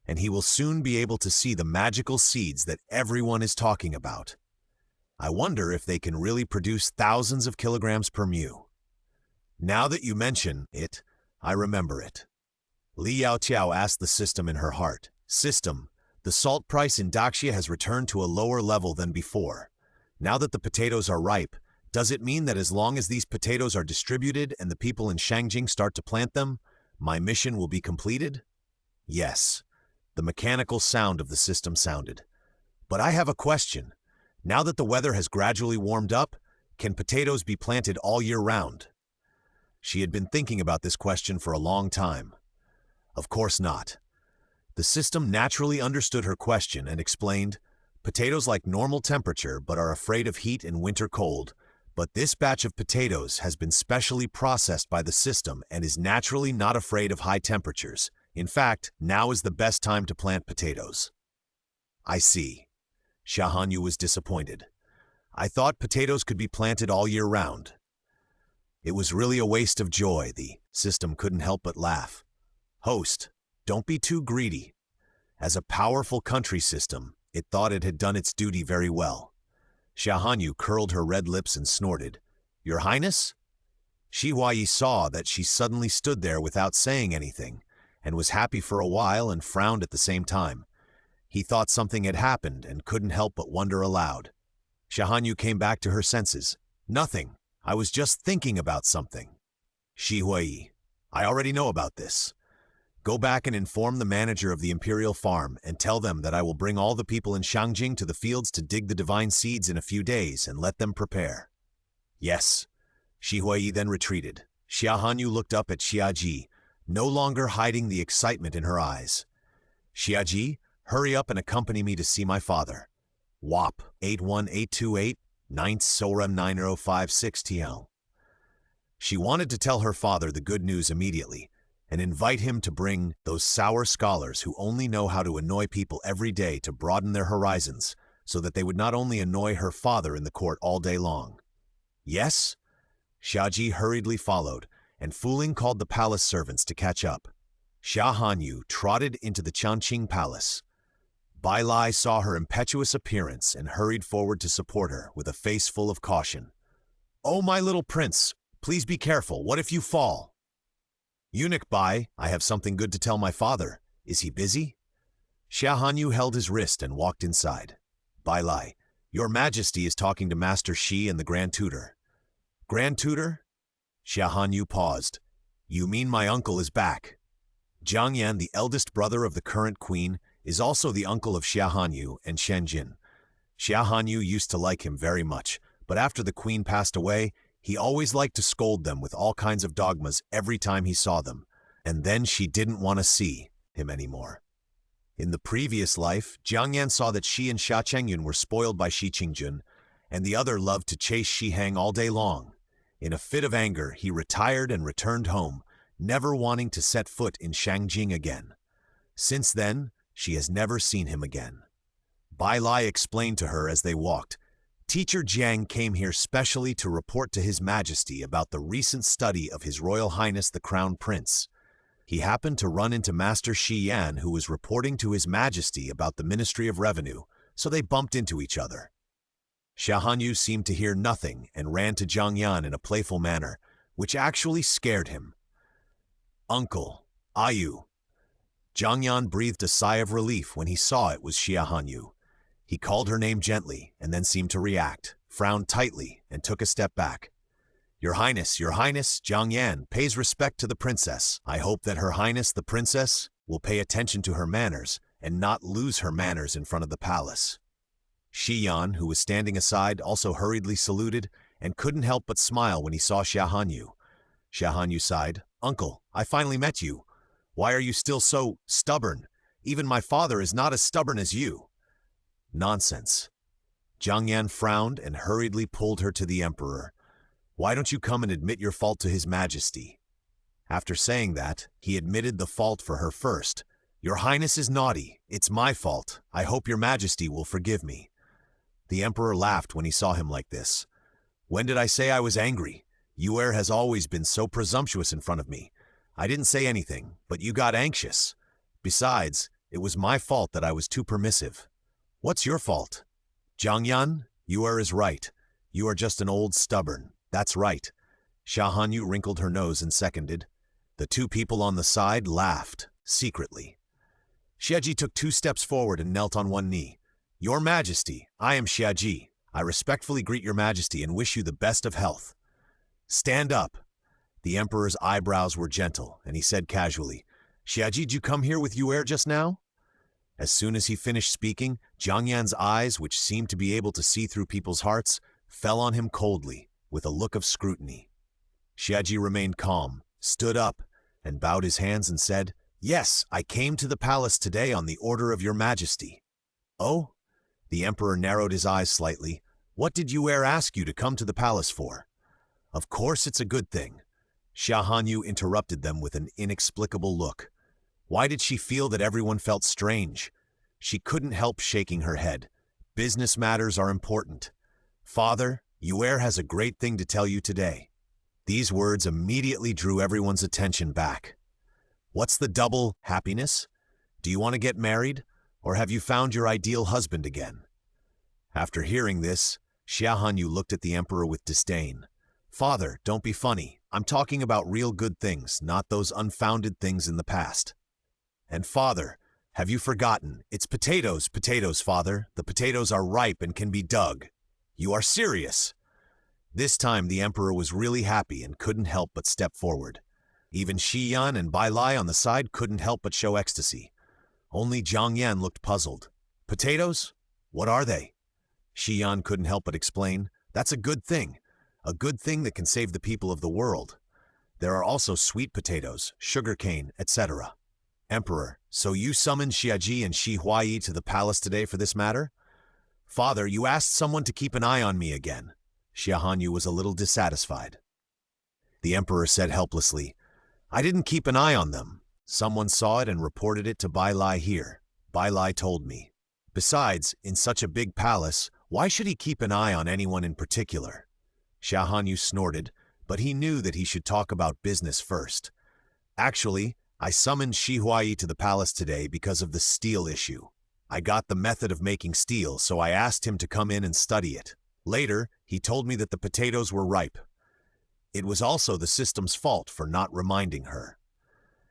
and he will soon be able to see the magical seeds that everyone is talking about. I wonder if they can really produce thousands of kilograms per mu. Now that you mention it, I remember it. Li Yaoqiao asked the system in her heart. "System, the salt price in Daxia has returned to a lower level than before. Now that the potatoes are ripe, does it mean that as long as these potatoes are distributed and the people in Shangjing start to plant them, my mission will be completed?" "Yes." The mechanical sound of the system sounded. "But I have a question. Now that the weather has gradually warmed up, can potatoes be planted all year round?" She had been thinking about this question for a long time. "Of course not." The system naturally understood her question and explained, "Potatoes like normal temperature but are afraid of heat and winter cold, but this batch of potatoes has been specially processed by the system and is naturally not afraid of high temperatures. In fact, now is the best time to plant potatoes." "I see." Xia Hanyu was disappointed. "I thought potatoes could be planted all year round." It was really a waste of joy. The system couldn't help but laugh. "Host, don't be too greedy." As a powerful country system, it thought it had done its duty very well. Xia Hanyu curled her red lips and snorted. "Your Highness?" Shi Huayi saw that she suddenly stood there without saying anything, and was happy for a while and frowned at the same time. He thought something had happened and couldn't help but wonder aloud. Xia Hanyu came back to her senses. "Nothing. I was just thinking about something." Shi Huayi, "I already know about this. Go back and inform the manager of the Imperial Farm and tell them that I will bring all the people in Shangjing to the fields to dig the divine seeds in a few days and let them prepare." "Yes." Shi Huayi then retreated. Xia Hanyu looked up at Xia Ji, no longer hiding the excitement in her eyes. "Xia Ji, hurry up and accompany me to see my father. WAP 81828, 9th Sorem 9056 TL." She wanted to tell her father the good news immediately and invite him to bring those sour scholars who only know how to annoy people every day to broaden their horizons, so that they would not only annoy her father in the court all day long. "Yes?" Xia Ji hurriedly followed, and Fu Ling called the palace servants to catch up. Xia Hanyu trotted into the Changqing Palace. Bai Lai saw her impetuous appearance and hurried forward to support her with a face full of caution. "Oh, my little prince, please be careful. What if you fall?" "Eunuch Bai, I have something good to tell my father. Is he busy?" Xia Hanyu held his wrist and walked inside. "Bai Lai, your majesty is talking to Master Shi and the Grand Tutor." "Grand Tutor?" Xia Hanyu paused. "You mean my uncle is back?" Jiang Yan, the eldest brother of the current queen, is also the uncle of Xia Hanyu and Shenjin. Xia Hanyu used to like him very much, but after the queen passed away, he always liked to scold them with all kinds of dogmas every time he saw them, and then she didn't want to see him anymore. In the previous life, Jiang Yan saw that Shi and Xia Chengyun were spoiled by Shi Qingjun, and the other loved to chase Shi Hang all day long. In a fit of anger, he retired and returned home, never wanting to set foot in Shangjing again. Since then, she has never seen him again. Bai Lai explained to her as they walked, "Teacher Jiang came here specially to report to His Majesty about the recent study of His Royal Highness the Crown Prince. He happened to run into Master Shi Yan, who was reporting to His Majesty about the Ministry of Revenue, so they bumped into each other." Xia Hanyu seemed to hear nothing and ran to Jiang Yan in a playful manner, which actually scared him. "Uncle, Ayu." Jiang Yan breathed a sigh of relief when he saw it was Xia Hanyu. He called her name gently and then seemed to react, frowned tightly, and took a step back. Your Highness, Jiang Yan pays respect to the princess. I hope that Her Highness the princess will pay attention to her manners and not lose her manners in front of the palace." Shi Yan, who was standing aside, also hurriedly saluted and couldn't help but smile when he saw Xia Hanyu. Xia Hanyu sighed, "Uncle, I finally met you. Why are you still so stubborn? Even my father is not as stubborn as you." "Nonsense." Jiang Yan frowned and hurriedly pulled her to the emperor. "Why don't you come and admit your fault to His Majesty?" After saying that, he admitted the fault for her first. "Your Highness is naughty. It's my fault. I hope Your Majesty will forgive me." The emperor laughed when he saw him like this. "When did I say I was angry? Yuer has always been so presumptuous in front of me. I didn't say anything, but you got anxious. Besides, it was my fault that I was too permissive." "What's your fault?" "Jiang Yan, Yuer is right. You are just an old stubborn. That's right." Xia Hanyu wrinkled her nose and seconded. The two people on the side laughed, secretly. Xiaji took 2 steps forward and knelt on one knee. "Your Majesty, I am Xiaji. I respectfully greet Your Majesty and wish you the best of health." "Stand up." The emperor's eyebrows were gentle, and he said casually, "Xiaji, did you come here with Yuer just now?" As soon as he finished speaking, Jiang Yan's eyes, which seemed to be able to see through people's hearts, fell on him coldly, with a look of scrutiny. Xiaji remained calm, stood up, and bowed his hands and said, "Yes, I came to the palace today on the order of Your Majesty." "Oh?" The emperor narrowed his eyes slightly. "What did Yuer ask you to come to the palace for?" "Of course it's a good thing." Xia Hanyu interrupted them with an inexplicable look. Why did she feel that everyone felt strange? She couldn't help shaking her head. "Business matters are important. Father, Yuer has a great thing to tell you today." These words immediately drew everyone's attention back. "What's the double happiness? Do you want to get married, or have you found your ideal husband again?" After hearing this, Xia Hanyu looked at the emperor with disdain. "Father, don't be funny. I'm talking about real good things, not those unfounded things in the past." "And father, have you forgotten? It's potatoes, father. The potatoes are ripe and can be dug." "You are serious?" This time the emperor was really happy and couldn't help but step forward. Even Shi Yan and Bai Lai on the side couldn't help but show ecstasy. Only Jiang Yan looked puzzled. "Potatoes? What are they?" Shi Yan couldn't help but explain. "That's a good thing that can save the people of the world. There are also sweet potatoes, sugarcane, etc." "Emperor, so you summoned Xiaji and Shi Huayi to the palace today for this matter?" "Father, you asked someone to keep an eye on me again." Xia Hanyu was a little dissatisfied. The emperor said helplessly, "I didn't keep an eye on them. Someone saw it and reported it to Bai Lai here. Bai Lai told me. Besides, in such a big palace, why should he keep an eye on anyone in particular?" Xia Hanyu snorted, but he knew that he should talk about business first. "Actually, I summoned Shi Huayi to the palace today because of the steel issue." I got the method of making steel, so I asked him to come in and study it. Later, he told me that the potatoes were ripe. It was also the system's fault for not reminding her.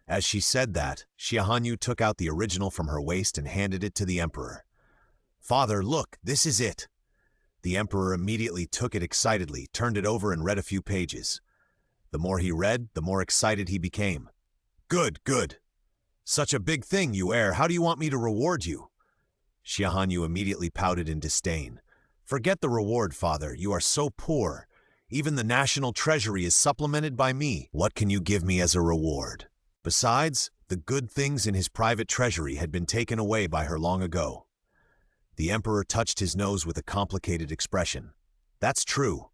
As she said that, Xia Hanyu took out the original from her waist and handed it to the emperor. "Father, look, this is it." The emperor immediately took it excitedly, turned it over and read a few pages. The more he read, the more excited he became. "Good, good. Such a big thing, you heir. How do you want me to reward you?" Xia Hanyu immediately pouted in disdain. "Forget the reward, father. You are so poor. Even the national treasury is supplemented by me. What can you give me as a reward?" Besides, the good things in his private treasury had been taken away by her long ago. The emperor touched his nose with a complicated expression. That's true.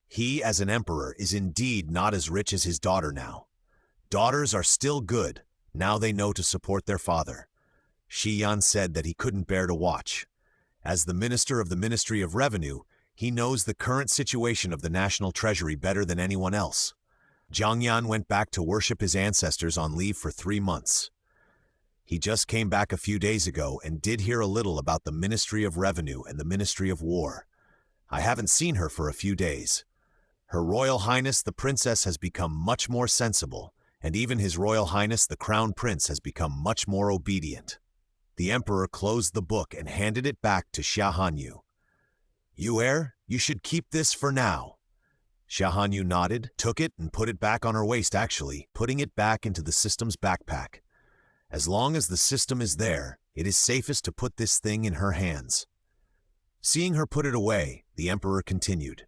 He, as an emperor, is indeed not as rich as his daughter now. Daughters are still good. Now they know to support their father. Shi Yan said that he couldn't bear to watch. As the minister of the Ministry of Revenue, he knows the current situation of the national treasury better than anyone else. Jiang Yan went back to worship his ancestors on leave for 3 months. He just came back a few days ago and did hear a little about the Ministry of Revenue and the Ministry of War. I haven't seen her for a few days. Her Royal Highness the Princess has become much more sensible, and even His Royal Highness the Crown Prince has become much more obedient. The Emperor closed the book and handed it back to Xia Hanyu. "You heir, you should keep this for now." Xia Hanyu nodded, took it, and put it back on her waist actually, putting it back into the system's backpack. As long as the system is there, it is safest to put this thing in her hands. Seeing her put it away, the Emperor continued.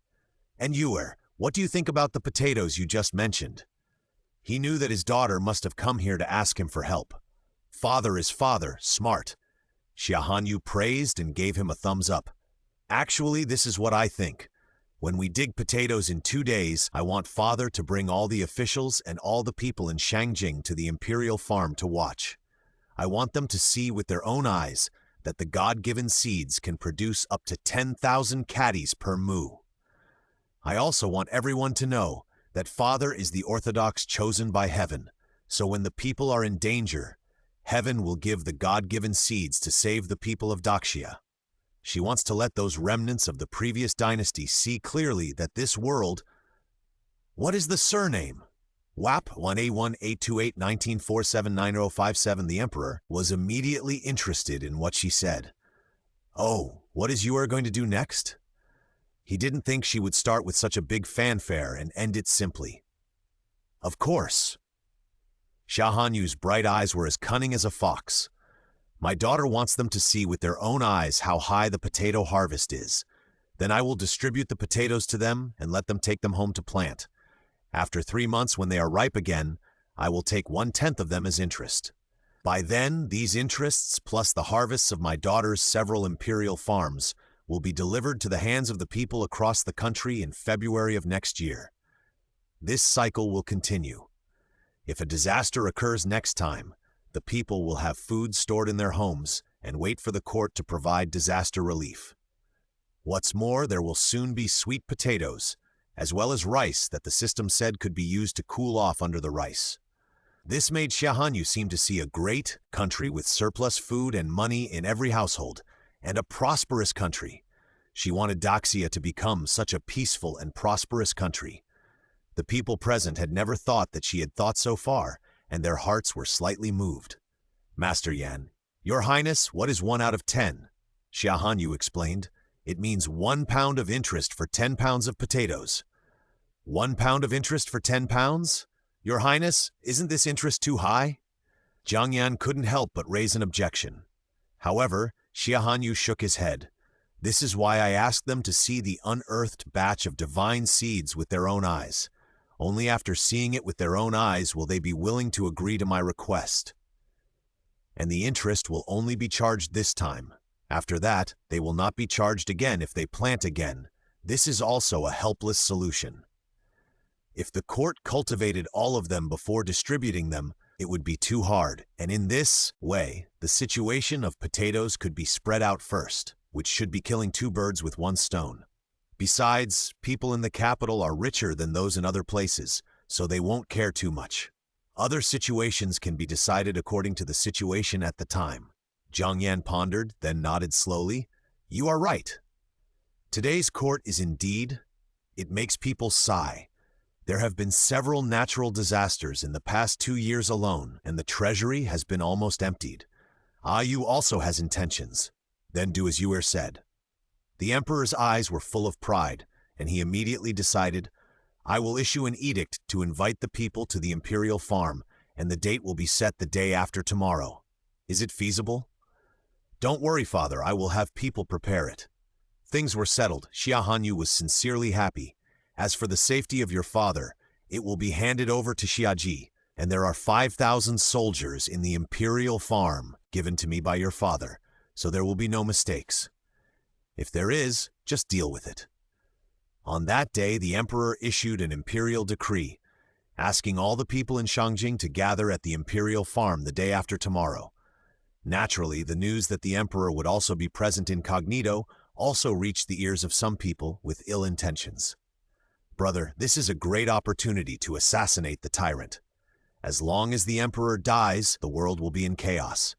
"And you, heir, what do you think about the potatoes you just mentioned?" He knew that his daughter must have come here to ask him for help. Father is father, smart. Xia Hanyu praised and gave him a thumbs up. "Actually, this is what I think. When we dig potatoes in 2 days, I want Father to bring all the officials and all the people in Shangjing to the imperial farm to watch. I want them to see with their own eyes that the God-given seeds can produce up to 10,000 caddies per moo. I also want everyone to know that Father is the Orthodox chosen by heaven, so when the people are in danger, heaven will give the God-given seeds to save the people of Daxia. She wants to let those remnants of the previous dynasty see clearly that this world—" "What is the surname?" WAP 1A1-828-19479057. The Emperor was immediately interested in what she said. "Oh, what is you are going to do next?" He didn't think she would start with such a big fanfare and end it simply. "Of course." Xia Hanyu's bright eyes were as cunning as a fox. "My daughter wants them to see with their own eyes how high the potato harvest is. Then I will distribute the potatoes to them and let them take them home to plant. After 3 months, when they are ripe again, I will take 1/10 of them as interest. By then, these interests, plus the harvests of my daughter's several imperial farms, will be delivered to the hands of the people across the country in February of next year. This cycle will continue. If a disaster occurs next time, the people will have food stored in their homes and wait for the court to provide disaster relief. What's more, there will soon be sweet potatoes, as well as rice that the system said could be used to cool off under the rice." This made Xia Hanyu seem to see a great country with surplus food and money in every household, and a prosperous country. She wanted Daxia to become such a peaceful and prosperous country. The people present had never thought that she had thought so far, and their hearts were slightly moved. "Master Yan, Your Highness, what is 1 out of 10? Xia Hanyu explained. "It means 1 pound of interest for 10 pounds of potatoes." 1 pound of interest for 10 pounds? Your Highness, isn't this interest too high? Jiang Yan couldn't help but raise an objection. However, Xia Hanyu shook his head. "This is why I asked them to see the unearthed batch of divine seeds with their own eyes. Only after seeing it with their own eyes will they be willing to agree to my request. And the interest will only be charged this time. After that, they will not be charged again if they plant again. This is also a helpless solution. If the court cultivated all of them before distributing them, it would be too hard, and in this way, the situation of potatoes could be spread out first, which should be killing 2 birds with 1 stone. Besides, people in the capital are richer than those in other places, so they won't care too much. Other situations can be decided according to the situation at the time. Zhang Yan pondered, then nodded slowly. You are right. Today's court is indeed, it makes people sigh. There have been several natural disasters in the past 2 years alone, and the treasury has been almost emptied. Yu also has intentions. Then do as Yuer said. The emperor's eyes were full of pride, and he immediately decided, I will issue an edict to invite the people to the imperial farm, and the date will be set the day after tomorrow. Is it feasible? Don't worry, father, I will have people prepare it. Things were settled. Xia Hanyu was sincerely happy. As for the safety of your father, it will be handed over to Xiaji, and there are 5,000 soldiers in the imperial farm given to me by your father, so there will be no mistakes. If there is, just deal with it. On that day, the emperor issued an imperial decree, asking all the people in Shangjing to gather at the imperial farm the day after tomorrow. Naturally, the news that the emperor would also be present incognito also reached the ears of some people with ill intentions. Brother, this is a great opportunity to assassinate the tyrant. As long as the emperor dies, the world will be in chaos.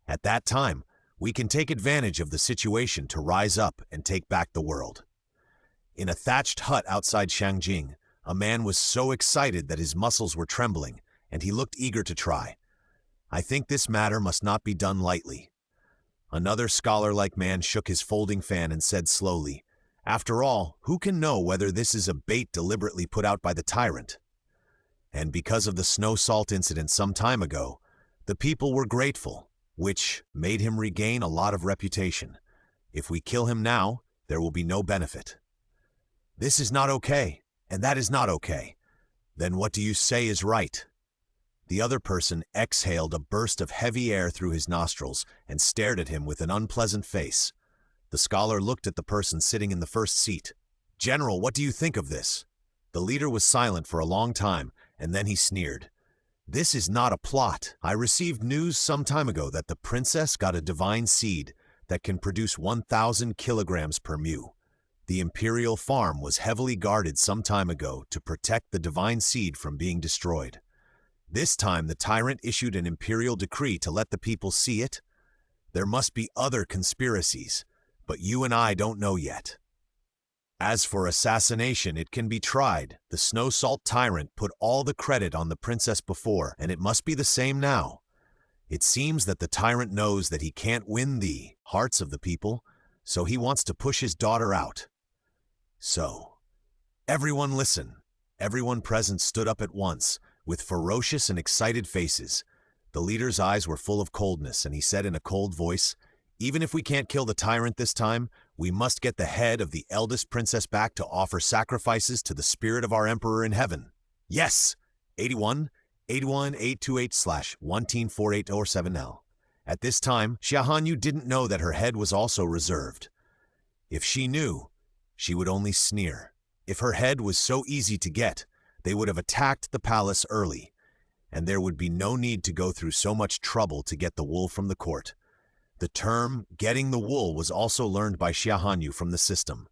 At that time, we can take advantage of the situation to rise up and take back the world. In a thatched hut outside Shangjing, a man was so excited that his muscles were trembling, and he looked eager to try. I think this matter must not be done lightly. Another scholar-like man shook his folding fan and said slowly, After all, who can know whether this is a bait deliberately put out by the tyrant? And because of the snow salt incident some time ago, the people were grateful, which made him regain a lot of reputation. If we kill him now, there will be no benefit. This is not okay, and that is not okay. Then what do you say is right? The other person exhaled a burst of heavy air through his nostrils and stared at him with an unpleasant face. The scholar looked at the person sitting in the first seat. General, what do you think of this? The leader was silent for a long time, and then he sneered. This is not a plot. I received news some time ago that the princess got a divine seed that can produce 1,000 kilograms per mu. The imperial farm was heavily guarded some time ago to protect the divine seed from being destroyed. This time the tyrant issued an imperial decree to let the people see it. There must be other conspiracies, but you and I don't know yet. As for assassination, it can be tried. The snow salt tyrant put all the credit on the princess before, and it must be the same now. It seems that the tyrant knows that he can't win the hearts of the people, so he wants to push his daughter out. So, everyone listen. Everyone present stood up at once, with ferocious and excited faces. The leader's eyes were full of coldness, and he said in a cold voice, Even if we can't kill the tyrant this time, we must get the head of the eldest princess back to offer sacrifices to the spirit of our emperor in heaven. Yes! 81-828/14480-7L. At this time, Xia Hanyu didn't know that her head was also reserved. If she knew, she would only sneer. If her head was so easy to get, they would have attacked the palace early, and there would be no need to go through so much trouble to get the wool from the court. The term, getting the wool, was also learned by Xia Hanyu from the system.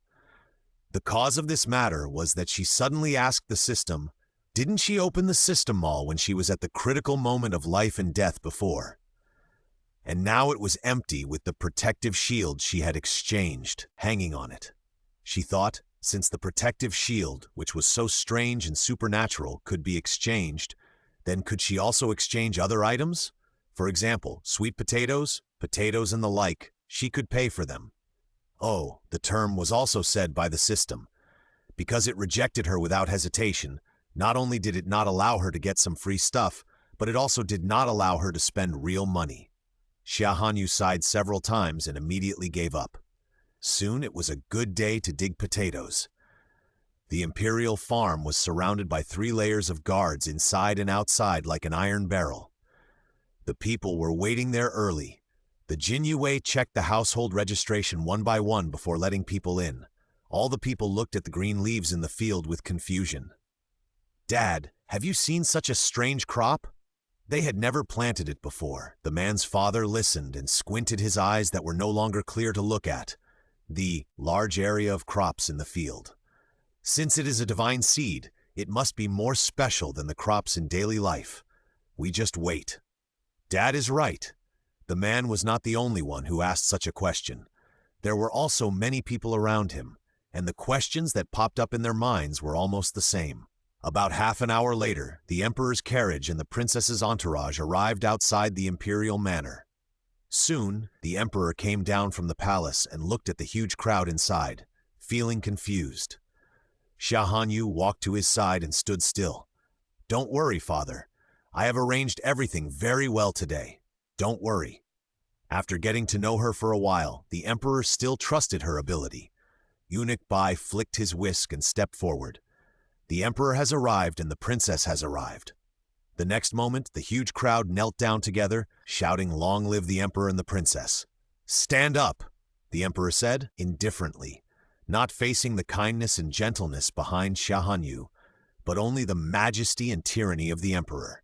The cause of this matter was that she suddenly asked the system, didn't she open the system mall when she was at the critical moment of life and death before? And now it was empty with the protective shield she had exchanged, hanging on it. She thought, since the protective shield, which was so strange and supernatural, could be exchanged, then could she also exchange other items? For example, sweet potatoes, potatoes and the like, she could pay for them. Oh, the term was also said by the system. Because it rejected her without hesitation, not only did it not allow her to get some free stuff, but it also did not allow her to spend real money. Xia Hanyu sighed several times and immediately gave up. Soon it was a good day to dig potatoes. The imperial farm was surrounded by 3 layers of guards inside and outside like an iron barrel. The people were waiting there early. The Jin Yue checked the household registration one by one before letting people in. All the people looked at the green leaves in the field with confusion. Dad, have you seen such a strange crop? They had never planted it before. The man's father listened and squinted his eyes that were no longer clear to look at. The large area of crops in the field. Since it is a divine seed, it must be more special than the crops in daily life. We just wait. Dad is right. The man was not the only one who asked such a question. There were also many people around him, and the questions that popped up in their minds were almost the same. About half an hour later, the emperor's carriage and the princess's entourage arrived outside the imperial manor. Soon, the emperor came down from the palace and looked at the huge crowd inside, feeling confused. Xia Hanyu walked to his side and stood still. "Don't worry, father. I have arranged everything very well today. Don't worry." After getting to know her for a while, the emperor still trusted her ability. Eunuch Bai flicked his whisk and stepped forward. "The emperor has arrived and the princess has arrived." The next moment, the huge crowd knelt down together, shouting, "Long live the emperor and the princess." "Stand up," the emperor said, indifferently, not facing the kindness and gentleness behind Xia Hanyu, but only the majesty and tyranny of the emperor.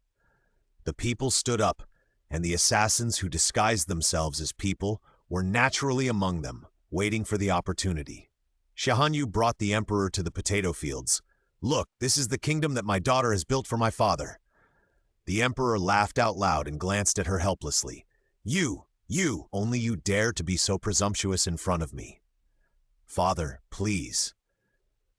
The people stood up, and the assassins who disguised themselves as people were naturally among them, waiting for the opportunity. Xia Hanyu brought the emperor to the potato fields. "Look, this is the kingdom that my daughter has built for my father." The emperor laughed out loud and glanced at her helplessly. Only you dare to be so presumptuous in front of me." "Father, please."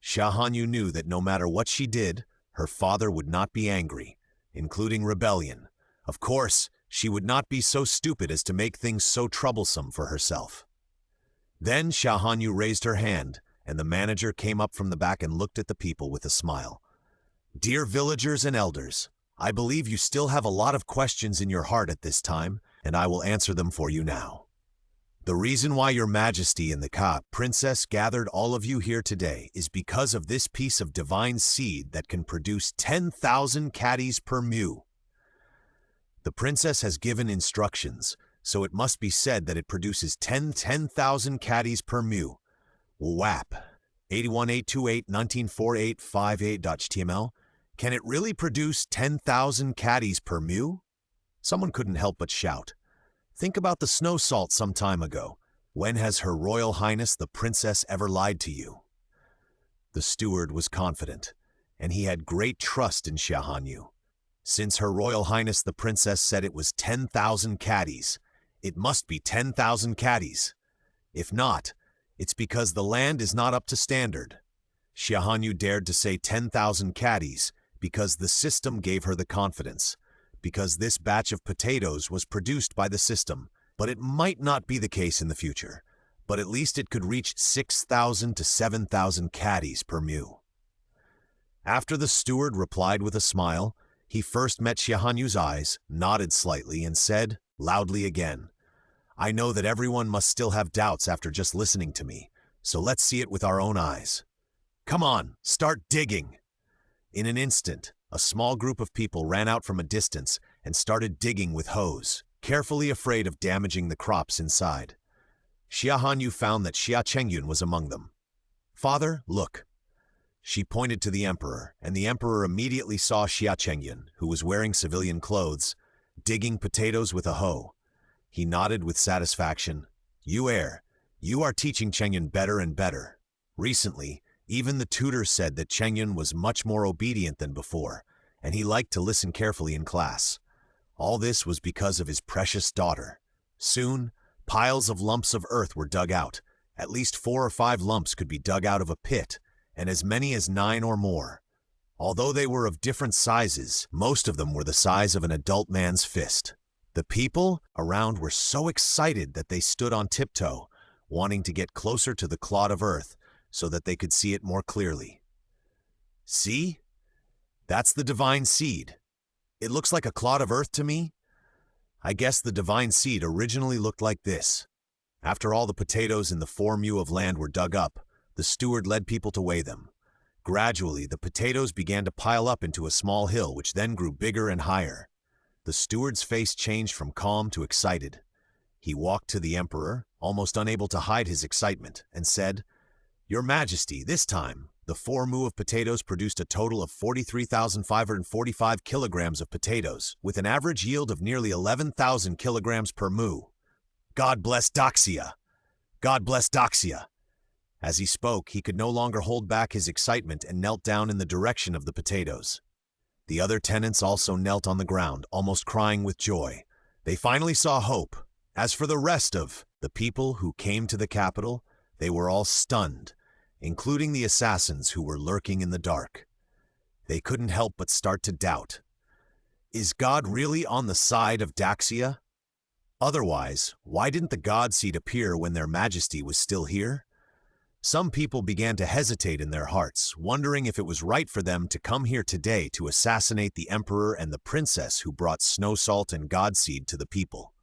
Xia Hanyu knew that no matter what she did, her father would not be angry, including rebellion. Of course, she would not be so stupid as to make things so troublesome for herself. Then Xia Hanyu raised her hand, and the manager came up from the back and looked at the people with a smile. "Dear villagers and elders, I believe you still have a lot of questions in your heart at this time, and I will answer them for you now. The reason why your majesty and the princess gathered all of you here today is because of this piece of divine seed that can produce 10,000 caddies per mu. The princess has given instructions, so it must be said that it produces 10,000 caddies per mu. WAP 81828194858.html. Can it really produce 10,000 caddies per mu? Someone couldn't help but shout. Think about the snow salt some time ago. When has Her Royal Highness the Princess ever lied to you? The steward was confident, and he had great trust in Xia Hanyu. Since Her Royal Highness the Princess said it was 10,000 caddies, it must be 10,000 caddies. If not, it's because the land is not up to standard. Xia Hanyu dared to say 10,000 caddies because the system gave her the confidence, because this batch of potatoes was produced by the system, but it might not be the case in the future, but at least it could reach 6,000 to 7,000 caddies per mu. After the steward replied with a smile, he first met Xia Hanyu's eyes, nodded slightly, and said, loudly again, "I know that everyone must still have doubts after just listening to me, so let's see it with our own eyes. Come on, start digging." In an instant, a small group of people ran out from a distance and started digging with hoes, carefully afraid of damaging the crops inside. Xia Hanyu found that Xia Chengyun was among them. "Father, look." She pointed to the emperor, and the emperor immediately saw Xia Chengyun, who was wearing civilian clothes, digging potatoes with a hoe. He nodded with satisfaction. You are teaching Chengyun better and better. Recently, even the tutor said that Chengyun was much more obedient than before, and he liked to listen carefully in class. All this was because of his precious daughter. Soon, piles of lumps of earth were dug out. At least 4 or 5 lumps could be dug out of a pit, and as many as 9 or more. Although they were of different sizes, most of them were the size of an adult man's fist. The people around were so excited that they stood on tiptoe, wanting to get closer to the clod of earth so that they could see it more clearly. "See? That's the divine seed. It looks like a clod of earth to me. I guess the divine seed originally looked like this." After all the potatoes in the 4 mu of land were dug up, the steward led people to weigh them. Gradually, the potatoes began to pile up into a small hill, which then grew bigger and higher. The steward's face changed from calm to excited. He walked to the emperor, almost unable to hide his excitement, and said, "Your Majesty, this time, the 4 mu of potatoes produced a total of 43,545 kilograms of potatoes, with an average yield of nearly 11,000 kilograms per mu. God bless Daxia! God bless Daxia!" As he spoke, he could no longer hold back his excitement and knelt down in the direction of the potatoes. The other tenants also knelt on the ground, almost crying with joy. They finally saw hope. As for the rest of the people who came to the capital, they were all stunned, including the assassins who were lurking in the dark. They couldn't help but start to doubt. Is God really on the side of Daxia? Otherwise, why didn't the God Seed appear when their majesty was still here? Some people began to hesitate in their hearts, wondering if it was right for them to come here today to assassinate the emperor and the princess who brought snow salt and God Seed to the people.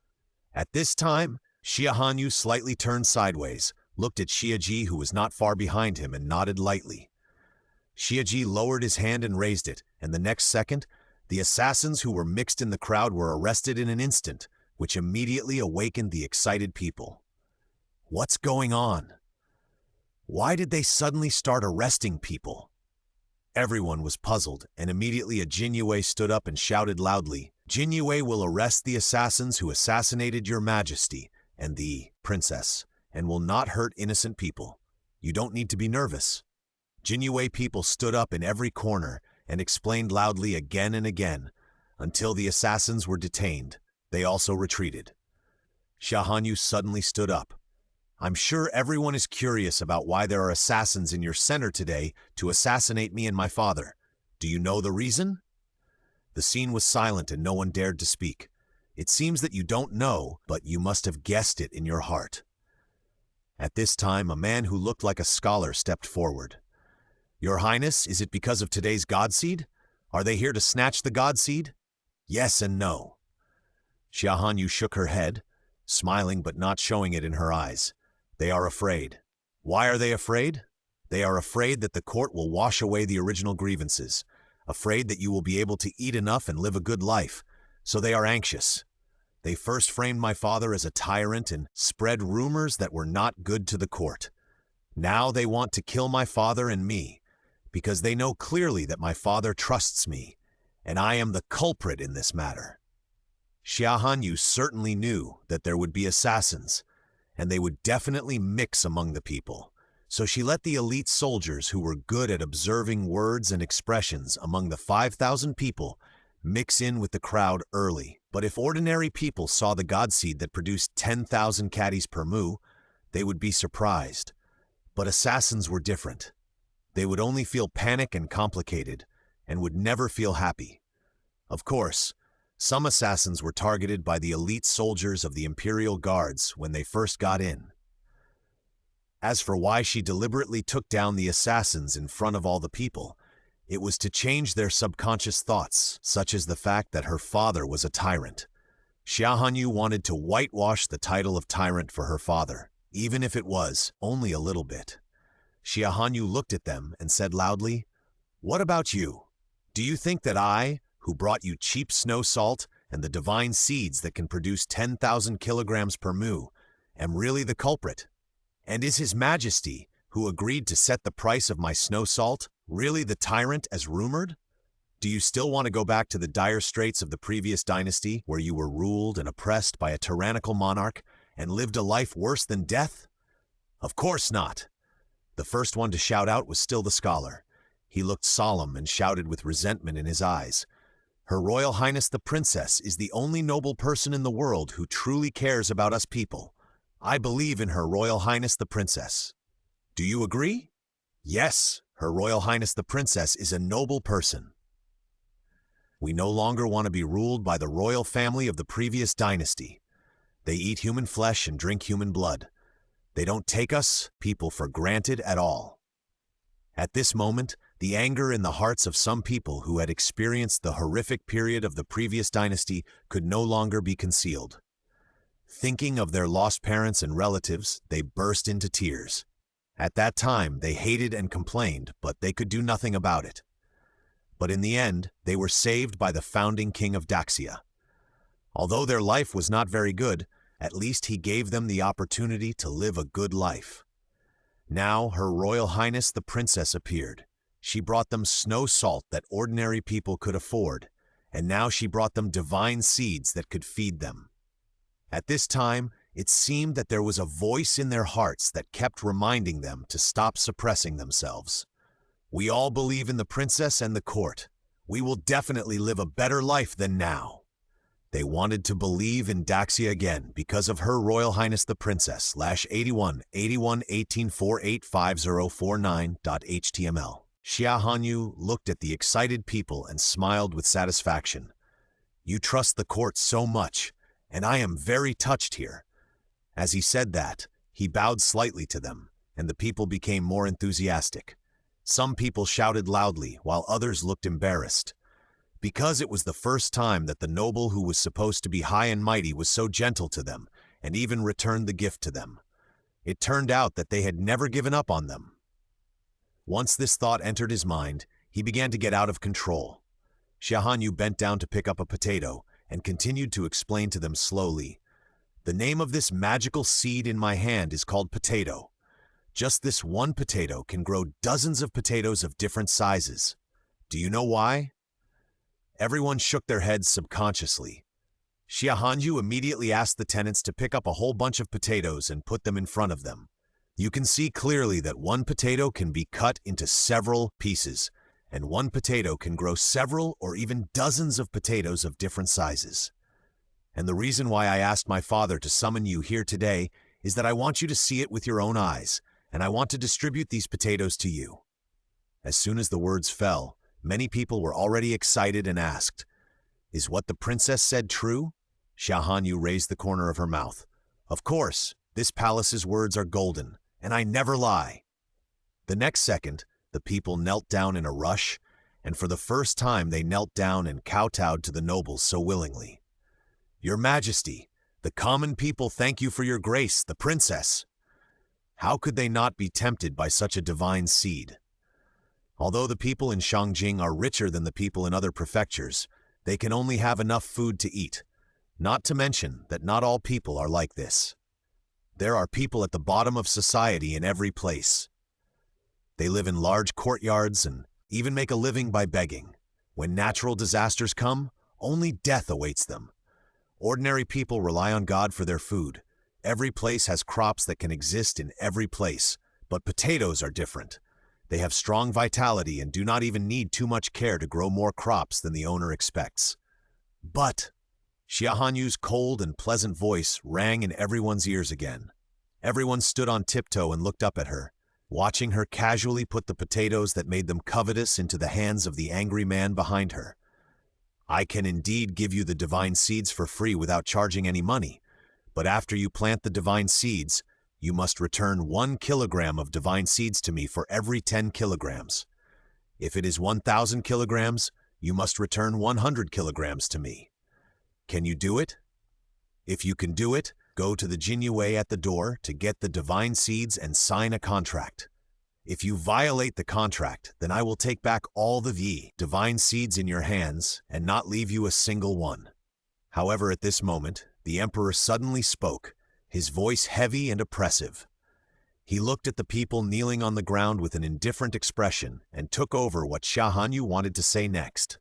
At this time, Xia Hanyu slightly turned sideways, looked at Xiaji who was not far behind him and nodded lightly. Xiaji lowered his hand and raised it, and the next second, the assassins who were mixed in the crowd were arrested in an instant, which immediately awakened the excited people. What's going on? Why did they suddenly start arresting people? Everyone was puzzled, and immediately a Jinyue stood up and shouted loudly, "Jinyue will arrest the assassins who assassinated your majesty and the princess, and will not hurt innocent people. You don't need to be nervous." Jinyue people stood up in every corner and explained loudly again and again, until the assassins were detained. They also retreated. Xia Hanyu suddenly stood up. "I'm sure everyone is curious about why there are assassins in your center today to assassinate me and my father. Do you know the reason?" The scene was silent and no one dared to speak. It seems that you don't know, but you must have guessed it in your heart. At this time, a man who looked like a scholar stepped forward. "Your Highness, is it because of today's God Seed? Are they here to snatch the God Seed?" "Yes and no." Xia Hanyu shook her head, smiling but not showing it in her eyes. "They are afraid." "Why are they afraid?" "They are afraid that the court will wash away the original grievances, afraid that you will be able to eat enough and live a good life, so they are anxious. They first framed my father as a tyrant and spread rumors that were not good to the court. Now they want to kill my father and me, because they know clearly that my father trusts me, and I am the culprit in this matter." Xia Hanyu certainly knew that there would be assassins, and they would definitely mix among the people, so she let the elite soldiers who were good at observing words and expressions among the 5,000 people mix in with the crowd early. But if ordinary people saw the God Seed that produced 10,000 caddies per mu, they would be surprised. But assassins were different. They would only feel panic and complicated, and would never feel happy. Of course, some assassins were targeted by the elite soldiers of the Imperial Guards when they first got in. As for why she deliberately took down the assassins in front of all the people, it was to change their subconscious thoughts, such as the fact that her father was a tyrant. Xia Hanyu wanted to whitewash the title of tyrant for her father, even if it was only a little bit. Xia Hanyu looked at them and said loudly, "What about you? Do you think that I, who brought you cheap snow salt and the divine seeds that can produce 10,000 kilograms per mu, am really the culprit? And is His Majesty, who agreed to set the price of my snow salt, really the tyrant as rumored? Do you still want to go back to the dire straits of the previous dynasty, where you were ruled and oppressed by a tyrannical monarch and lived a life worse than death? Of course not." The first one to shout out was still the scholar. He looked solemn and shouted with resentment in his eyes, "Her Royal Highness the Princess is the only noble person in the world who truly cares about us people. I believe in Her Royal Highness the Princess. Do you agree?" "Yes, Her Royal Highness the Princess is a noble person. We no longer want to be ruled by the royal family of the previous dynasty. They eat human flesh and drink human blood. They don't take us, people, for granted at all." At this moment, the anger in the hearts of some people who had experienced the horrific period of the previous dynasty could no longer be concealed. Thinking of their lost parents and relatives, they burst into tears. At that time, they hated and complained, but they could do nothing about it. But in the end, they were saved by the founding king of Daxia. Although their life was not very good, at least he gave them the opportunity to live a good life. Now, Her Royal Highness the Princess appeared. She brought them snow salt that ordinary people could afford, and now she brought them divine seeds that could feed them. At this time, it seemed that there was a voice in their hearts that kept reminding them to stop suppressing themselves. "We all believe in the princess and the court. We will definitely live a better life than now." They wanted to believe in Daxia again because of Her Royal Highness the Princess, /81 81 18485049.html. Xia Hanyu looked at the excited people and smiled with satisfaction. You trust the court so much, and I am very touched here. As he said that, he bowed slightly to them, and the people became more enthusiastic. Some people shouted loudly, while others looked embarrassed. Because it was the first time that the noble who was supposed to be high and mighty was so gentle to them, and even returned the gift to them. It turned out that they had never given up on them. Once this thought entered his mind, he began to get out of control. Xia Hanyu bent down to pick up a potato and continued to explain to them slowly. The name of this magical seed in my hand is called potato. Just this one potato can grow dozens of potatoes of different sizes. Do you know why? Everyone shook their heads subconsciously. Xia Hanyu immediately asked the tenants to pick up a whole bunch of potatoes and put them in front of them. You can see clearly that one potato can be cut into several pieces, and one potato can grow several or even dozens of potatoes of different sizes. And the reason why I asked my father to summon you here today is that I want you to see it with your own eyes, and I want to distribute these potatoes to you. As soon as the words fell, many people were already excited and asked, Is what the princess said true? Xia Hanyu raised the corner of her mouth. Of course, this palace's words are golden, and I never lie. The next second, the people knelt down in a rush, and for the first time they knelt down and kowtowed to the nobles so willingly. Your Majesty, the common people thank you for your grace, the princess. How could they not be tempted by such a divine seed? Although the people in Shangjing are richer than the people in other prefectures, they can only have enough food to eat. Not to mention that not all people are like this. There are people at the bottom of society in every place. They live in large courtyards and even make a living by begging. When natural disasters come, only death awaits them. Ordinary people rely on God for their food. Every place has crops that can exist in every place, but potatoes are different. They have strong vitality and do not even need too much care to grow more crops than the owner expects. But Xia Hanyu's cold and pleasant voice rang in everyone's ears again. Everyone stood on tiptoe and looked up at her, watching her casually put the potatoes that made them covetous into the hands of the angry man behind her. I can indeed give you the divine seeds for free without charging any money, but after you plant the divine seeds, you must return 1 kilogram of divine seeds to me for every 10 kilograms. If it is 1,000 kilograms, you must return 100 kilograms to me. Can you do it? If you can do it, go to the Jinyue at the door to get the divine seeds and sign a contract. If you violate the contract, then I will take back all the divine seeds in your hands and not leave you a single one. However, at this moment, the emperor suddenly spoke, his voice heavy and oppressive. He looked at the people kneeling on the ground with an indifferent expression and took over what Xia Hanyu wanted to say next.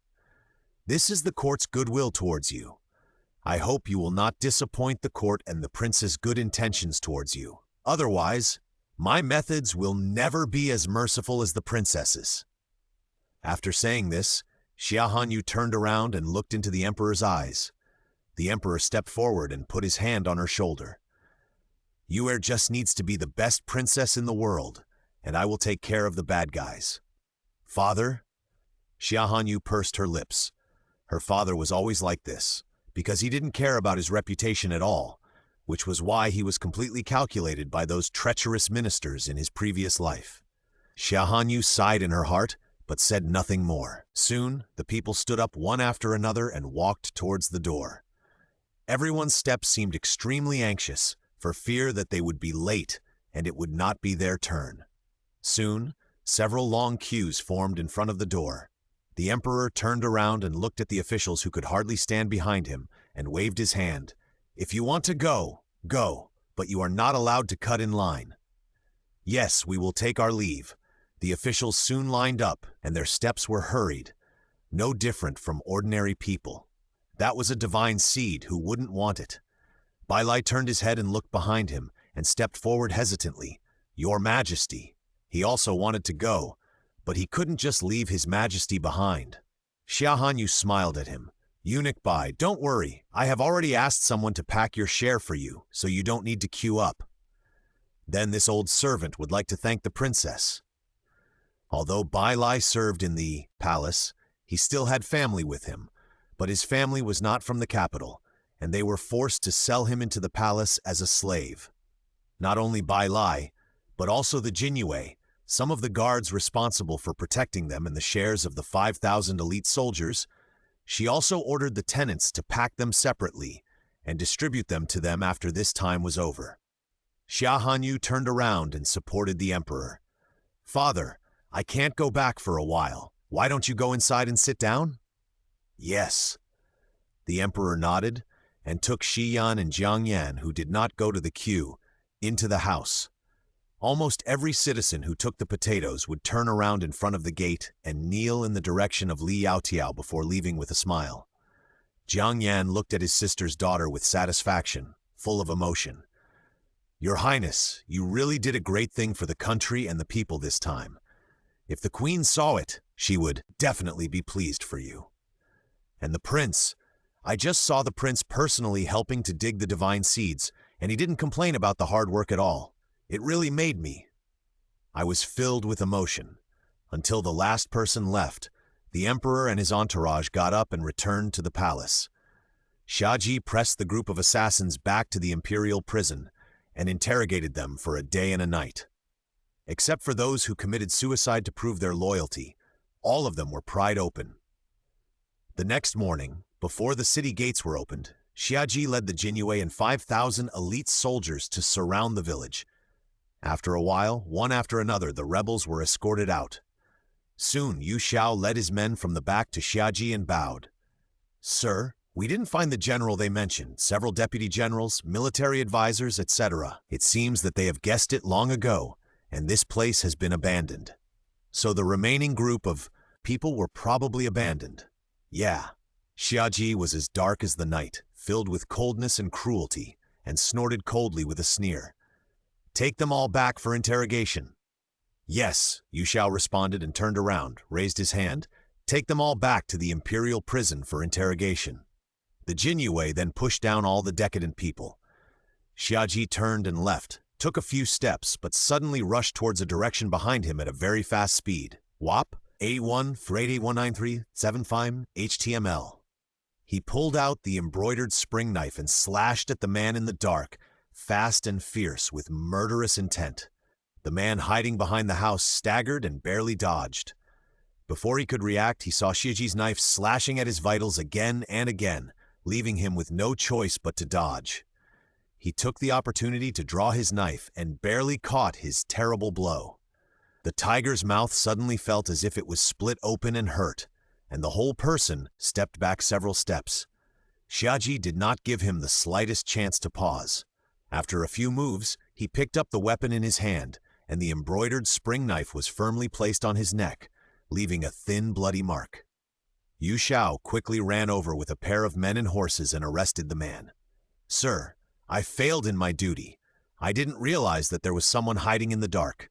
This is the court's goodwill towards you. I hope you will not disappoint the court and the prince's good intentions towards you. Otherwise, my methods will never be as merciful as the princess's. After saying this, Xia Hanyu turned around and looked into the emperor's eyes. The emperor stepped forward and put his hand on her shoulder. You just needs to be the best princess in the world, and I will take care of the bad guys. Father? Xia Hanyu pursed her lips. Her father was always like this, because he didn't care about his reputation at all, which was why he was completely calculated by those treacherous ministers in his previous life. Xia Hanyu sighed in her heart, but said nothing more. Soon, the people stood up one after another and walked towards the door. Everyone's steps seemed extremely anxious, for fear that they would be late and it would not be their turn. Soon, several long queues formed in front of the door. The emperor turned around and looked at the officials who could hardly stand behind him and waved his hand. If you want to go, go, but you are not allowed to cut in line. Yes, we will take our leave. The officials soon lined up and their steps were hurried, no different from ordinary people. That was a divine seed who wouldn't want it. Bailai turned his head and looked behind him and stepped forward hesitantly. Your Majesty. He also wanted to go, but he couldn't just leave his Majesty behind. Xia Hanyu smiled at him. Eunuch Bai, don't worry. I have already asked someone to pack your share for you, so you don't need to queue up. Then this old servant would like to thank the princess. Although Bai Lai served in the palace, he still had family with him, but his family was not from the capital, and they were forced to sell him into the palace as a slave. Not only Bai Lai, but also the Jinyue, some of the guards responsible for protecting them and the shares of the 5,000 elite soldiers. She also ordered the tenants to pack them separately and distribute them to them after this time was over. Xia Hanyu turned around and supported the emperor. Father, I can't go back for a while. Why don't you go inside and sit down? Yes. The emperor nodded and took Shi Yan and Jiang Yan, who did not go to the queue, into the house. Almost every citizen who took the potatoes would turn around in front of the gate and kneel in the direction of Li Yaotiao before leaving with a smile. Jiang Yan looked at his sister's daughter with satisfaction, full of emotion. Your Highness, you really did a great thing for the country and the people this time. If the Queen saw it, she would definitely be pleased for you. And the prince, I just saw the prince personally helping to dig the divine seeds, and he didn't complain about the hard work at all. It really made me. I was filled with emotion. Until the last person left, the emperor and his entourage got up and returned to the palace. Shaji pressed the group of assassins back to the imperial prison and interrogated them for a day and a night. Except for those who committed suicide to prove their loyalty, all of them were pried open. The next morning, before the city gates were opened, Xiaji led the Jinyue and 5,000 elite soldiers to surround the village. After a while, one after another, the rebels were escorted out. Soon, Yu Xiao led his men from the back to Xiaji and bowed. Sir, we didn't find the general they mentioned, several deputy generals, military advisors, etc. It seems that they have guessed it long ago, and this place has been abandoned. So the remaining group of people were probably abandoned. Yeah. Xiaji was as dark as the night, filled with coldness and cruelty, and snorted coldly with a sneer. Take them all back for interrogation. Yes, Yu Xiao responded and turned around, raised his hand. Take them all back to the imperial prison for interrogation. The Jinyue then pushed down all the decadent people. Xiaji turned and left, took a few steps, but suddenly rushed towards a direction behind him at a very fast speed. WAP, A1, Friday 19375, HTML. He pulled out the embroidered spring knife and slashed at the man in the dark, fast and fierce with murderous intent. The man hiding behind the house staggered and barely dodged. Before he could react, he saw Shiji's knife slashing at his vitals again and again, leaving him with no choice but to dodge. He took the opportunity to draw his knife and barely caught his terrible blow. The tiger's mouth suddenly felt as if it was split open and hurt, and the whole person stepped back several steps. Xiaji did not give him the slightest chance to pause. After a few moves, he picked up the weapon in his hand, and the embroidered spring knife was firmly placed on his neck, leaving a thin, bloody mark. Yu Xiao quickly ran over with a pair of men and horses and arrested the man. Sir, I failed in my duty. I didn't realize that there was someone hiding in the dark.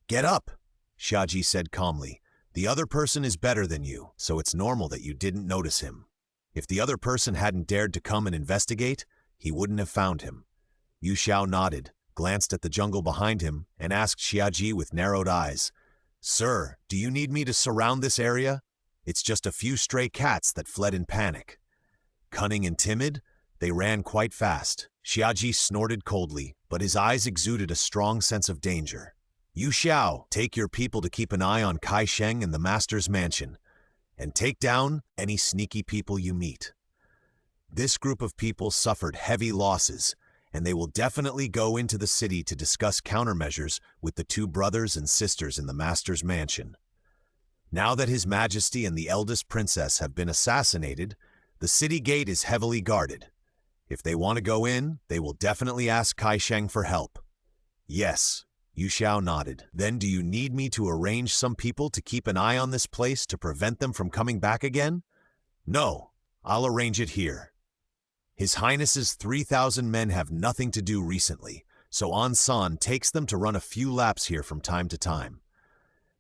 Get up, Xiaji said calmly. The other person is better than you, so it's normal that you didn't notice him. If the other person hadn't dared to come and investigate, he wouldn't have found him. Yu Xiao nodded, glanced at the jungle behind him, and asked Xiaji with narrowed eyes, Sir, do you need me to surround this area? It's just a few stray cats that fled in panic. Cunning and timid, they ran quite fast. Xiaji snorted coldly, but his eyes exuded a strong sense of danger. Yu Xiao, take your people to keep an eye on Kai Sheng and the master's mansion, and take down any sneaky people you meet. This group of people suffered heavy losses, and they will definitely go into the city to discuss countermeasures with the two brothers and sisters in the master's mansion. Now that His Majesty and the eldest princess have been assassinated, the city gate is heavily guarded. If they want to go in, they will definitely ask Kai Sheng for help. Yes, Yu Xiao nodded. Then do you need me to arrange some people to keep an eye on this place to prevent them from coming back again? No, I'll arrange it here. His Highness's 3,000 men have nothing to do recently, so An San takes them to run a few laps here from time to time.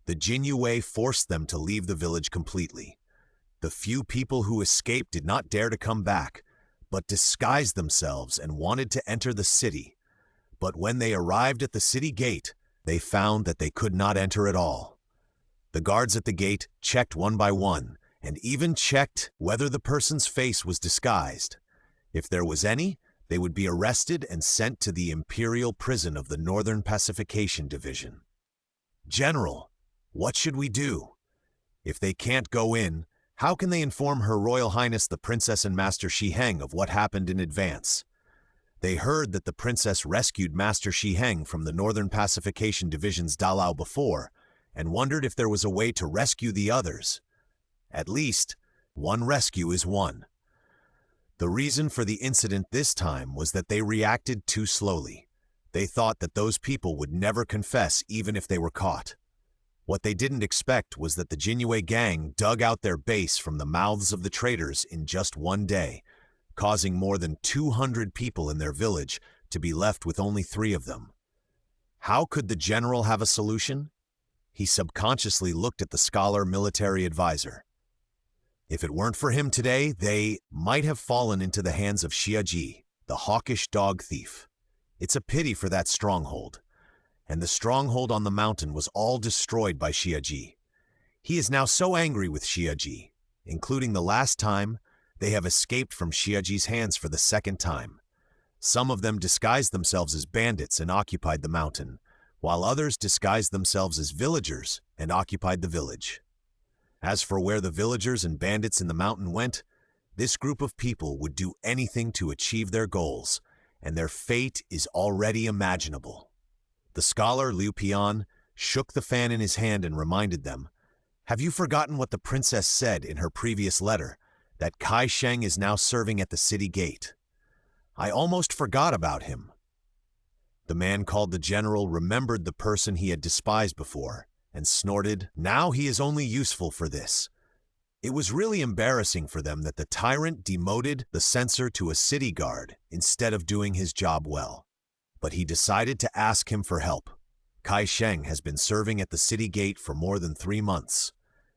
The Jinyue forced them to leave the village completely. The few people who escaped did not dare to come back, but disguised themselves and wanted to enter the city. But when they arrived at the city gate, they found that they could not enter at all. The guards at the gate checked one by one, and even checked whether the person's face was disguised. If there was any, they would be arrested and sent to the Imperial Prison of the Northern Pacification Division. "General, what should we do? If they can't go in, how can they inform Her Royal Highness the Princess and Master Shiheng of what happened in advance? They heard that the princess rescued Master Shiheng from the Northern Pacification Division's Dalao before, and wondered if there was a way to rescue the others. At least, one rescue is one." The reason for the incident this time was that they reacted too slowly. They thought that those people would never confess even if they were caught. What they didn't expect was that the Jinyue gang dug out their base from the mouths of the traitors in just one day, causing more than 200 people in their village to be left with only 3 of them. How could the general have a solution? He subconsciously looked at the scholar military advisor. If it weren't for him today, they might have fallen into the hands of Xia Ji, the hawkish dog thief. It's a pity for that stronghold. And the stronghold on the mountain was all destroyed by Xia Ji. He is now so angry with Xia Ji, including the last time they have escaped from Xia Ji's hands for the 2nd time. Some of them disguised themselves as bandits and occupied the mountain, while others disguised themselves as villagers and occupied the village. As for where the villagers and bandits in the mountain went, this group of people would do anything to achieve their goals, and their fate is already imaginable. The scholar Liu Pian shook the fan in his hand and reminded them, "Have you forgotten what the princess said in her previous letter, that Kai Sheng is now serving at the city gate? I almost forgot about him." The man called the general remembered the person he had despised before, and snorted, "Now he is only useful for this." It was really embarrassing for them that the tyrant demoted the censor to a city guard instead of doing his job well. But he decided to ask him for help. Kai Sheng has been serving at the city gate for more than 3 months.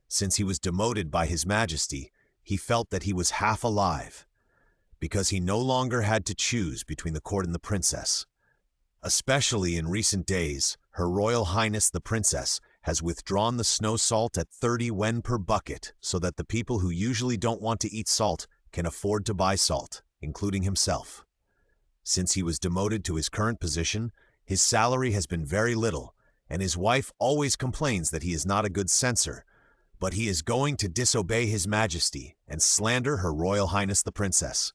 Since he was demoted by His Majesty, he felt that he was half alive, because he no longer had to choose between the court and the princess. Especially in recent days, Her Royal Highness the Princess has withdrawn the snow salt at 30 wen per bucket so that the people who usually don't want to eat salt can afford to buy salt, including himself. Since he was demoted to his current position, his salary has been very little, and his wife always complains that he is not a good censor, but he is going to disobey His Majesty and slander Her Royal Highness the Princess.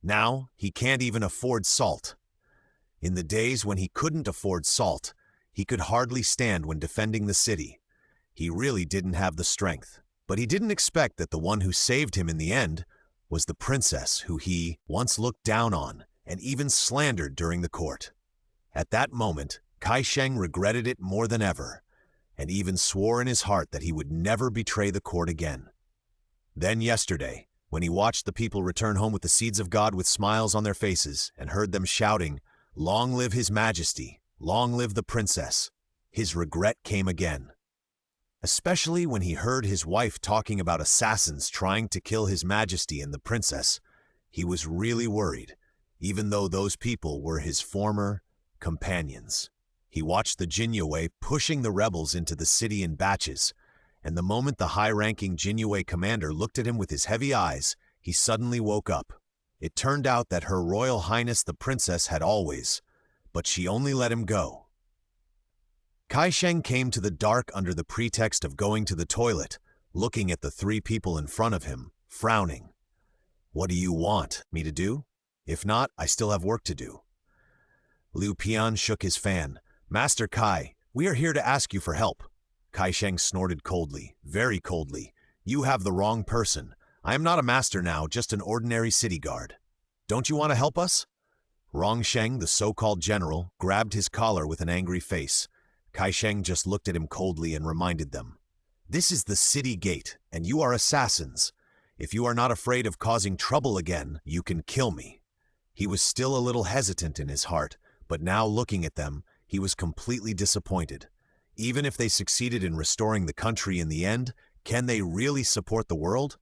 Now, he can't even afford salt. In the days when he couldn't afford salt, he could hardly stand when defending the city. He really didn't have the strength. But he didn't expect that the one who saved him in the end was the princess who he once looked down on and even slandered during the court. At that moment, Kai Sheng regretted it more than ever, and even swore in his heart that he would never betray the court again. Then yesterday, when he watched the people return home with the seeds of God with smiles on their faces and heard them shouting, "Long live His Majesty! Long live the princess!" his regret came again. Especially when he heard his wife talking about assassins trying to kill His Majesty and the princess, he was really worried, even though those people were his former companions. He watched the Jinyue pushing the rebels into the city in batches, and the moment the high-ranking Jinyue commander looked at him with his heavy eyes, he suddenly woke up. It turned out that Her Royal Highness the Princess had always, but she only let him go. Kai Sheng came to the dark under the pretext of going to the toilet, looking at the 3 people in front of him, frowning. "What do you want me to do? If not, I still have work to do." Liu Pian shook his fan. "Master Kai, we are here to ask you for help." Kai Sheng snorted coldly, very coldly. "You have the wrong person. I am not a master now, just an ordinary city guard. Don't you want to help us?" Rong Sheng, the so-called general, grabbed his collar with an angry face. Kai Sheng just looked at him coldly and reminded them, "This is the city gate, and you are assassins. If you are not afraid of causing trouble again, you can kill me." He was still a little hesitant in his heart, but now looking at them, he was completely disappointed. Even if they succeeded in restoring the country in the end, can they really support the world?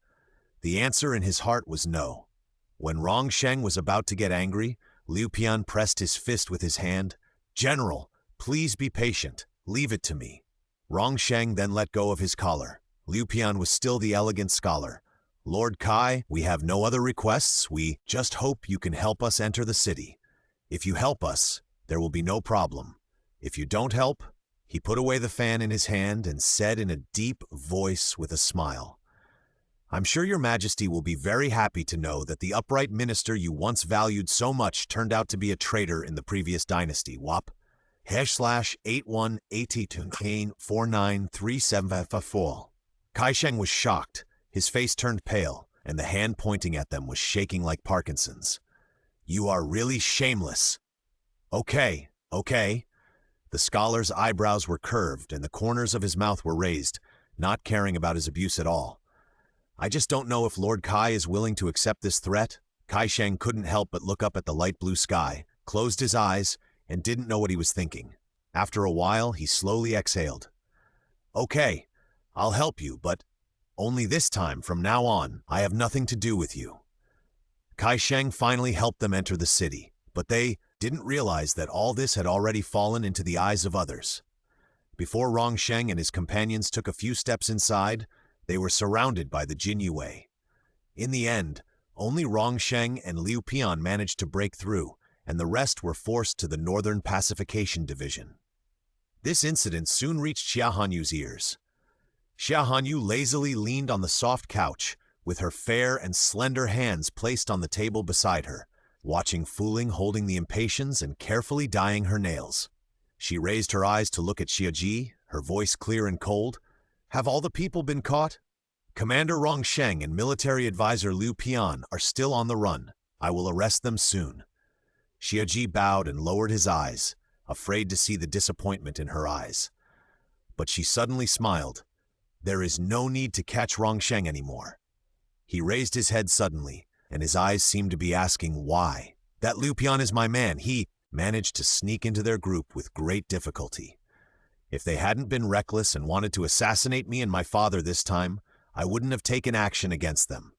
The answer in his heart was no. When Rongsheng was about to get angry, Liu Pian pressed his fist with his hand. "General, please be patient. Leave it to me." Rongsheng then let go of his collar. Liu Pian was still the elegant scholar. "Lord Kai, we have no other requests. We just hope you can help us enter the city. If you help us, there will be no problem. If you don't help..." He put away the fan in his hand and said in a deep voice with a smile, "I'm sure your majesty will be very happy to know that the upright minister you once valued so much turned out to be a traitor in the previous dynasty. WAP #8182493754." Kaisheng was shocked. His face turned pale, and the hand pointing at them was shaking like Parkinson's. "You are really shameless." Okay. The scholar's eyebrows were curved and the corners of his mouth were raised, not caring about his abuse at all. "I just don't know if Lord Kai is willing to accept this threat." Kaisheng couldn't help but look up at the light blue sky, closed his eyes, and didn't know what he was thinking. After a while, he slowly exhaled. "Okay, I'll help you, but only this time from now on, I have nothing to do with you." Kaisheng finally helped them enter the city, but they didn't realize that all this had already fallen into the eyes of others. Before Rongsheng and his companions took a few steps inside, they were surrounded by the Jin Yue. In the end, only Rongsheng and Liu Pian managed to break through, and the rest were forced to the Northern Pacification Division. This incident soon reached Xia Hanyu's ears. Xia Hanyu lazily leaned on the soft couch, with her fair and slender hands placed on the table beside her, watching Fu Ling holding the impatiens and carefully dyeing her nails. She raised her eyes to look at Xia Ji, her voice clear and cold. "Have all the people been caught?" "Commander Rongsheng and military advisor Liu Pian are still on the run. I will arrest them soon." Xia Ji bowed and lowered his eyes, afraid to see the disappointment in her eyes. But she suddenly smiled. "There is no need to catch Rongsheng anymore." He raised his head suddenly, and his eyes seemed to be asking why. "That Liu Pian is my man. He managed to sneak into their group with great difficulty. If they hadn't been reckless and wanted to assassinate me and my father this time, I wouldn't have taken action against them.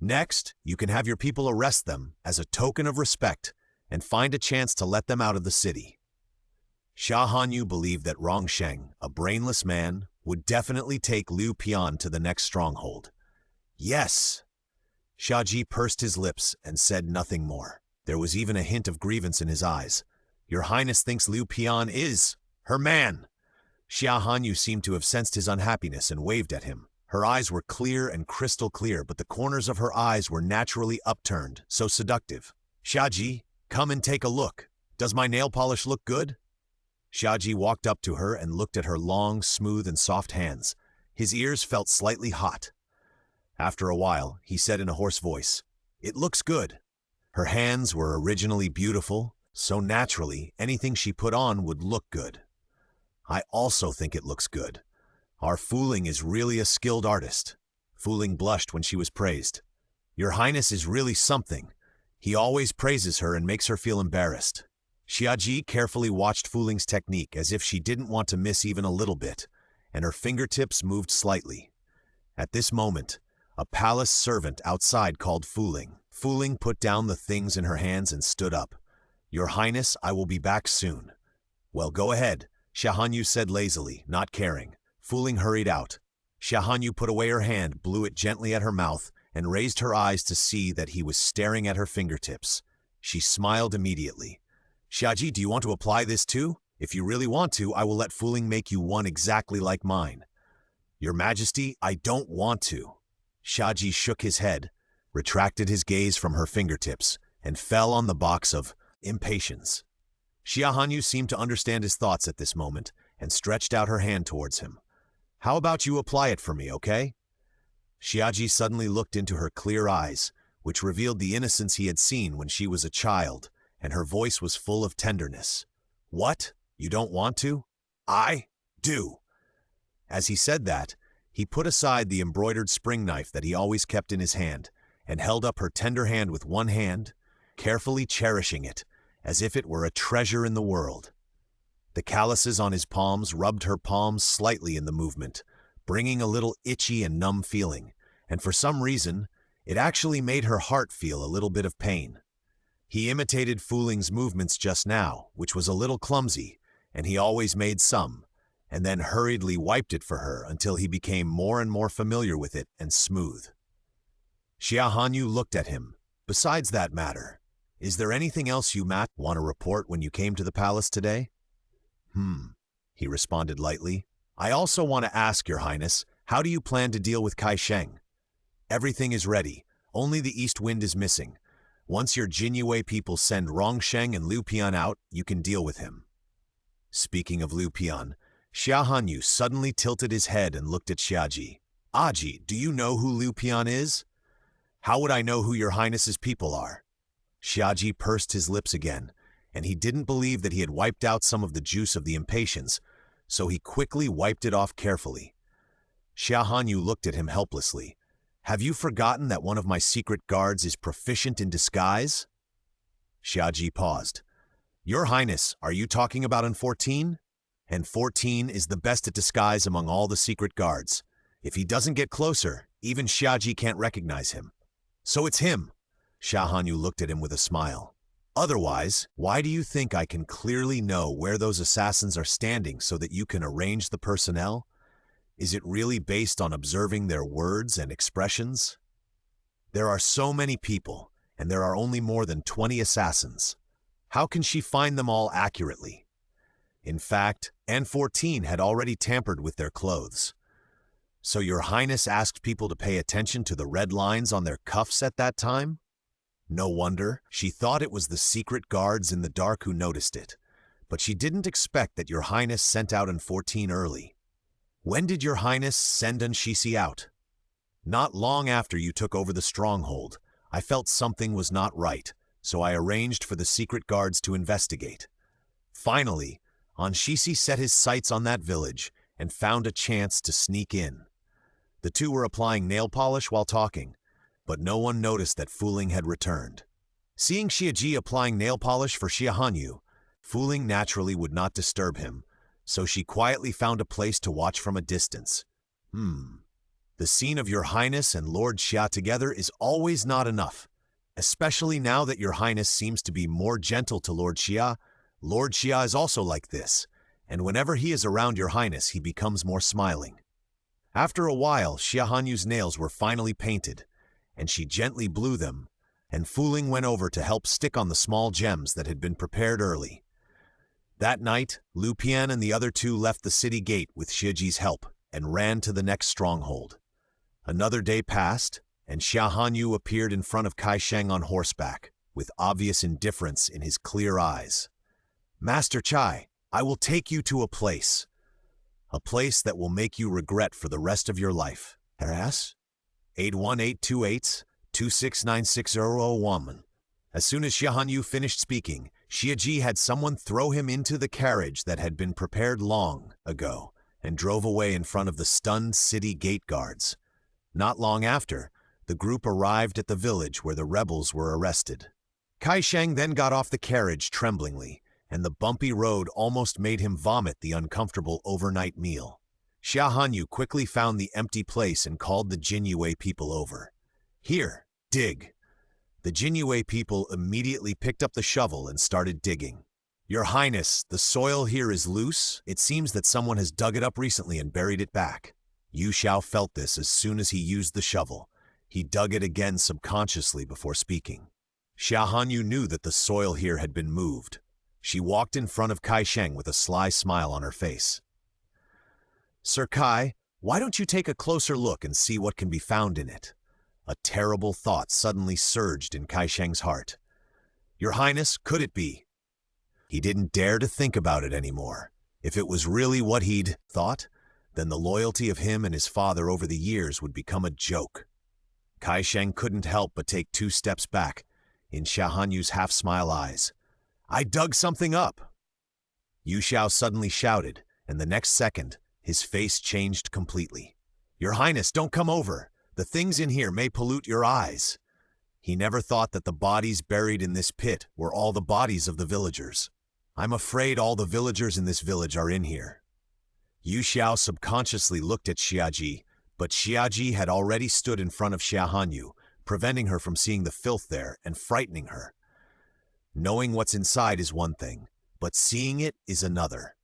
Next, you can have your people arrest them as a token of respect and find a chance to let them out of the city." Xia Hanyu believed that Rongsheng, a brainless man, would definitely take Liu Pian to the next stronghold. "Yes!" Xia Ji pursed his lips and said nothing more. There was even a hint of grievance in his eyes. "Your Highness thinks Liu Pian is her man." Xia Hanyu seemed to have sensed his unhappiness and waved at him. Her eyes were clear and crystal clear, but the corners of her eyes were naturally upturned, so seductive. "Xia Ji, come and take a look. Does my nail polish look good?" Xia Ji walked up to her and looked at her long, smooth, and soft hands. His ears felt slightly hot. After a while, he said in a hoarse voice, "It looks good." Her hands were originally beautiful, so naturally anything she put on would look good. "I also think it looks good. Our Fu Ling is really a skilled artist." Fu Ling blushed when she was praised. "Your Highness is really something." He always praises her and makes her feel embarrassed. Xia Ji carefully watched Fu Ling's technique as if she didn't want to miss even a little bit, and her fingertips moved slightly. At this moment, a palace servant outside called Fu Ling. Fu Ling put down the things in her hands and stood up. "Your Highness, I will be back soon." "Well, go ahead," Xia Hanyu said lazily, not caring. Fu Ling hurried out. Xia Hanyu put away her hand, blew it gently at her mouth, and raised her eyes to see that he was staring at her fingertips. She smiled immediately. "Xia Ji, do you want to apply this too? If you really want to, I will let Fu Ling make you one exactly like mine." "Your Majesty, I don't want to." Xia Ji shook his head, retracted his gaze from her fingertips, and fell on the box of impatience. Xia Hanyu seemed to understand his thoughts at this moment and stretched out her hand towards him. "How about you apply it for me, okay?" Xia Ji suddenly looked into her clear eyes, which revealed the innocence he had seen when she was a child, and her voice was full of tenderness. "What? You don't want to?" "I do." As he said that, he put aside the embroidered spring knife that he always kept in his hand and held up her tender hand with one hand, carefully cherishing it as if it were a treasure in the world. The calluses on his palms rubbed her palms slightly in the movement, bringing a little itchy and numb feeling, and for some reason, it actually made her heart feel a little bit of pain. He imitated Fu Ling's movements just now, which was a little clumsy, and he always made some, and then hurriedly wiped it for her until he became more and more familiar with it and smooth. Xia Hanyu looked at him. Besides that matter, is there anything else you want to report when you came to the palace today? He responded lightly. I also want to ask, Your Highness, how do you plan to deal with Kai Sheng? Everything is ready, only the east wind is missing. Once your Jinyue people send Rongsheng and Liu Pian out, you can deal with him. Speaking of Liu Pian, Xia Hanyu suddenly tilted his head and looked at Xiaji. Aji, do you know who Liu Pian is? How would I know who your highness's people are? Xiaji pursed his lips again, and he didn't believe that he had wiped out some of the juice of the impatience, so he quickly wiped it off carefully. Xia Hanyu looked at him helplessly. Have you forgotten that one of my secret guards is proficient in disguise? Xiaji paused. Your Highness, are you talking about N14? N14 is the best at disguise among all the secret guards. If he doesn't get closer, even Xiaji can't recognize him. So it's him. Xia Hanyu looked at him with a smile. Otherwise, why do you think I can clearly know where those assassins are standing so that you can arrange the personnel? Is it really based on observing their words and expressions? There are so many people, and there are only more than 20 assassins. How can she find them all accurately? In fact, N14 had already tampered with their clothes. So your Highness asked people to pay attention to the red lines on their cuffs at that time? No wonder, she thought it was the secret guards in the dark who noticed it. But she didn't expect that your Highness sent out N14 early. When did your Highness send N-Shisi out? Not long after you took over the stronghold. I felt something was not right, so I arranged for the secret guards to investigate. Finally, An-Shisi set his sights on that village and found a chance to sneak in. The two were applying nail polish while talking, but no one noticed that Fu Ling had returned. Seeing Xiaji applying nail polish for Xia Hanyu, Fu Ling naturally would not disturb him, so she quietly found a place to watch from a distance. The scene of your Highness and Lord Xia together is always not enough, especially now that your Highness seems to be more gentle to Lord Xia. Lord Xia is also like this, and whenever he is around your Highness, he becomes more smiling. After a while, Xia Hanyu's nails were finally painted, and she gently blew them, and Fu Ling went over to help stick on the small gems that had been prepared early. That night, Liu Pian and the other two left the city gate with Xiaji's help and ran to the next stronghold. Another day passed, and Xia Hanyu appeared in front of Kai Sheng on horseback, with obvious indifference in his clear eyes. Master Chai, I will take you to a place that will make you regret for the rest of your life. Harass? 81828-2696001. As soon as Xia Hanyu finished speaking, Xiaji had someone throw him into the carriage that had been prepared long ago and drove away in front of the stunned city gate guards. Not long after, the group arrived at the village where the rebels were arrested. Kai Sheng then got off the carriage tremblingly, and the bumpy road almost made him vomit the uncomfortable overnight meal. Xia Hanyu quickly found the empty place and called the Jinyue people over. Here, dig. The Jinyue people immediately picked up the shovel and started digging. Your Highness, the soil here is loose. It seems that someone has dug it up recently and buried it back. Yu Xiao felt this as soon as he used the shovel. He dug it again subconsciously before speaking. Xia Hanyu knew that the soil here had been moved. She walked in front of Kai Sheng with a sly smile on her face. Sir Kai, why don't you take a closer look and see what can be found in it? A terrible thought suddenly surged in Kai Sheng's heart. Your Highness, could it be? He didn't dare to think about it anymore. If it was really what he'd thought, then the loyalty of him and his father over the years would become a joke. Kai Sheng couldn't help but take 2 steps back, in Xia Hanyu's half-smile eyes. I dug something up! Yu Xiao suddenly shouted, and the next second, his face changed completely. Your Highness, don't come over! The things in here may pollute your eyes. He never thought that the bodies buried in this pit were all the bodies of the villagers. I'm afraid all the villagers in this village are in here. Yu Xiao subconsciously looked at Xiaji, But Xiaji had already stood in front of Xia Hanyu, preventing her from seeing the filth there and frightening her. Knowing what's inside is one thing, but seeing it is another.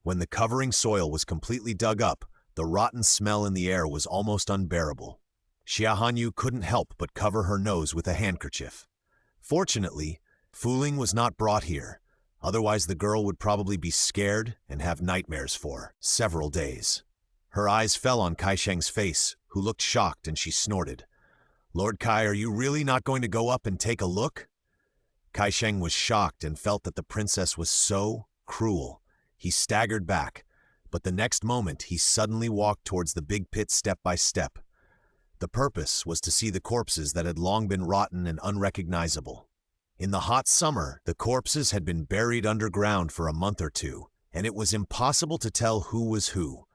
When the covering soil was completely dug up, the rotten smell in the air was almost unbearable. Xia Hanyu couldn't help but cover her nose with a handkerchief. Fortunately, Fuling was not brought here, otherwise the girl would probably be scared and have nightmares for several days. Her eyes fell on Kai Sheng's face, who looked shocked, and she snorted. "Lord Kai, are you really not going to go up and take a look?" Kai Sheng was shocked and felt that the princess was so cruel. He staggered back, but the next moment he suddenly walked towards the big pit step by step. The purpose was to see the corpses that had long been rotten and unrecognizable. In the hot summer, the corpses had been buried underground for a month or two, and it was impossible to tell who was who.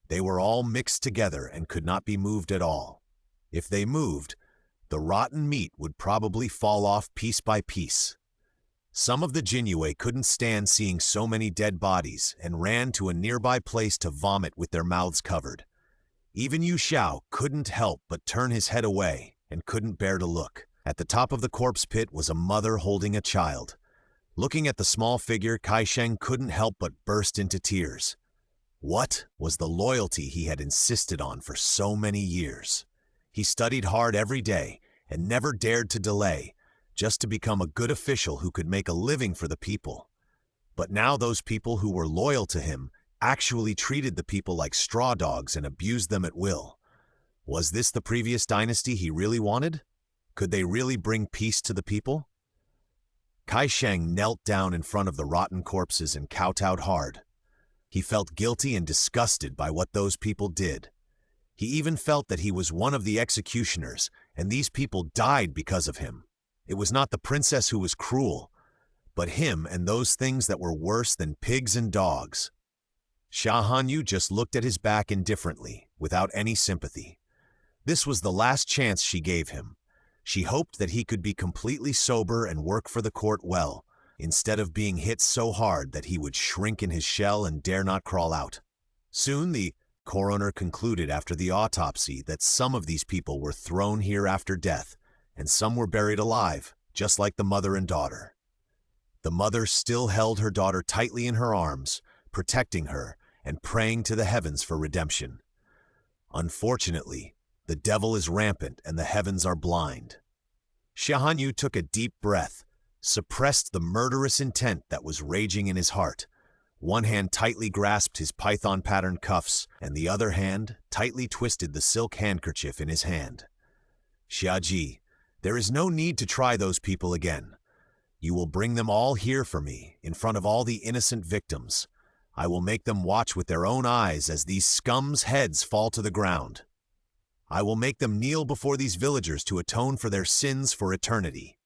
They were all mixed together and could not be moved at all. If they moved, the rotten meat would probably fall off piece by piece. Some of the Jinyue couldn't stand seeing so many dead bodies and ran to a nearby place to vomit with their mouths covered. Even Yu Xiao couldn't help but turn his head away and couldn't bear to look. At the top of the corpse pit was a mother holding a child. Looking at the small figure, Kai Sheng couldn't help but burst into tears. What was the loyalty he had insisted on for so many years? He studied hard every day and never dared to delay, just to become a good official who could make a living for the people. But now those people who were loyal to him actually treated the people like straw dogs and abused them at will. Was this the previous dynasty he really wanted? Could they really bring peace to the people? Kai Sheng knelt down in front of the rotten corpses and kowtowed hard. He felt guilty and disgusted by what those people did. He even felt that he was one of the executioners, and these people died because of him. It was not the princess who was cruel, but him and those things that were worse than pigs and dogs. Xia Hanyu just looked at his back indifferently, without any sympathy. This was the last chance she gave him. She hoped that he could be completely sober and work for the court well, instead of being hit so hard that he would shrink in his shell and dare not crawl out. Soon the coroner concluded after the autopsy that some of these people were thrown here after death, and some were buried alive, just like the mother and daughter. The mother still held her daughter tightly in her arms, protecting her and praying to the heavens for redemption. Unfortunately, the devil is rampant and the heavens are blind. Xia Hanyu took a deep breath, suppressed the murderous intent that was raging in his heart. One hand tightly grasped his python-patterned cuffs, and the other hand tightly twisted the silk handkerchief in his hand. "Xiaji, there is no need to try those people again. You will bring them all here for me, in front of all the innocent victims. I will make them watch with their own eyes as these scums' heads fall to the ground. I will make them kneel before these villagers to atone for their sins for eternity."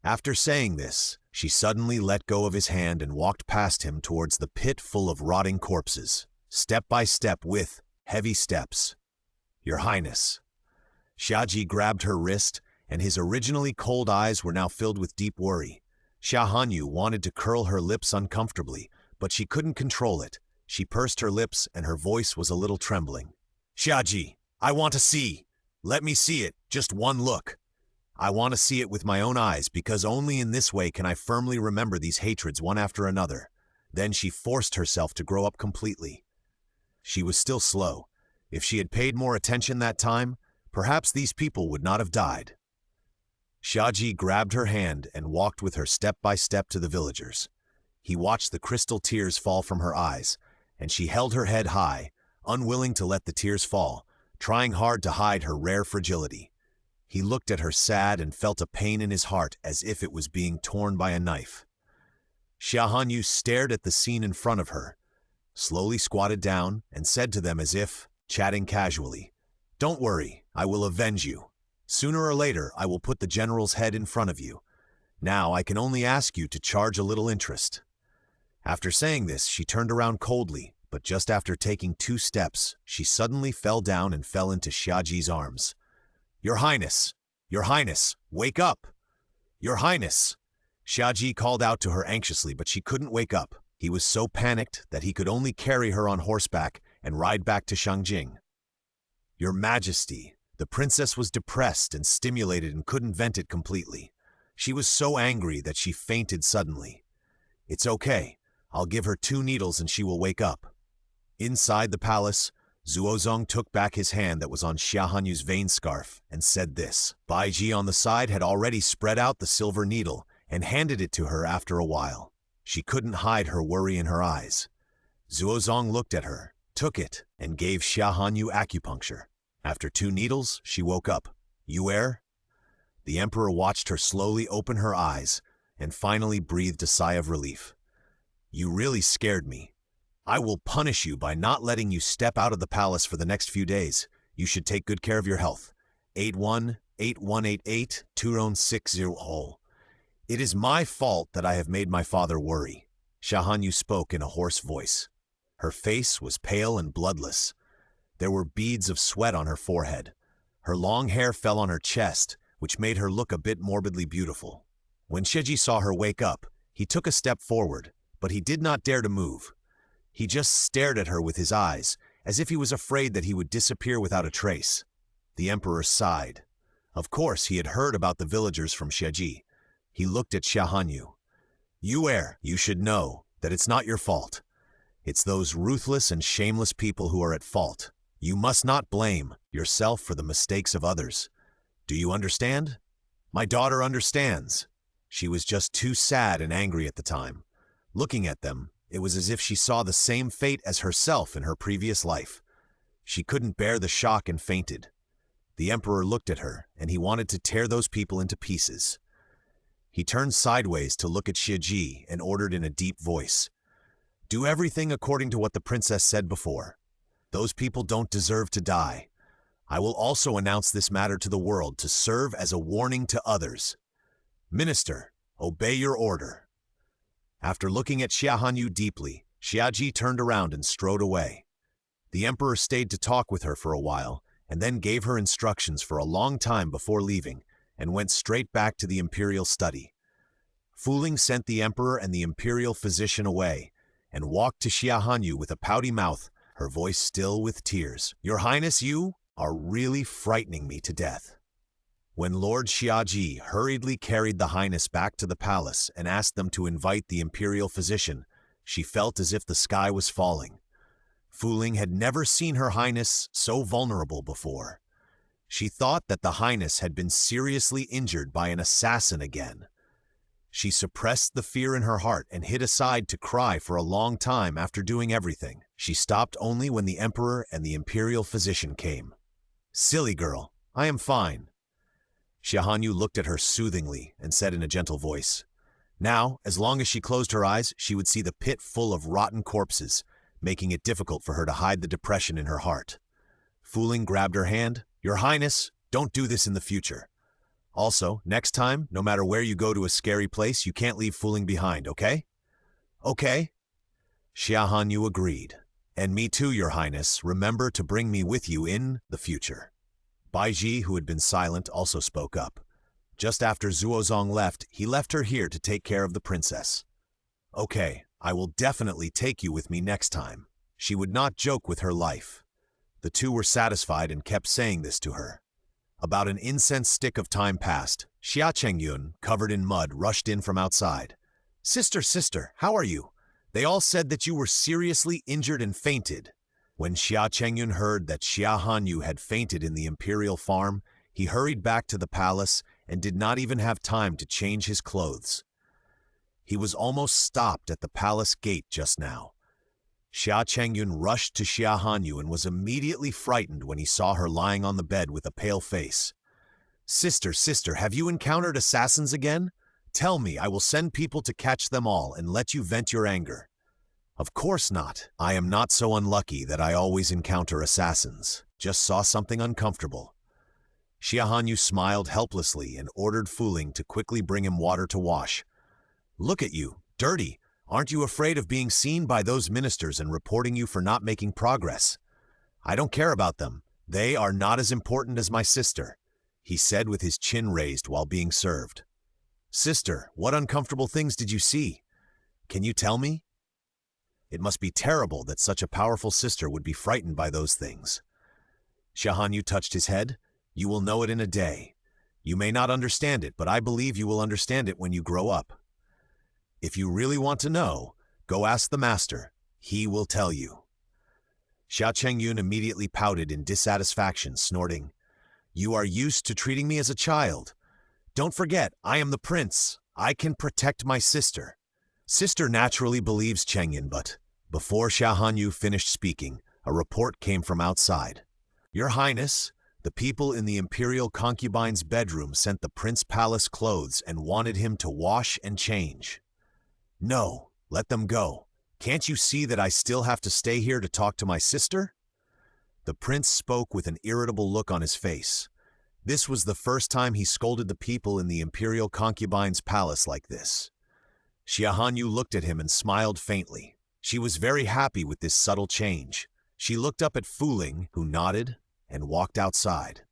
After saying this, she suddenly let go of his hand and walked past him towards the pit full of rotting corpses, step by step with heavy steps. "Your Highness." Xiaji grabbed her wrist, and his originally cold eyes were now filled with deep worry. Xia Hanyu wanted to curl her lips uncomfortably, but she couldn't control it. She pursed her lips and her voice was a little trembling. "Xiaji, I want to see. Let me see it, just one look. I want to see it with my own eyes, because only in this way can I firmly remember these hatreds one after another." Then she forced herself to grow up completely. She was still slow. If she had paid more attention that time, perhaps these people would not have died. Xiaji grabbed her hand and walked with her step by step to the villagers. He watched the crystal tears fall from her eyes, and she held her head high, unwilling to let the tears fall, trying hard to hide her rare fragility. He looked at her sad and felt a pain in his heart as if it was being torn by a knife. Xia Hanyu stared at the scene in front of her, slowly squatted down, and said to them as if, chatting casually, "Don't worry, I will avenge you. Sooner or later, I will put the general's head in front of you. Now I can only ask you to charge a little interest." After saying this, she turned around coldly, but just after taking 2 steps, she suddenly fell down and fell into Xiaji's arms. Your Highness, wake up! Your Highness!" Xiaji called out to her anxiously, but she couldn't wake up. He was so panicked that he could only carry her on horseback and ride back to Shangjing. "Your Majesty." The princess was depressed and stimulated and couldn't vent it completely. She was so angry that she fainted suddenly. "It's okay. I'll give her 2 needles and she will wake up." Inside the palace, Zuozong took back his hand that was on Xia Hanyu's vein scarf and said this. Baiji on the side had already spread out the silver needle and handed it to her after a while. She couldn't hide her worry in her eyes. Zuozong looked at her, took it, and gave Xia Hanyu acupuncture. After 2 needles, she woke up. "You air?" The emperor watched her slowly open her eyes and finally breathed a sigh of relief. "You really scared me. I will punish you by not letting you step out of the palace for the next few days. You should take good care of your health. 8181882060. It is my fault that I have made my father worry." Xia Hanyu spoke in a hoarse voice. Her face was pale and bloodless. There were beads of sweat on her forehead. Her long hair fell on her chest, which made her look a bit morbidly beautiful. When Shiji saw her wake up, he took a step forward, but he did not dare to move. He just stared at her with his eyes, as if he was afraid that he would disappear without a trace. The emperor sighed. Of course, he had heard about the villagers from Shiji. He looked at Xia Hanyu. You should know that it's not your fault. It's those ruthless and shameless people who are at fault. You must not blame yourself for the mistakes of others. Do you understand?" "My daughter understands." She was just too sad and angry at the time. Looking at them, it was as if she saw the same fate as herself in her previous life. She couldn't bear the shock and fainted. The emperor looked at her, and he wanted to tear those people into pieces. He turned sideways to look at Shiji and ordered in a deep voice, "Do everything according to what the princess said before. Those people don't deserve to die. I will also announce this matter to the world to serve as a warning to others. Minister, obey your order." After looking at Xia Hanyu deeply, Xiaji turned around and strode away. The emperor stayed to talk with her for a while, and then gave her instructions for a long time before leaving, and went straight back to the imperial study. Fuling sent the emperor and the imperial physician away, and walked to Xia Hanyu with a pouty mouth, her voice still with tears. "Your Highness, you are really frightening me to death." When Lord Xiaji hurriedly carried the Highness back to the palace and asked them to invite the imperial physician, she felt as if the sky was falling. Fuling had never seen her Highness so vulnerable before. She thought that the Highness had been seriously injured by an assassin again. She suppressed the fear in her heart and hid aside to cry for a long time after doing everything. She stopped only when the emperor and the imperial physician came. "Silly girl, I am fine." Xia Hanyu looked at her soothingly and said in a gentle voice. Now, as long as she closed her eyes, she would see the pit full of rotten corpses, making it difficult for her to hide the depression in her heart. Fuling grabbed her hand. "Your Highness, don't do this in the future. Also, next time, no matter where you go to a scary place, you can't leave Fuling behind, okay?" "Okay." Xia Hanyu agreed. "And me too, Your Highness. Remember to bring me with you in the future." Baiji, who had been silent, also spoke up. Just after Zuozong left, he left her here to take care of the princess. "Okay, I will definitely take you with me next time." She would not joke with her life. The two were satisfied and kept saying this to her. About an incense stick of time passed. Xia Chengyun, covered in mud, rushed in from outside. Sister, how are you? They all said that you were seriously injured and fainted." When Xia Chengyun heard that Xia Hanyu had fainted in the imperial farm, he hurried back to the palace and did not even have time to change his clothes. He was almost stopped at the palace gate just now. Xia Chengyun rushed to Xia Hanyu and was immediately frightened when he saw her lying on the bed with a pale face. Sister, have you encountered assassins again? Tell me, I will send people to catch them all and let you vent your anger." "Of course not. I am not so unlucky that I always encounter assassins. Just saw something uncomfortable." Xia Hanyu smiled helplessly and ordered Fuling to quickly bring him water to wash. "Look at you, dirty. Aren't you afraid of being seen by those ministers and reporting you for not making progress?" "I don't care about them. They are not as important as my sister," he said with his chin raised while being served. "Sister, what uncomfortable things did you see? Can you tell me?" It must be terrible that such a powerful sister would be frightened by those things. Xia Hanyu touched his head. You will know it in a day. You may not understand it, but I believe you will understand it when you grow up. If you really want to know, go ask the master. He will tell you. Xia Chengyun immediately pouted in dissatisfaction, snorting, You are used to treating me as a child. Don't forget, I am the prince. I can protect my sister. Sister naturally believes Chengyun, but before Xia Hanyu finished speaking, a report came from outside. Your Highness, the people in the imperial concubine's bedroom sent the prince palace clothes and wanted him to wash and change. No, let them go. Can't you see that I still have to stay here to talk to my sister? The prince spoke with an irritable look on his face. This was the first time he scolded the people in the imperial concubine's palace like this. Xia Hanyu looked at him and smiled faintly. She was very happy with this subtle change. She looked up at Fu Ling, who nodded and walked outside.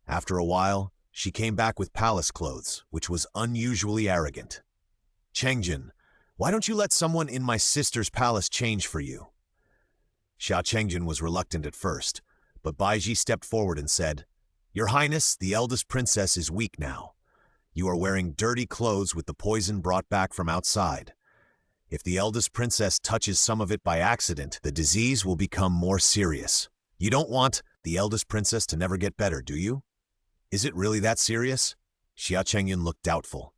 After a while, she came back with palace clothes, which was unusually arrogant. Chengjun, why don't you let someone in my sister's palace change for you? Xia Chengjun was reluctant at first, but Baiji stepped forward and said, Your Highness, the eldest princess is weak now. You are wearing dirty clothes with the poison brought back from outside. If the eldest princess touches some of it by accident, the disease will become more serious. You don't want the eldest princess to never get better, do you? Is it really that serious? Xia Chengyun looked doubtful.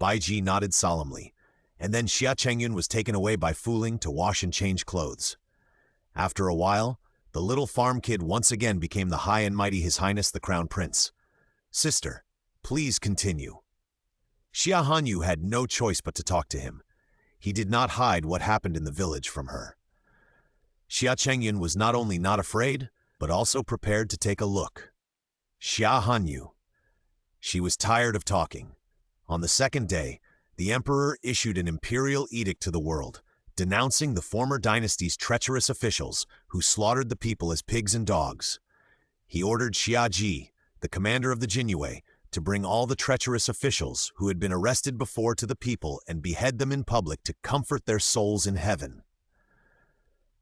Baiji nodded solemnly, and then Xia Chengyun was taken away by Fu Ling to wash and change clothes. After a while, the little farm kid once again became the high and mighty His Highness the Crown Prince. Sister, please continue. Xia Hanyu had no choice but to talk to him. He did not hide what happened in the village from her. Xia Chengyun was not only not afraid, but also prepared to take a look. Xia Hanyu. She was tired of talking. On the second day, the emperor issued an imperial edict to the world, denouncing the former dynasty's treacherous officials who slaughtered the people as pigs and dogs. He ordered Xia Ji, the commander of the Jinyue, to bring all the treacherous officials who had been arrested before to the people and behead them in public to comfort their souls in heaven.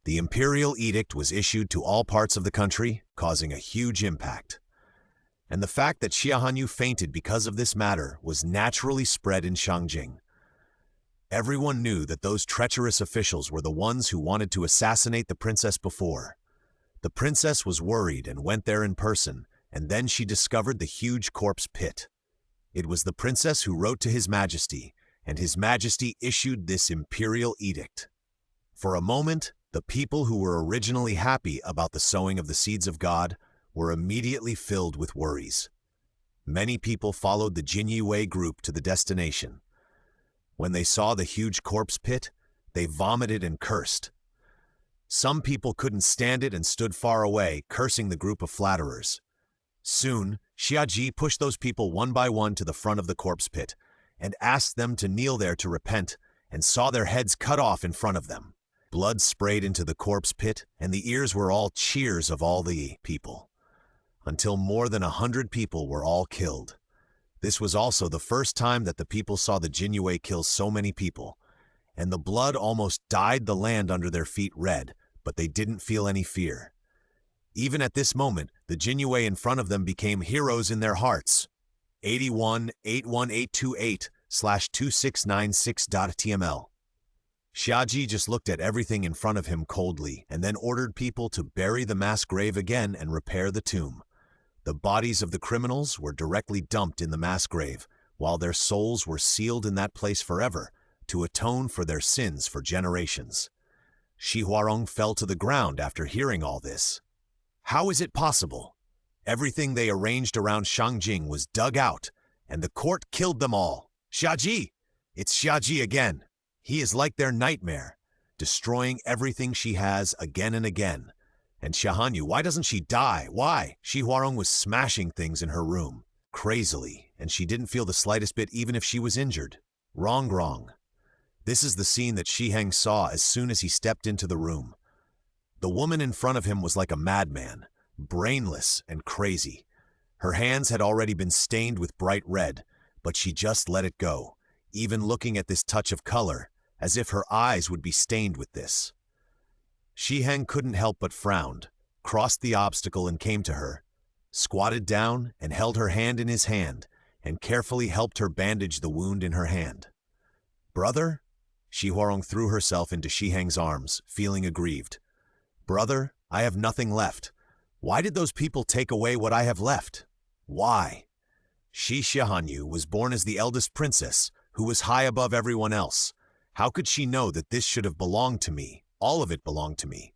The imperial edict was issued to all parts of the country, causing a huge impact. And the fact that Xia Hanyu fainted because of this matter was naturally spread in Shangjing. Everyone knew that those treacherous officials were the ones who wanted to assassinate the princess before. The princess was worried and went there in person, and then she discovered the huge corpse pit. It was the princess who wrote to His Majesty, and His Majesty issued this imperial edict. For a moment, the people who were originally happy about the sowing of the seeds of God were immediately filled with worries. Many people followed the Jinyue group to the destination. When they saw the huge corpse pit, they vomited and cursed. Some people couldn't stand it and stood far away, cursing the group of flatterers. Soon, Xia Ji pushed those people one by one to the front of the corpse pit and asked them to kneel there to repent, and saw their heads cut off in front of them. Blood sprayed into the corpse pit, and the ears were all cheers of all the people, until more than 100 people were all killed. This was also the first time that the people saw the Jinyue kill so many people, and the blood almost dyed the land under their feet red, but they didn't feel any fear. Even at this moment, the Jinyue in front of them became heroes in their hearts. 81-81828/2696.tml. Xiaji just looked at everything in front of him coldly and then ordered people to bury the mass grave again and repair the tomb. The bodies of the criminals were directly dumped in the mass grave, while their souls were sealed in that place forever to atone for their sins for generations. Shi Huarong fell to the ground after hearing all this. How is it possible? Everything they arranged around Shangjing was dug out, and the court killed them all. Xiaji! It's Xiaji again. He is like their nightmare, destroying everything she has again and again. And Xia Hanyu, why doesn't she die? Why? Shi Huarong was smashing things in her room, crazily, and she didn't feel the slightest bit even if she was injured. Wrong. This is the scene that Shi Heng saw as soon as he stepped into the room. The woman in front of him was like a madman, brainless and crazy. Her hands had already been stained with bright red, but she just let it go, even looking at this touch of color, as if her eyes would be stained with this. Shi Heng couldn't help but frowned, crossed the obstacle and came to her, squatted down and held her hand in his hand, and carefully helped her bandage the wound in her hand. "Brother?" Shi Huarong threw herself into Shi Heng's arms, feeling aggrieved. "Brother, I have nothing left. Why did those people take away what I have left? Why?" Xia Hanyu was born as the eldest princess, who was high above everyone else. How could she know that this should have belonged to me? All of it belonged to me.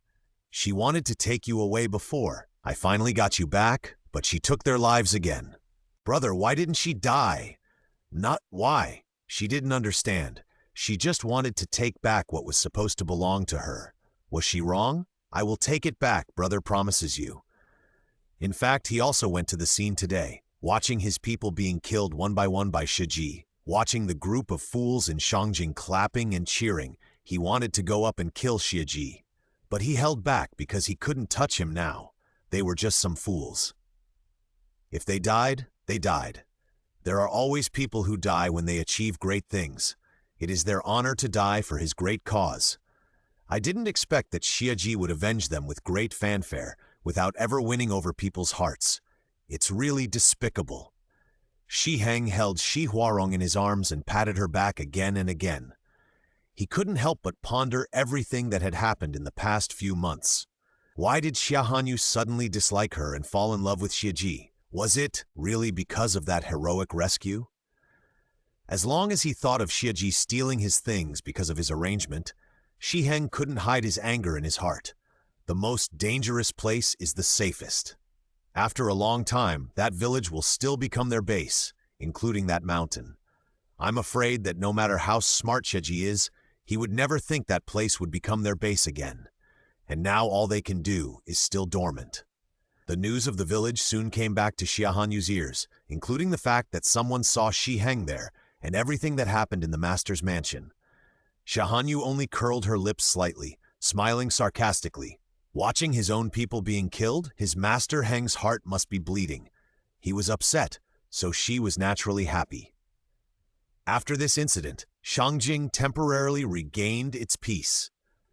She wanted to take you away before. I finally got you back, but she took their lives again. Brother, why didn't she die? Not why. She didn't understand. She just wanted to take back what was supposed to belong to her. Was she wrong? I will take it back, brother promises you. In fact, he also went to the scene today, watching his people being killed one by Shiji, watching the group of fools in Shangjing clapping and cheering. He wanted to go up and kill Shiji, but he held back because he couldn't touch him now. They were just some fools. If they died, they died. There are always people who die when they achieve great things. It is their honor to die for his great cause. I didn't expect that Shiji would avenge them with great fanfare, without ever winning over people's hearts. It's really despicable. Shi Heng held Shi Huarong in his arms and patted her back again and again. He couldn't help but ponder everything that had happened in the past few months. Why did Xia Hanyu suddenly dislike her and fall in love with Shiji? Was it really because of that heroic rescue? As long as he thought of Shiji stealing his things because of his arrangement, Shi Heng couldn't hide his anger in his heart. The most dangerous place is the safest. After a long time, that village will still become their base, including that mountain. I'm afraid that no matter how smart Shiji is, he would never think that place would become their base again. And now all they can do is still dormant. The news of the village soon came back to Xia Hanyu's ears, including the fact that someone saw Shi Heng there and everything that happened in the master's mansion. Xia Hanyu only curled her lips slightly, smiling sarcastically. Watching his own people being killed, his master Heng's heart must be bleeding. He was upset, so she was naturally happy. After this incident, Shangjing temporarily regained its peace,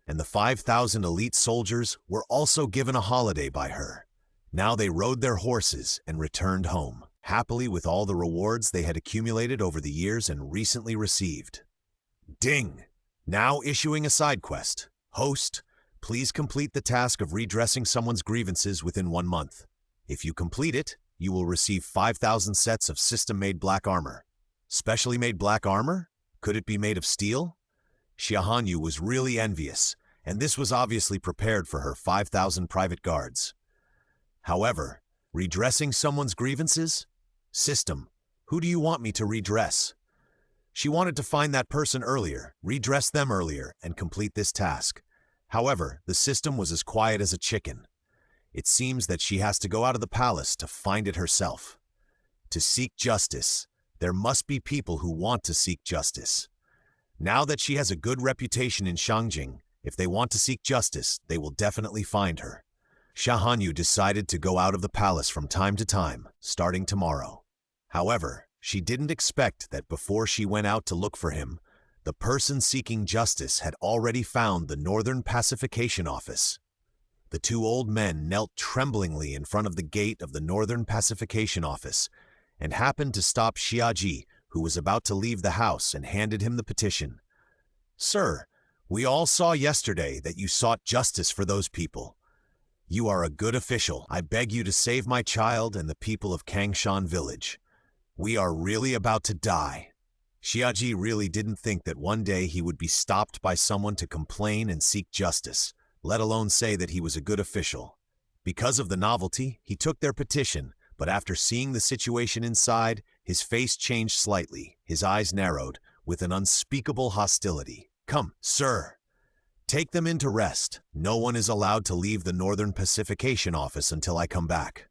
and the 5,000 elite soldiers were also given a holiday by her. Now they rode their horses and returned home, happily with all the rewards they had accumulated over the years and recently received. Ding! Now issuing a side quest. Host, please complete the task of redressing someone's grievances within 1 month. If you complete it, you will receive 5,000 sets of system-made black armor. Specially made black armor? Could it be made of steel? Xia Hanyu was really envious, and this was obviously prepared for her 5,000 private guards. However, redressing someone's grievances? System, who do you want me to redress? She wanted to find that person earlier, redress them earlier, and complete this task. However, the system was as quiet as a chicken. It seems that she has to go out of the palace to find it herself. To seek justice, there must be people who want to seek justice. Now that she has a good reputation in Shangjing, if they want to seek justice, they will definitely find her. Xia Hanyu decided to go out of the palace from time to time, starting tomorrow. However, she didn't expect that before she went out to look for him, the person seeking justice had already found the Northern Pacification Office. The two old men knelt tremblingly in front of the gate of the Northern Pacification Office and happened to stop Xiaji, who was about to leave the house, and handed him the petition. Sir, we all saw yesterday that you sought justice for those people. You are a good official. I beg you to save my child and the people of Kangshan village. We are really about to die. Xiaji really didn't think that one day he would be stopped by someone to complain and seek justice, let alone say that he was a good official. Because of the novelty, he took their petition, but after seeing the situation inside, his face changed slightly, his eyes narrowed, with an unspeakable hostility. Come, sir. Take them in to rest. No one is allowed to leave the Northern Pacification Office until I come back.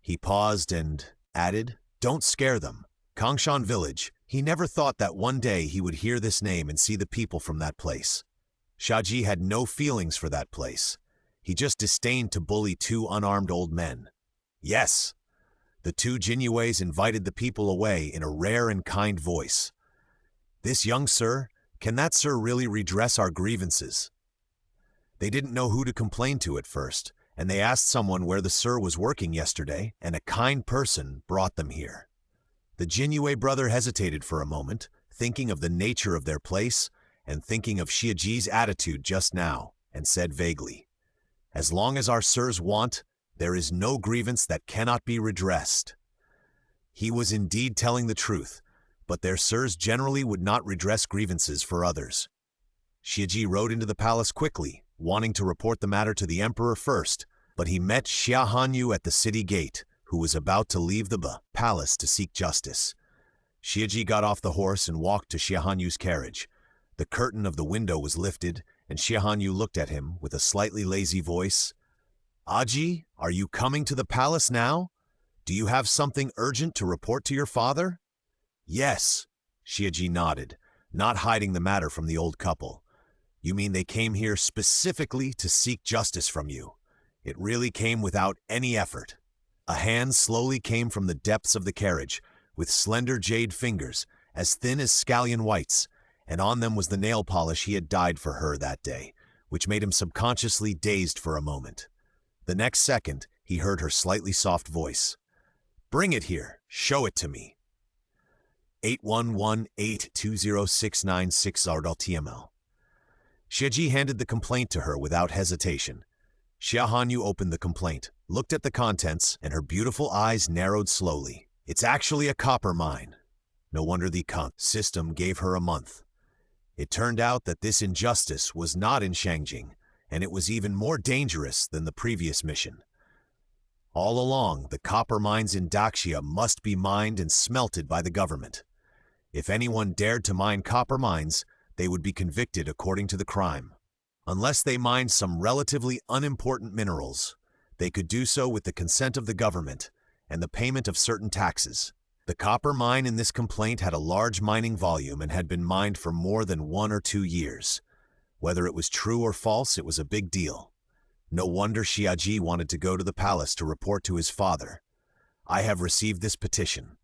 He paused and added, Don't scare them. Kangshan Village, he never thought that one day he would hear this name and see the people from that place. Xiaji had no feelings for that place. He just disdained to bully two unarmed old men. Yes. The two Jinyues invited the people away in a rare and kind voice. This young sir, can that sir really redress our grievances? They didn't know who to complain to at first, and they asked someone where the Sir was working yesterday, and a kind person brought them here. The Jinue brother hesitated for a moment, thinking of the nature of their place and thinking of Xiaji's attitude just now, and said vaguely, "As long as our Sirs want, there is no grievance that cannot be redressed." He was indeed telling the truth, but their Sirs generally would not redress grievances for others. Xiaji rode into the palace quickly, wanting to report the matter to the emperor first, but he met Xia Hanyu at the city gate, who was about to leave the palace to seek justice. Xiaji got off the horse and walked to Xia Hanyu's carriage. The curtain of the window was lifted, and Xia Hanyu looked at him with a slightly lazy voice. "Aji, are you coming to the palace now? Do you have something urgent to report to your father?" "Yes," Xiaji nodded, not hiding the matter from the old couple. "You mean they came here specifically to seek justice from you? It really came without any effort." A hand slowly came from the depths of the carriage, with slender jade fingers, as thin as scallion whites, and on them was the nail polish he had dyed for her that day, which made him subconsciously dazed for a moment. The next second, he heard her slightly soft voice. "Bring it here. Show it to me." 811820696 Ardal-TML. Xiaji handed the complaint to her without hesitation. Xia Hanyu opened the complaint, looked at the contents, and her beautiful eyes narrowed slowly. "It's actually a copper mine." No wonder the system gave her a month. It turned out that this injustice was not in Shangjing, and it was even more dangerous than the previous mission. All along, the copper mines in Daxia must be mined and smelted by the government. If anyone dared to mine copper mines, they would be convicted according to the crime. Unless they mined some relatively unimportant minerals, they could do so with the consent of the government and the payment of certain taxes. The copper mine in this complaint had a large mining volume and had been mined for more than 1 or 2 years. Whether it was true or false, it was a big deal. No wonder Xiaji wanted to go to the palace to report to his father. "I have received this petition.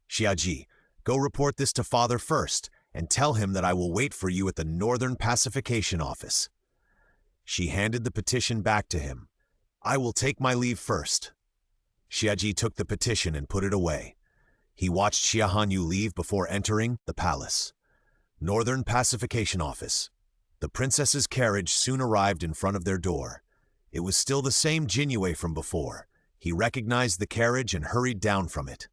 Xiaji, go report this to father first, and tell him that I will wait for you at the Northern Pacification Office." She handed the petition back to him. "I will take my leave first." Xiaji took the petition and put it away. He watched Xia Hanyu leave before entering the palace. Northern Pacification Office. The princess's carriage soon arrived in front of their door. It was still the same Jinue from before. He recognized the carriage and hurried down from it.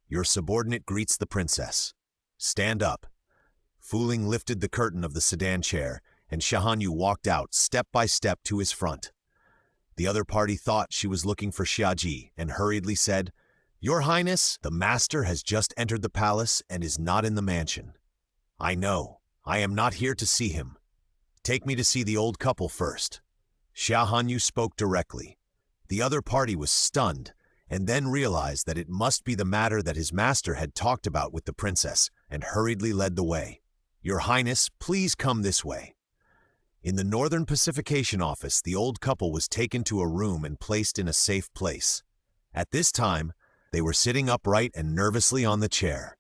"Your subordinate greets the princess. Stand up." Fuling lifted the curtain of the sedan chair, and Xia Hanyu walked out step by step to his front. The other party thought she was looking for Xiaji and hurriedly said, "Your Highness, the master has just entered the palace and is not in the mansion." "I know. I am not here to see him. Take me to see the old couple first." Xia Hanyu spoke directly. The other party was stunned, and then realized that it must be the matter that his master had talked about with the princess, and hurriedly led the way. "Your Highness, please come this way." In the Northern Pacification Office, the old couple was taken to a room and placed in a safe place. At this time, they were sitting upright and nervously on the chair.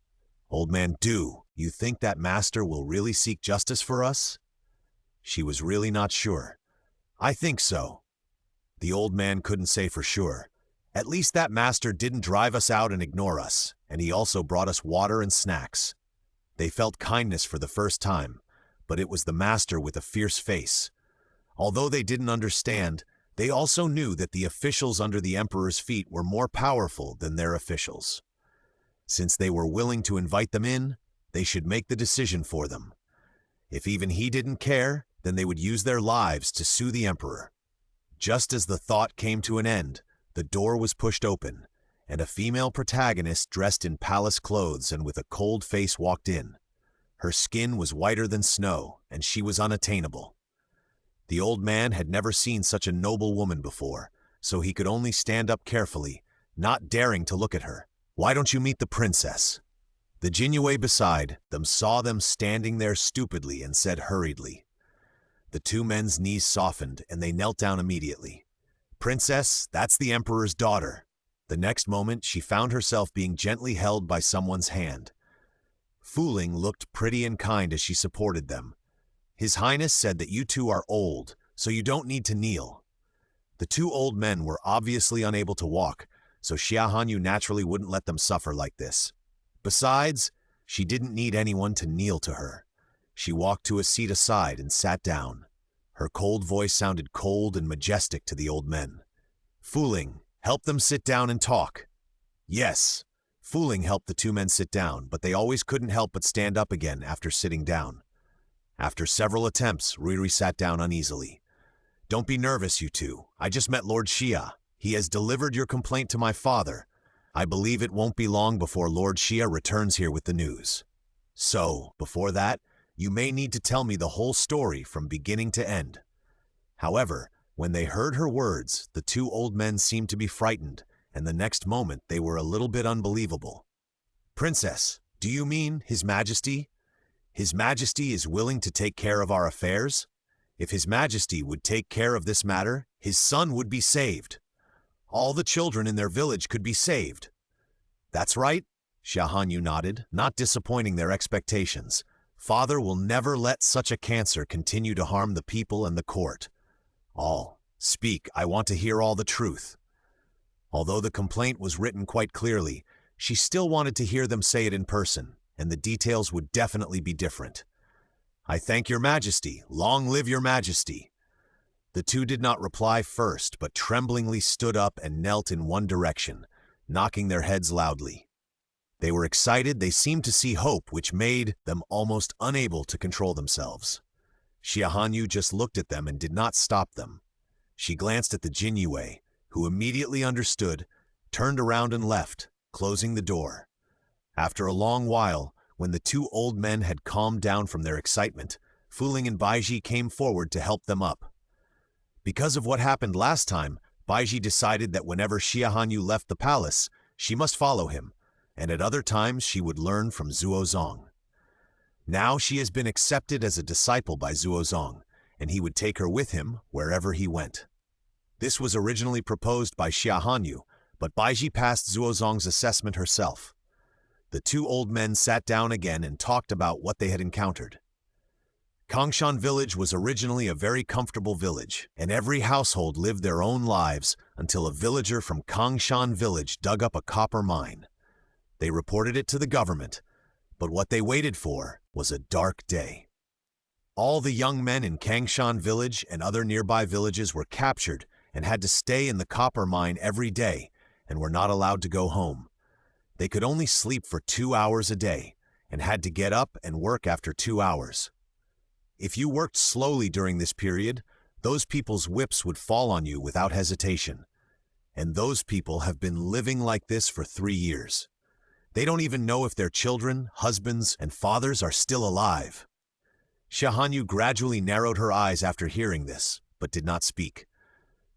"Old man, do you think that master will really seek justice for us?" She was really not sure. "I think so." The old man couldn't say for sure. "At least that master didn't drive us out and ignore us, and he also brought us water and snacks." They felt kindness for the first time, but it was the master with a fierce face. Although they didn't understand, they also knew that the officials under the emperor's feet were more powerful than their officials. Since they were willing to invite them in, they should make the decision for them. If even he didn't care, then they would use their lives to sue the emperor. Just as the thought came to an end, the door was pushed open, and a female protagonist dressed in palace clothes and with a cold face walked in. Her skin was whiter than snow, and she was unattainable. The old man had never seen such a noble woman before, so he could only stand up carefully, not daring to look at her. "Why don't you meet the princess?" The Jinue beside them saw them standing there stupidly and said hurriedly. The two men's knees softened, and they knelt down immediately. "Princess, that's the emperor's daughter." The next moment, she found herself being gently held by someone's hand. Fuling looked pretty and kind as she supported them. "His Highness said that you two are old, so you don't need to kneel." The two old men were obviously unable to walk, so Xia Hanyu naturally wouldn't let them suffer like this. Besides, she didn't need anyone to kneel to her. She walked to a seat aside and sat down. Her cold voice sounded cold and majestic to the old men. Fuling, help them sit down and talk. Yes, Fuling helped the two men sit down, but they always couldn't help but stand up again after sitting down. After several attempts, Riri sat down uneasily. Don't be nervous, you two. I just met Lord Xia. He has delivered your complaint to my father. I believe it won't be long before Lord Xia returns here with the news. So, before that, you may need to tell me the whole story from beginning to end. However, when they heard her words, the two old men seemed to be frightened, and the next moment they were a little bit unbelievable. Princess, do you mean His Majesty? His Majesty is willing to take care of our affairs? If His Majesty would take care of this matter, his son would be saved. All the children in their village could be saved. That's right, Xia Hanyu nodded, not disappointing their expectations. Father will never let such a cancer continue to harm the people and the court. All, speak, I want to hear all the truth. Although the complaint was written quite clearly, she still wanted to hear them say it in person, and the details would definitely be different. I thank your Majesty. Long live your Majesty. The two did not reply first, but tremblingly stood up and knelt in one direction, knocking their heads loudly. They were excited, they seemed to see hope, which made them almost unable to control themselves. Xia Hanyu just looked at them and did not stop them. She glanced at the Jinyue, who immediately understood, turned around and left, closing the door. After a long while, when the two old men had calmed down from their excitement, Fuling and Baiji came forward to help them up. Because of what happened last time, Baiji decided that whenever Xia Hanyu left the palace, she must follow him, and at other times she would learn from Zuozong. Now she has been accepted as a disciple by Zuozong, and he would take her with him wherever he went. This was originally proposed by Xia Hanyu, but Baiji passed Zuozong's assessment herself. The two old men sat down again and talked about what they had encountered. Kangshan village was originally a very comfortable village, and every household lived their own lives until a villager from Kangshan village dug up a copper mine. They reported it to the government, but what they waited for was a dark day. All the young men in Kangshan village and other nearby villages were captured and had to stay in the copper mine every day and were not allowed to go home. They could only sleep for 2 hours a day and had to get up and work after 2 hours. If you worked slowly during this period, those people's whips would fall on you without hesitation. And those people have been living like this for 3 years. They don't even know if their children, husbands, and fathers are still alive. Xia Hanyu gradually narrowed her eyes after hearing this, but did not speak.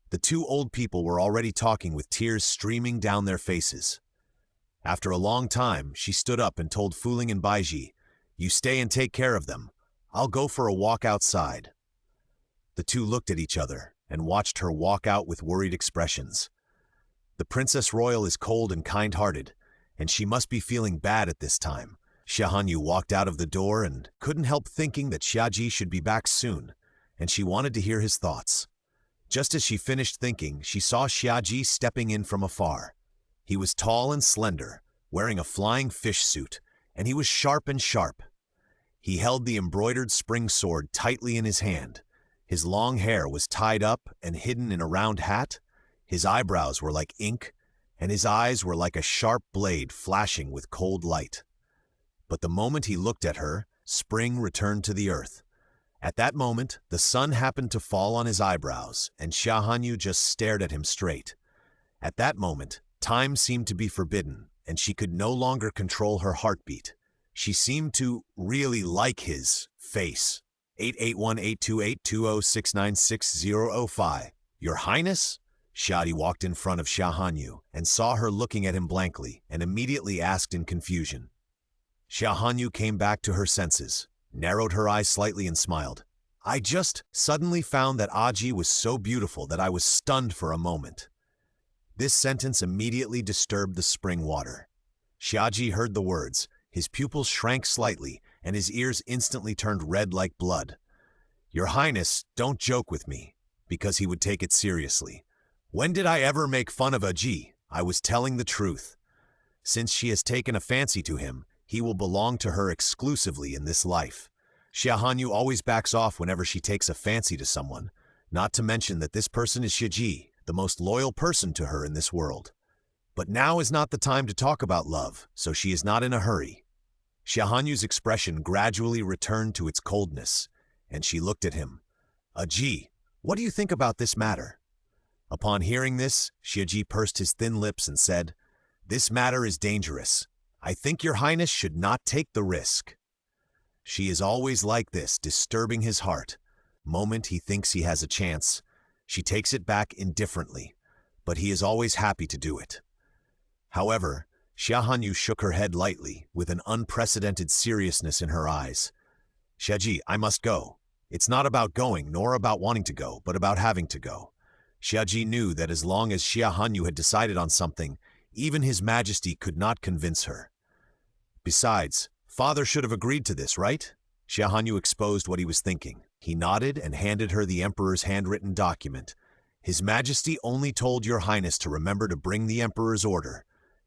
The two old people were already talking with tears streaming down their faces. After a long time, she stood up and told Fuling and Baiji, "You stay and take care of them. I'll go for a walk outside." The two looked at each other and watched her walk out with worried expressions. The Princess Royal is cold and kind-hearted, and she must be feeling bad at this time. Xia Hanyu walked out of the door and couldn't help thinking that Xiaji should be back soon, and she wanted to hear his thoughts. Just as she finished thinking, she saw Xiaji stepping in from afar. He was tall and slender, wearing a flying fish suit, and he was sharp and sharp. He held the embroidered spring sword tightly in his hand. His long hair was tied up and hidden in a round hat. His eyebrows were like ink, and his eyes were like a sharp blade flashing with cold light. But the moment he looked at her, spring returned to the earth. At that moment, the sun happened to fall on his eyebrows, and Xia Hanyu just stared at him straight. At that moment, time seemed to be forbidden, and she could no longer control her heartbeat. She seemed to really like his face. 881-828-20696005. Your Highness? Xiadi walked in front of Xia Hanyu and saw her looking at him blankly and immediately asked in confusion. Xia Hanyu came back to her senses, narrowed her eyes slightly and smiled. I just suddenly found that Aji was so beautiful that I was stunned for a moment. This sentence immediately disturbed the spring water. Xiaji heard the words. His pupils shrank slightly, and his ears instantly turned red like blood. Your Highness, don't joke with me, because he would take it seriously. When did I ever make fun of Aji? I was telling the truth. Since she has taken a fancy to him, he will belong to her exclusively in this life. Xia Hanyu always backs off whenever she takes a fancy to someone, not to mention that this person is Shiji, the most loyal person to her in this world. But now is not the time to talk about love, so she is not in a hurry. Xia Hanyu's expression gradually returned to its coldness, and she looked at him. Aji, what do you think about this matter? Upon hearing this, Xiaji pursed his thin lips and said, This matter is dangerous. I think your highness should not take the risk. She is always like this, disturbing his heart. Moment he thinks he has a chance, she takes it back indifferently, but he is always happy to do it. However, Xia Hanyu shook her head lightly, with an unprecedented seriousness in her eyes. Xiaji, I must go. It's not about going, nor about wanting to go, but about having to go. Xiaji knew that as long as Xia Hanyu had decided on something, even His Majesty could not convince her. Besides, father should have agreed to this, right? Xia Hanyu exposed what he was thinking. He nodded and handed her the Emperor's handwritten document. His Majesty only told your highness to remember to bring the Emperor's order.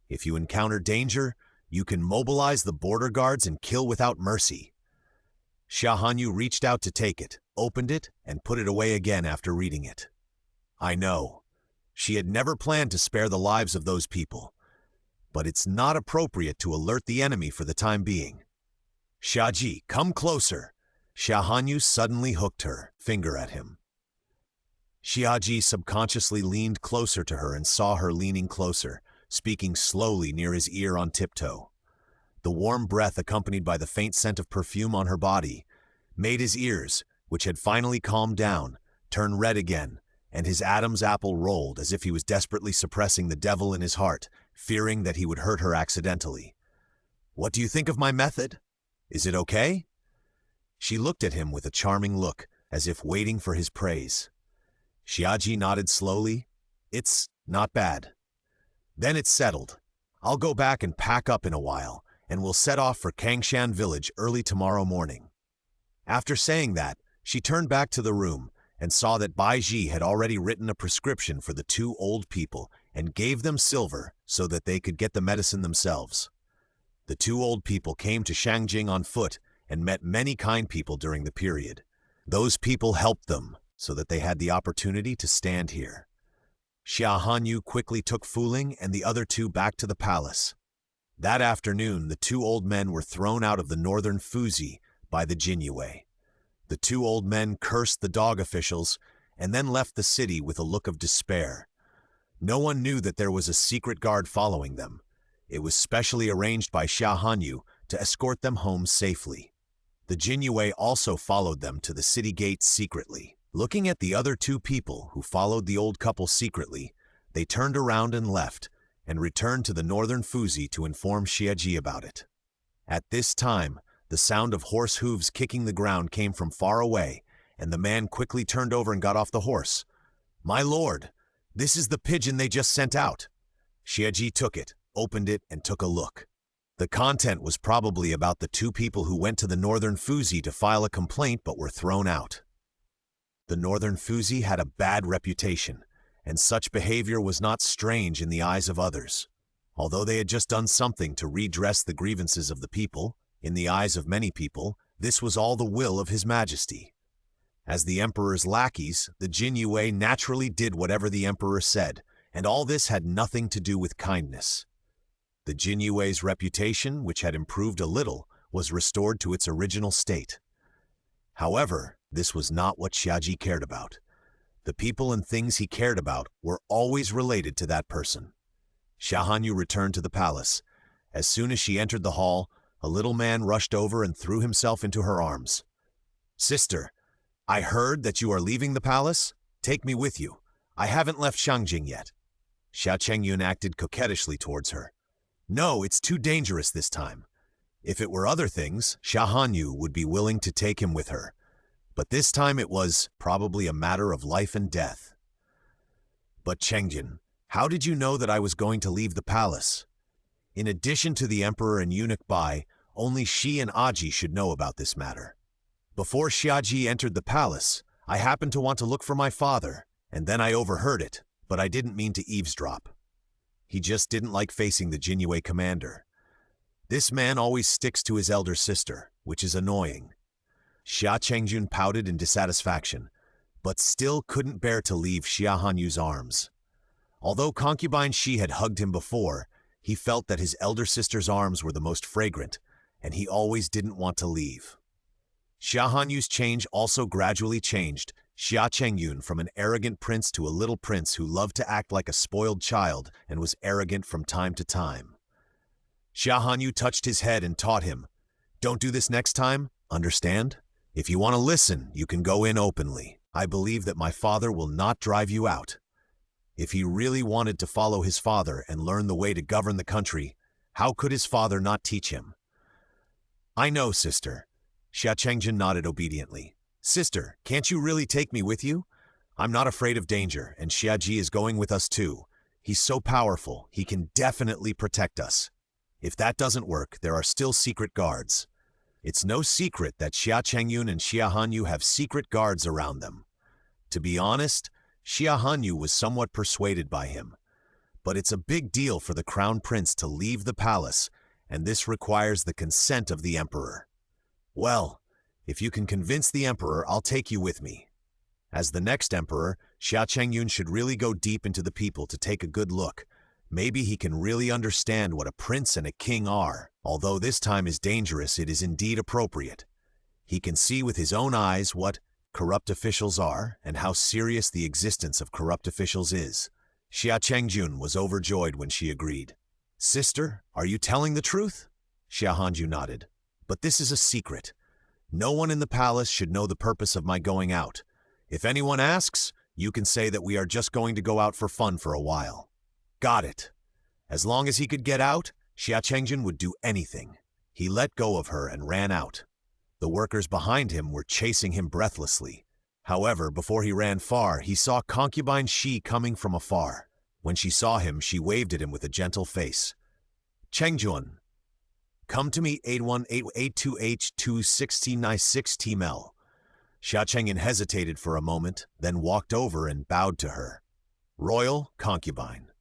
If you encounter danger, you can mobilize the border guards and kill without mercy. Xia Hanyu reached out to take it, opened it, and put it away again after reading it. I know. She had never planned to spare the lives of those people. But it's not appropriate to alert the enemy for the time being. Xiaji, come closer. Xia Hanyu suddenly hooked her finger at him. Xiaji subconsciously leaned closer to her and saw her leaning closer, speaking slowly near his ear on tiptoe. The warm breath accompanied by the faint scent of perfume on her body made his ears, which had finally calmed down, turn red again, and his Adam's apple rolled as if he was desperately suppressing the devil in his heart, fearing that he would hurt her accidentally. What do you think of my method? Is it okay? She looked at him with a charming look, as if waiting for his praise. Xiaji nodded slowly. It's not bad. Then it's settled. I'll go back and pack up in a while, and we'll set off for Kangshan village early tomorrow morning. After saying that, she turned back to the room and saw that Bai Ji had already written a prescription for the two old people and gave them silver so that they could get the medicine themselves. The two old people came to Shangjing on foot and met many kind people during the period. Those people helped them so that they had the opportunity to stand here. Xia Hanyu quickly took Fu Ling and the other two back to the palace. That afternoon, the two old men were thrown out of the northern Fuzi by the Jinyue. The two old men cursed the dog officials and then left the city with a look of despair. No one knew that there was a secret guard following them. It was specially arranged by Xia Hanyu to escort them home safely. The Jinyue also followed them to the city gates secretly. Looking at the other two people who followed the old couple secretly, they turned around and left, and returned to the northern Fuzi to inform Xiaji about it. At this time, the sound of horse hooves kicking the ground came from far away, and the man quickly turned over and got off the horse. My lord, this is the pigeon they just sent out. Xiaji took it, opened it, and took a look. The content was probably about the two people who went to the northern Fuzi to file a complaint but were thrown out. The northern Fuzi had a bad reputation, and such behavior was not strange in the eyes of others. Although they had just done something to redress the grievances of the people, in the eyes of many people, this was all the will of His Majesty. As the Emperor's lackeys, the Jinyue naturally did whatever the Emperor said, and all this had nothing to do with kindness. The Jinyue's reputation, which had improved a little, was restored to its original state. However, this was not what Xiaji cared about. The people and things he cared about were always related to that person. Xia Hanyu returned to the palace. As soon as she entered the hall, a little man rushed over and threw himself into her arms. Sister, I heard that you are leaving the palace. Take me with you. I haven't left Shangjing yet. Xia Chengyun acted coquettishly towards her. No, it's too dangerous this time. If it were other things, Xia Hanyu would be willing to take him with her. But this time it was probably a matter of life and death. But Chengjin, how did you know that I was going to leave the palace? In addition to the Emperor and eunuch Bai, only she and Aji should know about this matter. Before Xiaji entered the palace, I happened to want to look for my father, and then I overheard it. but I didn't mean to eavesdrop. He just didn't like facing the Jinyue commander. This man always sticks to his elder sister, which is annoying. Xia Chengjun pouted in dissatisfaction, but still couldn't bear to leave Xia Hanyu's arms. Although concubine Shi had hugged him before, he felt that his elder sister's arms were the most fragrant, and he always didn't want to leave. Xia Hanyu's change also gradually changed Xia Chengyun from an arrogant prince to a little prince who loved to act like a spoiled child and was arrogant from time to time. Xia Hanyu touched his head and taught him, "Don't do this next time, understand? If you want to listen, you can go in openly. I believe that my father will not drive you out." If he really wanted to follow his father and learn the way to govern the country, how could his father not teach him? "I know, sister." Xia Chengjun nodded obediently. "Sister, can't you really take me with you? I'm not afraid of danger, and Xiaji is going with us too. He's so powerful, he can definitely protect us. If that doesn't work, there are still secret guards. It's no secret that Xia Chengyun and Xia Hanyu have secret guards around them. To be honest, Xia Hanyu was somewhat persuaded by him. But it's a big deal for the crown prince to leave the palace, and this requires the consent of the emperor. Well, if you can convince the emperor, I'll take you with me. As the next emperor, Xia Chengyun should really go deep into the people to take a good look. Maybe he can really understand what a prince and a king are. Although this time is dangerous, it is indeed appropriate. He can see with his own eyes what corrupt officials are and how serious the existence of corrupt officials is. Xia Chengjun was overjoyed when she agreed. "Sister, are you telling the truth?" Xia Hanyu nodded. "But this is a secret. No one in the palace should know the purpose of my going out. If anyone asks, you can say that we are just going to go out for fun for a while." "Got it." As long as he could get out, Xia Chengjun would do anything. He let go of her and ran out. The workers behind him were chasing him breathlessly. However, before he ran far, he saw concubine Shi coming from afar. When she saw him, she waved at him with a gentle face. "Chengjun, come to me 81882H269 Xia Chengyun hesitated for a moment, then walked over and bowed to her. "Royal concubine."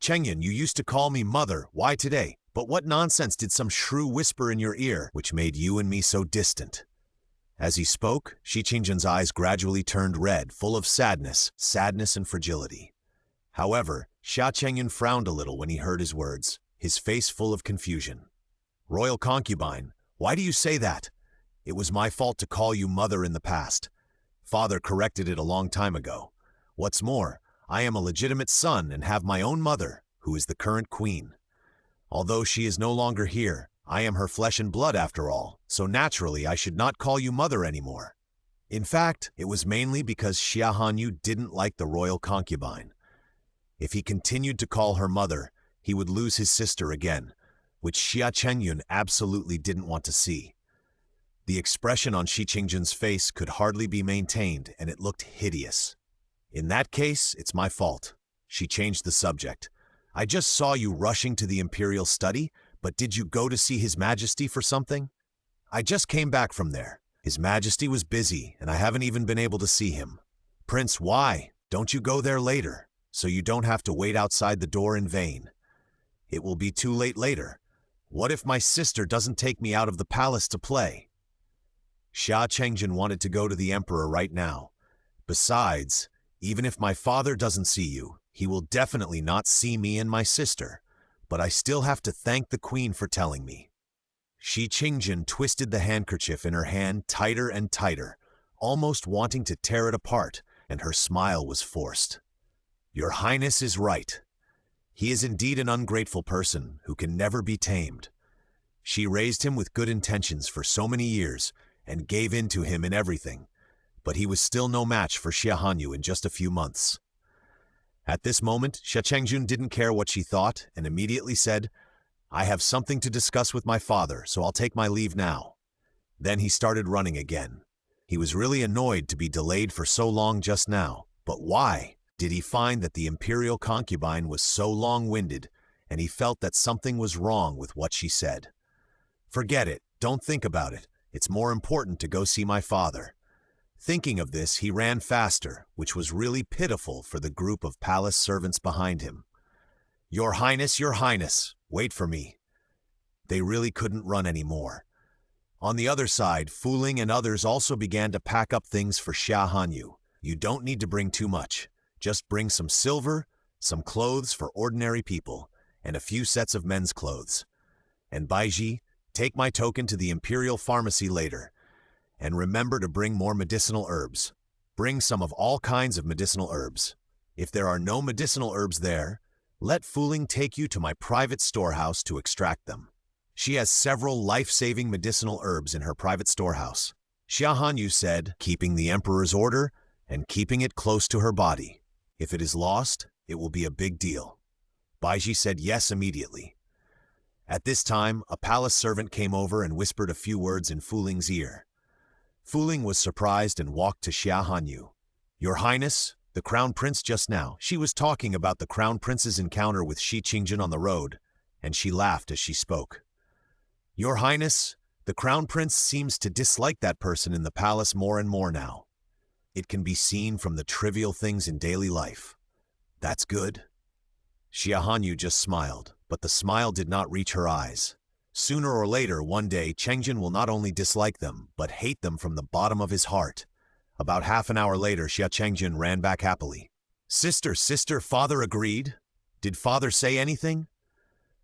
"Chengyun, you used to call me mother. Why today? But what nonsense did some shrew whisper in your ear, which made you and me so distant?" As he spoke, Shi Chengjun's eyes gradually turned red, full of sadness and fragility. However, Xia Chengyun frowned a little when he heard his words, his face full of confusion. "Royal concubine, why do you say that? It was my fault to call you mother in the past. Father corrected it a long time ago. What's more, I am a legitimate son and have my own mother, who is the current queen. Although she is no longer here, I am her flesh and blood after all, so naturally I should not call you mother anymore." In fact, it was mainly because Xia Hanyu didn't like the royal concubine. If he continued to call her mother, he would lose his sister again, which Xia Chengyun absolutely didn't want to see. The expression on Shi Chengjun's face could hardly be maintained, and it looked hideous. "In that case, it's my fault." She changed the subject. "I just saw you rushing to the imperial study, but did you go to see His Majesty for something?" "I just came back from there. His Majesty was busy, and I haven't even been able to see him." "Prince, why? Don't you go there later, so you don't have to wait outside the door in vain? It will be too late later. What if my sister doesn't take me out of the palace to play?" Xia Chengjun wanted to go to the emperor right now. Besides, even if my father doesn't see you, he will definitely not see me and my sister. But I still have to thank the queen for telling me. Shi Chengjun twisted the handkerchief in her hand tighter and tighter, almost wanting to tear it apart, and her smile was forced. "Your Highness is right. He is indeed an ungrateful person who can never be tamed. She raised him with good intentions for so many years and gave in to him in everything, but he was still no match for Xia Hanyu in just a few months." At this moment, Xia Chengjun didn't care what she thought and immediately said, "I have something to discuss with my father, so I'll take my leave now." Then he started running again. He was really annoyed to be delayed for so long just now. But why? Did he find that the imperial concubine was so long-winded, and he felt that something was wrong with what she said? "Forget it. Don't think about it. It's more important to go see my father." Thinking of this, he ran faster, which was really pitiful for the group of palace servants behind him. Your Highness, wait for me. They really couldn't run anymore. On the other side, Fuling and others also began to pack up things for Xia Hanyu. You don't need to bring too much. Just bring some silver, some clothes for ordinary people, and a few sets of men's clothes. And Baiji, take my token to the Imperial Pharmacy later. And remember to bring more medicinal herbs. Bring some of all kinds of medicinal herbs. If there are no medicinal herbs there, let Fuling take you to my private storehouse to extract them. She has several life-saving medicinal herbs in her private storehouse. Xia Hanyu said, keeping the emperor's order and keeping it close to her body. If it is lost, it will be a big deal. Baiji said yes immediately. At this time, a palace servant came over and whispered a few words in Fuling's ear. Fuling was surprised and walked to Xia Hanyu. Your Highness, the Crown Prince just now. She was talking about the Crown Prince's encounter with Shi Qingjun on the road, and she laughed as she spoke. Your Highness, the Crown Prince seems to dislike that person in the palace more and more now. It can be seen from the trivial things in daily life. That's good. Xia Hanyu just smiled, but the smile did not reach her eyes. Sooner or later, one day, Qingjun will not only dislike them, but hate them from the bottom of his heart. About half an hour later, Xia Qingjun ran back happily. Sister, father agreed? Did father say anything?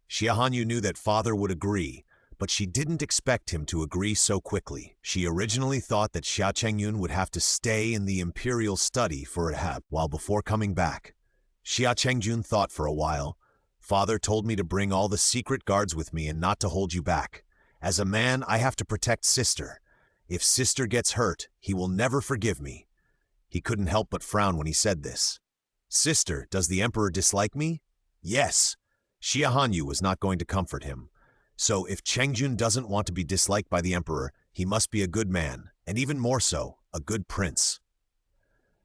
Xia Hanyu knew that father would agree, but she didn't expect him to agree so quickly. She originally thought that Xia Qingjun would have to stay in the imperial study for a while before coming back. Xia Qingjun thought for a while. Father told me to bring all the secret guards with me and not to hold you back. As a man, I have to protect sister. If sister gets hurt, he will never forgive me. He couldn't help but frown when he said this. Sister, does the emperor dislike me? Yes. Xia Hanyu was not going to comfort him. So if Qingjun doesn't want to be disliked by the emperor, he must be a good man, and even more so, a good prince.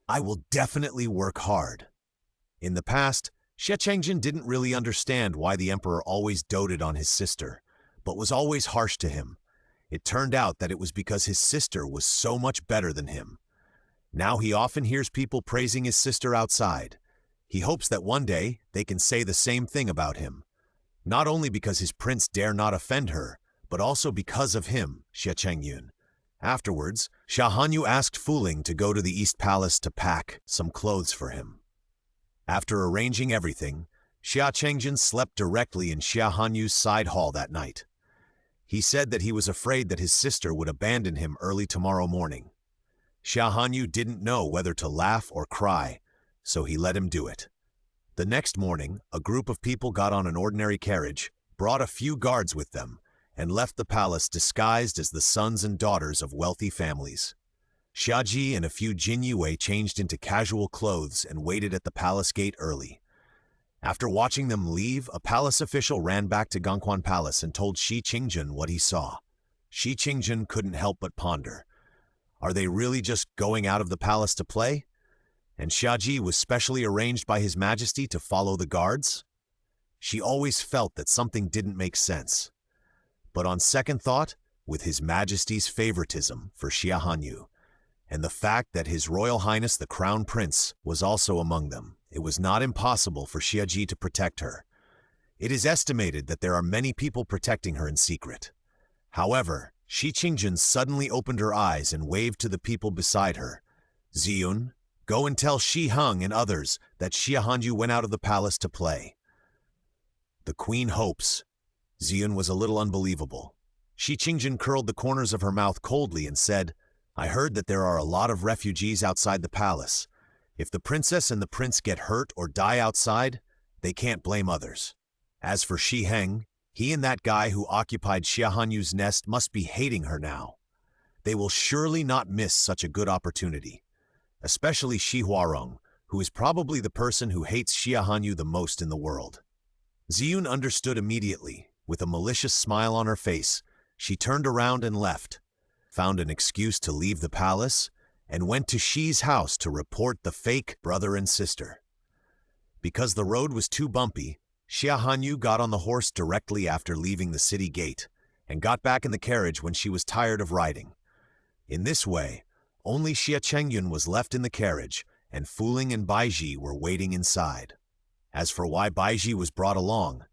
I will definitely work hard. In the past, Xia Qingjun didn't really understand why the emperor always doted on his sister, but was always harsh to him. It turned out that it was because his sister was so much better than him. Now he often hears people praising his sister outside. He hopes that one day they can say the same thing about him. Not only because his prince dare not offend her, but also because of him, Xia Qingjun. Afterwards, Xia Hanyu asked Fuling to go to the East Palace to pack some clothes for him. After arranging everything, Xia Qingjun slept directly in Xia Hanyu's side hall that night. He said that he was afraid that his sister would abandon him early tomorrow morning. Xia Hanyu didn't know whether to laugh or cry, so he let him do it. The next morning, a group of people got on an ordinary carriage, brought a few guards with them, and left the palace disguised as the sons and daughters of wealthy families. Xiaji and a few Jinyue changed into casual clothes and waited at the palace gate early. After watching them leave, a palace official ran back to Gongquan Palace and told Shi Qingjun what he saw. Shi Qingjun couldn't help but ponder. Are they really just going out of the palace to play? And Xiaji was specially arranged by His Majesty to follow the guards? She always felt that something didn't make sense. But on second thought, with His Majesty's favoritism for Xia Hanyu, and the fact that His Royal Highness the Crown Prince was also among them, it was not impossible for Xiaji to protect her. It is estimated that there are many people protecting her in secret. However, Shi Qingjun suddenly opened her eyes and waved to the people beside her. Ziyun, go and tell Shi Heng and others that Xia Hanyu went out of the palace to play. The queen hopes. Ziyun was a little unbelievable. Shi Qingjun curled the corners of her mouth coldly and said, I heard that there are a lot of refugees outside the palace. If the princess and the prince get hurt or die outside, they can't blame others. As for Shi Heng, he and that guy who occupied Xia Hanyu's nest must be hating her now. They will surely not miss such a good opportunity. Especially Shi Huarong, who is probably the person who hates Xia Hanyu the most in the world. Ziyun understood immediately. With a malicious smile on her face, she turned around and left, found an excuse to leave the palace, and went to Shi's house to report the fake brother and sister. Because the road was too bumpy, Xia Hanyu got on the horse directly after leaving the city gate, and got back in the carriage when she was tired of riding. In this way, Only Xia Chengyun was left in the carriage, and Fuling and Baiji were waiting inside. As for why Baiji was brought along,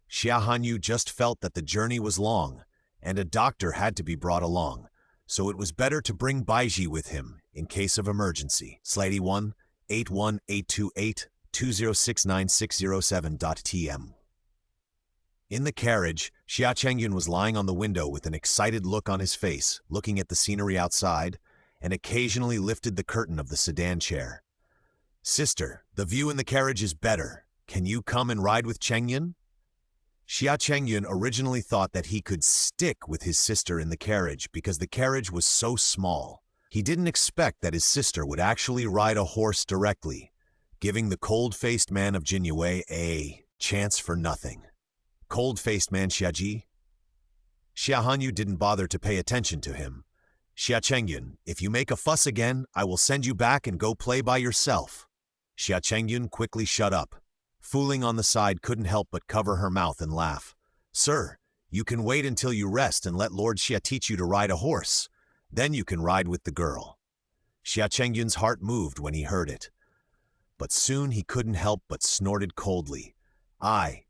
Xia Hanyu just felt that the journey was long, and a doctor had to be brought along, so it was better to bring Baiji with him in case of emergency. Slady 1 81828 206967.tm. In the carriage, Xia Chengyun was lying on the window with an excited look on his face, looking at the scenery outside, and occasionally lifted the curtain of the sedan chair. "Sister, the view in the carriage is better. Can you come and ride with Chengyun?" Xia Chengyun originally thought that he could stick with his sister in the carriage because the carriage was so small. He didn't expect that his sister would actually ride a horse directly, giving the cold-faced man of Jinyue a chance for nothing. Cold-faced man Xiaji? Xia Hanyu didn't bother to pay attention to him. "Xia Chengyun, if you make a fuss again, I will send you back and go play by yourself." Xia Chengyun quickly shut up. Fuling on the side couldn't help but cover her mouth and laugh. "Sir, you can wait until you rest and let Lord Xia teach you to ride a horse. Then you can ride with the girl." Xia Chengyun's heart moved when he heard it. But soon he couldn't help but snorted coldly. I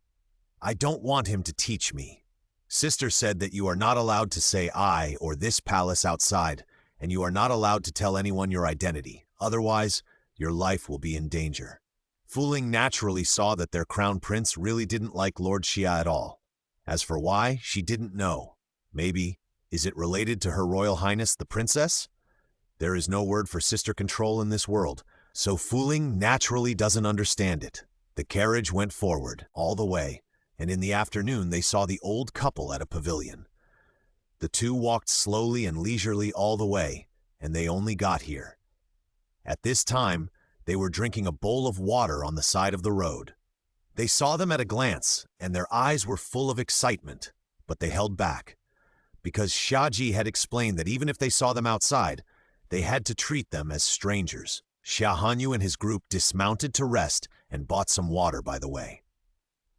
don't want him to teach me. Sister said that you are not allowed to say I or this palace outside, and you are not allowed to tell anyone your identity. Otherwise, your life will be in danger." Fuling naturally saw that their crown prince really didn't like Lord Xia at all. As for why, she didn't know. Maybe, is it related to Her Royal Highness the Princess? There is no word for sister control in this world, so Fuling naturally doesn't understand it. The carriage went forward, all the way, and in the afternoon they saw the old couple at a pavilion. The two walked slowly and leisurely all the way, and they only got here. At this time, they were drinking a bowl of water on the side of the road. They saw them at a glance, and their eyes were full of excitement, but they held back, because Xiaji had explained that even if they saw them outside, they had to treat them as strangers. Xia Hanyu and his group dismounted to rest and bought some water by the way.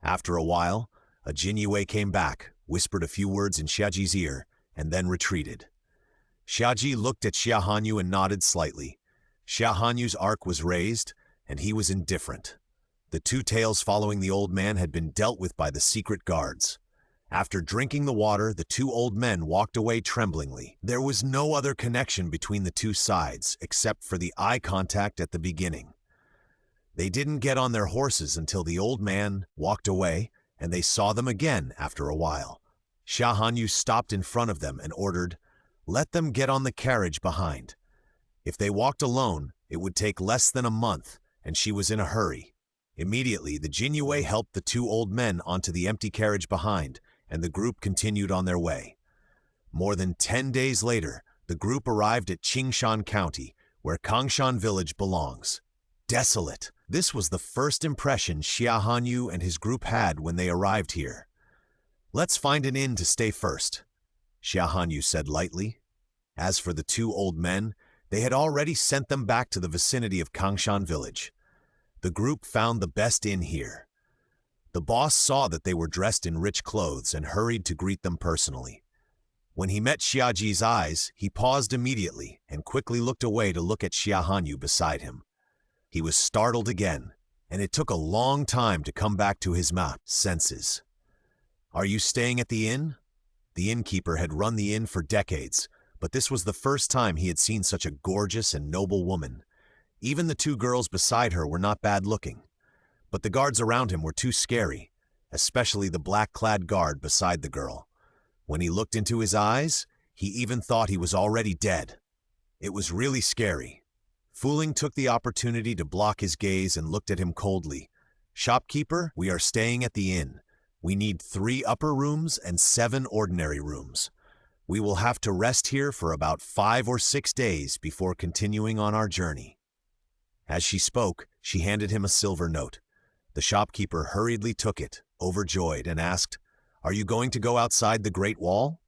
After a while, a Jinyue came back, whispered a few words in Xiaji's ear, and then retreated. Xiaji looked at Xia Hanyu and nodded slightly. Xia Hanyu's arc was raised, and he was indifferent. The two tails following the old man had been dealt with by the secret guards. After drinking the water, the two old men walked away tremblingly. There was no other connection between the two sides, except for the eye contact at the beginning. They didn't get on their horses until the old man walked away, and they saw them again after a while. Xia Hanyu stopped in front of them and ordered, "Let them get on the carriage behind." If they walked alone, it would take less than a month, and she was in a hurry. Immediately, the Jinyue helped the two old men onto the empty carriage behind, and the group continued on their way. More than 10 days later, the group arrived at Qingshan County, where Kangshan Village belongs. Desolate. This was the first impression Xia Hanyu and his group had when they arrived here. "Let's find an inn to stay first," Xia Hanyu said lightly. As for the two old men, they had already sent them back to the vicinity of Kangshan Village. The group found the best inn here. The boss saw that they were dressed in rich clothes and hurried to greet them personally. When he met Xiaji's eyes, he paused immediately and quickly looked away to look at Xia Hanyu beside him. He was startled again, and it took a long time to come back to his senses. "Are you staying at the inn?" The innkeeper had run the inn for decades, but this was the first time he had seen such a gorgeous and noble woman. Even the two girls beside her were not bad-looking, but the guards around him were too scary, especially the black-clad guard beside the girl. When he looked into his eyes, he even thought he was already dead. It was really scary. Fuling took the opportunity to block his gaze and looked at him coldly. "Shopkeeper, we are staying at the inn. We need 3 upper rooms and 7 ordinary rooms. We will have to rest here for about 5 or 6 days before continuing on our journey." As she spoke, she handed him a silver note. The shopkeeper hurriedly took it, overjoyed, and asked, "Are you going to go outside the Great Wall?"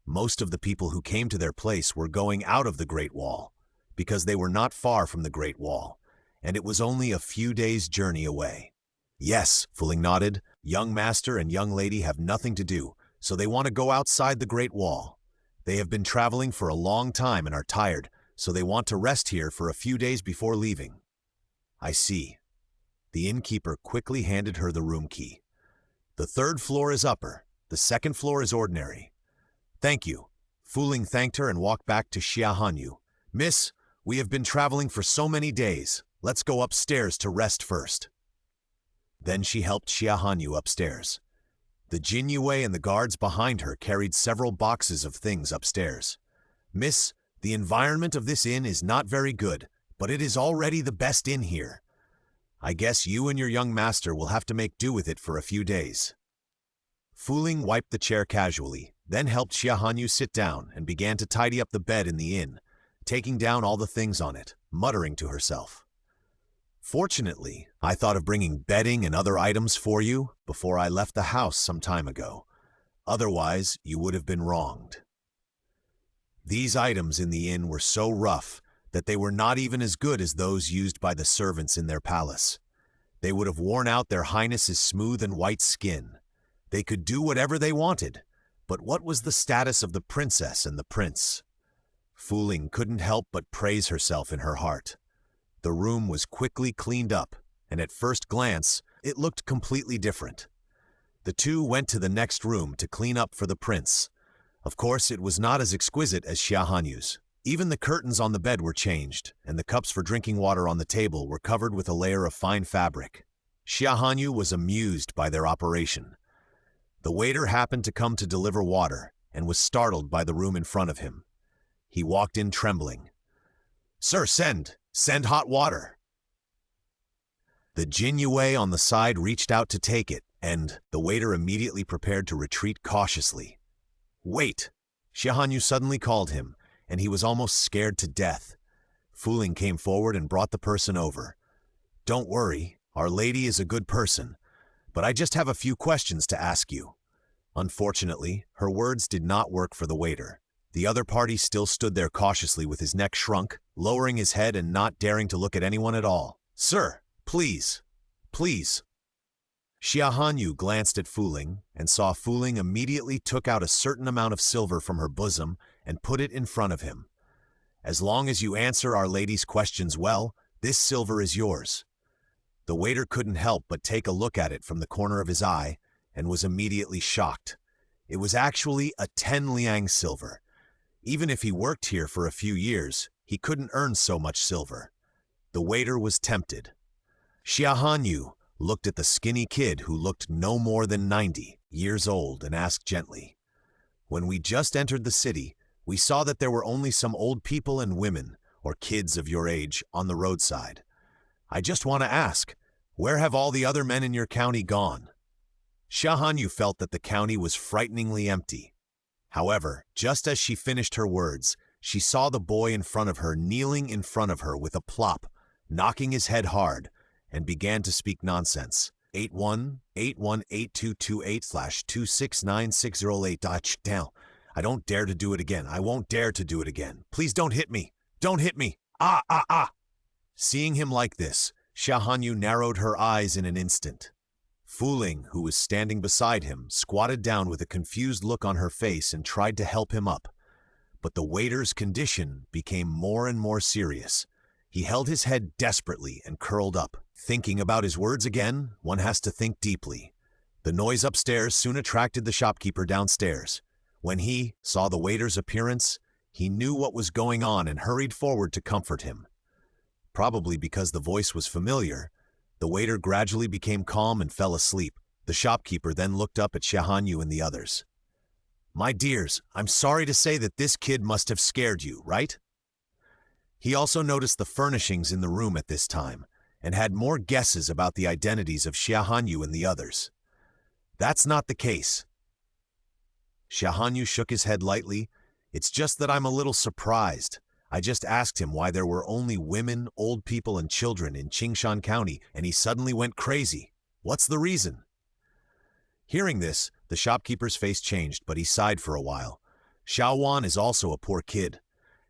Most of the people who came to their place were going out of the Great Wall, because they were not far from the Great Wall, and it was only a few days' journey away. "Yes," Fuling nodded. "Young master and young lady have nothing to do, so they want to go outside the Great Wall. They have been traveling for a long time and are tired, so they want to rest here for a few days before leaving." "I see." The innkeeper quickly handed her the room key. "The third floor is upper, the second floor is ordinary." "Thank you." Fu Ling thanked her and walked back to Xia Hanyu. "Miss, we have been traveling for so many days. Let's go upstairs to rest first." Then she helped Xia Hanyu upstairs. The Jin Yue and the guards behind her carried several boxes of things upstairs. "Miss, the environment of this inn is not very good, but it is already the best inn here. I guess you and your young master will have to make do with it for a few days." Fu Ling wiped the chair casually, then helped Xia Hanyu sit down and began to tidy up the bed in the inn, taking down all the things on it, muttering to herself. "Fortunately, I thought of bringing bedding and other items for you before I left the house some time ago. Otherwise, you would have been wronged." These items in the inn were so rough that they were not even as good as those used by the servants in their palace. They would have worn out their highness's smooth and white skin. They could do whatever they wanted, but what was the status of the princess and the prince? Fu Ling couldn't help but praise herself in her heart. The room was quickly cleaned up, and at first glance, it looked completely different. The two went to the next room to clean up for the prince. Of course, it was not as exquisite as Xia Hanyu's. Even the curtains on the bed were changed, and the cups for drinking water on the table were covered with a layer of fine fabric. Xia Hanyu was amused by their operation. The waiter happened to come to deliver water and was startled by the room in front of him. He walked in trembling. "Sir, send hot water." The Jin Yue on the side reached out to take it, and the waiter immediately prepared to retreat cautiously. "Wait!" Xia Hanyu suddenly called him, and he was almost scared to death. Fu Ling came forward and brought the person over. "Don't worry, Our Lady is a good person, but I just have a few questions to ask you." Unfortunately, her words did not work for the waiter. The other party still stood there cautiously with his neck shrunk, lowering his head and not daring to look at anyone at all. "Sir, please, please." Xia Hanyu glanced at Fu Ling and saw Fu Ling immediately took out a certain amount of silver from her bosom and put it in front of him. "As long as you answer Our Lady's questions well, this silver is yours." The waiter couldn't help but take a look at it from the corner of his eye and was immediately shocked. It was actually a 10 liang silver. Even if he worked here for a few years, he couldn't earn so much silver. The waiter was tempted. Xia Hanyu looked at the skinny kid who looked no more than 90 years old and asked gently, "When we just entered the city, we saw that there were only some old people and women, or kids of your age, on the roadside. I just want to ask, where have all the other men in your county gone?" Xia Hanyu felt that the county was frighteningly empty. However, just as she finished her words, she saw the boy in front of her kneeling in front of her with a plop, knocking his head hard, and began to speak nonsense. 81818228/2696008. Down. "I don't dare to do it again. I won't dare to do it again. Please don't hit me. Don't hit me. Ah, ah, ah." Seeing him like this, Xia Hanyu narrowed her eyes in an instant. Fu Ling, who was standing beside him, squatted down with a confused look on her face and tried to help him up. But the waiter's condition became more and more serious. He held his head desperately and curled up. Thinking about his words again, one has to think deeply. The noise upstairs soon attracted the shopkeeper downstairs. When he saw the waiter's appearance, he knew what was going on and hurried forward to comfort him. Probably because the voice was familiar, the waiter gradually became calm and fell asleep. The shopkeeper then looked up at Xia Hanyu and the others. "My dears, I'm sorry to say that this kid must have scared you, right?" He also noticed the furnishings in the room at this time, and had more guesses about the identities of Xia Hanyu and the others. "That's not the case." Xia Hanyu shook his head lightly. "It's just that I'm a little surprised. I just asked him why there were only women, old people, and children in Qingshan County, and he suddenly went crazy. What's the reason?" Hearing this, the shopkeeper's face changed, but he sighed for a while. Xiao Wan is also a poor kid.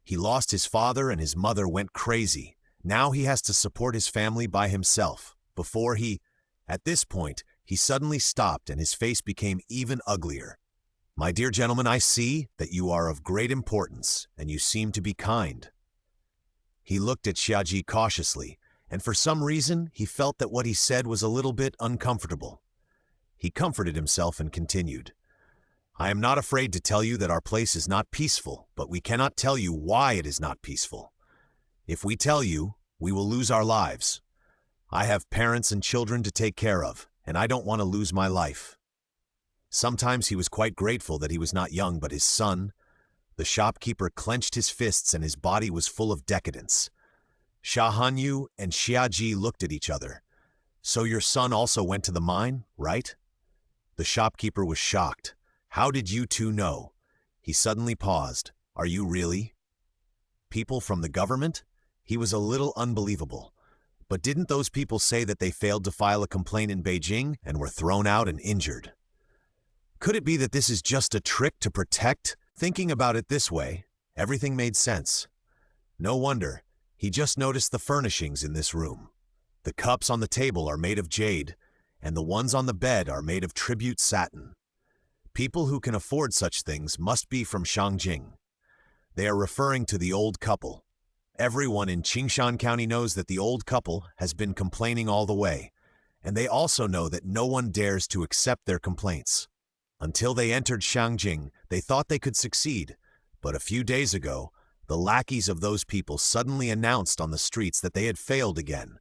He lost his father and his mother went crazy. Now he has to support his family by himself. At this point, he suddenly stopped and his face became even uglier. "My dear gentlemen, I see that you are of great importance and you seem to be kind. He looked at Xiaji cautiously, and for some reason he felt that what he said was a little bit uncomfortable. He comforted himself and continued. I am not afraid to tell you that our place is not peaceful, but we cannot tell you why it is not peaceful. If we tell you, we will lose our lives. I have parents and children to take care of, and I don't want to lose my life. Sometimes he was quite grateful that he was not young but his son. The shopkeeper clenched his fists and his body was full of decadence. Xia Hanyu and Xiaji looked at each other. So your son also went to the mine, right? The shopkeeper was shocked. How did you two know? He suddenly paused. Are you really? People from the government? He was a little unbelievable. But didn't those people say that they failed to file a complaint in Beijing and were thrown out and injured? Could it be that this is just a trick to protect? Thinking about it this way, everything made sense. No wonder. He just noticed the furnishings in this room. The cups on the table are made of jade, and the ones on the bed are made of tribute satin. People who can afford such things must be from Shangjing. They are referring to the old couple. Everyone in Qingshan County knows that the old couple has been complaining all the way, and they also know that no one dares to accept their complaints. Until they entered Shangjing, they thought they could succeed, but a few days ago, the lackeys of those people suddenly announced on the streets that they had failed again.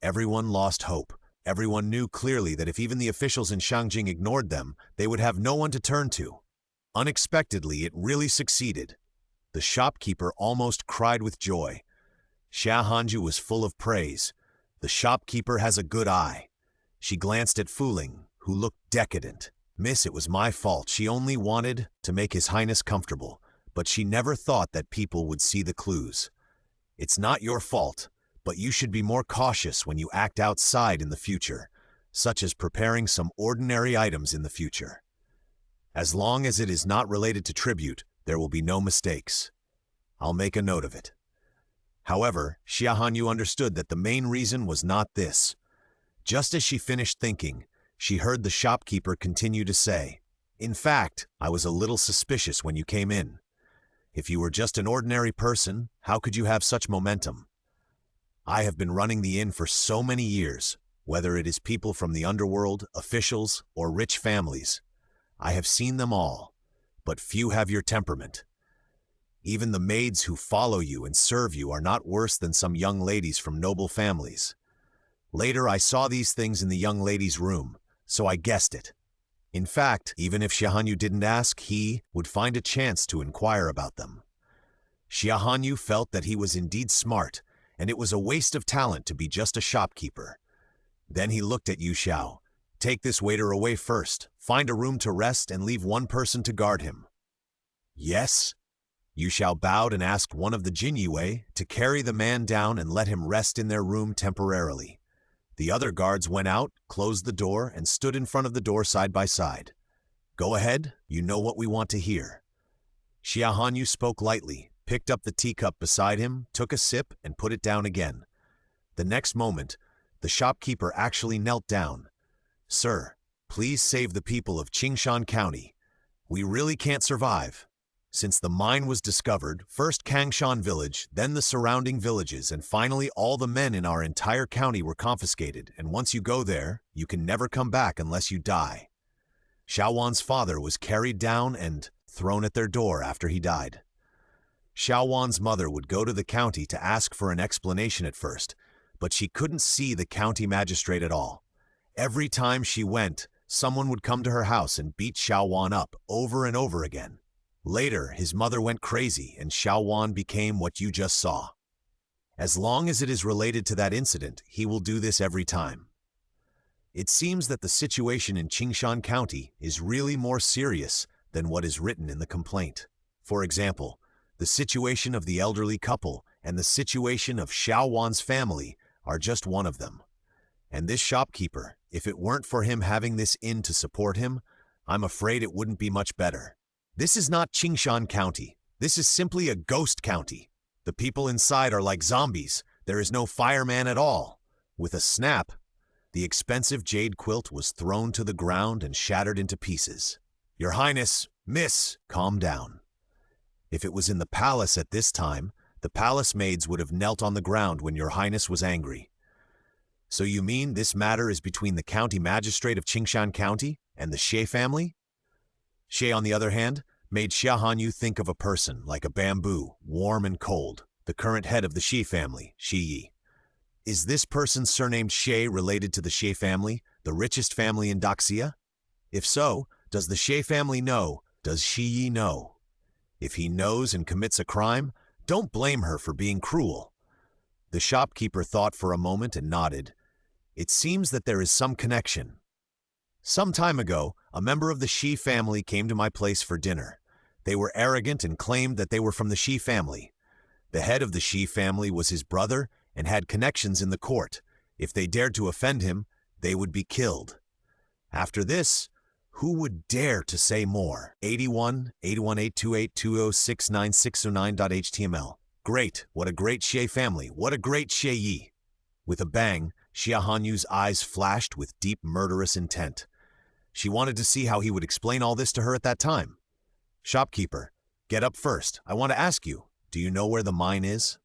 Everyone lost hope. Everyone knew clearly that if even the officials in Shangjing ignored them, they would have no one to turn to. Unexpectedly, it really succeeded. The shopkeeper almost cried with joy. Xia Hanyu was full of praise. The shopkeeper has a good eye. She glanced at Fuling, who looked decadent. Miss, it was my fault. She only wanted to make His Highness comfortable, but she never thought that people would see the clues. It's not your fault, but you should be more cautious when you act outside in the future, such as preparing some ordinary items in the future. As long as it is not related to tribute, there will be no mistakes. I'll make a note of it. However, Xia Hanyu understood that the main reason was not this. Just as she finished thinking, she heard the shopkeeper continue to say, In fact, I was a little suspicious when you came in. If you were just an ordinary person, how could you have such momentum? I have been running the inn for so many years, whether it is people from the underworld, officials, or rich families. I have seen them all, but few have your temperament. Even the maids who follow you and serve you are not worse than some young ladies from noble families. Later, I saw these things in the young lady's room, so I guessed it. In fact, even if Xia Hanyu didn't ask, he would find a chance to inquire about them. Xia Hanyu felt that he was indeed smart, and it was a waste of talent to be just a shopkeeper. Then he looked at Yu Xiao. Take this waiter away first, find a room to rest, and leave one person to guard him. Yes? Yu Xiao bowed and asked one of the Jin Yue to carry the man down and let him rest in their room temporarily. The other guards went out, closed the door, and stood in front of the door side by side. Go ahead, you know what we want to hear. Xia Hanyu spoke lightly, picked up the teacup beside him, took a sip, and put it down again. The next moment, the shopkeeper actually knelt down. Sir, please save the people of Qingshan County. We really can't survive. Since the mine was discovered, first Kangshan village, then the surrounding villages, and finally all the men in our entire county were confiscated, and once you go there, you can never come back unless you die. Xiaowan's father was carried down and thrown at their door after he died. Xiaowan's mother would go to the county to ask for an explanation at first, but she couldn't see the county magistrate at all. Every time she went, someone would come to her house and beat Xiaowan up over and over again. Later, his mother went crazy and Xiaowan became what you just saw. As long as it is related to that incident, he will do this every time. It seems that the situation in Qingshan County is really more serious than what is written in the complaint. For example, the situation of the elderly couple and the situation of Xiaowan's family are just one of them. And this shopkeeper, if it weren't for him having this inn to support him, I'm afraid it wouldn't be much better. This is not Qingshan County. This is simply a ghost county. The people inside are like zombies. There is no fireman at all. With a snap, the expensive jade quilt was thrown to the ground and shattered into pieces. Your Highness, Miss, calm down. If it was in the palace at this time, The palace maids would have knelt on the ground when your highness was angry. So you mean this matter is between the county magistrate of Qingshan County and the Xie family? Xie, on the other hand, made Xia Hanyu think of a person like a bamboo, warm and cold, the current head of the Xi family, Xi Yi. Is this person surnamed Xie related to the Xie family, the richest family in Daxia? If so, does the Xie family know? Does Xi Yi know? If he knows and commits a crime, don't blame her for being cruel. The shopkeeper thought for a moment and nodded. It seems that there is some connection. Some time ago, a member of the Xi family came to my place for dinner. They were arrogant and claimed that they were from the Xi family. The head of the Xi family was his brother and had connections in the court. If they dared to offend him, they would be killed. After this, who would dare to say more? 81-828-2069609.html. Great, what a great Xie family, what a great Xie Yi. With a bang, Xia Hanyu's eyes flashed with deep murderous intent. She wanted to see how he would explain all this to her at that time. Shopkeeper, get up first. I want to ask you, do you know where the mine is?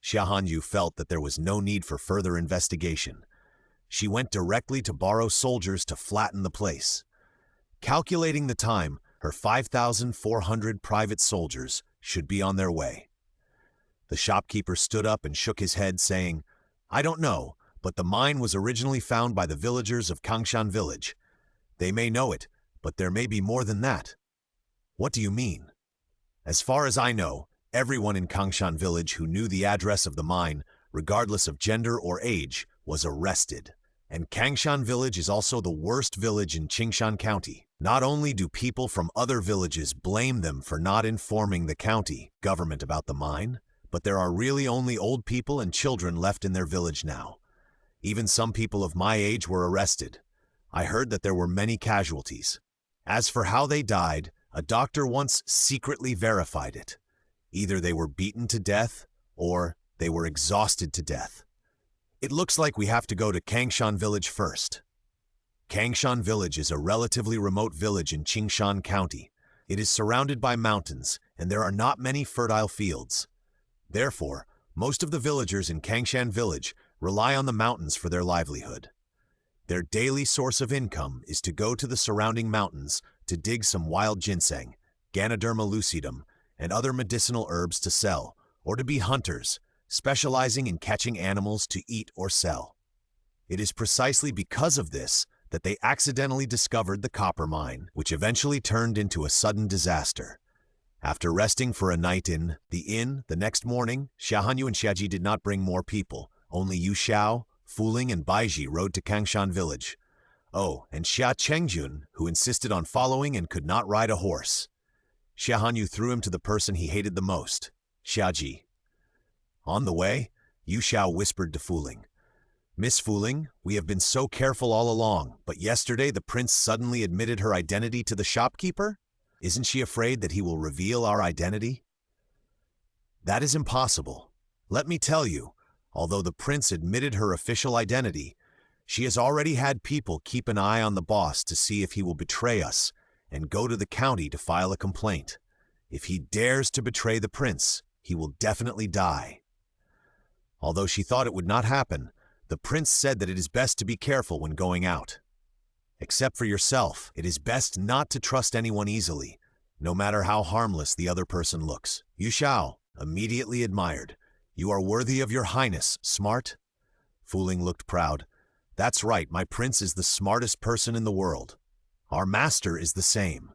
Xia Hanyu felt that there was no need for further investigation. She went directly to borrow soldiers to flatten the place. Calculating the time, her 5,400 private soldiers should be on their way. The shopkeeper stood up and shook his head, saying, I don't know, but the mine was originally found by the villagers of Kangshan village. They may know it, but there may be more than that. What do you mean? As far as I know, everyone in Kangshan village who knew the address of the mine, regardless of gender or age, was arrested. And Kangshan village is also the worst village in Qingshan County. Not only do people from other villages blame them for not informing the county government about the mine, but there are really only old people and children left in their village now. Even some people of my age were arrested. I heard that there were many casualties. As for how they died, a doctor once secretly verified it. Either they were beaten to death, or they were exhausted to death. It looks like we have to go to Kangshan village first. Kangshan village is a relatively remote village in Qingshan County. It is surrounded by mountains, and there are not many fertile fields. Therefore, most of the villagers in Kangshan village rely on the mountains for their livelihood. Their daily source of income is to go to the surrounding mountains to dig some wild ginseng, Ganoderma lucidum, and other medicinal herbs to sell, or to be hunters, specializing in catching animals to eat or sell. It is precisely because of this that they accidentally discovered the copper mine, which eventually turned into a sudden disaster. After resting for a night in the inn the next morning, Xia Hanyu and Xiaji did not bring more people. Only Yu Xiao, Fu Ling, and Baiji rode to Kangshan village. Oh, and Xia Chengjun, who insisted on following and could not ride a horse. Xia Hanyu threw him to the person he hated the most, Xiaji. On the way, Yu Xiao whispered to Fu Ling, Miss Fu Ling, we have been so careful all along, but yesterday the prince suddenly admitted her identity to the shopkeeper? Isn't she afraid that he will reveal our identity? That is impossible. Let me tell you, although the prince admitted her official identity, she has already had people keep an eye on the boss to see if he will betray us and go to the county to file a complaint. If he dares to betray the prince, he will definitely die. Although she thought it would not happen, the prince said that it is best to be careful when going out. Except for yourself, it is best not to trust anyone easily, no matter how harmless the other person looks. Yu Xiao immediately admired. You are worthy of your highness, smart? Fu Ling looked proud. That's right, my prince is the smartest person in the world. Our master is the same.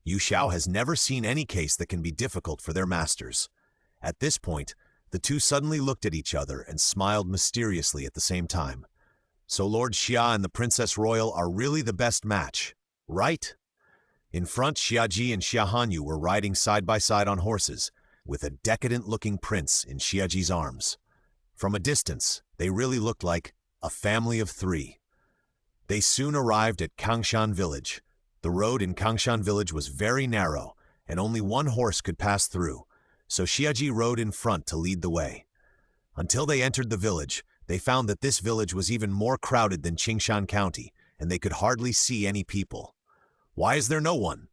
Yu Xiao has never seen any case that can be difficult for their masters. At this point, the two suddenly looked at each other and smiled mysteriously at the same time. So Lord Xia and the Princess Royal are really the best match, right? In front, Xiaji and Xia Hanyu were riding side by side on horses, with a decadent-looking prince in Xiaji's arms. From a distance, they really looked like a family of three. They soon arrived at Kangshan village. The road in Kangshan village was very narrow, and only one horse could pass through, so Xiaji rode in front to lead the way. Until they entered the village, they found that this village was even more crowded than Qingshan County, and they could hardly see any people. Why is there no one?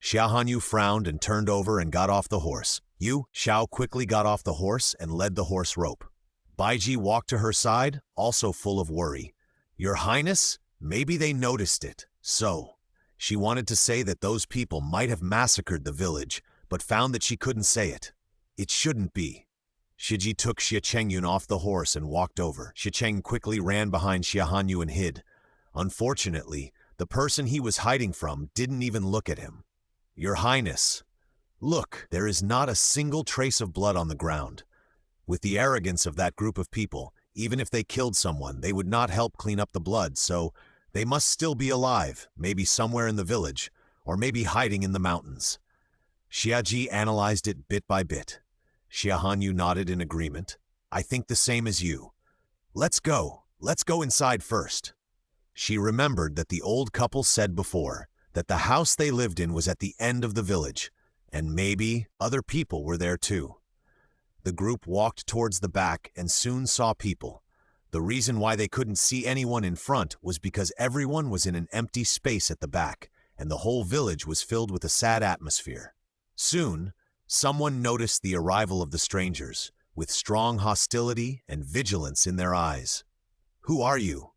Xia Hanyu frowned and turned over and got off the horse. Xiao quickly got off the horse and led the horse rope. Baiji walked to her side, also full of worry. Your Highness, maybe they noticed it. So, she wanted to say that those people might have massacred the village, but found that she couldn't say it. It shouldn't be. Shiji took Xia Chengyun off the horse and walked over. Xia Cheng quickly ran behind Xia Hanyu and hid. Unfortunately, the person he was hiding from didn't even look at him. Your Highness, look, there is not a single trace of blood on the ground. With the arrogance of that group of people, even if they killed someone, they would not help clean up the blood, so they must still be alive, maybe somewhere in the village, or maybe hiding in the mountains. Xiaji analyzed it bit by bit. Xia Hanyu nodded in agreement. I think the same as you. Let's go inside first. She remembered that the old couple said before that the house they lived in was at the end of the village, and maybe other people were there too. The group walked towards the back and soon saw people. The reason why they couldn't see anyone in front was because everyone was in an empty space at the back, and the whole village was filled with a sad atmosphere. Soon, someone noticed the arrival of the strangers, with strong hostility and vigilance in their eyes. Who are you?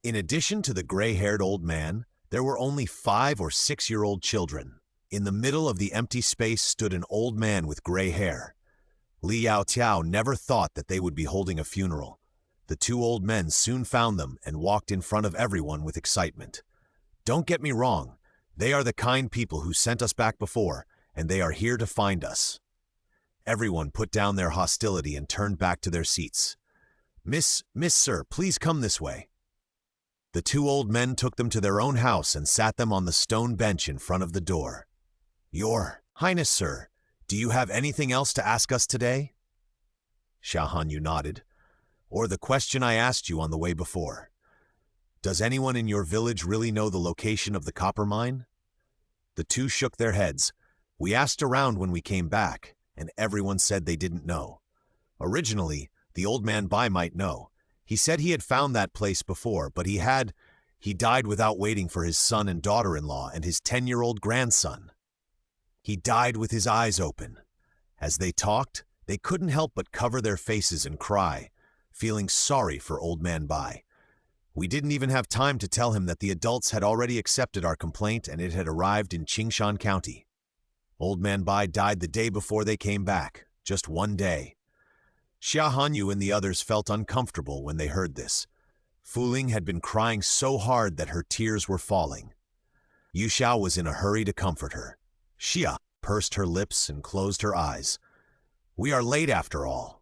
In addition to the gray-haired old man, there were only 5 or 6-year-old children. In the middle of the empty space stood an old man with gray hair. Li Yaotiao never thought that they would be holding a funeral. The 2 old men soon found them and walked in front of everyone with excitement. Don't get me wrong, they are the kind people who sent us back before, and they are here to find us. Everyone put down their hostility and turned back to their seats. Miss sir, please come this way. The 2 old men took them to their own house and sat them on the stone bench in front of the door. Your Highness, sir, do you have anything else to ask us today? Xia Hanyu nodded. Or the question I asked you on the way before. Does anyone in your village really know the location of the copper mine? The 2 shook their heads. We asked around when we came back, and everyone said they didn't know. Originally, the old man Bai might know. He said he had found that place before, but he died without waiting for his son and daughter-in-law and his 10-year-old grandson. He died with his eyes open. As they talked, they couldn't help but cover their faces and cry, feeling sorry for old man Bai. We didn't even have time to tell him that the adults had already accepted our complaint and it had arrived in Qingshan County. Old man Bai died the day before they came back, just one day. Xia Hanyu and the others felt uncomfortable when they heard this. Fu Ling had been crying so hard that her tears were falling. Yu Xiao was in a hurry to comfort her. Xia pursed her lips and closed her eyes. We are late after all.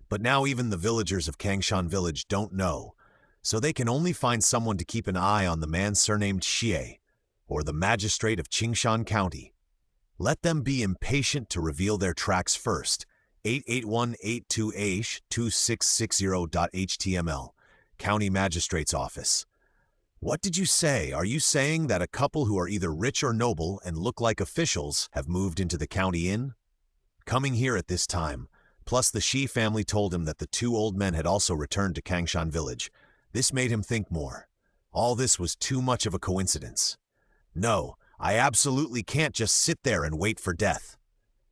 But now even the villagers of Kangshan village don't know, so they can only find someone to keep an eye on the man surnamed Xie, or the magistrate of Qingshan County. Let them be impatient to reveal their tracks first. 88182H2660.html, County Magistrate's Office. What did you say? Are you saying that a couple who are either rich or noble and look like officials have moved into the county inn? Coming here at this time, plus the Shi family told him that the 2 old men had also returned to Kangshan village. This made him think more. All this was too much of a coincidence. No, I absolutely can't just sit there and wait for death.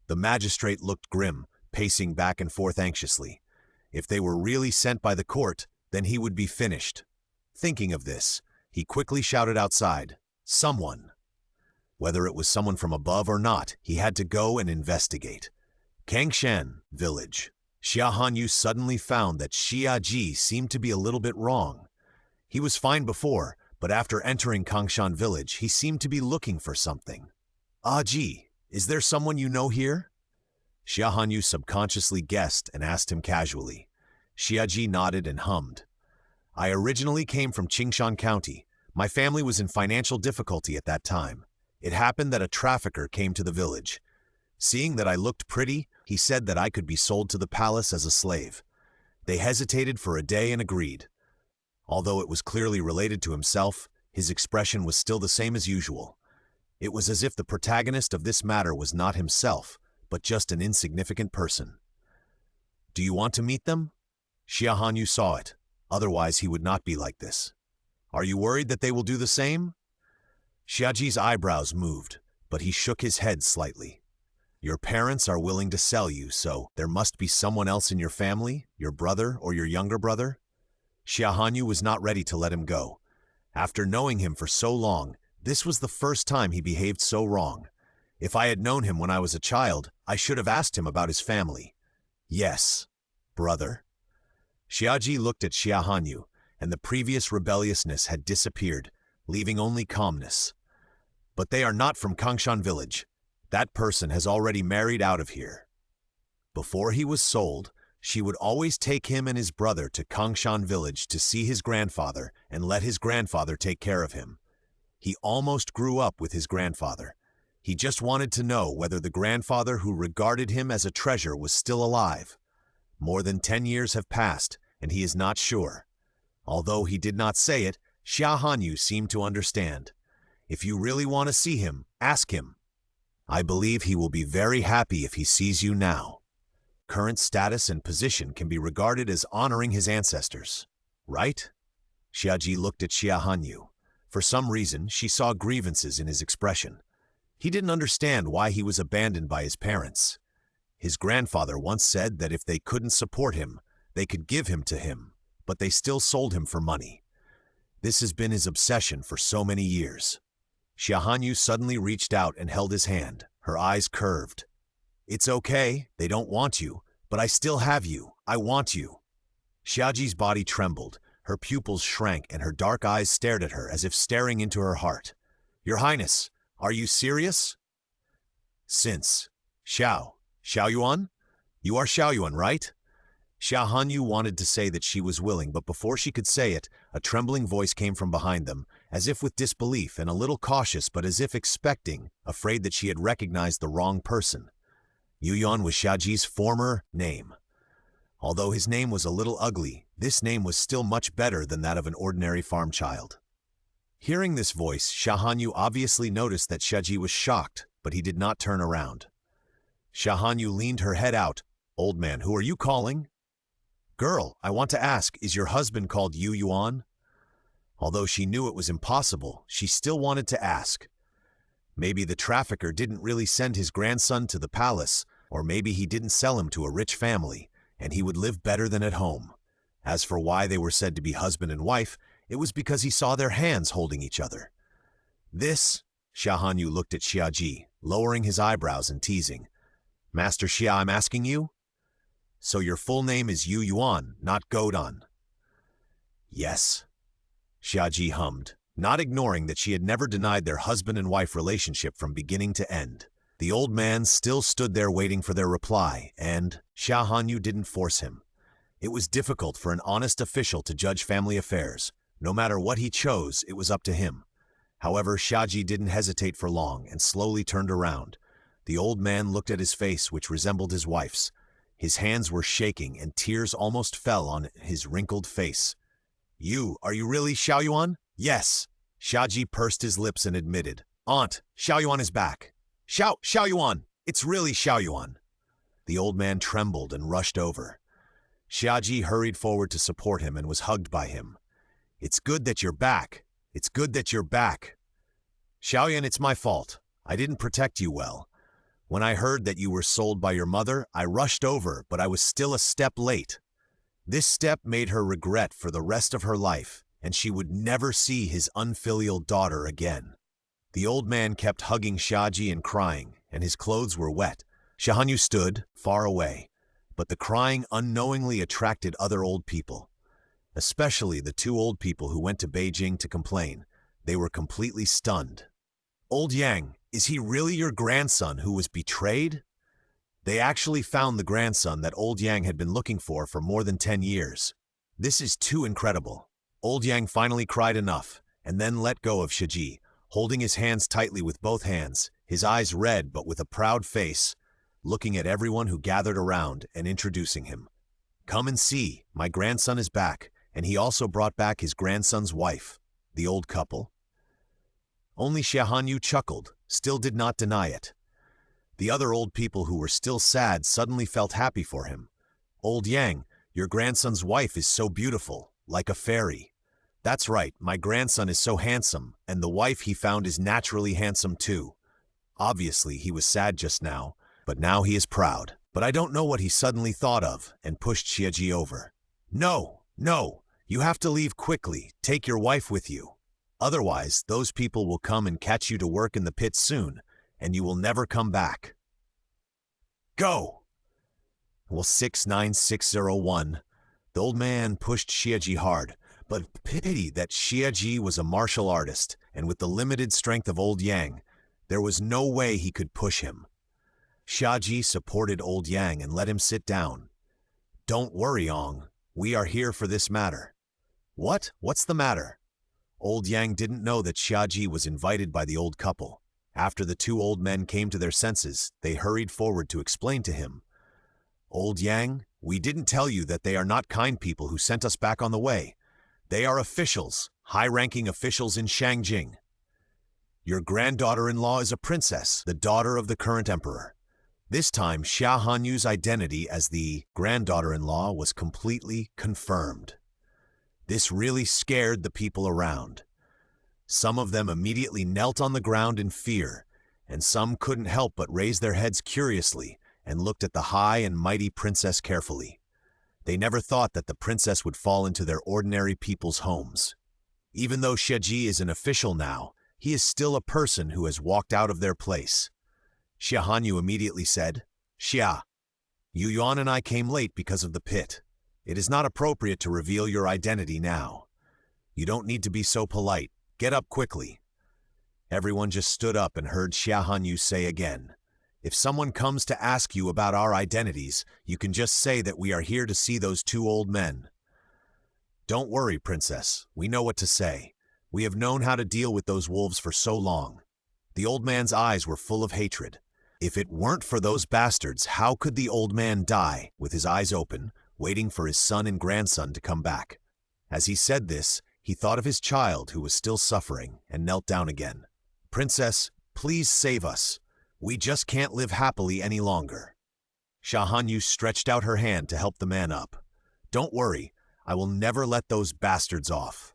The magistrate looked grim, pacing back and forth anxiously. If they were really sent by the court, then he would be finished. Thinking of this, he quickly shouted outside, "Someone!" Whether it was someone from above or not, he had to go and investigate. Kangshan village. Xia Hanyu suddenly found that Xia Ji seemed to be a little bit wrong. He was fine before, but after entering Kangshan village, he seemed to be looking for something. Ah Ji, is there someone you know here? Xia Hanyu subconsciously guessed and asked him casually. Xia Ji nodded and hummed. I originally came from Qingshan County. My family was in financial difficulty at that time. It happened that a trafficker came to the village. Seeing that I looked pretty, he said that I could be sold to the palace as a slave. They hesitated for a day and agreed. Although it was clearly related to himself, his expression was still the same as usual. It was as if the protagonist of this matter was not himself, but just an insignificant person. Do you want to meet them? Xia Hanyu saw it. Otherwise, he would not be like this. Are you worried that they will do the same? Xiaji's eyebrows moved. but he shook his head slightly. Your parents are willing to sell you, so there must be someone else in your family, your brother or your younger brother? Xia Hanyu was not ready to let him go. After knowing him for so long, this was the first time he behaved so wrong. If I had known him when I was a child, I should have asked him about his family. Yes, brother. Xiaji looked at Xia Hanyu, and the previous rebelliousness had disappeared, leaving only calmness. But they are not from Kangshan village. That person has already married out of here. Before he was sold, she would always take him and his brother to Kangshan village to see his grandfather and let his grandfather take care of him. He almost grew up with his grandfather. He just wanted to know whether the grandfather who regarded him as a treasure was still alive. More than 10 years have passed, and he is not sure. Although he did not say it, Xia Hanyu seemed to understand. If you really want to see him, ask him. I believe he will be very happy if he sees you now. Current status and position can be regarded as honoring his ancestors, right? Xiaji looked at Xia Hanyu. For some reason, she saw grievances in his expression. He didn't understand why he was abandoned by his parents. His grandfather once said that if they couldn't support him, they could give him to him, but they still sold him for money. This has been his obsession for so many years. Xia Hanyu suddenly reached out and held his hand, her eyes curved. It's okay, they don't want you, but I still have you. I want you. Xiaji's body trembled, her pupils shrank, and her dark eyes stared at her as if staring into her heart. Your Highness, are you serious? Since. Xiaoyuan? You are Xiaoyuan, right? Xia Hanyu wanted to say that she was willing, but before she could say it, a trembling voice came from behind them, as if with disbelief and a little cautious but as if expecting, afraid that she had recognized the wrong person. Yuyuan was Xiaji's former name. Although his name was a little ugly, this name was still much better than that of an ordinary farm child. Hearing this voice, Xia Hanyu obviously noticed that Xiaji was shocked, but he did not turn around. Xia Hanyu leaned her head out. Old man, who are you calling? Girl, I want to ask, is your husband called Yu Yuan? Although she knew it was impossible, she still wanted to ask. Maybe the trafficker didn't really send his grandson to the palace, or maybe he didn't sell him to a rich family, and he would live better than at home. As for why they were said to be husband and wife, it was because he saw their hands holding each other. This, Xia Hanyu looked at Xiaji, lowering his eyebrows and teasing. Master Xia, I'm asking you? So your full name is Yu Yuan, not Godan. Yes. Xiaji hummed, not ignoring that she had never denied their husband and wife relationship from beginning to end. The old man still stood there waiting for their reply, and Xia Hanyu didn't force him. It was difficult for an honest official to judge family affairs. No matter what he chose, it was up to him. However, Xiaji didn't hesitate for long and slowly turned around. The old man looked at his face, which resembled his wife's. His hands were shaking and tears almost fell on his wrinkled face. Are you really Xiaoyuan? Yes. Xiaji pursed his lips and admitted. Aunt, Xiaoyuan is back. Xiaoyuan, it's really Xiaoyuan. The old man trembled and rushed over. Xiaji hurried forward to support him and was hugged by him. It's good that you're back. It's good that you're back. Xiaoyuan, it's my fault. I didn't protect you well. When I heard that you were sold by your mother, I rushed over, but I was still a step late. This step made her regret for the rest of her life, and she would never see his unfilial daughter again. The old man kept hugging Xiaji and crying, and his clothes were wet. Xia Hanyu stood, far away, but the crying unknowingly attracted other old people. Especially the two old people who went to Beijing to complain. They were completely stunned. Old Yang, is he really your grandson who was betrayed? They actually found the grandson that Old Yang had been looking for more than 10 years. This is too incredible. Old Yang finally cried enough, and then let go of Xiaji, holding his hands tightly with both hands, his eyes red but with a proud face, looking at everyone who gathered around and introducing him. Come and see, my grandson is back, and he also brought back his grandson's wife, the old couple. Only Xia Hanyu chuckled, still did not deny it. The other old people who were still sad suddenly felt happy for him. Old Yang, your grandson's wife is so beautiful, like a fairy. That's right, my grandson is so handsome, and the wife he found is naturally handsome too. Obviously, he was sad just now, but now he is proud. But I don't know what he suddenly thought of and pushed Xia over. No, no, you have to leave quickly. Take your wife with you. Otherwise, those people will come and catch you to work in the pit soon, and you will never come back. Go! Well, 69601. The old man pushed Xia hard, but pity that Xia was a martial artist, and with the limited strength of Old Yang, there was no way he could push him. Xia supported Old Yang and let him sit down. Don't worry, Ong. We are here for this matter. What? What's the matter? Old Yang didn't know that Xia was invited by the old couple. After the two old men came to their senses, they hurried forward to explain to him. Old Yang, we didn't tell you that they are not kind people who sent us back on the way. They are officials, high-ranking officials in Shangjing. Your granddaughter-in-law is a princess, the daughter of the current emperor. This time, Xia Hanyu's identity as the granddaughter-in-law was completely confirmed. This really scared the people around. Some of them immediately knelt on the ground in fear, and some couldn't help but raise their heads curiously and looked at the high and mighty princess carefully. They never thought that the princess would fall into their ordinary people's homes. Even though Xia is an official now, he is still a person who has walked out of their place. Xia Hanyu immediately said, Xia, Yu Yuan and I came late because of the pit. It is not appropriate to reveal your identity now. You don't need to be so polite. Get up quickly. Everyone just stood up and heard Xia Hanyu say again, if someone comes to ask you about our identities, you can just say that we are here to see those two old men. Don't worry, princess. We know what to say. We have known how to deal with those wolves for so long. The old man's eyes were full of hatred. If it weren't for those bastards, how could the old man die, with his eyes open, waiting for his son and grandson to come back? As he said this, he thought of his child who was still suffering and knelt down again. Princess, please save us. We just can't live happily any longer. Xia Hanyu stretched out her hand to help the man up. Don't worry, I will never let those bastards off.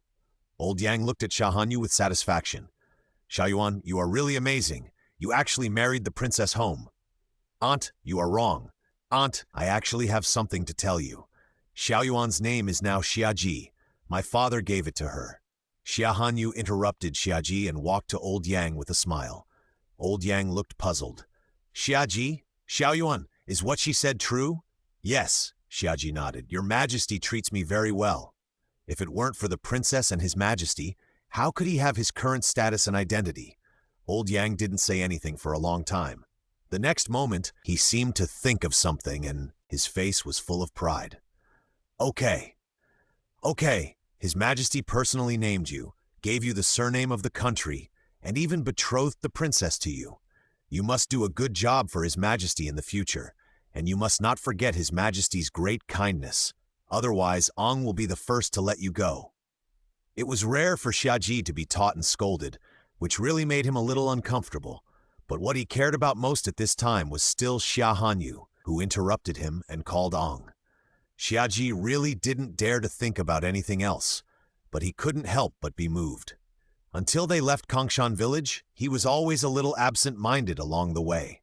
Old Yang looked at Xia Hanyu with satisfaction. Xia Yuan, you are really amazing. You actually married the princess home. Aunt, you are wrong. Aunt, I actually have something to tell you. Xia Yuan's name is now Xia. My father gave it to her. Xia Hanyu interrupted Xia and walked to Old Yang with a smile. Old Yang looked puzzled. Xia Xiao Yuan, is what she said true? Yes, Xia nodded. Your Majesty treats me very well. If it weren't for the princess and his Majesty, how could he have his current status and identity? Old Yang didn't say anything for a long time. The next moment, he seemed to think of something and his face was full of pride. Okay, His Majesty personally named you, gave you the surname of the country, and even betrothed the princess to you. You must do a good job for His Majesty in the future, and you must not forget His Majesty's great kindness. Otherwise, Ong will be the first to let you go. It was rare for Xia to be taught and scolded, which really made him a little uncomfortable. But what he cared about most at this time was still Xia Hanyu, who interrupted him and called Ong. Xia really didn't dare to think about anything else, but he couldn't help but be moved. Until they left Kongshan village, he was always a little absent-minded along the way.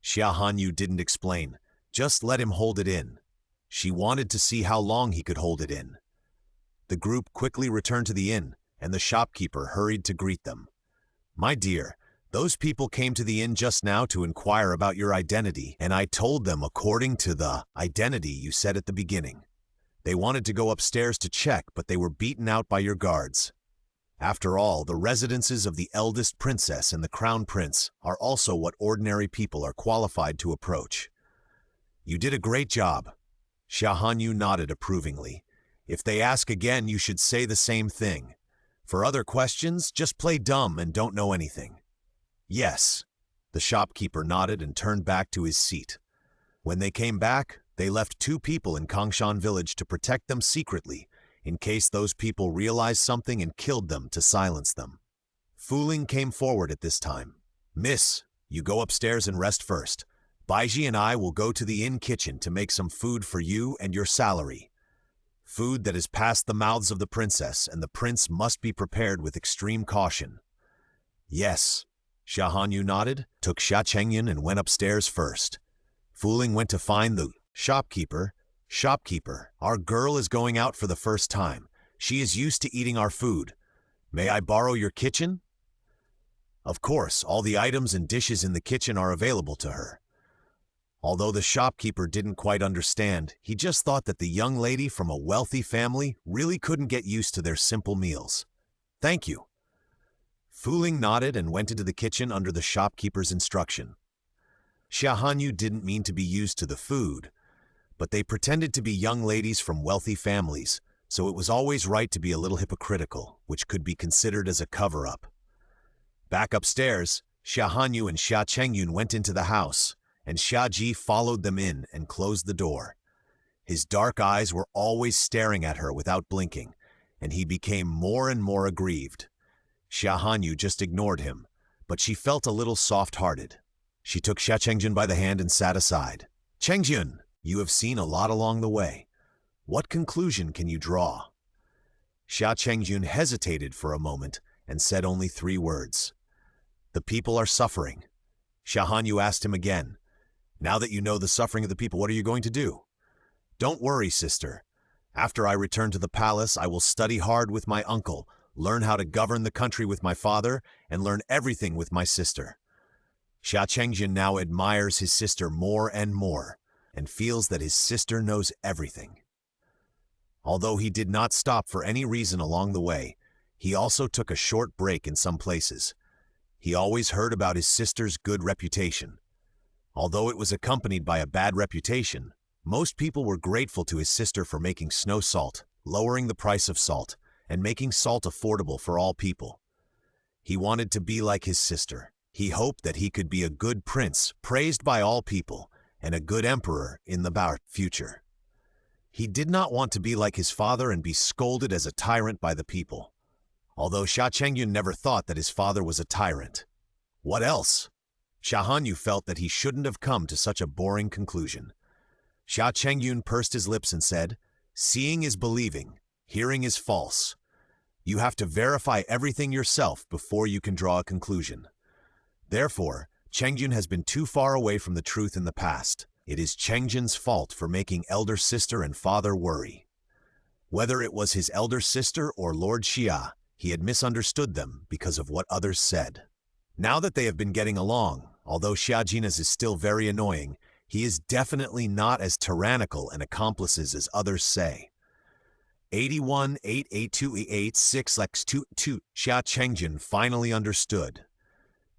Xia Hanyu didn't explain, just let him hold it in. She wanted to see how long he could hold it in. The group quickly returned to the inn, and the shopkeeper hurried to greet them. My dear, those people came to the inn just now to inquire about your identity, and I told them according to the identity you said at the beginning. They wanted to go upstairs to check, but they were beaten out by your guards. After all, the residences of the eldest princess and the crown prince are also what ordinary people are qualified to approach. You did a great job. Xia Hanyu nodded approvingly. If they ask again, you should say the same thing. For other questions, just play dumb and don't know anything. Yes. The shopkeeper nodded and turned back to his seat. When they came back, they left 2 people in Kongshan village to protect them secretly, in case those people realized something and killed them to silence them. Fuling came forward at this time. Miss, you go upstairs and rest first. Baiji and I will go to the inn kitchen to make some food for you and your salary. Food that is past the mouths of the princess, and the prince must be prepared with extreme caution. Yes. Xia Hanyu nodded, took Xia Chengyun and went upstairs first. Fuling went to find the shopkeeper. Shopkeeper, our girl is going out for the first time. She is used to eating our food. May I borrow your kitchen? Of course, all the items and dishes in the kitchen are available to her. Although the shopkeeper didn't quite understand, he just thought that the young lady from a wealthy family really couldn't get used to their simple meals. Thank you. Fuling nodded and went into the kitchen under the shopkeeper's instruction. Xia Hanyu didn't mean to be used to the food, but they pretended to be young ladies from wealthy families, so it was always right to be a little hypocritical, which could be considered as a cover-up. Back upstairs, Xia Hanyu and Xia Chengyun went into the house, and Xia Ji followed them in and closed the door. His dark eyes were always staring at her without blinking, and he became more and more aggrieved. Xia Hanyu just ignored him, but she felt a little soft-hearted. She took Xia Chengyun by the hand and sat aside. Chengyun, you have seen a lot along the way. What conclusion can you draw? Xia Chengyun hesitated for a moment and said only 3 words. The people are suffering. Xia Hanyu asked him again. Now that you know the suffering of the people, what are you going to do? Don't worry, sister. After I return to the palace, I will study hard with my uncle, learn how to govern the country with my father, and learn everything with my sister. Xia Chengyun now admires his sister more and more, and feels that his sister knows everything. Although he did not stop for any reason along the way, he also took a short break in some places. He always heard about his sister's good reputation. Although it was accompanied by a bad reputation, most people were grateful to his sister for making snow salt, lowering the price of salt, and making salt affordable for all people. He wanted to be like his sister. He hoped that he could be a good prince, praised by all people, and a good emperor in the future. He did not want to be like his father and be scolded as a tyrant by the people. Although Xia Chengyun never thought that his father was a tyrant. What else? Xia Hanyu felt that he shouldn't have come to such a boring conclusion. Xia Chengyun pursed his lips and said, Seeing is believing, hearing is false. You have to verify everything yourself before you can draw a conclusion. Therefore, Chengyun has been too far away from the truth in the past. It is Chengyun's fault for making elder sister and father worry. Whether it was his elder sister or Lord Xia, he had misunderstood them because of what others said. Now that they have been getting along, although Xia Jinas is still very annoying, he is definitely not as tyrannical and accomplices as others say. 81-882-86-22 Xia Chengyun finally understood.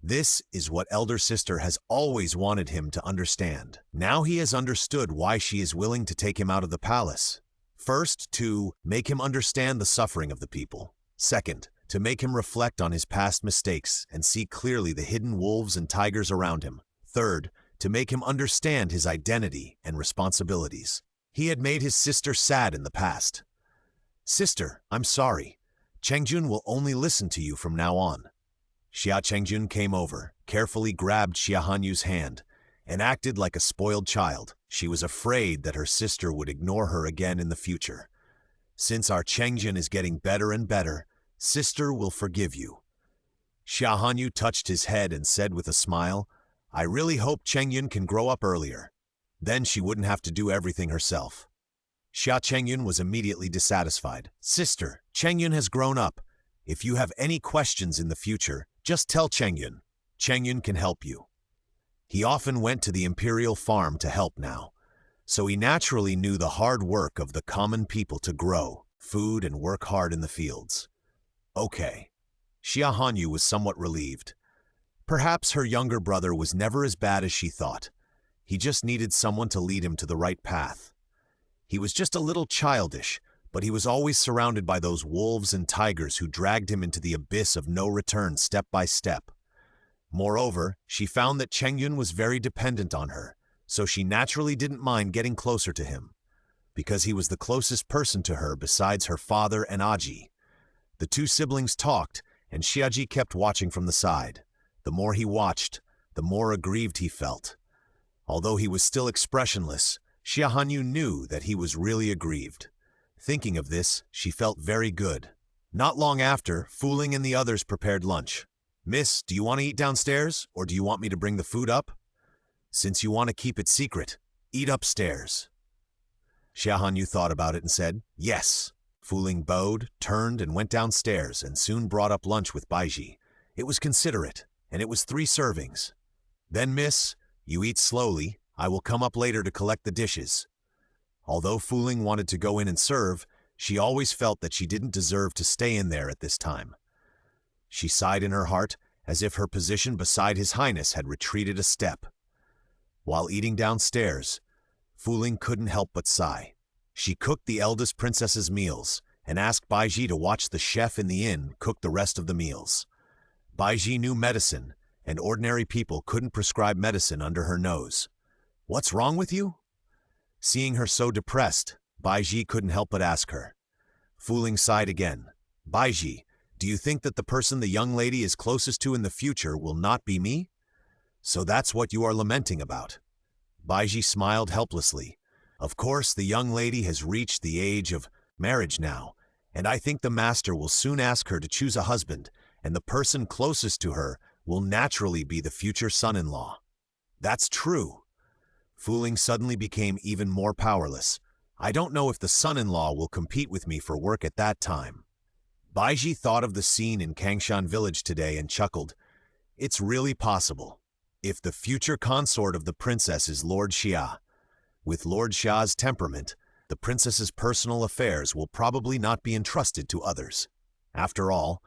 This is what elder sister has always wanted him to understand. Now he has understood why she is willing to take him out of the palace. First, to make him understand the suffering of the people. Second, to make him reflect on his past mistakes and see clearly the hidden wolves and tigers around him. Third, to make him understand his identity and responsibilities. He had made his sister sad in the past. Sister, I'm sorry. Chengyun will only listen to you from now on. Xia Chengyun came over, carefully grabbed Xia Hanyu's hand, and acted like a spoiled child. She was afraid that her sister would ignore her again in the future. Since our Chengyun is getting better and better, sister will forgive you. Xia Hanyu touched his head and said with a smile, I really hope Chengyun can grow up earlier. Then she wouldn't have to do everything herself. Xia Chengyun was immediately dissatisfied. Sister, Chengyun has grown up. If you have any questions in the future, just tell Chengyun. Chengyun can help you. He often went to the imperial farm to help now, so he naturally knew the hard work of the common people to grow food and work hard in the fields. Okay. Xia Hanyu was somewhat relieved. Perhaps her younger brother was never as bad as she thought. He just needed someone to lead him to the right path. He was just a little childish, but he was always surrounded by those wolves and tigers who dragged him into the abyss of no return step by step. Moreover, she found that Chengyun was very dependent on her, so she naturally didn't mind getting closer to him, because he was the closest person to her besides her father and Aji. The two siblings talked, and Xiaji kept watching from the side. The more he watched, the more aggrieved he felt. Although he was still expressionless, Xia Hanyu knew that he was really aggrieved. Thinking of this, she felt very good. Not long after, Fuling and the others prepared lunch. "Miss, do you want to eat downstairs, or do you want me to bring the food up? Since you want to keep it secret, eat upstairs." Xia Hanyu thought about it and said, "Yes." Fu Ling bowed, turned, and went downstairs and soon brought up lunch with Baiji. It was considerate, and it was 3 servings. "Then, miss, you eat slowly. I will come up later to collect the dishes." Although Fu Ling wanted to go in and serve, she always felt that she didn't deserve to stay in there at this time. She sighed in her heart, as if her position beside His Highness had retreated a step. While eating downstairs, Fu Ling couldn't help but sigh. She cooked the eldest princess's meals and asked Baiji to watch the chef in the inn cook the rest of the meals. Baiji knew medicine, and ordinary people couldn't prescribe medicine under her nose. "What's wrong with you?" Seeing her so depressed, Baiji couldn't help but ask her. Fu Ling sighed again. "Baiji, do you think that the person the young lady is closest to in the future will not be me? So that's what you are lamenting about." Baiji smiled helplessly. "Of course, the young lady has reached the age of marriage now, and I think the master will soon ask her to choose a husband, and the person closest to her will naturally be the future son-in-law." "That's true." Fu Ling suddenly became even more powerless. "I don't know if the son-in-law will compete with me for work at that time." Baiji thought of the scene in Kangshan village today and chuckled. "It's really possible. If the future consort of the princess is Lord Xia, with Lord Xia's temperament, the princess's personal affairs will probably not be entrusted to others. After all,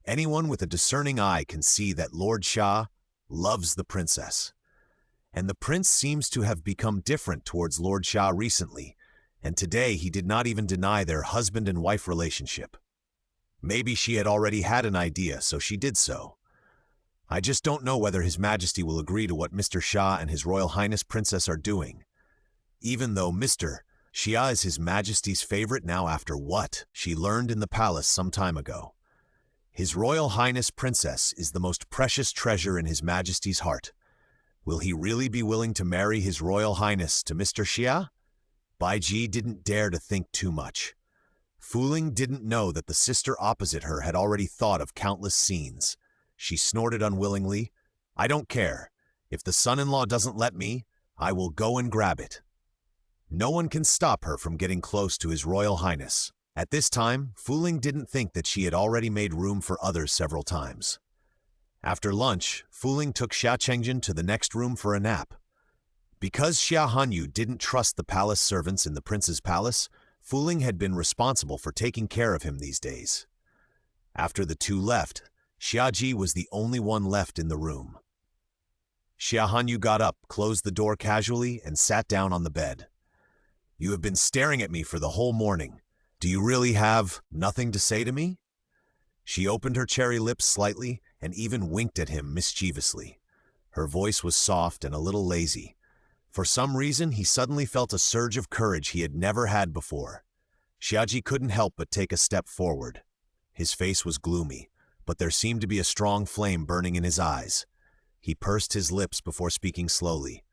anyone with a discerning eye can see that Lord Xia loves the princess. And the prince seems to have become different towards Lord Xia recently, and today he did not even deny their husband and wife relationship. Maybe she had already had an idea, so she did so. I just don't know whether His Majesty will agree to what Mr. Xia and His Royal Highness Princess are doing. Even though Mr. Xia is His Majesty's favorite now after what she learned in the palace some time ago. His Royal Highness Princess is the most precious treasure in His Majesty's heart. Will he really be willing to marry His Royal Highness to Mr. Xia? Baiji didn't dare to think too much. Fu Ling didn't know that the sister opposite her had already thought of countless scenes. She snorted unwillingly. "I don't care. If the son-in-law doesn't let me, I will go and grab it." No one can stop her from getting close to His Royal Highness. At this time, Fu Ling didn't think that she had already made room for others several times. After lunch, Fu Ling took Xia Chengjin to the next room for a nap. Because Xia Hanyu didn't trust the palace servants in the prince's palace, Fu Ling had been responsible for taking care of him these days. After the two left, Xia Ji was the only one left in the room. Xia Hanyu got up, closed the door casually, and sat down on the bed. "You have been staring at me for the whole morning. Do you really have nothing to say to me?" She opened her cherry lips slightly and even winked at him mischievously. Her voice was soft and a little lazy. For some reason, he suddenly felt a surge of courage he had never had before. Xiaji couldn't help but take a step forward. His face was gloomy, but there seemed to be a strong flame burning in his eyes. He pursed his lips before speaking slowly.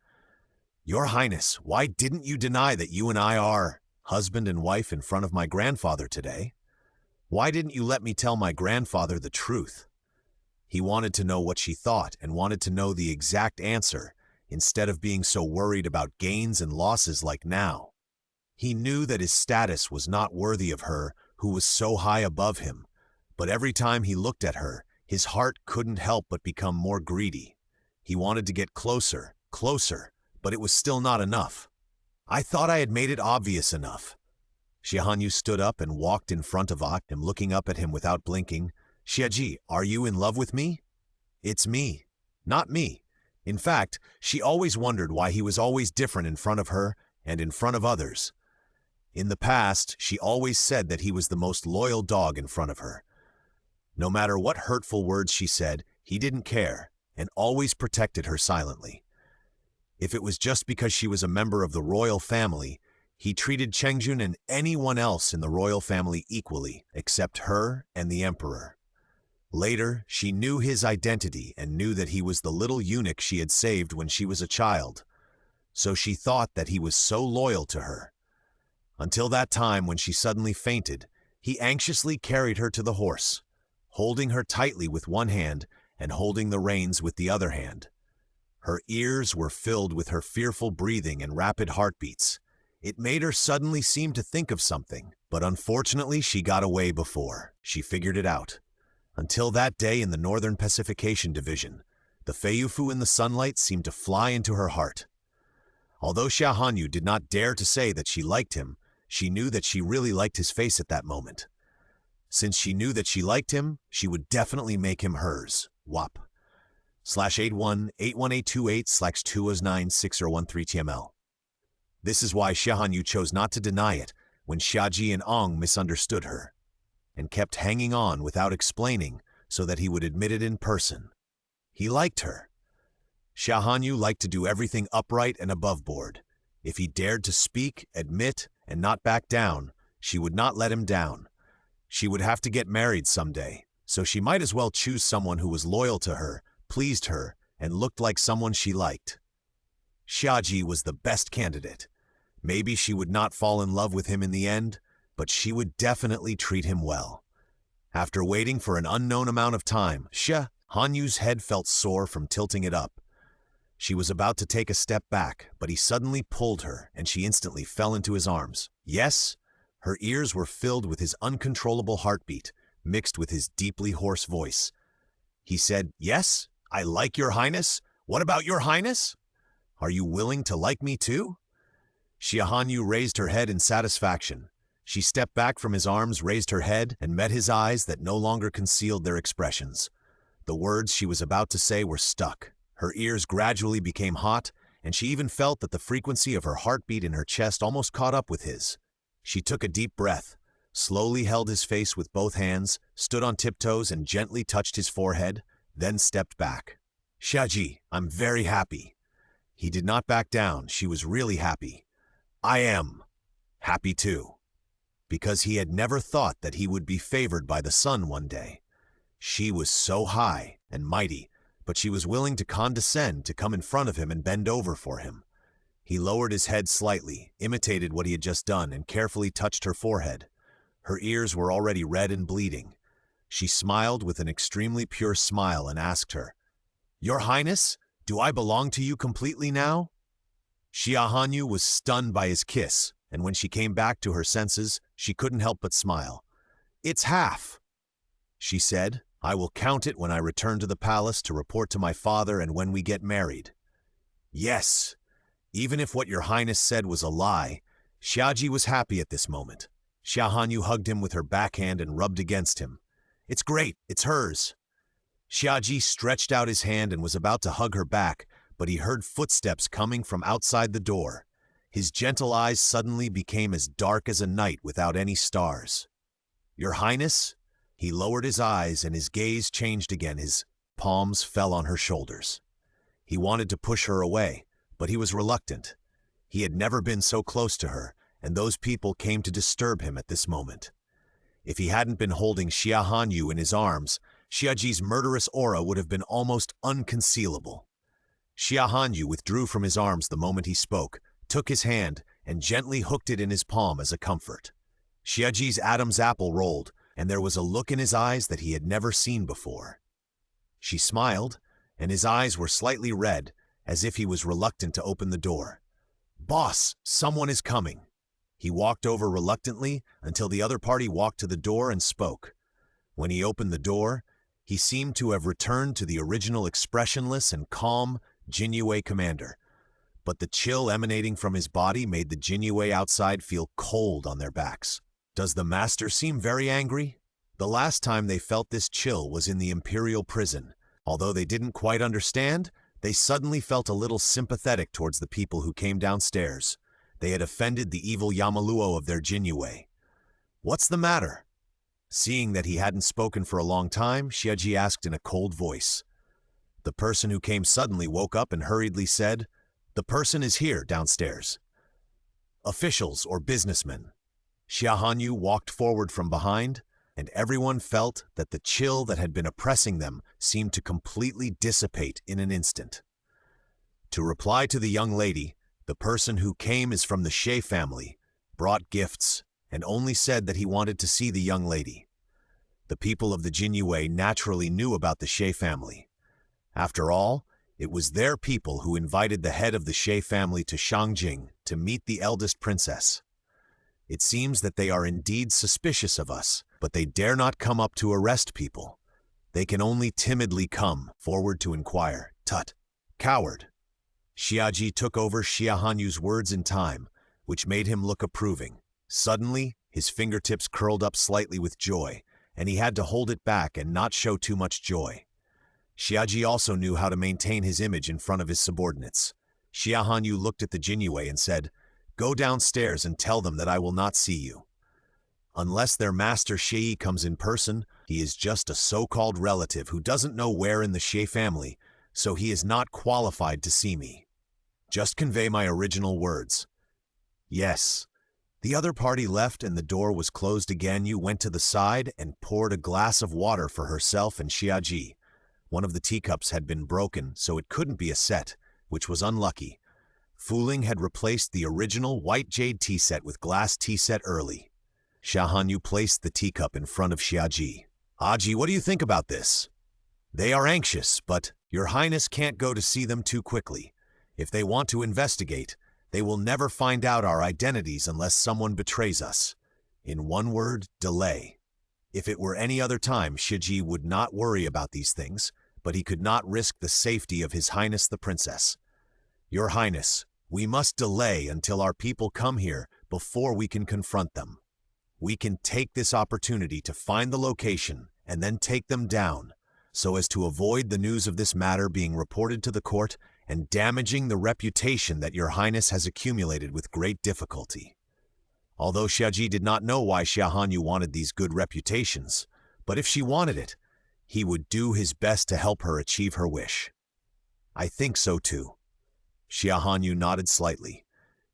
"Your Highness, why didn't you deny that you and I are husband and wife in front of my grandfather today? Why didn't you let me tell my grandfather the truth?" He wanted to know what she thought and wanted to know the exact answer, instead of being so worried about gains and losses like now. He knew that his status was not worthy of her who was so high above him, but every time he looked at her, his heart couldn't help but become more greedy. He wanted to get closer, closer, but it was still not enough. "I thought I had made it obvious enough." Xia Hanyu stood up and walked in front of him, looking up at him without blinking. "Xiaji, are you in love with me?" "It's me, not me." In fact, she always wondered why he was always different in front of her and in front of others. In the past, she always said that he was the most loyal dog in front of her. No matter what hurtful words she said, he didn't care and always protected her silently. If it was just because she was a member of the royal family, he treated Chengjun and anyone else in the royal family equally, except her and the emperor. Later, she knew his identity and knew that he was the little eunuch she had saved when she was a child. So she thought that he was so loyal to her. Until that time when she suddenly fainted, he anxiously carried her to the horse, holding her tightly with one hand and holding the reins with the other hand. Her ears were filled with her fearful breathing and rapid heartbeats. It made her suddenly seem to think of something, but unfortunately she got away before she figured it out. Until that day in the Northern Pacification Division, the Feiyu in the sunlight seemed to fly into her heart. Although Xia Hanyu did not dare to say that she liked him, she knew that she really liked his face at that moment. Since she knew that she liked him, she would definitely make him hers. WAP. /81812828/2096013TML. This is why Xia Hanyu chose not to deny it when Xiaji and Ong misunderstood her, and kept hanging on without explaining so that he would admit it in person. He liked her. Xia Hanyu liked to do everything upright and above board. If he dared to speak, admit, and not back down, she would not let him down. She would have to get married someday, so she might as well choose someone who was loyal to her, pleased her, and looked like someone she liked. Xiaji was the best candidate. Maybe she would not fall in love with him in the end, but she would definitely treat him well. After waiting for an unknown amount of time, Xia Hanyu's head felt sore from tilting it up. She was about to take a step back, but he suddenly pulled her, and she instantly fell into his arms. Yes, her ears were filled with his uncontrollable heartbeat, mixed with his deeply hoarse voice. He said, "Yes, I like your highness. What about your highness? Are you willing to like me too?" Xia Hanyu raised her head in satisfaction. She stepped back from his arms, raised her head, and met his eyes that no longer concealed their expressions. The words she was about to say were stuck. Her ears gradually became hot, and she even felt that the frequency of her heartbeat in her chest almost caught up with his. She took a deep breath, slowly held his face with both hands, stood on tiptoes and gently touched his forehead, then stepped back. "Xiaji, I'm very happy." He did not back down. She was really happy. "I am happy too." Because he had never thought that he would be favored by the sun one day. She was so high and mighty, but she was willing to condescend to come in front of him and bend over for him. He lowered his head slightly, imitated what he had just done, and carefully touched her forehead. Her ears were already red and bleeding. She smiled with an extremely pure smile and asked her, "Your Highness, do I belong to you completely now?" Xia Hanyu was stunned by his kiss, and when she came back to her senses, she couldn't help but smile. "It's half," she said. "I will count it when I return to the palace to report to my father and when we get married." Yes, even if what your highness said was a lie, Xiaji was happy at this moment. Xia Hanyu hugged him with her backhand and rubbed against him. "It's great, it's hers." Xiaji stretched out his hand and was about to hug her back, but he heard footsteps coming from outside the door. His gentle eyes suddenly became as dark as a night without any stars. "Your Highness?" He lowered his eyes and his gaze changed again. His palms fell on her shoulders. He wanted to push her away, but he was reluctant. He had never been so close to her, and those people came to disturb him at this moment. If he hadn't been holding Xia Hanyu in his arms, Xiaji's murderous aura would have been almost unconcealable. Xia Hanyu withdrew from his arms the moment he spoke, took his hand, and gently hooked it in his palm as a comfort. Xiaji's Adam's apple rolled, and there was a look in his eyes that he had never seen before. She smiled, and his eyes were slightly red, as if he was reluctant to open the door. "Boss, someone is coming." He walked over reluctantly until the other party walked to the door and spoke. When he opened the door, he seemed to have returned to the original expressionless and calm Jinyue commander. But the chill emanating from his body made the Jinyue outside feel cold on their backs. Does the master seem very angry? The last time they felt this chill was in the imperial prison. Although they didn't quite understand, they suddenly felt a little sympathetic towards the people who came downstairs. They had offended the evil Yamaluo of their Jinyue. "What's the matter?" Seeing that he hadn't spoken for a long time, Xiaji asked in a cold voice. The person who came suddenly woke up and hurriedly said, "The person is here downstairs." Officials or businessmen. Xia Hanyu walked forward from behind, and everyone felt that the chill that had been oppressing them seemed to completely dissipate in an instant. To reply to the young lady, the person who came is from the Shea family, brought gifts, and only said that he wanted to see the young lady. The people of the Jinyue naturally knew about the Shea family. After all, it was their people who invited the head of the Xie family to Shangjing to meet the eldest princess. It seems that they are indeed suspicious of us, but they dare not come up to arrest people. They can only timidly come forward to inquire. Tut! Coward! Xiaji took over Xia Hanyu's words in time, which made him look approving. Suddenly, his fingertips curled up slightly with joy, and he had to hold it back and not show too much joy. Xiaji also knew how to maintain his image in front of his subordinates. Xia Hanyu looked at the Jinyue and said, "Go downstairs and tell them that I will not see you. Unless their master Xie comes in person, he is just a so-called relative who doesn't know where in the Xie family, so he is not qualified to see me. Just convey my original words." Yes. The other party left and the door was closed again. Yu went to the side and poured a glass of water for herself and Xiaji. One of the teacups had been broken, so it couldn't be a set, which was unlucky. Fuling had replaced the original white jade tea set with glass tea set early. Xia Hanyu placed the teacup in front of Xiaji. "Aji, what do you think about this? They are anxious, but Your Highness can't go to see them too quickly. If they want to investigate, they will never find out our identities unless someone betrays us. In one word, delay." If it were any other time, Shiji would not worry about these things, but he could not risk the safety of His Highness the Princess. "Your Highness, we must delay until our people come here before we can confront them. We can take this opportunity to find the location and then take them down, so as to avoid the news of this matter being reported to the court and damaging the reputation that Your Highness has accumulated with great difficulty." Although Xiaji did not know why Xia Hanyu wanted these good reputations, but if she wanted it, he would do his best to help her achieve her wish. "I think so too." Xia Hanyu nodded slightly.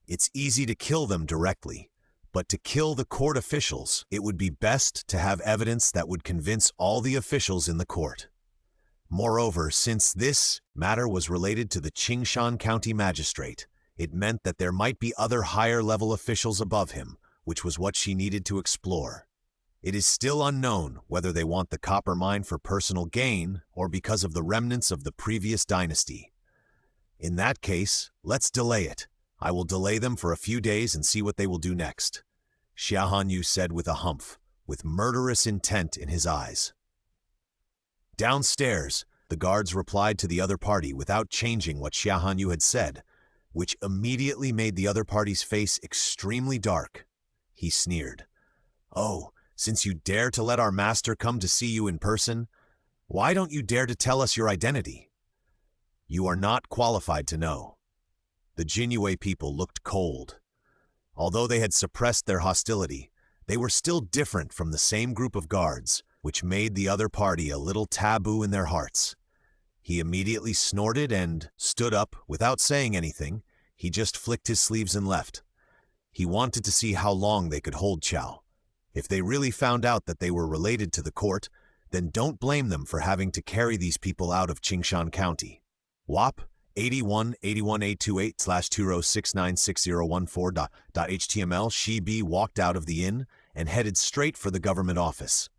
"It's easy to kill them directly, but to kill the court officials, it would be best to have evidence that would convince all the officials in the court. Moreover, since this matter was related to the Qingshan County Magistrate, it meant that there might be other higher-level officials above him, which was what she needed to explore. It is still unknown whether they want the copper mine for personal gain or because of the remnants of the previous dynasty. In that case, let's delay it. I will delay them for a few days and see what they will do next," Xia Hanyu said with a humph, with murderous intent in his eyes. Downstairs, the guards replied to the other party without changing what Xia Hanyu had said, which immediately made the other party's face extremely dark. He sneered. "Oh, since you dare to let our master come to see you in person, why don't you dare to tell us your identity? You are not qualified to know." The Jinyue people looked cold. Although they had suppressed their hostility, they were still different from the same group of guards, which made the other party a little taboo in their hearts. He immediately snorted and stood up without saying anything. He just flicked his sleeves and left. He wanted to see how long they could hold Chao. If they really found out that they were related to the court, then don't blame them for having to carry these people out of Qingshan County. WAP 81812828/20696014.html. Shi walked out of the inn and headed straight for the government office.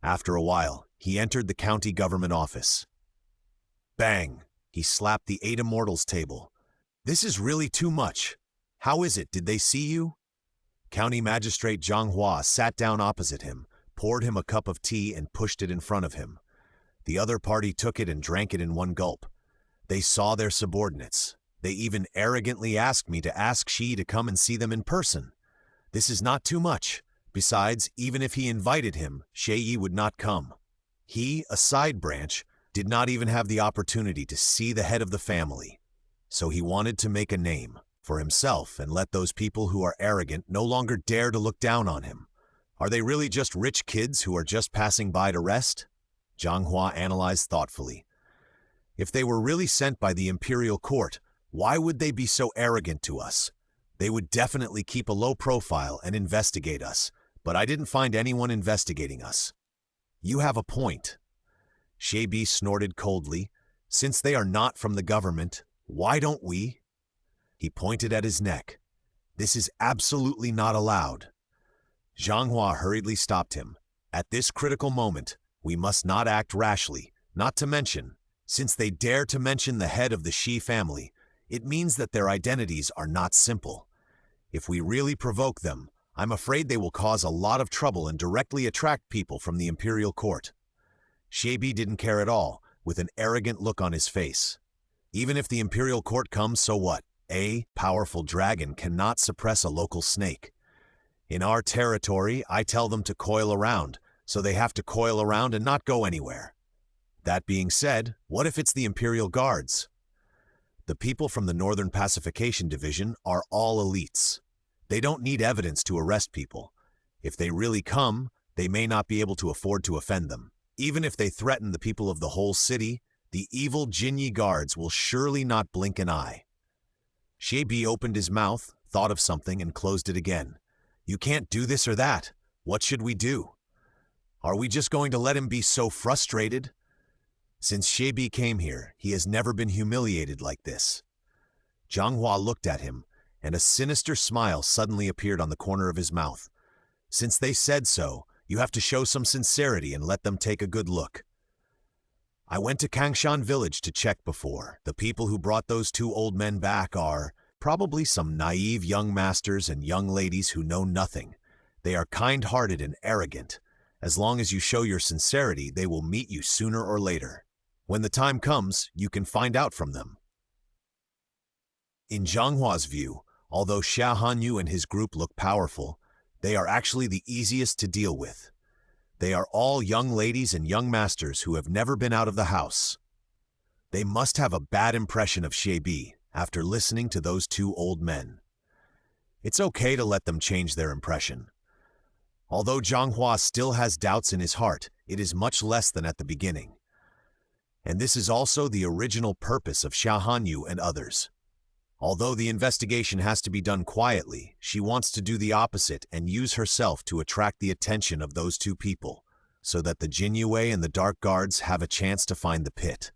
After a while, he entered the county government office. Bang! He slapped the 8 Immortals table. "This is really too much. How is it? Did they see you?" County Magistrate Zhang Hua sat down opposite him, poured him a cup of tea and pushed it in front of him. The other party took it and drank it in one gulp. They saw their subordinates. They even arrogantly asked me to ask Xi to come and see them in person. This is not too much. Besides, even if he invited him, Xie would not come. He, a side branch, did not even have the opportunity to see the head of the family. So he wanted to make a name for himself and let those people who are arrogant no longer dare to look down on him. Are they really just rich kids who are just passing by to rest? Zhang Hua analyzed thoughtfully. If they were really sent by the imperial court, why would they be so arrogant to us? They would definitely keep a low profile and investigate us, but I didn't find anyone investigating us. You have a point. Xie snorted coldly. Since they are not from the government, why don't we? He pointed at his neck. This is absolutely not allowed. Zhang Hua hurriedly stopped him. At this critical moment, we must not act rashly, not to mention, Since they dare to mention the head of the Shi family, it means that their identities are not simple. If we really provoke them, I'm afraid they will cause a lot of trouble and directly attract people from the imperial court. Xia didn't care at all, with an arrogant look on his face. Even if the imperial court comes, so what? A powerful dragon cannot suppress a local snake. In our territory, I tell them to coil around, so they have to coil around and not go anywhere. That being said, what if it's the Imperial Guards? The people from the Northern Pacification Division are all elites. They don't need evidence to arrest people. If they really come, they may not be able to afford to offend them. Even if they threaten the people of the whole city, the evil Jinyi Guards will surely not blink an eye. Xia opened his mouth, thought of something, and closed it again. You can't do this or that. What should we do? Are we just going to let him be so frustrated? Since Xia came here, he has never been humiliated like this. Zhanghua looked at him, and a sinister smile suddenly appeared on the corner of his mouth. Since they said so, you have to show some sincerity and let them take a good look. I went to Kangshan village to check before. The people who brought those two old men back are probably some naive young masters and young ladies who know nothing. They are kind-hearted and arrogant. As long as you show your sincerity, they will meet you sooner or later. When the time comes, you can find out from them. In Zhanghua's view, although Xia Hanyu and his group look powerful, they are actually the easiest to deal with. They are all young ladies and young masters who have never been out of the house. They must have a bad impression of Xia after listening to those two old men. It's okay to let them change their impression. Although Zhanghua still has doubts in his heart, it is much less than at the beginning. And this is also the original purpose of Xia Hanyu and others. Although the investigation has to be done quietly, she wants to do the opposite and use herself to attract the attention of those two people, so that the Jinyue and the Dark Guards have a chance to find the pit.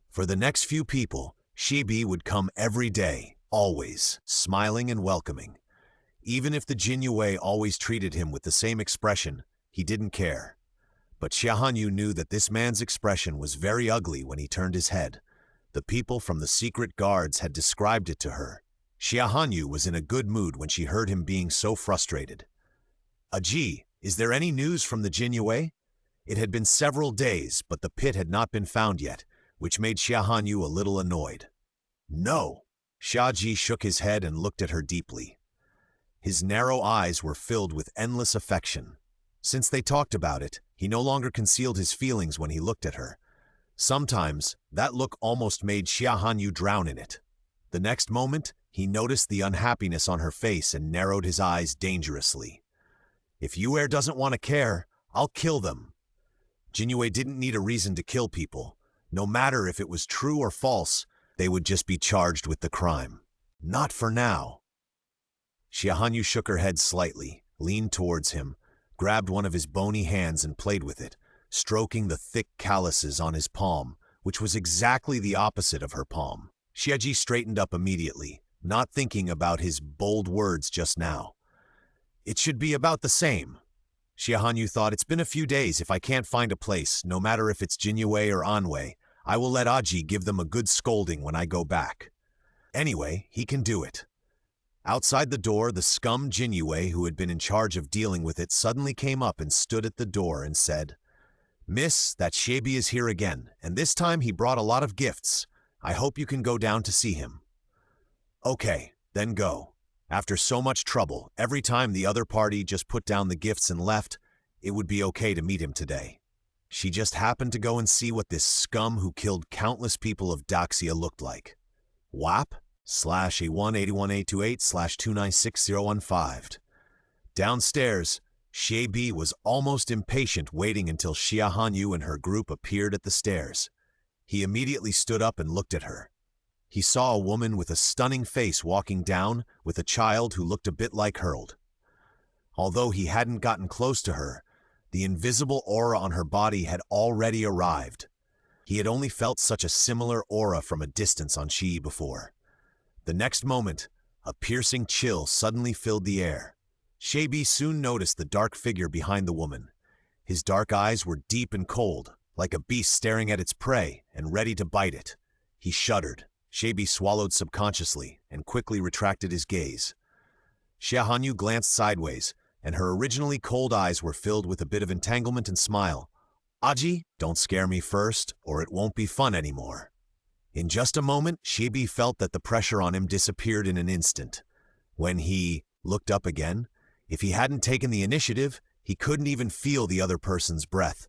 For the next few people, Xia would come every day, always, smiling and welcoming. Even if the Jinyue always treated him with the same expression, he didn't care. But Xia Hanyu knew that this man's expression was very ugly when he turned his head. The people from the secret guards had described it to her. Xia Hanyu was in a good mood when she heard him being so frustrated. Aji, is there any news from the Jinyue? It had been several days, but the pit had not been found yet, which made Xia Hanyu a little annoyed. No. Xia Ji shook his head and looked at her deeply. His narrow eyes were filled with endless affection. Since they talked about it, he no longer concealed his feelings when he looked at her. Sometimes, that look almost made Xia Hanyu drown in it. The next moment, he noticed the unhappiness on her face and narrowed his eyes dangerously. If Yue doesn't want to care, I'll kill them. Jinyue didn't need a reason to kill people. No matter if it was true or false, they would just be charged with the crime. Not for now. Xia Hanyu shook her head slightly, leaned towards him, grabbed one of his bony hands and played with it, stroking the thick calluses on his palm, which was exactly the opposite of her palm. Xia straightened up immediately, not thinking about his bold words just now. It should be about the same. Xia Hanyu thought, it's been a few days. If I can't find a place, no matter if it's Jinyue or Anwei, I will let Aji give them a good scolding when I go back. Anyway, he can do it. Outside the door, the scum Jinyue, who had been in charge of dealing with it, suddenly came up and stood at the door and said, Miss, that Xia is here again, and this time he brought a lot of gifts. I hope you can go down to see him. Okay, then go. After so much trouble, every time the other party just put down the gifts and left, it would be okay to meet him today. She just happened to go and see what this scum who killed countless people of Daxia looked like. WAP/A181A28/296015. Downstairs, Xia was almost impatient, waiting until Xia Hanyu and her group appeared at the stairs. He immediately stood up and looked at her. He saw a woman with a stunning face walking down with a child who looked a bit like Hurled. Although he hadn't gotten close to her, the invisible aura on her body had already arrived. He had only felt such a similar aura from a distance on Xi before. The next moment, a piercing chill suddenly filled the air. Xia soon noticed the dark figure behind the woman. His dark eyes were deep and cold, like a beast staring at its prey and ready to bite it. He shuddered. Xia swallowed subconsciously and quickly retracted his gaze. Xia Hanyu glanced sideways, and her originally cold eyes were filled with a bit of entanglement and smile. Aji, don't scare me first, or it won't be fun anymore. In just a moment, Xia felt that the pressure on him disappeared in an instant. When he looked up again, if he hadn't taken the initiative, he couldn't even feel the other person's breath,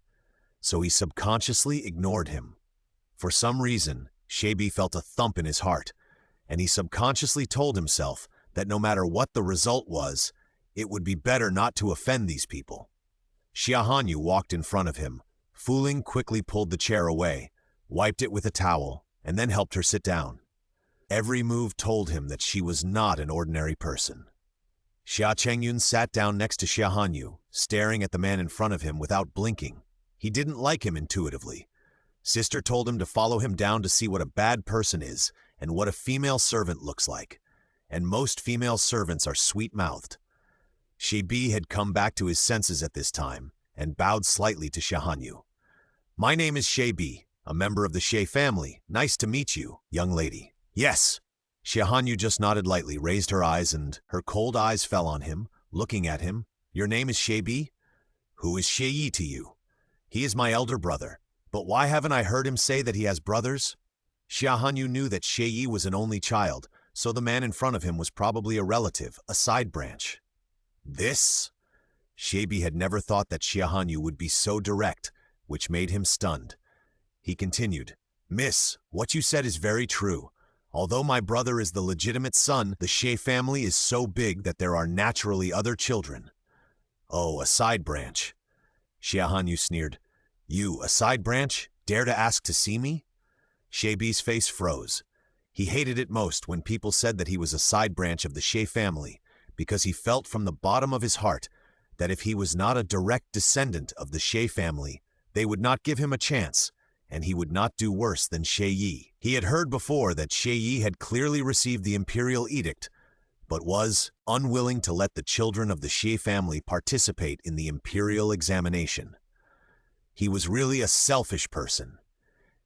so he subconsciously ignored him. For some reason, Xia felt a thump in his heart, and he subconsciously told himself that no matter what the result was, it would be better not to offend these people. Xia Hanyu walked in front of him. Fu Ling quickly pulled the chair away, wiped it with a towel, and then helped her sit down. Every move told him that she was not an ordinary person. Xia Chengyun sat down next to Xia Hanyu, staring at the man in front of him without blinking. He didn't like him intuitively. Sister told him to follow him down to see what a bad person is and what a female servant looks like. And most female servants are sweet-mouthed. Xia had come back to his senses at this time and bowed slightly to Xia Hanyu. My name is Xia, a member of the Xia family. Nice to meet you, young lady. Yes. Xia Hanyu just nodded lightly, raised her eyes, and her cold eyes fell on him, looking at him. Your name is Xia? Who is Xia to you? He is my elder brother. But why haven't I heard him say that he has brothers? Xia Hanyu knew that Xia was an only child, so the man in front of him was probably a relative, a side branch. This? Xia had never thought that Xia Hanyu would be so direct, which made him stunned. He continued, Miss, what you said is very true. Although my brother is the legitimate son, the Xia family is so big that there are naturally other children. Oh, a side branch. Xia Hanyu sneered. You, a side branch? Dare to ask to see me? Xia's face froze. He hated it most when people said that he was a side branch of the Xia family, because he felt from the bottom of his heart that if he was not a direct descendant of the Xia family, they would not give him a chance, and he would not do worse than Xia. He had heard before that Xia had clearly received the imperial edict, but was unwilling to let the children of the Xia family participate in the imperial examination. He was really a selfish person.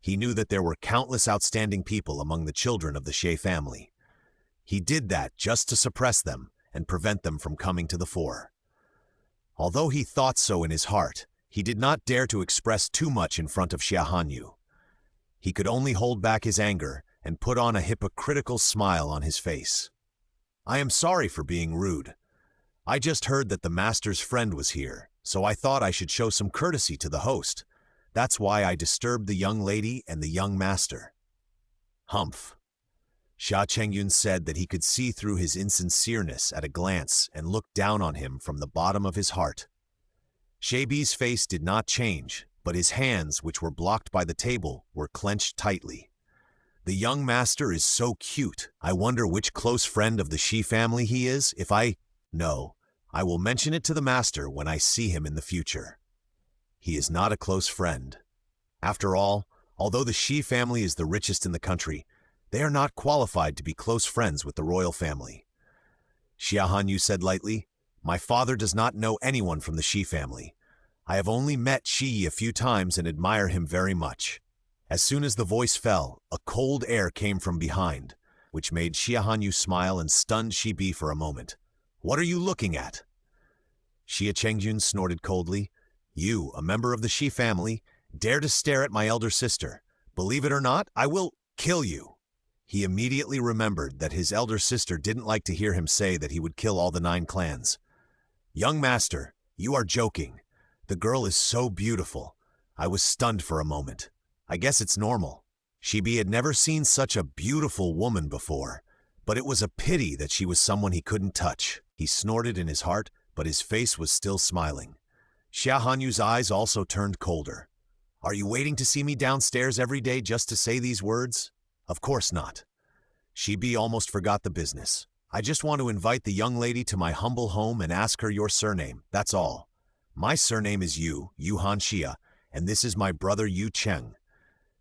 He knew that there were countless outstanding people among the children of the Xia family. He did that just to suppress them and prevent them from coming to the fore. Although he thought so in his heart, he did not dare to express too much in front of Xia Hanyu. He could only hold back his anger and put on a hypocritical smile on his face. I am sorry for being rude. I just heard that the master's friend was here, so I thought I should show some courtesy to the host. That's why I disturbed the young lady and the young master. Humph. Xia Chengyun said that he could see through his insincereness at a glance and looked down on him from the bottom of his heart. Xia's face did not change, but his hands, which were blocked by the table, were clenched tightly. The young master is so cute. I wonder which close friend of the Xia family he is. No, I will mention it to the master when I see him in the future. He is not a close friend. After all, although the Xia family is the richest in the country, they are not qualified to be close friends with the royal family. Xia Hanyu said lightly, My father does not know anyone from the Xia family. I have only met Xia a few times and admire him very much. As soon as the voice fell, a cold air came from behind, which made Xia Hanyu smile and stunned Xia for a moment. What are you looking at? Xia Chengyun snorted coldly. You, a member of the Xia family, dare to stare at my elder sister. Believe it or not, I will kill you. He immediately remembered that his elder sister didn't like to hear him say that he would kill all the 9 clans. Young master, you are joking. The girl is so beautiful. I was stunned for a moment. I guess it's normal. Xia had never seen such a beautiful woman before, but it was a pity that she was someone he couldn't touch. He snorted in his heart, but his face was still smiling. Xia Hanyu's eyes also turned colder. Are you waiting to see me downstairs every day just to say these words? Of course not. Xia almost forgot the business. I just want to invite the young lady to my humble home and ask her your surname, that's all. My surname is Yu Han Xia, and this is my brother Yu Cheng.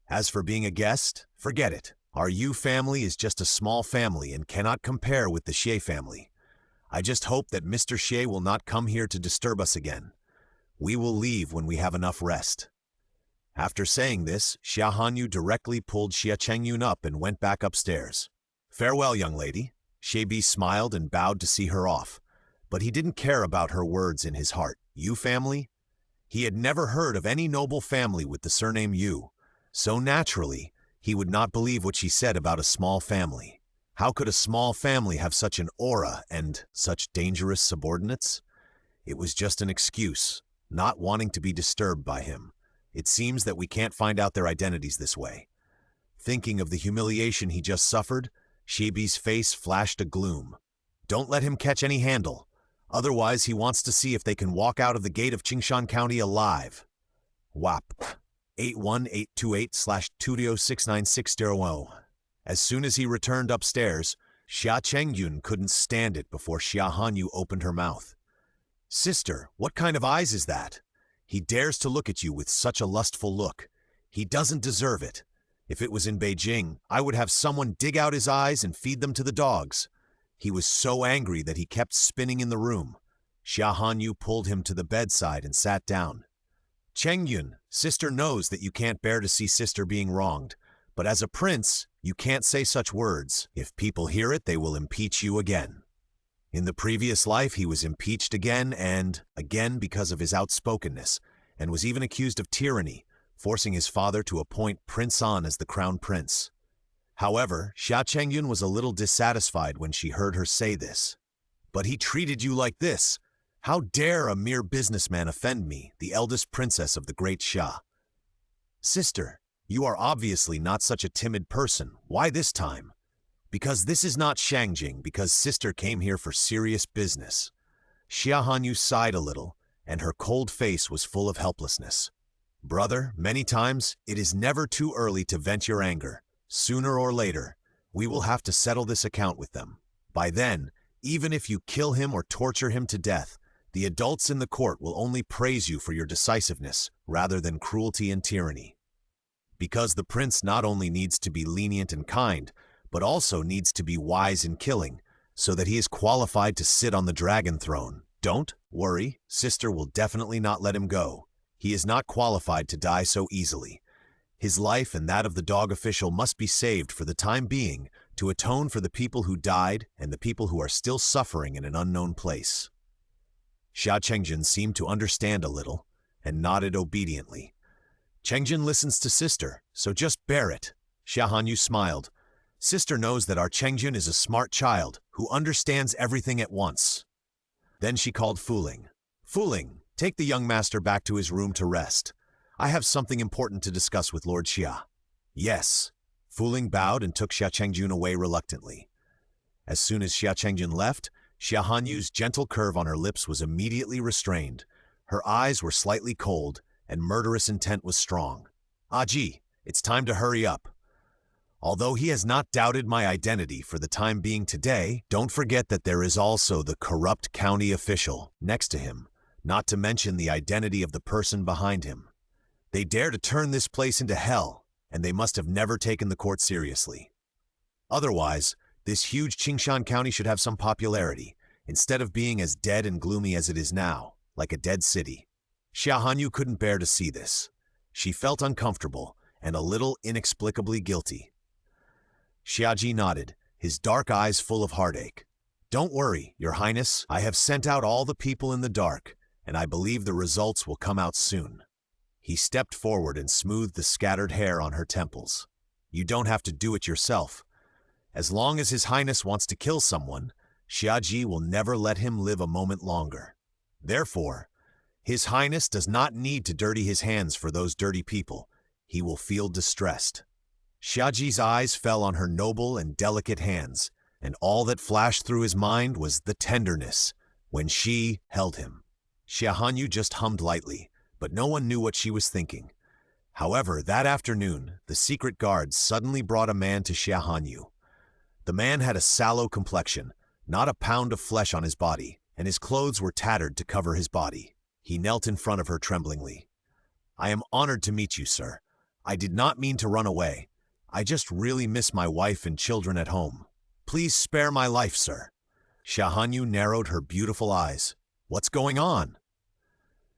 As for being a guest, forget it. Our Yu family is just a small family and cannot compare with the Xia family. I just hope that Mr. Xia will not come here to disturb us again. We will leave when we have enough rest. After saying this, Xia Hanyu directly pulled Xia Chengyun up and went back upstairs. "Farewell, young lady." Xie smiled and bowed to see her off, but he didn't care about her words in his heart. Yu family? He had never heard of any noble family with the surname Yu, so naturally, he would not believe what she said about a small family. How could a small family have such an aura and such dangerous subordinates? It was just an excuse, not wanting to be disturbed by him. It seems that we can't find out their identities this way. Thinking of the humiliation he just suffered, Xie's face flashed a gloom. Don't let him catch any handle. Otherwise, he wants to see if they can walk out of the gate of Qingshan County alive. WAP 81828/2069600. As soon as he returned upstairs, Xia Chengyun couldn't stand it before Xia Hanyu opened her mouth. "Sister, what kind of eyes is that? He dares to look at you with such a lustful look. He doesn't deserve it. If it was in Beijing, I would have someone dig out his eyes and feed them to the dogs." He was so angry that he kept spinning in the room. Xia Hanyu pulled him to the bedside and sat down. "Chengyun, sister knows that you can't bear to see sister being wronged, but as a prince, you can't say such words. If people hear it, they will impeach you again." In the previous life, he was impeached again and again because of his outspokenness, and was even accused of tyranny, forcing his father to appoint Prince An as the crown prince. However, Xia Chengyun was a little dissatisfied when she heard her say this. "But he treated you like this. How dare a mere businessman offend me, the eldest princess of the great Xia?" "Sister, you are obviously not such a timid person. Why this time?" "Because this is not Shangjing, because sister came here for serious business." Xia Hanyu sighed a little, and her cold face was full of helplessness. "Brother, many times, it is never too early to vent your anger. Sooner or later, we will have to settle this account with them. By then, even if you kill him or torture him to death, the adults in the court will only praise you for your decisiveness rather than cruelty and tyranny. Because the prince not only needs to be lenient and kind, but also needs to be wise in killing, so that he is qualified to sit on the dragon throne. Don't worry, sister will definitely not let him go. He is not qualified to die so easily. His life and that of the dog official must be saved for the time being to atone for the people who died and the people who are still suffering in an unknown place." Xia Chengjun seemed to understand a little and nodded obediently. "Chengjun listens to sister, so just bear it." Xia Hanyu smiled. "Sister knows that our Chengjun is a smart child who understands everything at once." Then she called Fuling. "Fuling, take the young master back to his room to rest. I have something important to discuss with Lord Xia." "Yes." Fuling bowed and took Xia Chengjun away reluctantly. As soon as Xia Chengjun left, Xia Hanyu's gentle curve on her lips was immediately restrained. Her eyes were slightly cold, and murderous intent was strong. "Aji, it's time to hurry up. Although he has not doubted my identity for the time being today, don't forget that there is also the corrupt county official next to him, not to mention the identity of the person behind him. They dare to turn this place into hell, and they must have never taken the court seriously. Otherwise, this huge Qingshan County should have some popularity, instead of being as dead and gloomy as it is now, like a dead city." Xia Hanyu couldn't bear to see this. She felt uncomfortable and a little inexplicably guilty. Xiaji nodded, his dark eyes full of heartache. "Don't worry, Your Highness. I have sent out all the people in the dark, and I believe the results will come out soon." He stepped forward and smoothed the scattered hair on her temples. "You don't have to do it yourself. As long as His Highness wants to kill someone, Xiaji will never let him live a moment longer. Therefore, His Highness does not need to dirty his hands for those dirty people. He will feel distressed." Xiaji's eyes fell on her noble and delicate hands, and all that flashed through his mind was the tenderness when she held him. Xia Hanyu just hummed lightly, but no one knew what she was thinking. However, that afternoon, the secret guards suddenly brought a man to Xia Hanyu. The man had a sallow complexion, not a pound of flesh on his body, and his clothes were tattered to cover his body. He knelt in front of her tremblingly. "I am honored to meet you, sir. I did not mean to run away. I just really miss my wife and children at home. Please spare my life, sir." Xia Hanyu narrowed her beautiful eyes. "What's going on?"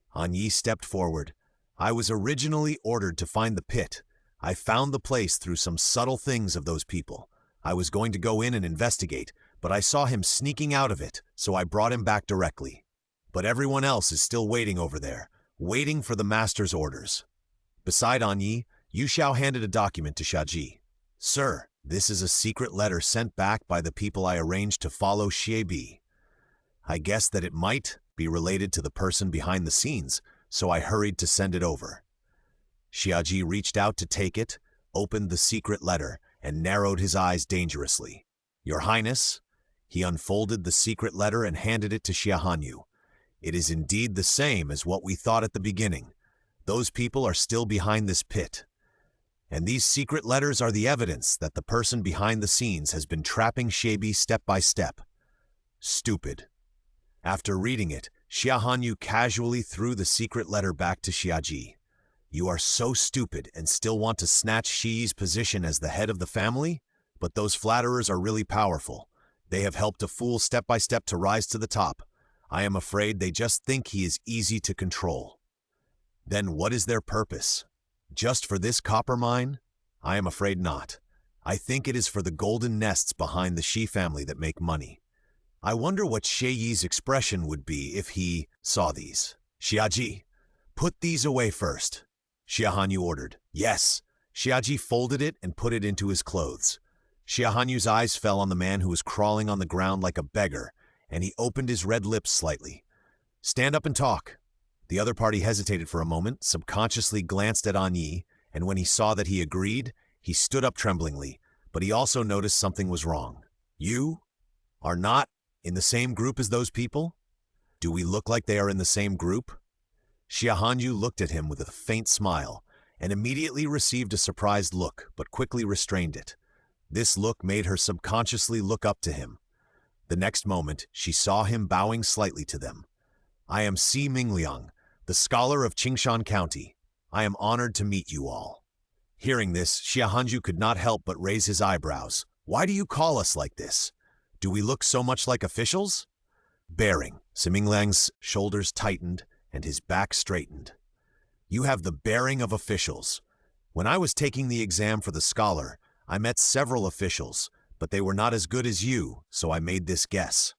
Han Yi stepped forward. I was originally ordered to find the pit. I found the place through some subtle things of those people. I was going to go in and investigate, but I saw him sneaking out of it, so I brought him back directly. But everyone else is still waiting over there, waiting for the master's orders. Beside Anyi, Yu Xiao handed a document to Xiaji. Sir, this is a secret letter sent back by the people I arranged to follow Xie. I guessed that it might be related to the person behind the scenes, so I hurried to send it over. Xiaji reached out to take it, opened the secret letter, and narrowed his eyes dangerously. Your Highness, he unfolded the secret letter and handed it to Xia Hanyu. It is indeed the same as what we thought at the beginning. Those people are still behind this pit. And these secret letters are the evidence that the person behind the scenes has been trapping Xie step by step. Stupid. After reading it, Xia Hanyu casually threw the secret letter back to Xiaji. You are so stupid and still want to snatch Xi's position as the head of the family? But those flatterers are really powerful. They have helped a fool step by step to rise to the top. I am afraid they just think he is easy to control. Then what is their purpose? Just for this copper mine? I am afraid not. I think it is for the golden nests behind the Xi family that make money. I wonder what Xie expression would be if he saw these. Xiaji, put these away first. Xia Hanyu ordered. Yes. Xiaji folded it and put it into his clothes. Xia Hanyu's eyes fell on the man who was crawling on the ground like a beggar, and he opened his red lips slightly. Stand up and talk. The other party hesitated for a moment, subconsciously glanced at Anyi, and when he saw that he agreed, he stood up tremblingly, but he also noticed something was wrong. You are not in the same group as those people? Do we look like they are in the same group? Xia Hanyu looked at him with a faint smile, and immediately received a surprised look, but quickly restrained it. This look made her subconsciously look up to him. The next moment, she saw him bowing slightly to them. I am Si Mingliang, the scholar of Qingshan County. I am honored to meet you all. Hearing this, Xia Hanyu could not help but raise his eyebrows. Why do you call us like this? Do we look so much like officials? Bearing. Si Mingliang's shoulders tightened and his back straightened. You have the bearing of officials. When I was taking the exam for the scholar, I met several officials, but they were not as good as you, so I made this guess.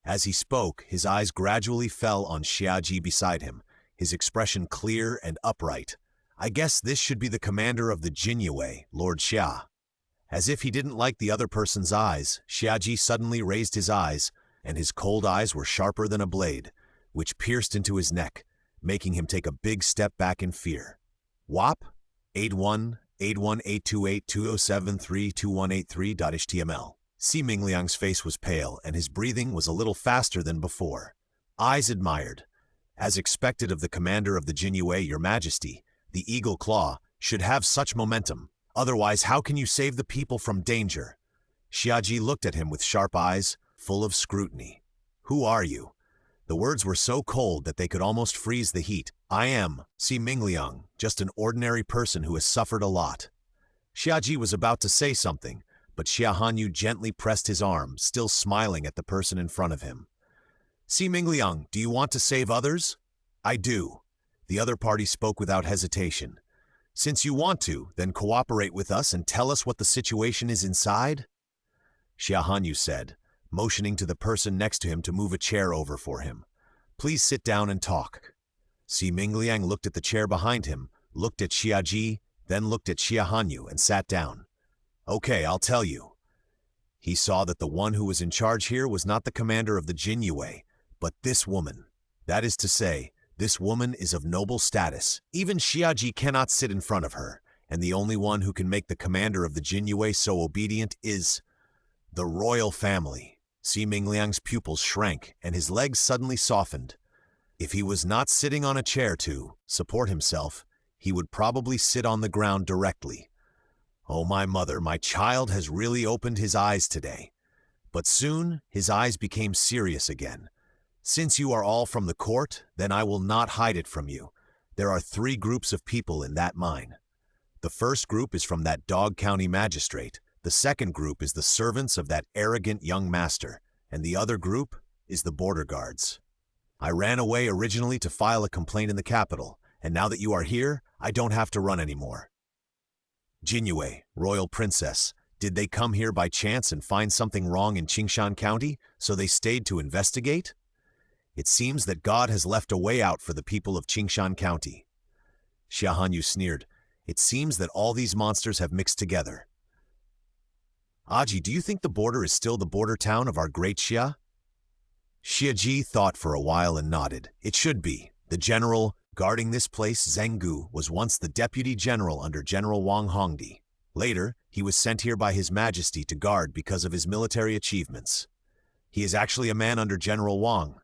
As he spoke, his eyes gradually fell on Xiaji beside him, his expression clear and upright. I guess this should be the commander of the Jinyue, Lord Xia. As if he didn't like the other person's eyes, Xiaji suddenly raised his eyes, and his cold eyes were sharper than a blade, which pierced into his neck, making him take a big step back in fear. WAP 81818282073218.html. Si Mingliang's face was pale, and his breathing was a little faster than before. Eyes admired. As expected of the commander of the Jinyue, Your Majesty, the Eagle Claw should have such momentum. Otherwise, how can you save the people from danger? Xiaji looked at him with sharp eyes, full of scrutiny. Who are you? The words were so cold that they could almost freeze the heat. I am Si Mingliang, just an ordinary person who has suffered a lot. Xiaji was about to say something, but Xia Hanyu gently pressed his arm, still smiling at the person in front of him. Si Mingliang, do you want to save others? I do. The other party spoke without hesitation. Since you want to, then cooperate with us and tell us what the situation is inside? Xia Hanyu said, motioning to the person next to him to move a chair over for him. Please sit down and talk. Si Mingliang looked at the chair behind him, looked at Xiaji, then looked at Xia Hanyu and sat down. Okay, I'll tell you. He saw that the one who was in charge here was not the commander of the Jinyue, but this woman. That is to say, this woman is of noble status. Even Xiaji cannot sit in front of her, and the only one who can make the commander of the Jinyue so obedient is the royal family. Si Mingliang's pupils shrank, and his legs suddenly softened. If he was not sitting on a chair to support himself, he would probably sit on the ground directly. Oh, my mother, my child has really opened his eyes today. But soon his eyes became serious again. Since you are all from the court, then I will not hide it from you. There are 3 groups of people in that mine. The first group is from that Dog County magistrate. The second group is the servants of that arrogant young master, and the other group is the border guards. I ran away originally to file a complaint in the capital, and now that you are here, I don't have to run anymore. Jinue, royal princess, did they come here by chance and find something wrong in Qingshan County, so they stayed to investigate? It seems that God has left a way out for the people of Qingshan County. Xia Hanyu sneered. It seems that all these monsters have mixed together. Aji, do you think the border is still the border town of our great Xia? Xiaji thought for a while and nodded. It should be. The general guarding this place, Zheng Gu, was once the deputy general under General Wang Hongdi. Later, he was sent here by His Majesty to guard because of his military achievements. He is actually a man under General Wang.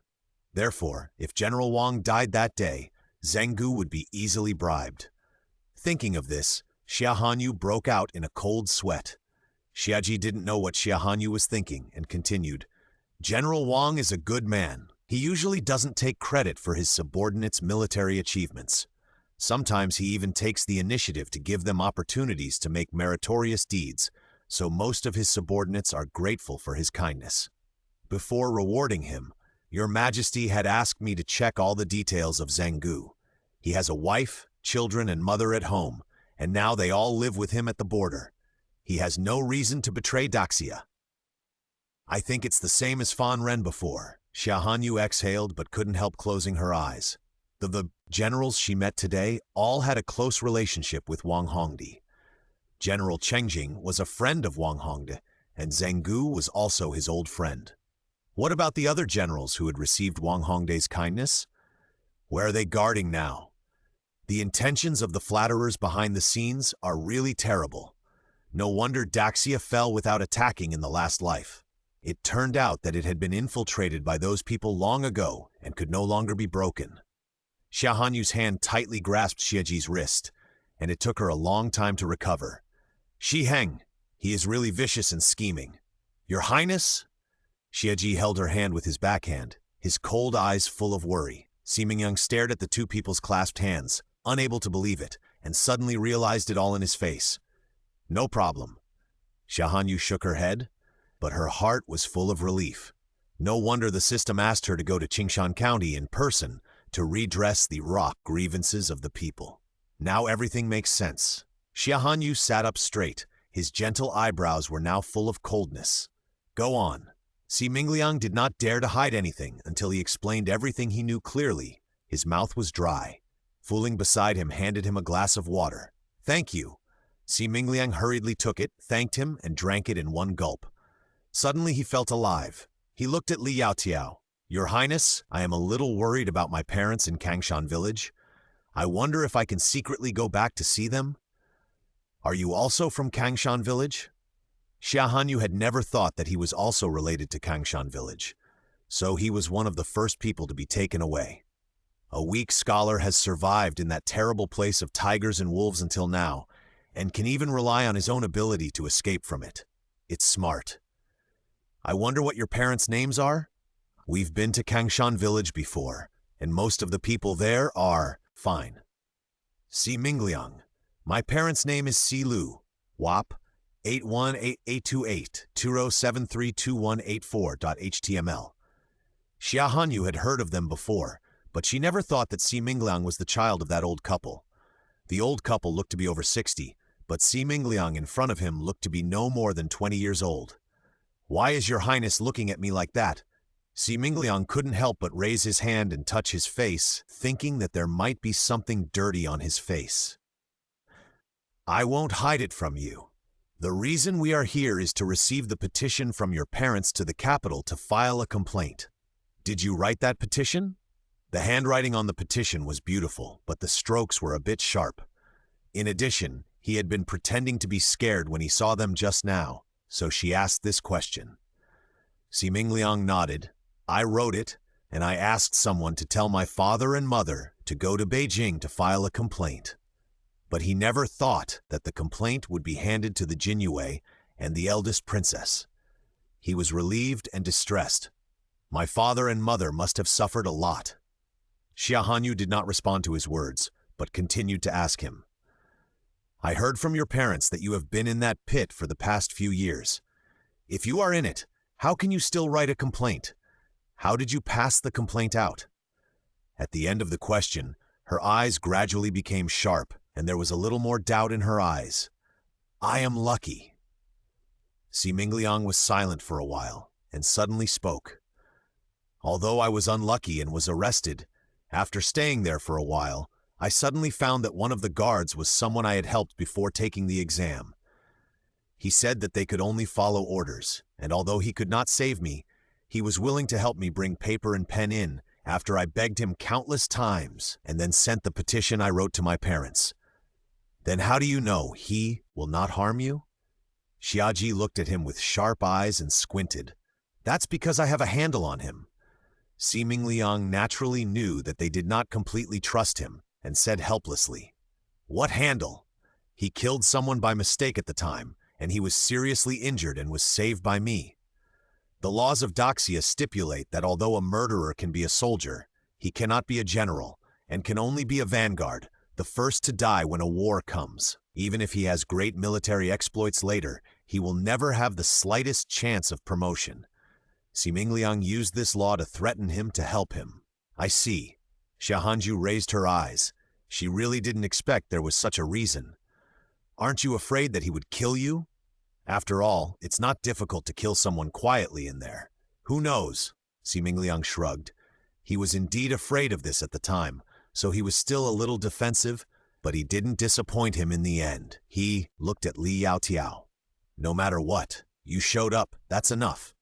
Therefore, if General Wang died that day, Zheng Gu would be easily bribed. Thinking of this, Xia Hanyu broke out in a cold sweat. Xiaji didn't know what Xia Hanyu was thinking and continued, General Wang is a good man. He usually doesn't take credit for his subordinates' military achievements. Sometimes he even takes the initiative to give them opportunities to make meritorious deeds, so most of his subordinates are grateful for his kindness. Before rewarding him, Your Majesty had asked me to check all the details of Zheng Gu. He has a wife, children, and mother at home, and now they all live with him at the border. He has no reason to betray Daxia. I think it's the same as Fan Ren before. Xia Hanyu exhaled but couldn't help closing her eyes. The generals she met today all had a close relationship with Wang Hongdi. General Chengjing was a friend of Wang Hongdi, and Zheng Gu was also his old friend. What about the other generals who had received Wang Hongdi's kindness? Where are they guarding now? The intentions of the flatterers behind the scenes are really terrible. No wonder Daxia fell without attacking in the last life. It turned out that it had been infiltrated by those people long ago and could no longer be broken. Xia Hanyu's hand tightly grasped Xiaji's wrist, and it took her a long time to recover. Shi Heng, he is really vicious and scheming. Your Highness? Xiaji held her hand with his backhand, his cold eyes full of worry. Ximing Yang stared at the two people's clasped hands, unable to believe it, and suddenly realized it all in his face. No problem. Xia Hanyu shook her head, but her heart was full of relief. No wonder the system asked her to go to Qingshan County in person to redress the grievances of the people. Now everything makes sense. Xia Hanyu sat up straight. His gentle eyebrows were now full of coldness. Go on. Si Mingliang did not dare to hide anything until he explained everything he knew clearly. His mouth was dry. Fooling beside him handed him a glass of water. Thank you. Si Mingliang hurriedly took it, thanked him, and drank it in one gulp. Suddenly he felt alive. He looked at Li Yaotiao. Your Highness, I am a little worried about my parents in Kangshan village. I wonder if I can secretly go back to see them. Are you also from Kangshan village? Xia Hanyu had never thought that he was also related to Kangshan village, so he was one of the first people to be taken away. A weak scholar has survived in that terrible place of tigers and wolves until now, and can even rely on his own ability to escape from it. It's smart. I wonder what your parents' names are? We've been to Kangshan village before, and most of the people there are fine. Si Mingliang. My parents' name is Si Lu. WAP 8188282073218.html. Xia Hanyu had heard of them before, but she never thought that Si Mingliang was the child of that old couple. The old couple looked to be over 60, but Si Mingliang in front of him looked to be no more than 20 years old. Why is your Highness looking at me like that? Si Mingliang couldn't help but raise his hand and touch his face, thinking that there might be something dirty on his face. I won't hide it from you. The reason we are here is to receive the petition from your parents to the capital to file a complaint. Did you write that petition? The handwriting on the petition was beautiful, but the strokes were a bit sharp. In addition, he had been pretending to be scared when he saw them just now, so she asked this question. Si Mingliang nodded. I wrote it, and I asked someone to tell my father and mother to go to Beijing to file a complaint. But he never thought that the complaint would be handed to the Jinue and the eldest princess. He was relieved and distressed. My father and mother must have suffered a lot. Xia Hanyu did not respond to his words, but continued to ask him. I heard from your parents that you have been in that pit for the past few years. If you are in it, how can you still write a complaint? How did you pass the complaint out? At the end of the question, Her eyes gradually became sharp, and there was a little more doubt in her eyes. I am lucky. Si Mingliang was silent for a while, and suddenly spoke. Although I was unlucky and was arrested, after staying there for a while, I suddenly found that one of the guards was someone I had helped before taking the exam. He said that they could only follow orders, and although he could not save me, he was willing to help me bring paper and pen in after I begged him countless times and then sent the petition I wrote to my parents. Then how do you know he will not harm you? Xiaji looked at him with sharp eyes and squinted. That's because I have a handle on him. Si Mingliang naturally knew that they did not completely trust him and said helplessly, What handle? He killed someone by mistake at the time, and he was seriously injured and was saved by me. The laws of Daxia stipulate that although a murderer can be a soldier, he cannot be a general and can only be a vanguard, the first to die when a war comes. Even if he has great military exploits later, he will never have the slightest chance of promotion. Si Mingliang used this law to threaten him to help him. I see. Xia Hanyu raised her eyes. She really didn't expect there was such a reason. Aren't you afraid that he would kill you? After all, it's not difficult to kill someone quietly in there. Who knows? Si Mingliang shrugged. He was indeed afraid of this at the time, so he was still a little defensive, but he didn't disappoint him in the end. He looked at Li Yaotiao. No matter what, you showed up, that's enough.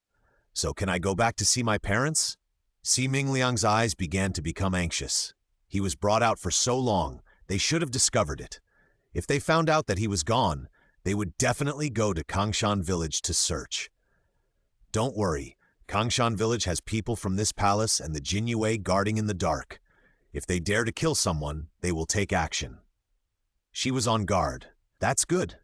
So can I go back to see my parents? Si Mingliang's eyes began to become anxious. He was brought out for so long, they should have discovered it. If they found out that he was gone, they would definitely go to Kangshan village to search. Don't worry, Kangshan village has people from this palace and the Jinyue guarding in the dark. If they dare to kill someone, they will take action. She was on guard. That's good.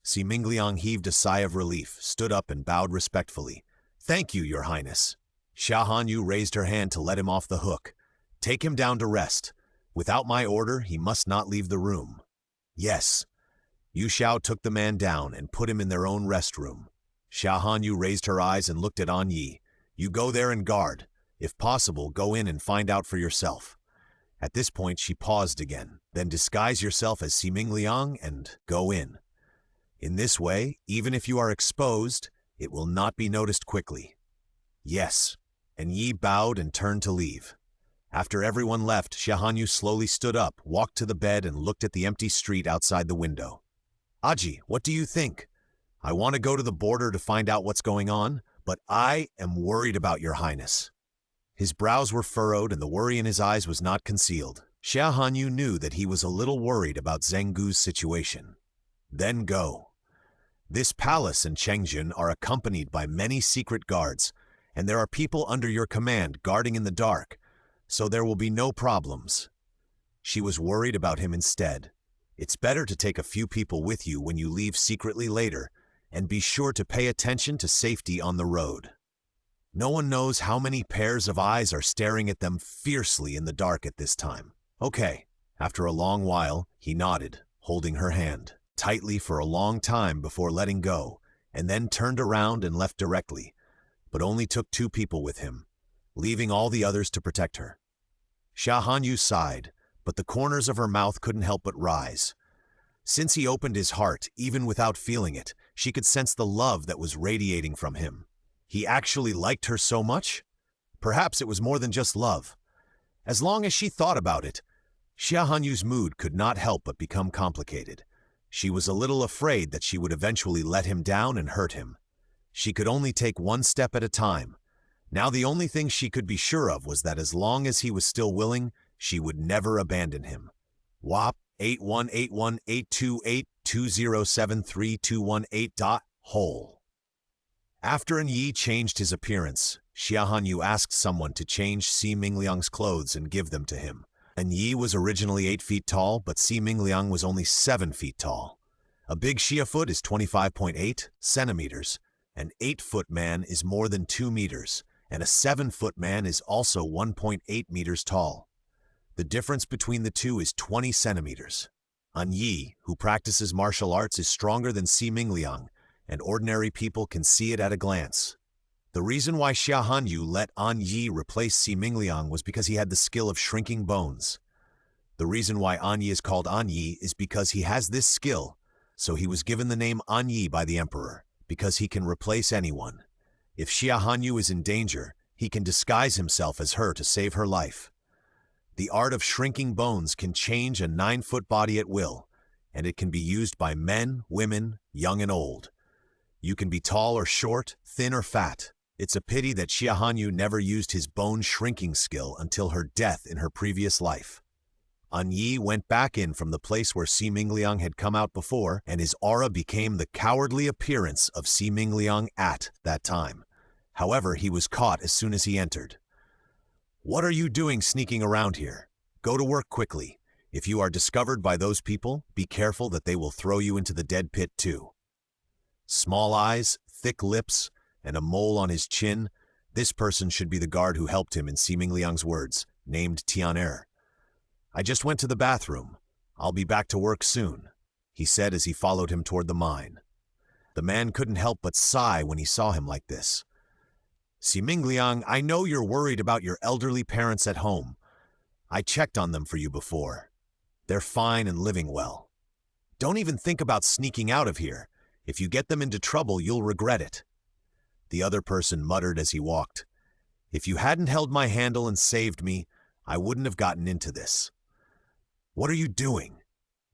Si Mingliang heaved a sigh of relief, stood up and bowed respectfully. Thank you, Your Highness. Xia Hanyu raised her hand to let him off the hook. Take him down to rest. Without my order, he must not leave the room. Yes. Yu Xiao took the man down and put him in their own rest room. Xia Hanyu raised her eyes and looked at An Yi. You go there and guard. If possible, go in and find out for yourself. At this point, she paused again. Then disguise yourself as Si Mingliang and go in. In this way, even if you are exposed, it will not be noticed quickly. Yes. And Yi bowed and turned to leave. After everyone left, Xia Hanyu slowly stood up, walked to the bed and looked at the empty street outside the window. Aji, what do you think? I want to go to the border to find out what's going on, but I am worried about Your Highness. His brows were furrowed and the worry in his eyes was not concealed. Xia Hanyu knew that he was a little worried about Zheng Gu's situation. Then go. This palace and Chengjun are accompanied by many secret guards, and there are people under your command guarding in the dark, so there will be no problems. She was worried about him instead. It's better to take a few people with you when you leave secretly later, and be sure to pay attention to safety on the road. No one knows how many pairs of eyes are staring at them fiercely in the dark at this time. Okay. After a long while, he nodded, holding her hand tightly for a long time before letting go, and then turned around and left directly, but only took 2 people with him, leaving all the others to protect her. Xia Hanyu sighed, but the corners of her mouth couldn't help but rise. Since he opened his heart, even without feeling it, she could sense the love that was radiating from him. He actually liked her so much? Perhaps it was more than just love. As long as she thought about it, Xia Hanyu's mood could not help but become complicated. She was a little afraid that she would eventually let him down and hurt him. She could only take one step at a time. Now the only thing she could be sure of was that as long as he was still willing, she would never abandon him. WAP 81818282073218. Hole. After An Yi changed his appearance, Xia Hanyu asked someone to change Si Mingliang's clothes and give them to him. An Yi was originally 8 feet tall, but Si Mingliang was only 7 feet tall. A big Xia foot is 25.8 centimeters. An 8-foot man is more than 2 meters, and a 7-foot man is also 1.8 meters tall. The difference between the two is 20 centimeters. An Yi, who practices martial arts, is stronger than Si Mingliang, and ordinary people can see it at a glance. The reason why Xia Hanyu let An Yi replace Si Mingliang was because he had the skill of shrinking bones. The reason why Anyi is called Anyi is because he has this skill, so he was given the name Anyi by the emperor, because he can replace anyone. If Xia Hanyu is in danger, he can disguise himself as her to save her life. The art of shrinking bones can change a 9-foot body at will, and it can be used by men, women, young and old. You can be tall or short, thin or fat. It's a pity that Xia Hanyu never used his bone shrinking skill until her death in her previous life. Anyi went back in from the place where Si Mingliang had come out before, and his aura became the cowardly appearance of Si Mingliang at that time. However, he was caught as soon as he entered. "What are you doing sneaking around here? Go to work quickly. If you are discovered by those people, be careful that they will throw you into the dead pit too." Small eyes, thick lips, and a mole on his chin, this person should be the guard who helped him in Si Mingliang's words, named Tian'er. "I just went to the bathroom. I'll be back to work soon," he said as he followed him toward the mine. The man couldn't help but sigh when he saw him like this. "Si Mingliang, I know you're worried about your elderly parents at home. I checked on them for you before. They're fine and living well. Don't even think about sneaking out of here. If you get them into trouble, you'll regret it." The other person muttered as he walked. "If you hadn't held my handle and saved me, I wouldn't have gotten into this." "What are you doing?"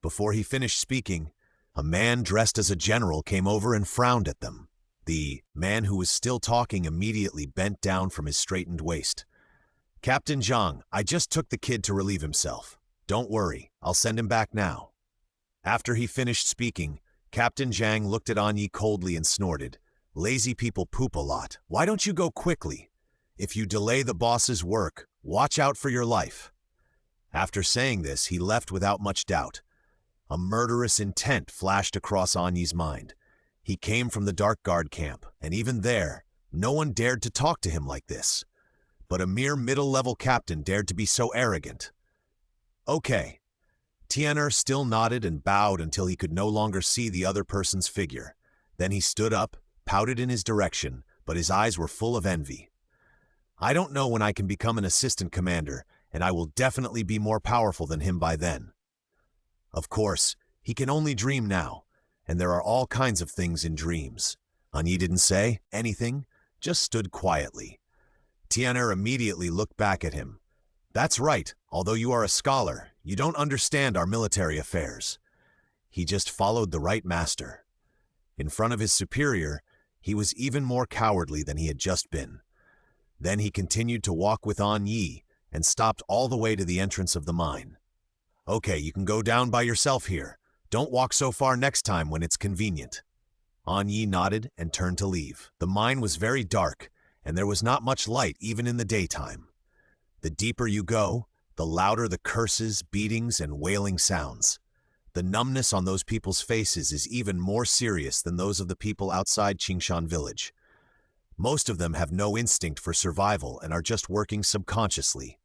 Before he finished speaking, a man dressed as a general came over and frowned at them. The man who was still talking immediately bent down from his straightened waist. "Captain Zhang, I just took the kid to relieve himself. Don't worry, I'll send him back now." After he finished speaking, Captain Zhang looked at Anyi coldly and snorted. "Lazy people poop a lot. Why don't you go quickly? If you delay the boss's work, watch out for your life." After saying this, he left without much doubt. A murderous intent flashed across Anyi's mind. He came from the Dark Guard camp, and even there, no one dared to talk to him like this. But a mere middle-level captain dared to be so arrogant. "Okay." Tian'er still nodded and bowed until he could no longer see the other person's figure. Then he stood up, pouted in his direction, but his eyes were full of envy. "I don't know when I can become an assistant commander, and I will definitely be more powerful than him by then." Of course, he can only dream now, and there are all kinds of things in dreams. Anyi didn't say anything, just stood quietly. Tian'er immediately looked back at him. "That's right, although you are a scholar, you don't understand our military affairs." He just followed the right master. In front of his superior, he was even more cowardly than he had just been. Then he continued to walk with Anyi and stopped all the way to the entrance of the mine. "Okay, you can go down by yourself here. Don't walk so far next time when it's convenient." Anyi nodded and turned to leave. The mine was very dark, and there was not much light even in the daytime. The deeper you go, the louder the curses, beatings, and wailing sounds. The numbness on those people's faces is even more serious than those of the people outside Qingshan village. Most of them have no instinct for survival and are just working subconsciously.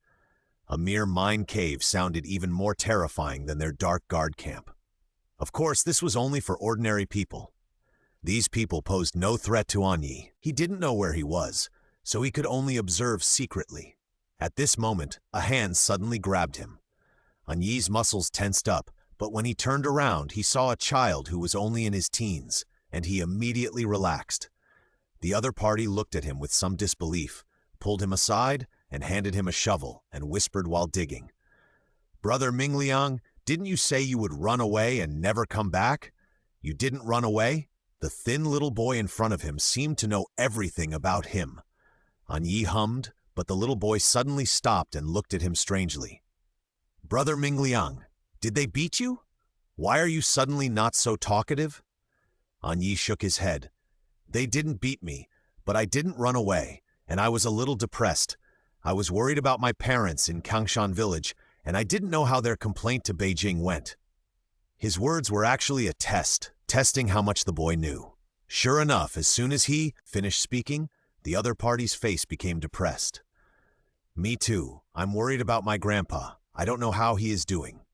A mere mine cave sounded even more terrifying than their Dark Guard camp. Of course, this was only for ordinary people. These people posed no threat to Anyi. He didn't know where he was, so he could only observe secretly. At this moment, a hand suddenly grabbed him. Anyi's muscles tensed up, but when he turned around, he saw a child who was only in his teens, and he immediately relaxed. The other party looked at him with some disbelief, pulled him aside, and handed him a shovel, and whispered while digging. "Brother Mingliang, didn't you say you would run away and never come back? You didn't run away?" The thin little boy in front of him seemed to know everything about him. Anyi hummed, but the little boy suddenly stopped and looked at him strangely. "Brother Mingliang, did they beat you? Why are you suddenly not so talkative?" Anyi shook his head. "They didn't beat me, but I didn't run away, and I was a little depressed. I was worried about my parents in Qingshan village, and I didn't know how their complaint to Beijing went." His words were actually a test, testing how much the boy knew. Sure enough, as soon as he finished speaking, the other party's face became depressed. "Me too. I'm worried about my grandpa. I don't know how he is doing."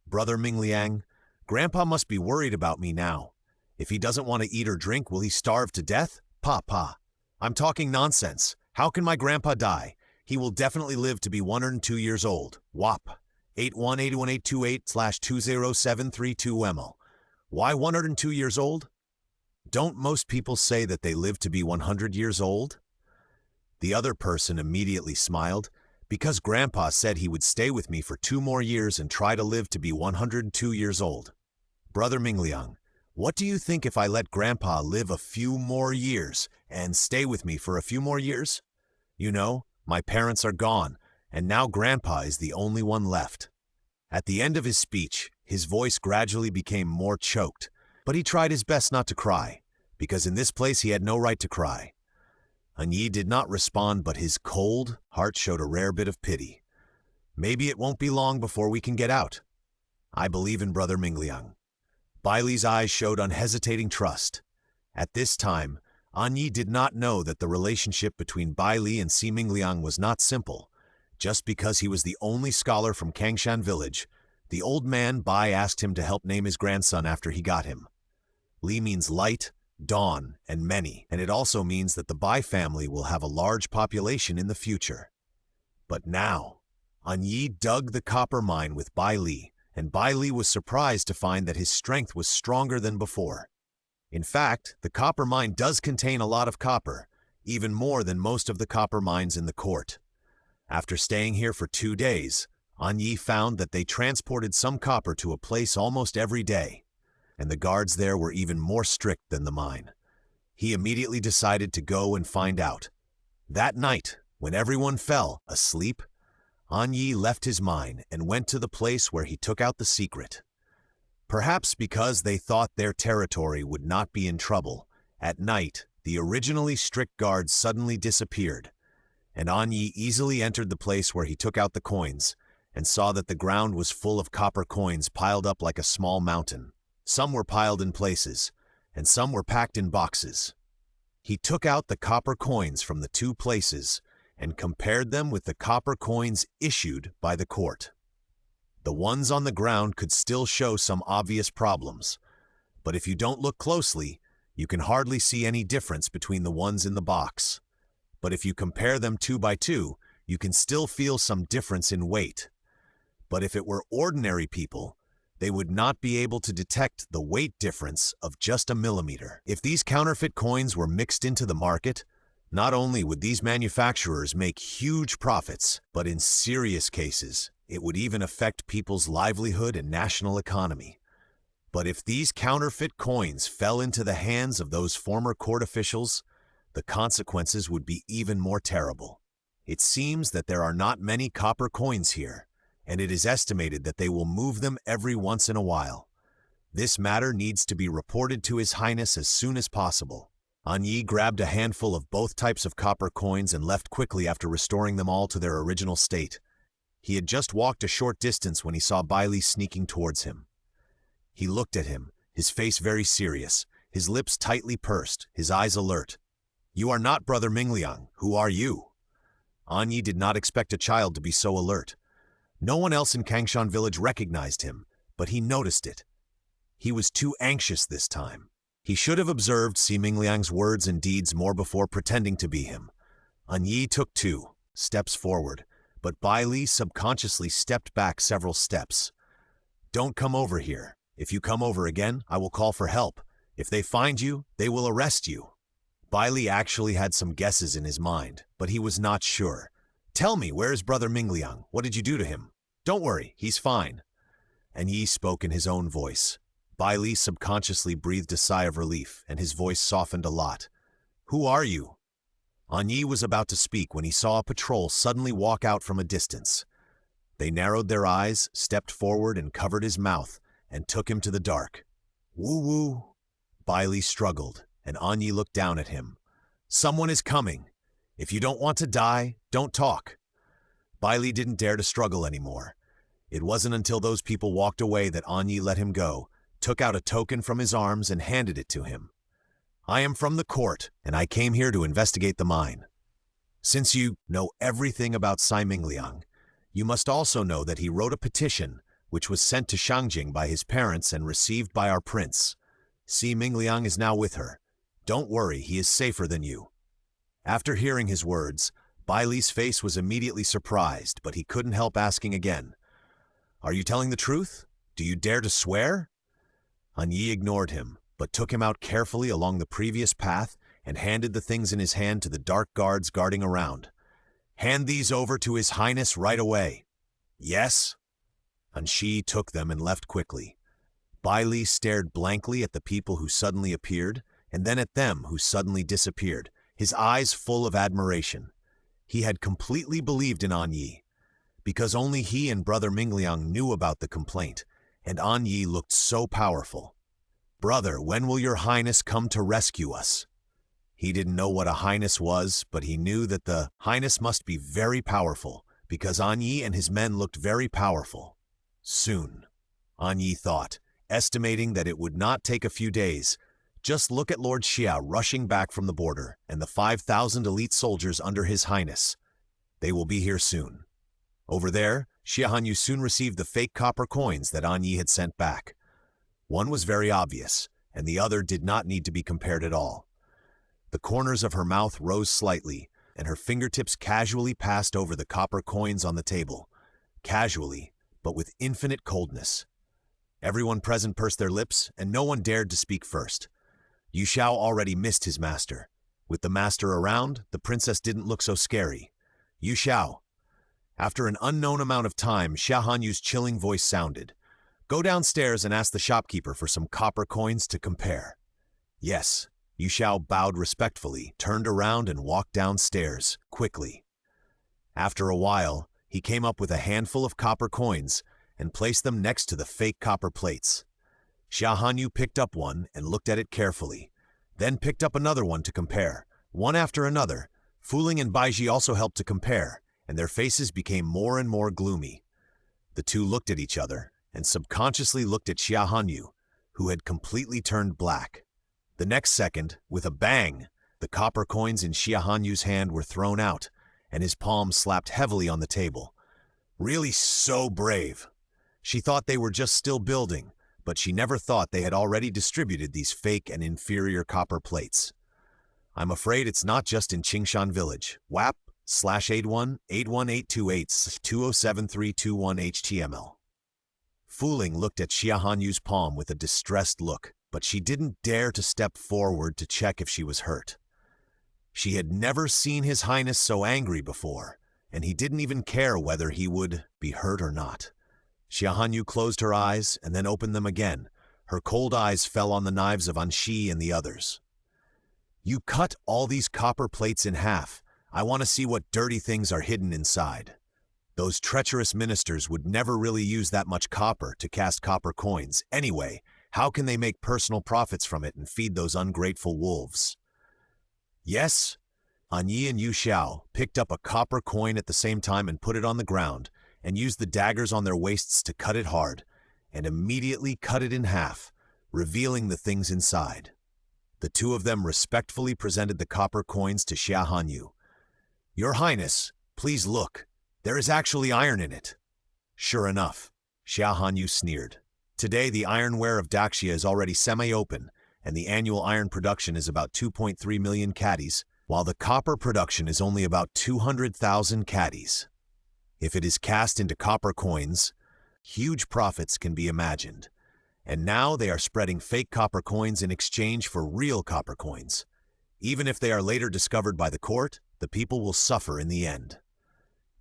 "Brother Mingliang, Grandpa must be worried about me now. If he doesn't want to eat or drink, will he starve to death? Pa. I'm talking nonsense. How can my grandpa die? He will definitely live to be 102 years old. Wop. 81818228/20732ML. Why 102 years old? Don't most people say that they live to be 100 years old? The other person immediately smiled, because Grandpa said he would stay with me for 2 more years and try to live to be 102 years old. Brother Mingliang, what do you think if I let Grandpa live a few more years and stay with me for a few more years? You know, my parents are gone, and now Grandpa is the only one left. At the end of his speech, his voice gradually became more choked, but he tried his best not to cry, because in this place he had no right to cry. Hanyu did not respond, but his cold heart showed a rare bit of pity. Maybe it won't be long before we can get out. I believe in Brother Mingliang. Bai Li's eyes showed unhesitating trust. At this time, Hanyu did not know that the relationship between Bai Li and Xia Mingliang was not simple. Just because he was the only scholar from Kangshan village, the old man Bai asked him to help name his grandson after he got him. Li means light, dawn, and many, and it also means that the Bai family will have a large population in the future. But now, Hanyu dug the copper mine with Bai Li, and Bai Li was surprised to find that his strength was stronger than before. In fact, the copper mine does contain a lot of copper, even more than most of the copper mines in the court. After staying here for 2 days, Hanyu found that they transported some copper to a place almost every day, and the guards there were even more strict than the mine. He immediately decided to go and find out. That night, when everyone fell asleep, Hanyu left his mine and went to the place where he took out the secret. Perhaps because they thought their territory would not be in trouble, at night, the originally strict guards suddenly disappeared, and Hanyu easily entered the place where he took out the coins and saw that the ground was full of copper coins piled up like a small mountain. Some were piled in places, and some were packed in boxes. He took out the copper coins from the 2 places and compared them with the copper coins issued by the court. The ones on the ground could still show some obvious problems, but if you don't look closely, you can hardly see any difference between the ones in the box. But if you compare them 2 by 2, you can still feel some difference in weight. But if it were ordinary people, they would not be able to detect the weight difference of just a millimeter. If these counterfeit coins were mixed into the market, not only would these manufacturers make huge profits, but in serious cases, it would even affect people's livelihood and national economy. But if these counterfeit coins fell into the hands of those former court officials, the consequences would be even more terrible. It seems that there are not many copper coins here, and it is estimated that they will move them every once in a while. This matter needs to be reported to His Highness as soon as possible. Hanyu grabbed a handful of both types of copper coins and left quickly after restoring them all to their original state. He had just walked a short distance when he saw Bai Li sneaking towards him. He looked at him, his face very serious, his lips tightly pursed, his eyes alert. "You are not Brother Mingliang. Who are you?" Hanyu did not expect a child to be so alert. No one else in Kangshan village recognized him, but he noticed it. He was too anxious this time. He should have observed Xia Mingliang's words and deeds more before pretending to be him. Hanyu took 2 steps forward, but Bai Li subconsciously stepped back several steps. "Don't come over here. If you come over again, I will call for help. If they find you, they will arrest you." Bai Li actually had some guesses in his mind, but he was not sure. "Tell me, where is Brother Mingliang? What did you do to him?" "Don't worry, he's fine." And Yi spoke in his own voice. Bai Li subconsciously breathed a sigh of relief, and his voice softened a lot. "Who are you?" Hanyu was about to speak when he saw a patrol suddenly walk out from a distance. They narrowed their eyes, stepped forward and covered his mouth, and took him to the dark. "Woo-woo." Bai Li struggled, and Hanyu looked down at him. "Someone is coming. If you don't want to die, don't talk." Bai Li didn't dare to struggle anymore. It wasn't until those people walked away that Hanyu let him go, took out a token from his arms and handed it to him. "I am from the court, and I came here to investigate the mine. Since you know everything about Xia Mingliang, you must also know that he wrote a petition which was sent to Shangjing by his parents and received by our prince. Xia Mingliang is now with her. Don't worry, he is safer than you." After hearing his words, Bai Li's face was immediately surprised, but he couldn't help asking again, Are you telling the truth? Do you dare to swear? Hanyu ignored him, but took him out carefully along the previous path and handed the things in his hand to the dark guards guarding around. Hand these over to His Highness right away. Yes? Hanshi took them and left quickly. Bai Li stared blankly at the people who suddenly appeared, and then at them who suddenly disappeared, his eyes full of admiration. He had completely believed in An Yi, because only he and Brother Mingliang knew about the complaint, and An Yi looked so powerful. Brother, when will your highness come to rescue us? He didn't know what a highness was, but he knew that the highness must be very powerful, because An Yi and his men looked very powerful. Soon, An Yi thought, estimating that it would not take a few days. Just look at Lord Xia rushing back from the border, and the 5,000 elite soldiers under His Highness. They will be here soon. Over there, Xia Hanyu soon received the fake copper coins that An Yi had sent back. One was very obvious, and the other did not need to be compared at all. The corners of her mouth rose slightly, and her fingertips casually passed over the copper coins on the table. Casually, but with infinite coldness. Everyone present pursed their lips, and no one dared to speak first. Yu Xiao already missed his master. With the master around, the princess didn't look so scary. Yu Xiao. After an unknown amount of time, Xia Hanyu's chilling voice sounded. Go downstairs and ask the shopkeeper for some copper coins to compare. Yes. Yu Xiao bowed respectfully, turned around and walked downstairs, quickly. After a while, he came up with a handful of copper coins and placed them next to the fake copper plates. Xia Hanyu picked up one and looked at it carefully, then picked up another one to compare, one after another. Fu Ling and Baiji also helped to compare, and their faces became more and more gloomy. The two looked at each other and subconsciously looked at Xia Hanyu, who had completely turned black. The next second, with a bang, the copper coins in Xia Hanyu's hand were thrown out, and his palm slapped heavily on the table. Really so brave. She thought they were just still building, but she never thought they had already distributed these fake and inferior copper plates. I'm afraid it's not just in Qingshan Village. WAP/81812828207321HTML. Fu Ling looked at Xia Hanyu's palm with a distressed look, but she didn't dare to step forward to check if she was hurt. She had never seen His Highness so angry before, and he didn't even care whether he would be hurt or not. Xia Hanyu closed her eyes and then opened them again. Her cold eyes fell on the knives of Anshi and the others. You cut all these copper plates in half. I want to see what dirty things are hidden inside. Those treacherous ministers would never really use that much copper to cast copper coins. Anyway, how can they make personal profits from it and feed those ungrateful wolves? Yes? An Yi and Yu Xiao picked up a copper coin at the same time and put it on the ground, and used the daggers on their waists to cut it hard, and immediately cut it in half, revealing the things inside. The two of them respectfully presented the copper coins to Xia Hanyu. Your Highness, please look. There is actually iron in it. Sure enough, Xia Hanyu sneered. Today, the ironware of Daxia is already semi-open, and the annual iron production is about 2.3 million caddies, while the copper production is only about 200,000 caddies. If it is cast into copper coins, huge profits can be imagined. And now they are spreading fake copper coins in exchange for real copper coins. Even if they are later discovered by the court, the people will suffer in the end.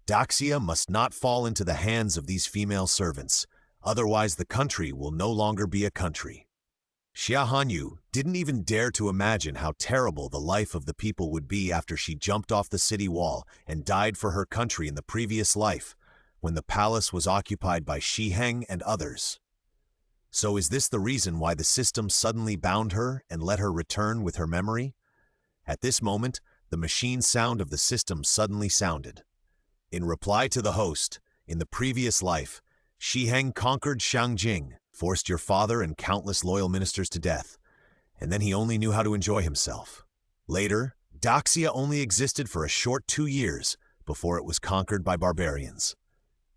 Daxia must not fall into the hands of these female servants. Otherwise, the country will no longer be a country. Xia Hanyu didn't even dare to imagine how terrible the life of the people would be after she jumped off the city wall and died for her country in the previous life, when the palace was occupied by Shi Heng and others. So is this the reason why the system suddenly bound her and let her return with her memory? At this moment, the machine sound of the system suddenly sounded. In reply to the host, in the previous life, Shi Heng conquered Shangjing, forced your father and countless loyal ministers to death, and then he only knew how to enjoy himself. Later, Daxia only existed for a short 2 years before it was conquered by barbarians.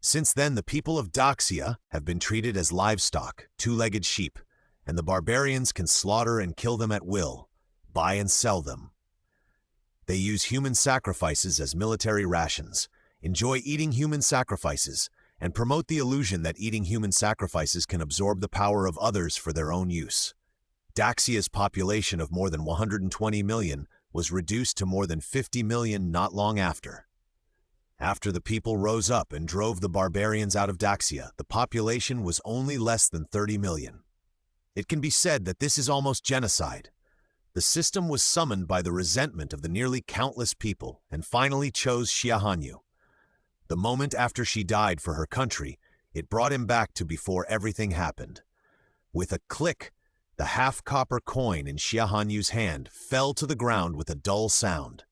Since then, the people of Daxia have been treated as livestock, two-legged sheep, and the barbarians can slaughter and kill them at will, buy and sell them. They use human sacrifices as military rations, enjoy eating human sacrifices, and promote the illusion that eating human sacrifices can absorb the power of others for their own use. Daxia's population of more than 120 million was reduced to more than 50 million not long after. After the people rose up and drove the barbarians out of Daxia, the population was only less than 30 million. It can be said that this is almost genocide. The system was summoned by the resentment of the nearly countless people and finally chose Xia Hanyu. The moment after she died for her country, it brought him back to before everything happened. With a click, the half-copper coin in Xia Hanyu's hand fell to the ground with a dull sound.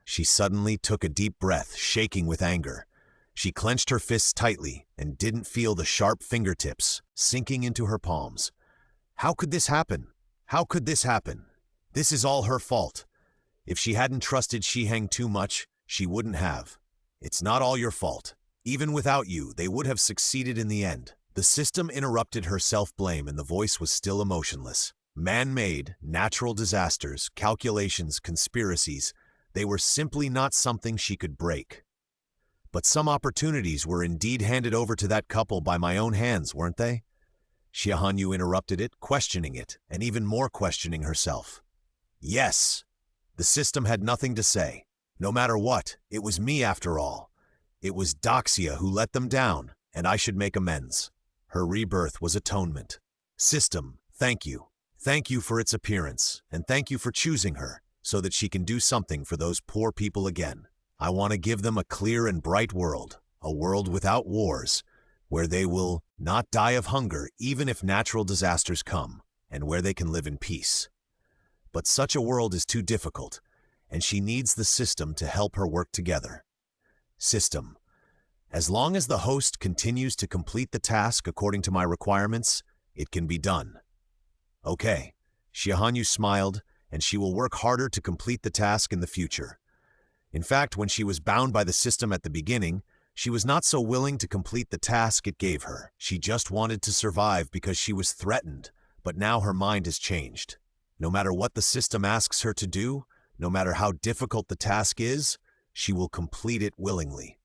She suddenly took a deep breath, shaking with anger. She clenched her fists tightly and didn't feel the sharp fingertips sinking into her palms. How could this happen? How could this happen? This is all her fault. If she hadn't trusted Shiheng too much, she wouldn't have. It's not all your fault. Even without you, they would have succeeded in the end. The system interrupted her self-blame and the voice was still emotionless. Man-made, natural disasters, calculations, conspiracies, they were simply not something she could break. But some opportunities were indeed handed over to that couple by my own hands, weren't they? Xia Hanyu interrupted it, questioning it, and even more questioning herself. Yes, the system had nothing to say. No matter what, it was me after all. It was Daxia who let them down, and I should make amends. Her rebirth was atonement. System, thank you. Thank you for its appearance, and thank you for choosing her, so that she can do something for those poor people again. I want to give them a clear and bright world, a world without wars, where they will not die of hunger even if natural disasters come, and where they can live in peace. But such a world is too difficult, and she needs the system to help her work together. System, as long as the host continues to complete the task according to my requirements, it can be done. Okay, Xia Hanyu smiled, and she will work harder to complete the task in the future. In fact, when she was bound by the system at the beginning, she was not so willing to complete the task it gave her. She just wanted to survive because she was threatened, but now her mind has changed. No matter what the system asks her to do, no matter how difficult the task is, she will complete it willingly.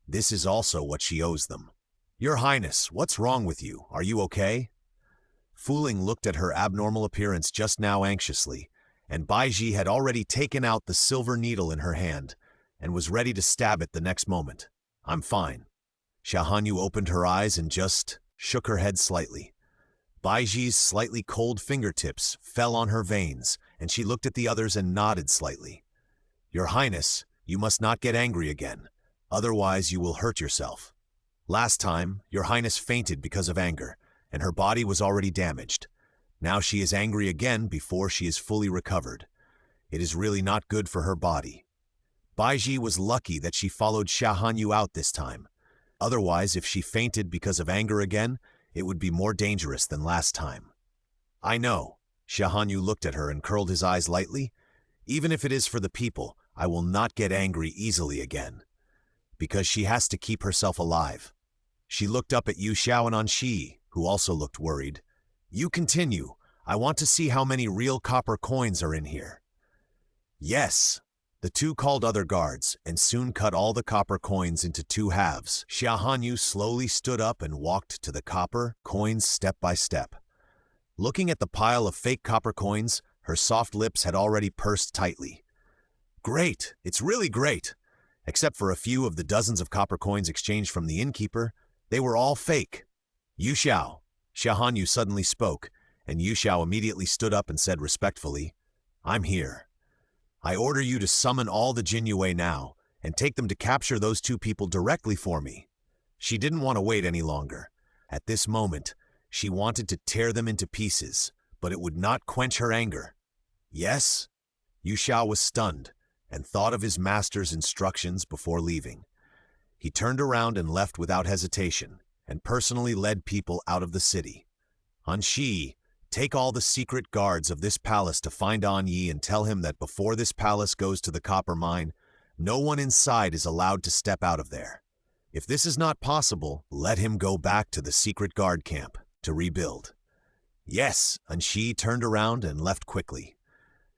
This is also what she owes them. Your Highness, what's wrong with you? Are you okay? Fu Ling looked at her abnormal appearance just now anxiously, and Baiji had already taken out the silver needle in her hand and was ready to stab it the next moment. I'm fine. Xia Hanyu opened her eyes and just shook her head slightly. Baiji's slightly cold fingertips fell on her veins, and she looked at the others and nodded slightly. Your Highness, you must not get angry again. Otherwise, you will hurt yourself. Last time, Your Highness fainted because of anger, and her body was already damaged. Now she is angry again before she is fully recovered. It is really not good for her body. Baiji was lucky that she followed Xia Hanyu out this time. Otherwise, if she fainted because of anger again, it would be more dangerous than last time. I know. Xia Hanyu looked at her and curled his eyes lightly. Even if it is for the people, I will not get angry easily again. Because she has to keep herself alive. She looked up at Yu Xiao and Anshi, who also looked worried. You continue. I want to see how many real copper coins are in here. Yes. The two called other guards and soon cut all the copper coins into two halves. Xia Hanyu slowly stood up and walked to the copper coins step by step. Looking at the pile of fake copper coins, her soft lips had already pursed tightly. Great! It's really great! Except for a few of the dozens of copper coins exchanged from the innkeeper, they were all fake. Yu Xiao. Xia Hanyu suddenly spoke, and Yu Xiao immediately stood up and said respectfully, I'm here. I order you to summon all the Jinyue now, and take them to capture those two people directly for me. She didn't want to wait any longer. At this moment, she wanted to tear them into pieces, but it would not quench her anger. Yes? Yu Xiao was stunned, and thought of his master's instructions before leaving. He turned around and left without hesitation, and personally led people out of the city. Anshi, take all the secret guards of this palace to find An Yi and tell him that before this palace goes to the copper mine, no one inside is allowed to step out of there. If this is not possible, let him go back to the secret guard camp to rebuild. Yes, Anshi turned around and left quickly.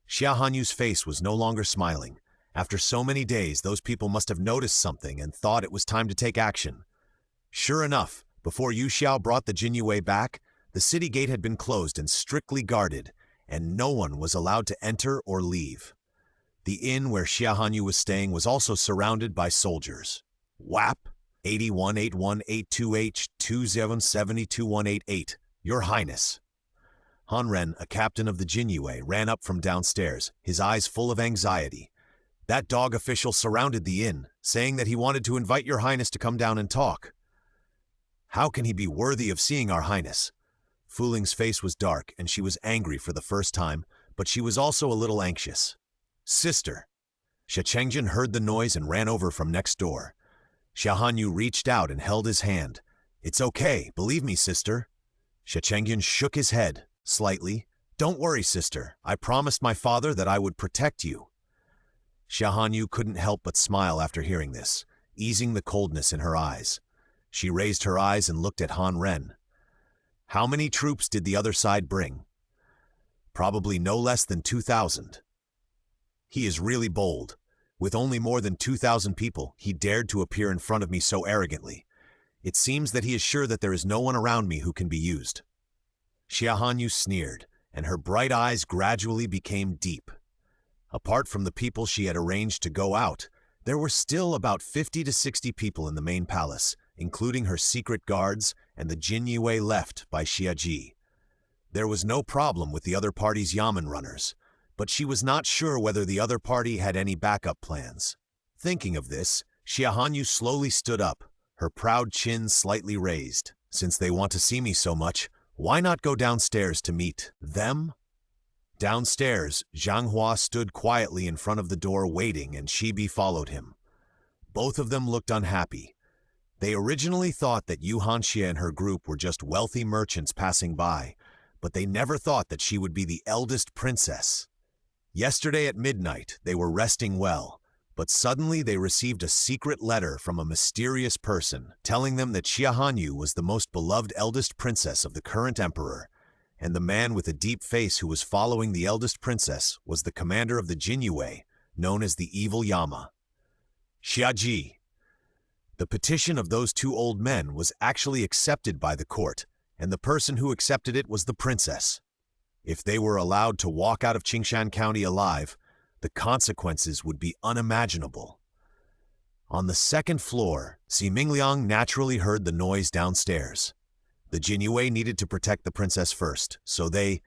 Xia Hanyu's face was no longer smiling. After so many days, those people must have noticed something and thought it was time to take action. Sure enough, before Yu Xiao brought the Jinyue back, the city gate had been closed and strictly guarded, and no one was allowed to enter or leave. The inn where Xia Hanyu was staying was also surrounded by soldiers. WAP 818182H27722188, Your Highness. Hanren, a captain of the Jinyue, ran up from downstairs, his eyes full of anxiety. That dog official surrounded the inn, saying that he wanted to invite Your Highness to come down and talk. How can he be worthy of seeing Our Highness? Fu Ling's face was dark, and she was angry for the first time, but she was also a little anxious. Sister! Xia Chengjin heard the noise and ran over from next door. Xia Hanyu reached out and held his hand. It's okay, believe me, sister. Xia Chengjin shook his head, slightly. Don't worry, sister. I promised my father that I would protect you. Xia Hanyu couldn't help but smile after hearing this, easing the coldness in her eyes. She raised her eyes and looked at Han Ren. How many troops did the other side bring? Probably no less than 2,000. He is really bold. With only more than 2,000 people, he dared to appear in front of me so arrogantly. It seems that he is sure that there is no one around me who can be used. Xia Hanyu sneered, and her bright eyes gradually became deep. Apart from the people she had arranged to go out, there were still about 50 to 60 people in the main palace, including her secret guards and the Jinyue left by Xia Ji. There was no problem with the other party's yamen runners, but she was not sure whether the other party had any backup plans. Thinking of this, Xia Hanyu slowly stood up, her proud chin slightly raised. Since they want to see me so much, why not go downstairs to meet them? Downstairs, Zhang Hua stood quietly in front of the door waiting, and Shibi followed him. Both of them looked unhappy. They originally thought that Yu Hanxia and her group were just wealthy merchants passing by, but they never thought that she would be the eldest princess. Yesterday at midnight, they were resting well, but suddenly they received a secret letter from a mysterious person telling them that Xia Hanyu was the most beloved eldest princess of the current emperor, and the man with a deep face who was following the eldest princess was the commander of the Jinyue, known as the Evil Yama. Xia Ji. The petition of those two old men was actually accepted by the court, and the person who accepted it was the princess. If they were allowed to walk out of Qingshan County alive, the consequences would be unimaginable. On the second floor, Si Mingliang naturally heard the noise downstairs. The Jinyue needed to protect the princess first, so they